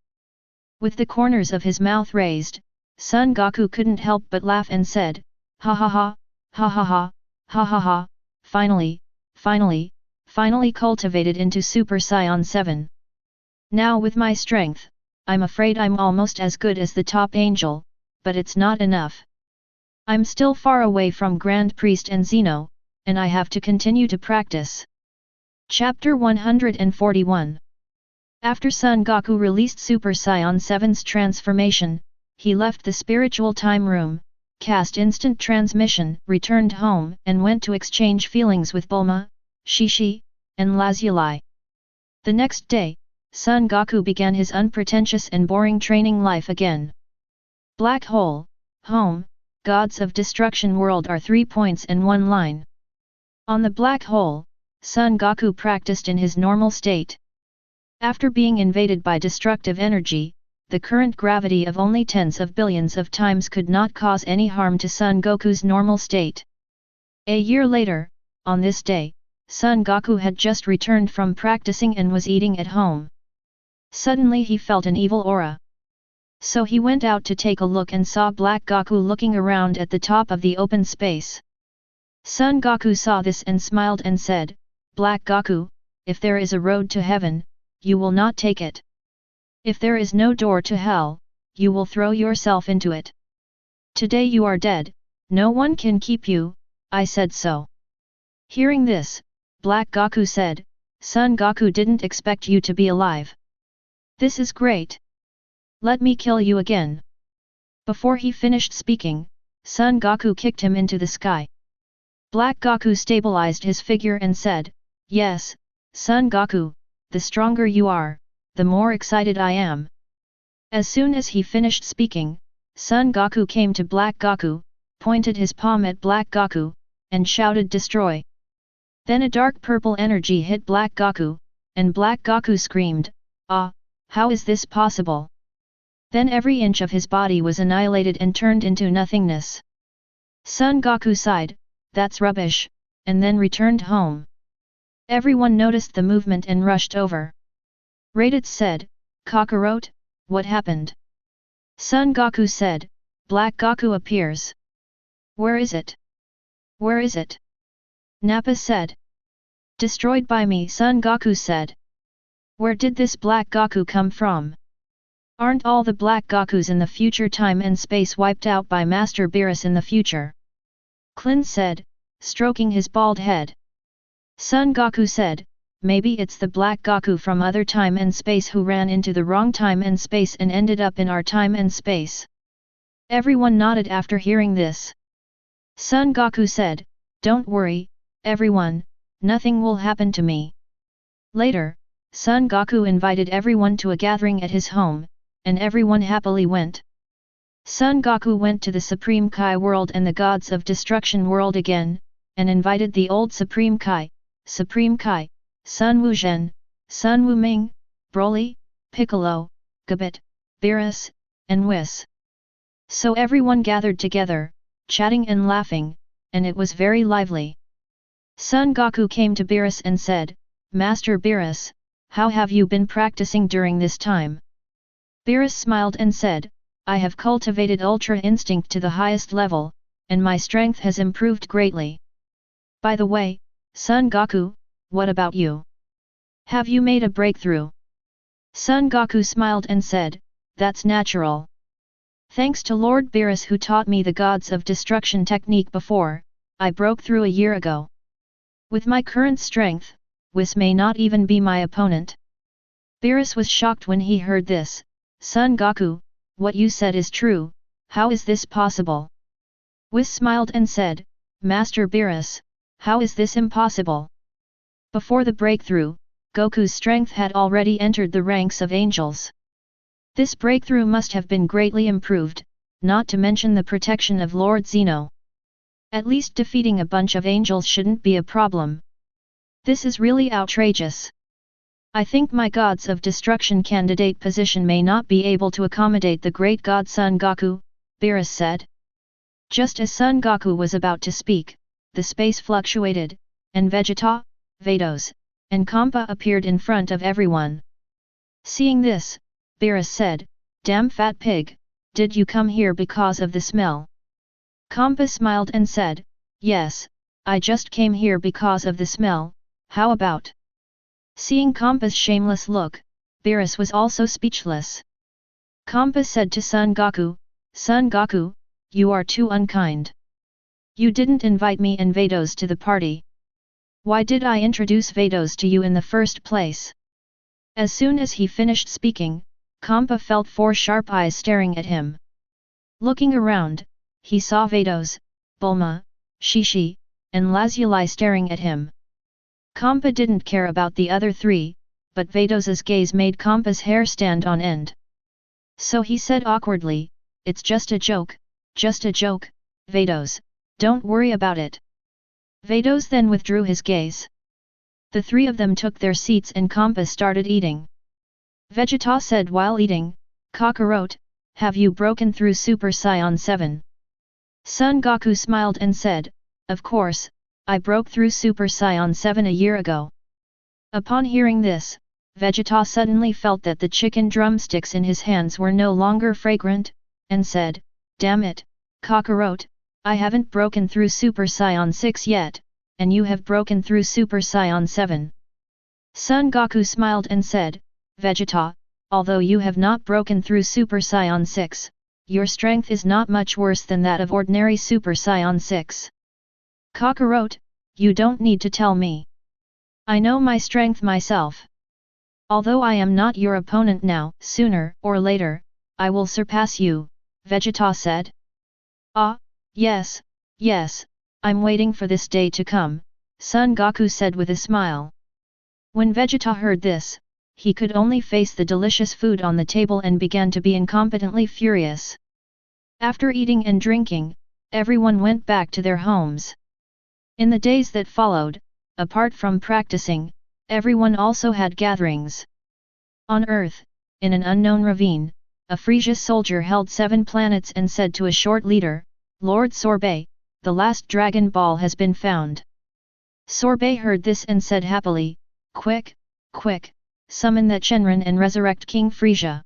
With the corners of his mouth raised, Son Goku couldn't help but laugh and said, ha ha ha, ha ha ha, ha ha ha, finally, finally cultivated into Super Saiyan 7. Now with my strength, I'm afraid I'm almost as good as the top angel, but it's not enough. I'm still far away from Grand Priest and Zeno, and I have to continue to practice. Chapter 141. After Son Goku released Super Saiyan 7's transformation, he left the spiritual time room, cast instant transmission, returned home and went to exchange feelings with Bulma, Shishi, and Lazuli. The next day, Son Goku began his unpretentious and boring training life again. Black hole, home, gods of destruction world are 3 points and 1 line. On the black hole, Son Goku practiced in his normal state. After being invaded by destructive energy, the current gravity of only tens of billions of times could not cause any harm to Son Goku's normal state. A year later, on this day, Son Goku had just returned from practicing and was eating at home. Suddenly he felt an evil aura. So he went out to take a look and saw Black Goku looking around at the top of the open space. Son Goku saw this and smiled and said, "Black Goku, if there is a road to heaven, you will not take it. If there is no door to hell, you will throw yourself into it. Today you are dead, no one can keep you, I said so." Hearing this, Black Goku said, "Son Goku didn't expect you to be alive. This is great. Let me kill you again." Before he finished speaking, Son Goku kicked him into the sky. Black Goku stabilized his figure and said, "Yes, Son Goku, the stronger you are, the more excited I am." As soon as he finished speaking, Son Goku came to Black Goku, pointed his palm at Black Goku, and shouted "Destroy!" Then a dark purple energy hit Black Goku, and Black Goku screamed, "Ah, how is this possible?" Then every inch of his body was annihilated and turned into nothingness. Son Goku sighed, "That's rubbish," and then returned home. Everyone noticed the movement and rushed over. Raditz said, "Kakarot, what happened?" Son Goku said, "Black Goku appears." "Where is it? Where is it?" Nappa said. "Destroyed by me," Son Goku said. "Where did this Black Goku come from? Aren't all the Black Gokus in the future time and space wiped out by Master Beerus in the future?" Klin said, stroking his bald head. Son Goku said, "Maybe it's the Black Goku from other time and space who ran into the wrong time and space and ended up in our time and space." Everyone nodded after hearing this. Son Goku said, "Don't worry, everyone, nothing will happen to me." Later, Son Goku invited everyone to a gathering at his home, and everyone happily went. Son Goku went to the Supreme Kai world and the Gods of Destruction world again, and invited the old Supreme Kai, Sun Wuzhen, Sun Wuming, Broly, Piccolo, Gabit, Beerus, and Whis. So everyone gathered together, chatting and laughing, and it was very lively. Son Goku came to Beerus and said, "Master Beerus, how have you been practicing during this time?" Beerus smiled and said, "I have cultivated Ultra Instinct to the highest level, and my strength has improved greatly. By the way, Son Goku, what about you? Have you made a breakthrough?" Son Goku smiled and said, "That's natural. Thanks to Lord Beerus who taught me the Gods of Destruction technique before, I broke through a year ago. With my current strength, Whis may not even be my opponent." Beerus was shocked when he heard this. "Son Goku, what you said is true, how is this possible?" Whis smiled and said, "Master Beerus, how is this impossible? Before the breakthrough, Goku's strength had already entered the ranks of angels. This breakthrough must have been greatly improved, not to mention the protection of Lord Zeno. At least defeating a bunch of angels shouldn't be a problem. This is really outrageous. I think my Gods of Destruction candidate position may not be able to accommodate the great god Son Goku," Beerus said. Just as Son Goku was about to speak, the space fluctuated, and Vegeta, Vados, and Kampa appeared in front of everyone. Seeing this, Beerus said, "Damn fat pig, did you come here because of the smell?" Kampa smiled and said, "Yes, I just came here because of the smell, how about?" Seeing Kampa's shameless look, Beerus was also speechless. Kampa said to Son Goku, "Son Goku, you are too unkind. You didn't invite me and Vados to the party. Why did I introduce Vados to you in the first place?" As soon as he finished speaking, Kampa felt 4 sharp eyes staring at him. Looking around, he saw Vados, Bulma, Shishi, and Lazuli staring at him. Kampa didn't care about the other 3, but Vedos's gaze made Compa's hair stand on end. So he said awkwardly, "It's just a joke, Vedos, don't worry about it." Vedos then withdrew his gaze. The three of them took their seats and Compa started eating. Vegeta said while eating, "Kakarot, have you broken through Super Saiyan 7? Son Goku smiled and said, "Of course, I broke through Super Saiyan 7 a year ago." Upon hearing this, Vegeta suddenly felt that the chicken drumsticks in his hands were no longer fragrant, and said, "Damn it, Kakarot, I haven't broken through Super Saiyan 6 yet, and you have broken through Super Saiyan 7. Son Goku smiled and said, "Vegeta, although you have not broken through Super Saiyan 6, your strength is not much worse than that of ordinary Super Saiyan 6. Kakarot, you don't need to tell me. I know my strength myself. Although I am not your opponent now, sooner or later, I will surpass you," Vegeta said. "Ah, yes, I'm waiting for this day to come," Son Goku said with a smile. When Vegeta heard this, he could only face the delicious food on the table and began to be incompetently furious. After eating and drinking, everyone went back to their homes. In the days that followed, apart from practicing, everyone also had gatherings. On Earth, in an unknown ravine, a Frisia soldier held 7 planets and said to a short leader, "Lord Sorbet, the last Dragon Ball has been found." Sorbet heard this and said happily, Quick, summon that Shenron and resurrect King Frisia."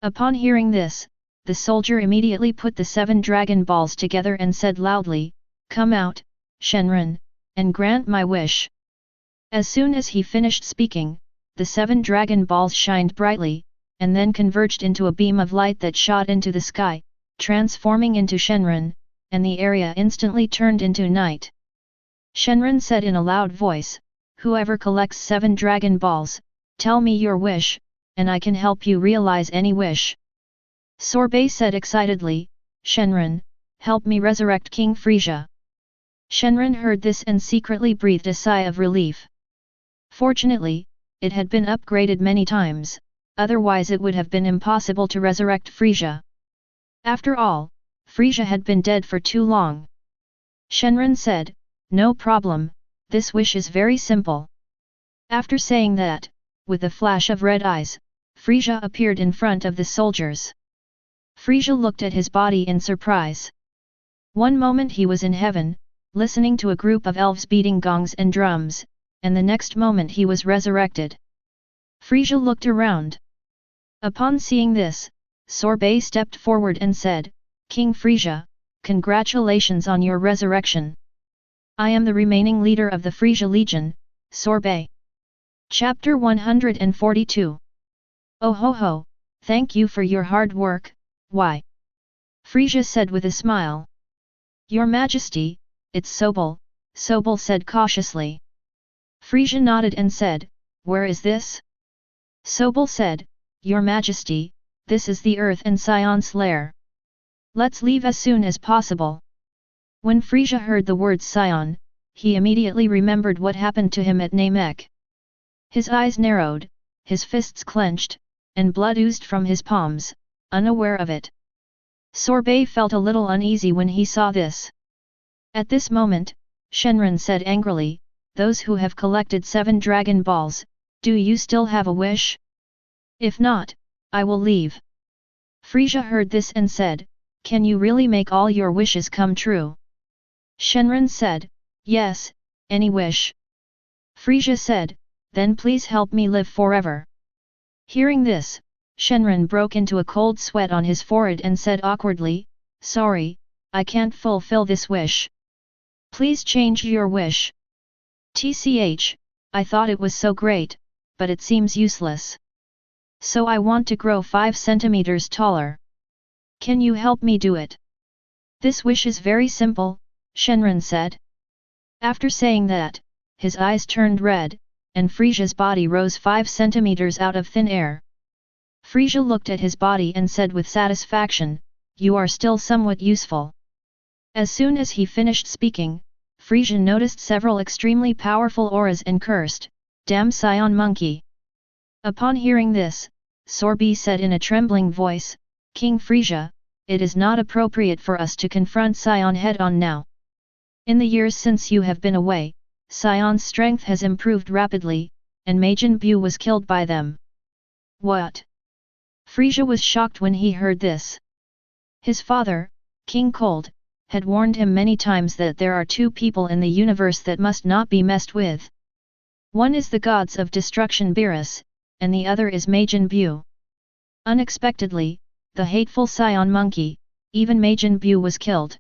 Upon hearing this, the soldier immediately put the 7 Dragon Balls together and said loudly, "Come out, Shenron, and grant my wish." As soon as he finished speaking, the 7 Dragon Balls shined brightly, and then converged into a beam of light that shot into the sky, transforming into Shenron, and the area instantly turned into night. Shenron said in a loud voice, "Whoever collects 7 Dragon Balls, tell me your wish, and I can help you realize any wish." Sorbet said excitedly, "Shenron, help me resurrect King Frisia." Shenron heard this and secretly breathed a sigh of relief. Fortunately, it had been upgraded many times, otherwise it would have been impossible to resurrect Frisia. After all, Frisia had been dead for too long. Shenron said, "No problem, this wish is very simple." After saying that, with a flash of red eyes, Frisia appeared in front of the soldiers. Frisia looked at his body in surprise. One moment he was in heaven, listening to a group of elves beating gongs and drums, and the next moment he was resurrected. Frisia looked around. Upon seeing this, Sorbet stepped forward and said, "King Frisia, congratulations on your resurrection. I am the remaining leader of the Frisia Legion, Sorbet." Chapter 142. "Oh ho ho, thank you for your hard work, why?" Frisia said with a smile. "Your Majesty, it's Sobel," Sobel said cautiously. Frisia nodded and said, "Where is this?" Sobel said, "Your Majesty, this is the Earth and Scion's lair. Let's leave as soon as possible." When Frisia heard the words Scion, he immediately remembered what happened to him at Namek. His eyes narrowed, his fists clenched, and blood oozed from his palms, unaware of it. Sorbet felt a little uneasy when he saw this. At this moment, Shenron said angrily, "Those who have collected 7 Dragon Balls, do you still have a wish? If not, I will leave." Frisia heard this and said, "Can you really make all your wishes come true?" Shenron said, "Yes, any wish." Frisia said, "Then please help me live forever." Hearing this, Shenron broke into a cold sweat on his forehead and said awkwardly, "Sorry, I can't fulfill this wish. Please change your wish." "Tch, I thought it was so great, but it seems useless. So I want to grow 5 centimeters taller. Can you help me do it?" "This wish is very simple," Shenron said. After saying that, his eyes turned red, and Frisia's body rose 5 centimeters out of thin air. Frisia looked at his body and said with satisfaction, "You are still somewhat useful." As soon as he finished speaking, Frisia noticed several extremely powerful auras and cursed, "Damn Scion monkey! Upon hearing this, Sorby said in a trembling voice, King Frisia, it is not appropriate for us to confront Saiyan head-on now. In the years since you have been away, Saiyan's strength has improved rapidly, and Majin Buu was killed by them. What? Frisia was shocked when he heard this. His father, King Cold, had warned him many times that there are two people in the universe that must not be messed with. One is the gods of destruction Beerus, and the other is Majin Buu. Unexpectedly, the hateful Saiyan monkey, even Majin Buu was killed.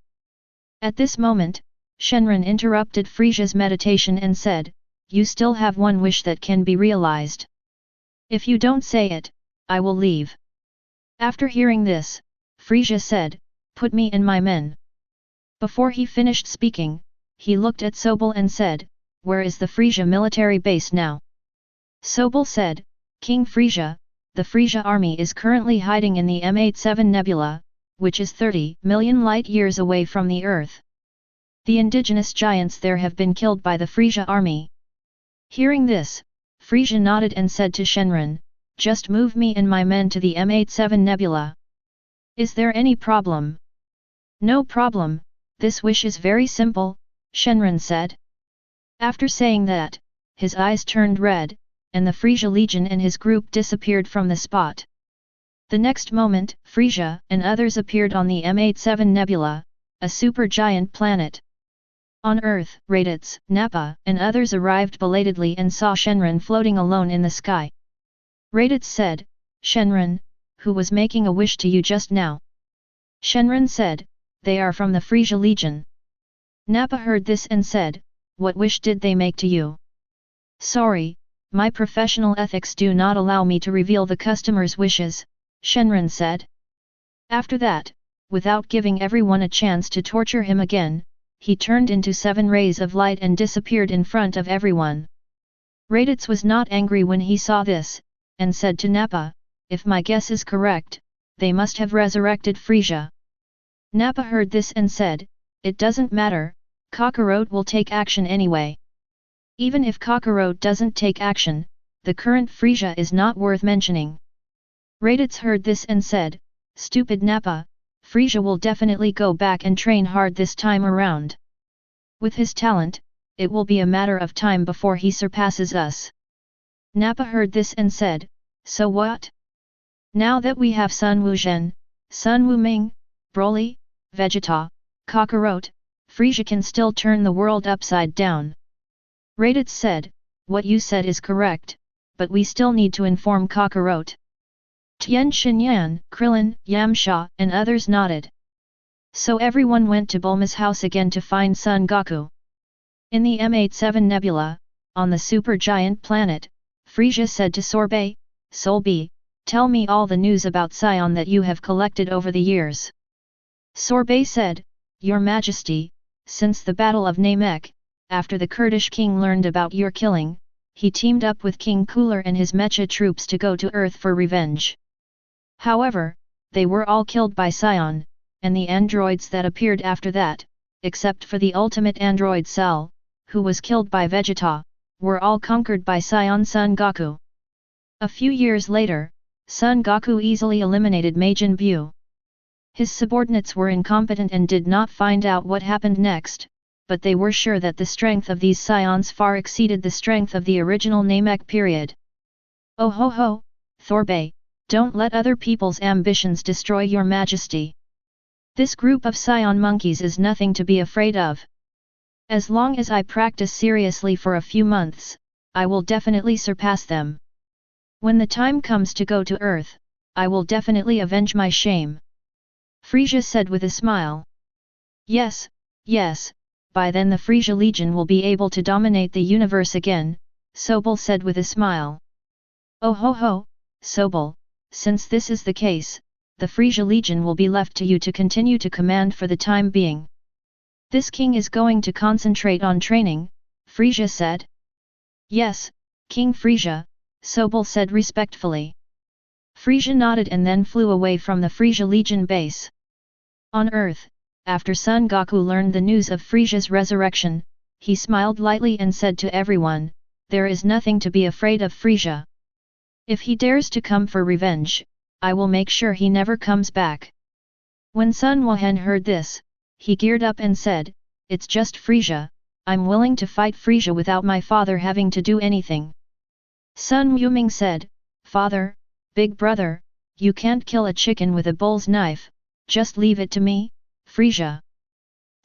At this moment, Shenron interrupted Frisia's meditation and said, you still have one wish that can be realized. If you don't say it, I will leave. After hearing this, Frisia said, put me and my men. Before he finished speaking, he looked at Sobel and said, where is the Frisia military base now? Sobel said, King Frisia, the Frisia army is currently hiding in the M87 nebula, which is 30 million light-years away from the Earth. The indigenous giants there have been killed by the Frisia army. Hearing this, Frisia nodded and said to Shenron, just move me and my men to the M87 nebula. Is there any problem? No problem, this wish is very simple, Shenron said. After saying that, his eyes turned red, and the Frisia Legion and his group disappeared from the spot. The next moment, Frisia and others appeared on the M87 nebula, a supergiant planet. On Earth, Raditz, Nappa, and others arrived belatedly and saw Shenron floating alone in the sky. Raditz said, Shenron, who was making a wish to you just now? Shenron said, they are from the Frisia Legion. Nappa heard this and said, what wish did they make to you? Sorry, my professional ethics do not allow me to reveal the customer's wishes, Shenron said. After that, without giving everyone a chance to torture him again, he turned into 7 rays of light and disappeared in front of everyone. Raditz was not angry when he saw this, and said to Nappa, if my guess is correct, they must have resurrected Frisia. Nappa heard this and said, it doesn't matter, Kakarot will take action anyway. Even if Kakarot doesn't take action, the current Frisia is not worth mentioning. Raditz heard this and said, stupid Nappa, Frisia will definitely go back and train hard this time around. With his talent, it will be a matter of time before he surpasses us. Nappa heard this and said, so what? Now that we have Sun Wuzhen, Sun Wuming, Broly, Vegeta, Kakarot, Frisia can still turn the world upside down. Raditz said, what you said is correct, but we still need to inform Kakarot. Tien Shinyan, Krillin, Yamcha, and others nodded. So everyone went to Bulma's house again to find Son Goku. In the M87 nebula, on the supergiant planet, Frisia said to Sorbet, Solby, tell me all the news about Saiyan that you have collected over the years. Sorbet said, Your Majesty, since the Battle of Namek, after the Kurdish king learned about your killing, he teamed up with King Cooler and his mecha troops to go to Earth for revenge. However, they were all killed by Saiyan, and the androids that appeared after that, except for the ultimate android Cell, who was killed by Vegeta, were all conquered by Saiyan Son Goku. A few years later, Son Goku easily eliminated Majin Buu. His subordinates were incompetent and did not find out what happened next, but they were sure that the strength of these Saiyans far exceeded the strength of the original Namek period. Oh ho ho, Thorbay, don't let other people's ambitions destroy your majesty. This group of Saiyan monkeys is nothing to be afraid of. As long as I practice seriously for a few months, I will definitely surpass them. When the time comes to go to Earth, I will definitely avenge my shame. Frisia said with a smile. Yes, yes, by then the Frisia Legion will be able to dominate the universe again, Sobel said with a smile. Oh ho ho, Sobel, since this is the case, the Frisia Legion will be left to you to continue to command for the time being. This king is going to concentrate on training, Frisia said. Yes, King Frisia, Sobel said respectfully. Frisia nodded and then flew away from the Frisia Legion base. On Earth, after Son Goku learned the news of Frisia's resurrection, he smiled lightly and said to everyone, there is nothing to be afraid of Frisia. If he dares to come for revenge, I will make sure he never comes back. When Sun Wuhan heard this, he geared up and said, "It's just Frisia, I'm willing to fight Frisia without my father having to do anything." Sun Wuming said, "Father, big brother, you can't kill a chicken with a bull's knife, just leave it to me, Frisia."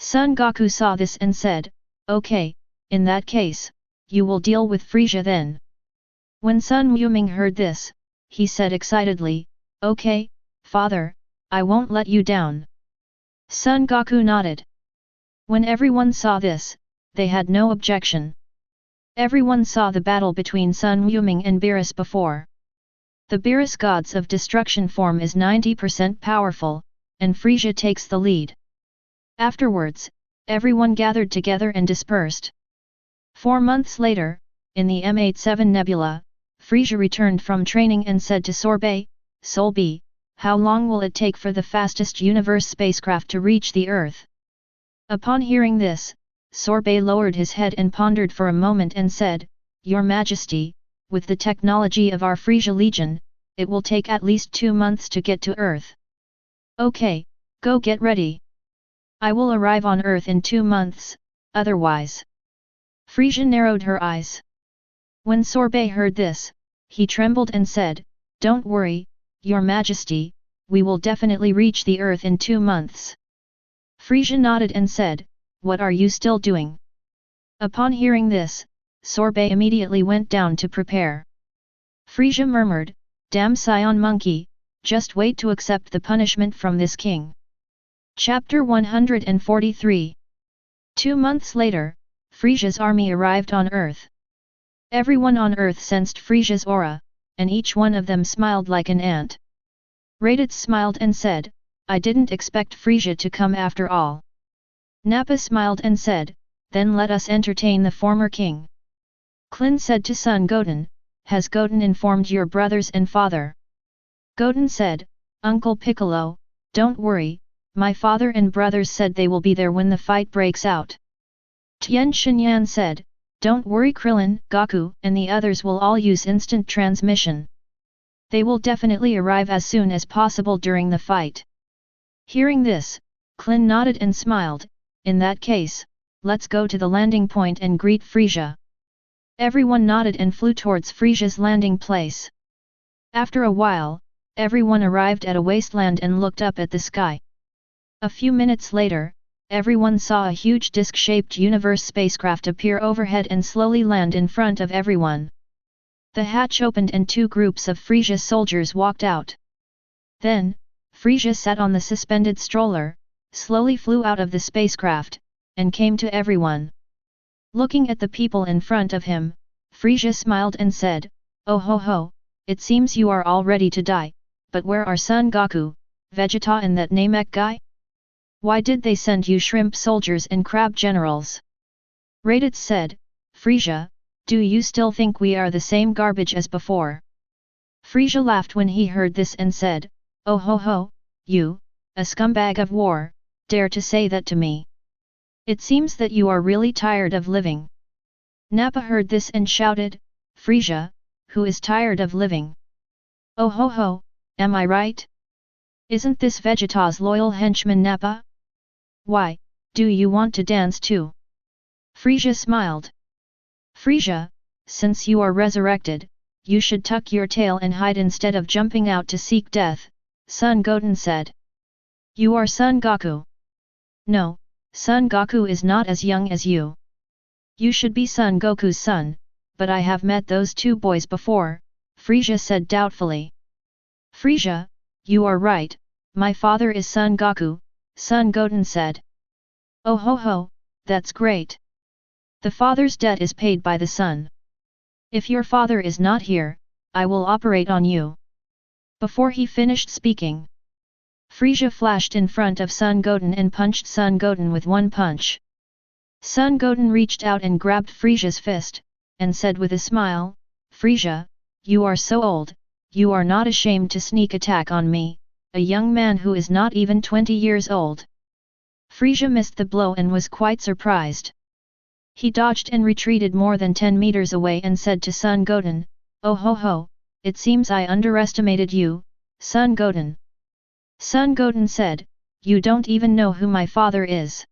Son Goku saw this and said, "Okay, in that case, you will deal with Frisia then." When Sun Wuming heard this, he said excitedly, "Okay, father, I won't let you down." Son Goku nodded. When everyone saw this, they had no objection. Everyone saw the battle between Sun Wuming and Beerus before. The Beerus gods of destruction form is 90% powerful, and Frisia takes the lead. Afterwards, everyone gathered together and dispersed. 4 months later, in the M87 Nebula, Frisia returned from training and said to Sorbet, "Solby, how long will it take for the fastest universe spacecraft to reach the Earth?" Upon hearing this, Sorbet lowered his head and pondered for a moment and said, "Your Majesty, with the technology of our Frisia Legion, it will take at least 2 months to get to Earth." "Okay, go get ready. I will arrive on Earth in 2 months, otherwise." Frisia narrowed her eyes. When Sorbet heard this, he trembled and said, "Don't worry, Your Majesty, we will definitely reach the Earth in 2 months." Frisia nodded and said, "What are you still doing?" Upon hearing this, Sorbet immediately went down to prepare. Frisia murmured, "Damn Saiyan monkey, just wait to accept the punishment from this king." Chapter 143. 2 months later, Frisia's army arrived on Earth. Everyone on Earth sensed Frisia's aura, and each one of them smiled like an ant. Raditz smiled and said, "I didn't expect Frisia to come after all." Nappa smiled and said, "Then let us entertain the former king." Klin said to son Goten, "Has Goten informed your brothers and father?" Goten said, "Uncle Piccolo, don't worry, my father and brothers said they will be there when the fight breaks out." Tien Shinyan said, "Don't worry Krillin, Goku and the others will all use instant transmission. They will definitely arrive as soon as possible during the fight." Hearing this, Klin nodded and smiled, "In that case, let's go to the landing point and greet Frisia." Everyone nodded and flew towards Frisia's landing place. After a while, everyone arrived at a wasteland and looked up at the sky. A few minutes later, everyone saw a huge disc-shaped universe spacecraft appear overhead and slowly land in front of everyone. The hatch opened and 2 groups of Frisia soldiers walked out. Then, Frisia sat on the suspended stroller, slowly flew out of the spacecraft, and came to everyone. Looking at the people in front of him, Frisia smiled and said, "Oh ho ho, it seems you are all ready to die, but where are Son Goku, Vegeta and that Namek guy? Why did they send you shrimp soldiers and crab generals?" Raditz said, "Frisia, do you still think we are the same garbage as before?" Frisia laughed when he heard this and said, "Oh ho ho, you, a scumbag of war, dare to say that to me. It seems that you are really tired of living." Nappa heard this and shouted, "Frisia, who is tired of living? Oh ho ho, am I right? Isn't this Vegeta's loyal henchman Nappa? Why, do you want to dance too?" Frisia smiled. "Frisia, since you are resurrected, you should tuck your tail and hide instead of jumping out to seek death," Son Goten said. "You are Son Goku." "No, Son Goku is not as young as you. You should be Son Goku's son, but I have met those 2 boys before," Frisia said doubtfully. "Frisia, you are right, my father is Son Goku," Son Goten said. "Oh ho ho, that's great. The father's debt is paid by the son. If your father is not here, I will operate on you." Before he finished speaking, Frisia flashed in front of Son Goten and punched Son Goten with 1 punch. Son Goten reached out and grabbed Frisia's fist, and said with a smile, "Frisia, you are so old, you are not ashamed to sneak attack on me, a young man who is not even 20 years old." Frisia missed the blow and was quite surprised. He dodged and retreated more than 10 meters away and said to Son Goten, "Oh ho ho, it seems I underestimated you, Son Goten. Son Goten said, you don't even know who my father is.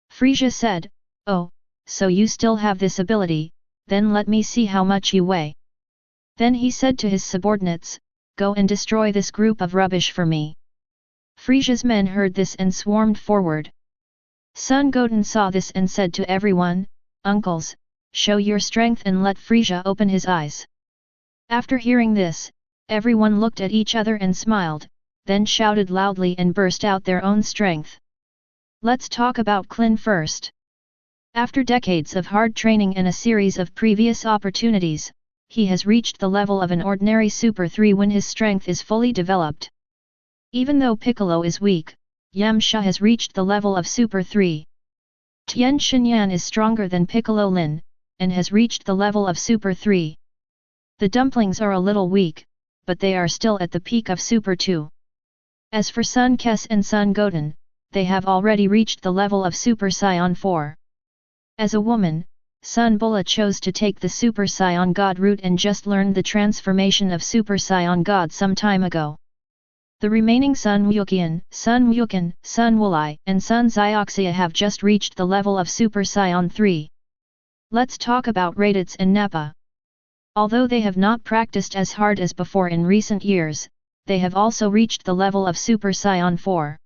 Frisia said, oh, so you still have this ability, then let me see how much you weigh. Then he said to his subordinates, go and destroy this group of rubbish for me. Frisia's men heard this and swarmed forward. Son Goten saw this and said to everyone, uncles, show your strength and let Frisia open his eyes. After hearing this, everyone looked at each other and smiled, then shouted loudly and burst out their own strength. Let's talk about Lin first. After decades of hard training and a series of previous opportunities, he has reached the level of an ordinary Super 3 when his strength is fully developed. Even though Piccolo is weak, Yamcha has reached the level of Super 3. Tien Shinyan is stronger than Piccolo Lin, and has reached the level of Super 3. The dumplings are a little weak, but they are still at the peak of Super 2. As for Son Kes and Son Goten, they have already reached the level of Super Saiyan 4. As a woman, Sun Bulla chose to take the Super Saiyan God route and just learned the transformation of Super Saiyan God some time ago. The remaining Sun Wuqian, Sun Wukong, Sun Wulai, and Sun Zioxia have just reached the level of Super Saiyan 3. Let's talk about Raditz and Nappa. Although they have not practiced as hard as before in recent years, they have also reached the level of Super Saiyan 4.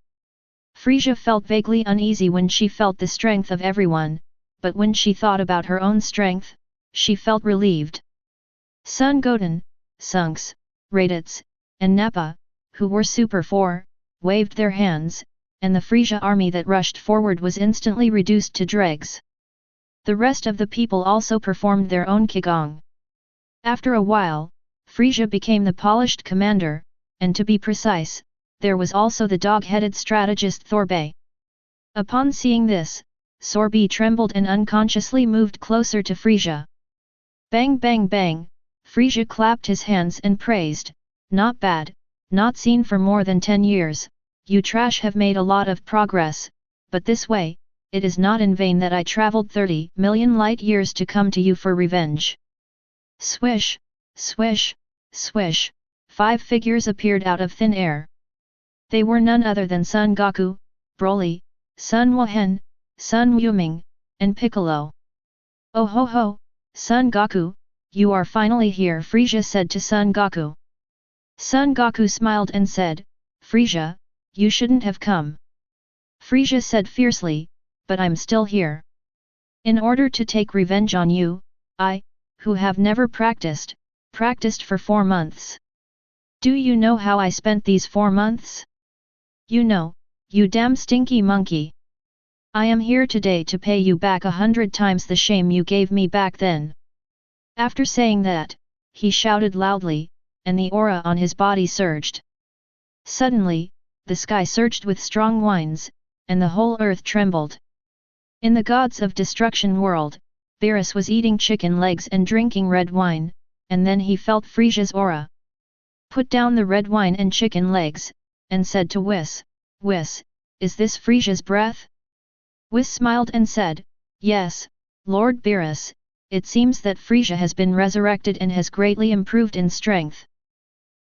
Frisia felt vaguely uneasy when she felt the strength of everyone, but when she thought about her own strength, she felt relieved. Son Goten, Sunks, Raditz, and Nappa, who were Super 4, waved their hands, and the Frisia army that rushed forward was instantly reduced to dregs. The rest of the people also performed their own qigong. After a while, Frisia became the polished commander, and to be precise, there was also the dog-headed strategist Thorbay. Upon seeing this, Sorby trembled and unconsciously moved closer to Frisia. Bang bang bang, Frisia clapped his hands and praised, not bad, not seen for more than 10 years, you trash have made a lot of progress, but this way, it is not in vain that I traveled 30 million light years to come to you for revenge. Swish, swish, swish, 5 figures appeared out of thin air. They were none other than Son Goku, Broly, Sun Wuhen, Sun Wuming, and Piccolo. Oh ho ho, Son Goku, you are finally here, Frisia said to Son Goku. Son Goku smiled and said, Frisia, you shouldn't have come. Frisia said fiercely, but I'm still here. In order to take revenge on you, I, who have never practiced for 4 months. Do you know how I spent these 4 months? You know, you damn stinky monkey. I am here today to pay you back 100 times the shame you gave me back then. After saying that, he shouted loudly, and the aura on his body surged. Suddenly, the sky surged with strong winds, and the whole earth trembled. In the Gods of Destruction world, Beerus was eating chicken legs and drinking red wine, and then he felt Frisia's aura. Put down the red wine and chicken legs, and said to Whis, Whis, is this Frisia's breath? Whis smiled and said, yes, Lord Beerus, it seems that Frisia has been resurrected and has greatly improved in strength.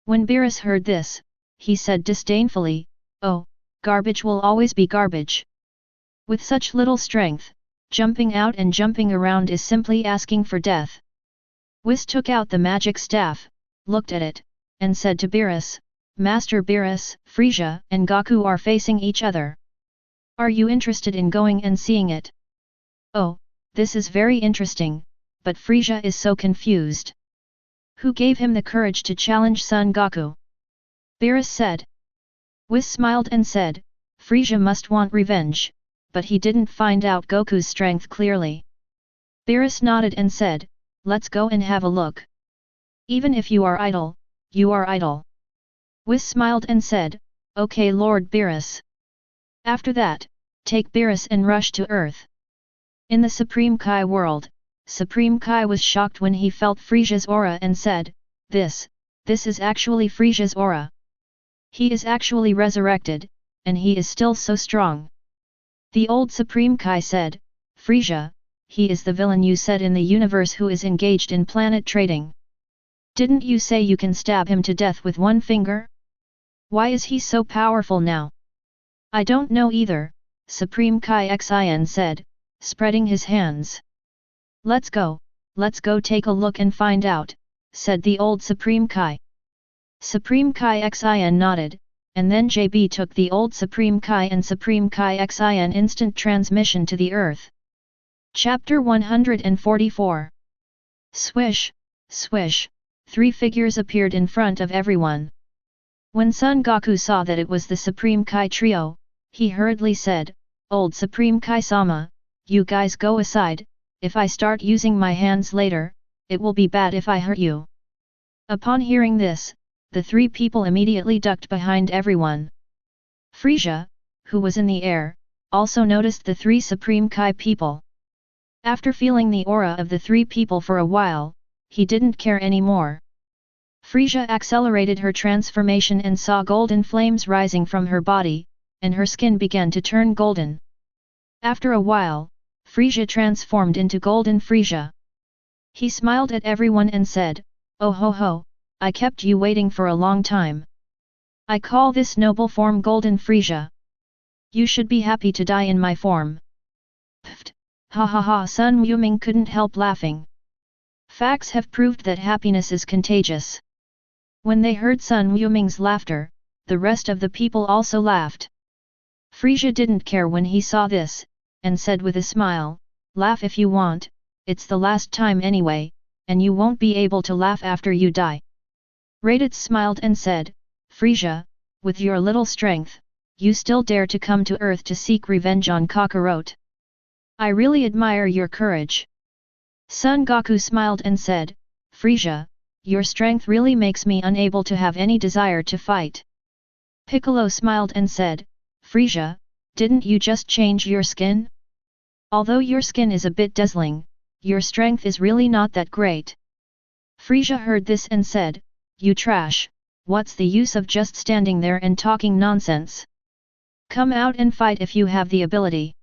When Beerus heard this, he said disdainfully, oh, garbage will always be garbage. With such little strength, jumping out and jumping around is simply asking for death. Whis took out the magic staff, looked at it, and said to Beerus, Master Beerus, Frisia and Goku are facing each other. Are you interested in going and seeing it? Oh, this is very interesting, but Frisia is so confused. Who gave him the courage to challenge Son Goku? Beerus said. Whis smiled and said, Frisia must want revenge, but he didn't find out Goku's strength clearly. Beerus nodded and said, let's go and have a look. Even if you are idle, you are idle. Whis smiled and said, okay Lord Beerus. After that, take Beerus and rush to Earth. In the Supreme Kai world, Supreme Kai was shocked when he felt Frisia's aura and said, this is actually Frisia's aura. He is actually resurrected, and he is still so strong. The old Supreme Kai said, Frisia, he is the villain you said in the universe who is engaged in planet trading. Didn't you say you can stab him to death with one finger? Why is he so powerful now? I don't know either, Supreme Kai Xian said, spreading his hands. Let's go take a look and find out, said the old Supreme Kai. Supreme Kai Xian nodded, and then JB took the old Supreme Kai and Supreme Kai Xian instant transmission to the earth. Chapter 144. Swish, swish, three figures appeared in front of everyone. When Son Goku saw that it was the Supreme Kai trio, he hurriedly said, Old Supreme Kai-sama, you guys go aside, if I start using my hands later, it will be bad if I hurt you. Upon hearing this, the three people immediately ducked behind everyone. Frieza, who was in the air, also noticed the three Supreme Kai people. After feeling the aura of the three people for a while, he didn't care anymore. Frieza accelerated her transformation and saw golden flames rising from her body, and her skin began to turn golden. After a while, Frieza transformed into Golden Frieza. He smiled at everyone and said, Oh ho ho, I kept you waiting for a long time. I call this noble form Golden Frieza. You should be happy to die in my form. Pfft, ha ha ha. Sun Wuming couldn't help laughing. Facts have proved that happiness is contagious. When they heard Sun Wuming's laughter, the rest of the people also laughed. Frieza didn't care when he saw this, and said with a smile, Laugh if you want, it's the last time anyway, and you won't be able to laugh after you die. Raditz smiled and said, Frieza, with your little strength, you still dare to come to Earth to seek revenge on Kakarot. I really admire your courage. Son Goku smiled and said, Frieza, your strength really makes me unable to have any desire to fight. Piccolo smiled and said, Frieza, didn't you just change your skin? Although your skin is a bit dazzling, your strength is really not that great. Frieza heard this and said, You trash, what's the use of just standing there and talking nonsense? Come out and fight if you have the ability.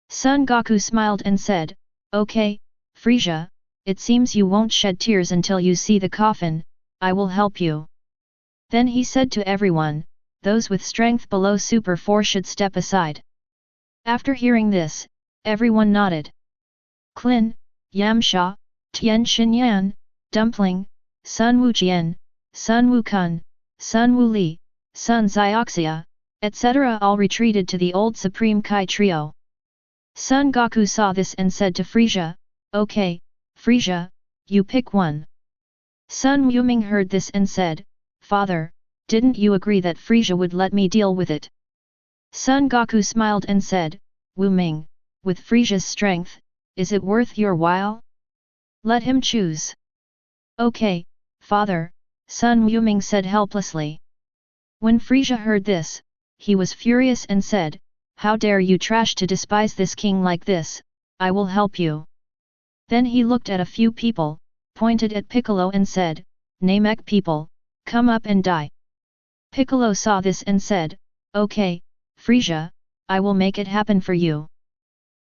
Son Goku smiled and said, Okay, Frieza, it seems you won't shed tears until you see the coffin, I will help you. Then he said to everyone, Those with strength below Super 4 should step aside. After hearing this, everyone nodded. Klin, Yamcha, Tien Shinyan, Dumpling, Sun Wujian, Sun Wukong, Sun Wuli, Sun Zioxia, etc. all retreated to the old Supreme Kai trio. Son Goku saw this and said to Frieza, Okay, Frieza, you pick one. Sun Wuming heard this and said, Father, didn't you agree that Frieza would let me deal with it? Son Goku smiled and said, Wuming, with Frieza's strength, is it worth your while? Let him choose. Okay, Father, Sun Wuming said helplessly. When Frieza heard this, he was furious and said, How dare you trash to despise this king like this, I will help you. Then he looked at a few people, pointed at Piccolo and said, Namek people, come up and die. Piccolo saw this and said, Okay, Frieza, I will make it happen for you.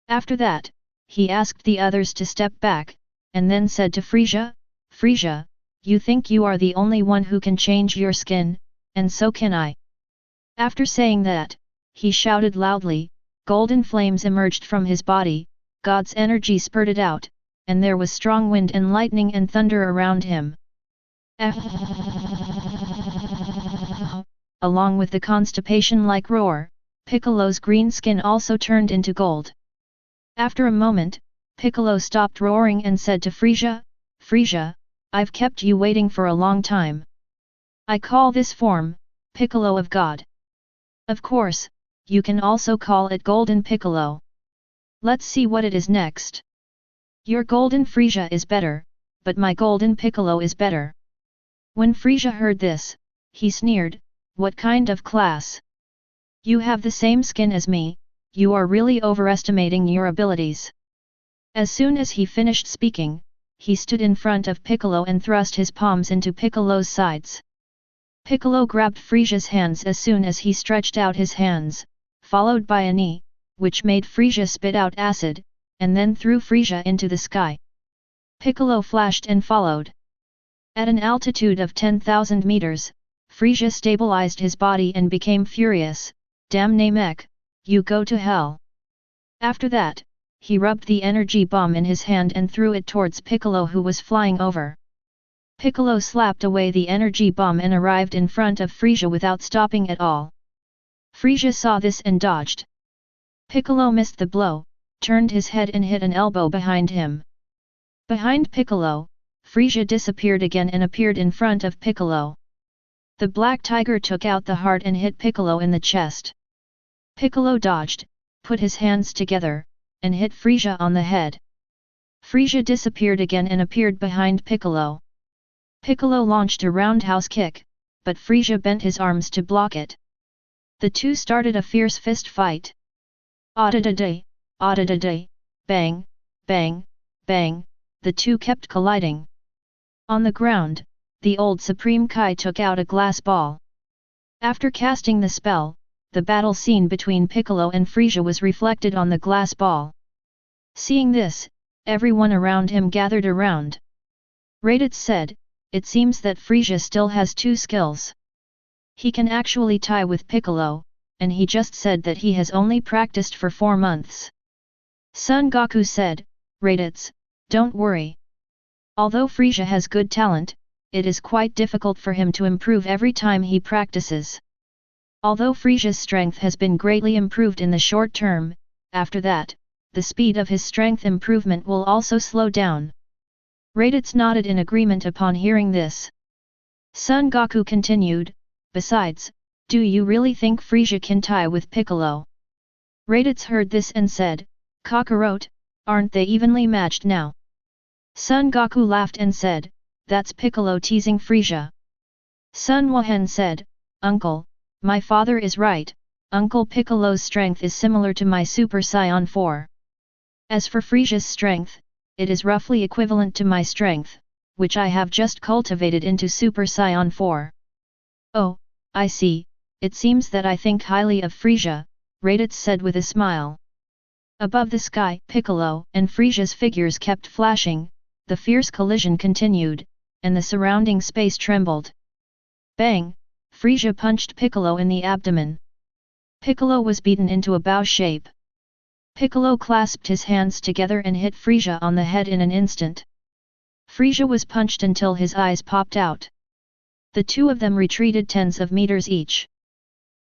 After that, he asked the others to step back, and then said to Frieza, Frieza, you think you are the only one who can change your skin, and so can I. After saying that, he shouted loudly, golden flames emerged from his body, God's energy spurted out, and there was strong wind and lightning and thunder around him. Along with the constipation-like roar, Piccolo's green skin also turned into gold. After a moment, Piccolo stopped roaring and said to Frieza, Frieza, I've kept you waiting for a long time. I call this form, Piccolo of God. Of course, you can also call it Golden Piccolo. Let's see what it is next. Your Golden Frieza is better, but my Golden Piccolo is better. When Frieza heard this, he sneered, What kind of class? You have the same skin as me, you are really overestimating your abilities. As soon as he finished speaking, he stood in front of Piccolo and thrust his palms into Piccolo's sides. Piccolo grabbed Frieza's hands as soon as he stretched out his hands, followed by a knee, which made Frieza spit out acid, and then threw Frieza into the sky. Piccolo flashed and followed. At an altitude of 10,000 meters, Frisia stabilized his body and became furious. Damn Namek, you go to hell. After that, he rubbed the energy bomb in his hand and threw it towards Piccolo, who was flying over. Piccolo slapped away the energy bomb and arrived in front of Frisia without stopping at all. Frisia saw this and dodged. Piccolo missed the blow, turned his head and hit an elbow behind him. Behind Piccolo, Frisia disappeared again and appeared in front of Piccolo. The black tiger took out the heart and hit Piccolo in the chest. Piccolo dodged, put his hands together, and hit Frisia on the head. Frisia disappeared again and appeared behind Piccolo. Piccolo launched a roundhouse kick, but Frisia bent his arms to block it. The two started a fierce fist fight. Audiobook, audiobook, bang, bang, bang, the two kept colliding. On the ground, the old Supreme Kai took out a glass ball. After casting the spell, the battle scene between Piccolo and Frisia was reflected on the glass ball. Seeing this, everyone around him gathered around. Raditz said, "It seems that Frisia still has two skills. He can actually tie with Piccolo, and he just said that he has only practiced for 4 months." Son Goku said, "Raditz, don't worry. Although Frisia has good talent, it is quite difficult for him to improve every time he practices. Although Frisia's strength has been greatly improved in the short term, after that, the speed of his strength improvement will also slow down." Raditz nodded in agreement upon hearing this. Son Goku continued, "Besides, do you really think Frisia can tie with Piccolo?" Raditz heard this and said, "Kakarot, aren't they evenly matched now?" Son Goku laughed and said, "That's Piccolo teasing Frisia." Sun Wuhan said, "Uncle, my father is right, Uncle Piccolo's strength is similar to my Super Saiyan 4. As for Frisia's strength, it is roughly equivalent to my strength, which I have just cultivated into Super Saiyan 4. "Oh, I see, it seems that I think highly of Frisia," Raditz said with a smile. Above the sky, Piccolo and Frisia's figures kept flashing, the fierce collision continued, and the surrounding space trembled. Bang! Frisia punched Piccolo in the abdomen. Piccolo was beaten into a bow shape. Piccolo clasped his hands together and hit Frisia on the head in an instant. Frisia was punched until his eyes popped out. The two of them retreated tens of meters each.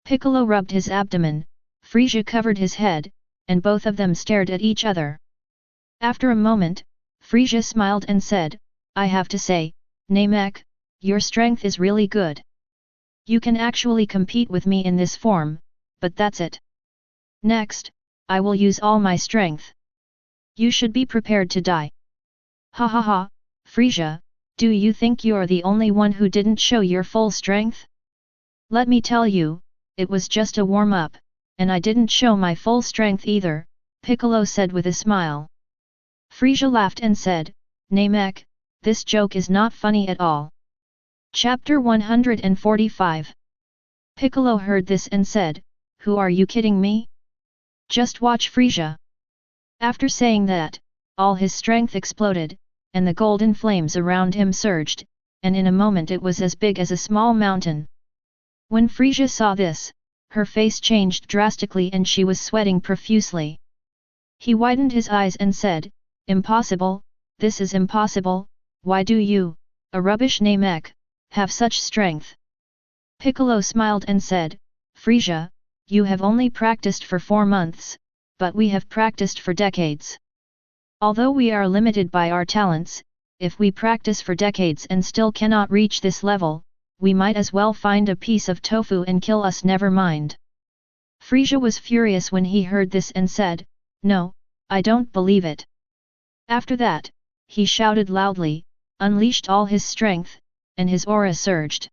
Piccolo rubbed his abdomen, Frisia covered his head, and both of them stared at each other. After a moment, Frisia smiled and said, "I have to say, Namek, your strength is really good. You can actually compete with me in this form, but that's it. Next, I will use all my strength. You should be prepared to die." "Ha ha ha, Frisia, do you think you're the only one who didn't show your full strength? Let me tell you, it was just a warm-up, and I didn't show my full strength either," Piccolo said with a smile. Frisia laughed and said, "Namek, this joke is not funny at all." Chapter 145. Piccolo heard this and said, "Who are you kidding me? Just watch Frisia." After saying that, all his strength exploded, and the golden flames around him surged, and in a moment it was as big as a small mountain. When Frisia saw this, her face changed drastically and she was sweating profusely. He widened his eyes and said, "Impossible, this is impossible, why do you, a rubbish Namek, have such strength?" Piccolo smiled and said, "Frisia, you have only practiced for 4 months, but we have practiced for decades. Although we are limited by our talents, if we practice for decades and still cannot reach this level, we might as well find a piece of tofu and kill us, never mind." Frisia was furious when he heard this and said, "No, I don't believe it." After that, he shouted loudly, unleashed all his strength, and his aura surged.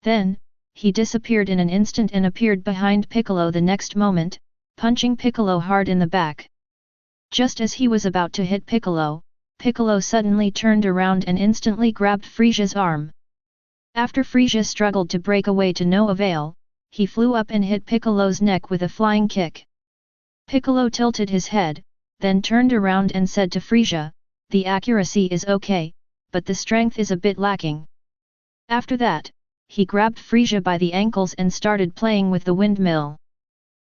Then, he disappeared in an instant and appeared behind Piccolo the next moment, punching Piccolo hard in the back. Just as he was about to hit Piccolo, Piccolo suddenly turned around and instantly grabbed Frisia's arm. After Frisia struggled to break away to no avail, he flew up and hit Piccolo's neck with a flying kick. Piccolo tilted his head, then turned around and said to Frisia, "The accuracy is okay, but the strength is a bit lacking. After that, he grabbed Frisia by the ankles and started playing with the windmill.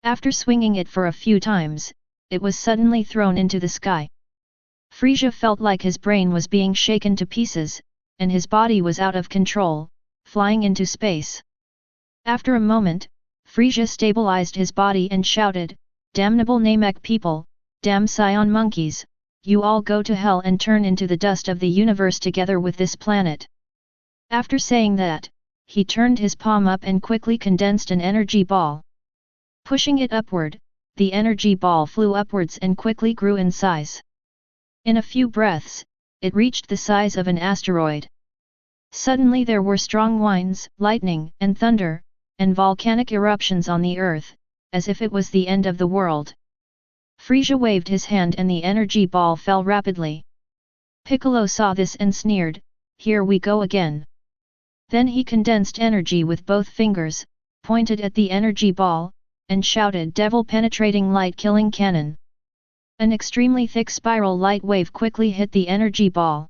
After swinging it for a few times, it was suddenly thrown into the sky. Frisia felt like his brain was being shaken to pieces, and his body was out of control, flying into space. After a moment, Frisia stabilized his body and shouted, "Damnable Namek people, damn Saiyan monkeys, you all go to hell and turn into the dust of the universe together with this planet." After saying that, he turned his palm up and quickly condensed an energy ball. Pushing it upward, the energy ball flew upwards and quickly grew in size. In a few breaths, it reached the size of an asteroid. Suddenly there were strong winds, lightning, and thunder, and volcanic eruptions on the earth, as if it was the end of the world. Frisia waved his hand and the energy ball fell rapidly. Piccolo saw this and sneered, "Here we go again." Then he condensed energy with both fingers, pointed at the energy ball, and shouted, "Devil-penetrating light-killing cannon." An extremely thick spiral light wave quickly hit the energy ball.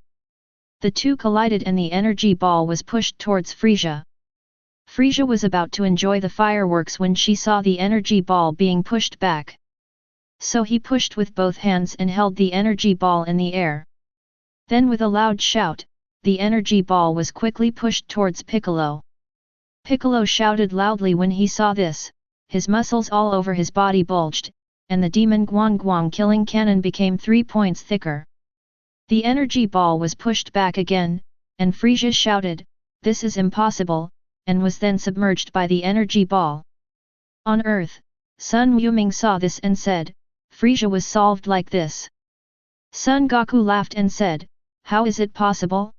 The two collided and the energy ball was pushed towards Frisia. Frisia was about to enjoy the fireworks when she saw the energy ball being pushed back. So he pushed with both hands and held the energy ball in the air. Then with a loud shout, the energy ball was quickly pushed towards Piccolo. Piccolo shouted loudly when he saw this, his muscles all over his body bulged, and the demon Guang killing cannon became 3 points thicker. The energy ball was pushed back again, and Frisia shouted, "This is impossible," and was then submerged by the energy ball. On Earth, Sun Wuming saw this and said, "Frisia was solved like this." Son Goku laughed and said, "How is it possible?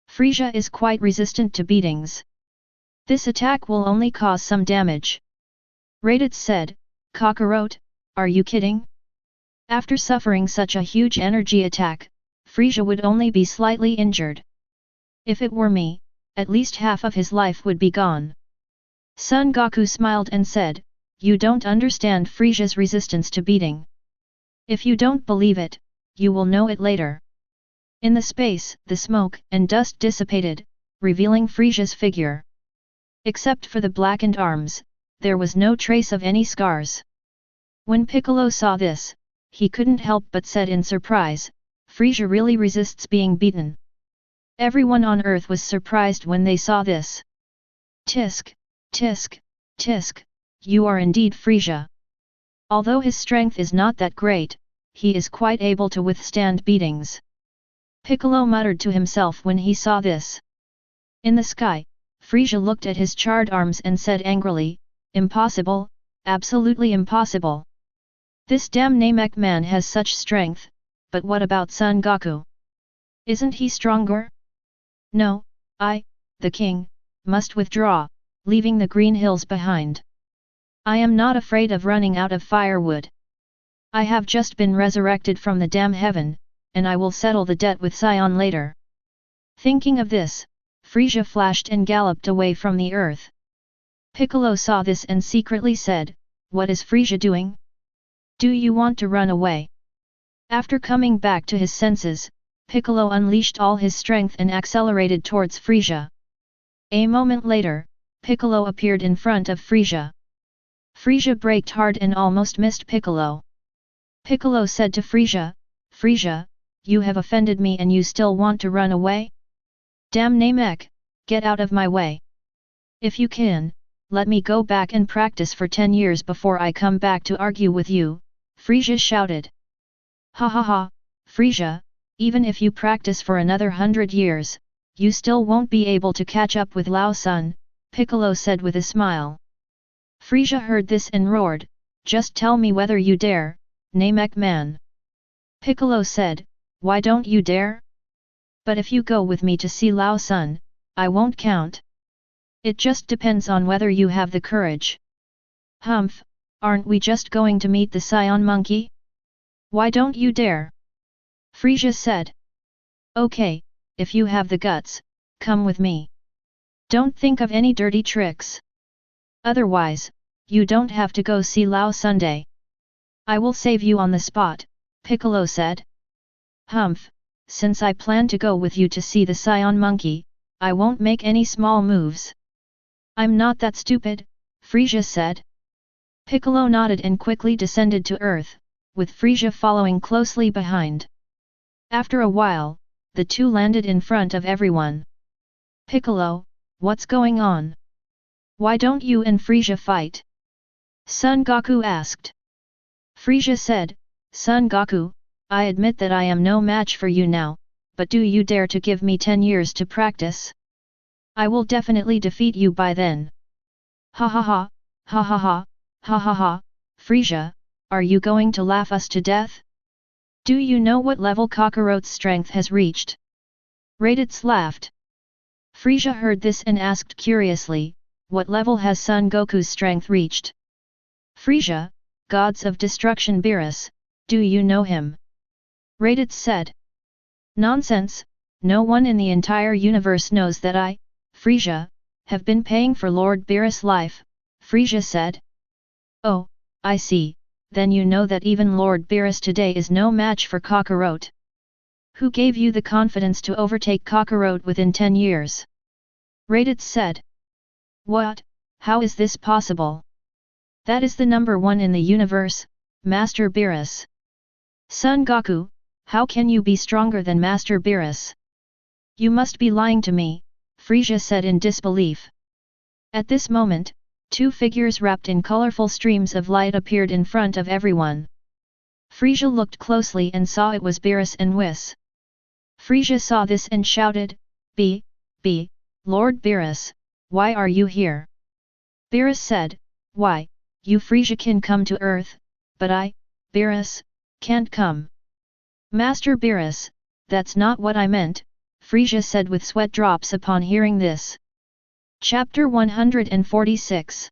Frisia is quite resistant to beatings. This attack will only cause some damage." Raditz said, "Kakarot, are you kidding? After suffering such a huge energy attack, Frisia would only be slightly injured. If it were me, at least half of his life would be gone." Son Goku smiled and said, "You don't understand Frisia's resistance to beating. If you don't believe it, you will know it later." In the space, the smoke and dust dissipated, revealing Frisia's figure. Except for the blackened arms, there was no trace of any scars. When Piccolo saw this, he couldn't help but said in surprise, "Frisia really resists being beaten." Everyone on Earth was surprised when they saw this. "Tisk, tisk, tisk, you are indeed Frisia. Although his strength is not that great, he is quite able to withstand beatings." Piccolo muttered to himself when he saw this. In the sky, Frisia looked at his charred arms and said angrily, "Impossible, absolutely impossible. This damn Namek man has such strength, but what about Son Goku? Isn't he stronger? No, I, the king, must withdraw, leaving the green hills behind. I am not afraid of running out of firewood. I have just been resurrected from the damn heaven, and I will settle the debt with Saiyan later." Thinking of this, Frisia flashed and galloped away from the earth. Piccolo saw this and secretly said, "What is Frisia doing? Do you want to run away?" After coming back to his senses, Piccolo unleashed all his strength and accelerated towards Frisia. A moment later, Piccolo appeared in front of Frisia. Frisia braked hard and almost missed Piccolo. Piccolo said to Frisia, "Frisia, you have offended me and you still want to run away? Damn Namek, get out of my way. If you can, let me go back and practice for 10 years before I come back to argue with you," Frisia shouted. "Ha ha ha, Frisia, even if you practice for another 100 years, you still won't be able to catch up with Lao Sun," Piccolo said with a smile. Frisia heard this and roared, "Just tell me whether you dare, Namek man." Piccolo said, "Why don't you dare? But if you go with me to see Lao Sun, I won't count. It just depends on whether you have the courage." "Humph, aren't we just going to meet the Saiyan monkey? Why don't you dare?" Frisia said. "Okay, if you have the guts, come with me. Don't think of any dirty tricks. Otherwise, you don't have to go see Lao Sunday. I will save you on the spot," Piccolo said. "Humph, since I plan to go with you to see the Saiyan monkey, I won't make any small moves. I'm not that stupid, Frisia said. Piccolo nodded and quickly descended to earth, with Frisia following closely behind. After a while, the two landed in front of everyone. Piccolo, what's going on? Why don't you and Frisia fight? Son Goku asked. Frisia said, Son Goku, I admit that I am no match for you now, but do you dare to give me 10 years to practice? I will definitely defeat you by then. Ha ha ha, ha ha ha, ha ha ha, Frisia, are you going to laugh us to death? Do you know what level Kakarot's strength has reached? Raditz laughed. Frisia heard this and asked curiously, what level has Son Goku's strength reached? Frisia, Gods of Destruction Beerus, do you know him? Raditz said. Nonsense, no one in the entire universe knows that I, Frisia, have been paying for Lord Beerus' life, Frisia said. Oh, I see, then you know that even Lord Beerus today is no match for Kakarot. Who gave you the confidence to overtake Kakarot within 10 years? Raditz said. What, how is this possible? That is the number one in the universe, Master Beerus. Son Goku, how can you be stronger than Master Beerus? You must be lying to me, Frisia said in disbelief. At this moment, two figures wrapped in colorful streams of light appeared in front of everyone. Frisia looked closely and saw it was Beerus and Whis. Frisia saw this and shouted, Lord Beerus, why are you here? Beerus said, why, you Frisia can come to Earth, but I, Beerus, can't come. Master Beerus, that's not what I meant, Frisia said with sweat drops upon hearing this. Chapter 146.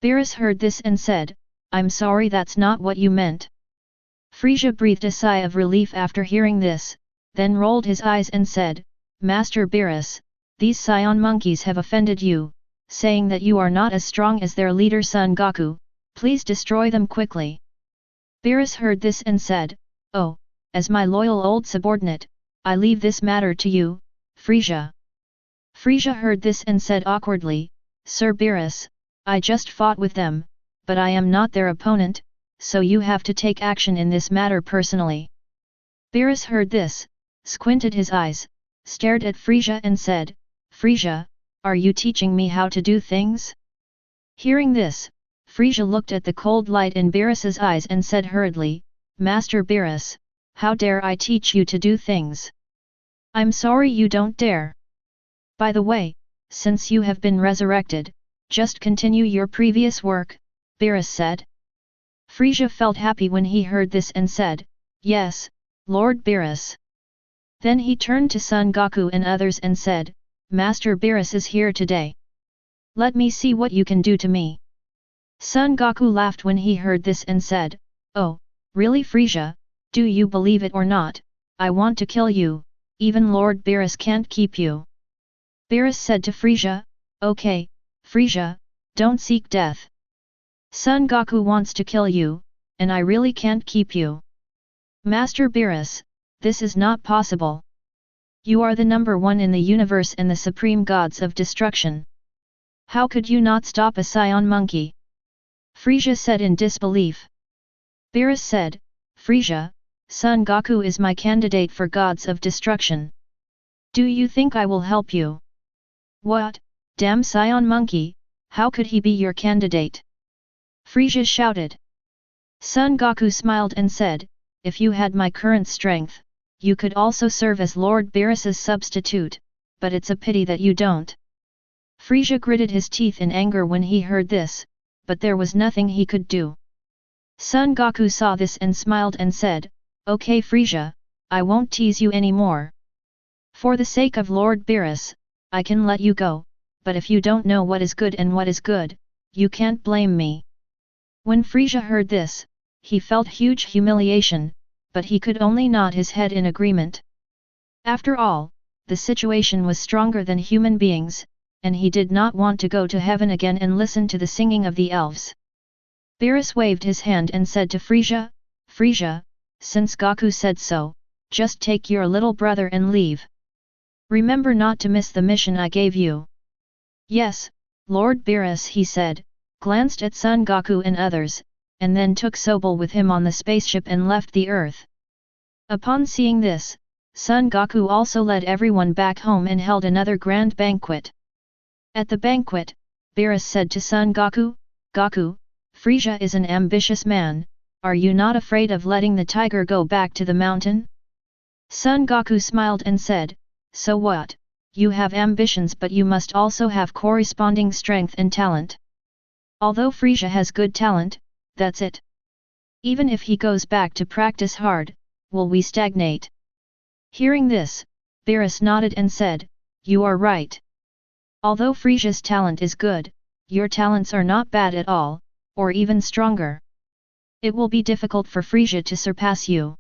Beerus heard this and said, I'm sorry, that's not what you meant. Frisia breathed a sigh of relief after hearing this, then rolled his eyes and said, Master Beerus, these Saiyan monkeys have offended you, saying that you are not as strong as their leader Son Goku, please destroy them quickly. Beerus heard this and said, oh, as my loyal old subordinate, I leave this matter to you, Frisia. Frisia heard this and said awkwardly, Sir Beerus, I just fought with them, but I am not their opponent, so you have to take action in this matter personally. Beerus heard this, squinted his eyes, stared at Frisia and said, Frisia, are you teaching me how to do things? Hearing this, Frisia looked at the cold light in Beerus's eyes and said hurriedly, Master Beerus, how dare I teach you to do things? I'm sorry you don't dare. By the way, since you have been resurrected, just continue your previous work, Beerus said. Frisia felt happy when he heard this and said, yes, Lord Beerus. Then he turned to Son Goku and others and said, Master Beerus is here today. Let me see what you can do to me. Son Goku laughed when he heard this and said, oh, really Frisia, do you believe it or not, I want to kill you, even Lord Beerus can't keep you. Beerus said to Frisia, okay, Frisia, don't seek death. Son Goku wants to kill you, and I really can't keep you. Master Beerus, this is not possible. You are the number one in the universe and the supreme gods of destruction. How could you not stop a Saiyan monkey? Frisia said in disbelief. Beerus said, Frisia, Son Goku is my candidate for gods of destruction. Do you think I will help you? What, damn Saiyan monkey, how could he be your candidate? Frisia shouted. Son Goku smiled and said, if you had my current strength, you could also serve as Lord Beerus's substitute, but it's a pity that you don't. Frisia gritted his teeth in anger when he heard this, but there was nothing he could do. Son Goku saw this and smiled and said, okay Frisia, I won't tease you anymore. For the sake of Lord Beerus, I can let you go, but if you don't know what is good and what is good, you can't blame me. When Frisia heard this, he felt huge humiliation, but he could only nod his head in agreement. After all, the situation was stronger than human beings, and he did not want to go to heaven again and listen to the singing of the elves. Beerus waved his hand and said to Frisia, Frisia, since Goku said so, Just take your little brother and leave. Remember not to miss the mission I gave you. Yes, Lord Beerus, he said, glanced at Son Goku and others, and then took Sobel with him on the spaceship and left the Earth. Upon seeing this, Son Goku also led everyone back home and held another grand banquet. At the banquet, Beerus said to Son Goku, Goku, Frieza is an ambitious man, are you not afraid of letting the tiger go back to the mountain? Son Goku smiled and said, so what, you have ambitions but you must also have corresponding strength and talent. Although Frieza has good talent, that's it. Even if he goes back to practice hard, will we stagnate? Hearing this, Beerus nodded and said, you are right. Although Frieza's talent is good, your talents are not bad at all, or even stronger. It will be difficult for Frieza to surpass you.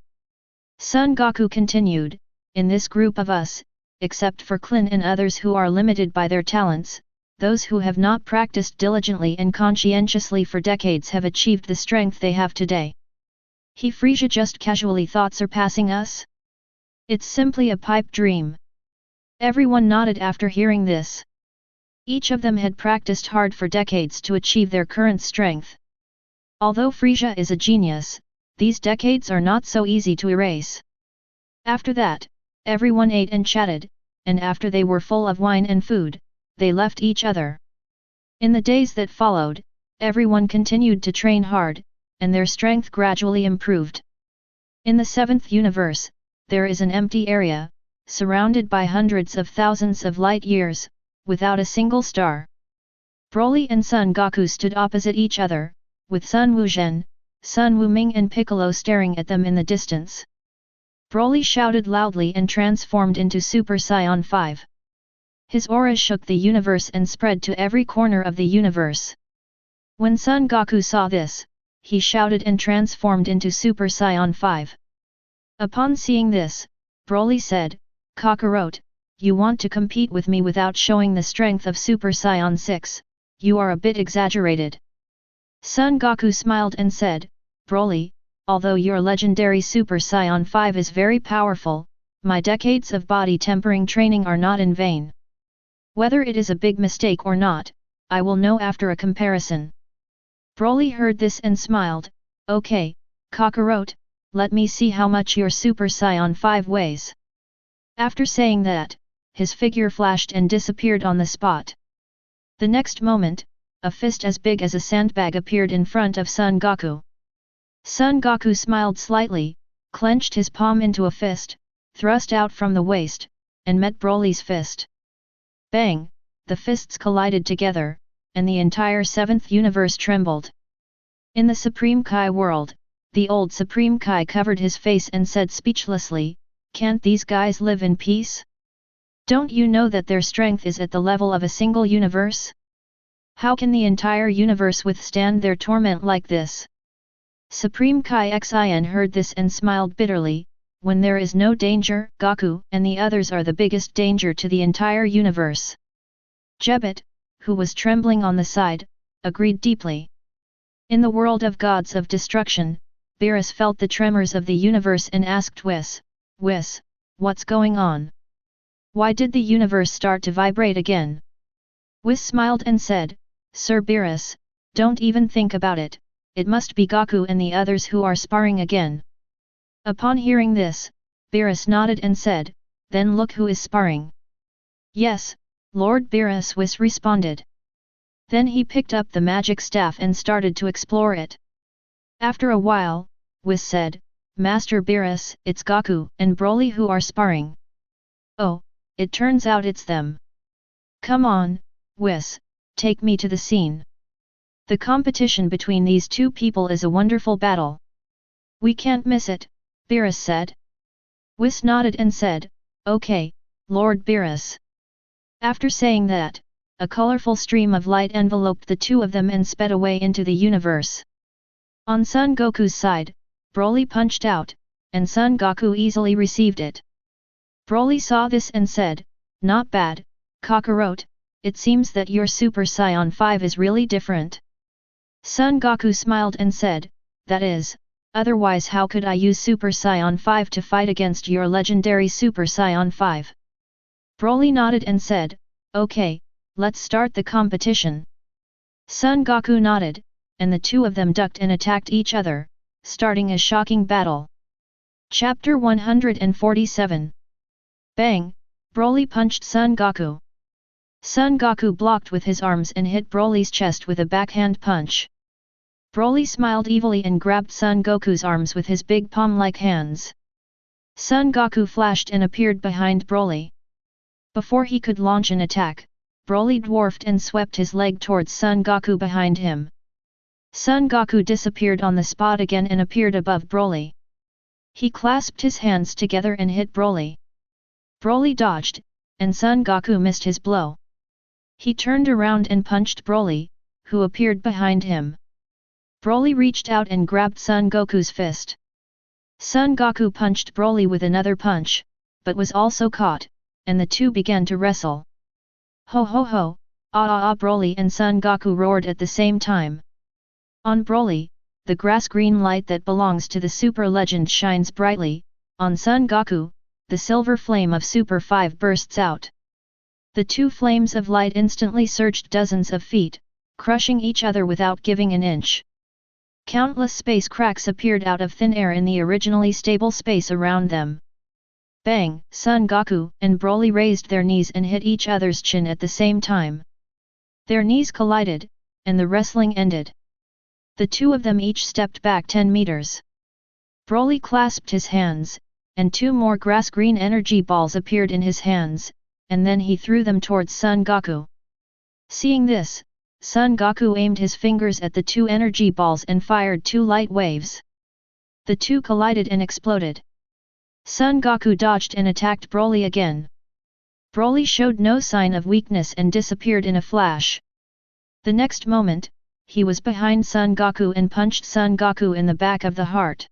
Son Goku continued, in this group of us, except for Klin and others who are limited by their talents, those who have not practiced diligently and conscientiously for decades have achieved the strength they have today. He Frieza just casually thought surpassing us? It's simply a pipe dream. Everyone nodded after hearing this. Each of them had practiced hard for decades to achieve their current strength. Although Frieza is a genius, these decades are not so easy to erase. After that, everyone ate and chatted, and after they were full of wine and food, they left each other. In the days that followed, everyone continued to train hard, and their strength gradually improved. In the 7th universe, there is an empty area, surrounded by hundreds of thousands of light years, without a single star. Broly and Son Goku stood opposite each other, with Sun Wuzhen, Sun Wuming and Piccolo staring at them in the distance. Broly shouted loudly and transformed into Super Saiyan 5. His aura shook the universe and spread to every corner of the universe. When Son Goku saw this, he shouted and transformed into Super Saiyan 5. Upon seeing this, Broly said, Kakarot, you want to compete with me without showing the strength of Super Saiyan 6, you are a bit exaggerated. Son Goku smiled and said, Broly, although your legendary Super Saiyan 5 is very powerful, my decades of body tempering training are not in vain. Whether it is a big mistake or not, I will know after a comparison. Broly heard this and smiled, okay, Kakarot, let me see how much your Super Saiyan 5 weighs. After saying that, his figure flashed and disappeared on the spot. The next moment, a fist as big as a sandbag appeared in front of Son Goku. Son Goku smiled slightly, clenched his palm into a fist, thrust out from the waist, and met Broly's fist. Bang! The fists collided together, and the entire 7th universe trembled. In the Supreme Kai world, the old Supreme Kai covered his face and said speechlessly, can't these guys live in peace? Don't you know that their strength is at the level of a single universe? How can the entire universe withstand their torment like this? Supreme Kai Xian heard this and smiled bitterly, when there is no danger, Goku and the others are the biggest danger to the entire universe. Jebet, who was trembling on the side, agreed deeply. In the world of gods of destruction, Beerus felt the tremors of the universe and asked Whis, what's going on? Why did the universe start to vibrate again? Whis smiled and said, Sir Beerus, don't even think about it, it must be Goku and the others who are sparring again. Upon hearing this, Beerus nodded and said, then look who is sparring. Yes, Lord Beerus, Whis responded. Then he picked up the magic staff and started to explore it. After a while, Whis said, Master Beerus, it's Goku and Broly who are sparring. Oh, it turns out it's them. Come on, Whis, take me to the scene. The competition between these two people is a wonderful battle. We can't miss it, Beerus said. Whis nodded and said, okay, Lord Beerus. After saying that, a colorful stream of light enveloped the two of them and sped away into the universe. On Son Goku's side, Broly punched out, and Son Goku easily received it. Broly saw this and said, not bad, Kakarot, it seems that your Super Saiyan 5 is really different. Son Goku smiled and said, that is, otherwise how could I use Super Saiyan 5 to fight against your legendary Super Saiyan 5? Broly nodded and said, okay, let's start the competition. Son Goku nodded, and the two of them ducked and attacked each other, starting a shocking battle. Chapter 147. Bang! Broly punched Son Goku. Son Goku blocked with his arms and hit Broly's chest with a backhand punch. Broly smiled evilly and grabbed Son Goku's arms with his big palm-like hands. Son Goku flashed and appeared behind Broly. Before he could launch an attack, Broly dwarfed and swept his leg towards Son Goku behind him. Son Goku disappeared on the spot again and appeared above Broly. He clasped his hands together and hit Broly. Broly dodged, and Son Goku missed his blow. He turned around and punched Broly, who appeared behind him. Broly reached out and grabbed Son Goku's fist. Son Goku punched Broly with another punch, but was also caught, and the two began to wrestle. Ho ho ho, Broly and Son Goku roared at the same time. On Broly, the grass-green light that belongs to the Super Legend shines brightly, on Son Goku, the silver flame of Super 5 bursts out. The two flames of light instantly surged dozens of feet, crushing each other without giving an inch. Countless space cracks appeared out of thin air in the originally stable space around them. Bang! Son Goku and Broly raised their knees and hit each other's chin at the same time. Their knees collided, and the wrestling ended. The two of them each stepped back 10 meters. Broly clasped his hands, and two more grass-green energy balls appeared in his hands, and then he threw them towards Son Goku. Seeing this, Son Goku aimed his fingers at the two energy balls and fired two light waves. The two collided and exploded. Son Goku dodged and attacked Broly again. Broly showed no sign of weakness and disappeared in a flash. The next moment, he was behind Son Goku and punched Son Goku in the back of the heart.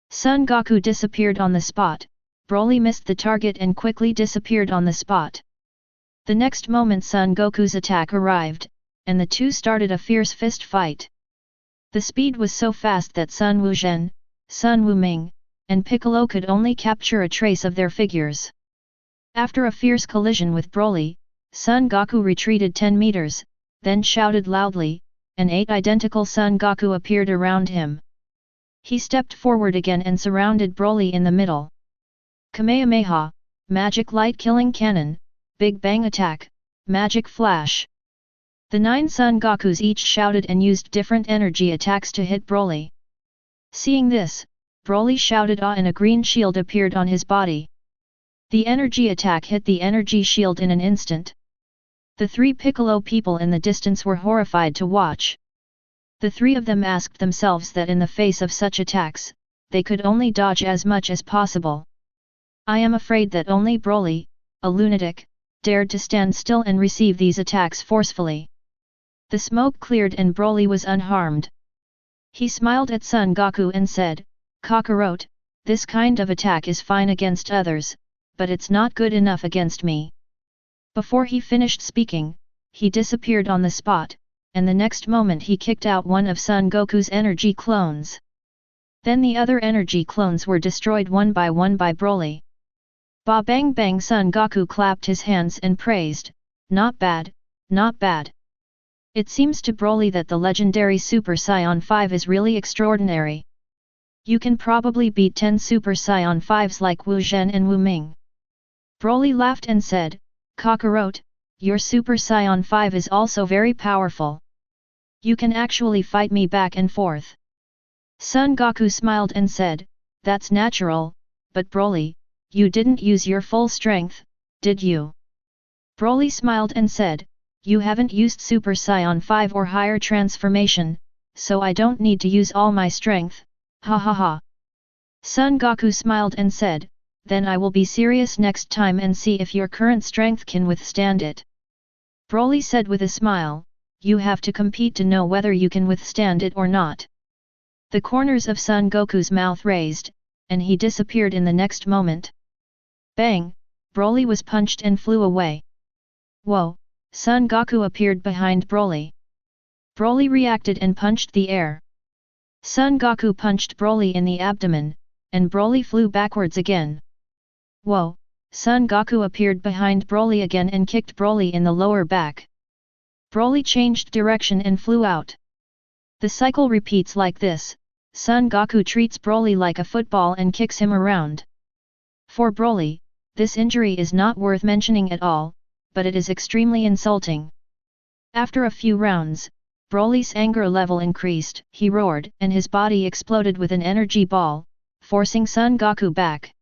Son Goku disappeared on the spot. Broly missed the target and quickly disappeared on the spot. The next moment Son Goku's attack arrived, and the two started a fierce fist fight. The speed was so fast that Sun Wuzhen, Sun Wuming, and Piccolo could only capture a trace of their figures. After a fierce collision with Broly, Son Goku retreated 10 meters, then shouted loudly, and 8 identical Son Goku appeared around him. He stepped forward again and surrounded Broly in the middle. Kamehameha, Magic Light Killing Cannon, Big Bang Attack, Magic Flash. The 9 Son Gokus each shouted and used different energy attacks to hit Broly. Seeing this, Broly shouted "Ah!" and a green shield appeared on his body. The energy attack hit the energy shield in an instant. The 3 Piccolo people in the distance were horrified to watch. The 3 of them asked themselves that in the face of such attacks, they could only dodge as much as possible. I am afraid that only Broly, a lunatic, dared to stand still and receive these attacks forcefully. The smoke cleared and Broly was unharmed. He smiled at Son Goku and said, "Kakarot, this kind of attack is fine against others, but it's not good enough against me." Before he finished speaking, he disappeared on the spot, and the next moment he kicked out one of Son Goku's energy clones. Then the other energy clones were destroyed one by Broly. Ba bang bang! Son Goku clapped his hands and praised, "Not bad, not bad." It seems to Broly that the legendary Super Saiyan 5 is really extraordinary. You can probably beat 10 Super Saiyan 5s like Wu Zhen and Wu Ming. Broly laughed and said, "Kakarot, your Super Saiyan 5 is also very powerful. You can actually fight me back and forth." Son Goku smiled and said, "That's natural, but Broly, you didn't use your full strength, did you?" Broly smiled and said, "You haven't used Super Saiyan 5 or higher transformation, so I don't need to use all my strength, ha ha ha." Son Goku smiled and said, "Then I will be serious next time and see if your current strength can withstand it." Broly said with a smile, "You have to compete to know whether you can withstand it or not." The corners of Son Goku's mouth raised, and he disappeared in the next moment. Bang! Broly was punched and flew away. Whoa! Son Goku appeared behind Broly. Broly reacted and punched the air. Son Goku punched Broly in the abdomen, and Broly flew backwards again. Whoa! Son Goku appeared behind Broly again and kicked Broly in the lower back. Broly changed direction and flew out. The cycle repeats like this. Son Goku treats Broly like a football and kicks him around. For Broly, this injury is not worth mentioning at all, but it is extremely insulting. After a few rounds, Broly's anger level increased, he roared, and his body exploded with an energy ball, forcing Son Goku back.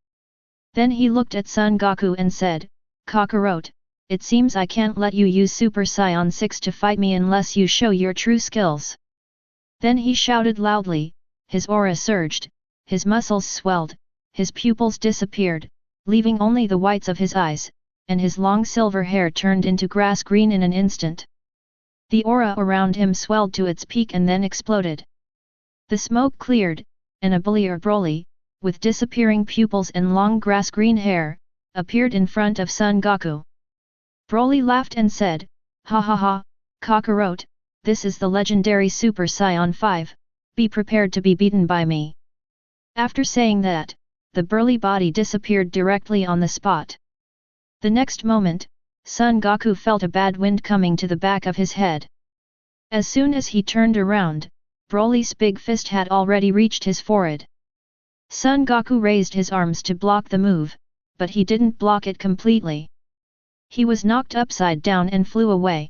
Then he looked at Son Goku and said, "Kakarot, it seems I can't let you use Super Saiyan 6 to fight me unless you show your true skills." Then he shouted loudly, his aura surged, his muscles swelled, his pupils disappeared, leaving only the whites of his eyes, and his long silver hair turned into grass green in an instant. The aura around him swelled to its peak and then exploded. The smoke cleared, and a bullier Broly, with disappearing pupils and long grass green hair, appeared in front of Son Goku. Broly laughed and said, "Ha ha ha, Kakarot, this is the legendary Super Saiyan 5, be prepared to be beaten by me." After saying that, the burly body disappeared directly on the spot. The next moment, Son Goku felt a bad wind coming to the back of his head. As soon as he turned around, Broly's big fist had already reached his forehead. Son Goku raised his arms to block the move, but he didn't block it completely. He was knocked upside down and flew away.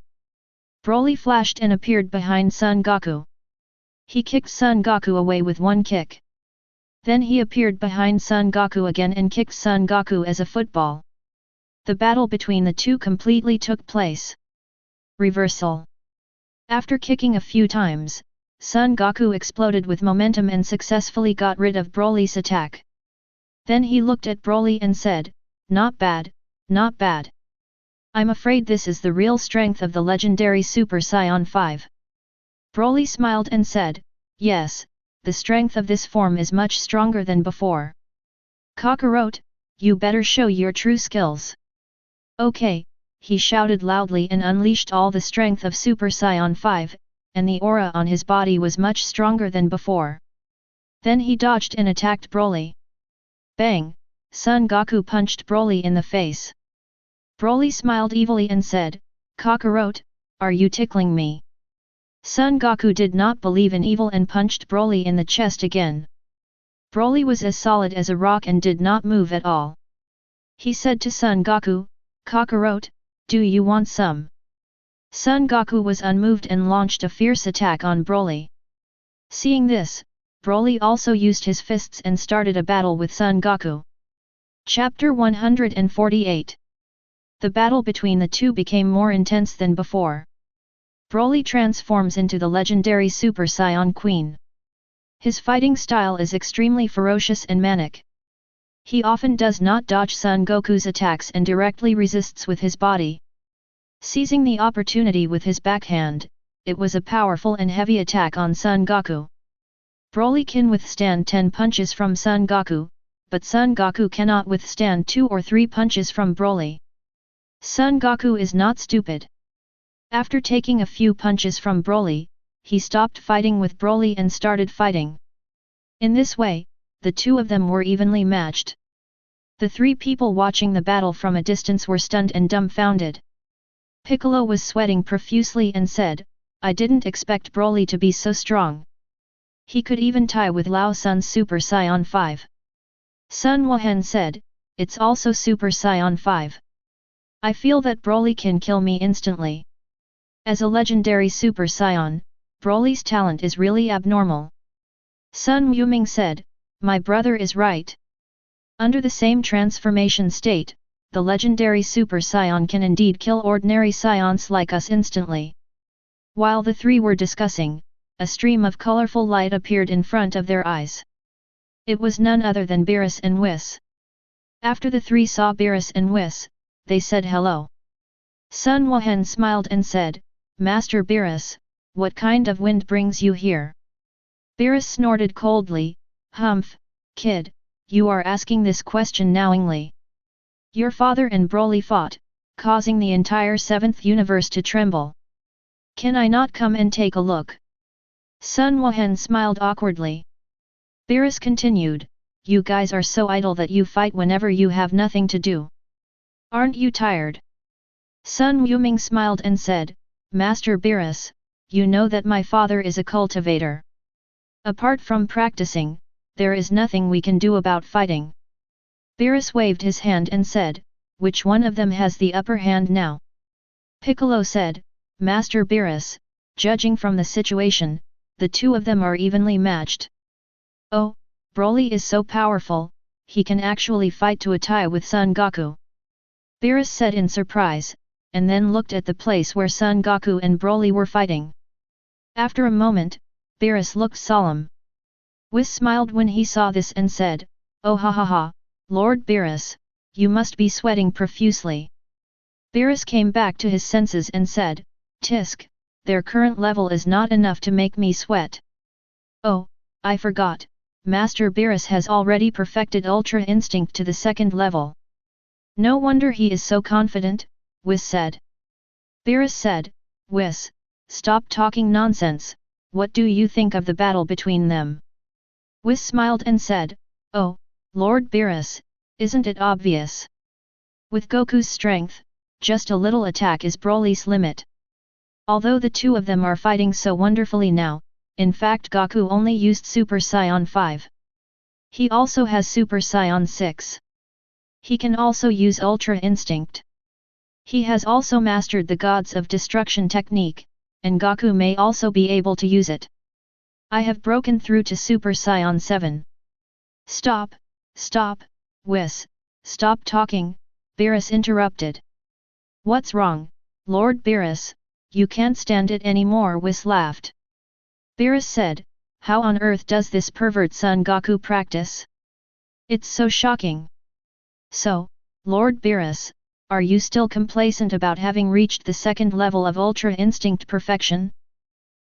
Broly flashed and appeared behind Son Goku. He kicked Son Goku away with one kick. Then he appeared behind Son Goku again and kicked Son Goku as a football. The battle between the two completely took place. Reversal. After kicking a few times, Son Goku exploded with momentum and successfully got rid of Broly's attack. Then he looked at Broly and said, "Not bad, not bad. I'm afraid this is the real strength of the legendary Super Saiyan 5. Broly smiled and said, "Yes, the strength of this form is much stronger than before. Kakarot, you better show your true skills." "Okay," he shouted loudly and unleashed all the strength of Super Saiyan 5, and the aura on his body was much stronger than before. Then he dodged and attacked Broly. Bang! Son Goku punched Broly in the face. Broly smiled evilly and said, "Kakarot, are you tickling me?" Son Goku did not believe in evil and punched Broly in the chest again. Broly was as solid as a rock and did not move at all. He said to Son Goku, "Kakarot, do you want some?" Son Goku was unmoved and launched a fierce attack on Broly. Seeing this, Broly also used his fists and started a battle with Son Goku. Chapter 148. The battle between the two became more intense than before. Broly transforms into the legendary Super Saiyan Queen. His fighting style is extremely ferocious and manic. He often does not dodge Son Goku's attacks and directly resists with his body. Seizing the opportunity with his backhand, it was a powerful and heavy attack on Son Goku. Broly can withstand 10 punches from Son Goku, but Son Goku cannot withstand 2 or 3 punches from Broly. Son Goku is not stupid. After taking a few punches from Broly, he stopped fighting with Broly and started fighting. In this way, the two of them were evenly matched. The 3 people watching the battle from a distance were stunned and dumbfounded. Piccolo was sweating profusely and said, "I didn't expect Broly to be so strong. He could even tie with Lao Sun's Super Saiyan 5. Sun Wuhan said, "It's also Super Saiyan 5. I feel that Broly can kill me instantly." As a legendary Super Saiyan, Broly's talent is really abnormal. Sun Yuming said, "My brother is right. Under the same transformation state, the legendary Super Saiyan can indeed kill ordinary Saiyans like us instantly." While the 3 were discussing, a stream of colorful light appeared in front of their eyes. It was none other than Beerus and Whis. After the 3 saw Beerus and Whis, they said hello. Sun Wuhan smiled and said, "Master Beerus, what kind of wind brings you here?" Beerus snorted coldly, "Humph, kid, you are asking this question knowingly. Your father and Broly fought, causing the entire 7th universe to tremble. Can I not come and take a look?" Sun Wuhan smiled awkwardly. Beerus continued, you guys are so idle that you fight whenever you have nothing to do. Aren't you tired? Sun Wuming smiled and said, Master Beerus, you know that my father is a cultivator. Apart from practicing, there is nothing we can do about fighting. Beerus waved his hand and said, which one of them has the upper hand now? Piccolo said, Master Beerus, judging from the situation, the two of them are evenly matched. Oh, Broly is so powerful, he can actually fight to a tie with Son Goku. Beerus said in surprise, and then looked at the place where Son Goku and Broly were fighting. After a moment, Beerus looked solemn. Whis smiled when he saw this and said, oh ha ha ha, Lord Beerus, you must be sweating profusely. Beerus came back to his senses and said, Tisk, their current level is not enough to make me sweat. Oh, I forgot, Master Beerus has already perfected Ultra Instinct to the second level. No wonder he is so confident, Whis said. Beerus said, Whis, stop talking nonsense, what do you think of the battle between them? Whis smiled and said, oh, Lord Beerus, isn't it obvious? With Goku's strength, just a little attack is Broly's limit. Although the two of them are fighting so wonderfully now, in fact Goku only used Super Saiyan 5. He also has Super Saiyan 6. He can also use Ultra Instinct. He has also mastered the Gods of Destruction technique, and Goku may also be able to use it. I have broken through to Super Saiyan 7. Stop, stop, Whis, stop talking, Beerus interrupted. What's wrong, Lord Beerus, you can't stand it anymore, Whis laughed. Beerus said, how on earth does this pervert Son Goku practice? It's so shocking. So, Lord Beerus, are you still complacent about having reached the second level of Ultra Instinct perfection?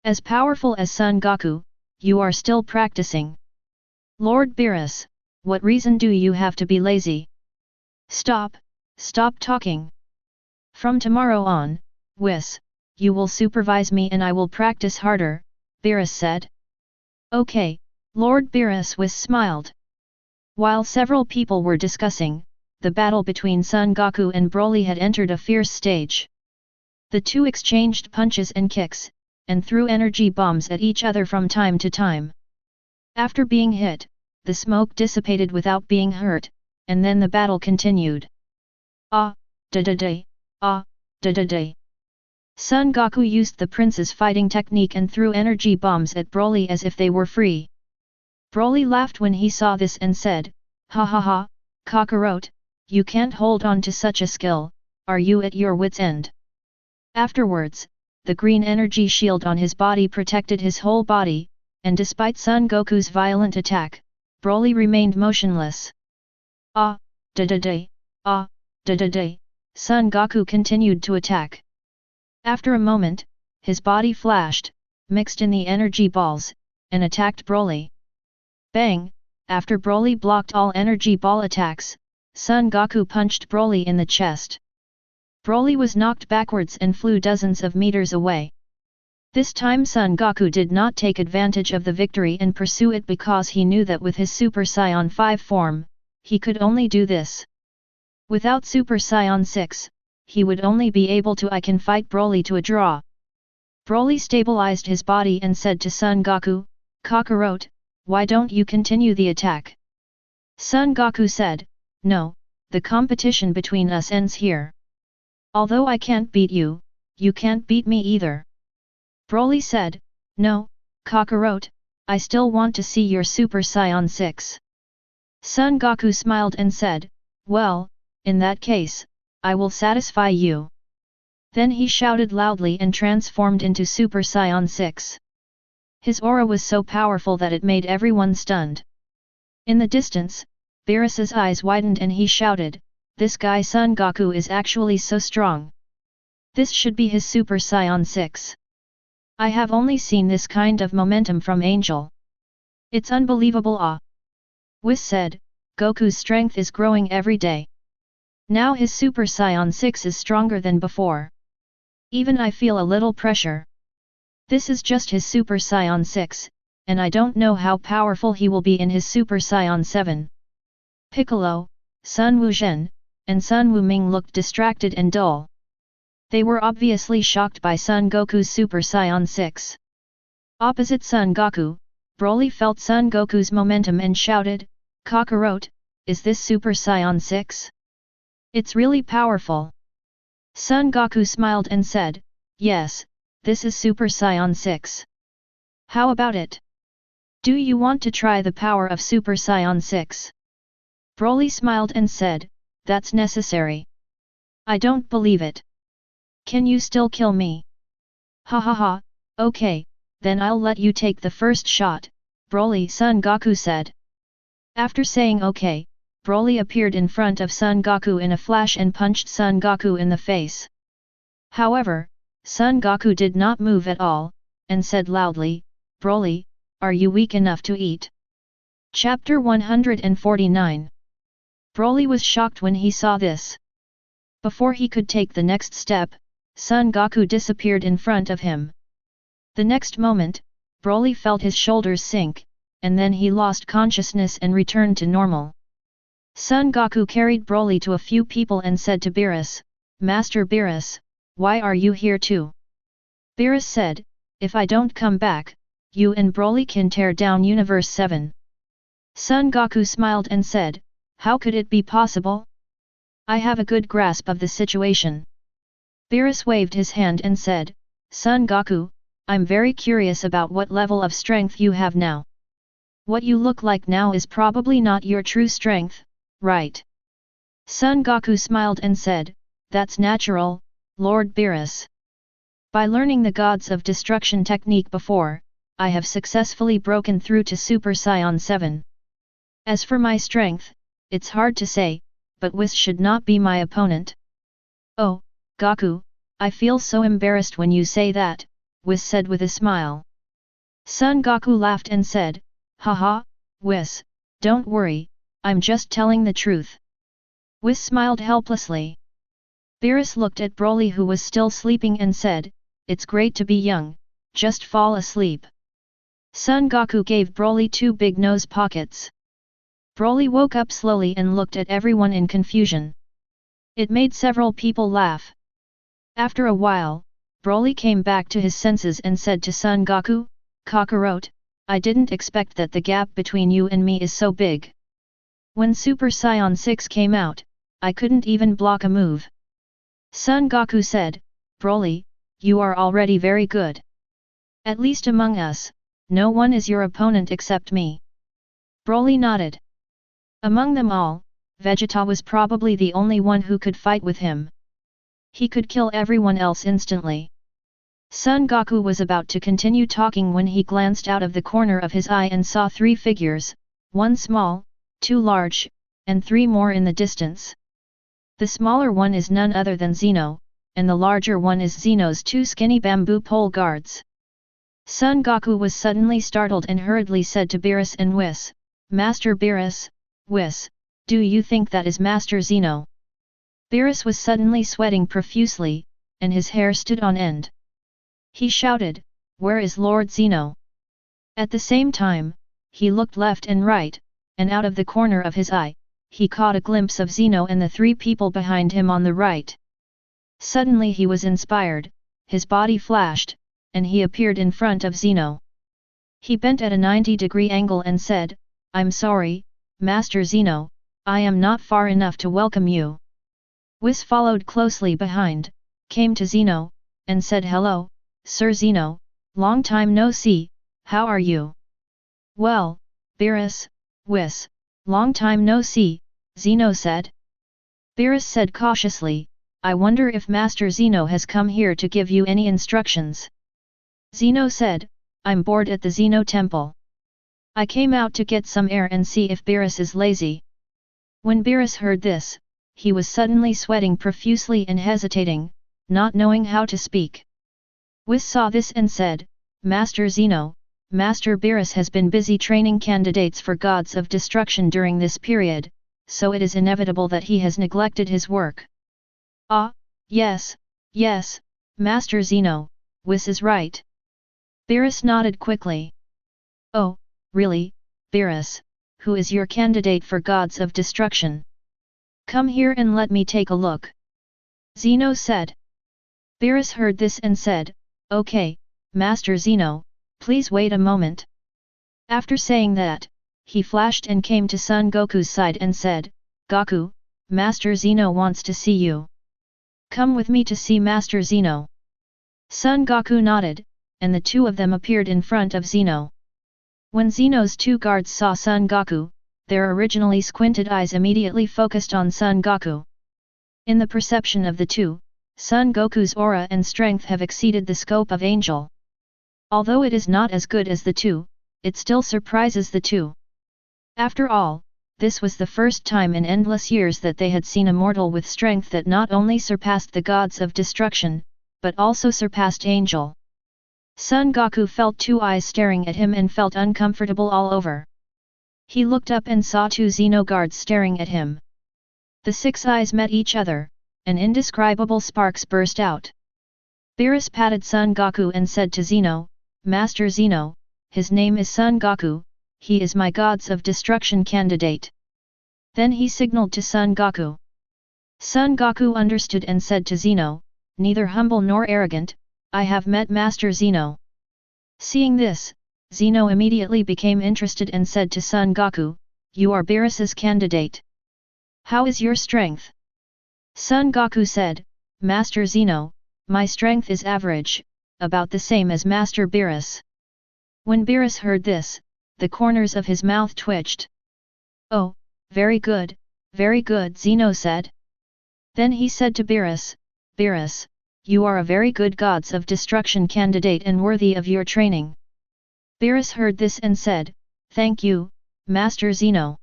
As powerful as Son Goku, you are still practicing. Lord Beerus, what reason do you have to be lazy? Stop talking. From tomorrow on, Whis, you will supervise me and I will practice harder, Beerus said. Okay, Lord Beerus. Whis smiled. While several people were discussing, the battle between Son Goku and Broly had entered a fierce stage. The two exchanged punches and kicks, and threw energy bombs at each other from time to time. After being hit, the smoke dissipated without being hurt, and then the battle continued. Ah, da-da-day, ah, da-da-day. Son Goku used the prince's fighting technique and threw energy bombs at Broly as if they were free. Broly laughed when he saw this and said, ha ha ha, Kakarot, you can't hold on to such a skill, are you at your wit's end? Afterwards, the green energy shield on his body protected his whole body, and despite Son Goku's violent attack, Broly remained motionless. Ah, da-da-day, ah, da-da-day, Son Goku continued to attack. After a moment, his body flashed, mixed in the energy balls, and attacked Broly. Bang! After Broly blocked all energy ball attacks, Son Goku punched Broly in the chest. Broly was knocked backwards and flew dozens of meters away. This time Son Goku did not take advantage of the victory and pursue it because he knew that with his Super Saiyan 5 form, he could only do this. Without Super Saiyan 6, he would only be able to I can fight Broly to a draw. Broly stabilized his body and said to Son Goku, Kakarot, why don't you continue the attack? Son Goku said, no, the competition between us ends here. Although I can't beat you, you can't beat me either. Broly said, no, Kakarot, I still want to see your Super Saiyan 6. Son Goku smiled and said, well, in that case, I will satisfy you. Then he shouted loudly and transformed into Super Saiyan 6. His aura was so powerful that it made everyone stunned. In the distance, Beerus's eyes widened and he shouted, this guy Son Goku is actually so strong. This should be his Super Saiyan 6. I have only seen this kind of momentum from Angel. It's unbelievable. Ah! Whis said, Goku's strength is growing every day. Now his Super Saiyan 6 is stronger than before. Even I feel a little pressure. This is just his Super Saiyan 6, and I don't know how powerful he will be in his Super Saiyan 7. Piccolo, Sun Wuzhen, and Sun Wuming looked distracted and dull. They were obviously shocked by Son Goku's Super Saiyan 6. Opposite Son Goku, Broly felt Son Goku's momentum and shouted, "Kakarot, is this Super Saiyan 6? It's really powerful." Son Goku smiled and said, "Yes, this is Super Saiyan 6. How about it? Do you want to try the power of Super Saiyan 6? Broly smiled and said, "That's necessary. I don't believe it. Can you still kill me?" "Ha ha ha, okay, then I'll let you take the first shot," Broly Son Goku said. After saying okay, Broly appeared in front of Son Goku in a flash and punched Son Goku in the face. However, Son Goku did not move at all, and said loudly, "Broly, are you weak enough to eat?" Chapter 149. Broly was shocked when he saw this. Before he could take the next step, Son Goku disappeared in front of him. The next moment, Broly felt his shoulders sink, and then he lost consciousness and returned to normal. Son Goku carried Broly to a few people and said to Beerus, "Master Beerus, why are you here too?" Beerus said, "If I don't come back, you and Broly can tear down Universe 7. Son Goku smiled and said, "How could it be possible? I have a good grasp of the situation." Beerus waved his hand and said, "Son Goku, I'm very curious about what level of strength you have now. What you look like now is probably not your true strength, right?" Son Goku smiled and said, "That's natural, Lord Beerus. By learning the Gods of Destruction technique before, I have successfully broken through to Super Saiyan 7. As for my strength, it's hard to say, but Whis should not be my opponent." "Oh, Goku, I feel so embarrassed when you say that," Whis said with a smile. Son Goku laughed and said, "Haha, Whis, don't worry, I'm just telling the truth." Whis smiled helplessly. Beerus looked at Broly who was still sleeping and said, "It's great to be young, just fall asleep." Son Goku gave Broly 2 big nose pockets. Broly woke up slowly and looked at everyone in confusion. It made several people laugh. After a while, Broly came back to his senses and said to Son Goku, "Kakarot, I didn't expect that the gap between you and me is so big. When Super Saiyan 6 came out, I couldn't even block a move." Son Goku said, "Broly, you are already very good. At least among us, no one is your opponent except me." Broly nodded. Among them all, Vegeta was probably the only one who could fight with him. He could kill everyone else instantly. Son Goku was about to continue talking when he glanced out of the corner of his eye and saw 3 figures, 1 small, 2 large, and 3 more in the distance. The smaller one is none other than Zeno, and the larger one is Zeno's 2 skinny bamboo pole guards. Son Goku was suddenly startled and hurriedly said to Beerus and Whis, "Master Beerus, Whis, do you think that is Master Zeno?" Beerus was suddenly sweating profusely, and his hair stood on end. He shouted, "Where is Lord Zeno?" At the same time, he looked left and right, and out of the corner of his eye, he caught a glimpse of Zeno and the 3 people behind him on the right. Suddenly he was inspired, his body flashed, and he appeared in front of Zeno. He bent at a 90-degree angle and said, "I'm sorry, Master Zeno, I am not far enough to welcome you." Whis followed closely behind, came to Zeno, and said, "Hello, Sir Zeno, long time no see, how are you?" "Well, Beerus, Whis, long time no see," Zeno said. Beerus said cautiously, "I wonder if Master Zeno has come here to give you any instructions." Zeno said, "I'm bored at the Zeno temple. I came out to get some air and see if Beerus is lazy." When Beerus heard this, he was suddenly sweating profusely and hesitating, not knowing how to speak. Whis saw this and said, "Master Zeno, Master Beerus has been busy training candidates for Gods of Destruction during this period, so it is inevitable that he has neglected his work." "Ah, yes, Master Zeno, Whis is right. Beerus nodded quickly. Oh, really, Beerus, who is your candidate for gods of destruction? Come here and let me take a look. Zeno said. Beerus heard this and said, Okay, Master Zeno, please wait a moment. After saying that, he flashed and came to Son Goku's side and said, Goku, Master Zeno wants to see you. Come with me to see Master Zeno. Son Goku nodded, and the two of them appeared in front of Zeno. When Zeno's two guards saw Son Goku, their originally squinted eyes immediately focused on Son Goku. In the perception of the two, Son Goku's aura and strength have exceeded the scope of Angel. Although it is not as good as the two, it still surprises the two. After all, this was the first time in endless years that they had seen a mortal with strength that not only surpassed the gods of destruction, but also surpassed Angel. Son Goku felt two eyes staring at him and felt uncomfortable all over. He looked up and saw two Zeno guards staring at him. The six eyes met each other, and indescribable sparks burst out. Beerus patted Son Goku and said to Zeno, Master Zeno, his name is Son Goku, he is my gods of destruction candidate. Then he signaled to Son Goku. Son Goku understood and said to Zeno, neither humble nor arrogant, I have met Master Zeno. Seeing this, Zeno immediately became interested and said to Son Goku, you are Beerus's candidate. How is your strength? Son Goku said, Master Zeno, my strength is average, about the same as Master Beerus. When Beerus heard this, the corners of his mouth twitched. Oh, very good, Zeno said. Then he said to Beerus, Beerus, you are a very good gods of destruction candidate and worthy of your training. Beerus heard this and said, thank you, Master Zeno.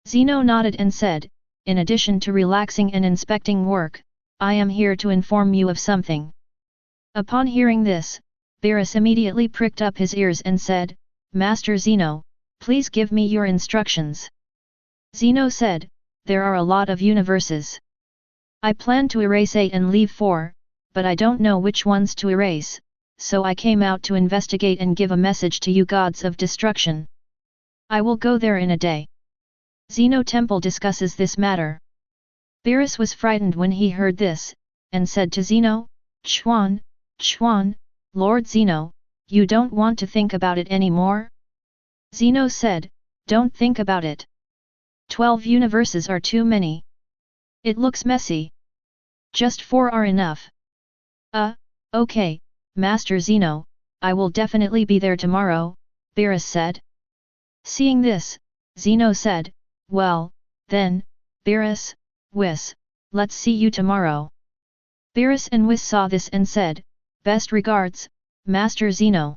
Zeno nodded and said, in addition to relaxing and inspecting work, I am here to inform you of something. Upon hearing this, Beerus immediately pricked up his ears and said, Master Zeno, please give me your instructions. Zeno said, there are a lot of universes. I plan to erase 8 and leave 4, but I don't know which ones to erase, so I came out to investigate and give a message to you gods of destruction. I will go there in a day. Zeno Temple discusses this matter. Beerus was frightened when he heard this, and said to Zeno, Chuan, Lord Zeno, you don't want to think about it anymore? Zeno said, don't think about it. 12 universes are too many. It looks messy. Just 4 are enough. Okay, Master Zeno, I will definitely be there tomorrow, Beerus said. Seeing this, Zeno said, well, then, Beerus, Whis, let's see you tomorrow. Beerus and Whis saw this and said, best regards, Master Zeno.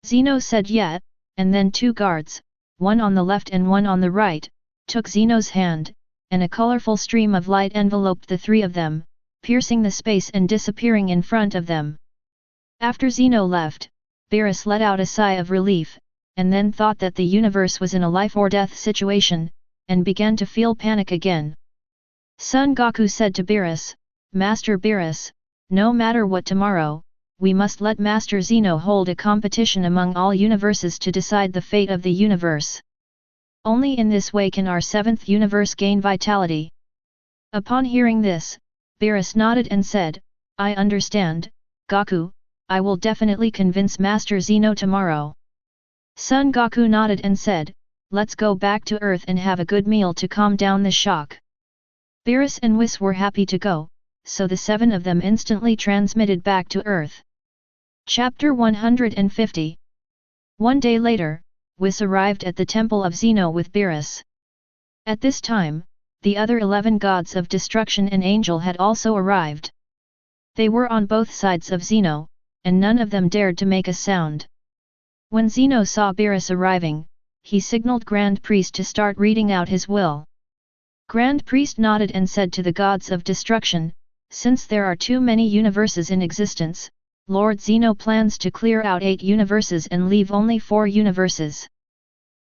Zeno said yeah, and then 2 guards, one on the left and one on the right, took Zeno's hand, and a colorful stream of light enveloped the 3 of them, piercing the space and disappearing in front of them. After Zeno left, Beerus let out a sigh of relief, and then thought that the universe was in a life-or-death situation, and began to feel panic again. Son Goku said to Beerus, Master Beerus, no matter what tomorrow, we must let Master Zeno hold a competition among all universes to decide the fate of the universe. Only in this way can our 7th universe gain vitality. Upon hearing this, Beerus nodded and said, I understand, Goku, I will definitely convince Master Zeno tomorrow. Son Goku nodded and said, let's go back to Earth and have a good meal to calm down the shock. Beerus and Whis were happy to go, so the 7 of them instantly transmitted back to Earth. Chapter 150. One day later, Whis arrived at the temple of Zeno with Beerus. At this time, the other 11 gods of destruction and angel had also arrived. They were on both sides of Zeno, and none of them dared to make a sound. When Zeno saw Beerus arriving, he signaled Grand Priest to start reading out his will. Grand Priest nodded and said to the gods of destruction, since there are too many universes in existence, Lord Zeno plans to clear out 8 universes and leave only 4 universes.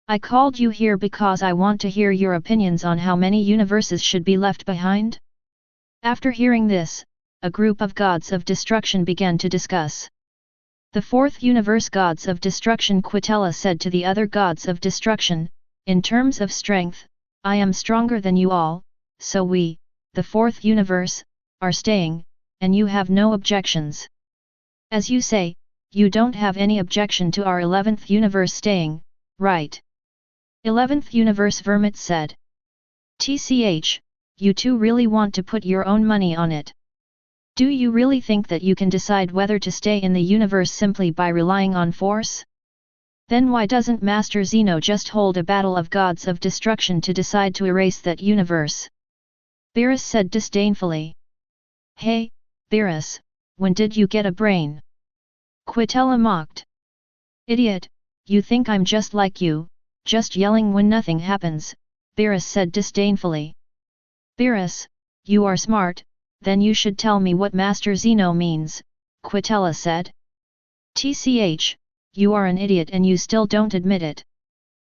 I called you here because I want to hear your opinions on how many universes should be left behind. After hearing this, a group of gods of destruction began to discuss. The fourth universe gods of destruction Quitella said to the other gods of destruction, in terms of strength, I am stronger than you all, so we, the fourth universe, are staying, and you have no objections. As you say, you don't have any objection to our 11th universe staying, right? 11th universe Vermit said. TCH, you two really want to put your own money on it. Do you really think that you can decide whether to stay in the universe simply by relying on force? Then why doesn't Master Zeno just hold a battle of gods of destruction to decide to erase that universe? Beerus said disdainfully. Hey, Beerus, when did you get a brain? Quitella mocked. Idiot, you think I'm just like you, just yelling when nothing happens, Beerus said disdainfully. Beerus, you are smart, then you should tell me what Master Zeno means, Quitella said. TCH, you are an idiot and you still don't admit it.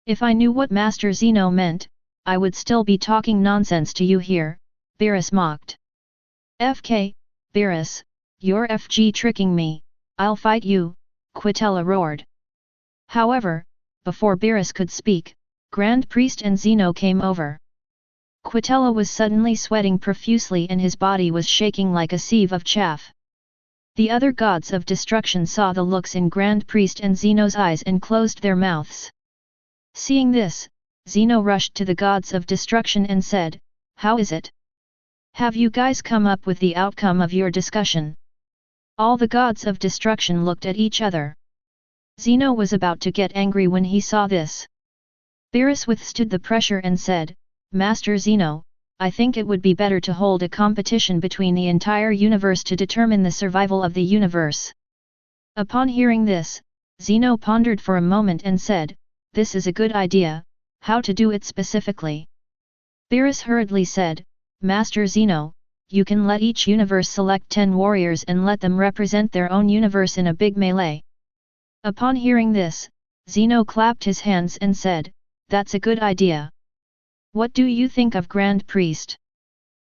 If I knew what Master Zeno meant, I would still be talking nonsense to you here, Beerus mocked. FK, Beerus, you're FG tricking me, I'll fight you, Quitella roared. However, before Beerus could speak, Grand Priest and Zeno came over. Quitella was suddenly sweating profusely and his body was shaking like a sieve of chaff. The other gods of destruction saw the looks in Grand Priest and Zeno's eyes and closed their mouths. Seeing this, Zeno rushed to the gods of destruction and said, How is it? Have you guys come up with the outcome of your discussion? All the gods of destruction looked at each other. Zeno was about to get angry when he saw this. Beerus withstood the pressure and said, Master Zeno, I think it would be better to hold a competition between the entire universe to determine the survival of the universe. Upon hearing this, Zeno pondered for a moment and said, This is a good idea, how to do it specifically? Beerus hurriedly said, Master Zeno, you can let each universe select 10 warriors and let them represent their own universe in a big melee. Upon hearing this, Zeno clapped his hands and said, That's a good idea. What do you think of Grand Priest?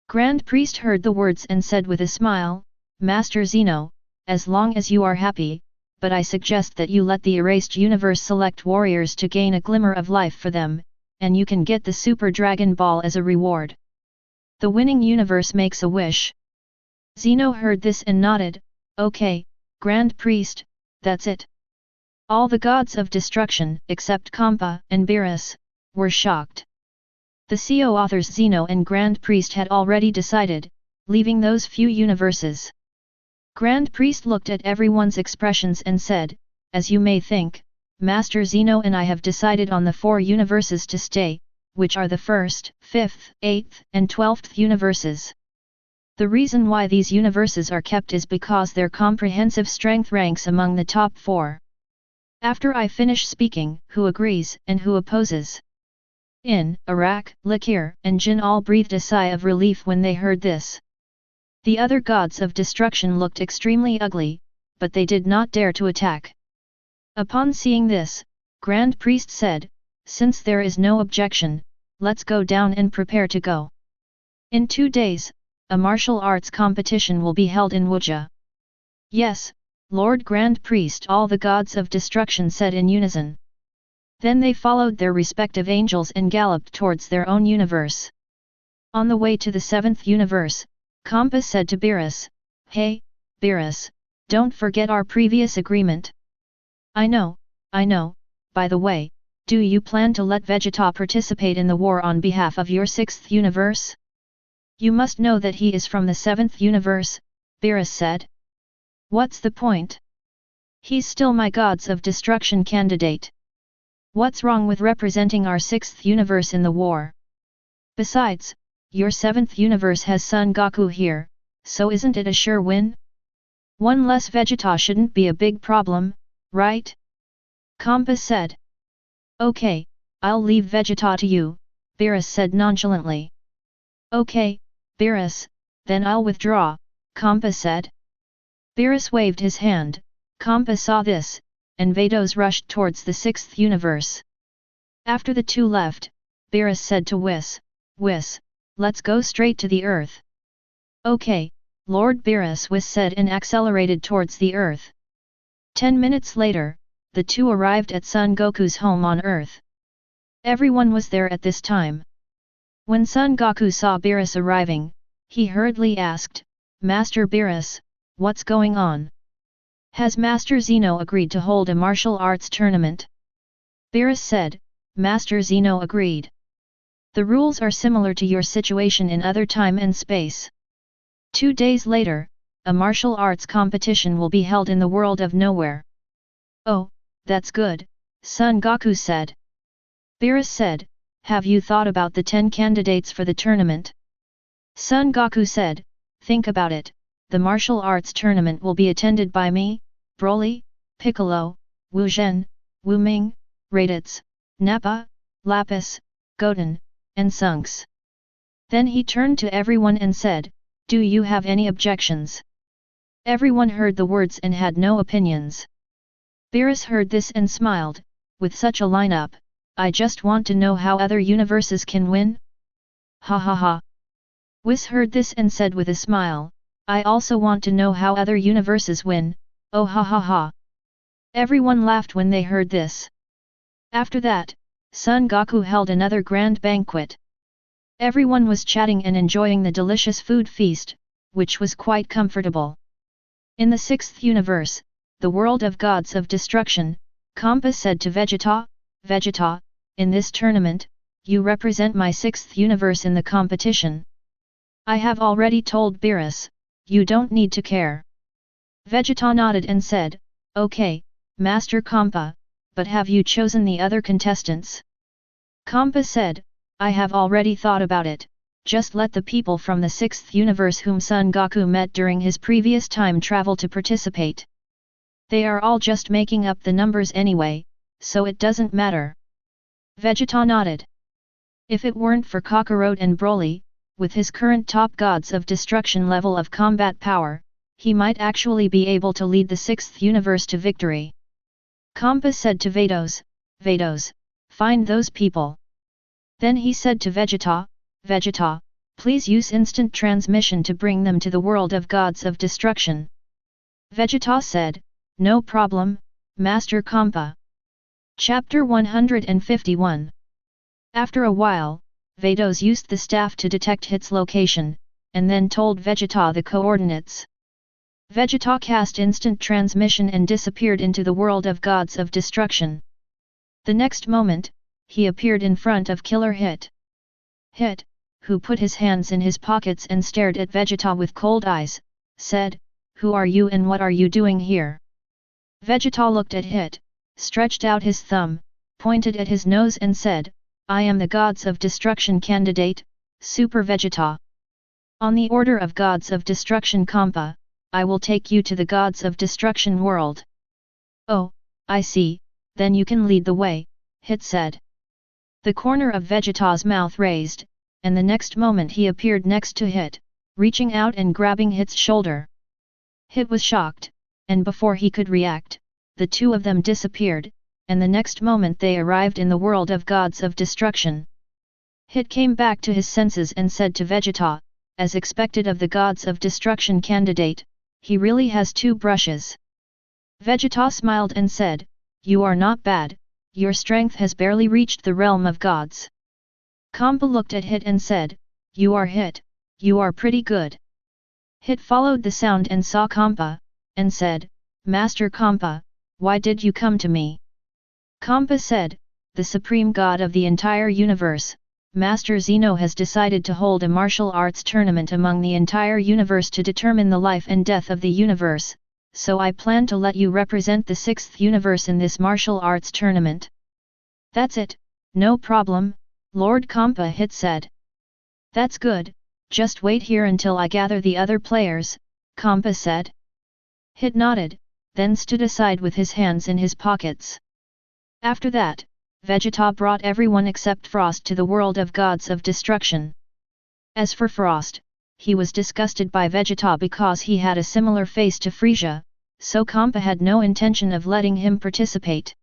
Grand Priest heard the words and said with a smile, Master Zeno, as long as you are happy, but I suggest that you let the erased universe select warriors to gain a glimmer of life for them, and you can get the Super Dragon Ball as a reward. The winning universe makes a wish. Zeno heard this and nodded, Okay, Grand Priest, that's it. All the gods of destruction, except Kampa and Beerus, were shocked. The CO authors Zeno and Grand Priest had already decided, leaving those few universes. Grand Priest looked at everyone's expressions and said, As you may think, Master Zeno and I have decided on the 4 universes to stay, which are the 1st, 5th, 8th, and 12th universes. The reason why these universes are kept is because their comprehensive strength ranks among the top 4. After I finish speaking, who agrees and who opposes? Arak, Lakir, and Jin all breathed a sigh of relief when they heard this. The other gods of destruction looked extremely ugly, but they did not dare to attack. Upon seeing this, Grand Priest said, Since there is no objection, let's go down and prepare to go. In 2 days, a martial arts competition will be held in Wuja. Yes, Lord Grand Priest, all the gods of destruction said in unison. Then they followed their respective angels and galloped towards their own universe. On the way to the 7th universe, Kampa said to Beerus, Hey, Beerus, don't forget our previous agreement. I know, by the way, do you plan to let Vegeta participate in the war on behalf of your 6th universe? You must know that he is from the 7th universe, Beerus said. What's the point? He's still my gods of destruction candidate. What's wrong with representing our 6th universe in the war? Besides, your 7th universe has Son Goku here, so isn't it a sure win? One less Vegeta shouldn't be a big problem, right? Kampa said. Okay, I'll leave Vegeta to you, Beerus said nonchalantly. Okay, Beerus, then I'll withdraw, Kampa said. Beerus waved his hand. Kampa saw this, and Vados rushed towards the 6th universe. After the two left, Beerus said to Whis, let's go straight to the Earth. Okay, Lord Beerus, Whis said and accelerated towards the Earth. 10 minutes later, the two arrived at Son Goku's home on Earth. Everyone was there at this time. When Son Goku saw Beerus arriving, he hurriedly asked, "Master Beerus, what's going on? Has Master Zeno agreed to hold a martial arts tournament?" Beerus said, "Master Zeno agreed. The rules are similar to your situation in other time and space. 2 days later, a martial arts competition will be held in the world of nowhere." "Oh, that's good," Son Goku said. Beerus said, "Have you thought about the 10 candidates for the tournament?" Son Goku said, "Think about it, the martial arts tournament will be attended by me, Broly, Piccolo, Wu Zhen, Wu Ming, Raditz, Nappa, Lapis, Goten, and Sunks." Then he turned to everyone and said, "Do you have any objections?" Everyone heard the words and had no opinions. Beerus heard this and smiled, "With such a lineup, I just want to know how other universes can win? Ha ha ha." Whis heard this and said with a smile, "I also want to know how other universes win, oh ha ha ha." Everyone laughed when they heard this. After that, Son Goku held another grand banquet. Everyone was chatting and enjoying the delicious food feast, which was quite comfortable. In the 6th universe, the world of gods of destruction, Kampa said to Vegeta, "Vegeta, in this tournament, you represent my 6th universe in the competition. I have already told Beerus, you don't need to care." Vegeta nodded and said, "Okay, Master Kampa, but have you chosen the other contestants?" Kampa said, "I have already thought about it, just let the people from the 6th universe whom Son Goku met during his previous time travel to participate. They are all just making up the numbers anyway, so it doesn't matter." Vegeta nodded. If it weren't for Kakarot and Broly, with his current top gods of destruction level of combat power, he might actually be able to lead the 6th universe to victory. Kampa said to Vados, "Find those people." Then he said to Vegeta, "Vegeta, please use instant transmission to bring them to the world of gods of destruction." Vegeta said, "No problem, Master Kampa." Chapter 151. After a while, Vados used the staff to detect Hit's location, and then told Vegeta the coordinates. Vegeta cast instant transmission and disappeared into the world of gods of destruction. The next moment, he appeared in front of Killer Hit. Hit, who put his hands in his pockets and stared at Vegeta with cold eyes, said, "Who are you and what are you doing here?" Vegeta looked at Hit, stretched out his thumb, pointed at his nose and said, "I am the gods of destruction candidate, Super Vegeta. On the order of gods of destruction Kampa, I will take you to the gods of destruction world." "Oh, I see, then you can lead the way," Hit said. The corner of Vegeta's mouth raised, and the next moment he appeared next to Hit, reaching out and grabbing Hit's shoulder. Hit was shocked, and before he could react, the two of them disappeared, and the next moment they arrived in the world of gods of destruction. Hit came back to his senses and said to Vegeta, as expected of the gods of destruction candidate, "He really has 2 brushes." Vegeta smiled and said, "You are not bad, your strength has barely reached the realm of gods." Kampa looked at Hit and said, "You are Hit, you are pretty good." Hit followed the sound and saw Kampa, and said, "Master Kampa, why did you come to me?" Kampa said, "The supreme god of the entire universe, Master Zeno has decided to hold a martial arts tournament among the entire universe to determine the life and death of the universe, so I plan to let you represent the 6th universe in this martial arts tournament." "That's it, no problem, Lord Kampa," Hit said. "That's good, just wait here until I gather the other players," Kampa said. Hit nodded, then stood aside with his hands in his pockets. After that, Vegeta brought everyone except Frost to the world of gods of destruction. As for Frost, he was disgusted by Vegeta because he had a similar face to Frieza, so Kampa had no intention of letting him participate.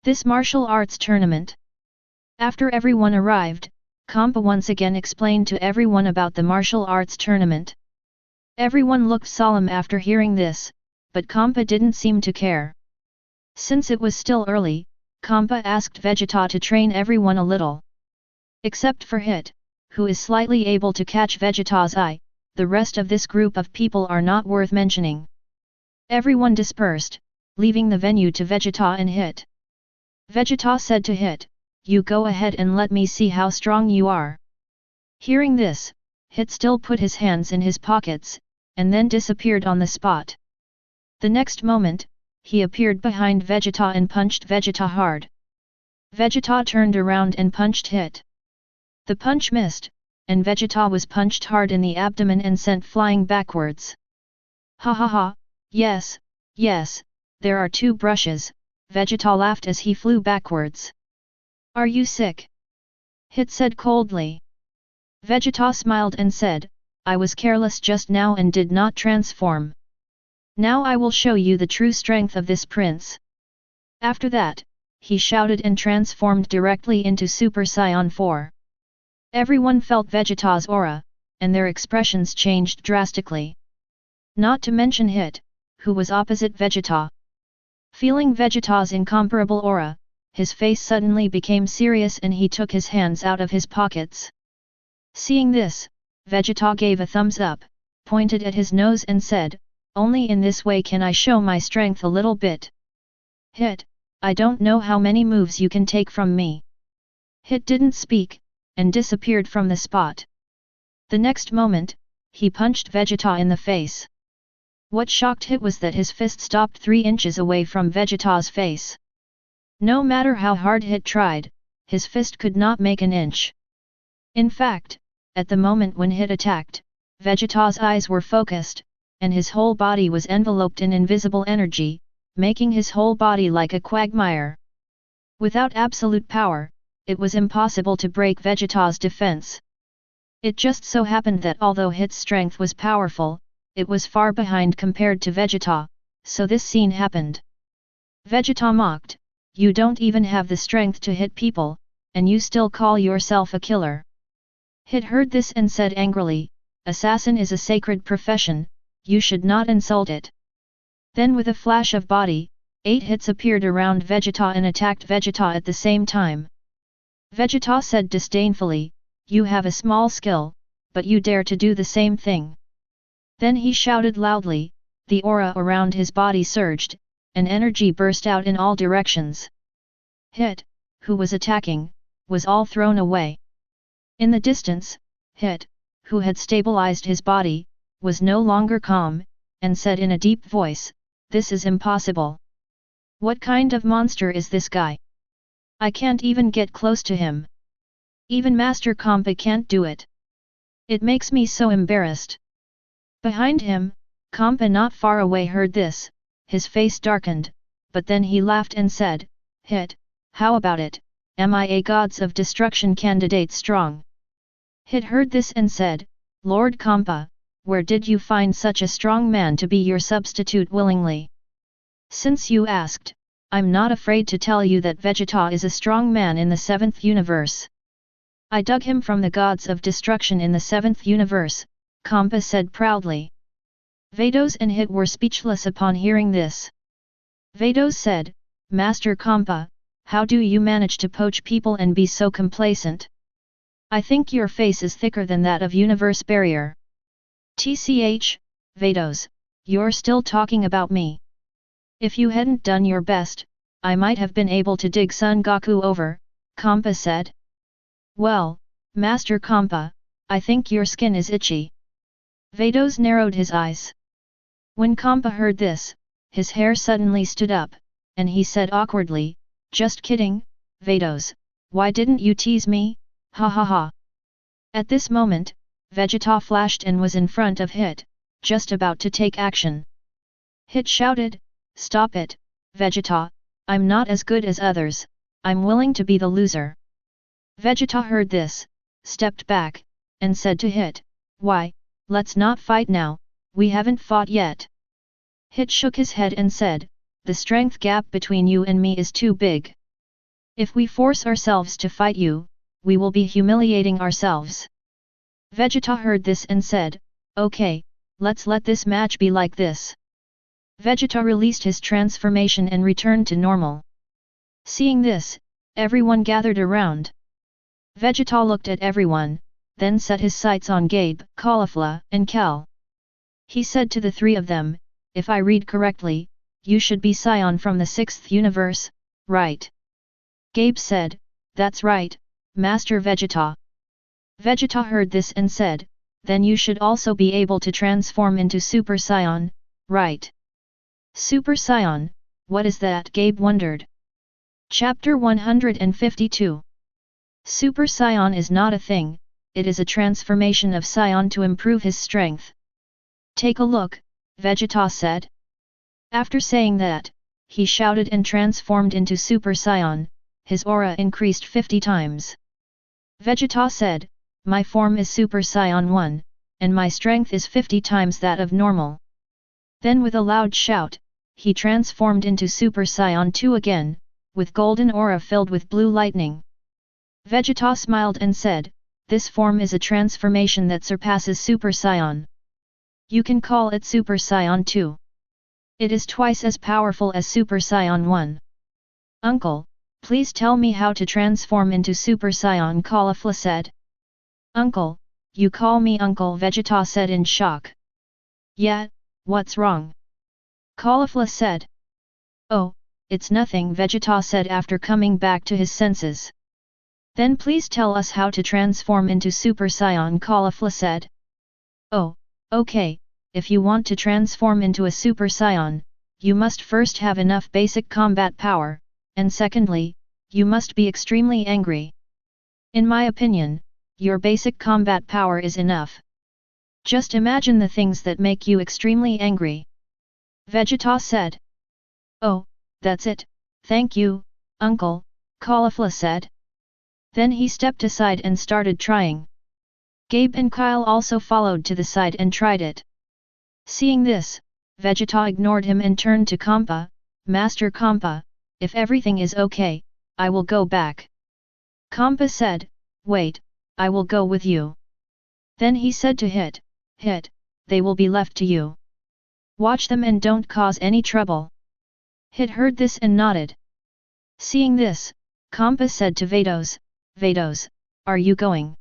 This martial arts tournament. After everyone arrived, Kampa once again explained to everyone about the martial arts tournament. Everyone looked solemn after hearing this, but Kampa didn't seem to care. Since it was still early, Kampa asked Vegeta to train everyone a little. Except for Hit, who is slightly able to catch Vegeta's eye, the rest of this group of people are not worth mentioning. Everyone dispersed, leaving the venue to Vegeta and Hit. Vegeta said to Hit, "You go ahead and let me see how strong you are." Hearing this, Hit still put his hands in his pockets, and then disappeared on the spot. The next moment, he appeared behind Vegeta and punched Vegeta hard. Vegeta turned around and punched Hit. The punch missed, and Vegeta was punched hard in the abdomen and sent flying backwards. "Ha ha ha, yes, yes, there are two brushes," Vegeta laughed as he flew backwards. "Are you sick?" Hit said coldly. Vegeta smiled and said, "I was careless just now and did not transform. Now I will show you the true strength of this prince." After that, he shouted and transformed directly into Super Saiyan 4. Everyone felt Vegeta's aura, and their expressions changed drastically. Not to mention Hit, who was opposite Vegeta. Feeling Vegeta's incomparable aura, his face suddenly became serious and he took his hands out of his pockets. Seeing this, Vegeta gave a thumbs up, pointed at his nose and said, "Only in this way can I show my strength a little bit." "Hit, I don't know how many moves you can take from me." Hit didn't speak, and disappeared from the spot. The next moment, he punched Vegeta in the face. What shocked Hit was that his fist stopped 3 inches away from Vegeta's face. No matter how hard Hit tried, his fist could not make an inch. In fact, at the moment when Hit attacked, Vegeta's eyes were focused, and his whole body was enveloped in invisible energy, making his whole body like a quagmire. Without absolute power, it was impossible to break Vegeta's defense. It just so happened that although Hit's strength was powerful, it was far behind compared to Vegeta, so this scene happened. Vegeta mocked, "You don't even have the strength to hit people, and you still call yourself a killer." Hit heard this and said angrily, "Assassin is a sacred profession, you should not insult it." Then with a flash of body, 8 hits appeared around Vegeta and attacked Vegeta at the same time. Vegeta said disdainfully, "You have a small skill, but you dare to do the same thing." Then he shouted loudly, the aura around his body surged, and energy burst out in all directions. Hit, who was attacking, was all thrown away. In the distance, Hit, who had stabilized his body, was no longer calm, and said in a deep voice, "This is impossible. What kind of monster is this guy? I can't even get close to him. Even Master Kampa can't do it. It makes me so embarrassed." Behind him, Kampa not far away heard this, his face darkened, but then he laughed and said, "Hit, how about it, am I a Gods of Destruction candidate strong?" Hit heard this and said, "Lord Kampa, where did you find such a strong man to be your substitute willingly? Since you asked, I'm not afraid to tell you that Vegeta is a strong man in the 7th universe. I dug him from the Gods of Destruction in the 7th universe," Kampa said proudly. Vados and Hit were speechless upon hearing this. Vados said, "Master Kampa, how do you manage to poach people and be so complacent? I think your face is thicker than that of Universe Barrier." "Tch, Vados, you're still talking about me. If you hadn't done your best, I might have been able to dig Son Goku over," Kampa said. "Well, Master Kampa, I think your skin is itchy." Vados narrowed his eyes. When Kampa heard this, his hair suddenly stood up, and he said awkwardly, "Just kidding, Vados, why didn't you tease me, ha ha ha." At this moment, Vegeta flashed and was in front of Hit, just about to take action. Hit shouted, "Stop it, Vegeta, I'm not as good as others, I'm willing to be the loser." Vegeta heard this, stepped back, and said to Hit, "Why, let's not fight now, we haven't fought yet." Hit shook his head and said, "The strength gap between you and me is too big. If we force ourselves to fight you, we will be humiliating ourselves." Vegeta heard this and said, "Okay, let's let this match be like this. Vegeta released his transformation and returned to normal. Seeing this, everyone gathered around. Vegeta looked at everyone, then set his sights on Gabe, Caulifla, and Kel. He said to the three of them, "If I read correctly, you should be Saiyan from the 6th universe, right?" Gabe said, "That's right, Master Vegeta." Vegeta heard this and said, "Then you should also be able to transform into Super Saiyan, right?" Super Saiyan, what is that? Gabe wondered. Chapter 152. Super Saiyan is not a thing, it is a transformation of Saiyan to improve his strength. Take a look, Vegeta said. After saying that, he shouted and transformed into Super Saiyan, his aura increased 50 times. Vegeta said, "My form is Super Saiyan 1, and my strength is 50 times that of normal." Then with a loud shout, he transformed into Super Saiyan 2 again, with golden aura filled with blue lightning. Vegeta smiled and said, "This form is a transformation that surpasses Super Saiyan. You can call it Super Saiyan 2. It is twice as powerful as Super Saiyan 1. Uncle, please tell me how to transform into Super Saiyan," Caulifla said. "Uncle, you call me uncle," Vegeta said in shock. "Yeah, what's wrong?" Caulifla said. "Oh, it's nothing," Vegeta said after coming back to his senses. "Then please tell us how to transform into Super Saiyan," Caulifla said. "Oh, okay, if you want to transform into a Super Saiyan, you must first have enough basic combat power, and secondly, you must be extremely angry. In my opinion, your basic combat power is enough. Just imagine the things that make you extremely angry," Vegeta said. "Oh, that's it, thank you, uncle," Caulifla said. Then he stepped aside and started trying. Gabe and Kyle also followed to the side and tried it. Seeing this, Vegeta ignored him and turned to Kampa, "Master Kampa, if everything is okay, I will go back." Kampa said, "Wait, I will go with you." Then he said to Hit, "They will be left to you. Watch them and don't cause any trouble." Hit heard this and nodded. Seeing this, Kampa said to Vados, "Are you going?"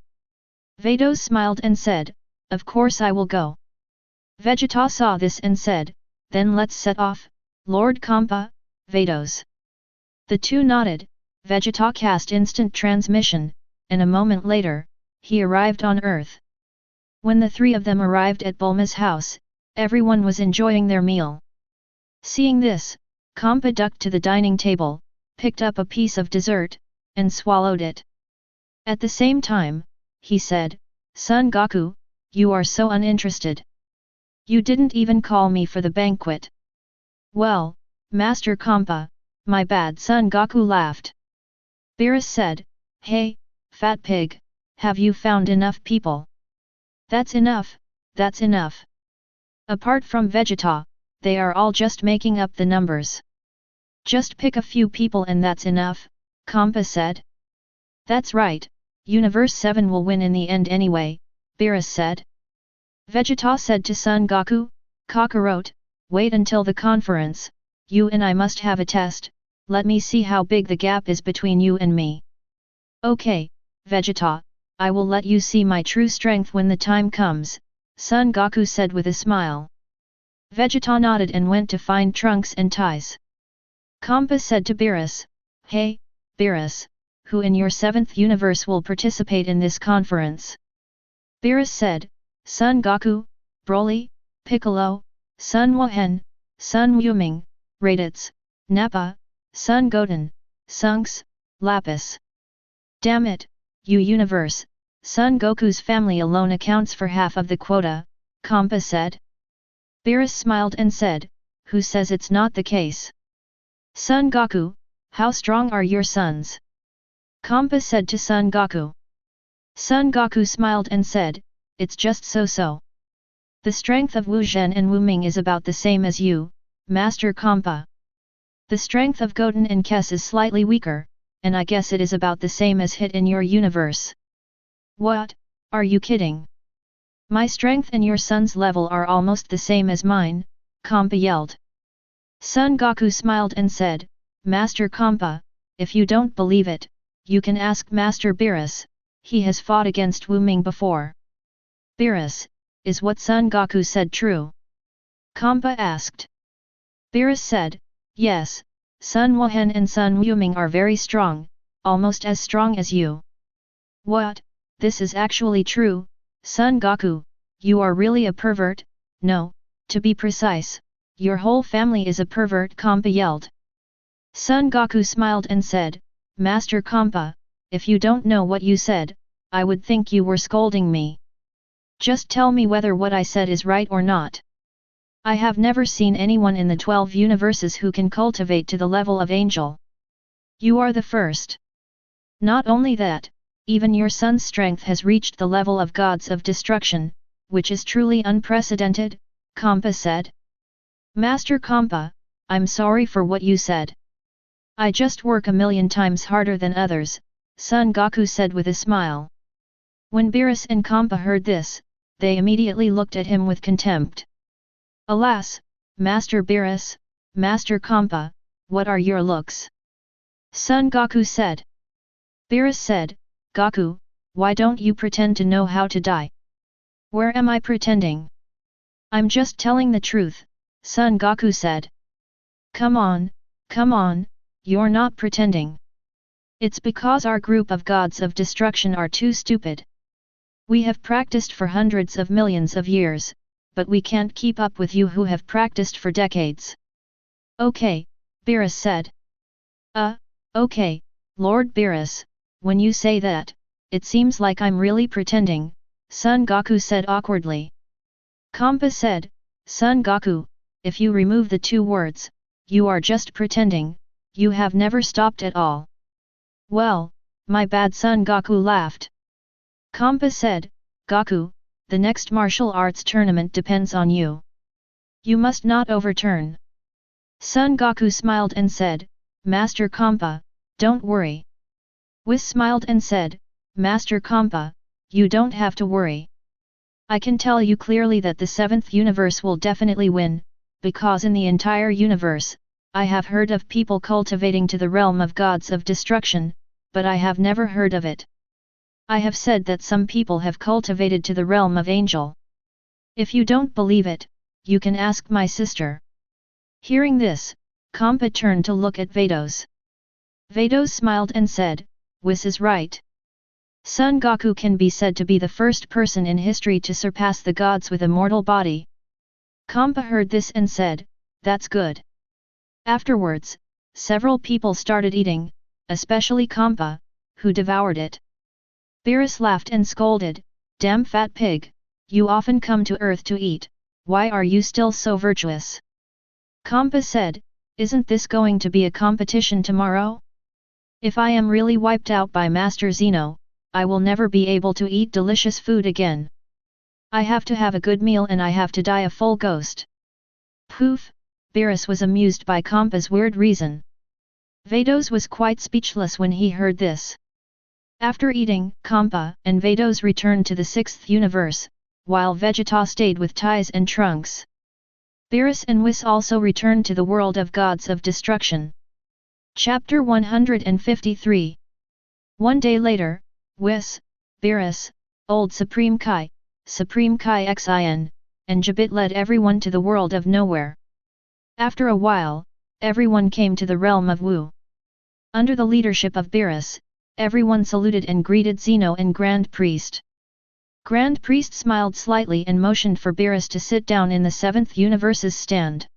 Vados smiled and said, "Of course I will go." Vegeta saw this and said, "Then let's set off, Lord Kampa, Vados." The two nodded. Vegeta cast instant transmission, and a moment later, he arrived on Earth. When the three of them arrived at Bulma's house, everyone was enjoying their meal. Seeing this, Kampa ducked to the dining table, picked up a piece of dessert, and swallowed it. At the same time, he said, "Son Goku, you are so uninterested. You didn't even call me for the banquet." "Well, Master Kampa, my bad," Son Goku laughed. Beerus said, "Hey, fat pig, have you found enough people?" That's enough, that's enough. Apart from Vegeta, they are all just making up the numbers. Just pick a few people and that's enough, Kampa said. That's right, Universe 7 will win in the end anyway, Beerus said. Vegeta said to Son Goku, "Kakarot, wait until the conference, you and I must have a test, let me see how big the gap is between you and me." "Okay, Vegeta, I will let you see my true strength when the time comes," Son Goku said with a smile. Vegeta nodded and went to find Trunks and ties. Kampa said to Beerus, "Hey, Beerus, who in your 7th universe will participate in this conference?" Beerus said, "Son Goku, Broly, Piccolo, Son Wuhan, Son Wuming, Raditz, Nappa, Son Goten, Sunks, Lapis." "Damn it, you universe, Son Goku's family alone accounts for half of the quota," Kampa said. Beerus smiled and said, "Who says it's not the case?" "Son Goku, how strong are your sons?" Kampa said to Son Goku. Son Goku smiled and said, "It's just so-so. The strength of Wu Zhen and Wu Ming is about the same as you, Master Kampa. The strength of Goten and Kes is slightly weaker, and I guess it is about the same as Hit in your universe." "What, are you kidding? My strength and your son's level are almost the same as mine," Kampa yelled. Son Goku smiled and said, Master Kampa, if you don't believe it, you can ask Master Beerus, he has fought against Wu Ming before. Beerus, is what Son Goku said true? Kampa asked. Beerus said, yes, Sun Wuhan and Sun Wuming are very strong, almost as strong as you. What, this is actually true, Son Goku, you are really a pervert? No, to be precise, your whole family is a pervert, Kampa yelled. Son Goku smiled and said, Master Kampa, if you don't know what you said, I would think you were scolding me. Just tell me whether what I said is right or not. I have never seen anyone in the 12 universes who can cultivate to the level of angel. You are the first. Not only that, even your son's strength has reached the level of gods of destruction, which is truly unprecedented, Kampa said. Master Kampa, I'm sorry for what you said. I just work a million times harder than others, Son Goku said with a smile. When Beerus and Kampa heard this, they immediately looked at him with contempt. Alas, Master Beerus, Master Kampa, what are your looks? Son Goku said. Beerus said, Goku, why don't you pretend to know how to die? Where am I pretending? I'm just telling the truth, Son Goku said. Come on, you're not pretending. It's because our group of gods of destruction are too stupid. We have practiced for hundreds of millions of years, but we can't keep up with you who have practiced for decades. Okay, Beerus said. Okay, Lord Beerus, when you say that, it seems like I'm really pretending, Son Goku said awkwardly. Kampa said, Son Goku, if you remove the two words, you are just pretending, you have never stopped at all. Well, my bad, Son Goku laughed. Kampa said, Goku, the next martial arts tournament depends on you. You must not overturn. Son Goku smiled and said, Master Kampa, don't worry. Whis smiled and said, Master Kampa, you don't have to worry. I can tell you clearly that the 7th universe will definitely win, because in the entire universe, I have heard of people cultivating to the realm of gods of destruction, but I have never heard of it. I have said that some people have cultivated to the realm of angel. If you don't believe it, you can ask my sister. Hearing this, Kampa turned to look at Vados. Vados smiled and said, Whis is right. Son Goku can be said to be the first person in history to surpass the gods with a mortal body. Kampa heard this and said, that's good. Afterwards, several people started eating, especially Kampa, who devoured it. Beerus laughed and scolded, damn fat pig, you often come to earth to eat, why are you still so virtuous? Kampa said, isn't this going to be a competition tomorrow? If I am really wiped out by Master Zeno, I will never be able to eat delicious food again. I have to have a good meal and I have to die a full ghost. Poof, Beerus was amused by Kampa's weird reason. Vados was quite speechless when he heard this. After eating, Kampa and Vados returned to the 6th universe, while Vegeta stayed with Ties and Trunks. Beerus and Whis also returned to the world of gods of destruction. Chapter 153. One day later, Whis, Beerus, Old Supreme Kai Xin, and Jabit led everyone to the world of nowhere. After a while, everyone came to the realm of Wu. Under the leadership of Beerus, everyone saluted and greeted Zeno and Grand Priest. Grand Priest smiled slightly and motioned for Beerus to sit down in the 7th universe's stand.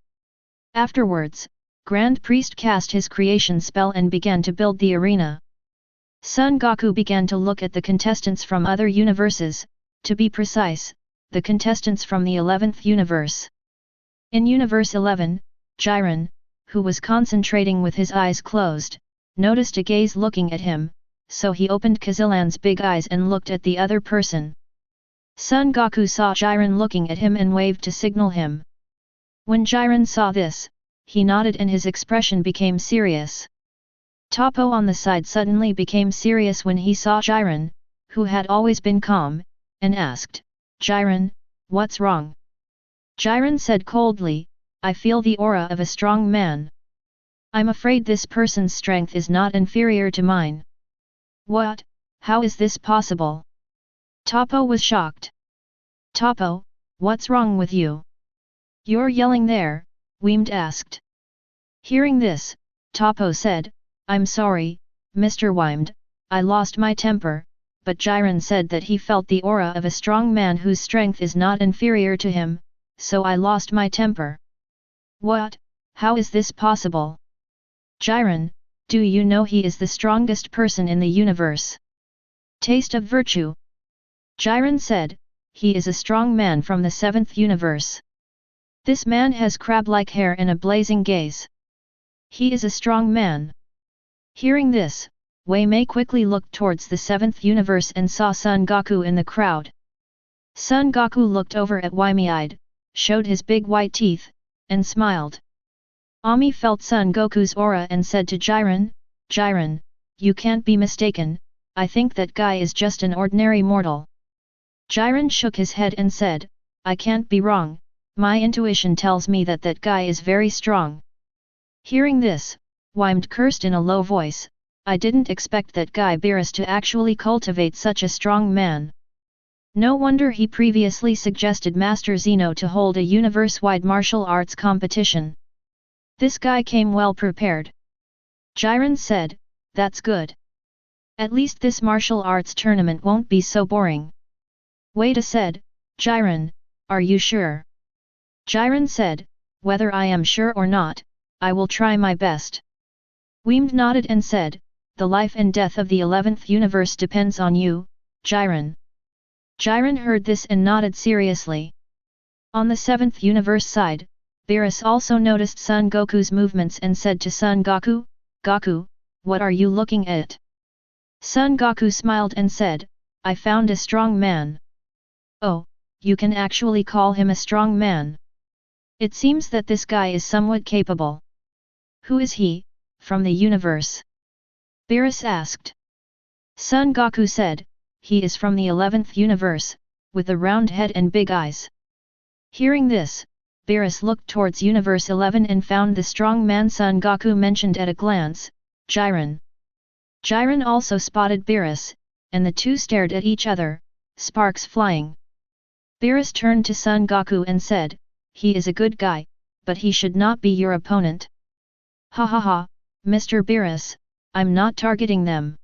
Afterwards, Grand Priest cast his creation spell and began to build the arena. Son Goku began to look at the contestants from other universes, to be precise, the contestants from the 11th universe. In Universe 11, Jiren, who was concentrating with his eyes closed, noticed a gaze looking at him, so he opened Kazillan's big eyes and looked at the other person. Son Goku saw Jiren looking at him and waved to signal him. When Jiren saw this, he nodded and his expression became serious. Toppo on the side suddenly became serious when he saw Jiren, who had always been calm, and asked, Jiren, what's wrong? Jiren said coldly, I feel the aura of a strong man. I'm afraid this person's strength is not inferior to mine. What? How is this possible? Toppo was shocked. Toppo, what's wrong with you? You're yelling there, Weemed asked. Hearing this, Toppo said, I'm sorry, Mr. Weemed, I lost my temper, but Jiren said that he felt the aura of a strong man whose strength is not inferior to him, so I lost my temper. What? How is this possible? Jiren, do you know he is the strongest person in the universe? Taste of virtue. Jiren said, he is a strong man from the 7th universe. This man has crab-like hair and a blazing gaze. He is a strong man. Hearing this, Wei Mei quickly looked towards the 7th universe and saw Son Goku in the crowd. Son Goku looked over at wide-eyed, showed his big white teeth, and smiled. Ami felt Son Goku's aura and said to Jiren, Jiren, you can't be mistaken, I think that guy is just an ordinary mortal. Jiren shook his head and said, I can't be wrong, my intuition tells me that that guy is very strong. Hearing this, Weemed cursed in a low voice, I didn't expect that guy Beerus to actually cultivate such a strong man. No wonder he previously suggested Master Zeno to hold a universe-wide martial arts competition. This guy came well prepared. Jiren said, that's good. At least this martial arts tournament won't be so boring. Wada said, Jiren, are you sure? Jiren said, whether I am sure or not, I will try my best. Weemed nodded and said, the life and death of the 11th universe depends on you, Jiren. Jiren heard this and nodded seriously. On the 7th universe side, Beerus also noticed Son Goku's movements and said to Son Goku, Goku, what are you looking at? Son Goku smiled and said, I found a strong man. Oh, you can actually call him a strong man. It seems that this guy is somewhat capable. Who is he, from the universe? Beerus asked. Son Goku said, he is from the 11th universe, with a round head and big eyes. Hearing this, Beerus looked towards Universe 11 and found the strong man Son Goku mentioned at a glance, Jiren. Jiren also spotted Beerus, and the two stared at each other, sparks flying. Beerus turned to Son Goku and said, he is a good guy, but he should not be your opponent. Ha ha ha, Mr. Beerus, I'm not targeting them.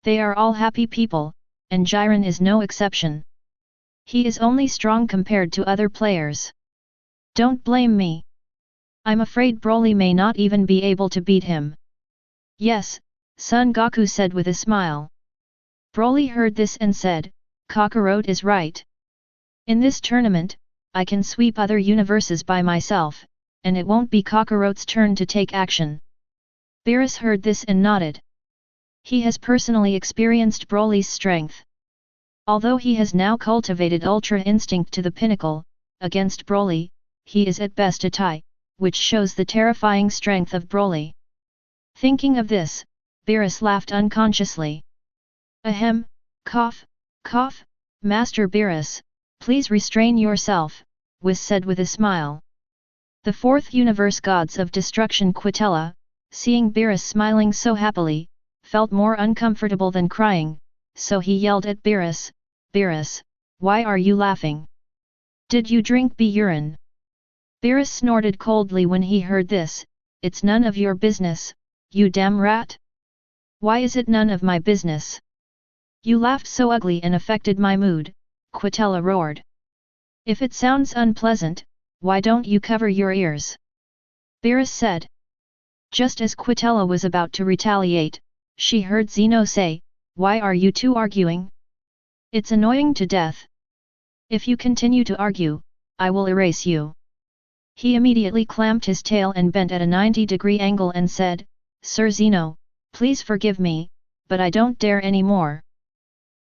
They are all happy people, and Jiren is no exception. He is only strong compared to other players. Don't blame me. I'm afraid Broly may not even be able to beat him. Yes, Son Goku said with a smile. Broly heard this and said, Kakarot is right. In this tournament, I can sweep other universes by myself, and it won't be Kakarot's turn to take action. Beerus heard this and nodded. He has personally experienced Broly's strength. Although he has now cultivated Ultra Instinct to the pinnacle, against Broly, he is at best a tie, which shows the terrifying strength of Broly. Thinking of this, Beerus laughed unconsciously. Ahem, cough, cough, Master Beerus, please restrain yourself, Whis said with a smile. The 4th universe gods of destruction Quitella, seeing Beerus smiling so happily, felt more uncomfortable than crying, so he yelled at Beerus, Beerus, why are you laughing? Did you drink urine? Beerus snorted coldly when he heard this, it's none of your business, you damn rat. Why is it none of my business? You laughed so ugly and affected my mood, Quitella roared. If it sounds unpleasant, why don't you cover your ears? Beerus said. Just as Quitella was about to retaliate, she heard Zeno say, why are you two arguing? It's annoying to death. If you continue to argue, I will erase you. He immediately clamped his tail and bent at a 90-degree angle and said, Sir Zeno, please forgive me, but I don't dare anymore.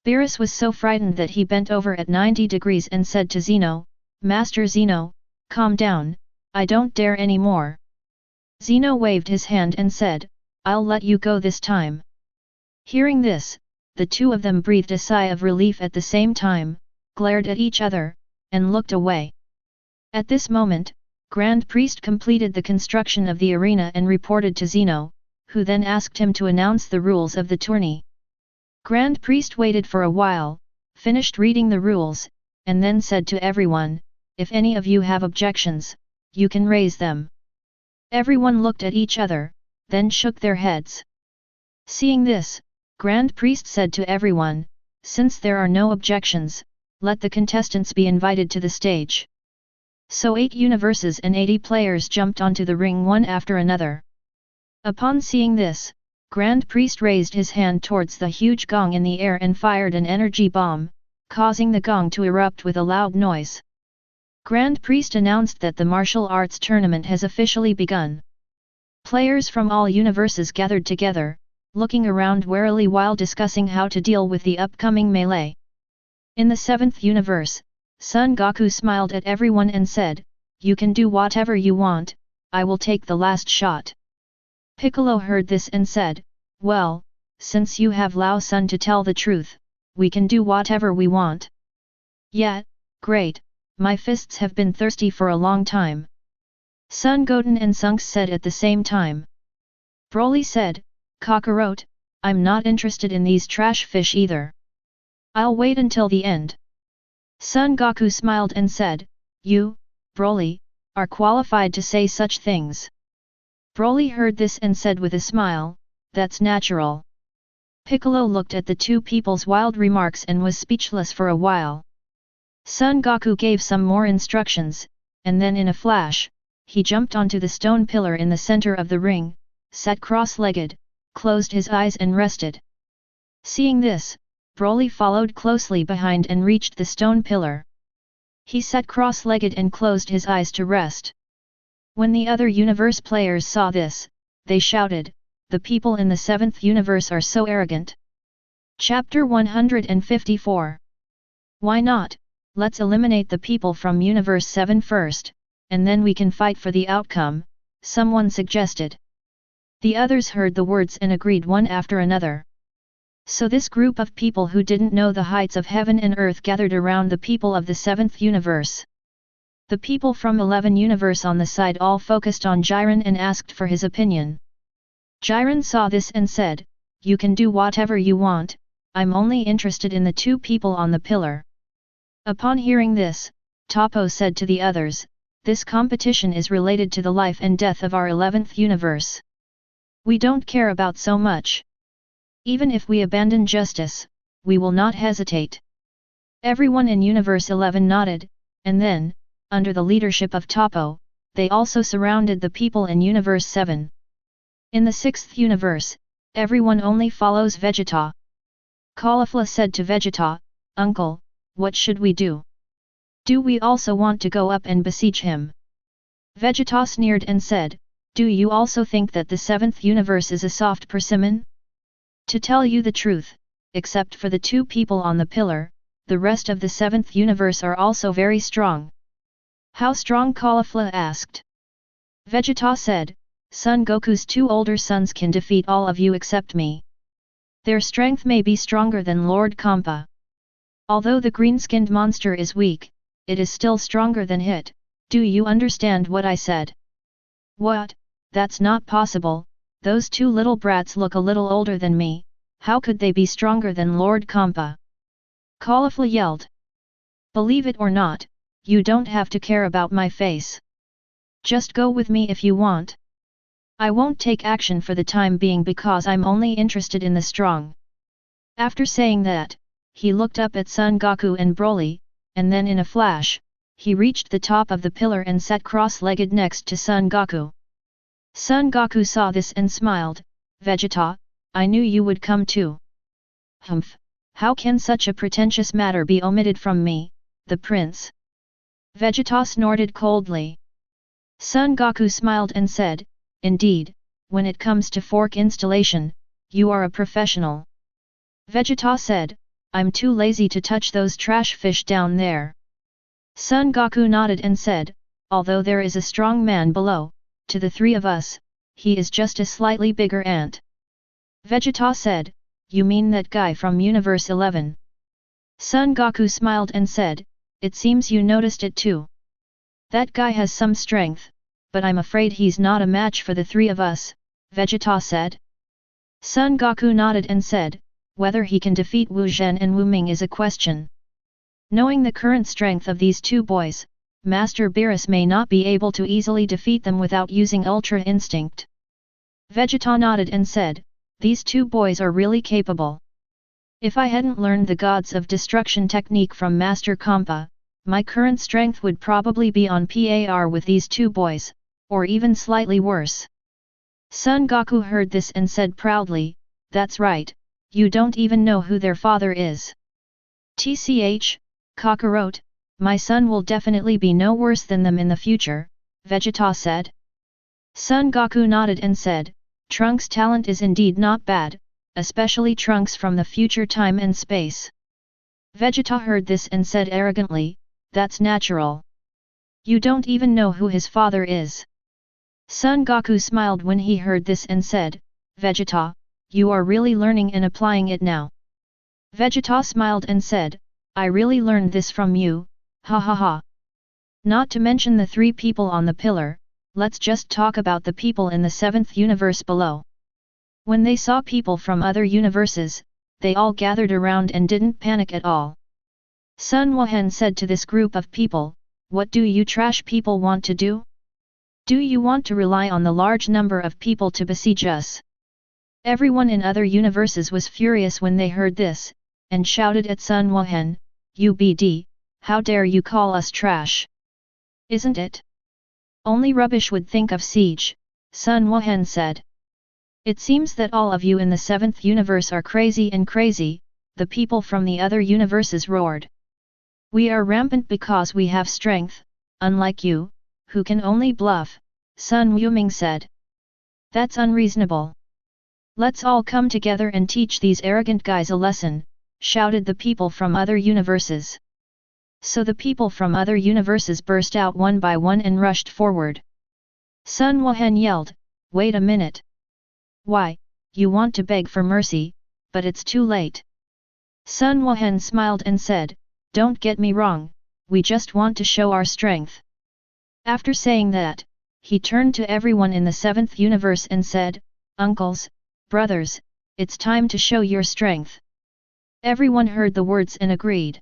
Beerus was so frightened that he bent over at 90 degrees and said to Zeno, Master Zeno, calm down, I don't dare anymore. Zeno waved his hand and said, I'll let you go this time. Hearing this, the two of them breathed a sigh of relief at the same time, glared at each other, and looked away. At this moment, Grand Priest completed the construction of the arena and reported to Zeno, who then asked him to announce the rules of the tourney. Grand Priest waited for a while, finished reading the rules, and then said to everyone, "If any of you have objections, you can raise them." Everyone looked at each other, then shook their heads. Seeing this, Grand Priest said to everyone, "Since there are no objections, let the contestants be invited to the stage." So 8 universes and 80 players jumped onto the ring one after another. Upon seeing this, Grand Priest raised his hand towards the huge gong in the air and fired an energy bomb, causing the gong to erupt with a loud noise. Grand Priest announced that the martial arts tournament has officially begun. Players from all universes gathered together, looking around warily while discussing how to deal with the upcoming melee. In the 7th universe, Son Goku smiled at everyone and said, "You can do whatever you want, I will take the last shot." Piccolo heard this and said, "Well, since you have Lao Sun to tell the truth, we can do whatever we want." "Yeah, great, my fists have been thirsty for a long time." Son Goten and Sunks said at the same time. Broly said, "Kakarot, I'm not interested in these trash fish either. I'll wait until the end." Son Goku smiled and said, "You, Broly, are qualified to say such things." Broly heard this and said with a smile, "That's natural." Piccolo looked at the two people's wild remarks and was speechless for a while. Son Goku gave some more instructions, and then in a flash, he jumped onto the stone pillar in the center of the ring, sat cross-legged, closed his eyes and rested. Seeing this, Broly followed closely behind and reached the stone pillar. He sat cross-legged and closed his eyes to rest. When the other universe players saw this, they shouted, "The people in the 7th universe are so arrogant." Chapter 154. Why not? Let's eliminate the people from Universe 7 first, and then we can fight for the outcome, someone suggested. The others heard the words and agreed one after another. So this group of people who didn't know the heights of heaven and earth gathered around the people of the 7th universe. The people from 11 universe on the side all focused on Jiren and asked for his opinion. Jiren saw this and said, "You can do whatever you want, I'm only interested in the 2 people on the pillar." Upon hearing this, Toppo said to the others, "This competition is related to the life and death of our 11th universe. We don't care about so much. Even if we abandon justice, we will not hesitate." Everyone in Universe 11 nodded, and then, under the leadership of Toppo, they also surrounded the people in Universe 7. In the 6th universe, everyone only follows Vegeta. Caulifla said to Vegeta, "Uncle, what should we do? Do we also want to go up and besiege him?" Vegeta sneered and said, "Do you also think that the 7th universe is a soft persimmon? To tell you the truth, except for the 2 people on the pillar, the rest of the 7th universe are also very strong." "How strong?" Caulifla asked. Vegeta said, "Son Goku's 2 older sons can defeat all of you except me. Their strength may be stronger than Lord Kampa. Although the green-skinned monster is weak, it is still stronger than it. Do you understand what I said?" "What? That's not possible, those 2 little brats look a little older than me, how could they be stronger than Lord Kampa?" Caulifla yelled. "Believe it or not, you don't have to care about my face. Just go with me if you want. I won't take action for the time being because I'm only interested in the strong." After saying that, he looked up at Son Goku and Broly, and then in a flash, he reached the top of the pillar and sat cross-legged next to Son Goku. Son Goku saw this and smiled, "Vegeta, I knew you would come too." "Humph, how can such a pretentious matter be omitted from me, the prince?" Vegeta snorted coldly. Son Goku smiled and said, "Indeed, when it comes to fork installation, you are a professional." Vegeta said, "I'm too lazy to touch those trash fish down there." Son Goku nodded and said, "Although there is a strong man below, to the 3 of us, he is just a slightly bigger ant." Vegeta said, "You mean that guy from Universe 11? Son Goku smiled and said, "It seems you noticed it too." That guy has some strength, but I'm afraid he's not a match for the three of us, Vegeta said. Son Goku nodded and said, whether he can defeat Wu Zhen and Wu Ming is a question. Knowing the current strength of these two boys, Master Beerus may not be able to easily defeat them without using Ultra Instinct. Vegeta nodded and said, these two boys are really capable. If I hadn't learned the Gods of Destruction technique from Master Kampa, my current strength would probably be on par with these two boys, or even slightly worse. Son Goku heard this and said proudly, that's right, you don't even know who their father is. TCH, Kakarot, my son will definitely be no worse than them in the future, Vegeta said. Son Goku nodded and said, Trunks' talent is indeed not bad, especially Trunks from the future time and space. Vegeta heard this and said arrogantly, that's natural. You don't even know who his father is. Son Goku smiled when he heard this and said, Vegeta, you are really learning and applying it now. Vegeta smiled and said, I really learned this from you, ha ha ha. Not to mention the three people on the pillar, let's just talk about the people in the 7th universe below. When they saw people from other universes, they all gathered around and didn't panic at all. Sun Wuhan said to this group of people, what do you trash people want to do? Do you want to rely on the large number of people to besiege us? Everyone in other universes was furious when they heard this, and shouted at Sun Wuhan, UBD, how dare you call us trash? Isn't it? Only rubbish would think of siege, Sun Wuhan said. It seems that all of you in the 7th universe are crazy and crazy, the people from the other universes roared. We are rampant because we have strength, unlike you, who can only bluff, Sun Wuming said. That's unreasonable. Let's all come together and teach these arrogant guys a lesson, shouted the people from other universes. So the people from other universes burst out one by one and rushed forward. Sun Wuhan yelled, wait a minute. Why, you want to beg for mercy, but it's too late. Sun Wuhan smiled and said, don't get me wrong, we just want to show our strength. After saying that, he turned to everyone in the 7th universe and said, uncles, brothers, it's time to show your strength. Everyone heard the words and agreed.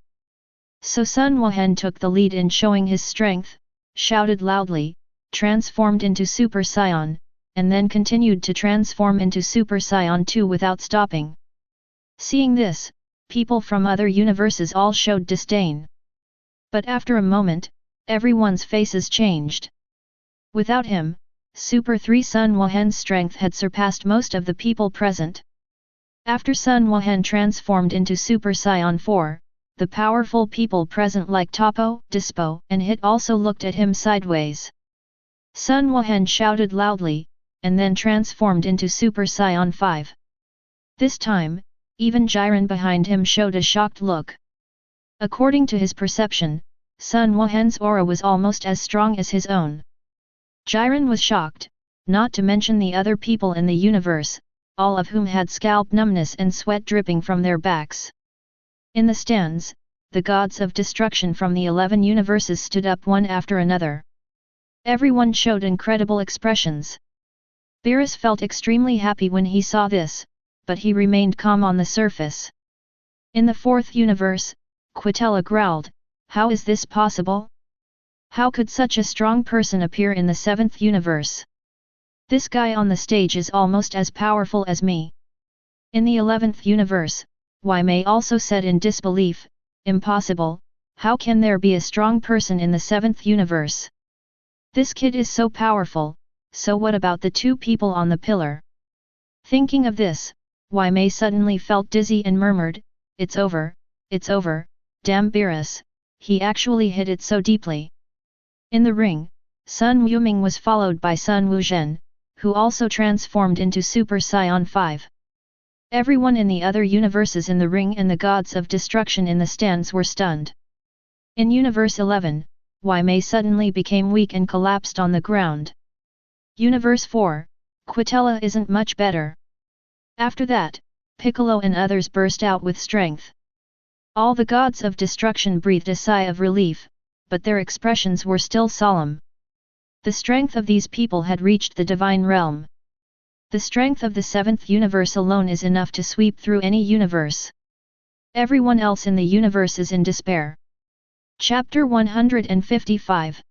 So Sun Wuhan took the lead in showing his strength, shouted loudly, transformed into Super Saiyan, and then continued to transform into Super Saiyan 2 without stopping. Seeing this, people from other universes all showed disdain. But after a moment, everyone's faces changed. Without him, Super 3 Sun Wuhan's strength had surpassed most of the people present. After Sun Wuhan transformed into Super Saiyan 4, the powerful people present like Topo, Dispo, and Hit also looked at him sideways. Sun Wuhan shouted loudly, and then transformed into Super Saiyan 5. This time, even Jiren behind him showed a shocked look. According to his perception, Sun Wuhan's aura was almost as strong as his own. Jiren was shocked, not to mention the other people in the universe, all of whom had scalp numbness and sweat dripping from their backs. In the stands, the gods of destruction from the 11 universes stood up one after another. Everyone showed incredible expressions. Beerus felt extremely happy when he saw this, but he remained calm on the surface. In the 4th universe, Quitella growled, how is this possible? How could such a strong person appear in the 7th universe? This guy on the stage is almost as powerful as me. In the 11th universe, Wei Mei also said in disbelief, impossible, how can there be a strong person in the 7th universe? This kid is so powerful, so what about the two people on the pillar? Thinking of this, Wei Mei suddenly felt dizzy and murmured, it's over, damn Beerus, he actually hit it so deeply. In the ring, Sun Wuming was followed by Sun Wuzhen, who also transformed into Super Saiyan 5. Everyone in the other universes in the ring and the gods of destruction in the stands were stunned. In Universe 11, Wei Mei suddenly became weak and collapsed on the ground. Universe 4, Quitella isn't much better. After that, Piccolo and others burst out with strength. All the gods of destruction breathed a sigh of relief, but their expressions were still solemn. The strength of these people had reached the divine realm. The strength of the seventh universe alone is enough to sweep through any universe. Everyone else in the universe is in despair. Chapter 155.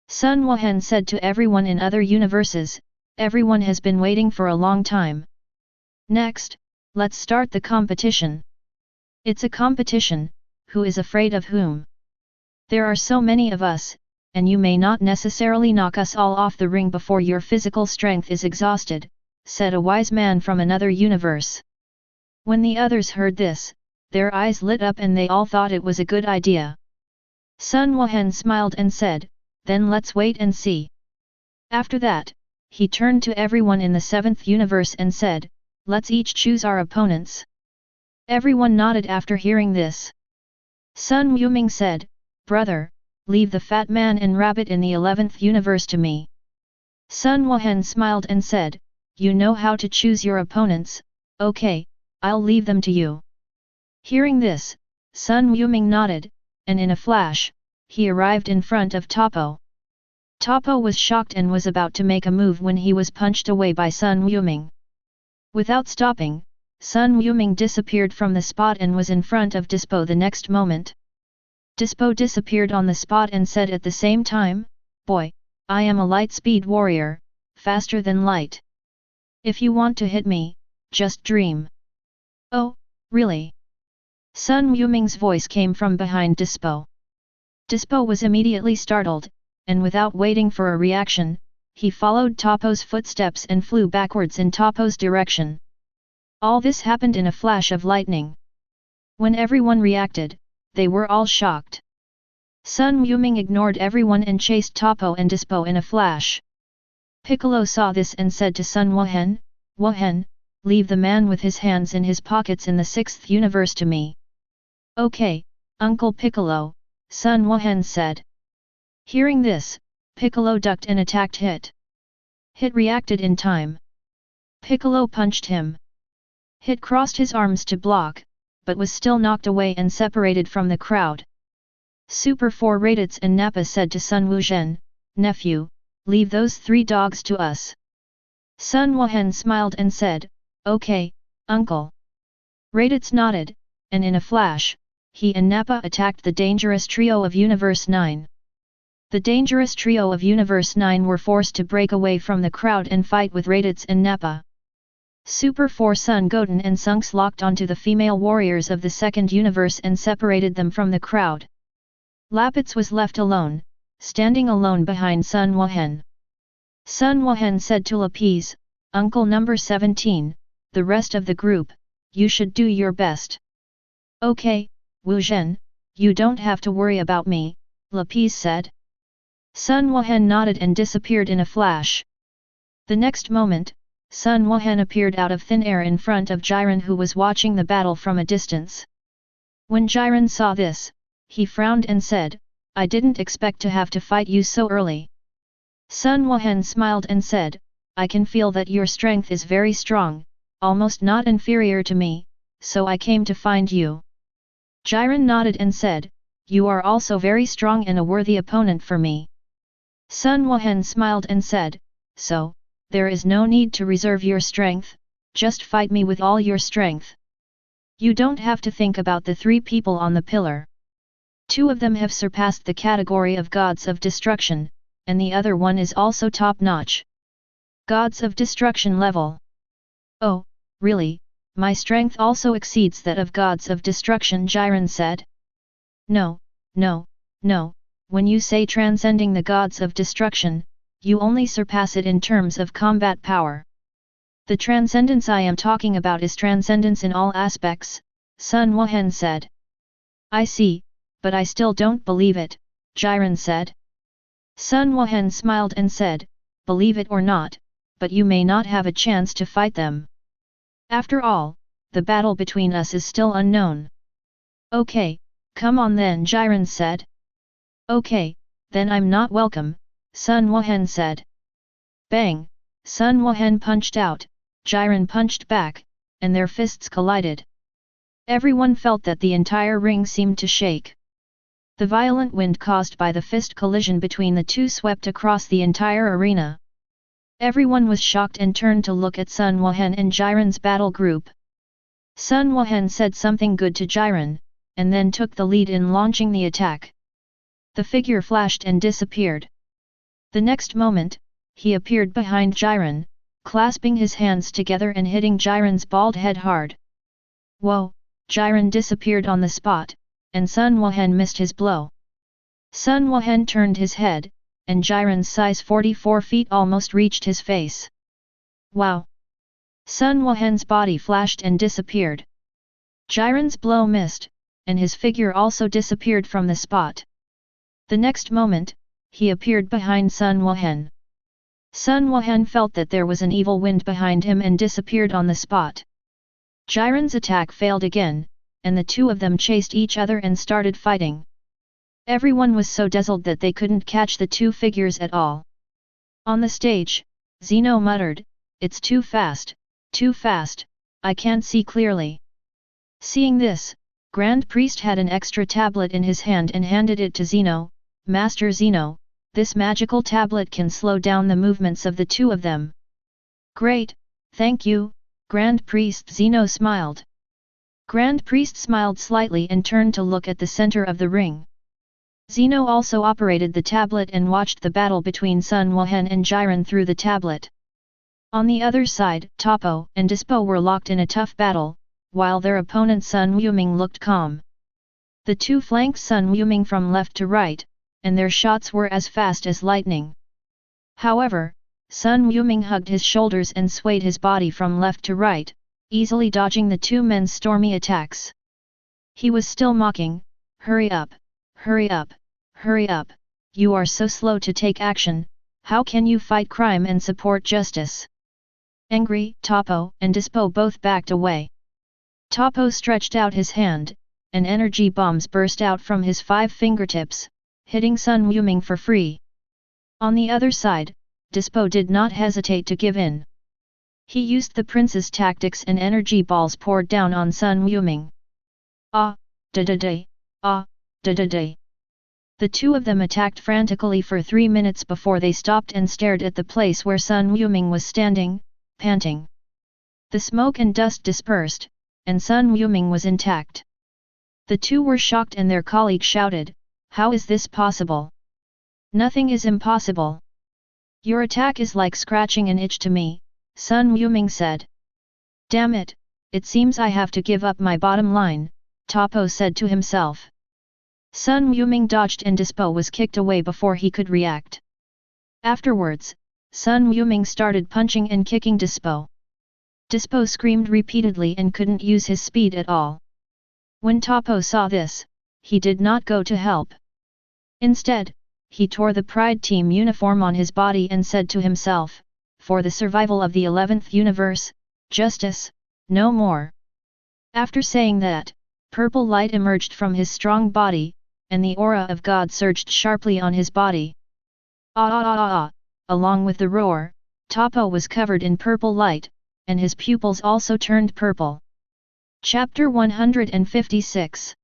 Sun Wuhan said to everyone in other universes, everyone has been waiting for a long time. Next, let's start the competition. It's a competition, who is afraid of whom? There are so many of us, and you may not necessarily knock us all off the ring before your physical strength is exhausted, said a wise man from another universe. When the others heard this, their eyes lit up and they all thought it was a good idea. Sun Wuhan smiled and said, then let's wait and see. After that, he turned to everyone in the seventh universe and said, let's each choose our opponents. Everyone nodded after hearing this. Sun Wuming said, brother, leave the fat man and rabbit in the 11th universe to me. Sun Wuhan smiled and said, you know how to choose your opponents, okay, I'll leave them to you. Hearing this, Sun Wuming nodded, and in a flash, he arrived in front of Topo. Topo was shocked and was about to make a move when he was punched away by Sun Wuming. Without stopping, Sun Wuming disappeared from the spot and was in front of Dispo the next moment. Dispo disappeared on the spot and said at the same time, boy, I am a light-speed warrior, faster than light. If you want to hit me, just dream. Oh, really? Sun Wuming's voice came from behind Dispo. Dispo was immediately startled, and without waiting for a reaction, he followed Topo's footsteps and flew backwards in Topo's direction. All this happened in a flash of lightning. When everyone reacted, they were all shocked. Sun Wuming ignored everyone and chased Topo and Dispo in a flash. Piccolo saw this and said to Sun Wuhan, Wuhan, leave the man with his hands in his pockets in the 6th universe to me. Okay, Uncle Piccolo, Sun Wuhan said. Hearing this, Piccolo ducked and attacked Hit. Hit reacted in time. Piccolo punched him. Hit crossed his arms to block, but was still knocked away and separated from the crowd. Super 4 Raditz and Nappa said to Sun Wuzhen, nephew, leave those 3 dogs to us. Sun Wuhan smiled and said, okay, uncle. Raditz nodded, and in a flash, he and Nappa attacked the dangerous trio of Universe 9. The dangerous trio of Universe 9 were forced to break away from the crowd and fight with Raditz and Nappa. Super 4 Son Goten and Sunks locked onto the female warriors of the 2nd universe and separated them from the crowd. Lapitz was left alone, standing alone behind Sun Wuhan. Sun Wuhan said to Lapis, Uncle number 17, the rest of the group, you should do your best. Okay, Wu Zhen, you don't have to worry about me, Lapis said. Sun Wuhan nodded and disappeared in a flash. The next moment, Sun Wuhan appeared out of thin air in front of Jiren who was watching the battle from a distance. When Jiren saw this, he frowned and said, I didn't expect to have to fight you so early. Sun Wuhan smiled and said, I can feel that your strength is very strong, almost not inferior to me, so I came to find you. Jiren nodded and said, you are also very strong and a worthy opponent for me. Sun Wuhan smiled and said, so, there is no need to reserve your strength, just fight me with all your strength. You don't have to think about the 3 people on the pillar. 2 of them have surpassed the category of gods of destruction, and the other one is also top-notch. Gods of destruction level. Oh, really, my strength also exceeds that of gods of destruction, Jiren said. No, no, no, when you say transcending the gods of destruction, you only surpass it in terms of combat power. The transcendence I am talking about is transcendence in all aspects, Sun Wuhan said. I see, but I still don't believe it, Jiren said. Sun Wuhan smiled and said, believe it or not, but you may not have a chance to fight them. After all, the battle between us is still unknown. Okay, come on then, Jiren said. Okay, then I'm not welcome, Sun Wuhan said. Bang, Sun Wuhan punched out, Jiren punched back, and their fists collided. Everyone felt that the entire ring seemed to shake. The violent wind caused by the fist collision between the two swept across the entire arena. Everyone was shocked and turned to look at Sun Wuhan and Jiren's battle group. Sun Wuhan said something good to Jiren, and then took the lead in launching the attack. The figure flashed and disappeared. The next moment, he appeared behind Jiren, clasping his hands together and hitting Jiren's bald head hard. Whoa! Jiren disappeared on the spot, and Sun Wuhan missed his blow. Sun Wuhan turned his head, and Jiren's size 44 feet almost reached his face. Wow! Sun Wuhan's body flashed and disappeared. Jiren's blow missed, and his figure also disappeared from the spot. The next moment, he appeared behind Sun Wuhan. Sun Wuhan felt that there was an evil wind behind him and disappeared on the spot. Jiren's attack failed again, and the two of them chased each other and started fighting. Everyone was so dazzled that they couldn't catch the two figures at all. On the stage, Zeno muttered, "It's too fast, I can't see clearly." Seeing this, Grand Priest had an extra tablet in his hand and handed it to Zeno. "Master Zeno, this magical tablet can slow down the movements of the two of them." "Great, thank you, Grand Priest." Zeno smiled. Grand Priest smiled slightly and turned to look at the center of the ring. Zeno also operated the tablet and watched the battle between Sun Wuhan and Jiren through the tablet. On the other side, Topo and Dispo were locked in a tough battle, while their opponent Sun Wuming looked calm. The two flanked Sun Wuming from left to right, and their shots were as fast as lightning. However, Sun Wuming hugged his shoulders and swayed his body from left to right, easily dodging the two men's stormy attacks. He was still mocking, "Hurry up, hurry up, hurry up, you are so slow to take action, how can you fight crime and support justice?" Angry, Topo and Dispo both backed away. Topo stretched out his hand, and energy bombs burst out from his 5 fingertips, hitting Sun Wuming for free. On the other side, Dispo did not hesitate to give in. He used the prince's tactics and energy balls poured down on Sun Wuming. Ah, da-da-day, ah, da-da-day. The two of them attacked frantically for 3 minutes before they stopped and stared at the place where Sun Wuming was standing, panting. The smoke and dust dispersed, and Sun Wuming was intact. The two were shocked and their colleague shouted, "How is this possible? Nothing is impossible. Your attack is like scratching an itch to me," Sun Wuming said. "Damn it, it seems I have to give up my bottom line," Topo said to himself. Sun Wuming dodged and Dispo was kicked away before he could react. Afterwards, Sun Wuming started punching and kicking Dispo. Dispo screamed repeatedly and couldn't use his speed at all. When Topo saw this, he did not go to help. Instead, he tore the Pride Team uniform on his body and said to himself, "For the survival of the 11th universe, justice, no more." After saying that, purple light emerged from his strong body, and the aura of God surged sharply on his body. Ah ah ah ah ah! Along with the roar, Topo was covered in purple light, and his pupils also turned purple. Chapter 156.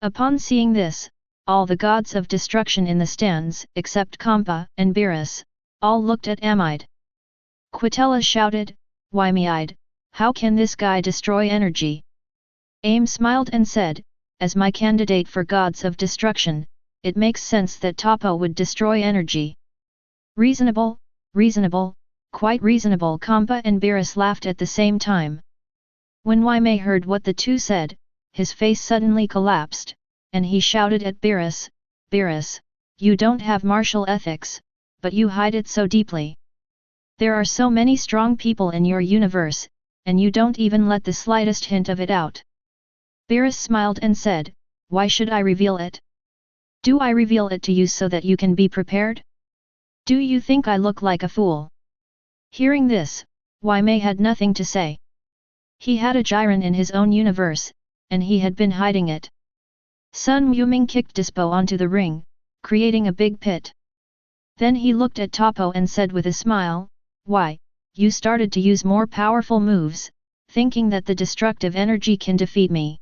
Upon seeing this, all the gods of destruction in the stands, except Kampa and Beerus, all looked at Amide. Quitella shouted, "Why me-eyed, how can this guy destroy energy?" Aim smiled and said, "As my candidate for gods of destruction, it makes sense that Topo would destroy energy." "Reasonable, reasonable, quite reasonable." Kampa and Beerus laughed at the same time. When Waimei heard what the two said, his face suddenly collapsed, and he shouted at Beerus, "Beerus, you don't have martial ethics, but you hide it so deeply. There are so many strong people in your universe, and you don't even let the slightest hint of it out." Beerus smiled and said, "Why should I reveal it? Do I reveal it to you so that you can be prepared? Do you think I look like a fool?" Hearing this, Waimei had nothing to say. He had a Jiren in his own universe, and he had been hiding it. Sun Wuming kicked Dispo onto the ring, creating a big pit. Then he looked at Topo and said with a smile, "Why, you started to use more powerful moves, thinking that the destructive energy can defeat me.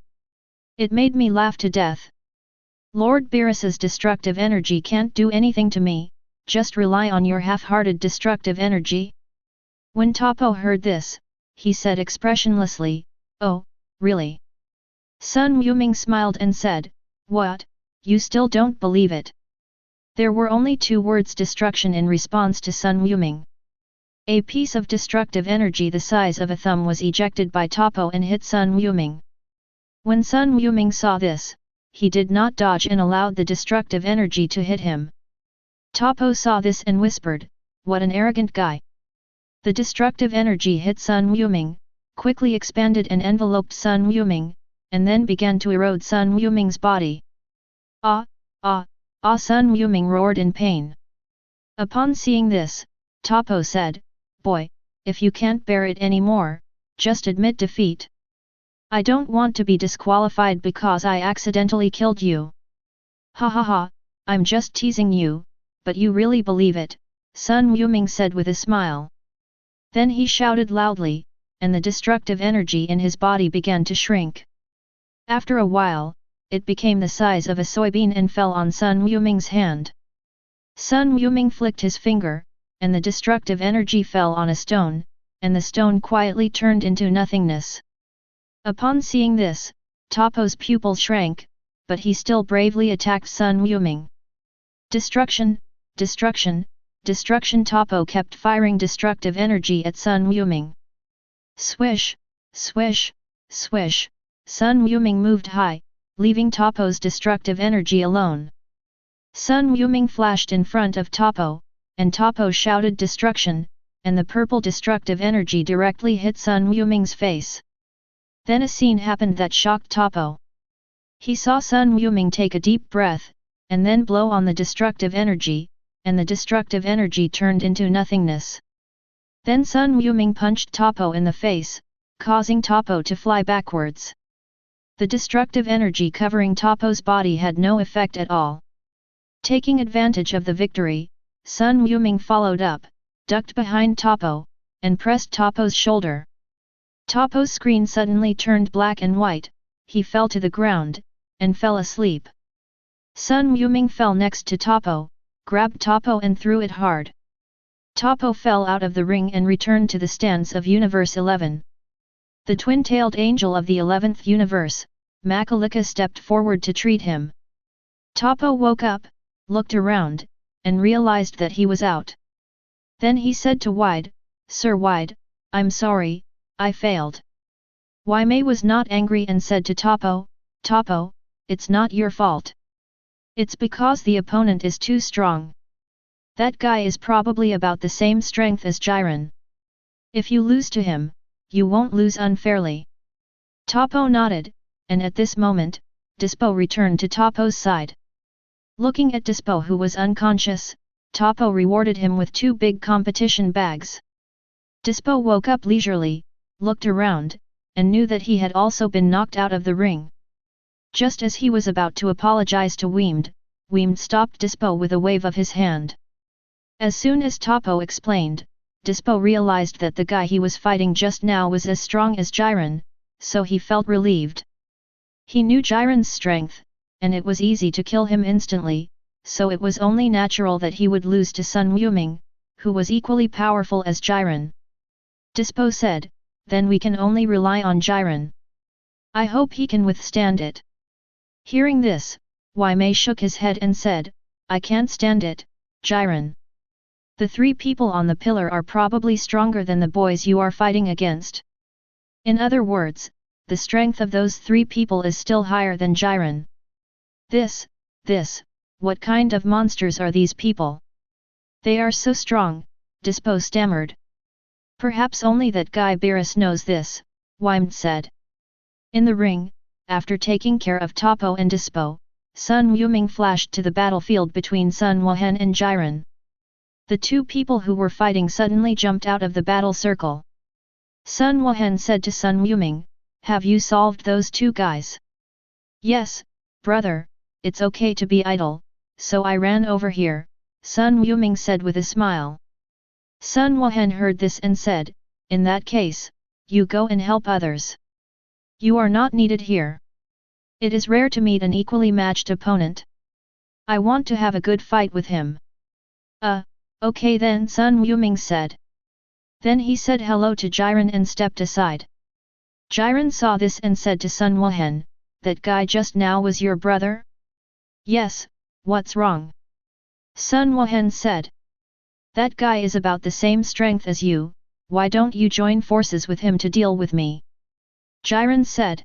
It made me laugh to death." Lord Beerus's destructive energy can't do anything to me, just rely on your half-hearted destructive energy? When Topo heard this, he said expressionlessly, "Oh, really?" Sun Wuming smiled and said, "What, you still don't believe it?" There were only 2 words: destruction in response to Sun Wuming. A piece of destructive energy the size of a thumb was ejected by Topo and hit Sun Wuming. When Sun Wuming saw this, he did not dodge and allowed the destructive energy to hit him. Topo saw this and whispered, "What an arrogant guy." The destructive energy hit Sun Wuming, quickly expanded and enveloped Sun Wuming, and then began to erode Sun Wuming's body. "Ah, ah, ah!" Sun Wuming roared in pain. Upon seeing this, Topo said, "Boy, if you can't bear it anymore, just admit defeat. I don't want to be disqualified because I accidentally killed you." "Ha ha ha, I'm just teasing you, but you really believe it," Sun Wuming said with a smile. Then he shouted loudly, and the destructive energy in his body began to shrink. After a while, it became the size of a soybean and fell on Sun Wuming's hand. Sun Wuming flicked his finger, and the destructive energy fell on a stone, and the stone quietly turned into nothingness. Upon seeing this, Topo's pupil shrank, but he still bravely attacked Sun Wuming. "Destruction, destruction, destruction!" Topo kept firing destructive energy at Sun Wuming. Swish, swish, swish, Sun Wuming moved high, leaving Topo's destructive energy alone. Sun Wuming flashed in front of Topo, and Topo shouted destruction, and the purple destructive energy directly hit Sun Wuming's face. Then a scene happened that shocked Topo. He saw Sun Wuming take a deep breath, and then blow on the destructive energy, and the destructive energy turned into nothingness. Then Sun Wuming punched Topo in the face, causing Topo to fly backwards. The destructive energy covering Topo's body had no effect at all. Taking advantage of the victory, Sun Wuming followed up, ducked behind Topo, and pressed Topo's shoulder. Topo's screen suddenly turned black and white, he fell to the ground, and fell asleep. Sun Wuming fell next to Topo, grabbed Topo and threw it hard. Topo fell out of the ring and returned to the stands of Universe 11. The twin-tailed angel of the 11th universe, Makalika, stepped forward to treat him. Topo woke up, looked around, and realized that he was out. Then he said to Wide, "Sir Wide, I'm sorry, I failed." Mei was not angry and said to Topo, "Topo, it's not your fault. It's because the opponent is too strong. That guy is probably about the same strength as Jiren. If you lose to him, you won't lose unfairly." Topo nodded, and at this moment, Dispo returned to Topo's side. Looking at Dispo, who was unconscious, Topo rewarded him with 2 big competition bags. Dispo woke up leisurely, looked around, and knew that he had also been knocked out of the ring. Just as he was about to apologize to Weemed stopped Dispo with a wave of his hand. As soon as Topo explained, Dispo realized that the guy he was fighting just now was as strong as Jiren, so he felt relieved. He knew Jiren's strength, and it was easy to kill him instantly, so it was only natural that he would lose to Sun Wuming, who was equally powerful as Jiren. Dispo said, "Then we can only rely on Jiren. I hope he can withstand it." Hearing this, Mei shook his head and said, "I can't stand it, Jiren. The 3 people on the pillar are probably stronger than the boys you are fighting against. In other words, the strength of those 3 people is still higher than Jiren. This, what kind of monsters are these people? They are so strong," Dispo stammered. "Perhaps only that guy Beerus knows this," Weemed said. In the ring, after taking care of Topo and Dispo, Sun Wuming flashed to the battlefield between Sun Wuhen and Jiren. The 2 people who were fighting suddenly jumped out of the battle circle. Sun Wuhen said to Sun Wuming, "Have you solved those 2 guys?" "Yes, brother, it's okay to be idle, so I ran over here," Sun Wuming said with a smile. Sun Wuhen heard this and said, "In that case, you go and help others. You are not needed here." It is rare to meet an equally matched opponent. I want to have a good fight with him. Okay then, Sun Wuming said. Then he said hello to Jiren and stepped aside. Jiren saw this and said to Sun Wuhen, that guy just now was your brother? Yes, what's wrong? Sun Wuhen said. That guy is about the same strength as you, why don't you join forces with him to deal with me? Jiren said.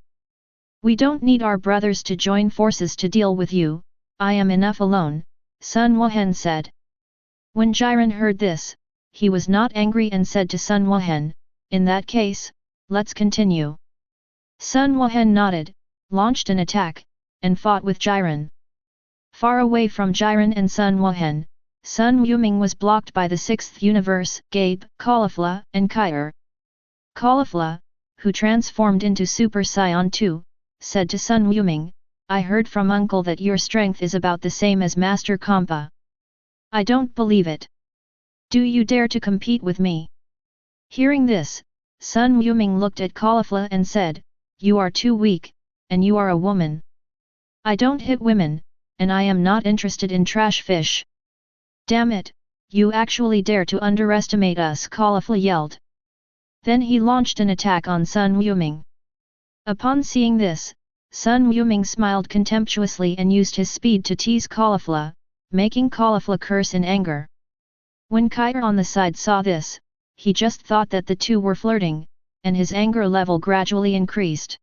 We don't need our brothers to join forces to deal with you, I am enough alone, Sun Wuhen said. When Jiren heard this, he was not angry and said to Sun Wuhen, in that case, let's continue. Sun Wuhen nodded, launched an attack, and fought with Jiren. Far away from Jiren and Sun Wuhen, Sun Wuming was blocked by the sixth universe, Gabe, Caulifla, and Kyr. Caulifla, who transformed into Super Saiyan 2, said to Sun Wuming, I heard from uncle that your strength is about the same as Master Kompa. I don't believe it. Do you dare to compete with me? Hearing this, Sun Wuming looked at Caulifla and said, you are too weak, and you are a woman. I don't hit women, and I am not interested in trash fish. Damn it, you actually dare to underestimate us, Caulifla yelled. Then he launched an attack on Sun Wuming. Upon seeing this, Sun Wuming smiled contemptuously and used his speed to tease Caulifla, making Caulifla curse in anger. When Kyr on the side saw this, he just thought that the two were flirting, and his anger level gradually increased.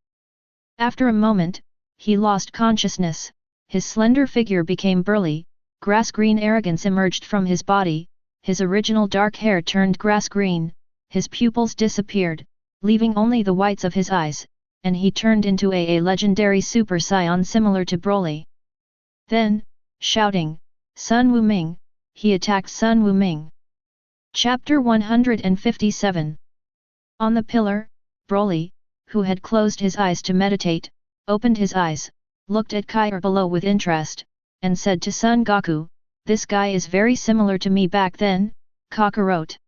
After a moment, he lost consciousness, his slender figure became burly, grass-green arrogance emerged from his body, his original dark hair turned grass-green, his pupils disappeared, leaving only the whites of his eyes, and he turned into a legendary Super Saiyan similar to Broly. Then, shouting, Sun Wuming, he attacked Sun Wuming. Chapter 157. On the pillar, Broly, who had closed his eyes to meditate, opened his eyes, looked at Kyr below with interest, and said to Son Goku, this guy is very similar to me back then, Kakarot.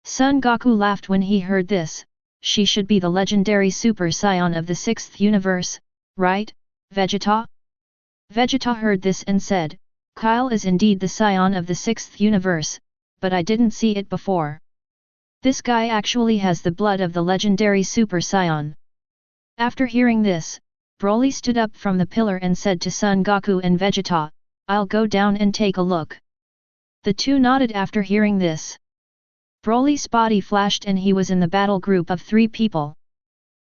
Son Goku laughed when he heard this, she should be the legendary Super Saiyan of the 6th universe, right, Vegeta? Vegeta heard this and said, Kyle is indeed the Saiyan of the 6th universe, but I didn't see it before. This guy actually has the blood of the legendary Super Saiyan. After hearing this, Broly stood up from the pillar and said to Son Goku and Vegeta, I'll go down and take a look. The two nodded after hearing this. Broly's body flashed and he was in the battle group of 3 people.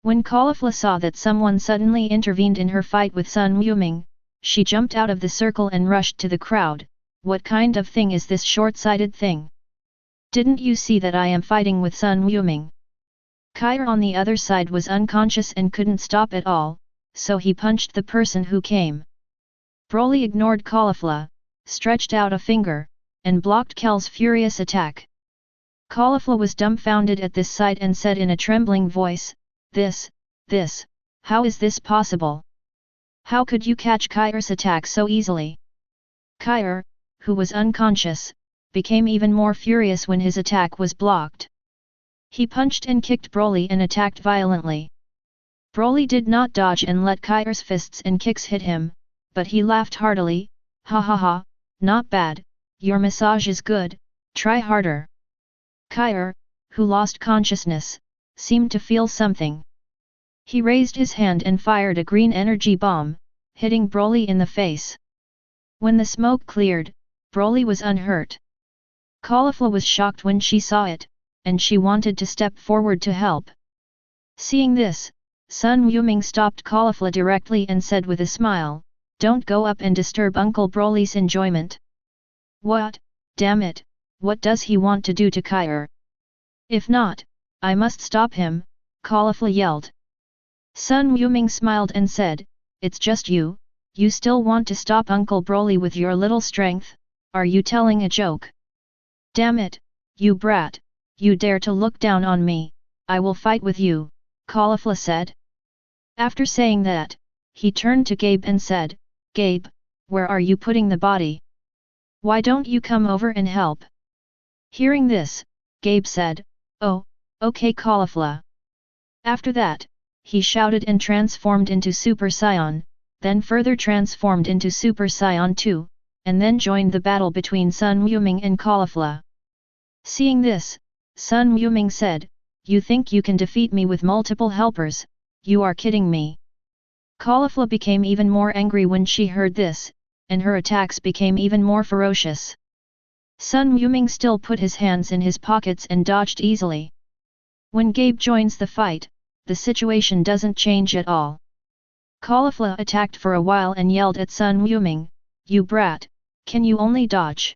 When Caulifla saw that someone suddenly intervened in her fight with Sun Wuming, she jumped out of the circle and rushed to the crowd. What kind of thing is this short-sighted thing? Didn't you see that I am fighting with Sun Wuming? Kyr on the other side was unconscious and couldn't stop at all, so he punched the person who came. Broly ignored Caulifla, stretched out a finger, and blocked Kel's furious attack. Caulifla was dumbfounded at this sight and said in a trembling voice, This, how is this possible? How could you catch Kyr's attack so easily? Kyr, who was unconscious, became even more furious when his attack was blocked. He punched and kicked Broly and attacked violently. Broly did not dodge and let Kyr's fists and kicks hit him, but he laughed heartily, ha ha ha, not bad, your massage is good, try harder. Kyr, who lost consciousness, seemed to feel something. He raised his hand and fired a green energy bomb, hitting Broly in the face. When the smoke cleared, Broly was unhurt. Caulifla was shocked when she saw it, and she wanted to step forward to help. Seeing this, Sun Wuming stopped Caulifla directly and said with a smile, Don't go up and disturb Uncle Broly's enjoyment. What, damn it, what does he want to do to Kyr? If not, I must stop him, Caulifla yelled. Sun Wuming smiled and said, It's just you still want to stop Uncle Broly with your little strength, are you telling a joke? Damn it, you brat, you dare to look down on me, I will fight with you, Caulifla said. After saying that, he turned to Gabe and said, Gabe, where are you putting the body? Why don't you come over and help? Hearing this, Gabe said, Oh, okay Caulifla. After that, he shouted and transformed into Super Saiyan, then further transformed into Super Saiyan 2, and then joined the battle between Sun Wuming and Caulifla. Seeing this, Sun Wuming said, "You think you can defeat me with multiple helpers? You are kidding me." Caulifla became even more angry when she heard this, and her attacks became even more ferocious. Sun Wuming still put his hands in his pockets and dodged easily. When Gabe joins the fight, the situation doesn't change at all. Caulifla attacked for a while and yelled at Sun Wuming, "You brat, can you only dodge?"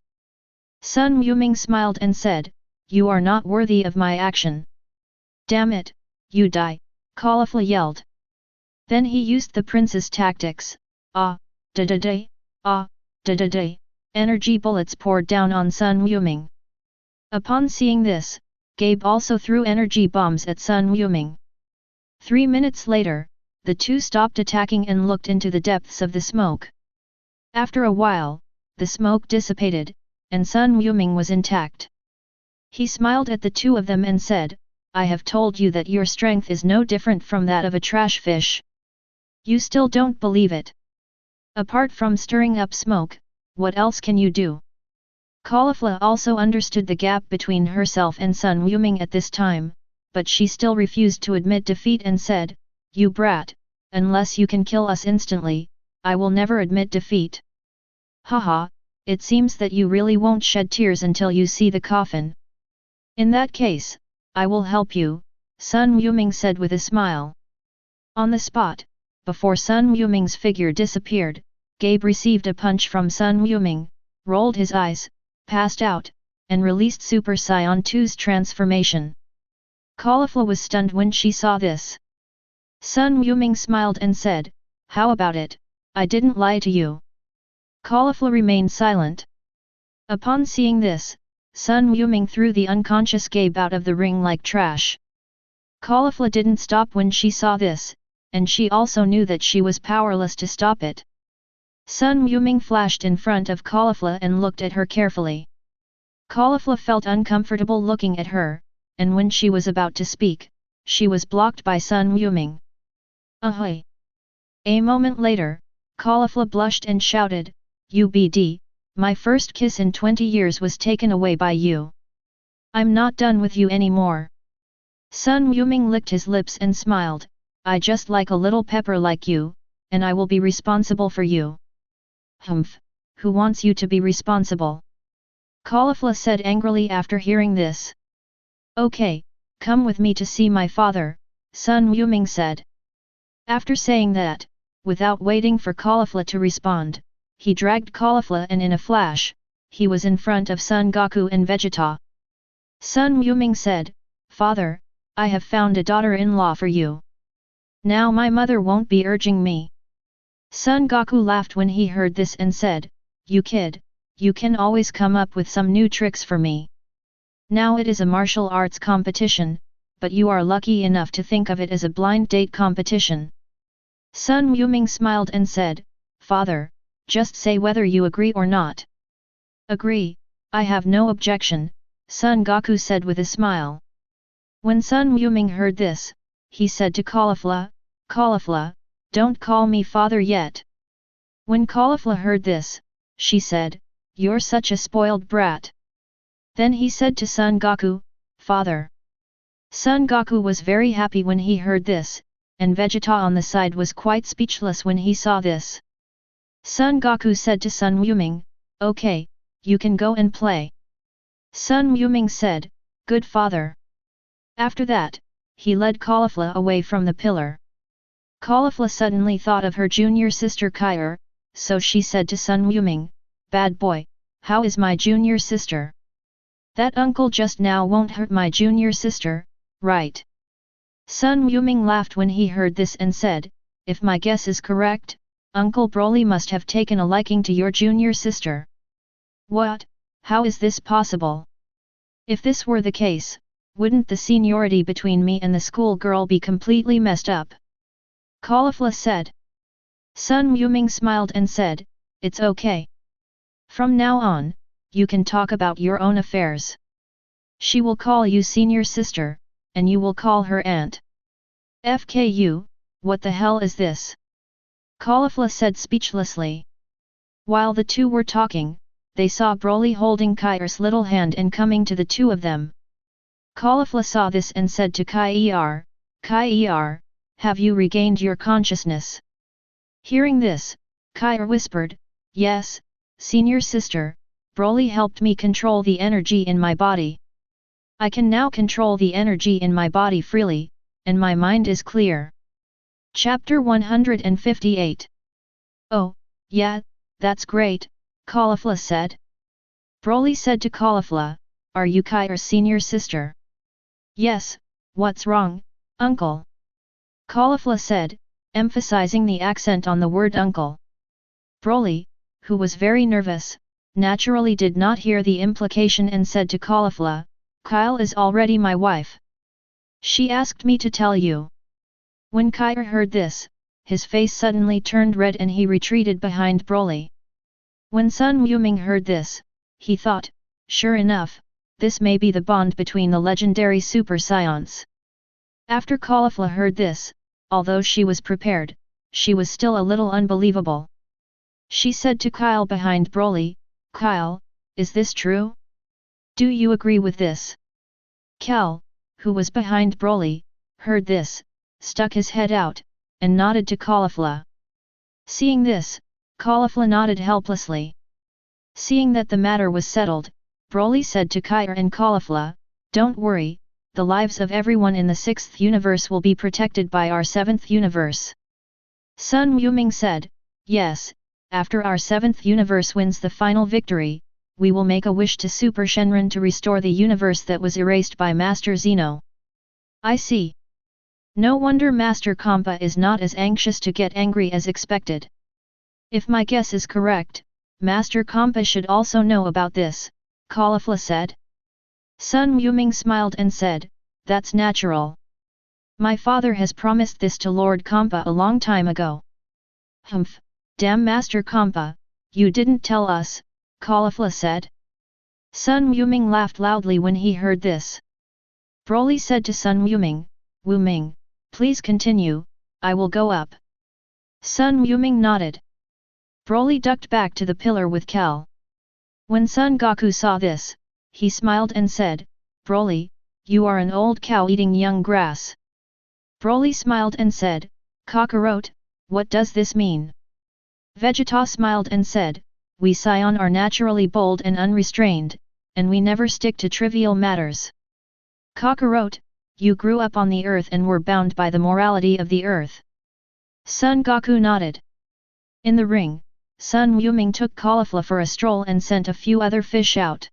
Sun Wuming smiled and said, "You are not worthy of my action." "Damn it, you die," Caulifla yelled. Then he used the prince's tactics, da-da-day, da-da-day. Energy bullets poured down on Sun Wuming. Upon seeing this, Gabe also threw energy bombs at Sun Wuming. 3 minutes later, the two stopped attacking and looked into the depths of the smoke. After a while, the smoke dissipated, and Sun Wuming was intact. He smiled at the two of them and said, "I have told you that your strength is no different from that of a trash fish. You still don't believe it. Apart from stirring up smoke, what else can you do?" Caulifla also understood the gap between herself and Sun Wuming at this time, but she still refused to admit defeat and said, "You brat, unless you can kill us instantly, I will never admit defeat." "Haha, it seems that you really won't shed tears until you see the coffin. In that case, I will help you," Sun Wuming said with a smile. On the spot, before Sun Wuming's figure disappeared, Gabe received a punch from Sun Wuming, rolled his eyes, passed out, and released Super Saiyan 2's transformation. Caulifla was stunned when she saw this. Sun Wuming smiled and said, "How about it, I didn't lie to you." Caulifla remained silent. Upon seeing this, Sun Wuming threw the unconscious Gabe out of the ring like trash. Caulifla didn't stop when she saw this, and she also knew that she was powerless to stop it. Sun Wuming flashed in front of Caulifla and looked at her carefully. Caulifla felt uncomfortable looking at her, and when she was about to speak, she was blocked by Sun Wuming. "Ahoy!" A moment later, Caulifla blushed and shouted, "UBD, my first kiss in 20 years was taken away by you. I'm not done with you anymore." Sun Wuming licked his lips and smiled, "I just like a little pepper like you, and I will be responsible for you." "Humph, who wants you to be responsible?" Caulifla said angrily after hearing this. "Okay, come with me to see my father," Sun Wuming said. After saying that, without waiting for Caulifla to respond, he dragged Caulifla and in a flash, he was in front of Son Goku and Vegeta. Sun Wuming said, "Father, I have found a daughter-in-law for you. Now my mother won't be urging me." Son Goku laughed when he heard this and said, "You kid, you can always come up with some new tricks for me. Now it is a martial arts competition, but you are lucky enough to think of it as a blind date competition." Sun Wuming smiled and said, "Father, just say whether you agree or not." "Agree, I have no objection," Son Goku said with a smile. When Sun Wuming heard this, he said to Caulifla, "Caulifla, don't call me father yet." When Caulifla heard this, she said, "You're such a spoiled brat." Then he said to Son Goku, "Father." Son Goku was very happy when he heard this, and Vegeta on the side was quite speechless when he saw this. Son Goku said to Sun Wuming, "Okay, you can go and play." Sun Wuming said, "Good father." After that, he led Caulifla away from the pillar. Caulifla suddenly thought of her junior sister Kair, so she said to Sun Wuming, "Bad boy, how is my junior sister? That uncle just now won't hurt my junior sister, right?" Sun Wuming laughed when he heard this and said, "If my guess is correct, Uncle Broly must have taken a liking to your junior sister." "What? How is this possible? If this were the case, wouldn't the seniority between me and the school girl be completely messed up?" Caulifla said. Sun Wuming smiled and said, "It's okay. From now on, you can talk about your own affairs. She will call you senior sister, and you will call her aunt." FKU, what the hell is this? Caulifla said speechlessly. While the two were talking, they saw Broly holding Kai's little hand and coming to the two of them. Caulifla saw this and said to Kai-er, have you regained your consciousness? Hearing this, Kai whispered, yes, senior sister, Broly helped me control the energy in my body. I can now control the energy in my body freely, and my mind is clear. Chapter 158. Oh, yeah, that's great, Caulifla said. Broly said to Caulifla, are you Kai's senior sister? Yes, what's wrong, uncle? Caulifla said, emphasizing the accent on the word uncle. Broly, who was very nervous, naturally did not hear the implication and said to Caulifla, Kyle is already my wife. She asked me to tell you. When Kai heard this, his face suddenly turned red and he retreated behind Broly. When Sun Wuming heard this, he thought, sure enough, this may be the bond between the legendary Super Saiyans. After Caulifla heard this, although she was prepared, she was still a little unbelievable. She said to Kyle behind Broly, Kyle, is this true? Do you agree with this? Kel, who was behind Broly, heard this, stuck his head out, and nodded to Caulifla. Seeing this, Caulifla nodded helplessly. Seeing that the matter was settled, Broly said to Kai and Caulifla, don't worry, the lives of everyone in the 6th universe will be protected by our 7th universe. Sun Wuming said, yes, after our 7th universe wins the final victory, we will make a wish to Super Shenron to restore the universe that was erased by Master Zeno. I see. No wonder Master Kompa is not as anxious to get angry as expected. If my guess is correct, Master Kompa should also know about this, Caulifla said. Sun Wuming smiled and said, that's natural. My father has promised this to Lord Kompa a long time ago. Humph, damn Master Kompa, you didn't tell us, Caulifla said. Sun Wuming laughed loudly when he heard this. Broly said to Sun Wuming, Wuming, please continue, I will go up. Sun Wuming nodded. Broly ducked back to the pillar with Kel. When Son Goku saw this, he smiled and said, Broly, you are an old cow eating young grass. Broly smiled and said, Kakarot, what does this mean? Vegeta smiled and said, we Saiyan are naturally bold and unrestrained, and we never stick to trivial matters. Kakarot, you grew up on the earth and were bound by the morality of the earth. Son Goku nodded. In the ring, Sun Wuming took Caulifla for a stroll and sent a few other fish out.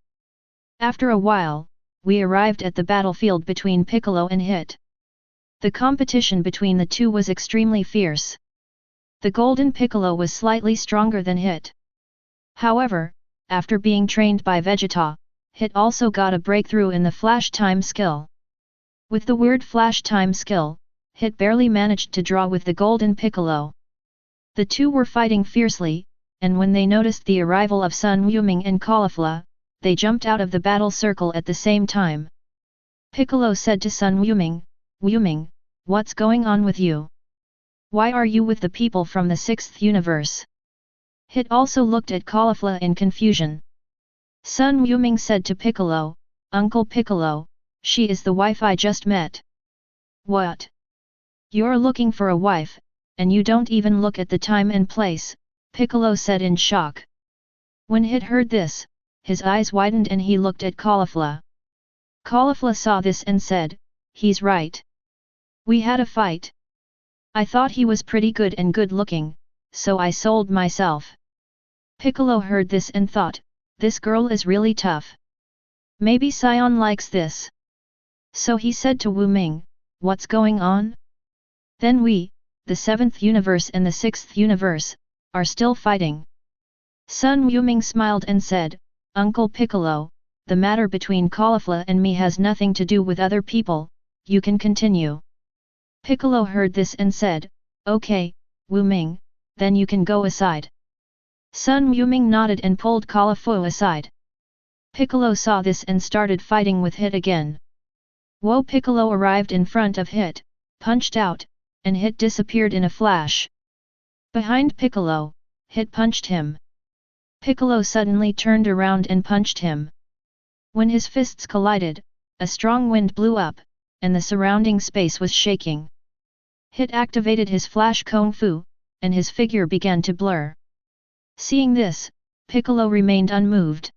After a while, we arrived at the battlefield between Piccolo and Hit. The competition between the two was extremely fierce. The Golden Piccolo was slightly stronger than Hit. However, after being trained by Vegeta, Hit also got a breakthrough in the Flash Time skill. With the weird Flash Time skill, Hit barely managed to draw with the Golden Piccolo. The two were fighting fiercely, and when they noticed the arrival of Sun Wuming and Caulifla, they jumped out of the battle circle at the same time. Piccolo said to Sun Wuming, Wuming, what's going on with you? Why are you with the people from the 6th universe? Hit also looked at Caulifla in confusion. Sun Wuming said to Piccolo, Uncle Piccolo, she is the wife I just met. What? You're looking for a wife, and you don't even look at the time and place, Piccolo said in shock. When Hit heard this, his eyes widened and he looked at Caulifla. Caulifla saw this and said, he's right. We had a fight. I thought he was pretty good and good looking, so I sold myself. Piccolo heard this and thought, this girl is really tough. Maybe Saiyan likes this. So he said to Wuming, what's going on? Then we, the 7th universe and the 6th universe, are still fighting. Sun Wuming smiled and said, Uncle Piccolo, the matter between Caulifla and me has nothing to do with other people, you can continue. Piccolo heard this and said, okay, Wuming, then you can go aside. Sun Wuming nodded and pulled Caulifla aside. Piccolo saw this and started fighting with Hit again. Piccolo arrived in front of Hit, punched out, and Hit disappeared in a flash. Behind Piccolo, Hit punched him. Piccolo suddenly turned around and punched him. When his fists collided, a strong wind blew up, and the surrounding space was shaking. Hit activated his flash kung fu, and his figure began to blur. Seeing this, Piccolo remained unmoved.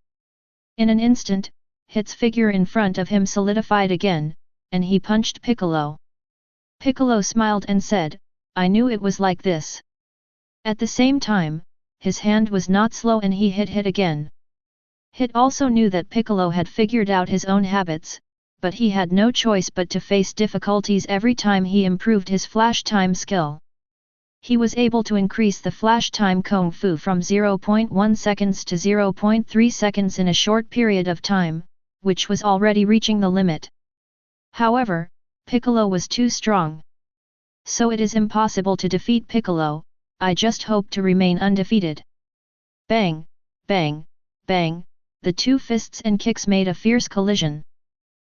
In an instant, Hit's figure in front of him solidified again, and he punched Piccolo. Piccolo smiled and said, "I knew it was like this." At the same time, his hand was not slow and he hit Hit again. Hit also knew that Piccolo had figured out his own habits, but he had no choice but to face difficulties every time he improved his flash time skill. He was able to increase the flash time kung fu from 0.1 seconds to 0.3 seconds in a short period of time, which was already reaching the limit. However, Piccolo was too strong. So it is impossible to defeat Piccolo, I just hope to remain undefeated. Bang, bang, bang, the two fists and kicks made a fierce collision.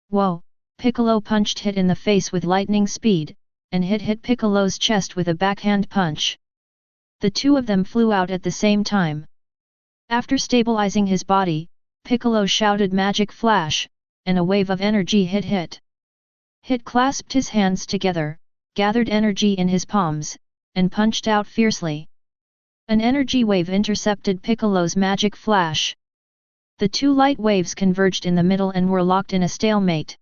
Whoa, Piccolo punched Hit in the face with lightning speed, and hit Piccolo's chest with a backhand punch. The two of them flew out at the same time. After stabilizing his body, Piccolo shouted magic flash, and a wave of energy hit Hit. Hit clasped his hands together, gathered energy in his palms, and punched out fiercely. An energy wave intercepted Piccolo's magic flash. The two light waves converged in the middle and were locked in a stalemate.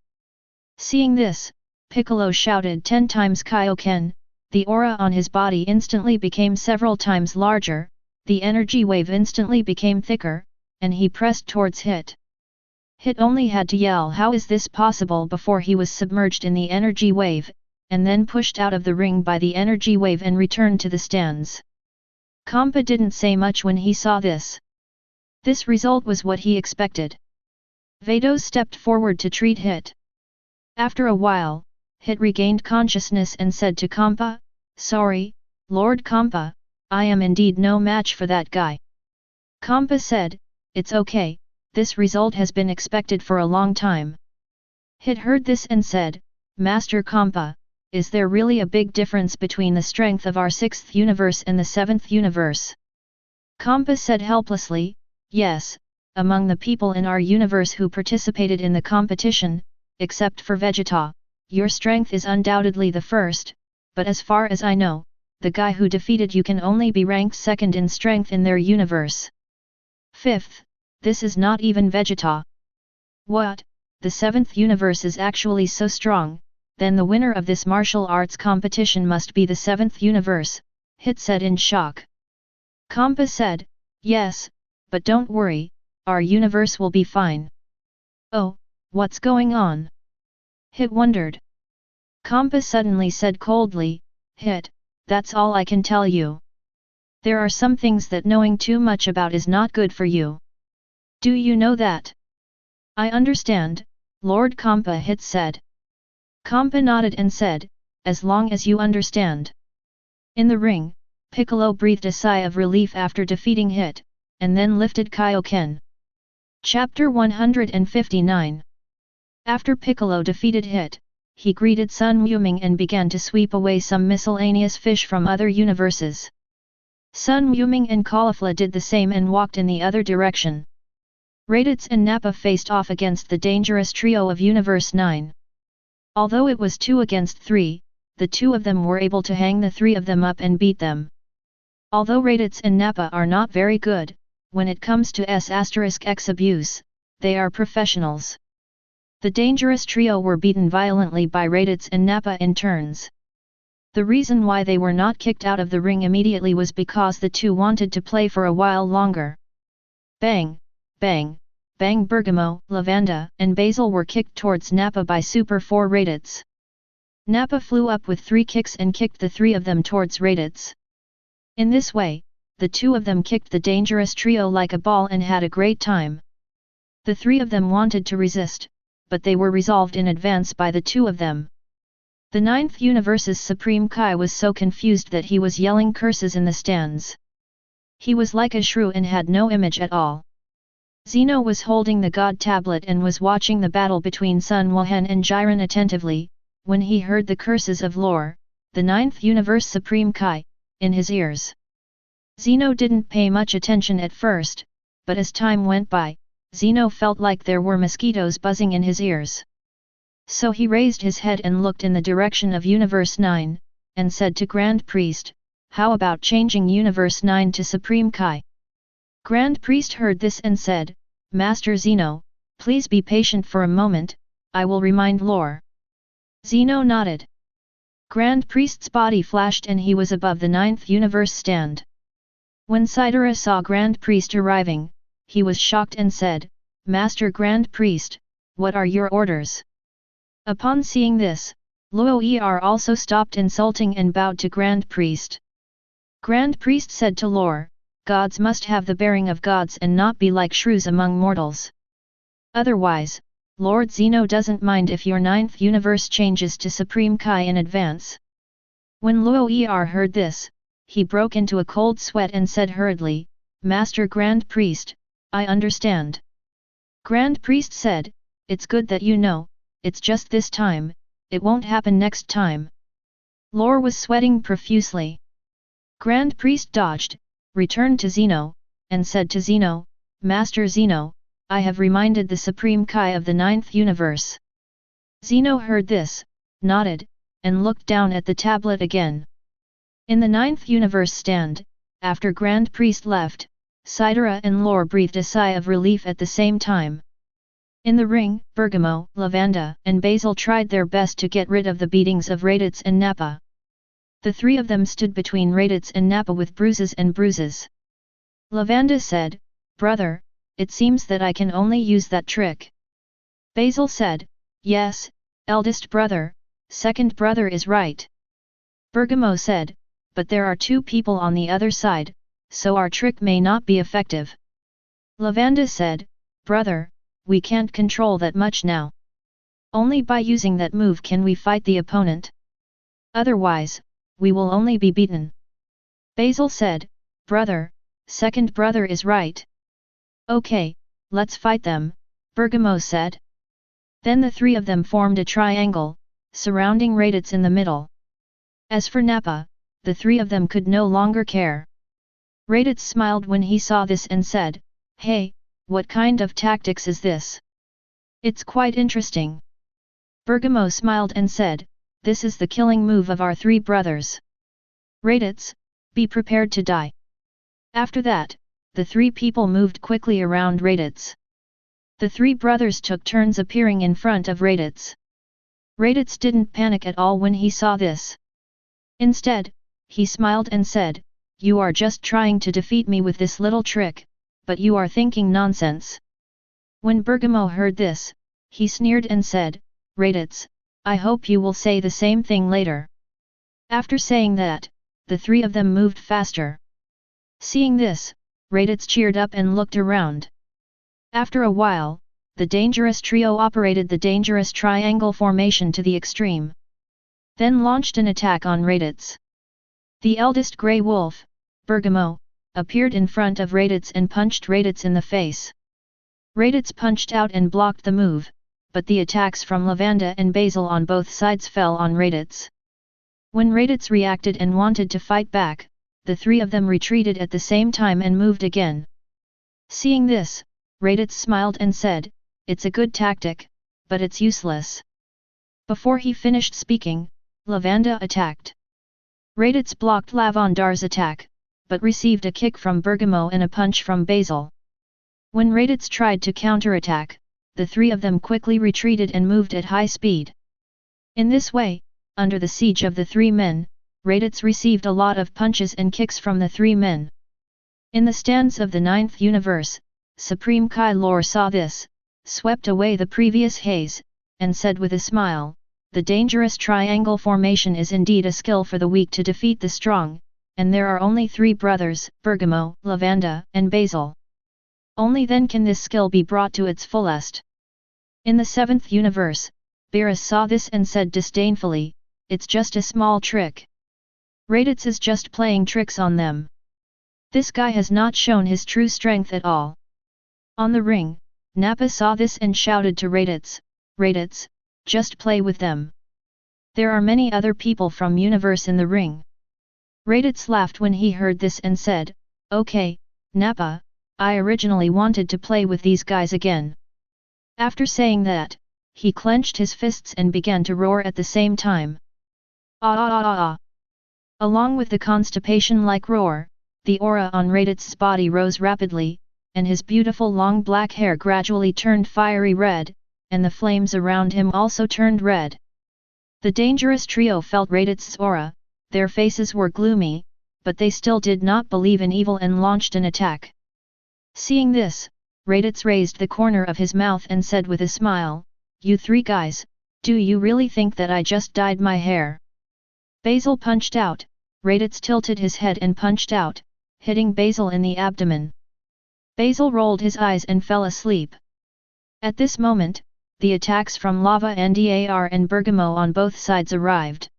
Seeing this, Piccolo shouted 10 times Kaioken, the aura on his body instantly became several times larger, the energy wave instantly became thicker, and he pressed towards Hit. Hit only had to yell "How is this possible?" before he was submerged in the energy wave, and then pushed out of the ring by the energy wave and returned to the stands. Kampa didn't say much when he saw this. This result was what he expected. Vados stepped forward to treat Hit. After a while, Hit regained consciousness and said to Kampa, "Sorry, Lord Kampa, I am indeed no match for that guy." Kampa said, "It's okay, this result has been expected for a long time." Hit heard this and said, "Master Kampa, is there really a big difference between the strength of our 6th universe and the 7th universe?" Kampa said helplessly, "Yes, among the people in our universe who participated in the competition, except for Vegeta, your strength is undoubtedly the first, but as far as I know, the guy who defeated you can only be ranked 2nd in strength in their universe. 5th, this is not even Vegeta." "What, the 7th universe is actually so strong, then the winner of this martial arts competition must be the 7th universe," Hit said in shock. Kampa said, "Yes, but don't worry, our universe will be fine." "Oh, what's going on?" Hit wondered. Kampa suddenly said coldly, "Hit, that's all I can tell you. There are some things that knowing too much about is not good for you. Do you know that?" "I understand, Lord Kampa," Hit said. Kampa nodded and said, "As long as you understand." In the ring, Piccolo breathed a sigh of relief after defeating Hit, and then lifted Kaioken. Chapter 159. After Piccolo defeated Hit, he greeted Sun Wuming and began to sweep away some miscellaneous fish from other universes. Sun Wuming and Caulifla did the same and walked in the other direction. Raditz and Nappa faced off against the dangerous trio of Universe 9. Although it was 2 against 3, the two of them were able to hang the 3 of them up and beat them. Although Raditz and Nappa are not very good, when it comes to S**X abuse, they are professionals. The dangerous trio were beaten violently by Raditz and Nappa in turns. The reason why they were not kicked out of the ring immediately was because the two wanted to play for a while longer. Bang, bang, bang. Bergamo, Lavanda, and Basil were kicked towards Nappa by Super 4 Raditz. Nappa flew up with 3 kicks and kicked the 3 of them towards Raditz. In this way, the 2 of them kicked the dangerous trio like a ball and had a great time. The 3 of them wanted to resist, but they were resolved in advance by the 2 of them. The 9th universe's Supreme Kai was so confused that he was yelling curses in the stands. He was like a shrew and had no image at all. Zeno was holding the God tablet and was watching the battle between Sun Wuhan and Jiren attentively, when he heard the curses of lore, the ninth universe supreme Kai, in his ears. Zeno didn't pay much attention at first, but as time went by, Zeno felt like there were mosquitoes buzzing in his ears. So he raised his head and looked in the direction of Universe 9, and said to Grand Priest, "How about changing Universe 9 to Supreme Kai?" Grand Priest heard this and said, "Master Zeno, please be patient for a moment, I will remind lore." Zeno nodded. Grand Priest's body flashed and he was above the ninth universe stand. When Saitara saw Grand Priest arriving, he was shocked and said, "Master Grand Priest, what are your orders?" Upon seeing this, Luo also stopped insulting and bowed to Grand Priest. Grand Priest said to lore, "Gods must have the bearing of gods and not be like shrews among mortals. Otherwise, Lord Zeno doesn't mind if your ninth universe changes to Supreme Kai in advance." When Luo heard this, he broke into a cold sweat and said hurriedly, "Master Grand Priest, I understand." Grand Priest said, "It's good that you know, it's just this time, it won't happen next time." Lore was sweating profusely. Grand Priest dodged, returned to Zeno, and said to Zeno, "Master Zeno, I have reminded the Supreme Kai of the ninth universe." Zeno heard this, nodded, and looked down at the tablet again. In the ninth universe stand, after Grand Priest left, Saitara and Lore breathed a sigh of relief at the same time. In the ring, Bergamo, Lavanda, and Basil tried their best to get rid of the beatings of Raditz and Nappa. The three of them stood between Raditz and Nappa with bruises and bruises. Lavanda said, "Brother, it seems that I can only use that trick." Basil said, "Yes, eldest brother, second brother is right." Bergamo said, "But there are two people on the other side, so our trick may not be effective." Lavanda said, "Brother, we can't control that much now. Only by using that move can we fight the opponent. Otherwise, we will only be beaten." Basil said, "Brother, second brother is right." "Okay, let's fight them," Bergamo said. Then the three of them formed a triangle, surrounding Raditz in the middle. As for Nappa, the three of them could no longer care. Raditz smiled when he saw this and said, "Hey, what kind of tactics is this? It's quite interesting." Bergamo smiled and said, "This is the killing move of our three brothers. Raditz, be prepared to die." After that, the three people moved quickly around Raditz. The three brothers took turns appearing in front of Raditz. Raditz didn't panic at all when he saw this. Instead, he smiled and said, "You are just trying to defeat me with this little trick, but you are thinking nonsense." When Bergamo heard this, he sneered and said, "Raditz, I hope you will say the same thing later." After saying that, the three of them moved faster. Seeing this, Raditz cheered up and looked around. After a while, the dangerous trio operated the dangerous triangle formation to the extreme. Then launched an attack on Raditz. The eldest grey wolf, Bergamo, appeared in front of Raditz and punched Raditz in the face. Raditz punched out and blocked the move, but the attacks from Lavanda and Basil on both sides fell on Raditz. When Raditz reacted and wanted to fight back, the three of them retreated at the same time and moved again. Seeing this, Raditz smiled and said, "It's a good tactic, but it's useless." Before he finished speaking, Lavanda attacked. Raditz blocked Lavandar's attack, but received a kick from Bergamo and a punch from Basil. When Raditz tried to counterattack, the three of them quickly retreated and moved at high speed. In this way, under the siege of the three men, Raditz received a lot of punches and kicks from the three men. In the stands of the ninth universe, Supreme Kai Lore saw this, swept away the previous haze, and said with a smile, "The dangerous triangle formation is indeed a skill for the weak to defeat the strong, and there are only three brothers, Bergamo, Lavanda, and Basil. Only then can this skill be brought to its fullest." In the seventh universe, Beerus saw this and said disdainfully, "It's just a small trick. Raditz is just playing tricks on them. This guy has not shown his true strength at all." On the ring, Nappa saw this and shouted to Raditz, "Raditz, just play with them. There are many other people from universe in the ring. Raditz laughed when he heard this and said, "Okay, Nappa, I originally wanted to play with these guys again." After saying that, he clenched his fists and began to roar at the same time. Ah ah ah ah ah! Along with the constipation-like roar, the aura on Raditz's body rose rapidly, and his beautiful long black hair gradually turned fiery red, and the flames around him also turned red. The dangerous trio felt Raditz's aura, their faces were gloomy, but they still did not believe in evil and launched an attack. Seeing this, Raditz raised the corner of his mouth and said with a smile, "You three guys, do you really think that I just dyed my hair?" Basil punched out. Raditz tilted his head and punched out, hitting Basil in the abdomen. Basil rolled his eyes and fell asleep. At this moment, the attacks from Lava Ndar and Bergamo on both sides arrived.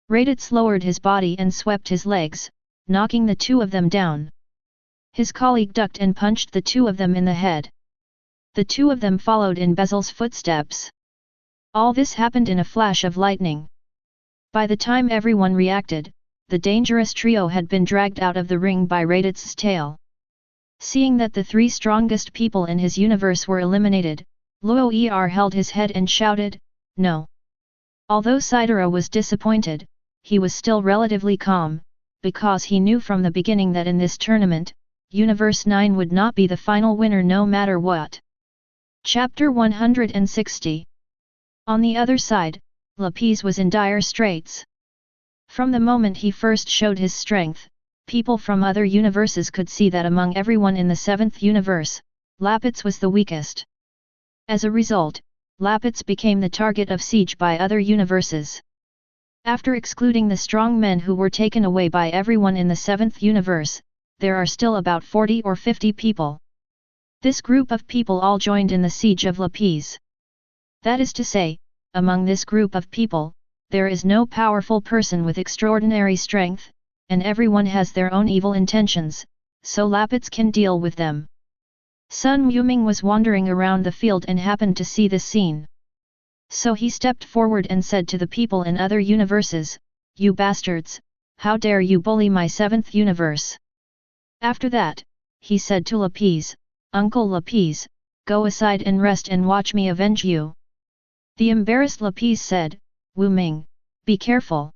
Raditz lowered his body and swept his legs, knocking the two of them down. His colleague ducked and punched the two of them in the head. The two of them followed in Basil's footsteps. All this happened in a flash of lightning. By the time everyone reacted, the dangerous trio had been dragged out of the ring by Raditz's tail. Seeing that the three strongest people in his universe were eliminated, Luo held his head and shouted, "No!" Although Sidera was disappointed, he was still relatively calm, because he knew from the beginning that in this tournament, Universe 9 would not be the final winner no matter what. Chapter 160. On the other side, Lapis was in dire straits. From the moment he first showed his strength, people from other universes could see that among everyone in the 7th universe, Lapis was the weakest. As a result, Lapis became the target of siege by other universes. After excluding the strong men who were taken away by everyone in the 7th universe, there are still about 40 or 50 people. This group of people all joined in the siege of Lapis. That is to say, among this group of people, there is no powerful person with extraordinary strength, and everyone has their own evil intentions, so Lapis can deal with them. Sun Yuming was wandering around the field and happened to see this scene. So he stepped forward and said to the people in other universes, "You bastards, how dare you bully my 7th universe?" After that, he said to Lapis, "Uncle Lapis, go aside and rest and watch me avenge you." The embarrassed Lapis said, "Wu Ming, be careful."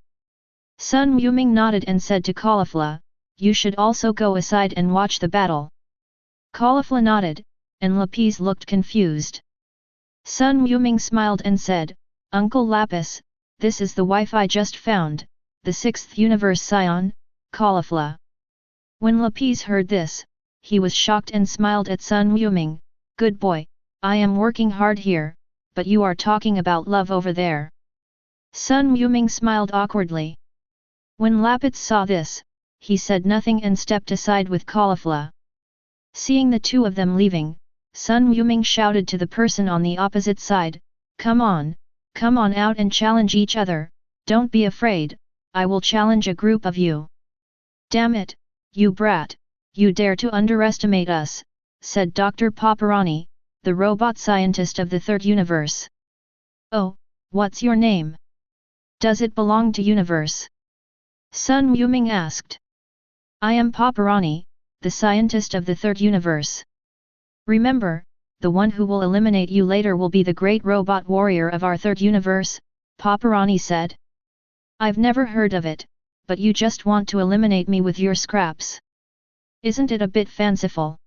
Sun Yuming nodded and said to Caulifla, "You should also go aside and watch the battle." Caulifla nodded, and Lapis looked confused. Sun Yuming smiled and said, "Uncle Lapis, this is the wife I just found, the 6th universe Saiyan, Caulifla." When Lapis heard this, he was shocked and smiled at Sun Yuming, "Good boy, I am working hard here, but you are talking about love over there." Sun Yuming smiled awkwardly. When Lapis saw this, he said nothing and stepped aside with Caulifla. Seeing the two of them leaving, Sun Yuming shouted to the person on the opposite side, come on out and challenge each other, don't be afraid, I will challenge a group of you." "Damn it, you brat, you dare to underestimate us," said Dr. Paparani, the robot scientist of the 3rd universe. "Oh, what's your name? Does it belong to universe?" Sun Yuming asked. "I am Paparani, the scientist of the 3rd universe. Remember, the one who will eliminate you later will be the great robot warrior of our 3rd universe," Paparani said. "I've never heard of it, but you just want to eliminate me with your scraps. Isn't it a bit fanciful?"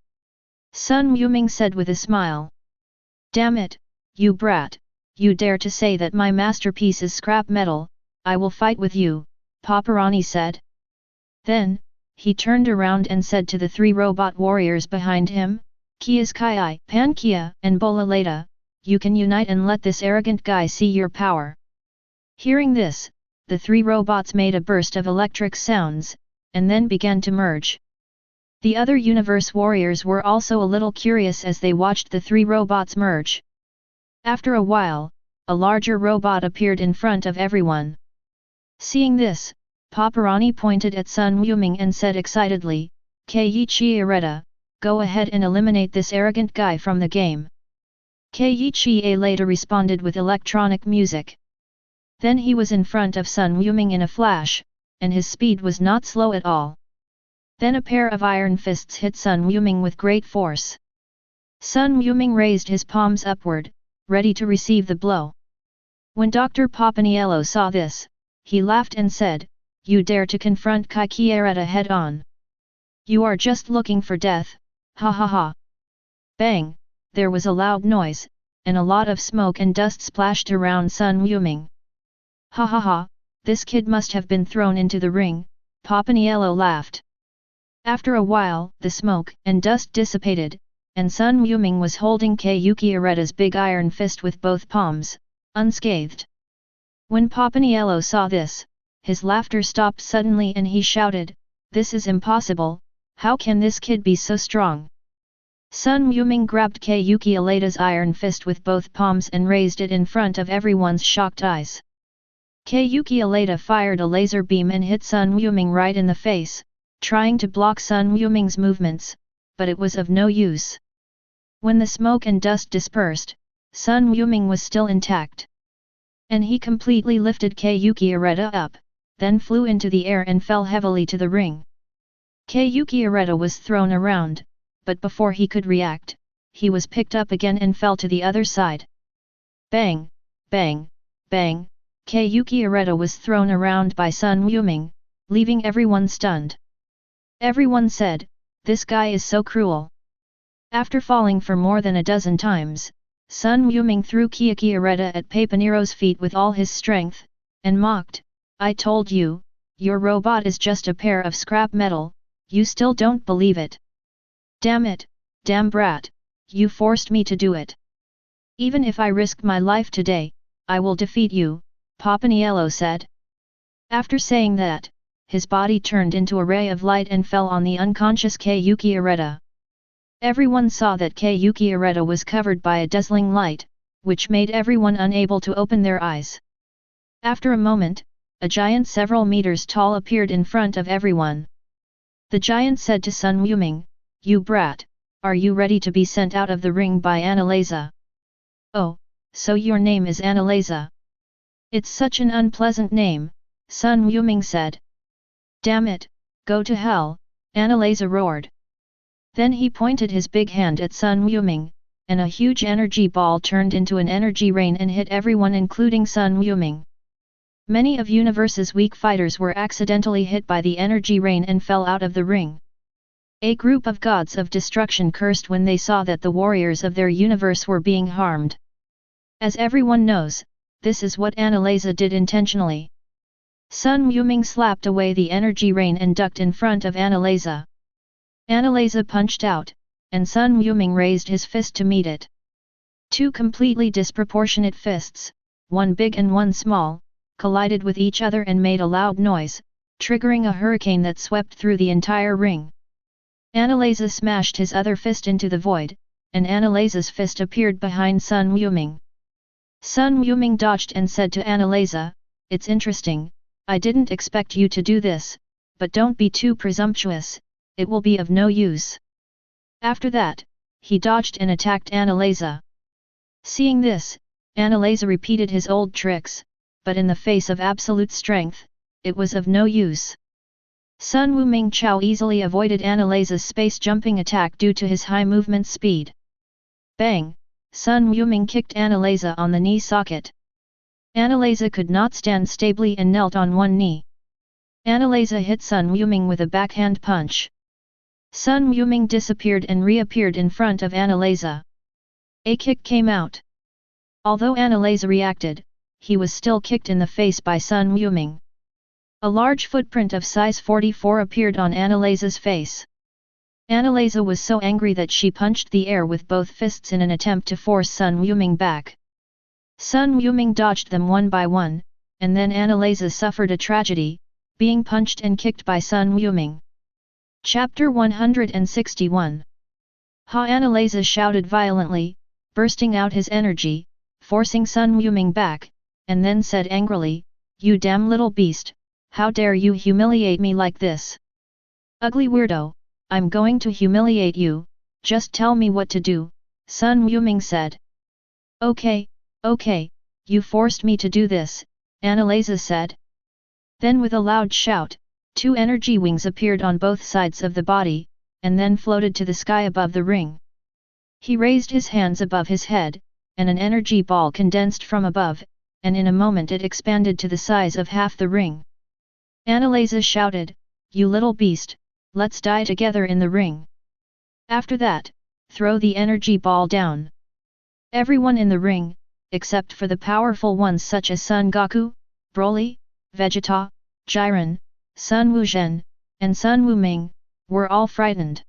Sun Yuming said with a smile. "Damn it, you brat, you dare to say that my masterpiece is scrap metal, I will fight with you," Paparani said. Then, he turned around and said to the 3 robot warriors behind him, "Kias Kai, Pankia and Bola Leda, you can unite and let this arrogant guy see your power." Hearing this, the 3 robots made a burst of electric sounds, and then began to merge. The other universe warriors were also a little curious as they watched the 3 robots merge. After a while, a larger robot appeared in front of everyone. Seeing this, Paparani pointed at Sun Yuming and said excitedly, "Keiichi Areta, go ahead and eliminate this arrogant guy from the game." Keiichi later responded with electronic music. Then he was in front of Sun Wuming in a flash, and his speed was not slow at all. Then a pair of iron fists hit Sun Wuming with great force. Sun Wuming raised his palms upward, ready to receive the blow. When Dr. Papaniello saw this, he laughed and said, "You dare to confront Kai Kiereta head-on? You are just looking for death, ha ha ha." Bang! There was a loud noise, and a lot of smoke and dust splashed around Sun Wuming. "Ha ha ha, this kid must have been thrown into the ring," Papaniello laughed. After a while, the smoke and dust dissipated, and Sun Wuming was holding Kayukiereta's big iron fist with both palms, unscathed. When Papaniello saw this, his laughter stopped suddenly and he shouted, "This is impossible, how can this kid be so strong?" Sun Wuming grabbed Kayukiereta's iron fist with both palms and raised it in front of everyone's shocked eyes. Kayukiereta fired a laser beam and hit Sun Wuming right in the face, trying to block Sun Wuming's movements, but it was of no use. When the smoke and dust dispersed, Sun Wuming was still intact. And he completely lifted Kayukiereta up, then flew into the air and fell heavily to the ring. Kayukiereta was thrown around, but before he could react, he was picked up again and fell to the other side. Bang! Bang! Bang! Kayukiereta was thrown around by Sun Wuming, leaving everyone stunned. Everyone said, "This guy is so cruel." After falling for more than a dozen times, Sun Wuming threw Kayukiereta at Papanero's feet with all his strength, and mocked, "I told you, your robot is just a pair of scrap metal, you still don't believe it. Damn it, damn brat, you forced me to do it. Even if I risk my life today, I will defeat you," Papaniello said. After saying that, his body turned into a ray of light and fell on the unconscious Kayukiereta. Everyone saw that Kayukiereta was covered by a dazzling light, which made everyone unable to open their eyes. After a moment, a giant several meters tall appeared in front of everyone. The giant said to Sun Wuming, "You brat, are you ready to be sent out of the ring by Annalisa?" "Oh, so your name is Annalisa? It's such an unpleasant name," Sun Wuming said. "Damn it, go to hell," Annalisa roared. Then he pointed his big hand at Sun Wuming, and a huge energy ball turned into an energy rain and hit everyone including Sun Wuming. Many of Universe's weak fighters were accidentally hit by the energy rain and fell out of the ring. A group of gods of destruction cursed when they saw that the warriors of their universe were being harmed. As everyone knows, this is what Annalisa did intentionally. Sun Wuming slapped away the energy rain and ducked in front of Annalisa. Annalisa punched out, and Sun Wuming raised his fist to meet it. Two completely disproportionate fists, one big and one small, collided with each other and made a loud noise, triggering a hurricane that swept through the entire ring. Annalisa smashed his other fist into the void, and Annalisa's fist appeared behind Sun Wuming. Sun Wuming dodged and said to Annalisa, "It's interesting, I didn't expect you to do this, but don't be too presumptuous, it will be of no use." After that, he dodged and attacked Annalisa. Seeing this, Annalisa repeated his old tricks, but in the face of absolute strength, it was of no use. Sun Wuming Chao easily avoided Annalisa's space-jumping attack due to his high movement speed. Bang! Sun Wuming kicked Annalisa on the knee socket. Annalisa could not stand stably and knelt on one knee. Annalisa hit Sun Wuming with a backhand punch. Sun Wuming disappeared and reappeared in front of Annalisa. A kick came out. Although Annalisa reacted, he was still kicked in the face by Sun Wuming. A large footprint of size 44 appeared on Annalisa's face. Annalisa was so angry that she punched the air with both fists in an attempt to force Sun Wuming back. Sun Wuming dodged them one by one, and then Annalisa suffered a tragedy, being punched and kicked by Sun Wuming. Chapter 161. Ha! Annalisa shouted violently, bursting out his energy, forcing Sun Wuming back, and then said angrily, "You damn little beast, how dare you humiliate me like this? Ugly weirdo, I'm going to humiliate you, just tell me what to do," Sun Wuming said. Okay, you forced me to do this," Annalisa said. Then with a loud shout, 2 energy wings appeared on both sides of the body, and then floated to the sky above the ring. He raised his hands above his head, and an energy ball condensed from above, and in a moment it expanded to the size of half the ring. Annalisa shouted, "You little beast, let's die together in the ring. After that, throw the energy ball down." Everyone in the ring, except for the powerful ones such as Son Goku, Broly, Vegeta, Jiren, Sun Wuzhen, and Sun Wuming, were all frightened.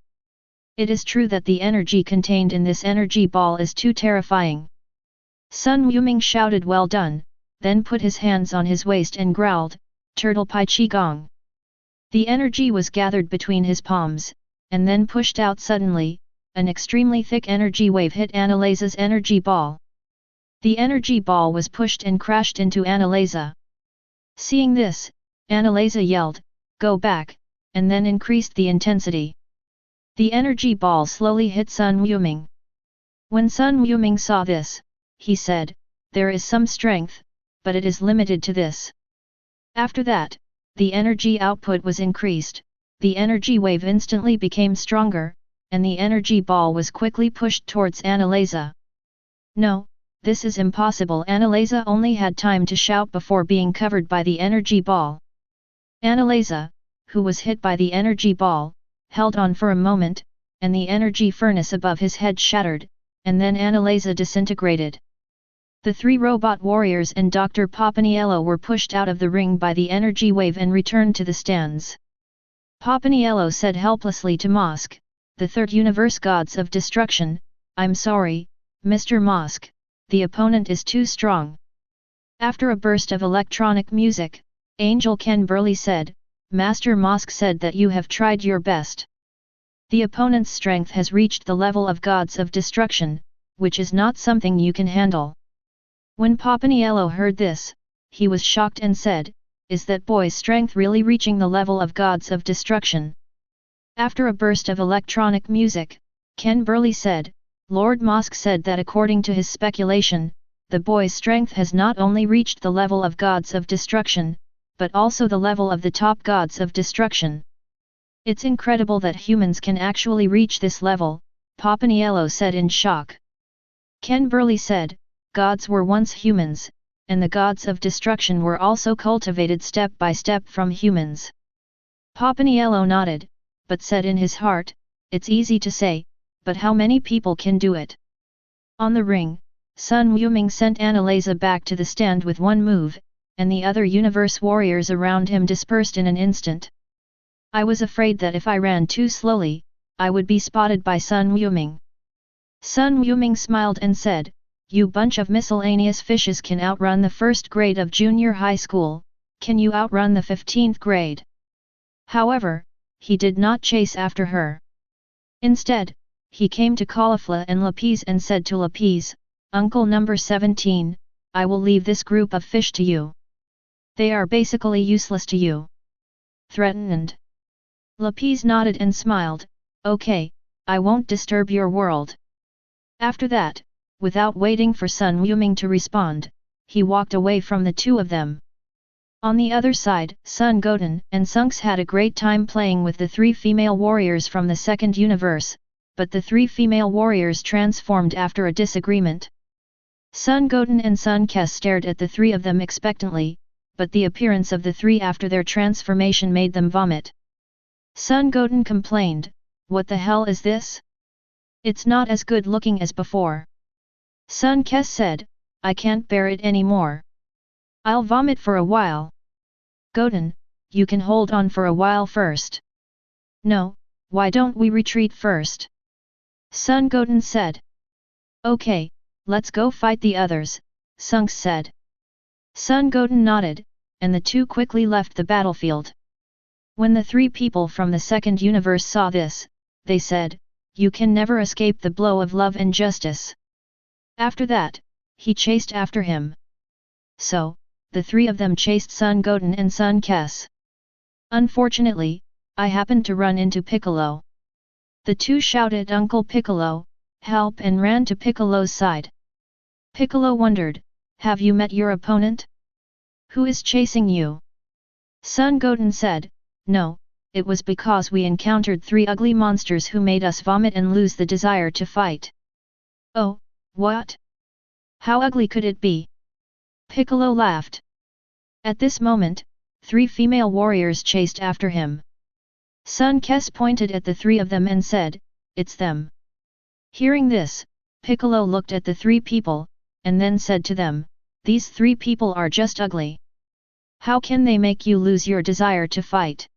It is true that the energy contained in this energy ball is too terrifying. Sun Wuming shouted "well done," then put his hands on his waist and growled, "Turtle Pai Chi Gong." The energy was gathered between his palms, and then pushed out suddenly. An extremely thick energy wave hit Annalisa's energy ball. The energy ball was pushed and crashed into Annalisa. Seeing this, Annalisa yelled, "Go back," and then increased the intensity. The energy ball slowly hit Sun Wuming. When Sun Wuming saw this, he said, "There is some strength, but it is limited to this." After that, the energy output was increased, the energy wave instantly became stronger, and the energy ball was quickly pushed towards Annalisa. "No, this is impossible." Annalisa only had time to shout before being covered by the energy ball. Annalisa, who was hit by the energy ball, held on for a moment, and the energy furnace above his head shattered, and then Annalisa disintegrated. The 3 robot warriors and Dr. Papaniello were pushed out of the ring by the energy wave and returned to the stands. Papaniello said helplessly to Mosk, the Third Universe Gods of Destruction, "I'm sorry, Mr. Mosk, the opponent is too strong." After a burst of electronic music, Angel Ken Burley said, "Master Mosk said that you have tried your best. The opponent's strength has reached the level of Gods of Destruction, which is not something you can handle." When Papaniello heard this, he was shocked and said, "Is that boy's strength really reaching the level of Gods of Destruction?" After a burst of electronic music, Ken Burley said, "Lord Mosk said that according to his speculation, the boy's strength has not only reached the level of Gods of Destruction, but also the level of the top Gods of Destruction. It's incredible that humans can actually reach this level," Papaniello said in shock. Ken Burley said, "Gods were once humans, and the Gods of Destruction were also cultivated step by step from humans." Papaniello nodded, but said in his heart, "It's easy to say, but how many people can do it?" On the ring, Sun Wuming sent Annalisa back to the stand with one move, and the other universe warriors around him dispersed in an instant. "I was afraid that if I ran too slowly, I would be spotted by Sun Wuming." Sun Wuming smiled and said, "You bunch of miscellaneous fishes can outrun the 1st grade of junior high school, can you outrun the 15th grade?" However, he did not chase after her. Instead, he came to Caulifla and Lapis and said to Lapis, "Uncle number 17, I will leave this group of fish to you. They are basically useless to you." Threatened. Lapis nodded and smiled, "Okay, I won't disturb your world." After that, without waiting for Sun Wuming to respond, he walked away from the two of them. On the other side, Sun Goten and Sunks had a great time playing with the 3 female warriors from the second universe, but the 3 female warriors transformed after a disagreement. Sun Goten and Sun Kes stared at the 3 of them expectantly, but the appearance of the 3 after their transformation made them vomit. Sun Goten complained, "What the hell is this? It's not as good looking as before." Sun Kes said, "I can't bear it anymore. I'll vomit for a while." "Goten, you can hold on for a while first." "No, why don't we retreat first?" Sun Goten said. "Okay, let's go fight the others," Sunks said. Sun Goten nodded, and the two quickly left the battlefield. When the 3 people from the second universe saw this, they said, "You can never escape the blow of love and justice." After that, he chased after him. So, the 3 of them chased Sun Goten and Sun Kes. "Unfortunately, I happened to run into Piccolo." The 2 shouted "Uncle Piccolo, help!" and ran to Piccolo's side. Piccolo wondered, "Have you met your opponent? Who is chasing you? Son Goten said, No, it was because we encountered 3 ugly monsters who made us vomit and lose the desire to fight. Oh, what? How ugly could it be? Piccolo laughed. At this moment, 3 female warriors chased after him. Sun Kes pointed at the 3 of them and said, It's them. Hearing this, Piccolo looked at the 3 people, and then said to them, These 3 people are just ugly. How can they make you lose your desire to fight?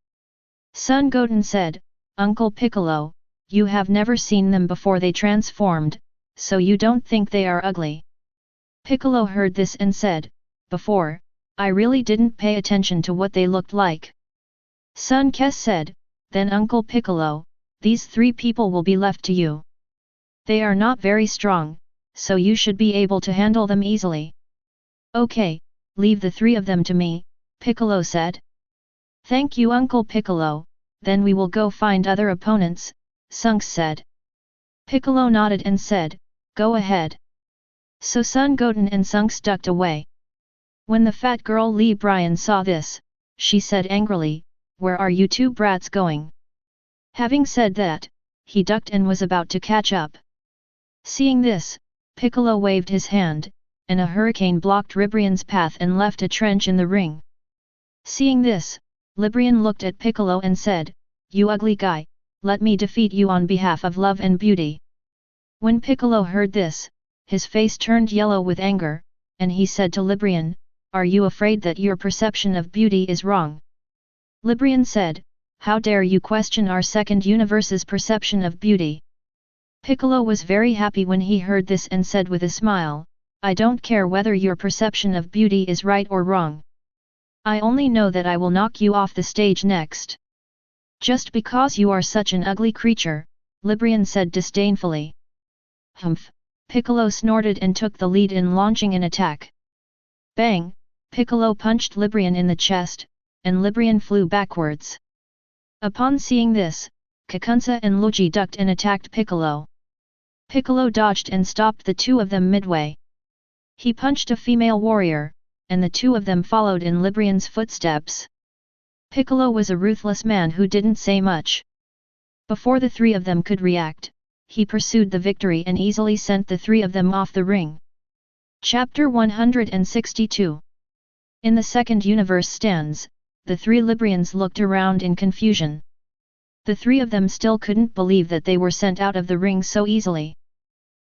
Son Goten said, Uncle Piccolo, you have never seen them before they transformed, so you don't think they are ugly. Piccolo heard this and said, Before, I really didn't pay attention to what they looked like. Sun Kes said, Then Uncle Piccolo, these 3 people will be left to you. They are not very strong, so you should be able to handle them easily. Okay, leave the 3 of them to me, Piccolo said. Thank you Uncle Piccolo, then we will go find other opponents, Sunks said. Piccolo nodded and said, Go ahead. So Son Goten and Sunks ducked away. When the fat girl Li Brian saw this, she said angrily, Where are you 2 brats going? Having said that, he ducked and was about to catch up. Seeing this, Piccolo waved his hand, and a hurricane blocked Librian's path and left a trench in the ring. Seeing this, Librian looked at Piccolo and said, You ugly guy, let me defeat you on behalf of love and beauty. When Piccolo heard this, his face turned yellow with anger, and he said to Librian, Are you afraid that your perception of beauty is wrong? Librian said, How dare you question our second universe's perception of beauty? Piccolo was very happy when he heard this and said with a smile, I don't care whether your perception of beauty is right or wrong. I only know that I will knock you off the stage next. Just because you are such an ugly creature, Librian said disdainfully. Humph, Piccolo snorted and took the lead in launching an attack. Bang, Piccolo punched Librian in the chest, and Librian flew backwards. Upon seeing this, Kakunsa and Luigi ducked and attacked Piccolo. Piccolo dodged and stopped the 2 of them midway. He punched a female warrior, and the 2 of them followed in Librian's footsteps. Piccolo was a ruthless man who didn't say much. Before the 3 of them could react, he pursued the victory and easily sent the 3 of them off the ring. Chapter 162. In the second universe stands, the 3 Librians looked around in confusion. The 3 of them still couldn't believe that they were sent out of the ring so easily.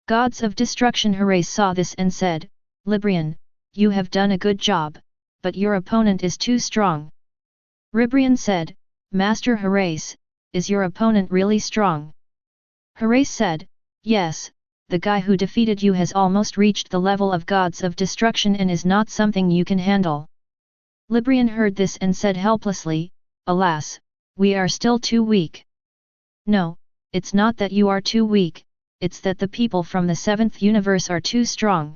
Gods of Destruction Herace saw this and said, Librian, you have done a good job, but your opponent is too strong. Librian said, Master Herace, is your opponent really strong? Herace said, Yes, the guy who defeated you has almost reached the level of Gods of Destruction and is not something you can handle. Librian heard this and said helplessly, Alas, we are still too weak. No, it's not that you are too weak, it's that the people from the 7th universe are too strong.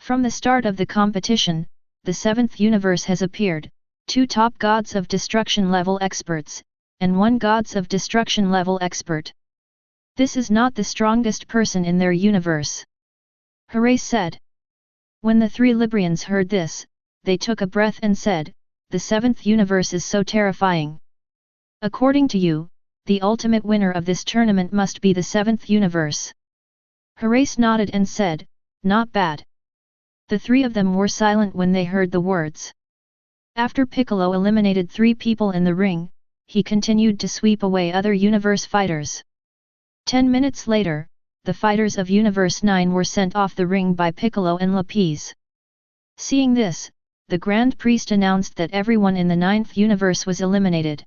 From the start of the competition, the 7th universe has appeared, 2 top Gods of Destruction level experts, and 1 Gods of Destruction level expert. This is not the strongest person in their universe. Herace said. When the 3 Librians heard this, they took a breath and said, The 7th universe is so terrifying. According to you, the ultimate winner of this tournament must be the 7th universe. Herace nodded and said, Not bad. The 3 of them were silent when they heard the words. After Piccolo eliminated 3 people in the ring, he continued to sweep away other universe fighters. 10 minutes later, the fighters of Universe 9 were sent off the ring by Piccolo and Lapis. Seeing this, the Grand Priest announced that everyone in the 9th universe was eliminated.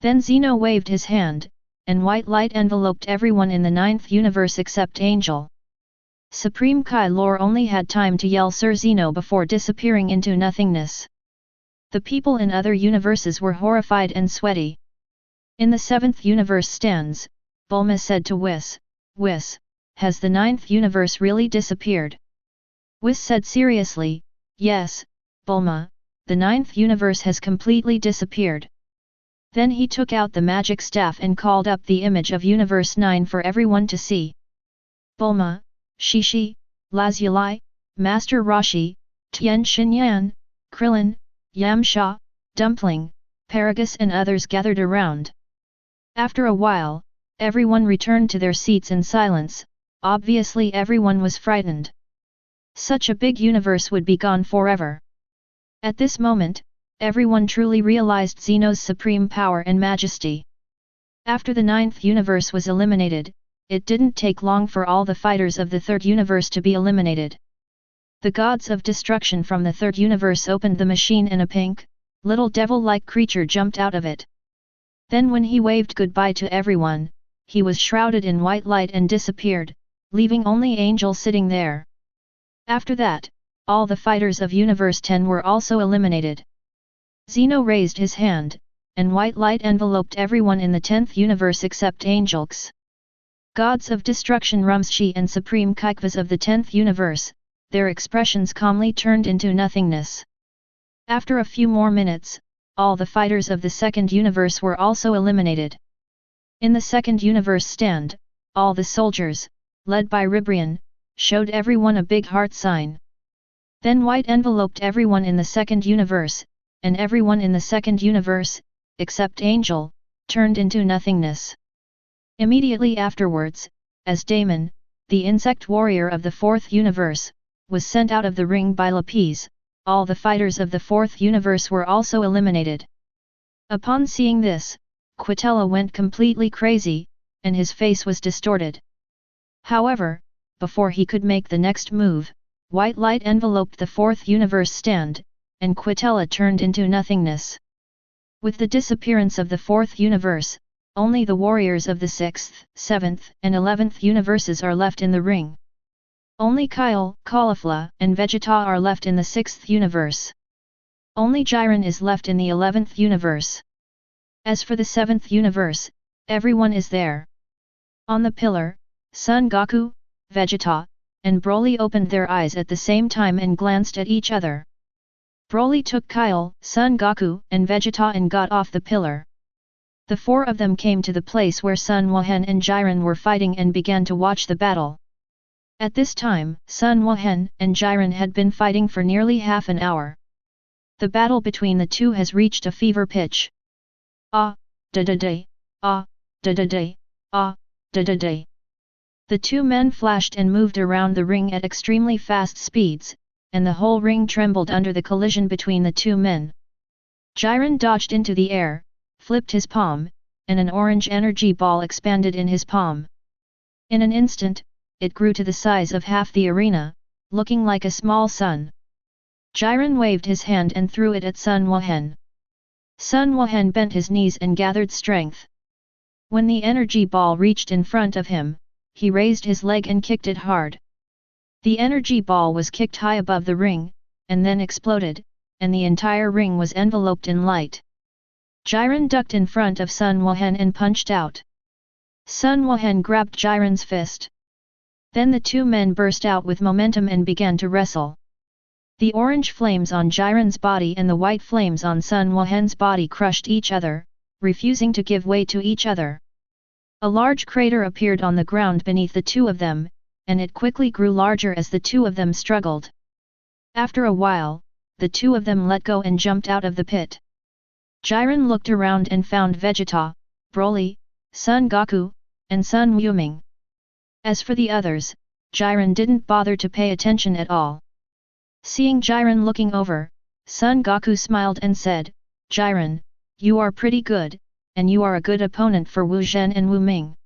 Then Zeno waved his hand, and white light enveloped everyone in the 9th universe except Angel. Supreme Kai Lor only had time to yell Sir Zeno before disappearing into nothingness. The people in other universes were horrified and sweaty. In the 7th universe stands, Bulma said to Whis, Whis, has the 9th universe really disappeared? Whis said seriously, Yes, Bulma, the 9th universe has completely disappeared. Then he took out the magic staff and called up the image of Universe 9 for everyone to see. Bulma, Shishi, Lazuli, Master Roshi, Tien Shinyan, Krillin, Yamcha, Dumpling, Paragus and others gathered around. After a while, everyone returned to their seats in silence. Obviously everyone was frightened. Such a big universe would be gone forever. At this moment, everyone truly realized Xeno's supreme power and majesty. After the 9th universe was eliminated, it didn't take long for all the fighters of the 3rd universe to be eliminated. The gods of destruction from the 3rd universe opened the machine and a pink, little devil-like creature jumped out of it. Then when he waved goodbye to everyone, he was shrouded in white light and disappeared, leaving only Angel sitting there. After that, all the fighters of Universe 10 were also eliminated. Xeno raised his hand, and white light enveloped everyone in the 10th universe except Angels. Gods of Destruction Rumsshi and Supreme Kaikvas of the 10th universe, their expressions calmly turned into nothingness. After a few more minutes, all the fighters of the 2nd universe were also eliminated. In the 2nd universe stand, all the soldiers, led by Ribrian, showed everyone a big heart sign. Then white enveloped everyone in the 2nd universe, and everyone in the 2nd universe, except Angel, turned into nothingness. Immediately afterwards, as Damon, the insect warrior of the 4th universe, was sent out of the ring by Lapis, all the fighters of the 4th universe were also eliminated. Upon seeing this, Quitella went completely crazy, and his face was distorted. However, before he could make the next move, white light enveloped the 4th universe stand, and Quitella turned into nothingness. With the disappearance of the 4th universe, only the warriors of the 6th, 7th and 11th universes are left in the ring. Only Kyle, Caulifla and Vegeta are left in the 6th universe. Only Jiren is left in the 11th universe. As for the 7th universe, everyone is there. On the pillar, Son Goku, Vegeta, and Broly opened their eyes at the same time and glanced at each other. Broly took Kyle, Son Goku and Vegeta and got off the pillar. The 4 of them came to the place where Sun Wuhan and Jiren were fighting and began to watch the battle. At this time, Sun Wuhan and Jiren had been fighting for nearly half an hour. The battle between the two has reached a fever pitch. Ah, da-da-day, ah, da-da-day, ah, da-da-day. The two men flashed and moved around the ring at extremely fast speeds, and the whole ring trembled under the collision between the two men. Jiren dodged into the air, flipped his palm, and an orange energy ball expanded in his palm. In an instant, it grew to the size of half the arena, looking like a small sun. Jiren waved his hand and threw it at Sun Wuhan. Sun Wuhan bent his knees and gathered strength. When the energy ball reached in front of him, he raised his leg and kicked it hard. The energy ball was kicked high above the ring, and then exploded, and the entire ring was enveloped in light. Jiren ducked in front of Sun Wuhan and punched out. Sun Wuhan grabbed Jiren's fist. Then the two men burst out with momentum and began to wrestle. The orange flames on Jiren's body and the white flames on Sun Wuhan's body crushed each other, refusing to give way to each other. A large crater appeared on the ground beneath the two of them, and it quickly grew larger as the two of them struggled. After a while, the two of them let go and jumped out of the pit. Jiren looked around and found Vegeta, Broly, Son Goku, and Sun Wuming. As for the others, Jiren didn't bother to pay attention at all. Seeing Jiren looking over, Son Goku smiled and said, "Jiren, you are pretty good, and you are a good opponent for Wu Zhen and Wu Ming."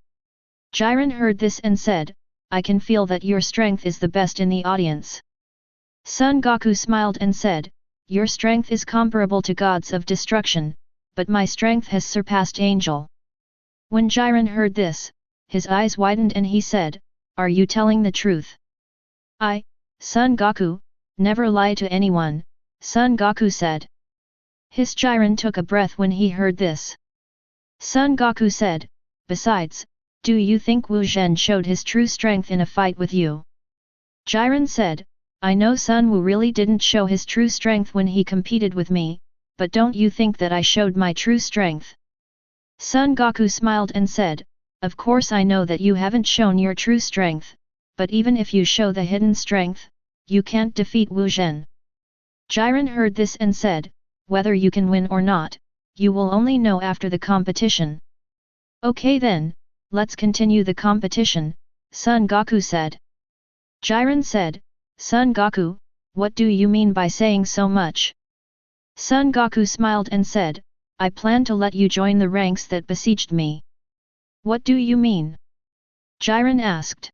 Jiren heard this and said, "I can feel that your strength is the best in the audience." Son Goku smiled and said, "Your strength is comparable to gods of destruction, but my strength has surpassed Angel." When Jiren heard this, his eyes widened and he said, "Are you telling the truth?" "I, Son Goku, never lie to anyone," Son Goku said. His Jiren took a breath when he heard this. Son Goku said, "Besides, do you think Wu Zhen showed his true strength in a fight with you?" Jiren said, "I know Sun Wu really didn't show his true strength when he competed with me, but don't you think that I showed my true strength?" Son Goku smiled and said, "Of course I know that you haven't shown your true strength, but even if you show the hidden strength, you can't defeat Wu Zhen." Jiren heard this and said, whether you can win or not, you will only know after the competition. Okay then, let's continue the competition, Son Goku said. Jiren said, Son Goku, what do you mean by saying so much? Son Goku smiled and said, I plan to let you join the ranks that besieged me. What do you mean? Jiren asked.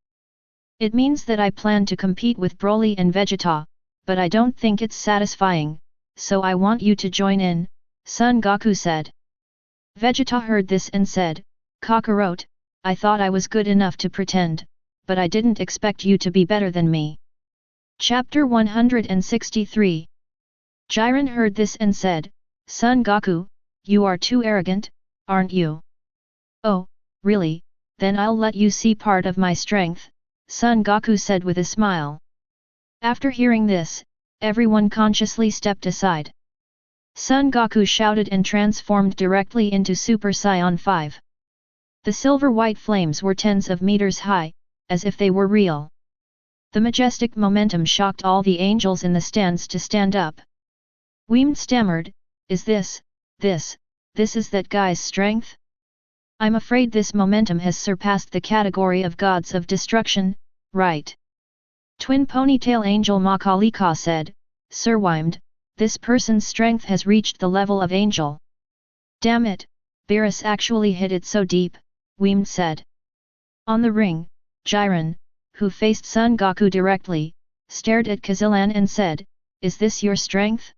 It means that I plan to compete with Broly and Vegeta, but I don't think it's satisfying, so I want you to join in, Son Goku said. Vegeta heard this and said, Kakarot, I thought I was good enough to pretend, but I didn't expect you to be better than me. Chapter 163. Jiren heard this and said, Son Goku, you are too arrogant, aren't you? Oh, really, then I'll let you see part of my strength, Son Goku said with a smile. After hearing this, everyone consciously stepped aside. Son Goku shouted and transformed directly into Super Saiyan 5. The silver-white flames were tens of meters high, as if they were real. The majestic momentum shocked all the angels in the stands to stand up. Weemed stammered, is this is that guy's strength? I'm afraid this momentum has surpassed the category of gods of destruction, right? Twin ponytail angel Makalika said, Sir Wimed, this person's strength has reached the level of angel. Damn it, Beerus actually hit it so deep, Weemed said. On the ring, Jiren, who faced Son Goku directly, stared at Kazilan and said, is this your strength?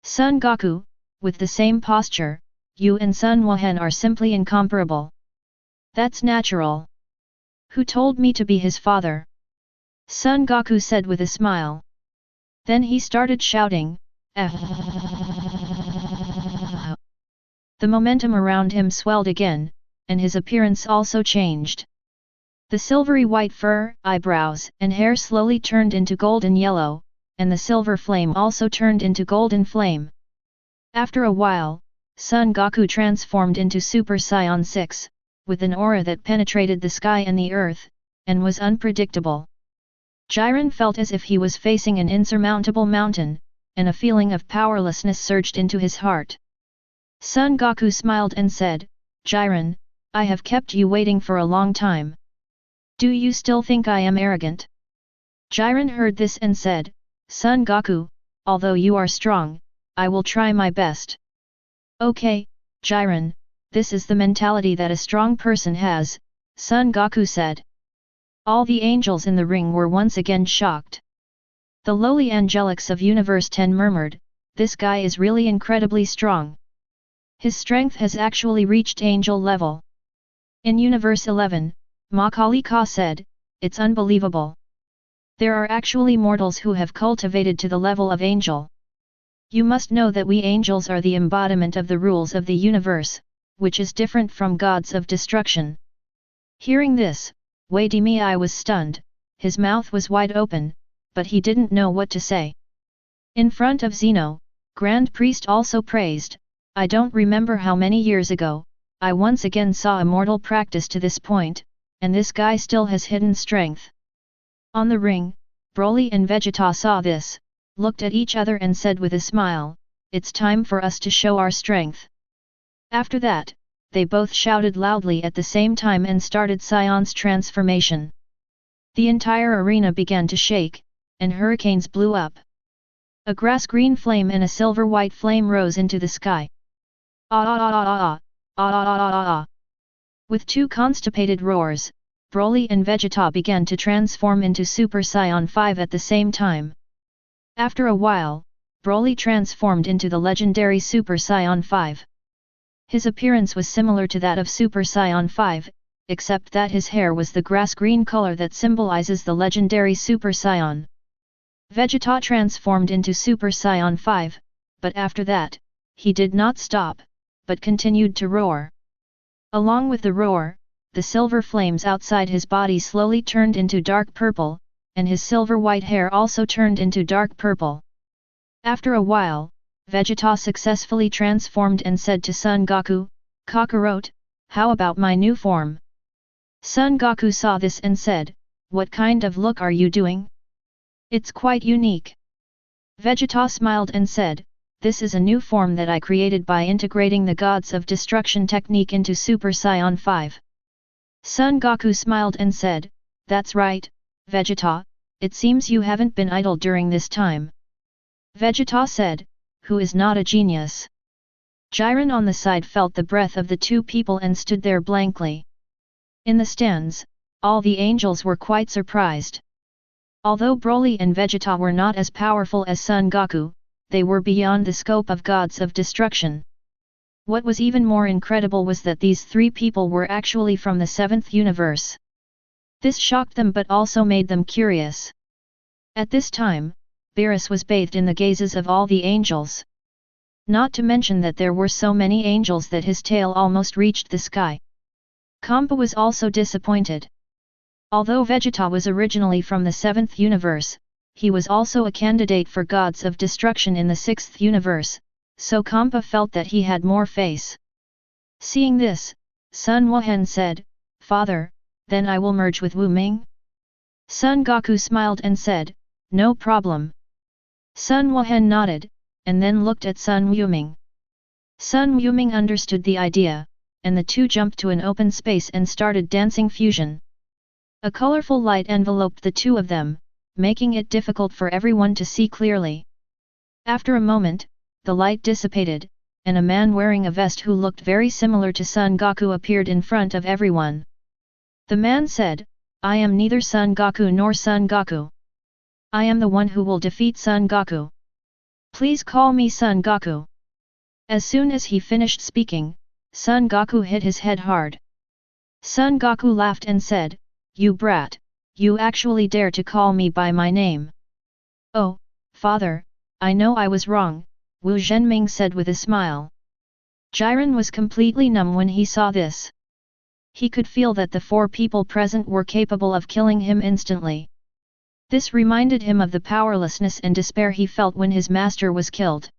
Son Goku, with the same posture, you and Sun Wuhan are simply incomparable. That's natural. Who told me to be his father? Son Goku said with a smile. Then he started shouting, The momentum around him swelled again, and his appearance also changed. The silvery white fur, eyebrows, and hair slowly turned into golden yellow, and the silver flame also turned into golden flame. After a while, Son Goku transformed into Super Saiyan 6, with an aura that penetrated the sky and the earth, and was unpredictable. Jiren felt as if he was facing an insurmountable mountain, and a feeling of powerlessness surged into his heart. Son Goku smiled and said, Jiren, I have kept you waiting for a long time. Do you still think I am arrogant? Jiren heard this and said, Son Goku, although you are strong, I will try my best. Okay, Jiren, this is the mentality that a strong person has, Son Goku said. All the angels in the ring were once again shocked. The lowly angelics of Universe 10 murmured, this guy is really incredibly strong. His strength has actually reached angel level. In Universe 11, Makalika said, it's unbelievable. There are actually mortals who have cultivated to the level of angel. You must know that we angels are the embodiment of the rules of the universe, which is different from gods of destruction. Hearing this, Wei Dimi was stunned, his mouth was wide open, but he didn't know what to say. In front of Zeno, Grand Priest also praised, I don't remember how many years ago, I once again saw a mortal practice to this point, and this guy still has hidden strength. On the ring, Broly and Vegeta saw this, looked at each other and said with a smile, it's time for us to show our strength. After that, they both shouted loudly at the same time and started Saiyan's transformation. The entire arena began to shake, and hurricanes blew up. A grass-green flame and a silver-white flame rose into the sky. With two constipated roars, Broly and Vegeta began to transform into Super Saiyan 5 at the same time. After a while, Broly transformed into the legendary Super Saiyan 5. His appearance was similar to that of Super Saiyan 5, except that his hair was the grass-green color that symbolizes the legendary Super Saiyan. Vegeta transformed into Super Saiyan 5, but after that, he did not stop, but continued to roar. Along with the roar, the silver flames outside his body slowly turned into dark purple, and his silver-white hair also turned into dark purple. After a while, Vegeta successfully transformed and said to Son Goku, Kakarot, how about my new form? Son Goku saw this and said, what kind of look are you doing? It's quite unique. Vegeta smiled and said, "This is a new form that I created by integrating the Gods of Destruction technique into Super Saiyan 5. Son Goku smiled and said, "That's right, Vegeta, it seems you haven't been idle during this time." Vegeta said, "Who is not a genius?" Jiren on the side felt the breath of the two people and stood there blankly. In the stands, all the angels were quite surprised. Although Broly and Vegeta were not as powerful as Son Goku, they were beyond the scope of Gods of Destruction. What was even more incredible was that these three people were actually from the 7th universe. This shocked them but also made them curious. At this time, Beerus was bathed in the gazes of all the angels. Not to mention that there were so many angels that his tail almost reached the sky. Kampa was also disappointed. Although Vegeta was originally from the 7th universe, he was also a candidate for Gods of Destruction in the 6th universe, so Kampa felt that he had more face. Seeing this, Sun Wuhan said, "Father, then I will merge with Wu Ming?" Son Goku smiled and said, "No problem." Sun Wuhan nodded, and then looked at Sun Wuming. Sun Wuming understood the idea, and the two jumped to an open space and started dancing fusion. A colorful light enveloped the two of them, making it difficult for everyone to see clearly. After a moment, the light dissipated, and a man wearing a vest who looked very similar to Son Goku appeared in front of everyone. The man said, "I am neither Son Goku nor Son Goku. I am the one who will defeat Son Goku. Please call me Son Goku." As soon as he finished speaking, Son Goku hit his head hard. Son Goku laughed and said, "You brat, you actually dare to call me by my name." "Oh, father, I know I was wrong," Wu Zhenming said with a smile. Jiren was completely numb when he saw this. He could feel that the four people present were capable of killing him instantly. This reminded him of the powerlessness and despair he felt when his master was killed.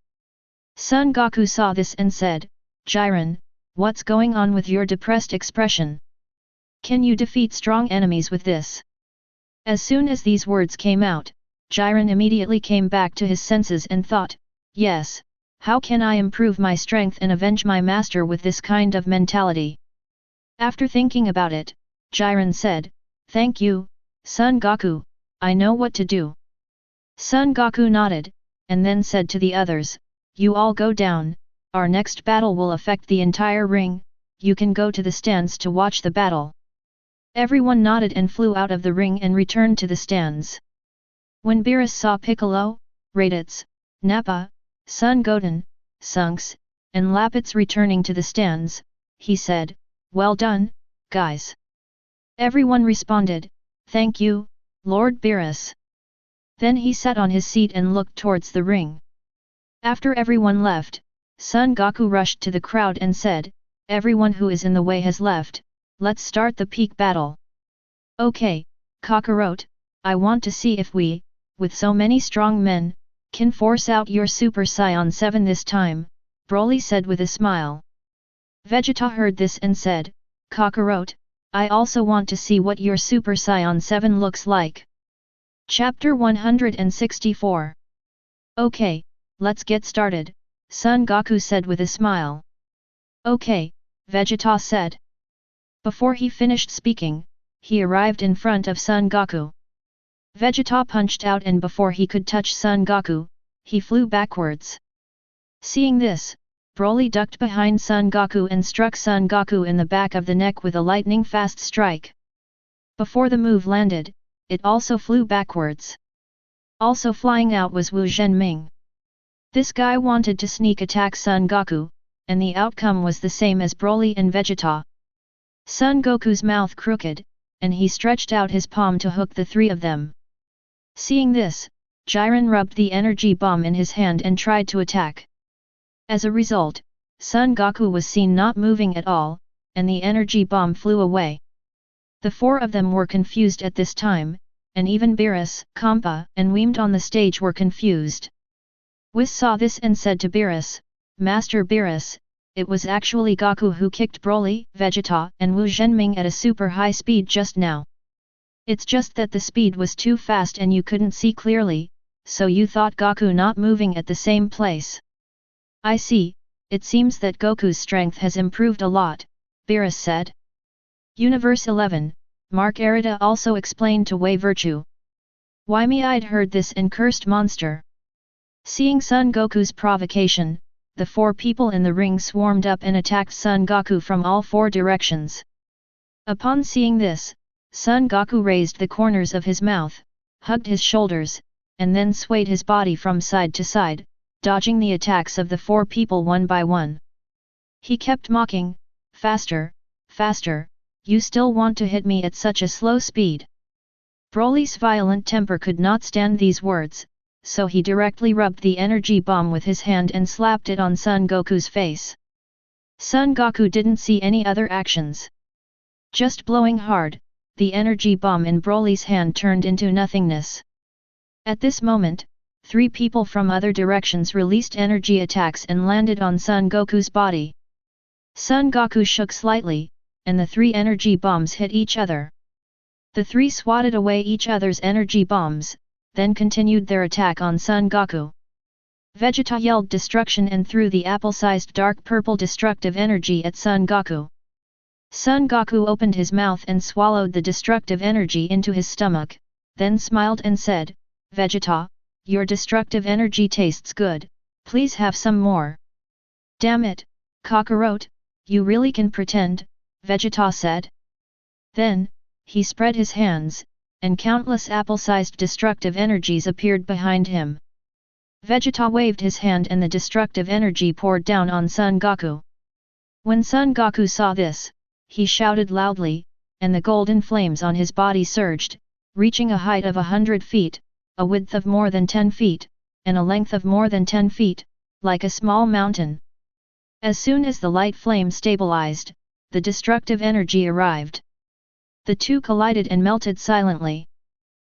Son Goku saw this and said, "Jiren, what's going on with your depressed expression? Can you defeat strong enemies with this?" As soon as these words came out, Jiren immediately came back to his senses and thought, "Yes, how can I improve my strength and avenge my master with this kind of mentality?" After thinking about it, Jiren said, "Thank you, Son Goku, I know what to do." Son Goku nodded, and then said to the others, "You all go down, our next battle will affect the entire ring, you can go to the stands to watch the battle." Everyone nodded and flew out of the ring and returned to the stands. When Beerus saw Piccolo, Raditz, Nappa, Son Goten, Sunks, and Lapitz returning to the stands, he said, "Well done, guys." Everyone responded, "Thank you, Lord Beerus." Then he sat on his seat and looked towards the ring. After everyone left, Son Goku rushed to the crowd and said, "Everyone who is in the way has left, let's start the peak battle." "Okay, Kakarot, I want to see if we, with so many strong men, can force out your Super Saiyan 7 this time," Broly said with a smile. Vegeta heard this and said, "Kakarot, I also want to see what your Super Saiyan 7 looks like." Chapter 164. "Okay, let's get started," Son Goku said with a smile. "Okay," Vegeta said. Before he finished speaking, he arrived in front of Son Goku. Vegeta punched out and before he could touch Son Goku, he flew backwards. Seeing this, Broly ducked behind Son Goku and struck Son Goku in the back of the neck with a lightning-fast strike. Before the move landed, it also flew backwards. Also flying out was Wu Zhenming. This guy wanted to sneak attack Son Goku, and the outcome was the same as Broly and Vegeta. Son Goku's mouth crooked, and he stretched out his palm to hook the three of them. Seeing this, Jiren rubbed the energy bomb in his hand and tried to attack. As a result, Son Goku was seen not moving at all, and the energy bomb flew away. The four of them were confused at this time, and even Beerus, Kampa, and Weemed on the stage were confused. Whis saw this and said to Beerus, "Master Beerus, it was actually Goku who kicked Broly, Vegeta, and Wu Zhenming at a super high speed just now. It's just that the speed was too fast and you couldn't see clearly, so you thought Goku not moving at the same place. I see, it seems that Goku's strength has improved a lot, Beerus said. Universe 11, Mark Arita also explained to Wei Virtue. Why me? I'd heard this and cursed monster. Seeing Son Goku's provocation, the 4 people in the ring swarmed up and attacked Son Goku from all 4 directions. Upon seeing this, Son Goku raised the corners of his mouth, hugged his shoulders, and then swayed his body from side to side, dodging the attacks of the 4 people one by one. He kept mocking, "Faster, faster, you still want to hit me at such a slow speed?" Broly's violent temper could not stand these words, so he directly rubbed the energy bomb with his hand and slapped it on Son Goku's face. Son Goku didn't see any other actions. Just blowing hard, the energy bomb in Broly's hand turned into nothingness. At this moment, 3 people from other directions released energy attacks and landed on Son Goku's body. Son Goku shook slightly, and the 3 energy bombs hit each other. The 3 swatted away each other's energy bombs, then continued their attack on Son Goku. Vegeta yelled destruction and threw the apple-sized dark purple destructive energy at Son Goku. Son Goku opened his mouth and swallowed the destructive energy into his stomach, then smiled and said, "Vegeta, your destructive energy tastes good, please have some more." "Damn it, Kakarot, you really can pretend," Vegeta said. Then, he spread his hands, and countless apple-sized destructive energies appeared behind him. Vegeta waved his hand and the destructive energy poured down on Son Goku. When Son Goku saw this, he shouted loudly, and the golden flames on his body surged, reaching a height of 100 feet, a width of more than 10 feet, and a length of more than 10 feet, like a small mountain. As soon as the light flame stabilized, the destructive energy arrived. The 2 collided and melted silently.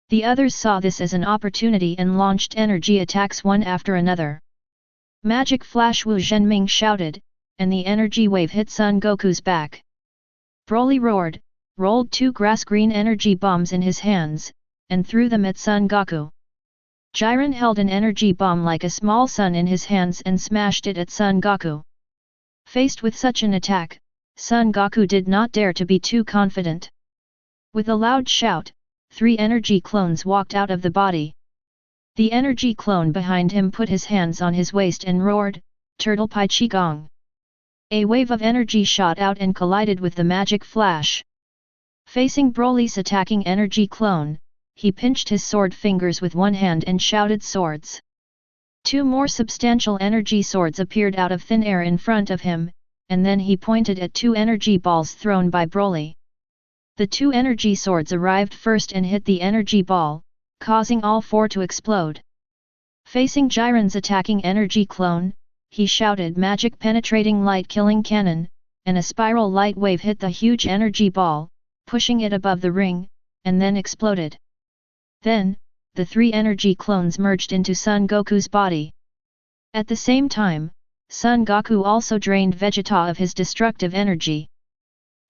The others saw this as an opportunity and launched energy attacks one after another. "Magic Flash!" Wu Zhenming shouted, and the energy wave hit Son Goku's back. Broly roared, rolled 2 grass-green energy bombs in his hands, and threw them at Son Goku. Jiren held an energy bomb like a small sun in his hands and smashed it at Son Goku. Faced with such an attack, Son Goku did not dare to be too confident. With a loud shout, 3 energy clones walked out of the body. The energy clone behind him put his hands on his waist and roared, "Turtle Pai Qigong!" A wave of energy shot out and collided with the magic flash. Facing Broly's attacking energy clone, he pinched his sword fingers with one hand and shouted, "Swords!" 2 more substantial energy swords appeared out of thin air in front of him, and then he pointed at 2 energy balls thrown by Broly. The 2 energy swords arrived first and hit the energy ball, causing all 4 to explode. Facing Jiren's attacking energy clone, he shouted, "Magic penetrating light killing cannon," and a spiral light wave hit the huge energy ball, pushing it above the ring, and then exploded. Then, the 3 energy clones merged into Son Goku's body. At the same time, Son Goku also drained Vegeta of his destructive energy.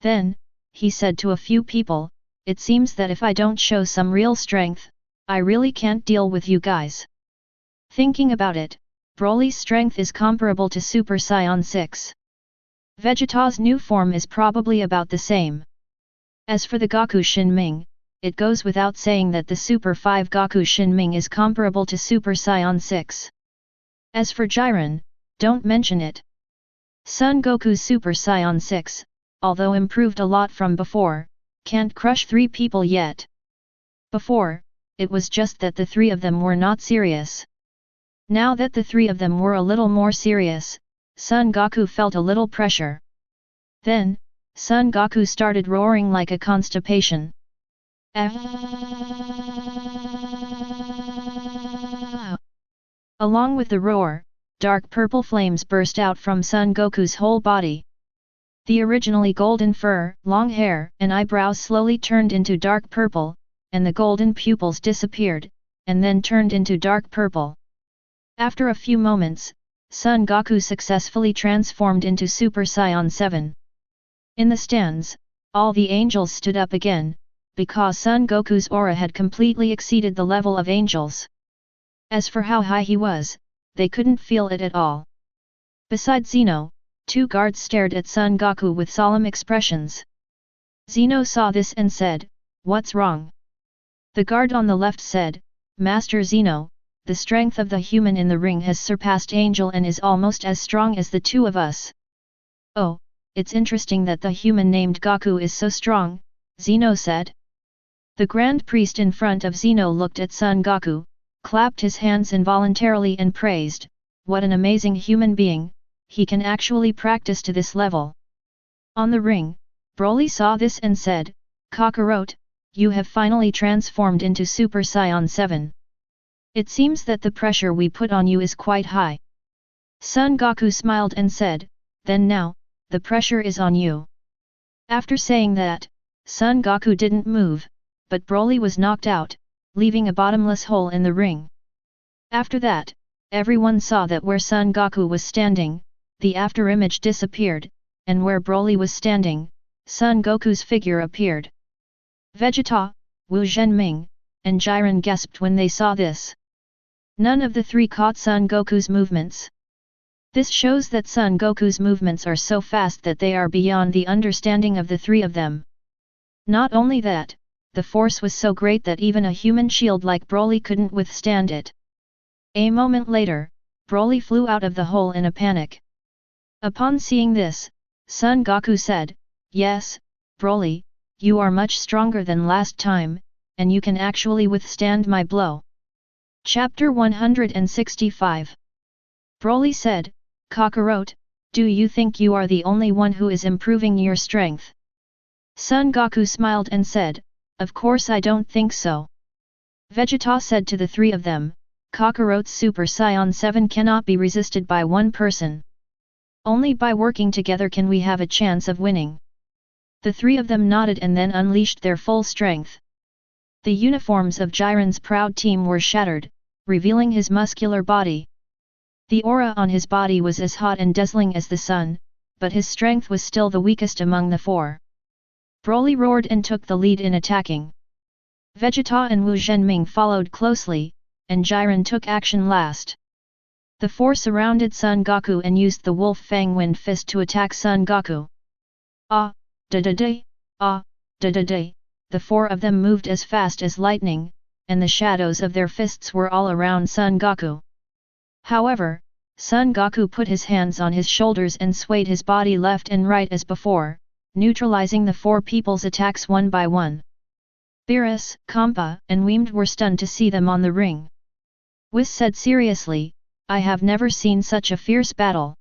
Then, he said to a few people, "It seems that if I don't show some real strength, I really can't deal with you guys." Thinking about it, Broly's strength is comparable to Super Saiyan 6. Vegeta's new form is probably about the same. As for the Goku Shinming, it goes without saying that the Super 5 Goku Shinming is comparable to Super Saiyan 6. As for Jiren, don't mention it. Son Goku's Super Saiyan 6, although improved a lot from before, can't crush 3 people yet. Before, it was just that the 3 of them were not serious. Now that the 3 of them were a little more serious, Son Goku felt a little pressure. Then, Son Goku started roaring like a constipation. Along with the roar, dark purple flames burst out from Son Goku's whole body. The originally golden fur, long hair, and eyebrows slowly turned into dark purple, and the golden pupils disappeared, and then turned into dark purple. After a few moments, Son Goku successfully transformed into Super Saiyan 7. In the stands, all the angels stood up again, because Son Goku's aura had completely exceeded the level of angels. As for how high he was, they couldn't feel it at all. Beside Zeno, two guards stared at Son Goku with solemn expressions. Zeno saw this and said, "What's wrong?" The guard on the left said, "Master Zeno, the strength of the human in the ring has surpassed Angel and is almost as strong as the two of us." "Oh, it's interesting that the human named Goku is so strong," Zeno said. The Grand Priest in front of Zeno looked at Son Goku, clapped his hands involuntarily and praised, "What an amazing human being, he can actually practice to this level." On the ring, Broly saw this and said, "Kakarot, you have finally transformed into Super Saiyan 7. It seems that the pressure we put on you is quite high." Son Goku smiled and said, "Then now, the pressure is on you." After saying that, Son Goku didn't move, but Broly was knocked out, leaving a bottomless hole in the ring. After that, everyone saw that where Son Goku was standing, the afterimage disappeared, and where Broly was standing, Son Goku's figure appeared. Vegeta, Wu Zhenming, and Jiren gasped when they saw this. None of the three caught Son Goku's movements. This shows that Son Goku's movements are so fast that they are beyond the understanding of the three of them. Not only that, the force was so great that even a human shield like Broly couldn't withstand it. A moment later, Broly flew out of the hole in a panic. Upon seeing this, Son Goku said, "Yes, Broly, you are much stronger than last time, and you can actually withstand my blow." Chapter 165. Broly said, "Kakarot, do you think you are the only one who is improving your strength?" Son Goku smiled and said, "Of course I don't think so." Vegeta said to the three of them, "Kakarot's Super Saiyan 7 cannot be resisted by one person. Only by working together can we have a chance of winning." The three of them nodded and then unleashed their full strength. The uniforms of Jiren's proud team were shattered, revealing his muscular body. The aura on his body was as hot and dazzling as the sun, but his strength was still the weakest among the four. Broly roared and took the lead in attacking. Vegeta and Wu Zhenming followed closely, and Jiren took action last. The four surrounded Son Goku and used the Wolf Fang Wind Fist to attack Son Goku. Ah, da-da-day, ah, da-da-day, the four of them moved as fast as lightning, and the shadows of their fists were all around Son Goku. However, Son Goku put his hands on his shoulders and swayed his body left and right as before, neutralizing the four people's attacks one by one. Beerus, Kampa, and Weemed were stunned to see them on the ring. Whis said seriously, "I have never seen such a fierce battle."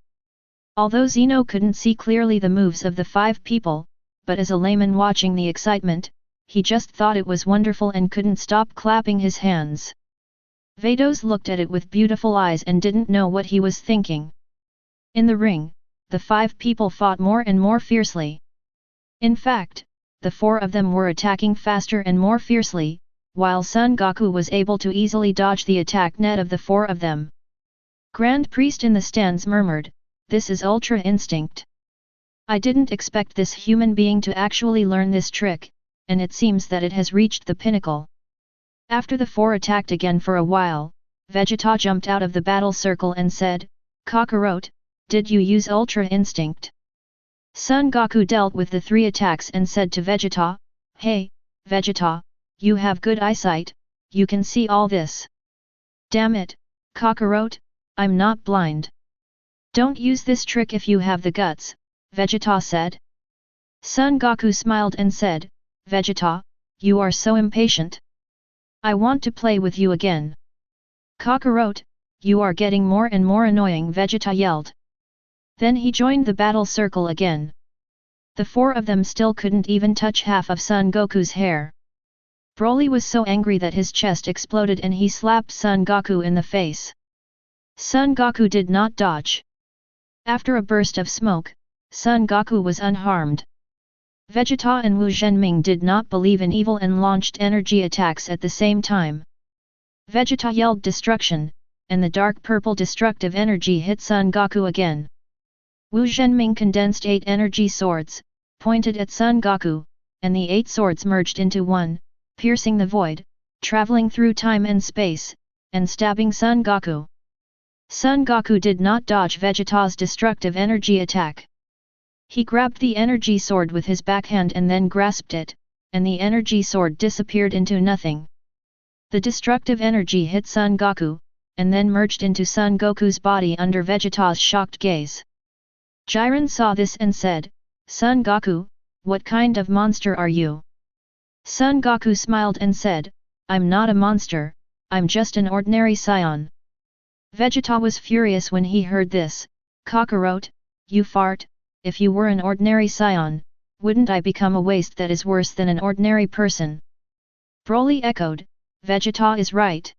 Although Zeno couldn't see clearly the moves of the five people, but as a layman watching the excitement, he just thought it was wonderful and couldn't stop clapping his hands. Vados looked at it with beautiful eyes and didn't know what he was thinking. In the ring, the five people fought more and more fiercely. In fact, the four of them were attacking faster and more fiercely, while Son Goku was able to easily dodge the attack net of the four of them. Grand Priest in the stands murmured, "This is Ultra Instinct. I didn't expect this human being to actually learn this trick, and it seems that it has reached the pinnacle." After the four attacked again for a while, Vegeta jumped out of the battle circle and said, "Kakarot, did you use Ultra Instinct?" Son Goku dealt with the three attacks and said to Vegeta, "Hey, Vegeta, you have good eyesight, you can see all this." "Damn it, Kakarot, I'm not blind." "Don't use this trick if you have the guts," Vegeta said. Son Goku smiled and said, "Vegeta, you are so impatient. I want to play with you again." "Kakarot, you are getting more and more annoying," Vegeta yelled. Then he joined the battle circle again. The four of them still couldn't even touch half of Son Goku's hair. Broly was so angry that his chest exploded and he slapped Son Goku in the face. Son Goku did not dodge. After a burst of smoke, Son Goku was unharmed. Vegeta and Wu Zhenming did not believe in evil and launched energy attacks at the same time. Vegeta yelled destruction, and the dark purple destructive energy hit Son Goku again. Wu Zhenming condensed 8 energy swords, pointed at Son Goku, and the 8 swords merged into one, piercing the void, traveling through time and space, and stabbing Son Goku. Son Goku did not dodge Vegeta's destructive energy attack. He grabbed the energy sword with his backhand and then grasped it, and the energy sword disappeared into nothing. The destructive energy hit Son Goku, and then merged into Son Goku's body under Vegeta's shocked gaze. Jiren saw this and said, "Son Goku, what kind of monster are you?" Son Goku smiled and said, "I'm not a monster, I'm just an ordinary Saiyan." Vegeta was furious when he heard this. "Kakarot, you fart, if you were an ordinary Saiyan, wouldn't I become a waste that is worse than an ordinary person?" Broly echoed, "Vegeta is right.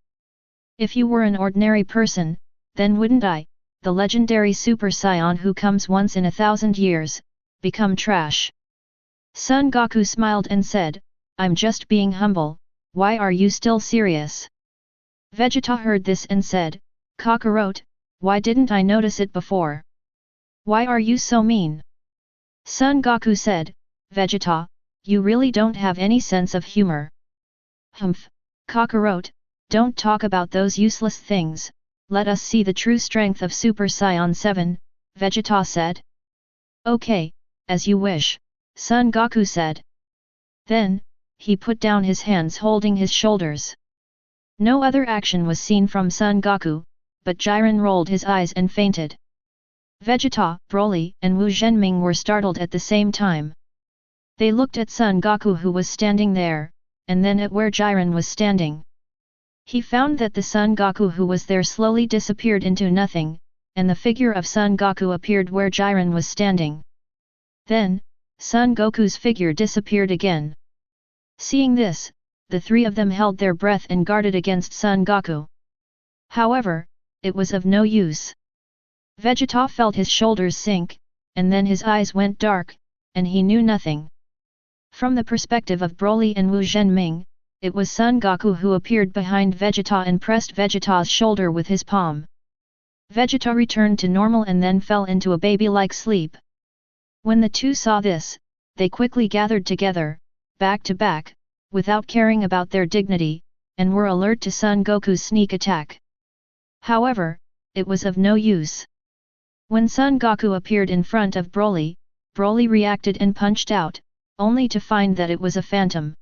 If you were an ordinary person, then wouldn't I, the legendary Super Saiyan who comes once in 1,000 years, become trash?" Son Goku smiled and said, "I'm just being humble, why are you still serious?" Vegeta heard this and said, "Kakarot, why didn't I notice it before? Why are you so mean?" Son Goku said, "Vegeta, you really don't have any sense of humor." "Humph, Kakarot, don't talk about those useless things, let us see the true strength of Super Saiyan 7, Vegeta said. "Okay, as you wish," Son Goku said. Then, he put down his hands holding his shoulders. No other action was seen from Son Goku, but Jiren rolled his eyes and fainted. Vegeta, Broly and Wu Zhenming were startled at the same time. They looked at Son Goku who was standing there, and then at where Jiren was standing. He found that the Son Goku who was there slowly disappeared into nothing, and the figure of Son Goku appeared where Jiren was standing. Then, Son Goku's figure disappeared again. Seeing this, the three of them held their breath and guarded against Son Goku. However, it was of no use. Vegeta felt his shoulders sink, and then his eyes went dark, and he knew nothing. From the perspective of Broly and Wu Zhenming, it was Son Goku who appeared behind Vegeta and pressed Vegeta's shoulder with his palm. Vegeta returned to normal and then fell into a baby-like sleep. When the two saw this, they quickly gathered together, back to back, without caring about their dignity, and were alert to Son Goku's sneak attack. However, it was of no use. When Son Goku appeared in front of Broly, Broly reacted and punched out, only to find that it was a phantom.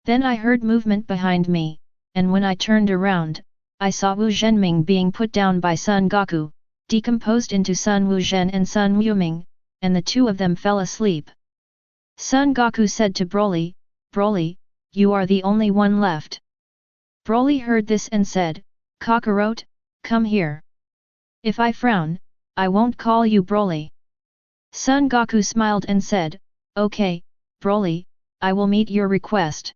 Then I heard movement behind me, and when I turned around, I saw Wu Zhenming being put down by Son Goku, decomposed into Sun Wuzhen and Sun Wuming, and the two of them fell asleep. Son Goku said to Broly, "Broly, you are the only one left." Broly heard this and said, "Kakarot, come here. If I frown, I won't call you Broly." Son Goku smiled and said, "Okay, Broly, I will meet your request."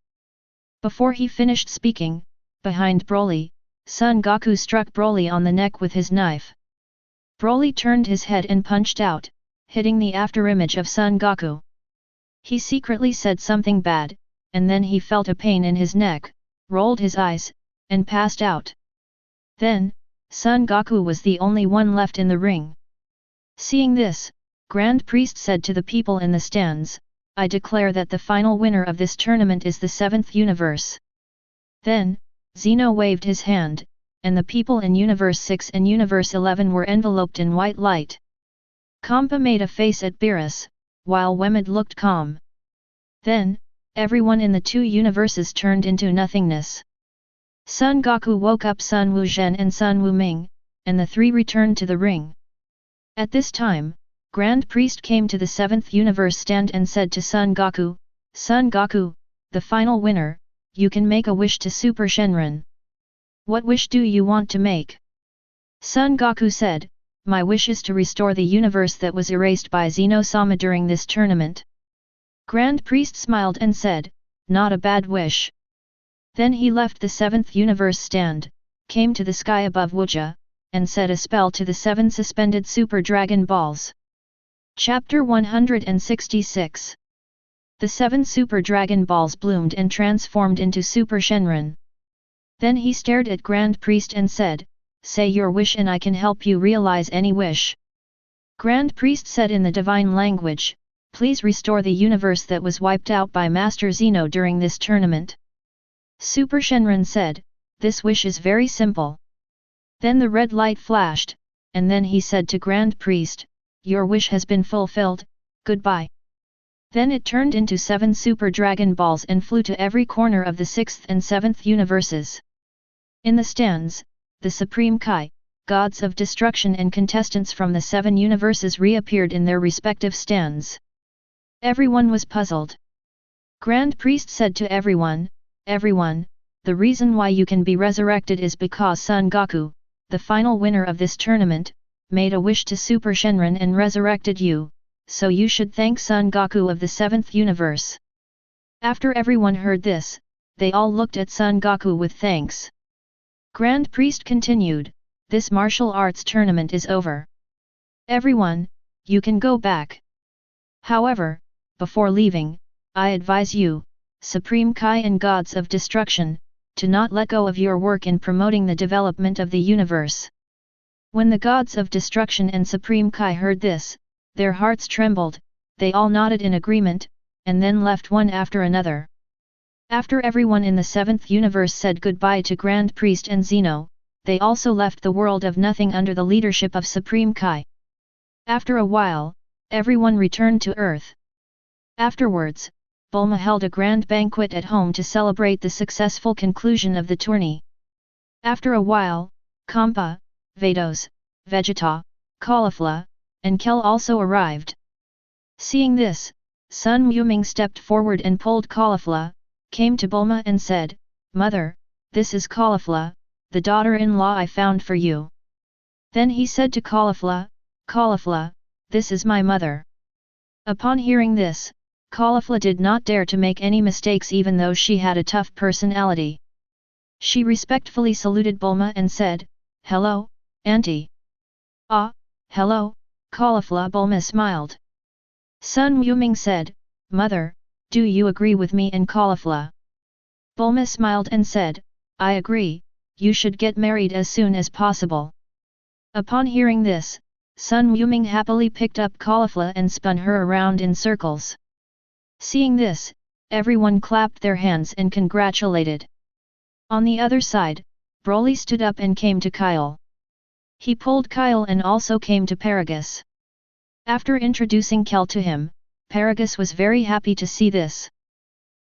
Before he finished speaking, behind Broly, Son Goku struck Broly on the neck with his knife. Broly turned his head and punched out, hitting the afterimage of Son Goku. He secretly said something bad, and then he felt a pain in his neck, rolled his eyes, and passed out. Then, Son Goku was the only one left in the ring. Seeing this, Grand Priest said to the people in the stands, "I declare that the final winner of this tournament is the 7th universe." Then, Zeno waved his hand, and the people in Universe 6 and Universe 11 were enveloped in white light. Kampa made a face at Beerus, while Wemid looked calm. Then, everyone in the two universes turned into nothingness. Son Goku woke up Sun Wuzhen and Sun Wuming, and the three returned to the ring. At this time, Grand Priest came to the 7th universe stand and said to Son Goku, "Son Goku, the final winner, you can make a wish to Super Shenron. What wish do you want to make?" Son Goku said, "My wish is to restore the universe that was erased by Zeno-sama during this tournament." Grand Priest smiled and said, "Not a bad wish." Then he left the 7th universe stand, came to the sky above Wuja, and said a spell to the 7 suspended Super Dragon Balls. Chapter 166. The 7 Super Dragon Balls bloomed and transformed into Super Shenron. Then he stared at Grand Priest and said, "Say your wish and I can help you realize any wish." Grand Priest said in the divine language, "Please restore the universe that was wiped out by Master Zeno during this tournament." Super Shenron said, this wish is very simple. Then the red light flashed, and then he said to Grand Priest, your wish has been fulfilled, goodbye. Then it turned into 7 super dragon balls and flew to every corner of the 6th and 7th universes. In the stands, the Supreme Kai, gods of destruction and contestants from the 7 universes reappeared in their respective stands. Everyone was puzzled. Grand Priest said to everyone, everyone, the reason why you can be resurrected is because Son Goku, the final winner of this tournament, made a wish to Super Shenron and resurrected you, so you should thank Son Goku of the 7th universe. After everyone heard this, they all looked at Son Goku with thanks. Grand Priest continued, this martial arts tournament is over. Everyone, you can go back. However, before leaving, I advise you, Supreme Kai and Gods of Destruction, to not let go of your work in promoting the development of the universe. When the Gods of Destruction and Supreme Kai heard this, their hearts trembled, they all nodded in agreement, and then left one after another. After everyone in the 7th universe said goodbye to Grand Priest and Zeno, they also left the world of nothing under the leadership of Supreme Kai. After a while, everyone returned to Earth. Afterwards, Bulma held a grand banquet at home to celebrate the successful conclusion of the tourney. After a while, Kampa, Vados, Vegeta, Caulifla, and Kel also arrived. Seeing this, Sun Wuming stepped forward and pulled Caulifla, came to Bulma and said, Mother, this is Caulifla, the daughter-in-law I found for you. Then he said to Caulifla, Caulifla, this is my mother. Upon hearing this, Caulifla did not dare to make any mistakes even though she had a tough personality. She respectfully saluted Bulma and said, Hello, Auntie. Ah, hello, Caulifla. Bulma smiled. Sun Wuming said, Mother, do you agree with me and Caulifla? Bulma smiled and said, I agree, you should get married as soon as possible. Upon hearing this, Sun Wuming happily picked up Caulifla and spun her around in circles. Seeing this, everyone clapped their hands and congratulated. On the other side, Broly stood up and came to Kyle. He pulled Kyle and also came to Paragus. After introducing Kel to him, Paragus was very happy to see this.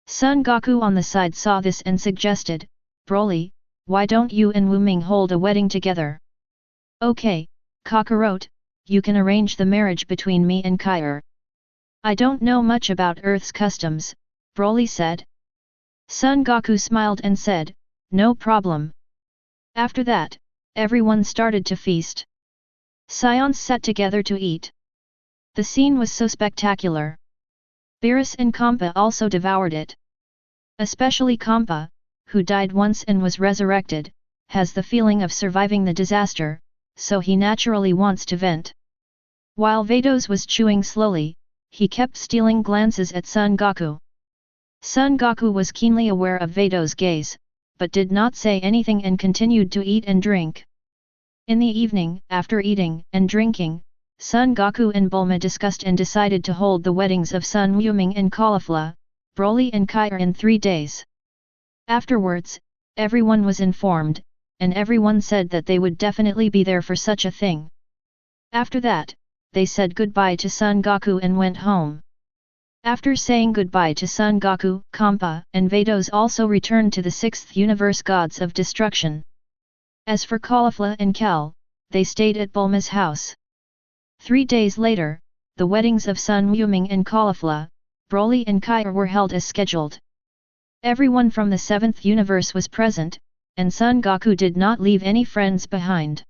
Son Goku on the side saw this and suggested, Broly, why don't you and Wuming hold a wedding together? Okay, Kakarot, you can arrange the marriage between me and Kair. I don't know much about Earth's customs, Broly said. Son Goku smiled and said, no problem. After that, everyone started to feast. Saiyans sat together to eat. The scene was so spectacular. Beerus and Kampa also devoured it. Especially Kampa, who died once and was resurrected, has the feeling of surviving the disaster, so he naturally wants to vent. While Vados was chewing slowly, he kept stealing glances at Son Goku. Son Goku was keenly aware of Vados' gaze, but did not say anything and continued to eat and drink. In the evening, after eating and drinking, Son Goku and Bulma discussed and decided to hold the weddings of Sun Wuming and Caulifla, Broly and Kair in 3 days. Afterwards, everyone was informed, and everyone said that they would definitely be there for such a thing. After that, they said goodbye to Son Goku and went home. After saying goodbye to Son Goku, Kampa and Vados also returned to the 6th universe gods of destruction. As for Caulifla and Kel, they stayed at Bulma's house. 3 days later, the weddings of Sun Wuming and Caulifla, Broly and Kair were held as scheduled. Everyone from the 7th universe was present, and Son Goku did not leave any friends behind.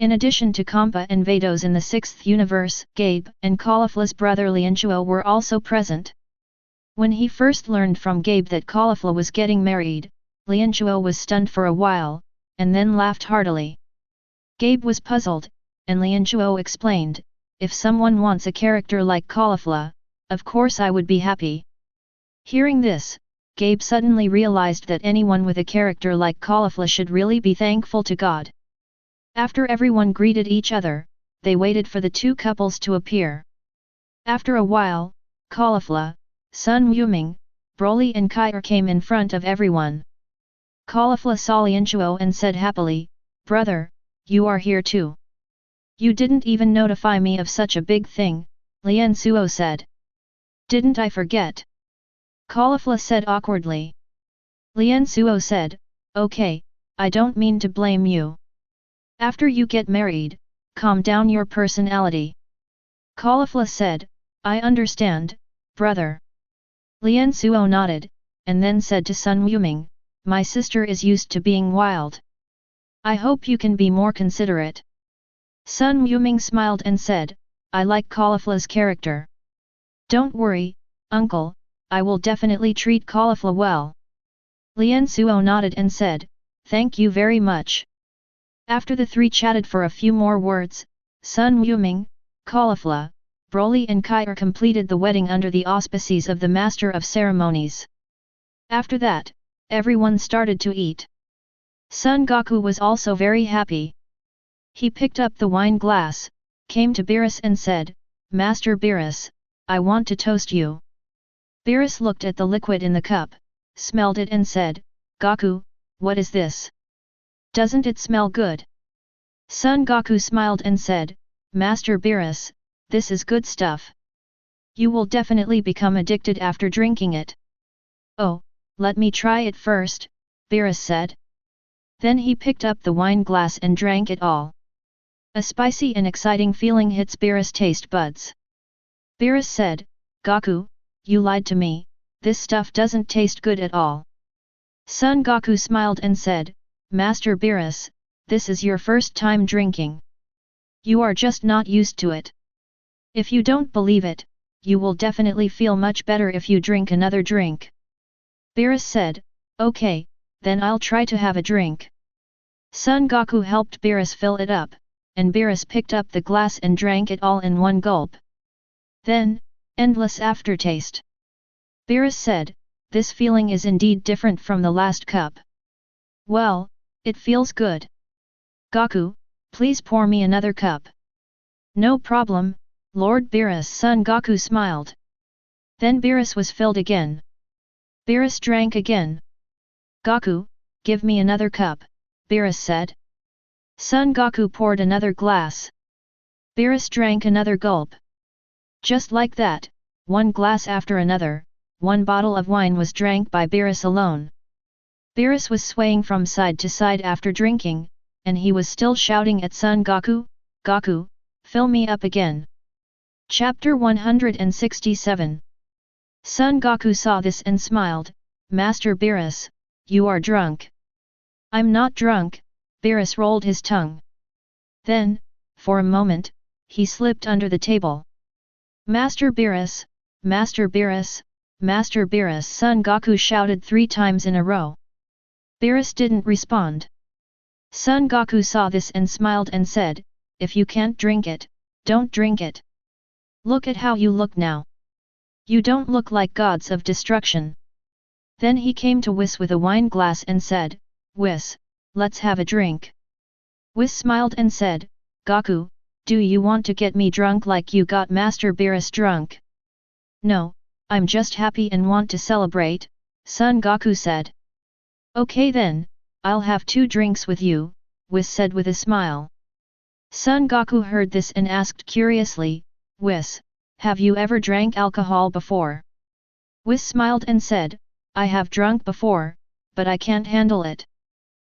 In addition to Kampa and Vados in the 6th universe, Gabe and Caulifla's brother Lin Zheng were also present. When he first learned from Gabe that Caulifla was getting married, Lin Zheng was stunned for a while, and then laughed heartily. Gabe was puzzled, and Lin Zheng explained, if someone wants a character like Caulifla, of course I would be happy. Hearing this, Gabe suddenly realized that anyone with a character like Caulifla should really be thankful to God. After everyone greeted each other, they waited for the 2 couples to appear. After a while, Caulifla, Sun Wuming, Broly and Kair came in front of everyone. Caulifla saw Lin Zheng and said happily, "Brother, you are here too. You didn't even notify me of such a big thing," Lin Zheng said. "Didn't I forget?" Caulifla said awkwardly. Lin Zheng said, "Okay, I don't mean to blame you. After you get married, calm down your personality." Caulifla said, "I understand, brother." Lin Zheng nodded, and then said to Sun Wuming, "My sister is used to being wild. I hope you can be more considerate." Sun Wuming smiled and said, "I like Caulifla's character. Don't worry, uncle, I will definitely treat Caulifla well." Lin Zheng nodded and said, "Thank you very much." After the three chatted for a few more words, Sun Wuming, Caulifla, Broly and Kair completed the wedding under the auspices of the Master of Ceremonies. After that, everyone started to eat. Son Goku was also very happy. He picked up the wine glass, came to Beerus and said, "Master Beerus, I want to toast you." Beerus looked at the liquid in the cup, smelled it and said, "Goku, what is this? Doesn't it smell good?" Son Goku smiled and said, "Master Beerus, this is good stuff. You will definitely become addicted after drinking it." "Oh, let me try it first," Beerus said. Then he picked up the wine glass and drank it all. A spicy and exciting feeling hits Beerus' taste buds. Beerus said, "Goku, you lied to me, this stuff doesn't taste good at all." Son Goku smiled and said, "Master Beerus, this is your first time drinking. You are just not used to it. If you don't believe it, you will definitely feel much better if you drink another drink." Beerus said, "Okay, then I'll try to have a drink." Son Goku helped Beerus fill it up, and Beerus picked up the glass and drank it all in one gulp. Then, endless aftertaste. Beerus said, "This feeling is indeed different from the last cup. Well, it feels good. Goku, please pour me another cup." "No problem, Lord Beerus." Son Goku smiled. Then Beerus was filled again. Beerus drank again. "Goku, give me another cup," Beerus said. Son Goku poured another glass. Beerus drank another gulp. Just like that, one glass after another, one bottle of wine was drank by Beerus alone. Beerus was swaying from side to side after drinking, and he was still shouting at Son Goku, "Goku, fill me up again." Chapter 167. Son Goku saw this and smiled, "Master Beerus, you are drunk." "I'm not drunk," Beerus rolled his tongue. Then, for a moment, he slipped under the table. "Master Beerus, Master Beerus, Master Beerus!" Son Goku shouted 3 times in a row. Beerus didn't respond. Son Goku saw this and smiled and said, "If you can't drink it, don't drink it. Look at how you look now. You don't look like gods of destruction." Then he came to Whis with a wine glass and said, "Whis, let's have a drink." Whis smiled and said, "Goku, do you want to get me drunk like you got Master Beerus drunk?" "No, I'm just happy and want to celebrate," Son Goku said. "Okay then, I'll have 2 drinks with you," Whis said with a smile. Son Goku heard this and asked curiously, "Whis, have you ever drank alcohol before?" Whis smiled and said, "I have drunk before, but I can't handle it."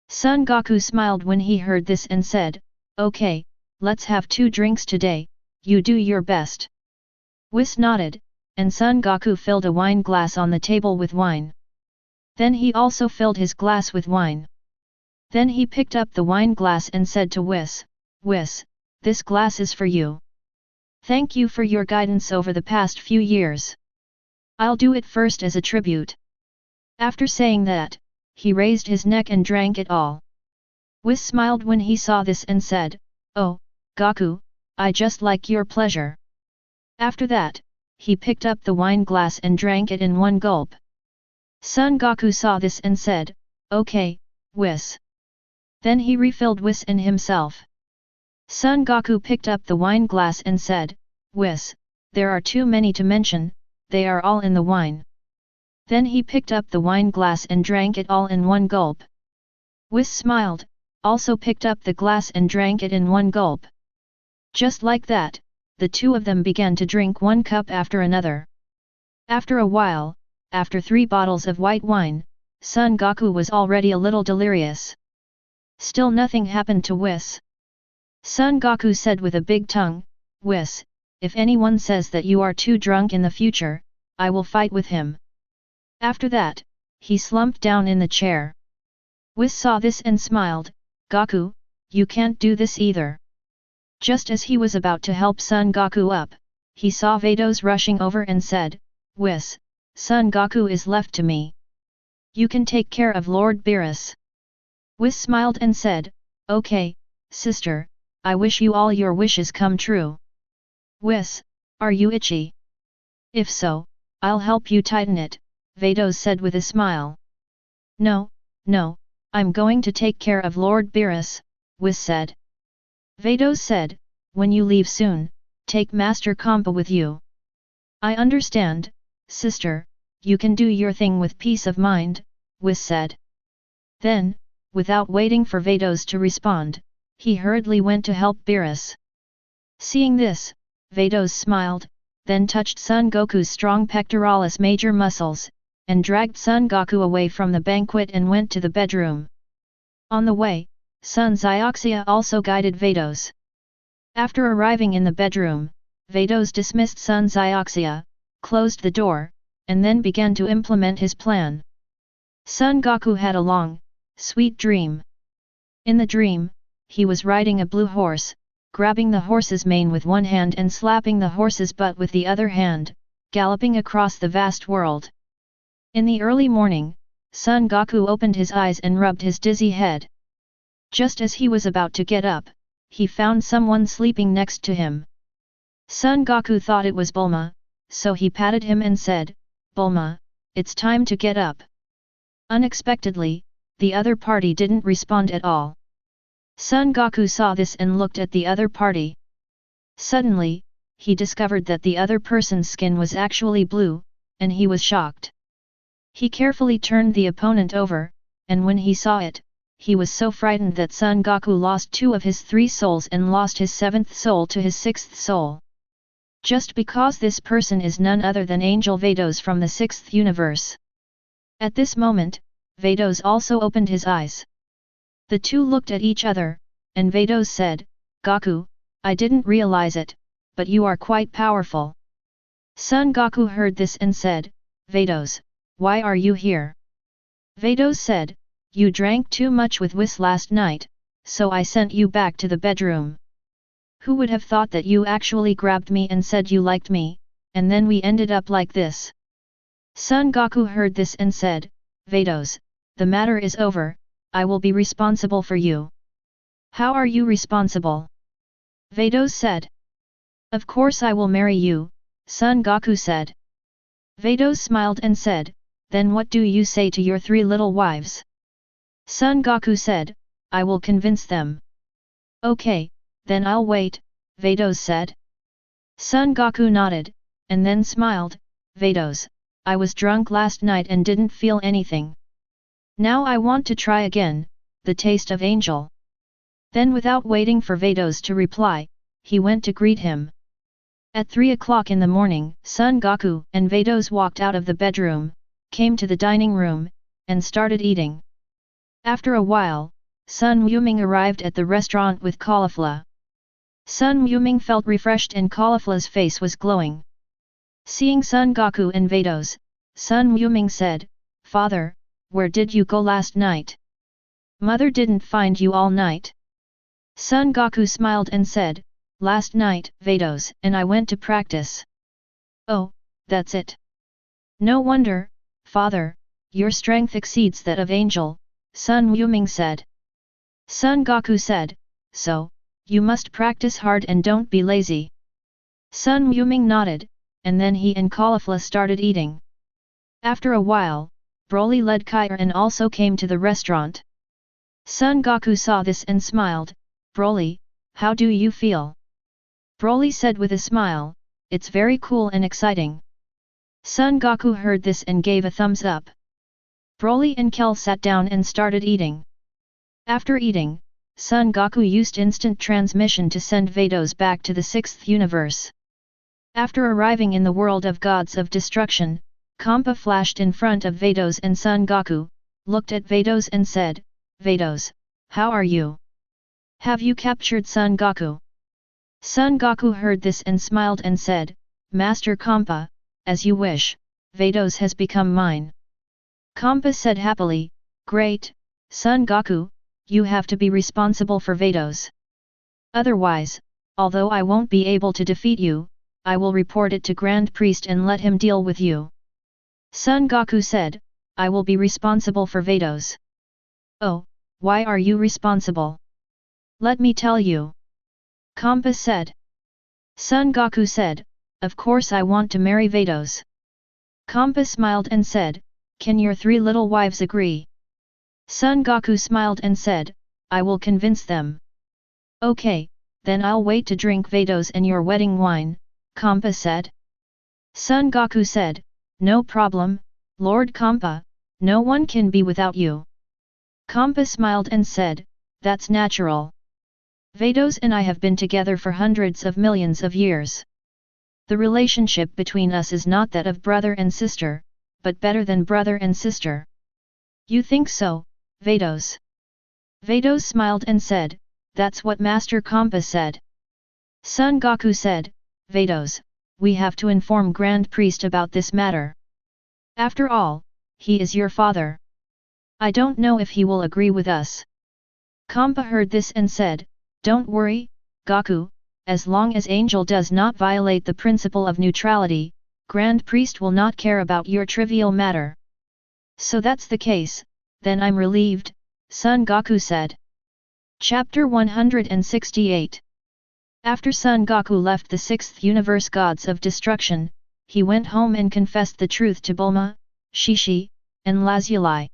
Son Goku smiled when he heard this and said, "Okay, let's have 2 drinks today, you do your best." Whis nodded, and Son Goku filled a wine glass on the table with wine. Then he also filled his glass with wine. Then he picked up the wine glass and said to Whis, "Whis, this glass is for you. Thank you for your guidance over the past few years. I'll do it first as a tribute." After saying that, he raised his neck and drank it all. Whis smiled when he saw this and said, "Oh, Goku, I just like your pleasure." After that, he picked up the wine glass and drank it in one gulp. Son Goku saw this and said, "Okay, Whis." Then he refilled Whis and himself. Son Goku picked up the wine glass and said, "Whis, there are too many to mention, they are all in the wine." Then he picked up the wine glass and drank it all in one gulp. Whis smiled, also picked up the glass and drank it in one gulp. Just like that, the two of them began to drink one cup after another. After a while, after 3 bottles of white wine, Son Goku was already a little delirious. Still nothing happened to Whis. Son Goku said with a big tongue, "Whis, if anyone says that you are too drunk in the future, I will fight with him." After that, he slumped down in the chair. Whis saw this and smiled, "Goku, you can't do this either." Just as he was about to help Son Goku up, he saw Vados rushing over and said, "Whis, Son Goku is left to me. You can take care of Lord Beerus." Whis smiled and said, "Okay, sister, I wish you all your wishes come true." "Whis, are you itchy? If so, I'll help you tighten it," Vados said with a smile. No, I'm going to take care of Lord Beerus," Whis said. Vados said, "When you leave soon, take Master Kompa with you." "I understand, sister, you can do your thing with peace of mind," Whis said. Then, without waiting for Vados to respond, he hurriedly went to help Beerus. Seeing this, Vados smiled, then touched Son Goku's strong pectoralis major muscles, and dragged Son Goku away from the banquet and went to the bedroom. On the way, Son Zioxia also guided Vados. After arriving in the bedroom, Vados dismissed Son Zioxia, closed the door, and then began to implement his plan. Son Goku had a long, sweet dream. In the dream, he was riding a blue horse, grabbing the horse's mane with one hand and slapping the horse's butt with the other hand, galloping across the vast world. In the early morning, Son Goku opened his eyes and rubbed his dizzy head. Just as he was about to get up, he found someone sleeping next to him. Son Goku thought it was Bulma, so he patted him and said, "Bulma, it's time to get up." Unexpectedly, the other party didn't respond at all. Son Goku saw this and looked at the other party. Suddenly, he discovered that the other person's skin was actually blue, and he was shocked. He carefully turned the opponent over, and when he saw it, he was so frightened that Son Goku lost 2 of his 3 souls and lost his 7th soul to his 6th soul. Just because this person is none other than Angel Vados from the 6th universe. At this moment, Vados also opened his eyes. The two looked at each other, and Vados said, "Goku, I didn't realize it, but you are quite powerful." Son Goku heard this and said, "Vados, why are you here?" Vados said, "You drank too much with Whis last night, so I sent you back to the bedroom. Who would have thought that you actually grabbed me and said you liked me, and then we ended up like this?" Son Goku heard this and said, "Vados, the matter is over, I will be responsible for you." "How are you responsible?" Vados said. "Of course I will marry you," Son Goku said. Vados smiled and said, "Then what do you say to your 3 little wives?" Son Goku said, "I will convince them." "Okay, then I'll wait," Vados said. Son Goku nodded, and then smiled, "Vados, I was drunk last night and didn't feel anything. Now I want to try again, the taste of angel." Then without waiting for Vados to reply, he went to greet him. At 3 o'clock in the morning, Son Goku and Vados walked out of the bedroom, came to the dining room, and started eating. After a while, Sun Wuming arrived at the restaurant with caulifla. Sun Wuming felt refreshed and caulifla's face was glowing. Seeing Son Goku and Vados, Sun Wuming said, "Father, where did you go last night? Mother didn't find you all night." Son Goku smiled and said, "Last night, Vados and I went to practice." "Oh, that's it. No wonder, Father, your strength exceeds that of Angel," Sun Wuming said. Son Goku said, "So, you must practice hard and don't be lazy." Sun Wuming nodded, and then he and caulifla started eating. After a while, Broly led Kairan also came to the restaurant. Son Goku saw this and smiled, "Broly, how do you feel?" Broly said with a smile, "It's very cool and exciting." Son Goku heard this and gave a thumbs up. Broly and Kel sat down and started eating. After eating, Son Goku used instant transmission to send Vados back to the 6th universe. After arriving in the world of gods of destruction, Kampa flashed in front of Vados and Son Goku, looked at Vados and said, "Vados, how are you? Have you captured Son Goku?" Son Goku heard this and smiled and said, "Master Kampa, as you wish, Vados has become mine." Kampa said happily, "Great, Son Goku, you have to be responsible for Vados. Otherwise, although I won't be able to defeat you, I will report it to Grand Priest and let him deal with you." Son Goku said, "I will be responsible for Vados." "Oh, why are you responsible? Let me tell you." Kampa said. Son Goku said, "Of course I want to marry Vados." Kampa smiled and said, "Can your 3 little wives agree?" Son Goku smiled and said, "I will convince them." "Okay, then I'll wait to drink Vados and your wedding wine," Kampa said. Son Goku said, "No problem, Lord Kampa, no one can be without you." Kampa smiled and said, "That's natural. Vados and I have been together for hundreds of millions of years. The relationship between us is not that of brother and sister, but better than brother and sister." "You think so, Vados?" Vados smiled and said, "That's what Master Kampa said." Son Goku said, "Vados, we have to inform Grand Priest about this matter. After all, he is your father. I don't know if he will agree with us." Kampa heard this and said, "Don't worry, Goku, as long as Angel does not violate the principle of neutrality, Grand Priest will not care about your trivial matter." "So that's the case, then I'm relieved," Son Goku said. Chapter 168. After Son Goku left the 6th universe gods of destruction, he went home and confessed the truth to Bulma, Shishi, and Lazuli.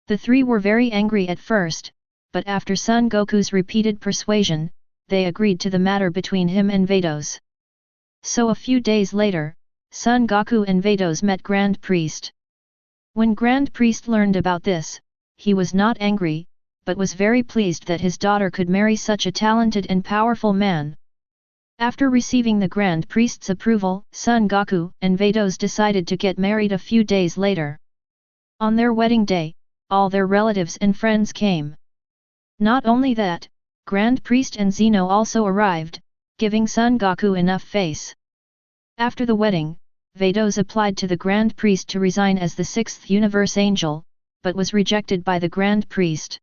The 3 were very angry at first, but after Son Goku's repeated persuasion, they agreed to the matter between him and Vados. So a few days later, Son Goku and Vados met Grand Priest. When Grand Priest learned about this, he was not angry, but was very pleased that his daughter could marry such a talented and powerful man. After receiving the Grand Priest's approval, Son Goku and Vados decided to get married a few days later. On their wedding day, all their relatives and friends came. Not only that, Grand Priest and Zeno also arrived, giving Son Goku enough face. After the wedding, Vados applied to the Grand Priest to resign as the 6th Universe Angel, but was rejected by the Grand Priest.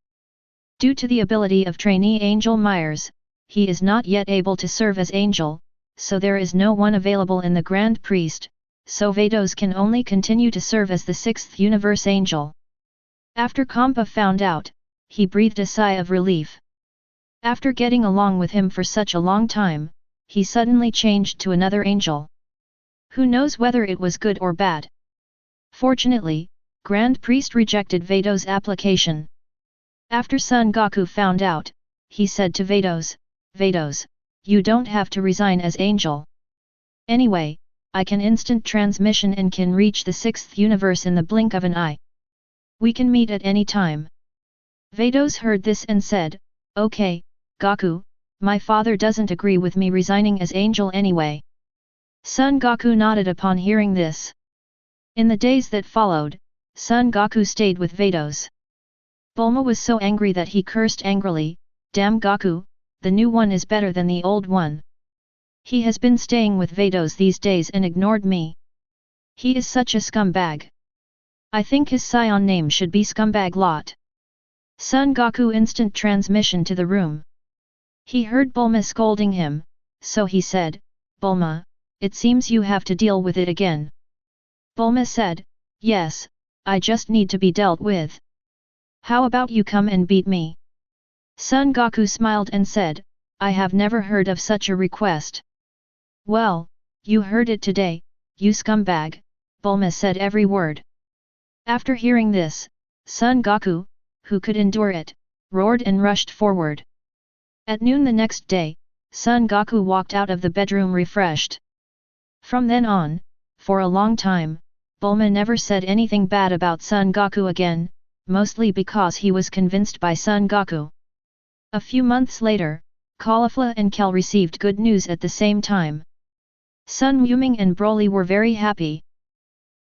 Due to the ability of trainee Angel Myers, he is not yet able to serve as Angel, so there is no one available in the Grand Priest, so Vados can only continue to serve as the 6th Universe Angel. After Kampa found out, he breathed a sigh of relief. After getting along with him for such a long time, he suddenly changed to another angel. Who knows whether it was good or bad? Fortunately, Grand Priest rejected Vados' application. After Son Goku found out, he said to Vados, "Vados, you don't have to resign as angel. Anyway, I can instant transmission and can reach the 6th universe in the blink of an eye. We can meet at any time." Vados heard this and said, "Okay, Goku, my father doesn't agree with me resigning as angel anyway." Son Goku nodded upon hearing this. In the days that followed, Son Goku stayed with Vados. Bulma was so angry that he cursed angrily, "Damn Goku, the new one is better than the old one. He has been staying with Vados these days and ignored me. He is such a scumbag. I think his Saiyan name should be Scumbag Lot." Son Goku instant transmission to the room. He heard Bulma scolding him, so he said, "Bulma, it seems you have to deal with it again." Bulma said, "Yes, I just need to be dealt with. How about you come and beat me?" Son Goku smiled and said, "I have never heard of such a request." "Well, you heard it today, you scumbag," Bulma said every word. After hearing this, Son Goku, who could endure it, roared and rushed forward. At noon the next day, Son Goku walked out of the bedroom refreshed. From then on, for a long time, Bulma never said anything bad about Son Goku again, mostly because he was convinced by Son Goku. A few months later, Caulifla and Kel received good news at the same time. Sun Wuming and Broly were very happy.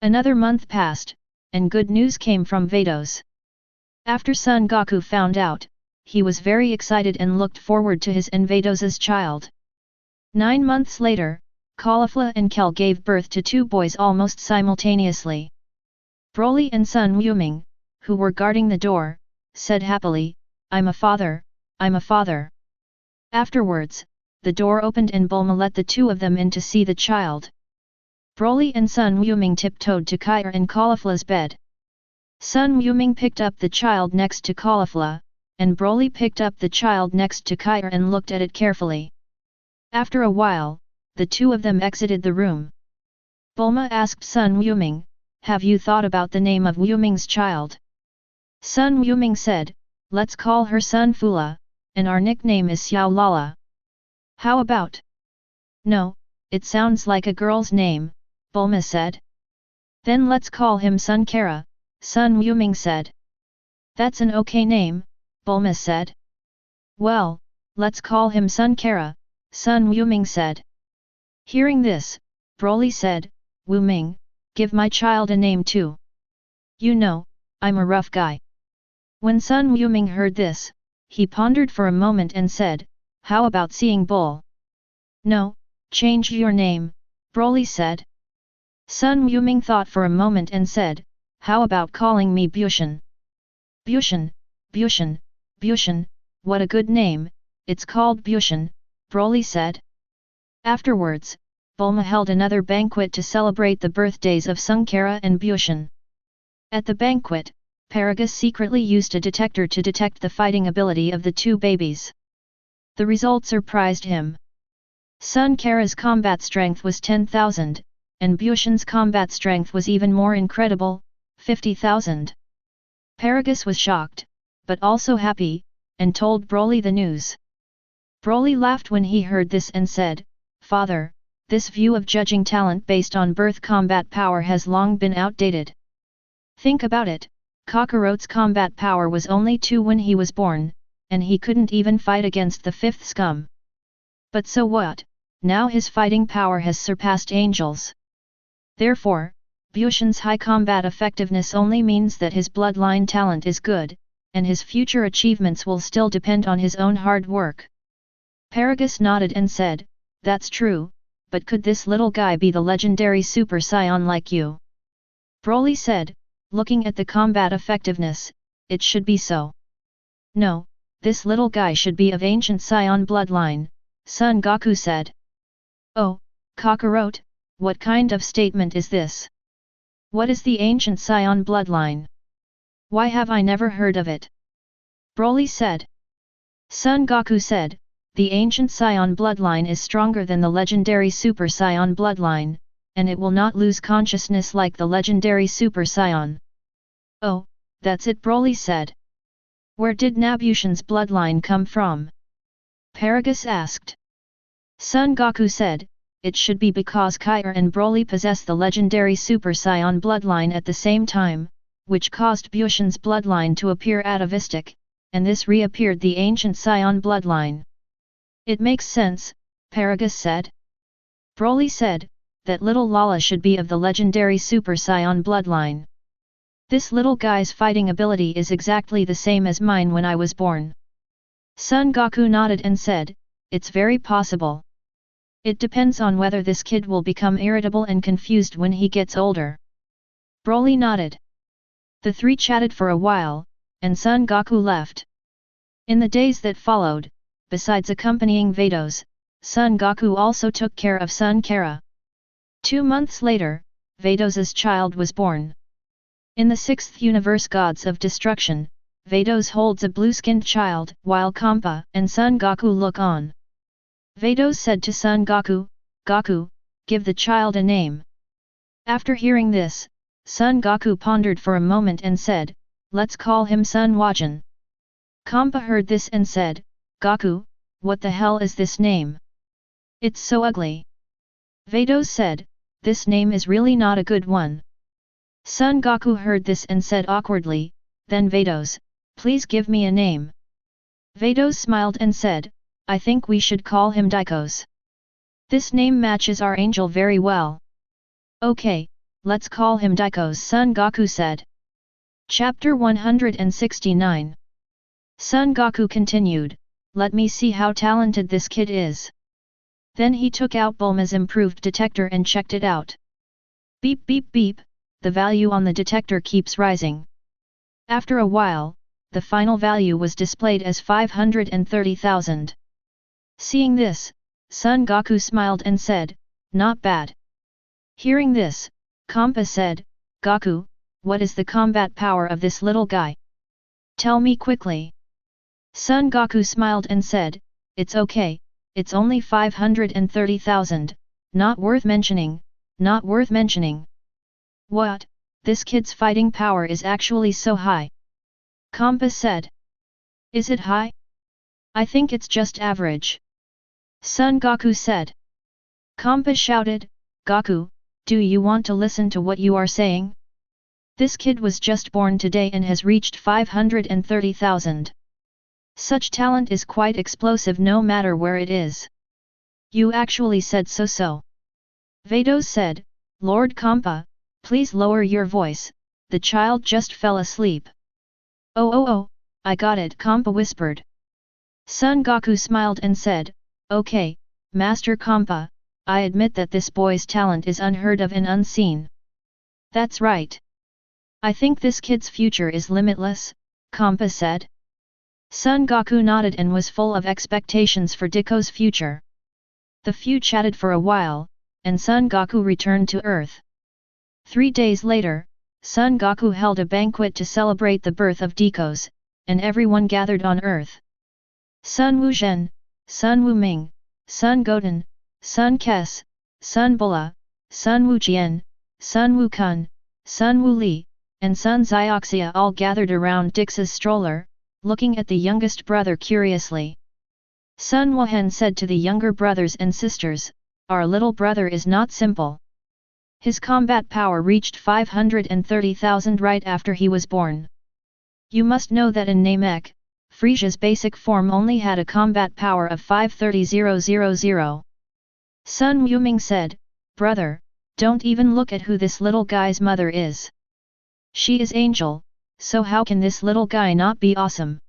Another month passed, and good news came from Vados. After Son Goku found out, he was very excited and looked forward to his and Vados's child. 9 months later, Caulifla and Kel gave birth to 2 boys almost simultaneously. Broly and Sun Wuming, who were guarding the door, said happily, "I'm a father, I'm a father." Afterwards, the door opened and Bulma let the 2 of them in to see the child. Broly and Sun Wuming tiptoed to Kair and Caulifla's bed. Sun Wuming picked up the child next to Caulifla, and Broly picked up the child next to Kair and looked at it carefully. After a while, the 2 of them exited the room. Bulma asked Sun Wuming, "Have you thought about the name of Wuming's child?" Sun Wuming said, "Let's call her Sun Fula, and our nickname is Xiao Lala." "How about?" "No, it sounds like a girl's name," Bulma said. "Then let's call him Sun Kara," Sun Wuming said. "That's an okay name," Bulma said. "Well, let's call him Sun Kara," Sun Wuming said. Hearing this, Broly said, "Wuming, give my child a name too. You know, I'm a rough guy." When Sun Wuming heard this, he pondered for a moment and said, "How about Seeing Bull?" "No, change your name," Broly said. Sun Wuming thought for a moment and said, "How about calling me Bushin?" "Bushin, Bushin, Bushin, what a good name, it's called Bushin," Broly said. Afterwards, Bulma held another banquet to celebrate the birthdays of Sungkara and Bushin. At the banquet, Paragus secretly used a detector to detect the fighting ability of the 2 babies. The result surprised him. Sungkara's combat strength was 10,000, and Bushin's combat strength was even more incredible, 50,000. Paragus was shocked, but also happy, and told Broly the news. Broly laughed when he heard this and said, "Father, this view of judging talent based on birth combat power has long been outdated. Think about it, Kakarot's combat power was only 2 when he was born, and he couldn't even fight against the 5th scum. But so what, now his fighting power has surpassed angels. Therefore, Bushin's high combat effectiveness only means that his bloodline talent is good, and his future achievements will still depend on his own hard work." Paragus nodded and said, "That's true, but could this little guy be the legendary Super Saiyan like you?" Broly said, "Looking at the combat effectiveness, it should be so." "No, this little guy should be of ancient Saiyan bloodline," Son Goku said. "Oh, Kakarot, what kind of statement is this? What is the ancient Saiyan bloodline? Why have I never heard of it?" Broly said. Son Goku said, "The ancient Saiyan bloodline is stronger than the legendary Super Saiyan bloodline, and it will not lose consciousness like the legendary Super Saiyan." "Oh, that's it," Broly said. "Where did Nabushin's bloodline come from?" Paragus asked. Son Goku said, "It should be because Kair and Broly possess the legendary Super Saiyan bloodline at the same time, which caused Bushin's bloodline to appear atavistic, and this reappeared the ancient Saiyan bloodline." "It makes sense," Paragus said. Broly said, "That little Lala should be of the legendary Super Saiyan bloodline. This little guy's fighting ability is exactly the same as mine when I was born." Son Goku nodded and said, "It's very possible. It depends on whether this kid will become irritable and confused when he gets older." Broly nodded. The 3 chatted for a while, and Son Goku left. In the days that followed, besides accompanying Vados, Son Goku also took care of Sun Kara. 2 months later, Vados's child was born. In the 6th universe Gods of Destruction, Vados holds a blue-skinned child, while Kampa and Son Goku look on. Vados said to Son Goku, "Goku, give the child a name." After hearing this, Son Goku pondered for a moment and said, "Let's call him Sun Wajan." Kampa heard this and said, "Goku, what the hell is this name? It's so ugly." Vados said, "This name is really not a good one." Son Goku heard this and said awkwardly, Then Vados, please give me a name. Vados smiled and said, I think we should call him Dikos. This name matches our angel very well. Okay, let's call him Dikos, Son Goku said. Chapter 169. Son Goku continued, let me see how talented this kid is. Then he took out Bulma's improved detector and checked it out. Beep beep beep, the value on the detector keeps rising. After a while, the final value was displayed as 530,000. Seeing this, Son Goku smiled and said, not bad. Hearing this, Kampa said, Goku, what is the combat power of this little guy? Tell me quickly. Son Goku smiled and said, it's okay, it's only 530,000, not worth mentioning, not worth mentioning. What, this kid's fighting power is actually so high? Kampa said. Is it high? I think it's just average. Son Goku said. Kampa shouted, Goku, do you want to listen to what you are saying? This kid was just born today and has reached 530,000. Such talent is quite explosive no matter where it is. You actually said so. Vados said, Lord Kampa, please lower your voice, the child just fell asleep. Oh, I got it, Kampa whispered. Son Goku smiled and said, okay, Master Kampa, I admit that this boy's talent is unheard of and unseen. That's right. I think this kid's future is limitless, Kampa said. Son Goku nodded and was full of expectations for Diko's future. The few chatted for a while, and Son Goku returned to Earth. 3 days later, Son Goku held a banquet to celebrate the birth of Dikos, and everyone gathered on Earth. Sun Wuzhen, Sun Wuming, Sun Goten, Sun Kes, Sun Bula, Sun Wuqian, Sun Wukong, Sun Wuli, and Sun Zioxia all gathered around Dix's stroller, looking at the youngest brother curiously. Sun Wuhen said to the younger brothers and sisters, our little brother is not simple. His combat power reached 530,000 right after he was born. You must know that in Namek, Frisia's basic form only had a combat power of 530,000. Sun Wuming said, brother, don't even look at who this little guy's mother is. She is angel, so how can this little guy not be awesome?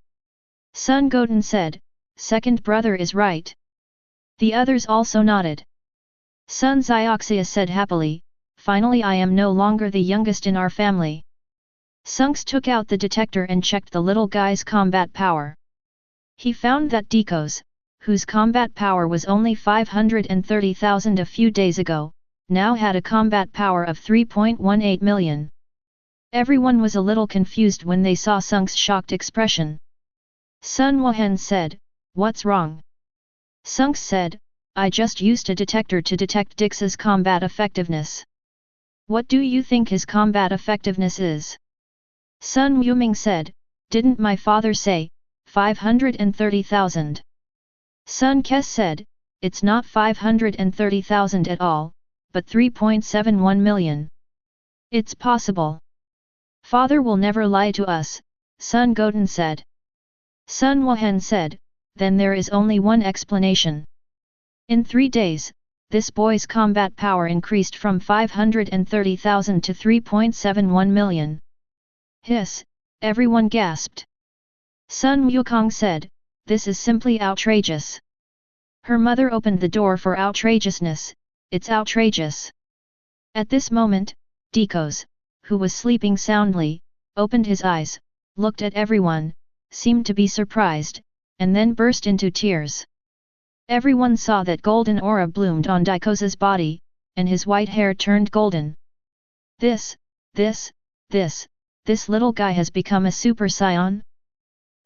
Sun Goten said, second brother is right. The others also nodded. Sun Zioxia said happily, finally I am no longer the youngest in our family. Sunks took out the detector and checked the little guy's combat power. He found that Dikos, whose combat power was only 530,000 a few days ago, now had a combat power of 3.18 million. Everyone was a little confused when they saw Sunk's shocked expression. Sun Wuhen said, what's wrong? Sunk said, I just used a detector to detect Dix's combat effectiveness. What do you think his combat effectiveness is? Sun Wuming said, didn't my father say, 530,000? Sun Kes said, it's not 530,000 at all, but 3.71 million. It's possible. Father will never lie to us, Sun Goten said. Sun Wuhen said, then there is only one explanation. In 3 days, this boy's combat power increased from 530,000 to 3.71 million. Hiss, everyone gasped. Sun Wukong said, this is simply outrageous. Her mother opened the door for outrageousness, it's outrageous. At this moment, Dikos, who was sleeping soundly, opened his eyes, looked at everyone, seemed to be surprised, and then burst into tears. Everyone saw that golden aura bloomed on Dikos's body, and his white hair turned golden. This little guy has become a Super Saiyan?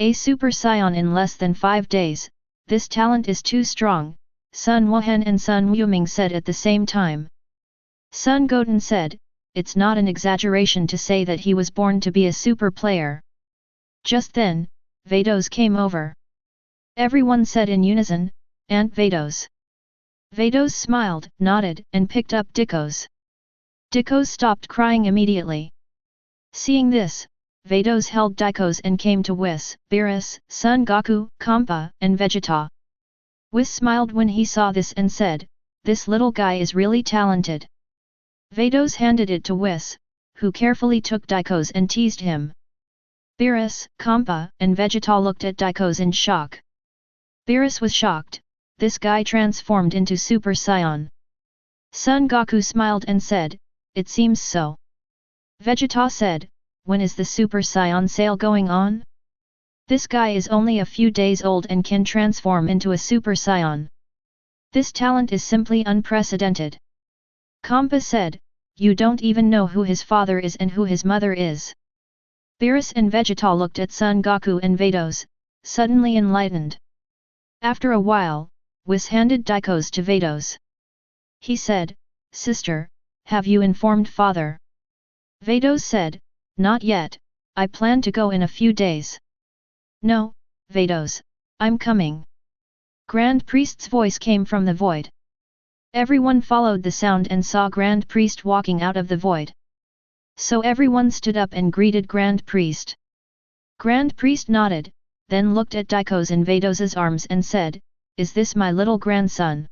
A Super Saiyan in less than 5 days, this talent is too strong, Sun Wuhen and Sun Wuming said at the same time. Sun Goten said, it's not an exaggeration to say that he was born to be a super player. Just then, Vados came over. Everyone said in unison, Aunt Vados. Vados smiled, nodded, and picked up Dikos. Dikos stopped crying immediately. Seeing this, Vados held Daikos and came to Whis, Beerus, Son Goku, Kampa, and Vegeta. Whis smiled when he saw this and said, "This little guy is really talented." Vados handed it to Whis, who carefully took Daikos and teased him. Beerus, Kampa, and Vegeta looked at Daikos in shock. Beerus was shocked, this guy transformed into Super Saiyan. Son Goku smiled and said, "It seems so." Vegeta said, "When is the Super Saiyan sale going on? This guy is only a few days old and can transform into a Super Saiyan. This talent is simply unprecedented." Kampa said, "You don't even know who his father is and who his mother is." Beerus and Vegeta looked at Son Goku and Vados, suddenly enlightened. After a while, Whis handed Daikos to Vados. He said, "Sister, have you informed father?" Vados said, "Not yet, I plan to go in a few days." "No, Vados, I'm coming." Grand Priest's voice came from the void. Everyone followed the sound and saw Grand Priest walking out of the void. So everyone stood up and greeted Grand Priest. Grand Priest nodded, then looked at Daikos in Vados's arms and said, "Is this my little grandson?"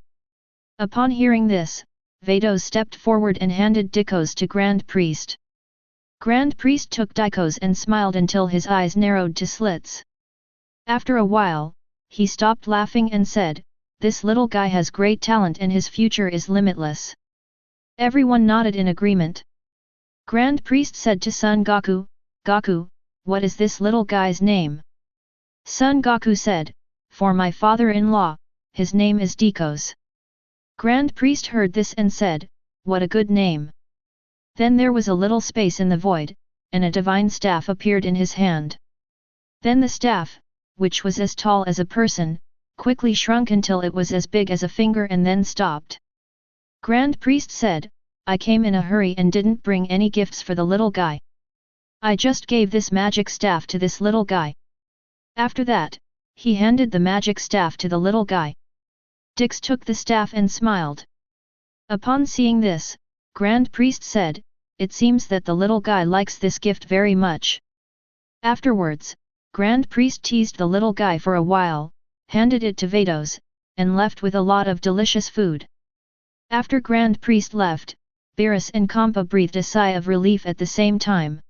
Upon hearing this, Vados stepped forward and handed Daikos to Grand Priest. Grand Priest took Daikos and smiled until his eyes narrowed to slits. After a while, he stopped laughing and said, "This little guy has great talent and his future is limitless." Everyone nodded in agreement. Grand Priest said to Son Goku, "Goku, what is this little guy's name?" Son Goku said, "For my father-in-law, his name is Daikos." Grand Priest heard this and said, "What a good name." Then there was a little space in the void, and a divine staff appeared in his hand. Then the staff, which was as tall as a person, quickly shrunk until it was as big as a finger and then stopped. Grand Priest said, "I came in a hurry and didn't bring any gifts for the little guy. I just gave this magic staff to this little guy." After that, he handed the magic staff to the little guy. Dix took the staff and smiled. Upon seeing this, Grand Priest said, "It seems that the little guy likes this gift very much." Afterwards, Grand Priest teased the little guy for a while, handed it to Vados, and left with a lot of delicious food. After Grand Priest left, Beerus and Kampa breathed a sigh of relief at the same time.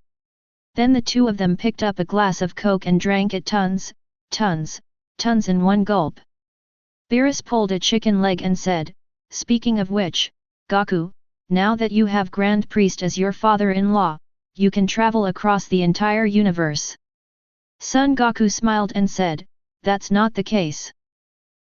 Then the two of them picked up a glass of Coke and drank it tons in one gulp. Beerus pulled a chicken leg and said, "Speaking of which, Goku, now that you have Grand Priest as your father-in-law, you can travel across the entire universe." Son Goku smiled and said, "That's not the case."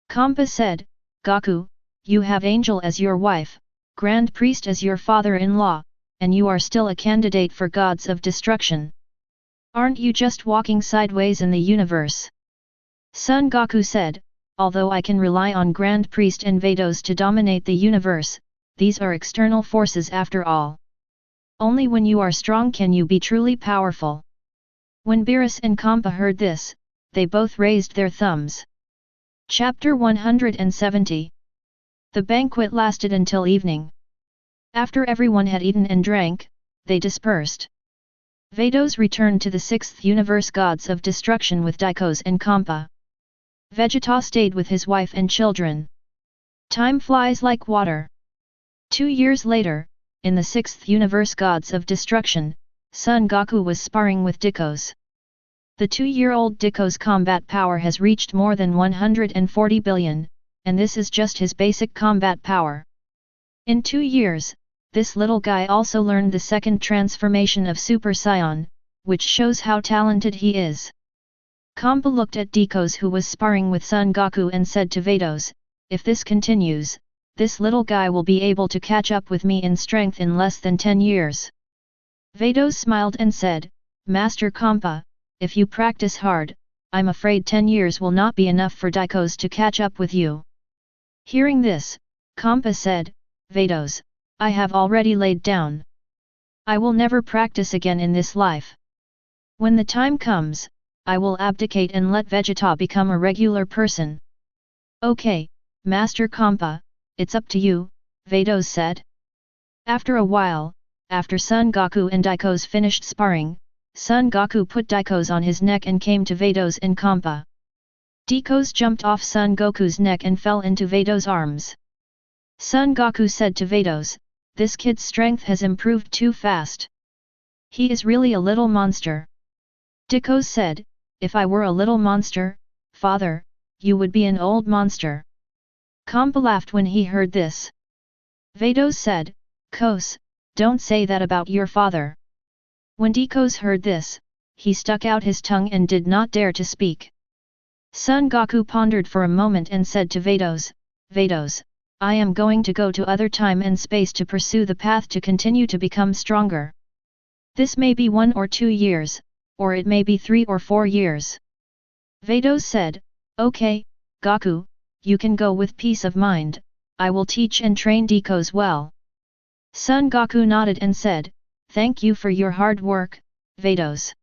Kampa said, "Goku, you have Angel as your wife, Grand Priest as your father-in-law, and you are still a candidate for gods of destruction. Aren't you just walking sideways in the universe?" Son Goku said, "Although I can rely on Grand Priest and Vados to dominate the universe, these are external forces after all. Only when you are strong can you be truly powerful." When Beerus and Kampa heard this, they both raised their thumbs. Chapter 170. The banquet lasted until evening. After everyone had eaten and drank, they dispersed. Vados returned to the 6th universe gods of destruction with Daikos and Kampa. Vegeta stayed with his wife and children. Time flies like water. 2 years later, in the 6th universe gods of destruction, Son Goku was sparring with Daikos. The 2-year-old Daikos' combat power has reached more than 140 billion, and this is just his basic combat power. In 2 years, this little guy also learned the second transformation of Super Saiyan, which shows how talented he is. Kampa looked at Daikos who was sparring with Son Goku and said to Vados, "If this continues, this little guy will be able to catch up with me in strength in less than 10 years. Vados smiled and said, "Master Kampa, if you practice hard, I'm afraid 10 years will not be enough for Daikos to catch up with you." Hearing this, Kampa said, "Vados, I have already laid down. I will never practice again in this life. When the time comes, I will abdicate and let Vegeta become a regular person." "Okay, Master Kampa, it's up to you," Vados said. After a while, after Son Goku and Daikos finished sparring, Son Goku put Daikos on his neck and came to Vados and Kampa. Daikos jumped off Son Goku's neck and fell into Vados' arms. Son Goku said to Vados, "This kid's strength has improved too fast. He is really a little monster." Daikos said, "If I were a little monster, father, you would be an old monster." Kampa laughed when he heard this. Vados said, "Kos, don't say that about your father." When Daikos heard this, he stuck out his tongue and did not dare to speak. Son Goku pondered for a moment and said to Vados, "Vados, I am going to go to other time and space to pursue the path to continue to become stronger. This may be 1 or 2 years, or it may be 3 or 4 years." Vados said, "Okay, Goku, you can go with peace of mind, I will teach and train Daikos well." Son Goku nodded and said, "Thank you for your hard work, Vados."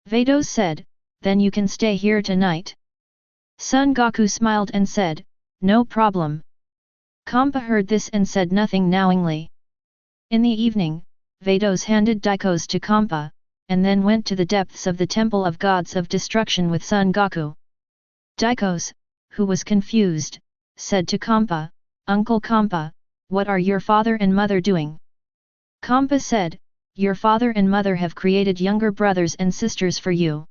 Vados said, "Then you can stay here tonight." Son Goku smiled and said, "No problem." Kampa heard this and said nothing knowingly. In the evening, Vados handed Daikos to Kampa, and then went to the depths of the Temple of Gods of Destruction with Son Goku. Daikos, who was confused, said to Kampa, "Uncle Kampa, what are your father and mother doing?" Kampa said, "Your father and mother have created younger brothers and sisters for you.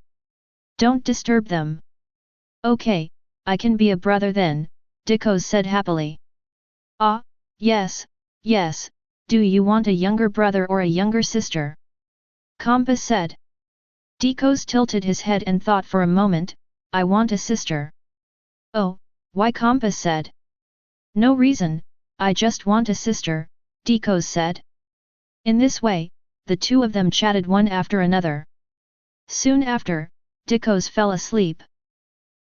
Don't disturb them." "Okay, I can be a brother then," Daikos said happily. "Ah, yes, yes, do you want a younger brother or a younger sister?" Kampa said. Daikos tilted his head and thought for a moment, "I want a sister." "Oh, why?" Kampa said. "No reason, I just want a sister," Daikos said. In this way, the two of them chatted one after another. Soon after, Daikos fell asleep.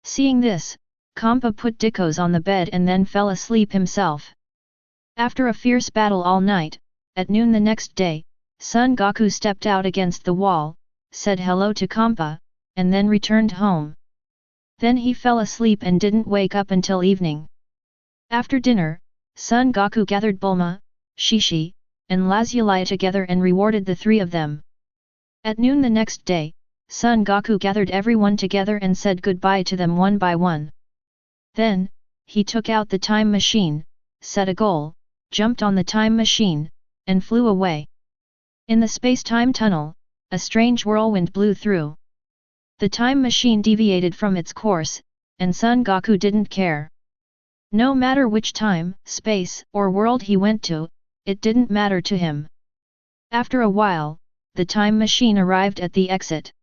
Seeing this, Kampa put Daikos on the bed and then fell asleep himself. After a fierce battle all night, at noon the next day, Son Goku stepped out against the wall, said hello to Kampa, and then returned home. Then he fell asleep and didn't wake up until evening. After dinner, Son Goku gathered Bulma, Shishi, and Lazuli together and rewarded the 3 of them. At noon the next day, Son Goku gathered everyone together and said goodbye to them one by one. Then, he took out the time machine, set a goal, jumped on the time machine, and flew away. In the space-time tunnel, a strange whirlwind blew through. The time machine deviated from its course, and Son Goku didn't care. No matter which time, space, or world he went to, it didn't matter to him. After a while, the time machine arrived at the exit.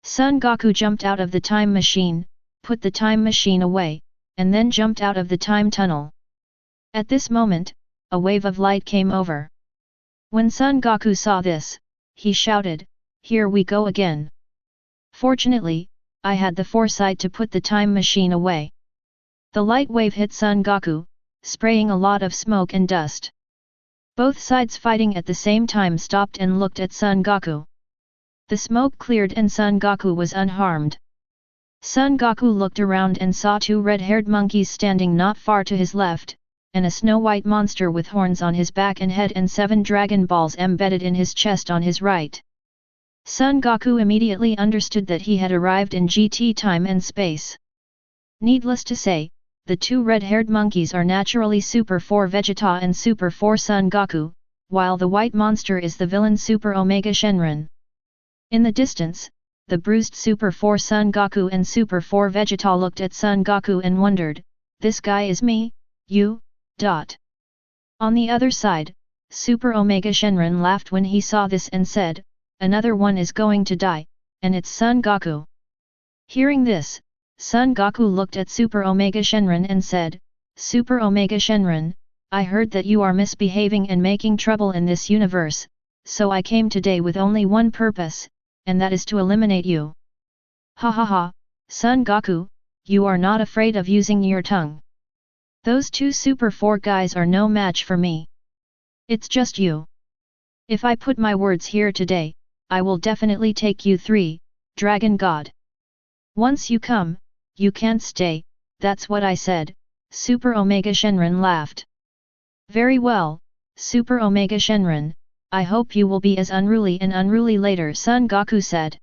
Son Goku jumped out of the time machine, put the time machine away, and then jumped out of the time tunnel. At this moment, a wave of light came over. When Son Goku saw this, he shouted, "Here we go again." Fortunately, I had the foresight to put the time machine away. The light wave hit Son Goku, spraying a lot of smoke and dust. Both sides fighting at the same time stopped and looked at Son Goku. The smoke cleared and Son Goku was unharmed. Son Goku looked around and saw 2 red-haired monkeys standing not far to his left, and a snow-white monster with horns on his back and head and 7 Dragon Balls embedded in his chest on his right. Son Goku immediately understood that he had arrived in GT time and space. Needless to say, the 2 red-haired monkeys are naturally Super 4 Vegeta and Super 4 Son Goku, while the white monster is the villain Super Omega Shenron. In the distance, the bruised Super 4 Son Goku and Super 4 Vegeta looked at Son Goku and wondered, "This guy is me, you, dot." On the other side, Super Omega Shenron laughed when he saw this and said, "Another one is going to die, and it's Son Goku." Hearing this, Son Goku looked at Super Omega Shenron and said, "Super Omega Shenron, I heard that you are misbehaving and making trouble in this universe, so I came today with only one purpose, and that is to eliminate you." "Ha ha ha, Son Goku, you are not afraid of using your tongue. Those 2 Super 4 guys are no match for me. It's just you. If I put my words here today, I will definitely take you 3, Dragon God. Once you come, you can't stay, that's what I said," Super Omega Shenron laughed. "Very well, Super Omega Shenron, I hope you will be as unruly and unruly later, Son Goku said.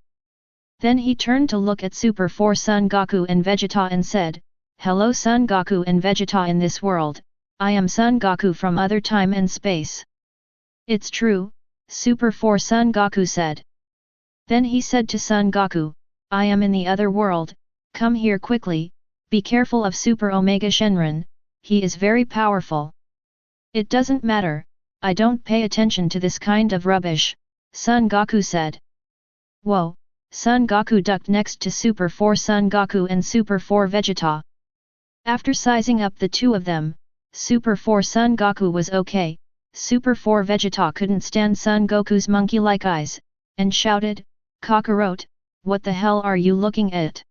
Then he turned to look at Super 4 Son Goku and Vegeta and said, Hello Son Goku and Vegeta in this world, I am Son Goku from other time and space. It's true, Super 4 Son Goku said. Then he said to Son Goku, I am in the other world, come here quickly, be careful of Super Omega Shenron, he is very powerful. It doesn't matter, I don't pay attention to this kind of rubbish, Son Goku said. Whoa, Son Goku ducked next to Super 4 Son Goku and Super 4 Vegeta. After sizing up the two of them, Super 4 Son Goku was okay, Super 4 Vegeta couldn't stand Son Goku's monkey-like eyes, and shouted, Kakarot, what the hell are you looking at?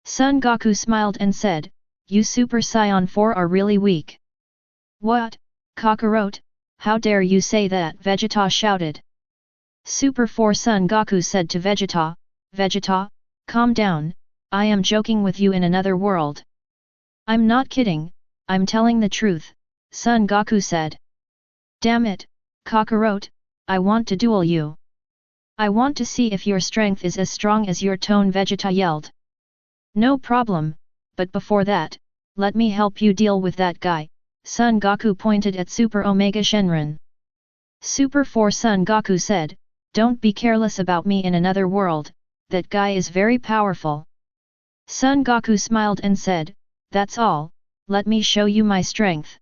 Son Goku smiled and said, you Super Saiyan 4 are really weak. What, Kakarot, how dare you say that? Vegeta shouted. Super 4 Son Goku said to Vegeta, Vegeta, calm down, I am joking with you in another world. I'm not kidding, I'm telling the truth, Son Goku said. Damn it, Kakarot, I want to duel you. I want to see if your strength is as strong as your tone, Vegeta yelled. No problem, but before that, let me help you deal with that guy, Son Goku pointed at Super Omega Shenron. Super 4 Son Goku said, don't be careless about me in another world, that guy is very powerful. Son Goku smiled and said, that's all, let me show you my strength.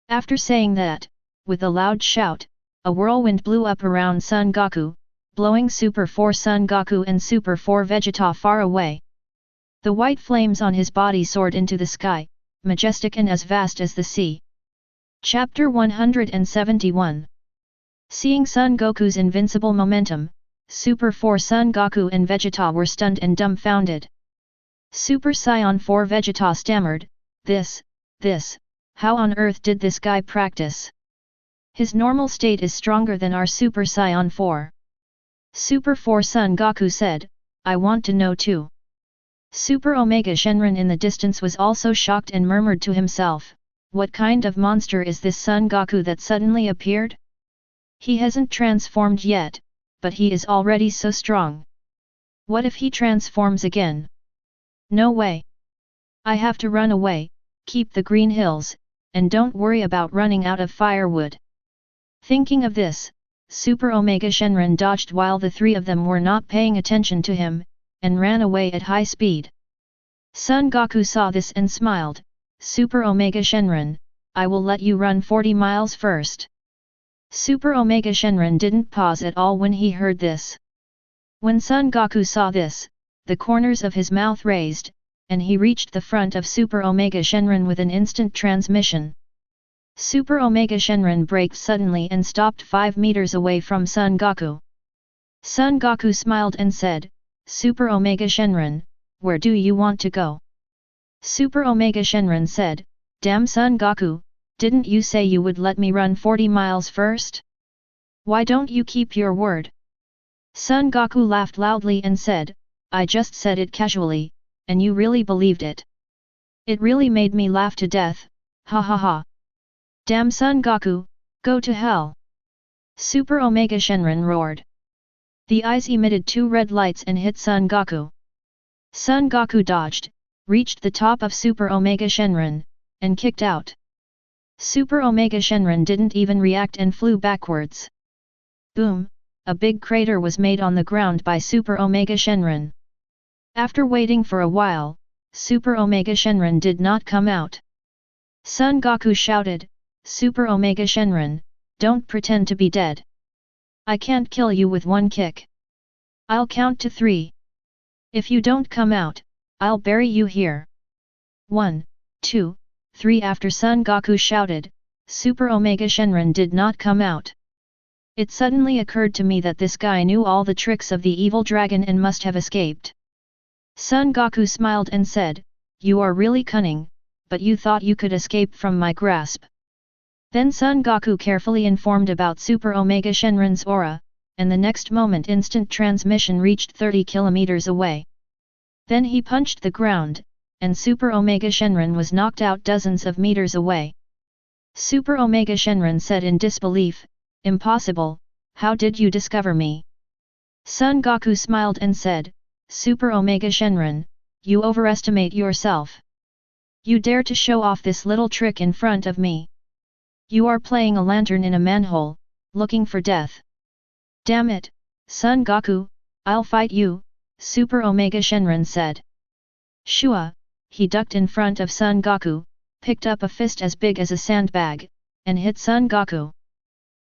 After saying that, with a loud shout, a whirlwind blew up around Son Goku, blowing Super 4 Son Goku and Super 4 Vegeta far away. The white flames on his body soared into the sky, majestic and as vast as the sea. Chapter 171. Seeing Son Goku's invincible momentum, Super 4 Son Goku and Vegeta were stunned and dumbfounded. Super Saiyan 4 Vegeta stammered, this, how on earth did this guy practice? His normal state is stronger than our Super Saiyan 4. Super 4 Son Goku said, I want to know too. Super Omega Shenron in the distance was also shocked and murmured to himself, what kind of monster is this Son Goku that suddenly appeared? He hasn't transformed yet, but he is already so strong. What if he transforms again? No way. I have to run away, keep the green hills, and don't worry about running out of firewood. Thinking of this, Super Omega Shenron dodged while the three of them were not paying attention to him, and ran away at high speed. Son Goku saw this and smiled, Super Omega Shenron, I will let you run 40 miles first. Super Omega Shenron didn't pause at all when he heard this. When Son Goku saw this, the corners of his mouth raised, and he reached the front of Super Omega Shenron with an instant transmission. Super Omega Shenron braked suddenly and stopped 5 meters away from Son Goku. Son Goku smiled and said, Super Omega Shenron, where do you want to go? Super Omega Shenron said, damn Son Goku, didn't you say you would let me run 40 miles first? Why don't you keep your word? Son Goku laughed loudly and said, I just said it casually, and you really believed it. It really made me laugh to death, ha ha ha. Damn Son Goku, go to hell! Super Omega Shenron roared. The eyes emitted 2 red lights and hit Son Goku. Son Goku dodged, reached the top of Super Omega Shenron, and kicked out. Super Omega Shenron didn't even react and flew backwards. Boom, a big crater was made on the ground by Super Omega Shenron. After waiting for a while, Super Omega Shenron did not come out. Son Goku shouted, Super Omega Shenron, don't pretend to be dead. I can't kill you with one kick. I'll count to 3. If you don't come out, I'll bury you here. 1, 2, 3. After Son Goku shouted, Super Omega Shenron did not come out. It suddenly occurred to me that this guy knew all the tricks of the evil dragon and must have escaped. Son Goku smiled and said, you are really cunning, but you thought you could escape from my grasp. Then Son Goku carefully informed about Super Omega Shenron's aura, and the next moment instant transmission reached 30 kilometers away. Then he punched the ground, and Super Omega Shenron was knocked out dozens of meters away. Super Omega Shenron said in disbelief, impossible, how did you discover me? Son Goku smiled and said, Super Omega Shenron, you overestimate yourself. You dare to show off this little trick in front of me. You are playing a lantern in a manhole, looking for death. Damn it, Son Goku, I'll fight you, Super Omega Shenron said. Shua, he ducked in front of Son Goku, picked up a fist as big as a sandbag, and hit Son Goku.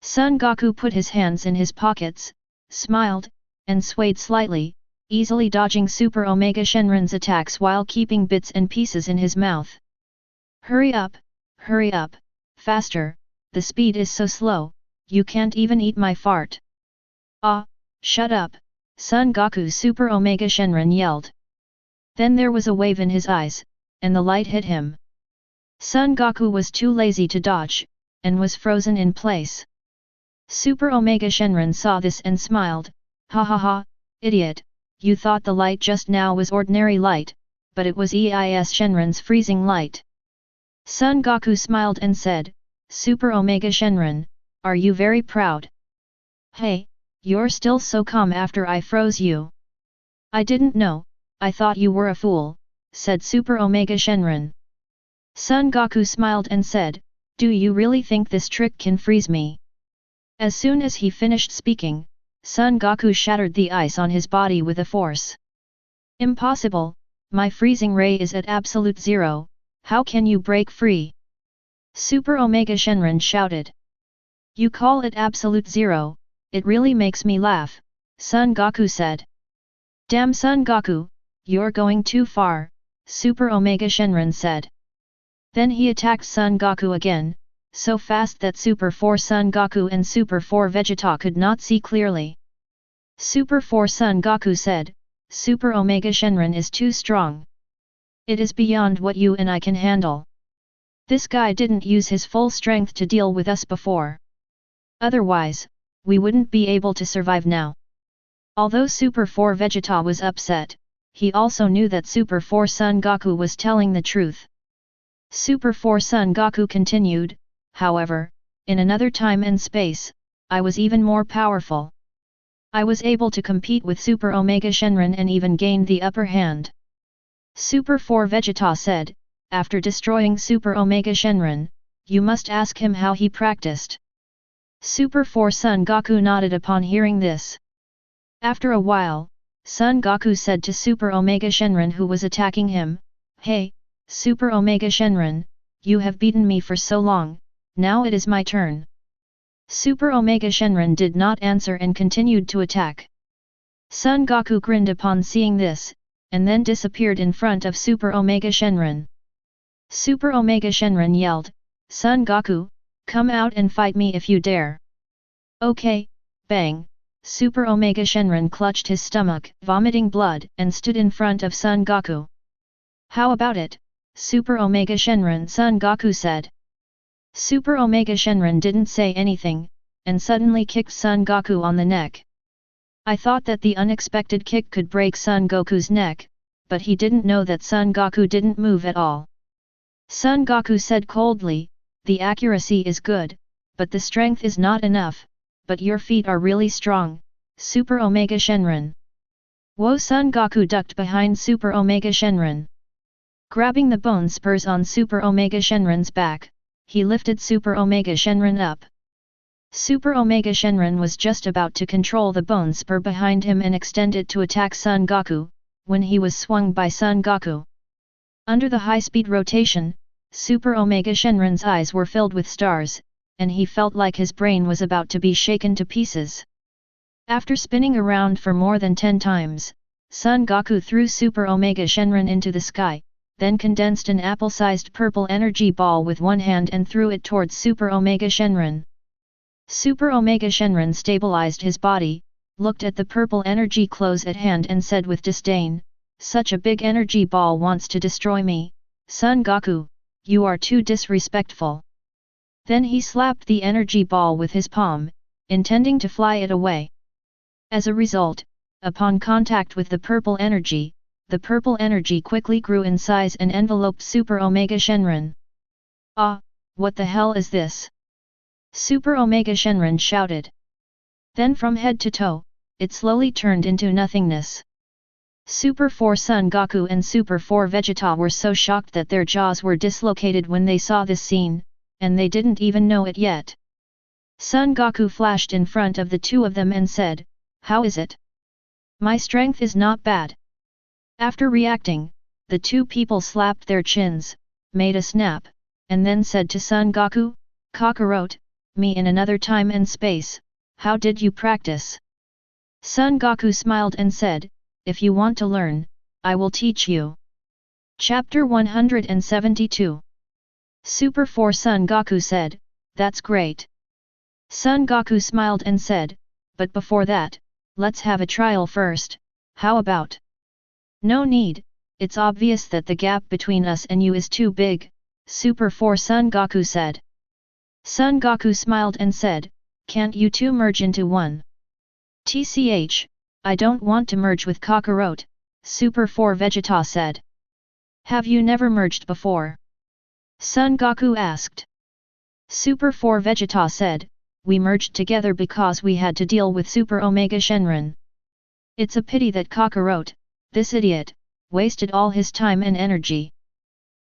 Son Goku put his hands in his pockets, smiled, and swayed slightly, easily dodging Super Omega Shenron's attacks while keeping bits and pieces in his mouth. Hurry up, faster, the speed is so slow, you can't even eat my fart. Ah, shut up, Son Goku, Super Omega Shenron yelled. Then there was a wave in his eyes, and the light hit him. Son Goku was too lazy to dodge, and was frozen in place. Super Omega Shenron saw this and smiled, ha ha ha, idiot, you thought the light just now was ordinary light, but it was EIS Shenron's freezing light. Son Goku smiled and said, Super Omega Shenron, are you very proud? Hey, you're still so calm after I froze you. I didn't know, I thought you were a fool, said Super Omega Shenron. Son Goku smiled and said, do you really think this trick can freeze me? As soon as he finished speaking, Son Goku shattered the ice on his body with a force. Impossible, my freezing ray is at absolute zero, how can you break free? Super Omega Shenron shouted. You call it absolute zero, it really makes me laugh, Son Goku said. Damn Son Goku, you're going too far, Super Omega Shenron said. Then he attacked Son Goku again, so fast that Super 4 Son Goku and Super 4 Vegeta could not see clearly. Super 4 Son Goku said, Super Omega Shenron is too strong. It is beyond what you and I can handle. This guy didn't use his full strength to deal with us before. Otherwise, we wouldn't be able to survive now. Although Super 4 Vegeta was upset, he also knew that Super 4 Son Goku was telling the truth. Super 4 Son Goku continued, however, in another time and space, I was even more powerful. I was able to compete with Super Omega Shenron and even gained the upper hand. Super 4 Vegeta said, after destroying Super Omega Shenron, you must ask him how he practiced. Super 4 Son Goku nodded upon hearing this. After a while, Son Goku said to Super Omega Shenron who was attacking him, Hey, Super Omega Shenron, you have beaten me for so long, now it is my turn. Super Omega Shenron did not answer and continued to attack. Son Goku grinned upon seeing this, and then disappeared in front of Super Omega Shenron. Super Omega Shenron yelled, Son Goku, come out and fight me if you dare. Okay, bang, Super Omega Shenron clutched his stomach, vomiting blood, and stood in front of Son Goku. How about it, Super Omega Shenron? Son Goku said. Super Omega Shenron didn't say anything, and suddenly kicked Son Goku on the neck. I thought that the unexpected kick could break Son Goku's neck, but he didn't know that Son Goku didn't move at all. Son Goku said coldly, the accuracy is good, but the strength is not enough, but your feet are really strong, Super Omega Shenron. Whoa! Son Goku ducked behind Super Omega Shenron. Grabbing the bone spurs on Super Omega Shenron's back, he lifted Super Omega Shenron up. Super Omega Shenron was just about to control the bone spur behind him and extend it to attack Son Goku, when he was swung by Son Goku. Under the high-speed rotation, Super Omega Shenron's eyes were filled with stars, and he felt like his brain was about to be shaken to pieces. After spinning around for more than 10 times, Son Goku threw Super Omega Shenron into the sky, then condensed an apple-sized purple energy ball with one hand and threw it towards Super Omega Shenron. Super Omega Shenron stabilized his body, looked at the purple energy close at hand and said with disdain, such a big energy ball wants to destroy me, Son Goku, you are too disrespectful. Then he slapped the energy ball with his palm, intending to fly it away. As a result, upon contact with the purple energy quickly grew in size and enveloped Super Omega Shenron. Ah, what the hell is this? Super Omega Shenron shouted. Then from head to toe, it slowly turned into nothingness. Super 4 Son Goku and Super 4 Vegeta were so shocked that their jaws were dislocated when they saw this scene, and they didn't even know it yet. Son Goku flashed in front of the two of them and said, "How is it? My strength is not bad." After reacting, the two people slapped their chins, made a snap, and then said to Son Goku, "Kakarot, me in another time and space, how did you practice?" Son Goku smiled and said, "If you want to learn, I will teach you." Chapter 172. Super 4 Son Goku said, "That's great." Son Goku smiled and said, "But before that, let's have a trial first, how about?" "No need, it's obvious that the gap between us and you is too big," Super 4 Son Goku said. Son Goku smiled and said, "Can't you two merge into one?" "Tch, I don't want to merge with Kakarot," Super 4 Vegeta said. "Have you never merged before?" Son Goku asked. Super 4 Vegeta said, "We merged together because we had to deal with Super Omega Shenron. It's a pity that Kakarot, this idiot, wasted all his time and energy."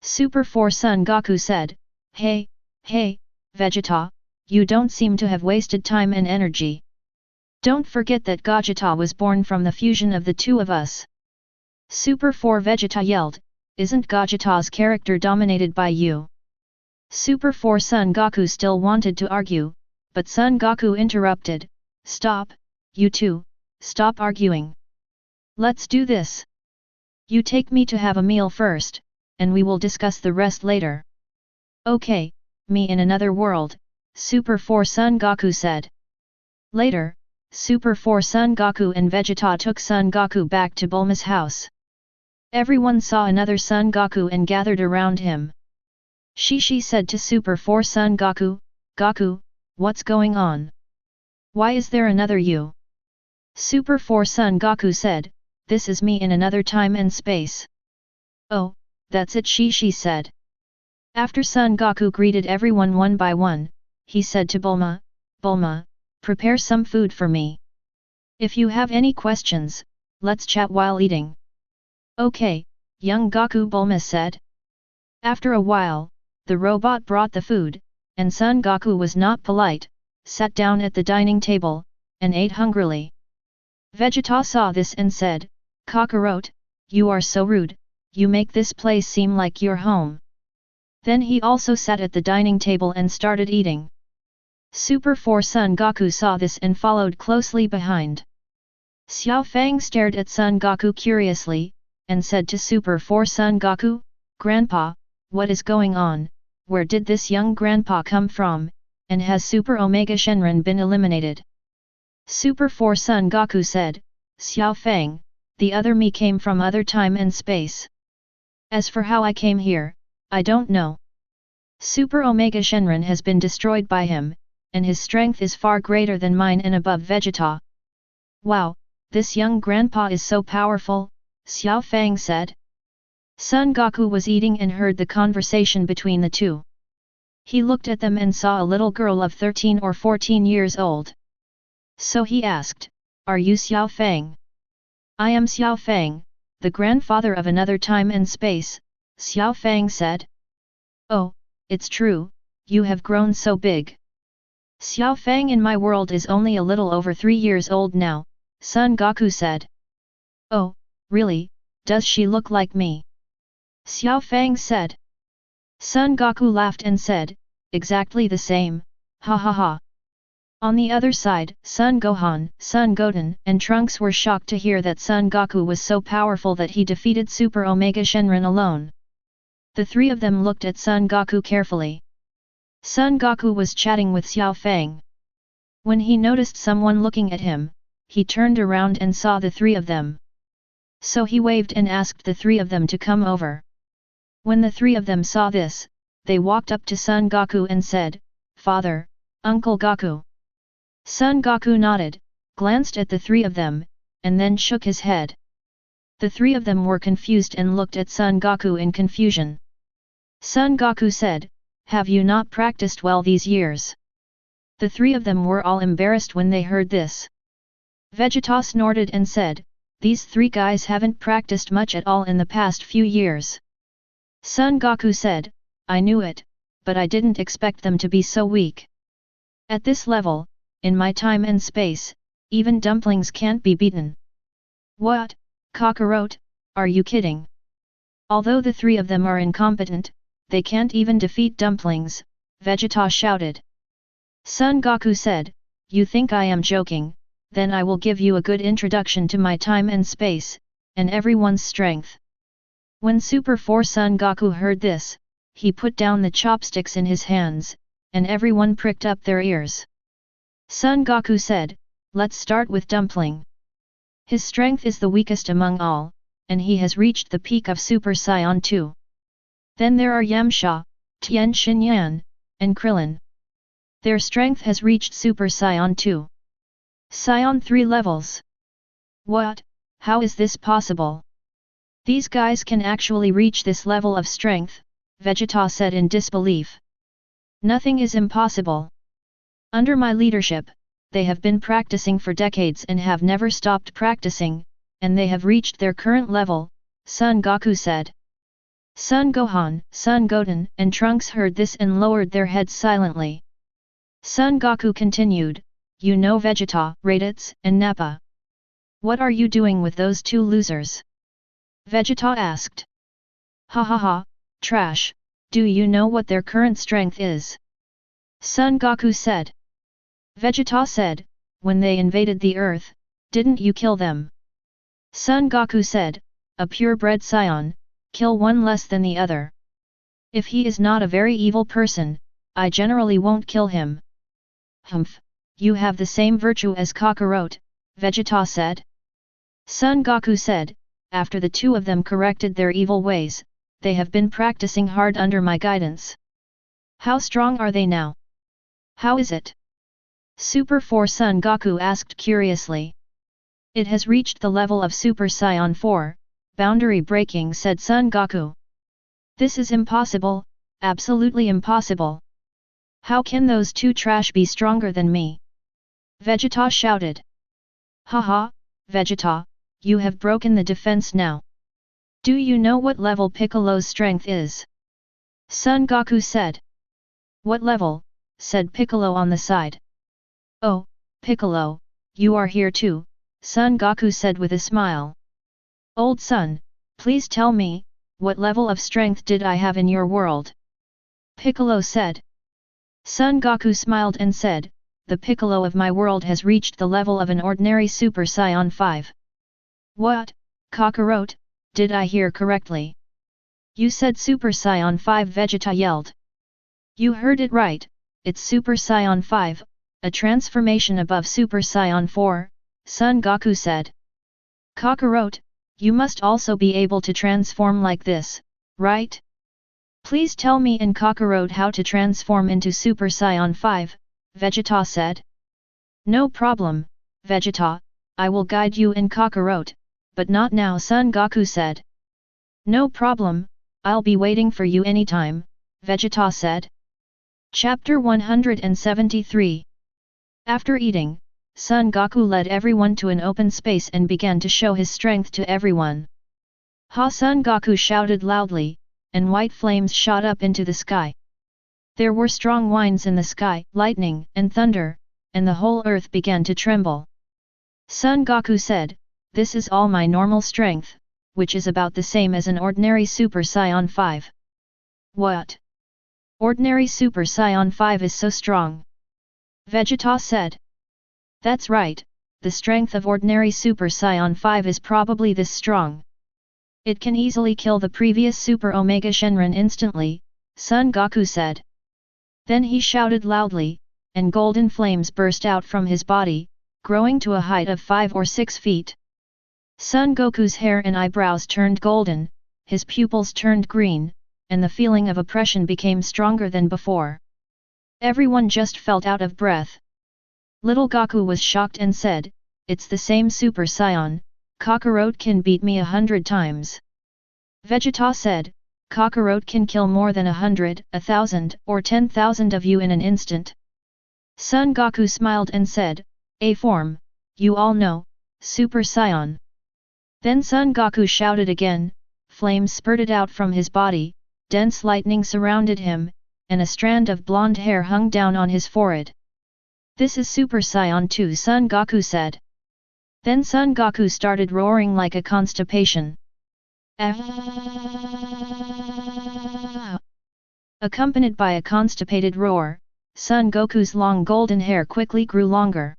Super 4 Son Goku said, Hey, Vegeta, you don't seem to have wasted time and energy. Don't forget that Gogeta was born from the fusion of the two of us." Super 4 Vegeta yelled, "Isn't Gogeta's character dominated by you?" Super 4 Son Goku still wanted to argue, but Son Goku interrupted, "Stop, you two, stop arguing. Let's do this. You take me to have a meal first, and we will discuss the rest later." "Okay, me in another world," Super 4 Son Goku said. Later, Super 4 Son Goku and Vegeta took Son Goku back to Bulma's house. Everyone saw another Son Goku and gathered around him. Shishi said to Super 4 Son Goku, "Goku, what's going on? Why is there another you?" Super 4 Son Goku said, "This is me in another time and space." "Oh, that's it," Shishi said. After Son Goku greeted everyone one by one, he said to Bulma, "Bulma, prepare some food for me. If you have any questions, let's chat while eating." "Okay, young Goku," Bulma said. After a while, the robot brought the food, and Son Goku was not polite, sat down at the dining table, and ate hungrily. Vegeta saw this and said, "Kakarot, you are so rude, you make this place seem like your home." Then he also sat at the dining table and started eating. Super 4 Son Goku saw this and followed closely behind. Xiao Fang stared at Son Goku curiously, and said to Super 4 Son Goku, "Grandpa, what is going on? Where did this young grandpa come from, and has Super Omega Shenron been eliminated?" Super 4 Son Goku said, "Xiao Fang, the other me came from other time and space. As for how I came here, I don't know. Super Omega Shenron has been destroyed by him, and his strength is far greater than mine and above Vegeta." "Wow, this young grandpa is so powerful," Xiao Fang said. Son Goku was eating and heard the conversation between the two. He looked at them and saw a little girl of 13 or 14 years old. So he asked, "Are you Xiao Fang?" "I am Xiao Fang, the grandfather of another time and space," Xiao Fang said. "Oh, it's true, you have grown so big. Xiao Fang in my world is only a little over 3 years old now," Son Goku said. "Oh, really, does she look like me?" Xiao Fang said. Son Goku laughed and said, "Exactly the same, ha ha ha." On the other side, Son Gohan, Son Goten, and Trunks were shocked to hear that Son Goku was so powerful that he defeated Super Omega Shenron alone. The three of them looked at Son Goku carefully. Son Goku was chatting with Xiao Fang. When he noticed someone looking at him, he turned around and saw the three of them. So he waved and asked the three of them to come over. When the three of them saw this, they walked up to Son Goku and said, "Father, Uncle Goku." Son Goku nodded, glanced at the three of them, and then shook his head. The three of them were confused and looked at Son Goku in confusion. Son Goku said, "Have you not practiced well these years?" The three of them were all embarrassed when they heard this. Vegeta snorted and said, "These three guys haven't practiced much at all in the past few years." Son Goku said, "I knew it, but I didn't expect them to be so weak. At this level, in my time and space, even dumplings can't be beaten." "What, Kakarot, are you kidding? Although the three of them are incompetent, they can't even defeat dumplings," Vegeta shouted. Son Goku said, "You think I am joking? Then I will give you a good introduction to my time and space, and everyone's strength." When Super 4 Son Goku heard this, he put down the chopsticks in his hands, and everyone pricked up their ears. Son Goku said, "Let's start with Dumpling. His strength is the weakest among all, and he has reached the peak of Super Saiyan 2. Then there are Yamcha, Tien Shinyan, and Krillin. Their strength has reached Super Saiyan 2. Saiyan 3 levels. What? How is this possible? These guys can actually reach this level of strength," Vegeta said in disbelief. "Nothing is impossible. Under my leadership, they have been practicing for decades and have never stopped practicing, and they have reached their current level," Son Goku said. Son Gohan, Son Goten, and Trunks heard this and lowered their heads silently. Son Goku continued, "You know Vegeta, Raditz, and Nappa. What are you doing with those two losers?" Vegeta asked. "Ha ha ha, trash, do you know what their current strength is?" Son Goku said. Vegeta said, "When they invaded the earth, didn't you kill them?" Son Goku said, "A purebred Saiyan, kill one less than the other. If he is not a very evil person, I generally won't kill him." "Humph, you have the same virtue as Kakarot," Vegeta said. Son Goku said, "After the two of them corrected their evil ways, they have been practicing hard under my guidance. How strong are they now? How is it?" Super 4 Son Goku asked curiously. "It has reached the level of Super Saiyan 4, boundary breaking," said Son Goku. "This is impossible, absolutely impossible. How can those two trash be stronger than me?" Vegeta shouted. "Haha, Vegeta, you have broken the defense now. Do you know what level Piccolo's strength is?" Son Goku said. "What level?" said Piccolo on the side. "Oh, Piccolo, you are here too," Son Goku said with a smile. "Old son, please tell me, what level of strength did I have in your world?" Piccolo said. Son Goku smiled and said, "The Piccolo of my world has reached the level of an ordinary Super Saiyan 5. "What, Kakarot, did I hear correctly? You said Super Saiyan 5?" Vegeta yelled. "You heard it right, it's Super Saiyan 5, a transformation above Super Saiyan 4, Son Goku said. "Kakarot, you must also be able to transform like this, right? Please tell me in Kakarot how to transform into Super Saiyan 5, Vegeta said. "No problem, Vegeta, I will guide you in Kakarot, but not now," Son Goku said. "No problem, I'll be waiting for you anytime," Vegeta said. Chapter 173. After eating, Son Goku led everyone to an open space and began to show his strength to everyone. "Ha!" Son Goku shouted loudly, and white flames shot up into the sky. There were strong winds in the sky, lightning and thunder, and the whole earth began to tremble. Son Goku said, "This is all my normal strength, which is about the same as an ordinary Super Saiyan 5. "What? Ordinary Super Saiyan 5 is so strong?" Vegeta said. "That's right, the strength of ordinary Super Saiyan 5 is probably this strong. It can easily kill the previous Super Omega Shenron instantly," Son Goku said. Then he shouted loudly, and golden flames burst out from his body, growing to a height of 5 or 6 feet. Son Goku's hair and eyebrows turned golden, his pupils turned green, and the feeling of oppression became stronger than before. Everyone just felt out of breath. Little Goku was shocked and said, "It's the same Super Saiyan, Kakarot can beat me 100 times. Vegeta said, "Kakarot can kill more than 100, 1,000, or 10,000 of you in an instant." Son Goku smiled and said, "A form, you all know, Super Saiyan." Then Son Goku shouted again, flames spurted out from his body, dense lightning surrounded him, and a strand of blonde hair hung down on his forehead. "This is Super Saiyan 2," Son Goku said. Then Son Goku started roaring like a constipation. Accompanied by a constipated roar, Son Goku's long golden hair quickly grew longer.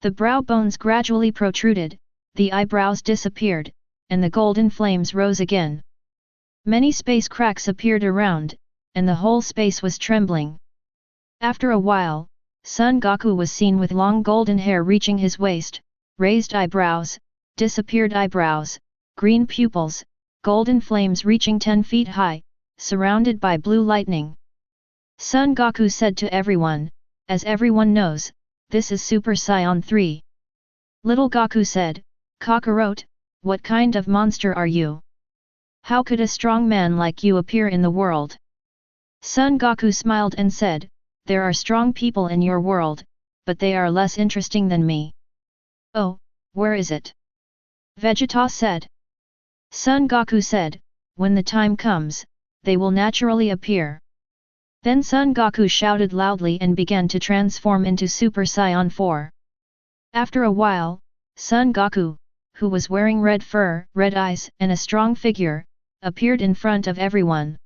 The brow bones gradually protruded, the eyebrows disappeared, and the golden flames rose again. Many space cracks appeared around, and the whole space was trembling. After a while, Son Goku was seen with long golden hair reaching his waist, raised eyebrows, disappeared eyebrows, green pupils, golden flames reaching 10 feet high, surrounded by blue lightning. Son Goku said to everyone, "As everyone knows, this is Super Saiyan 3. Little Goku said, "Kakarot, what kind of monster are you? How could a strong man like you appear in the world?" Son Goku smiled and said, "There are strong people in your world, but they are less interesting than me." "Oh, where is it?" Vegeta said. Son Goku said, "When the time comes, they will naturally appear." Then Son Goku shouted loudly and began to transform into Super Saiyan 4. After a while, Son Goku, who was wearing red fur, red eyes and a strong figure, appeared in front of everyone.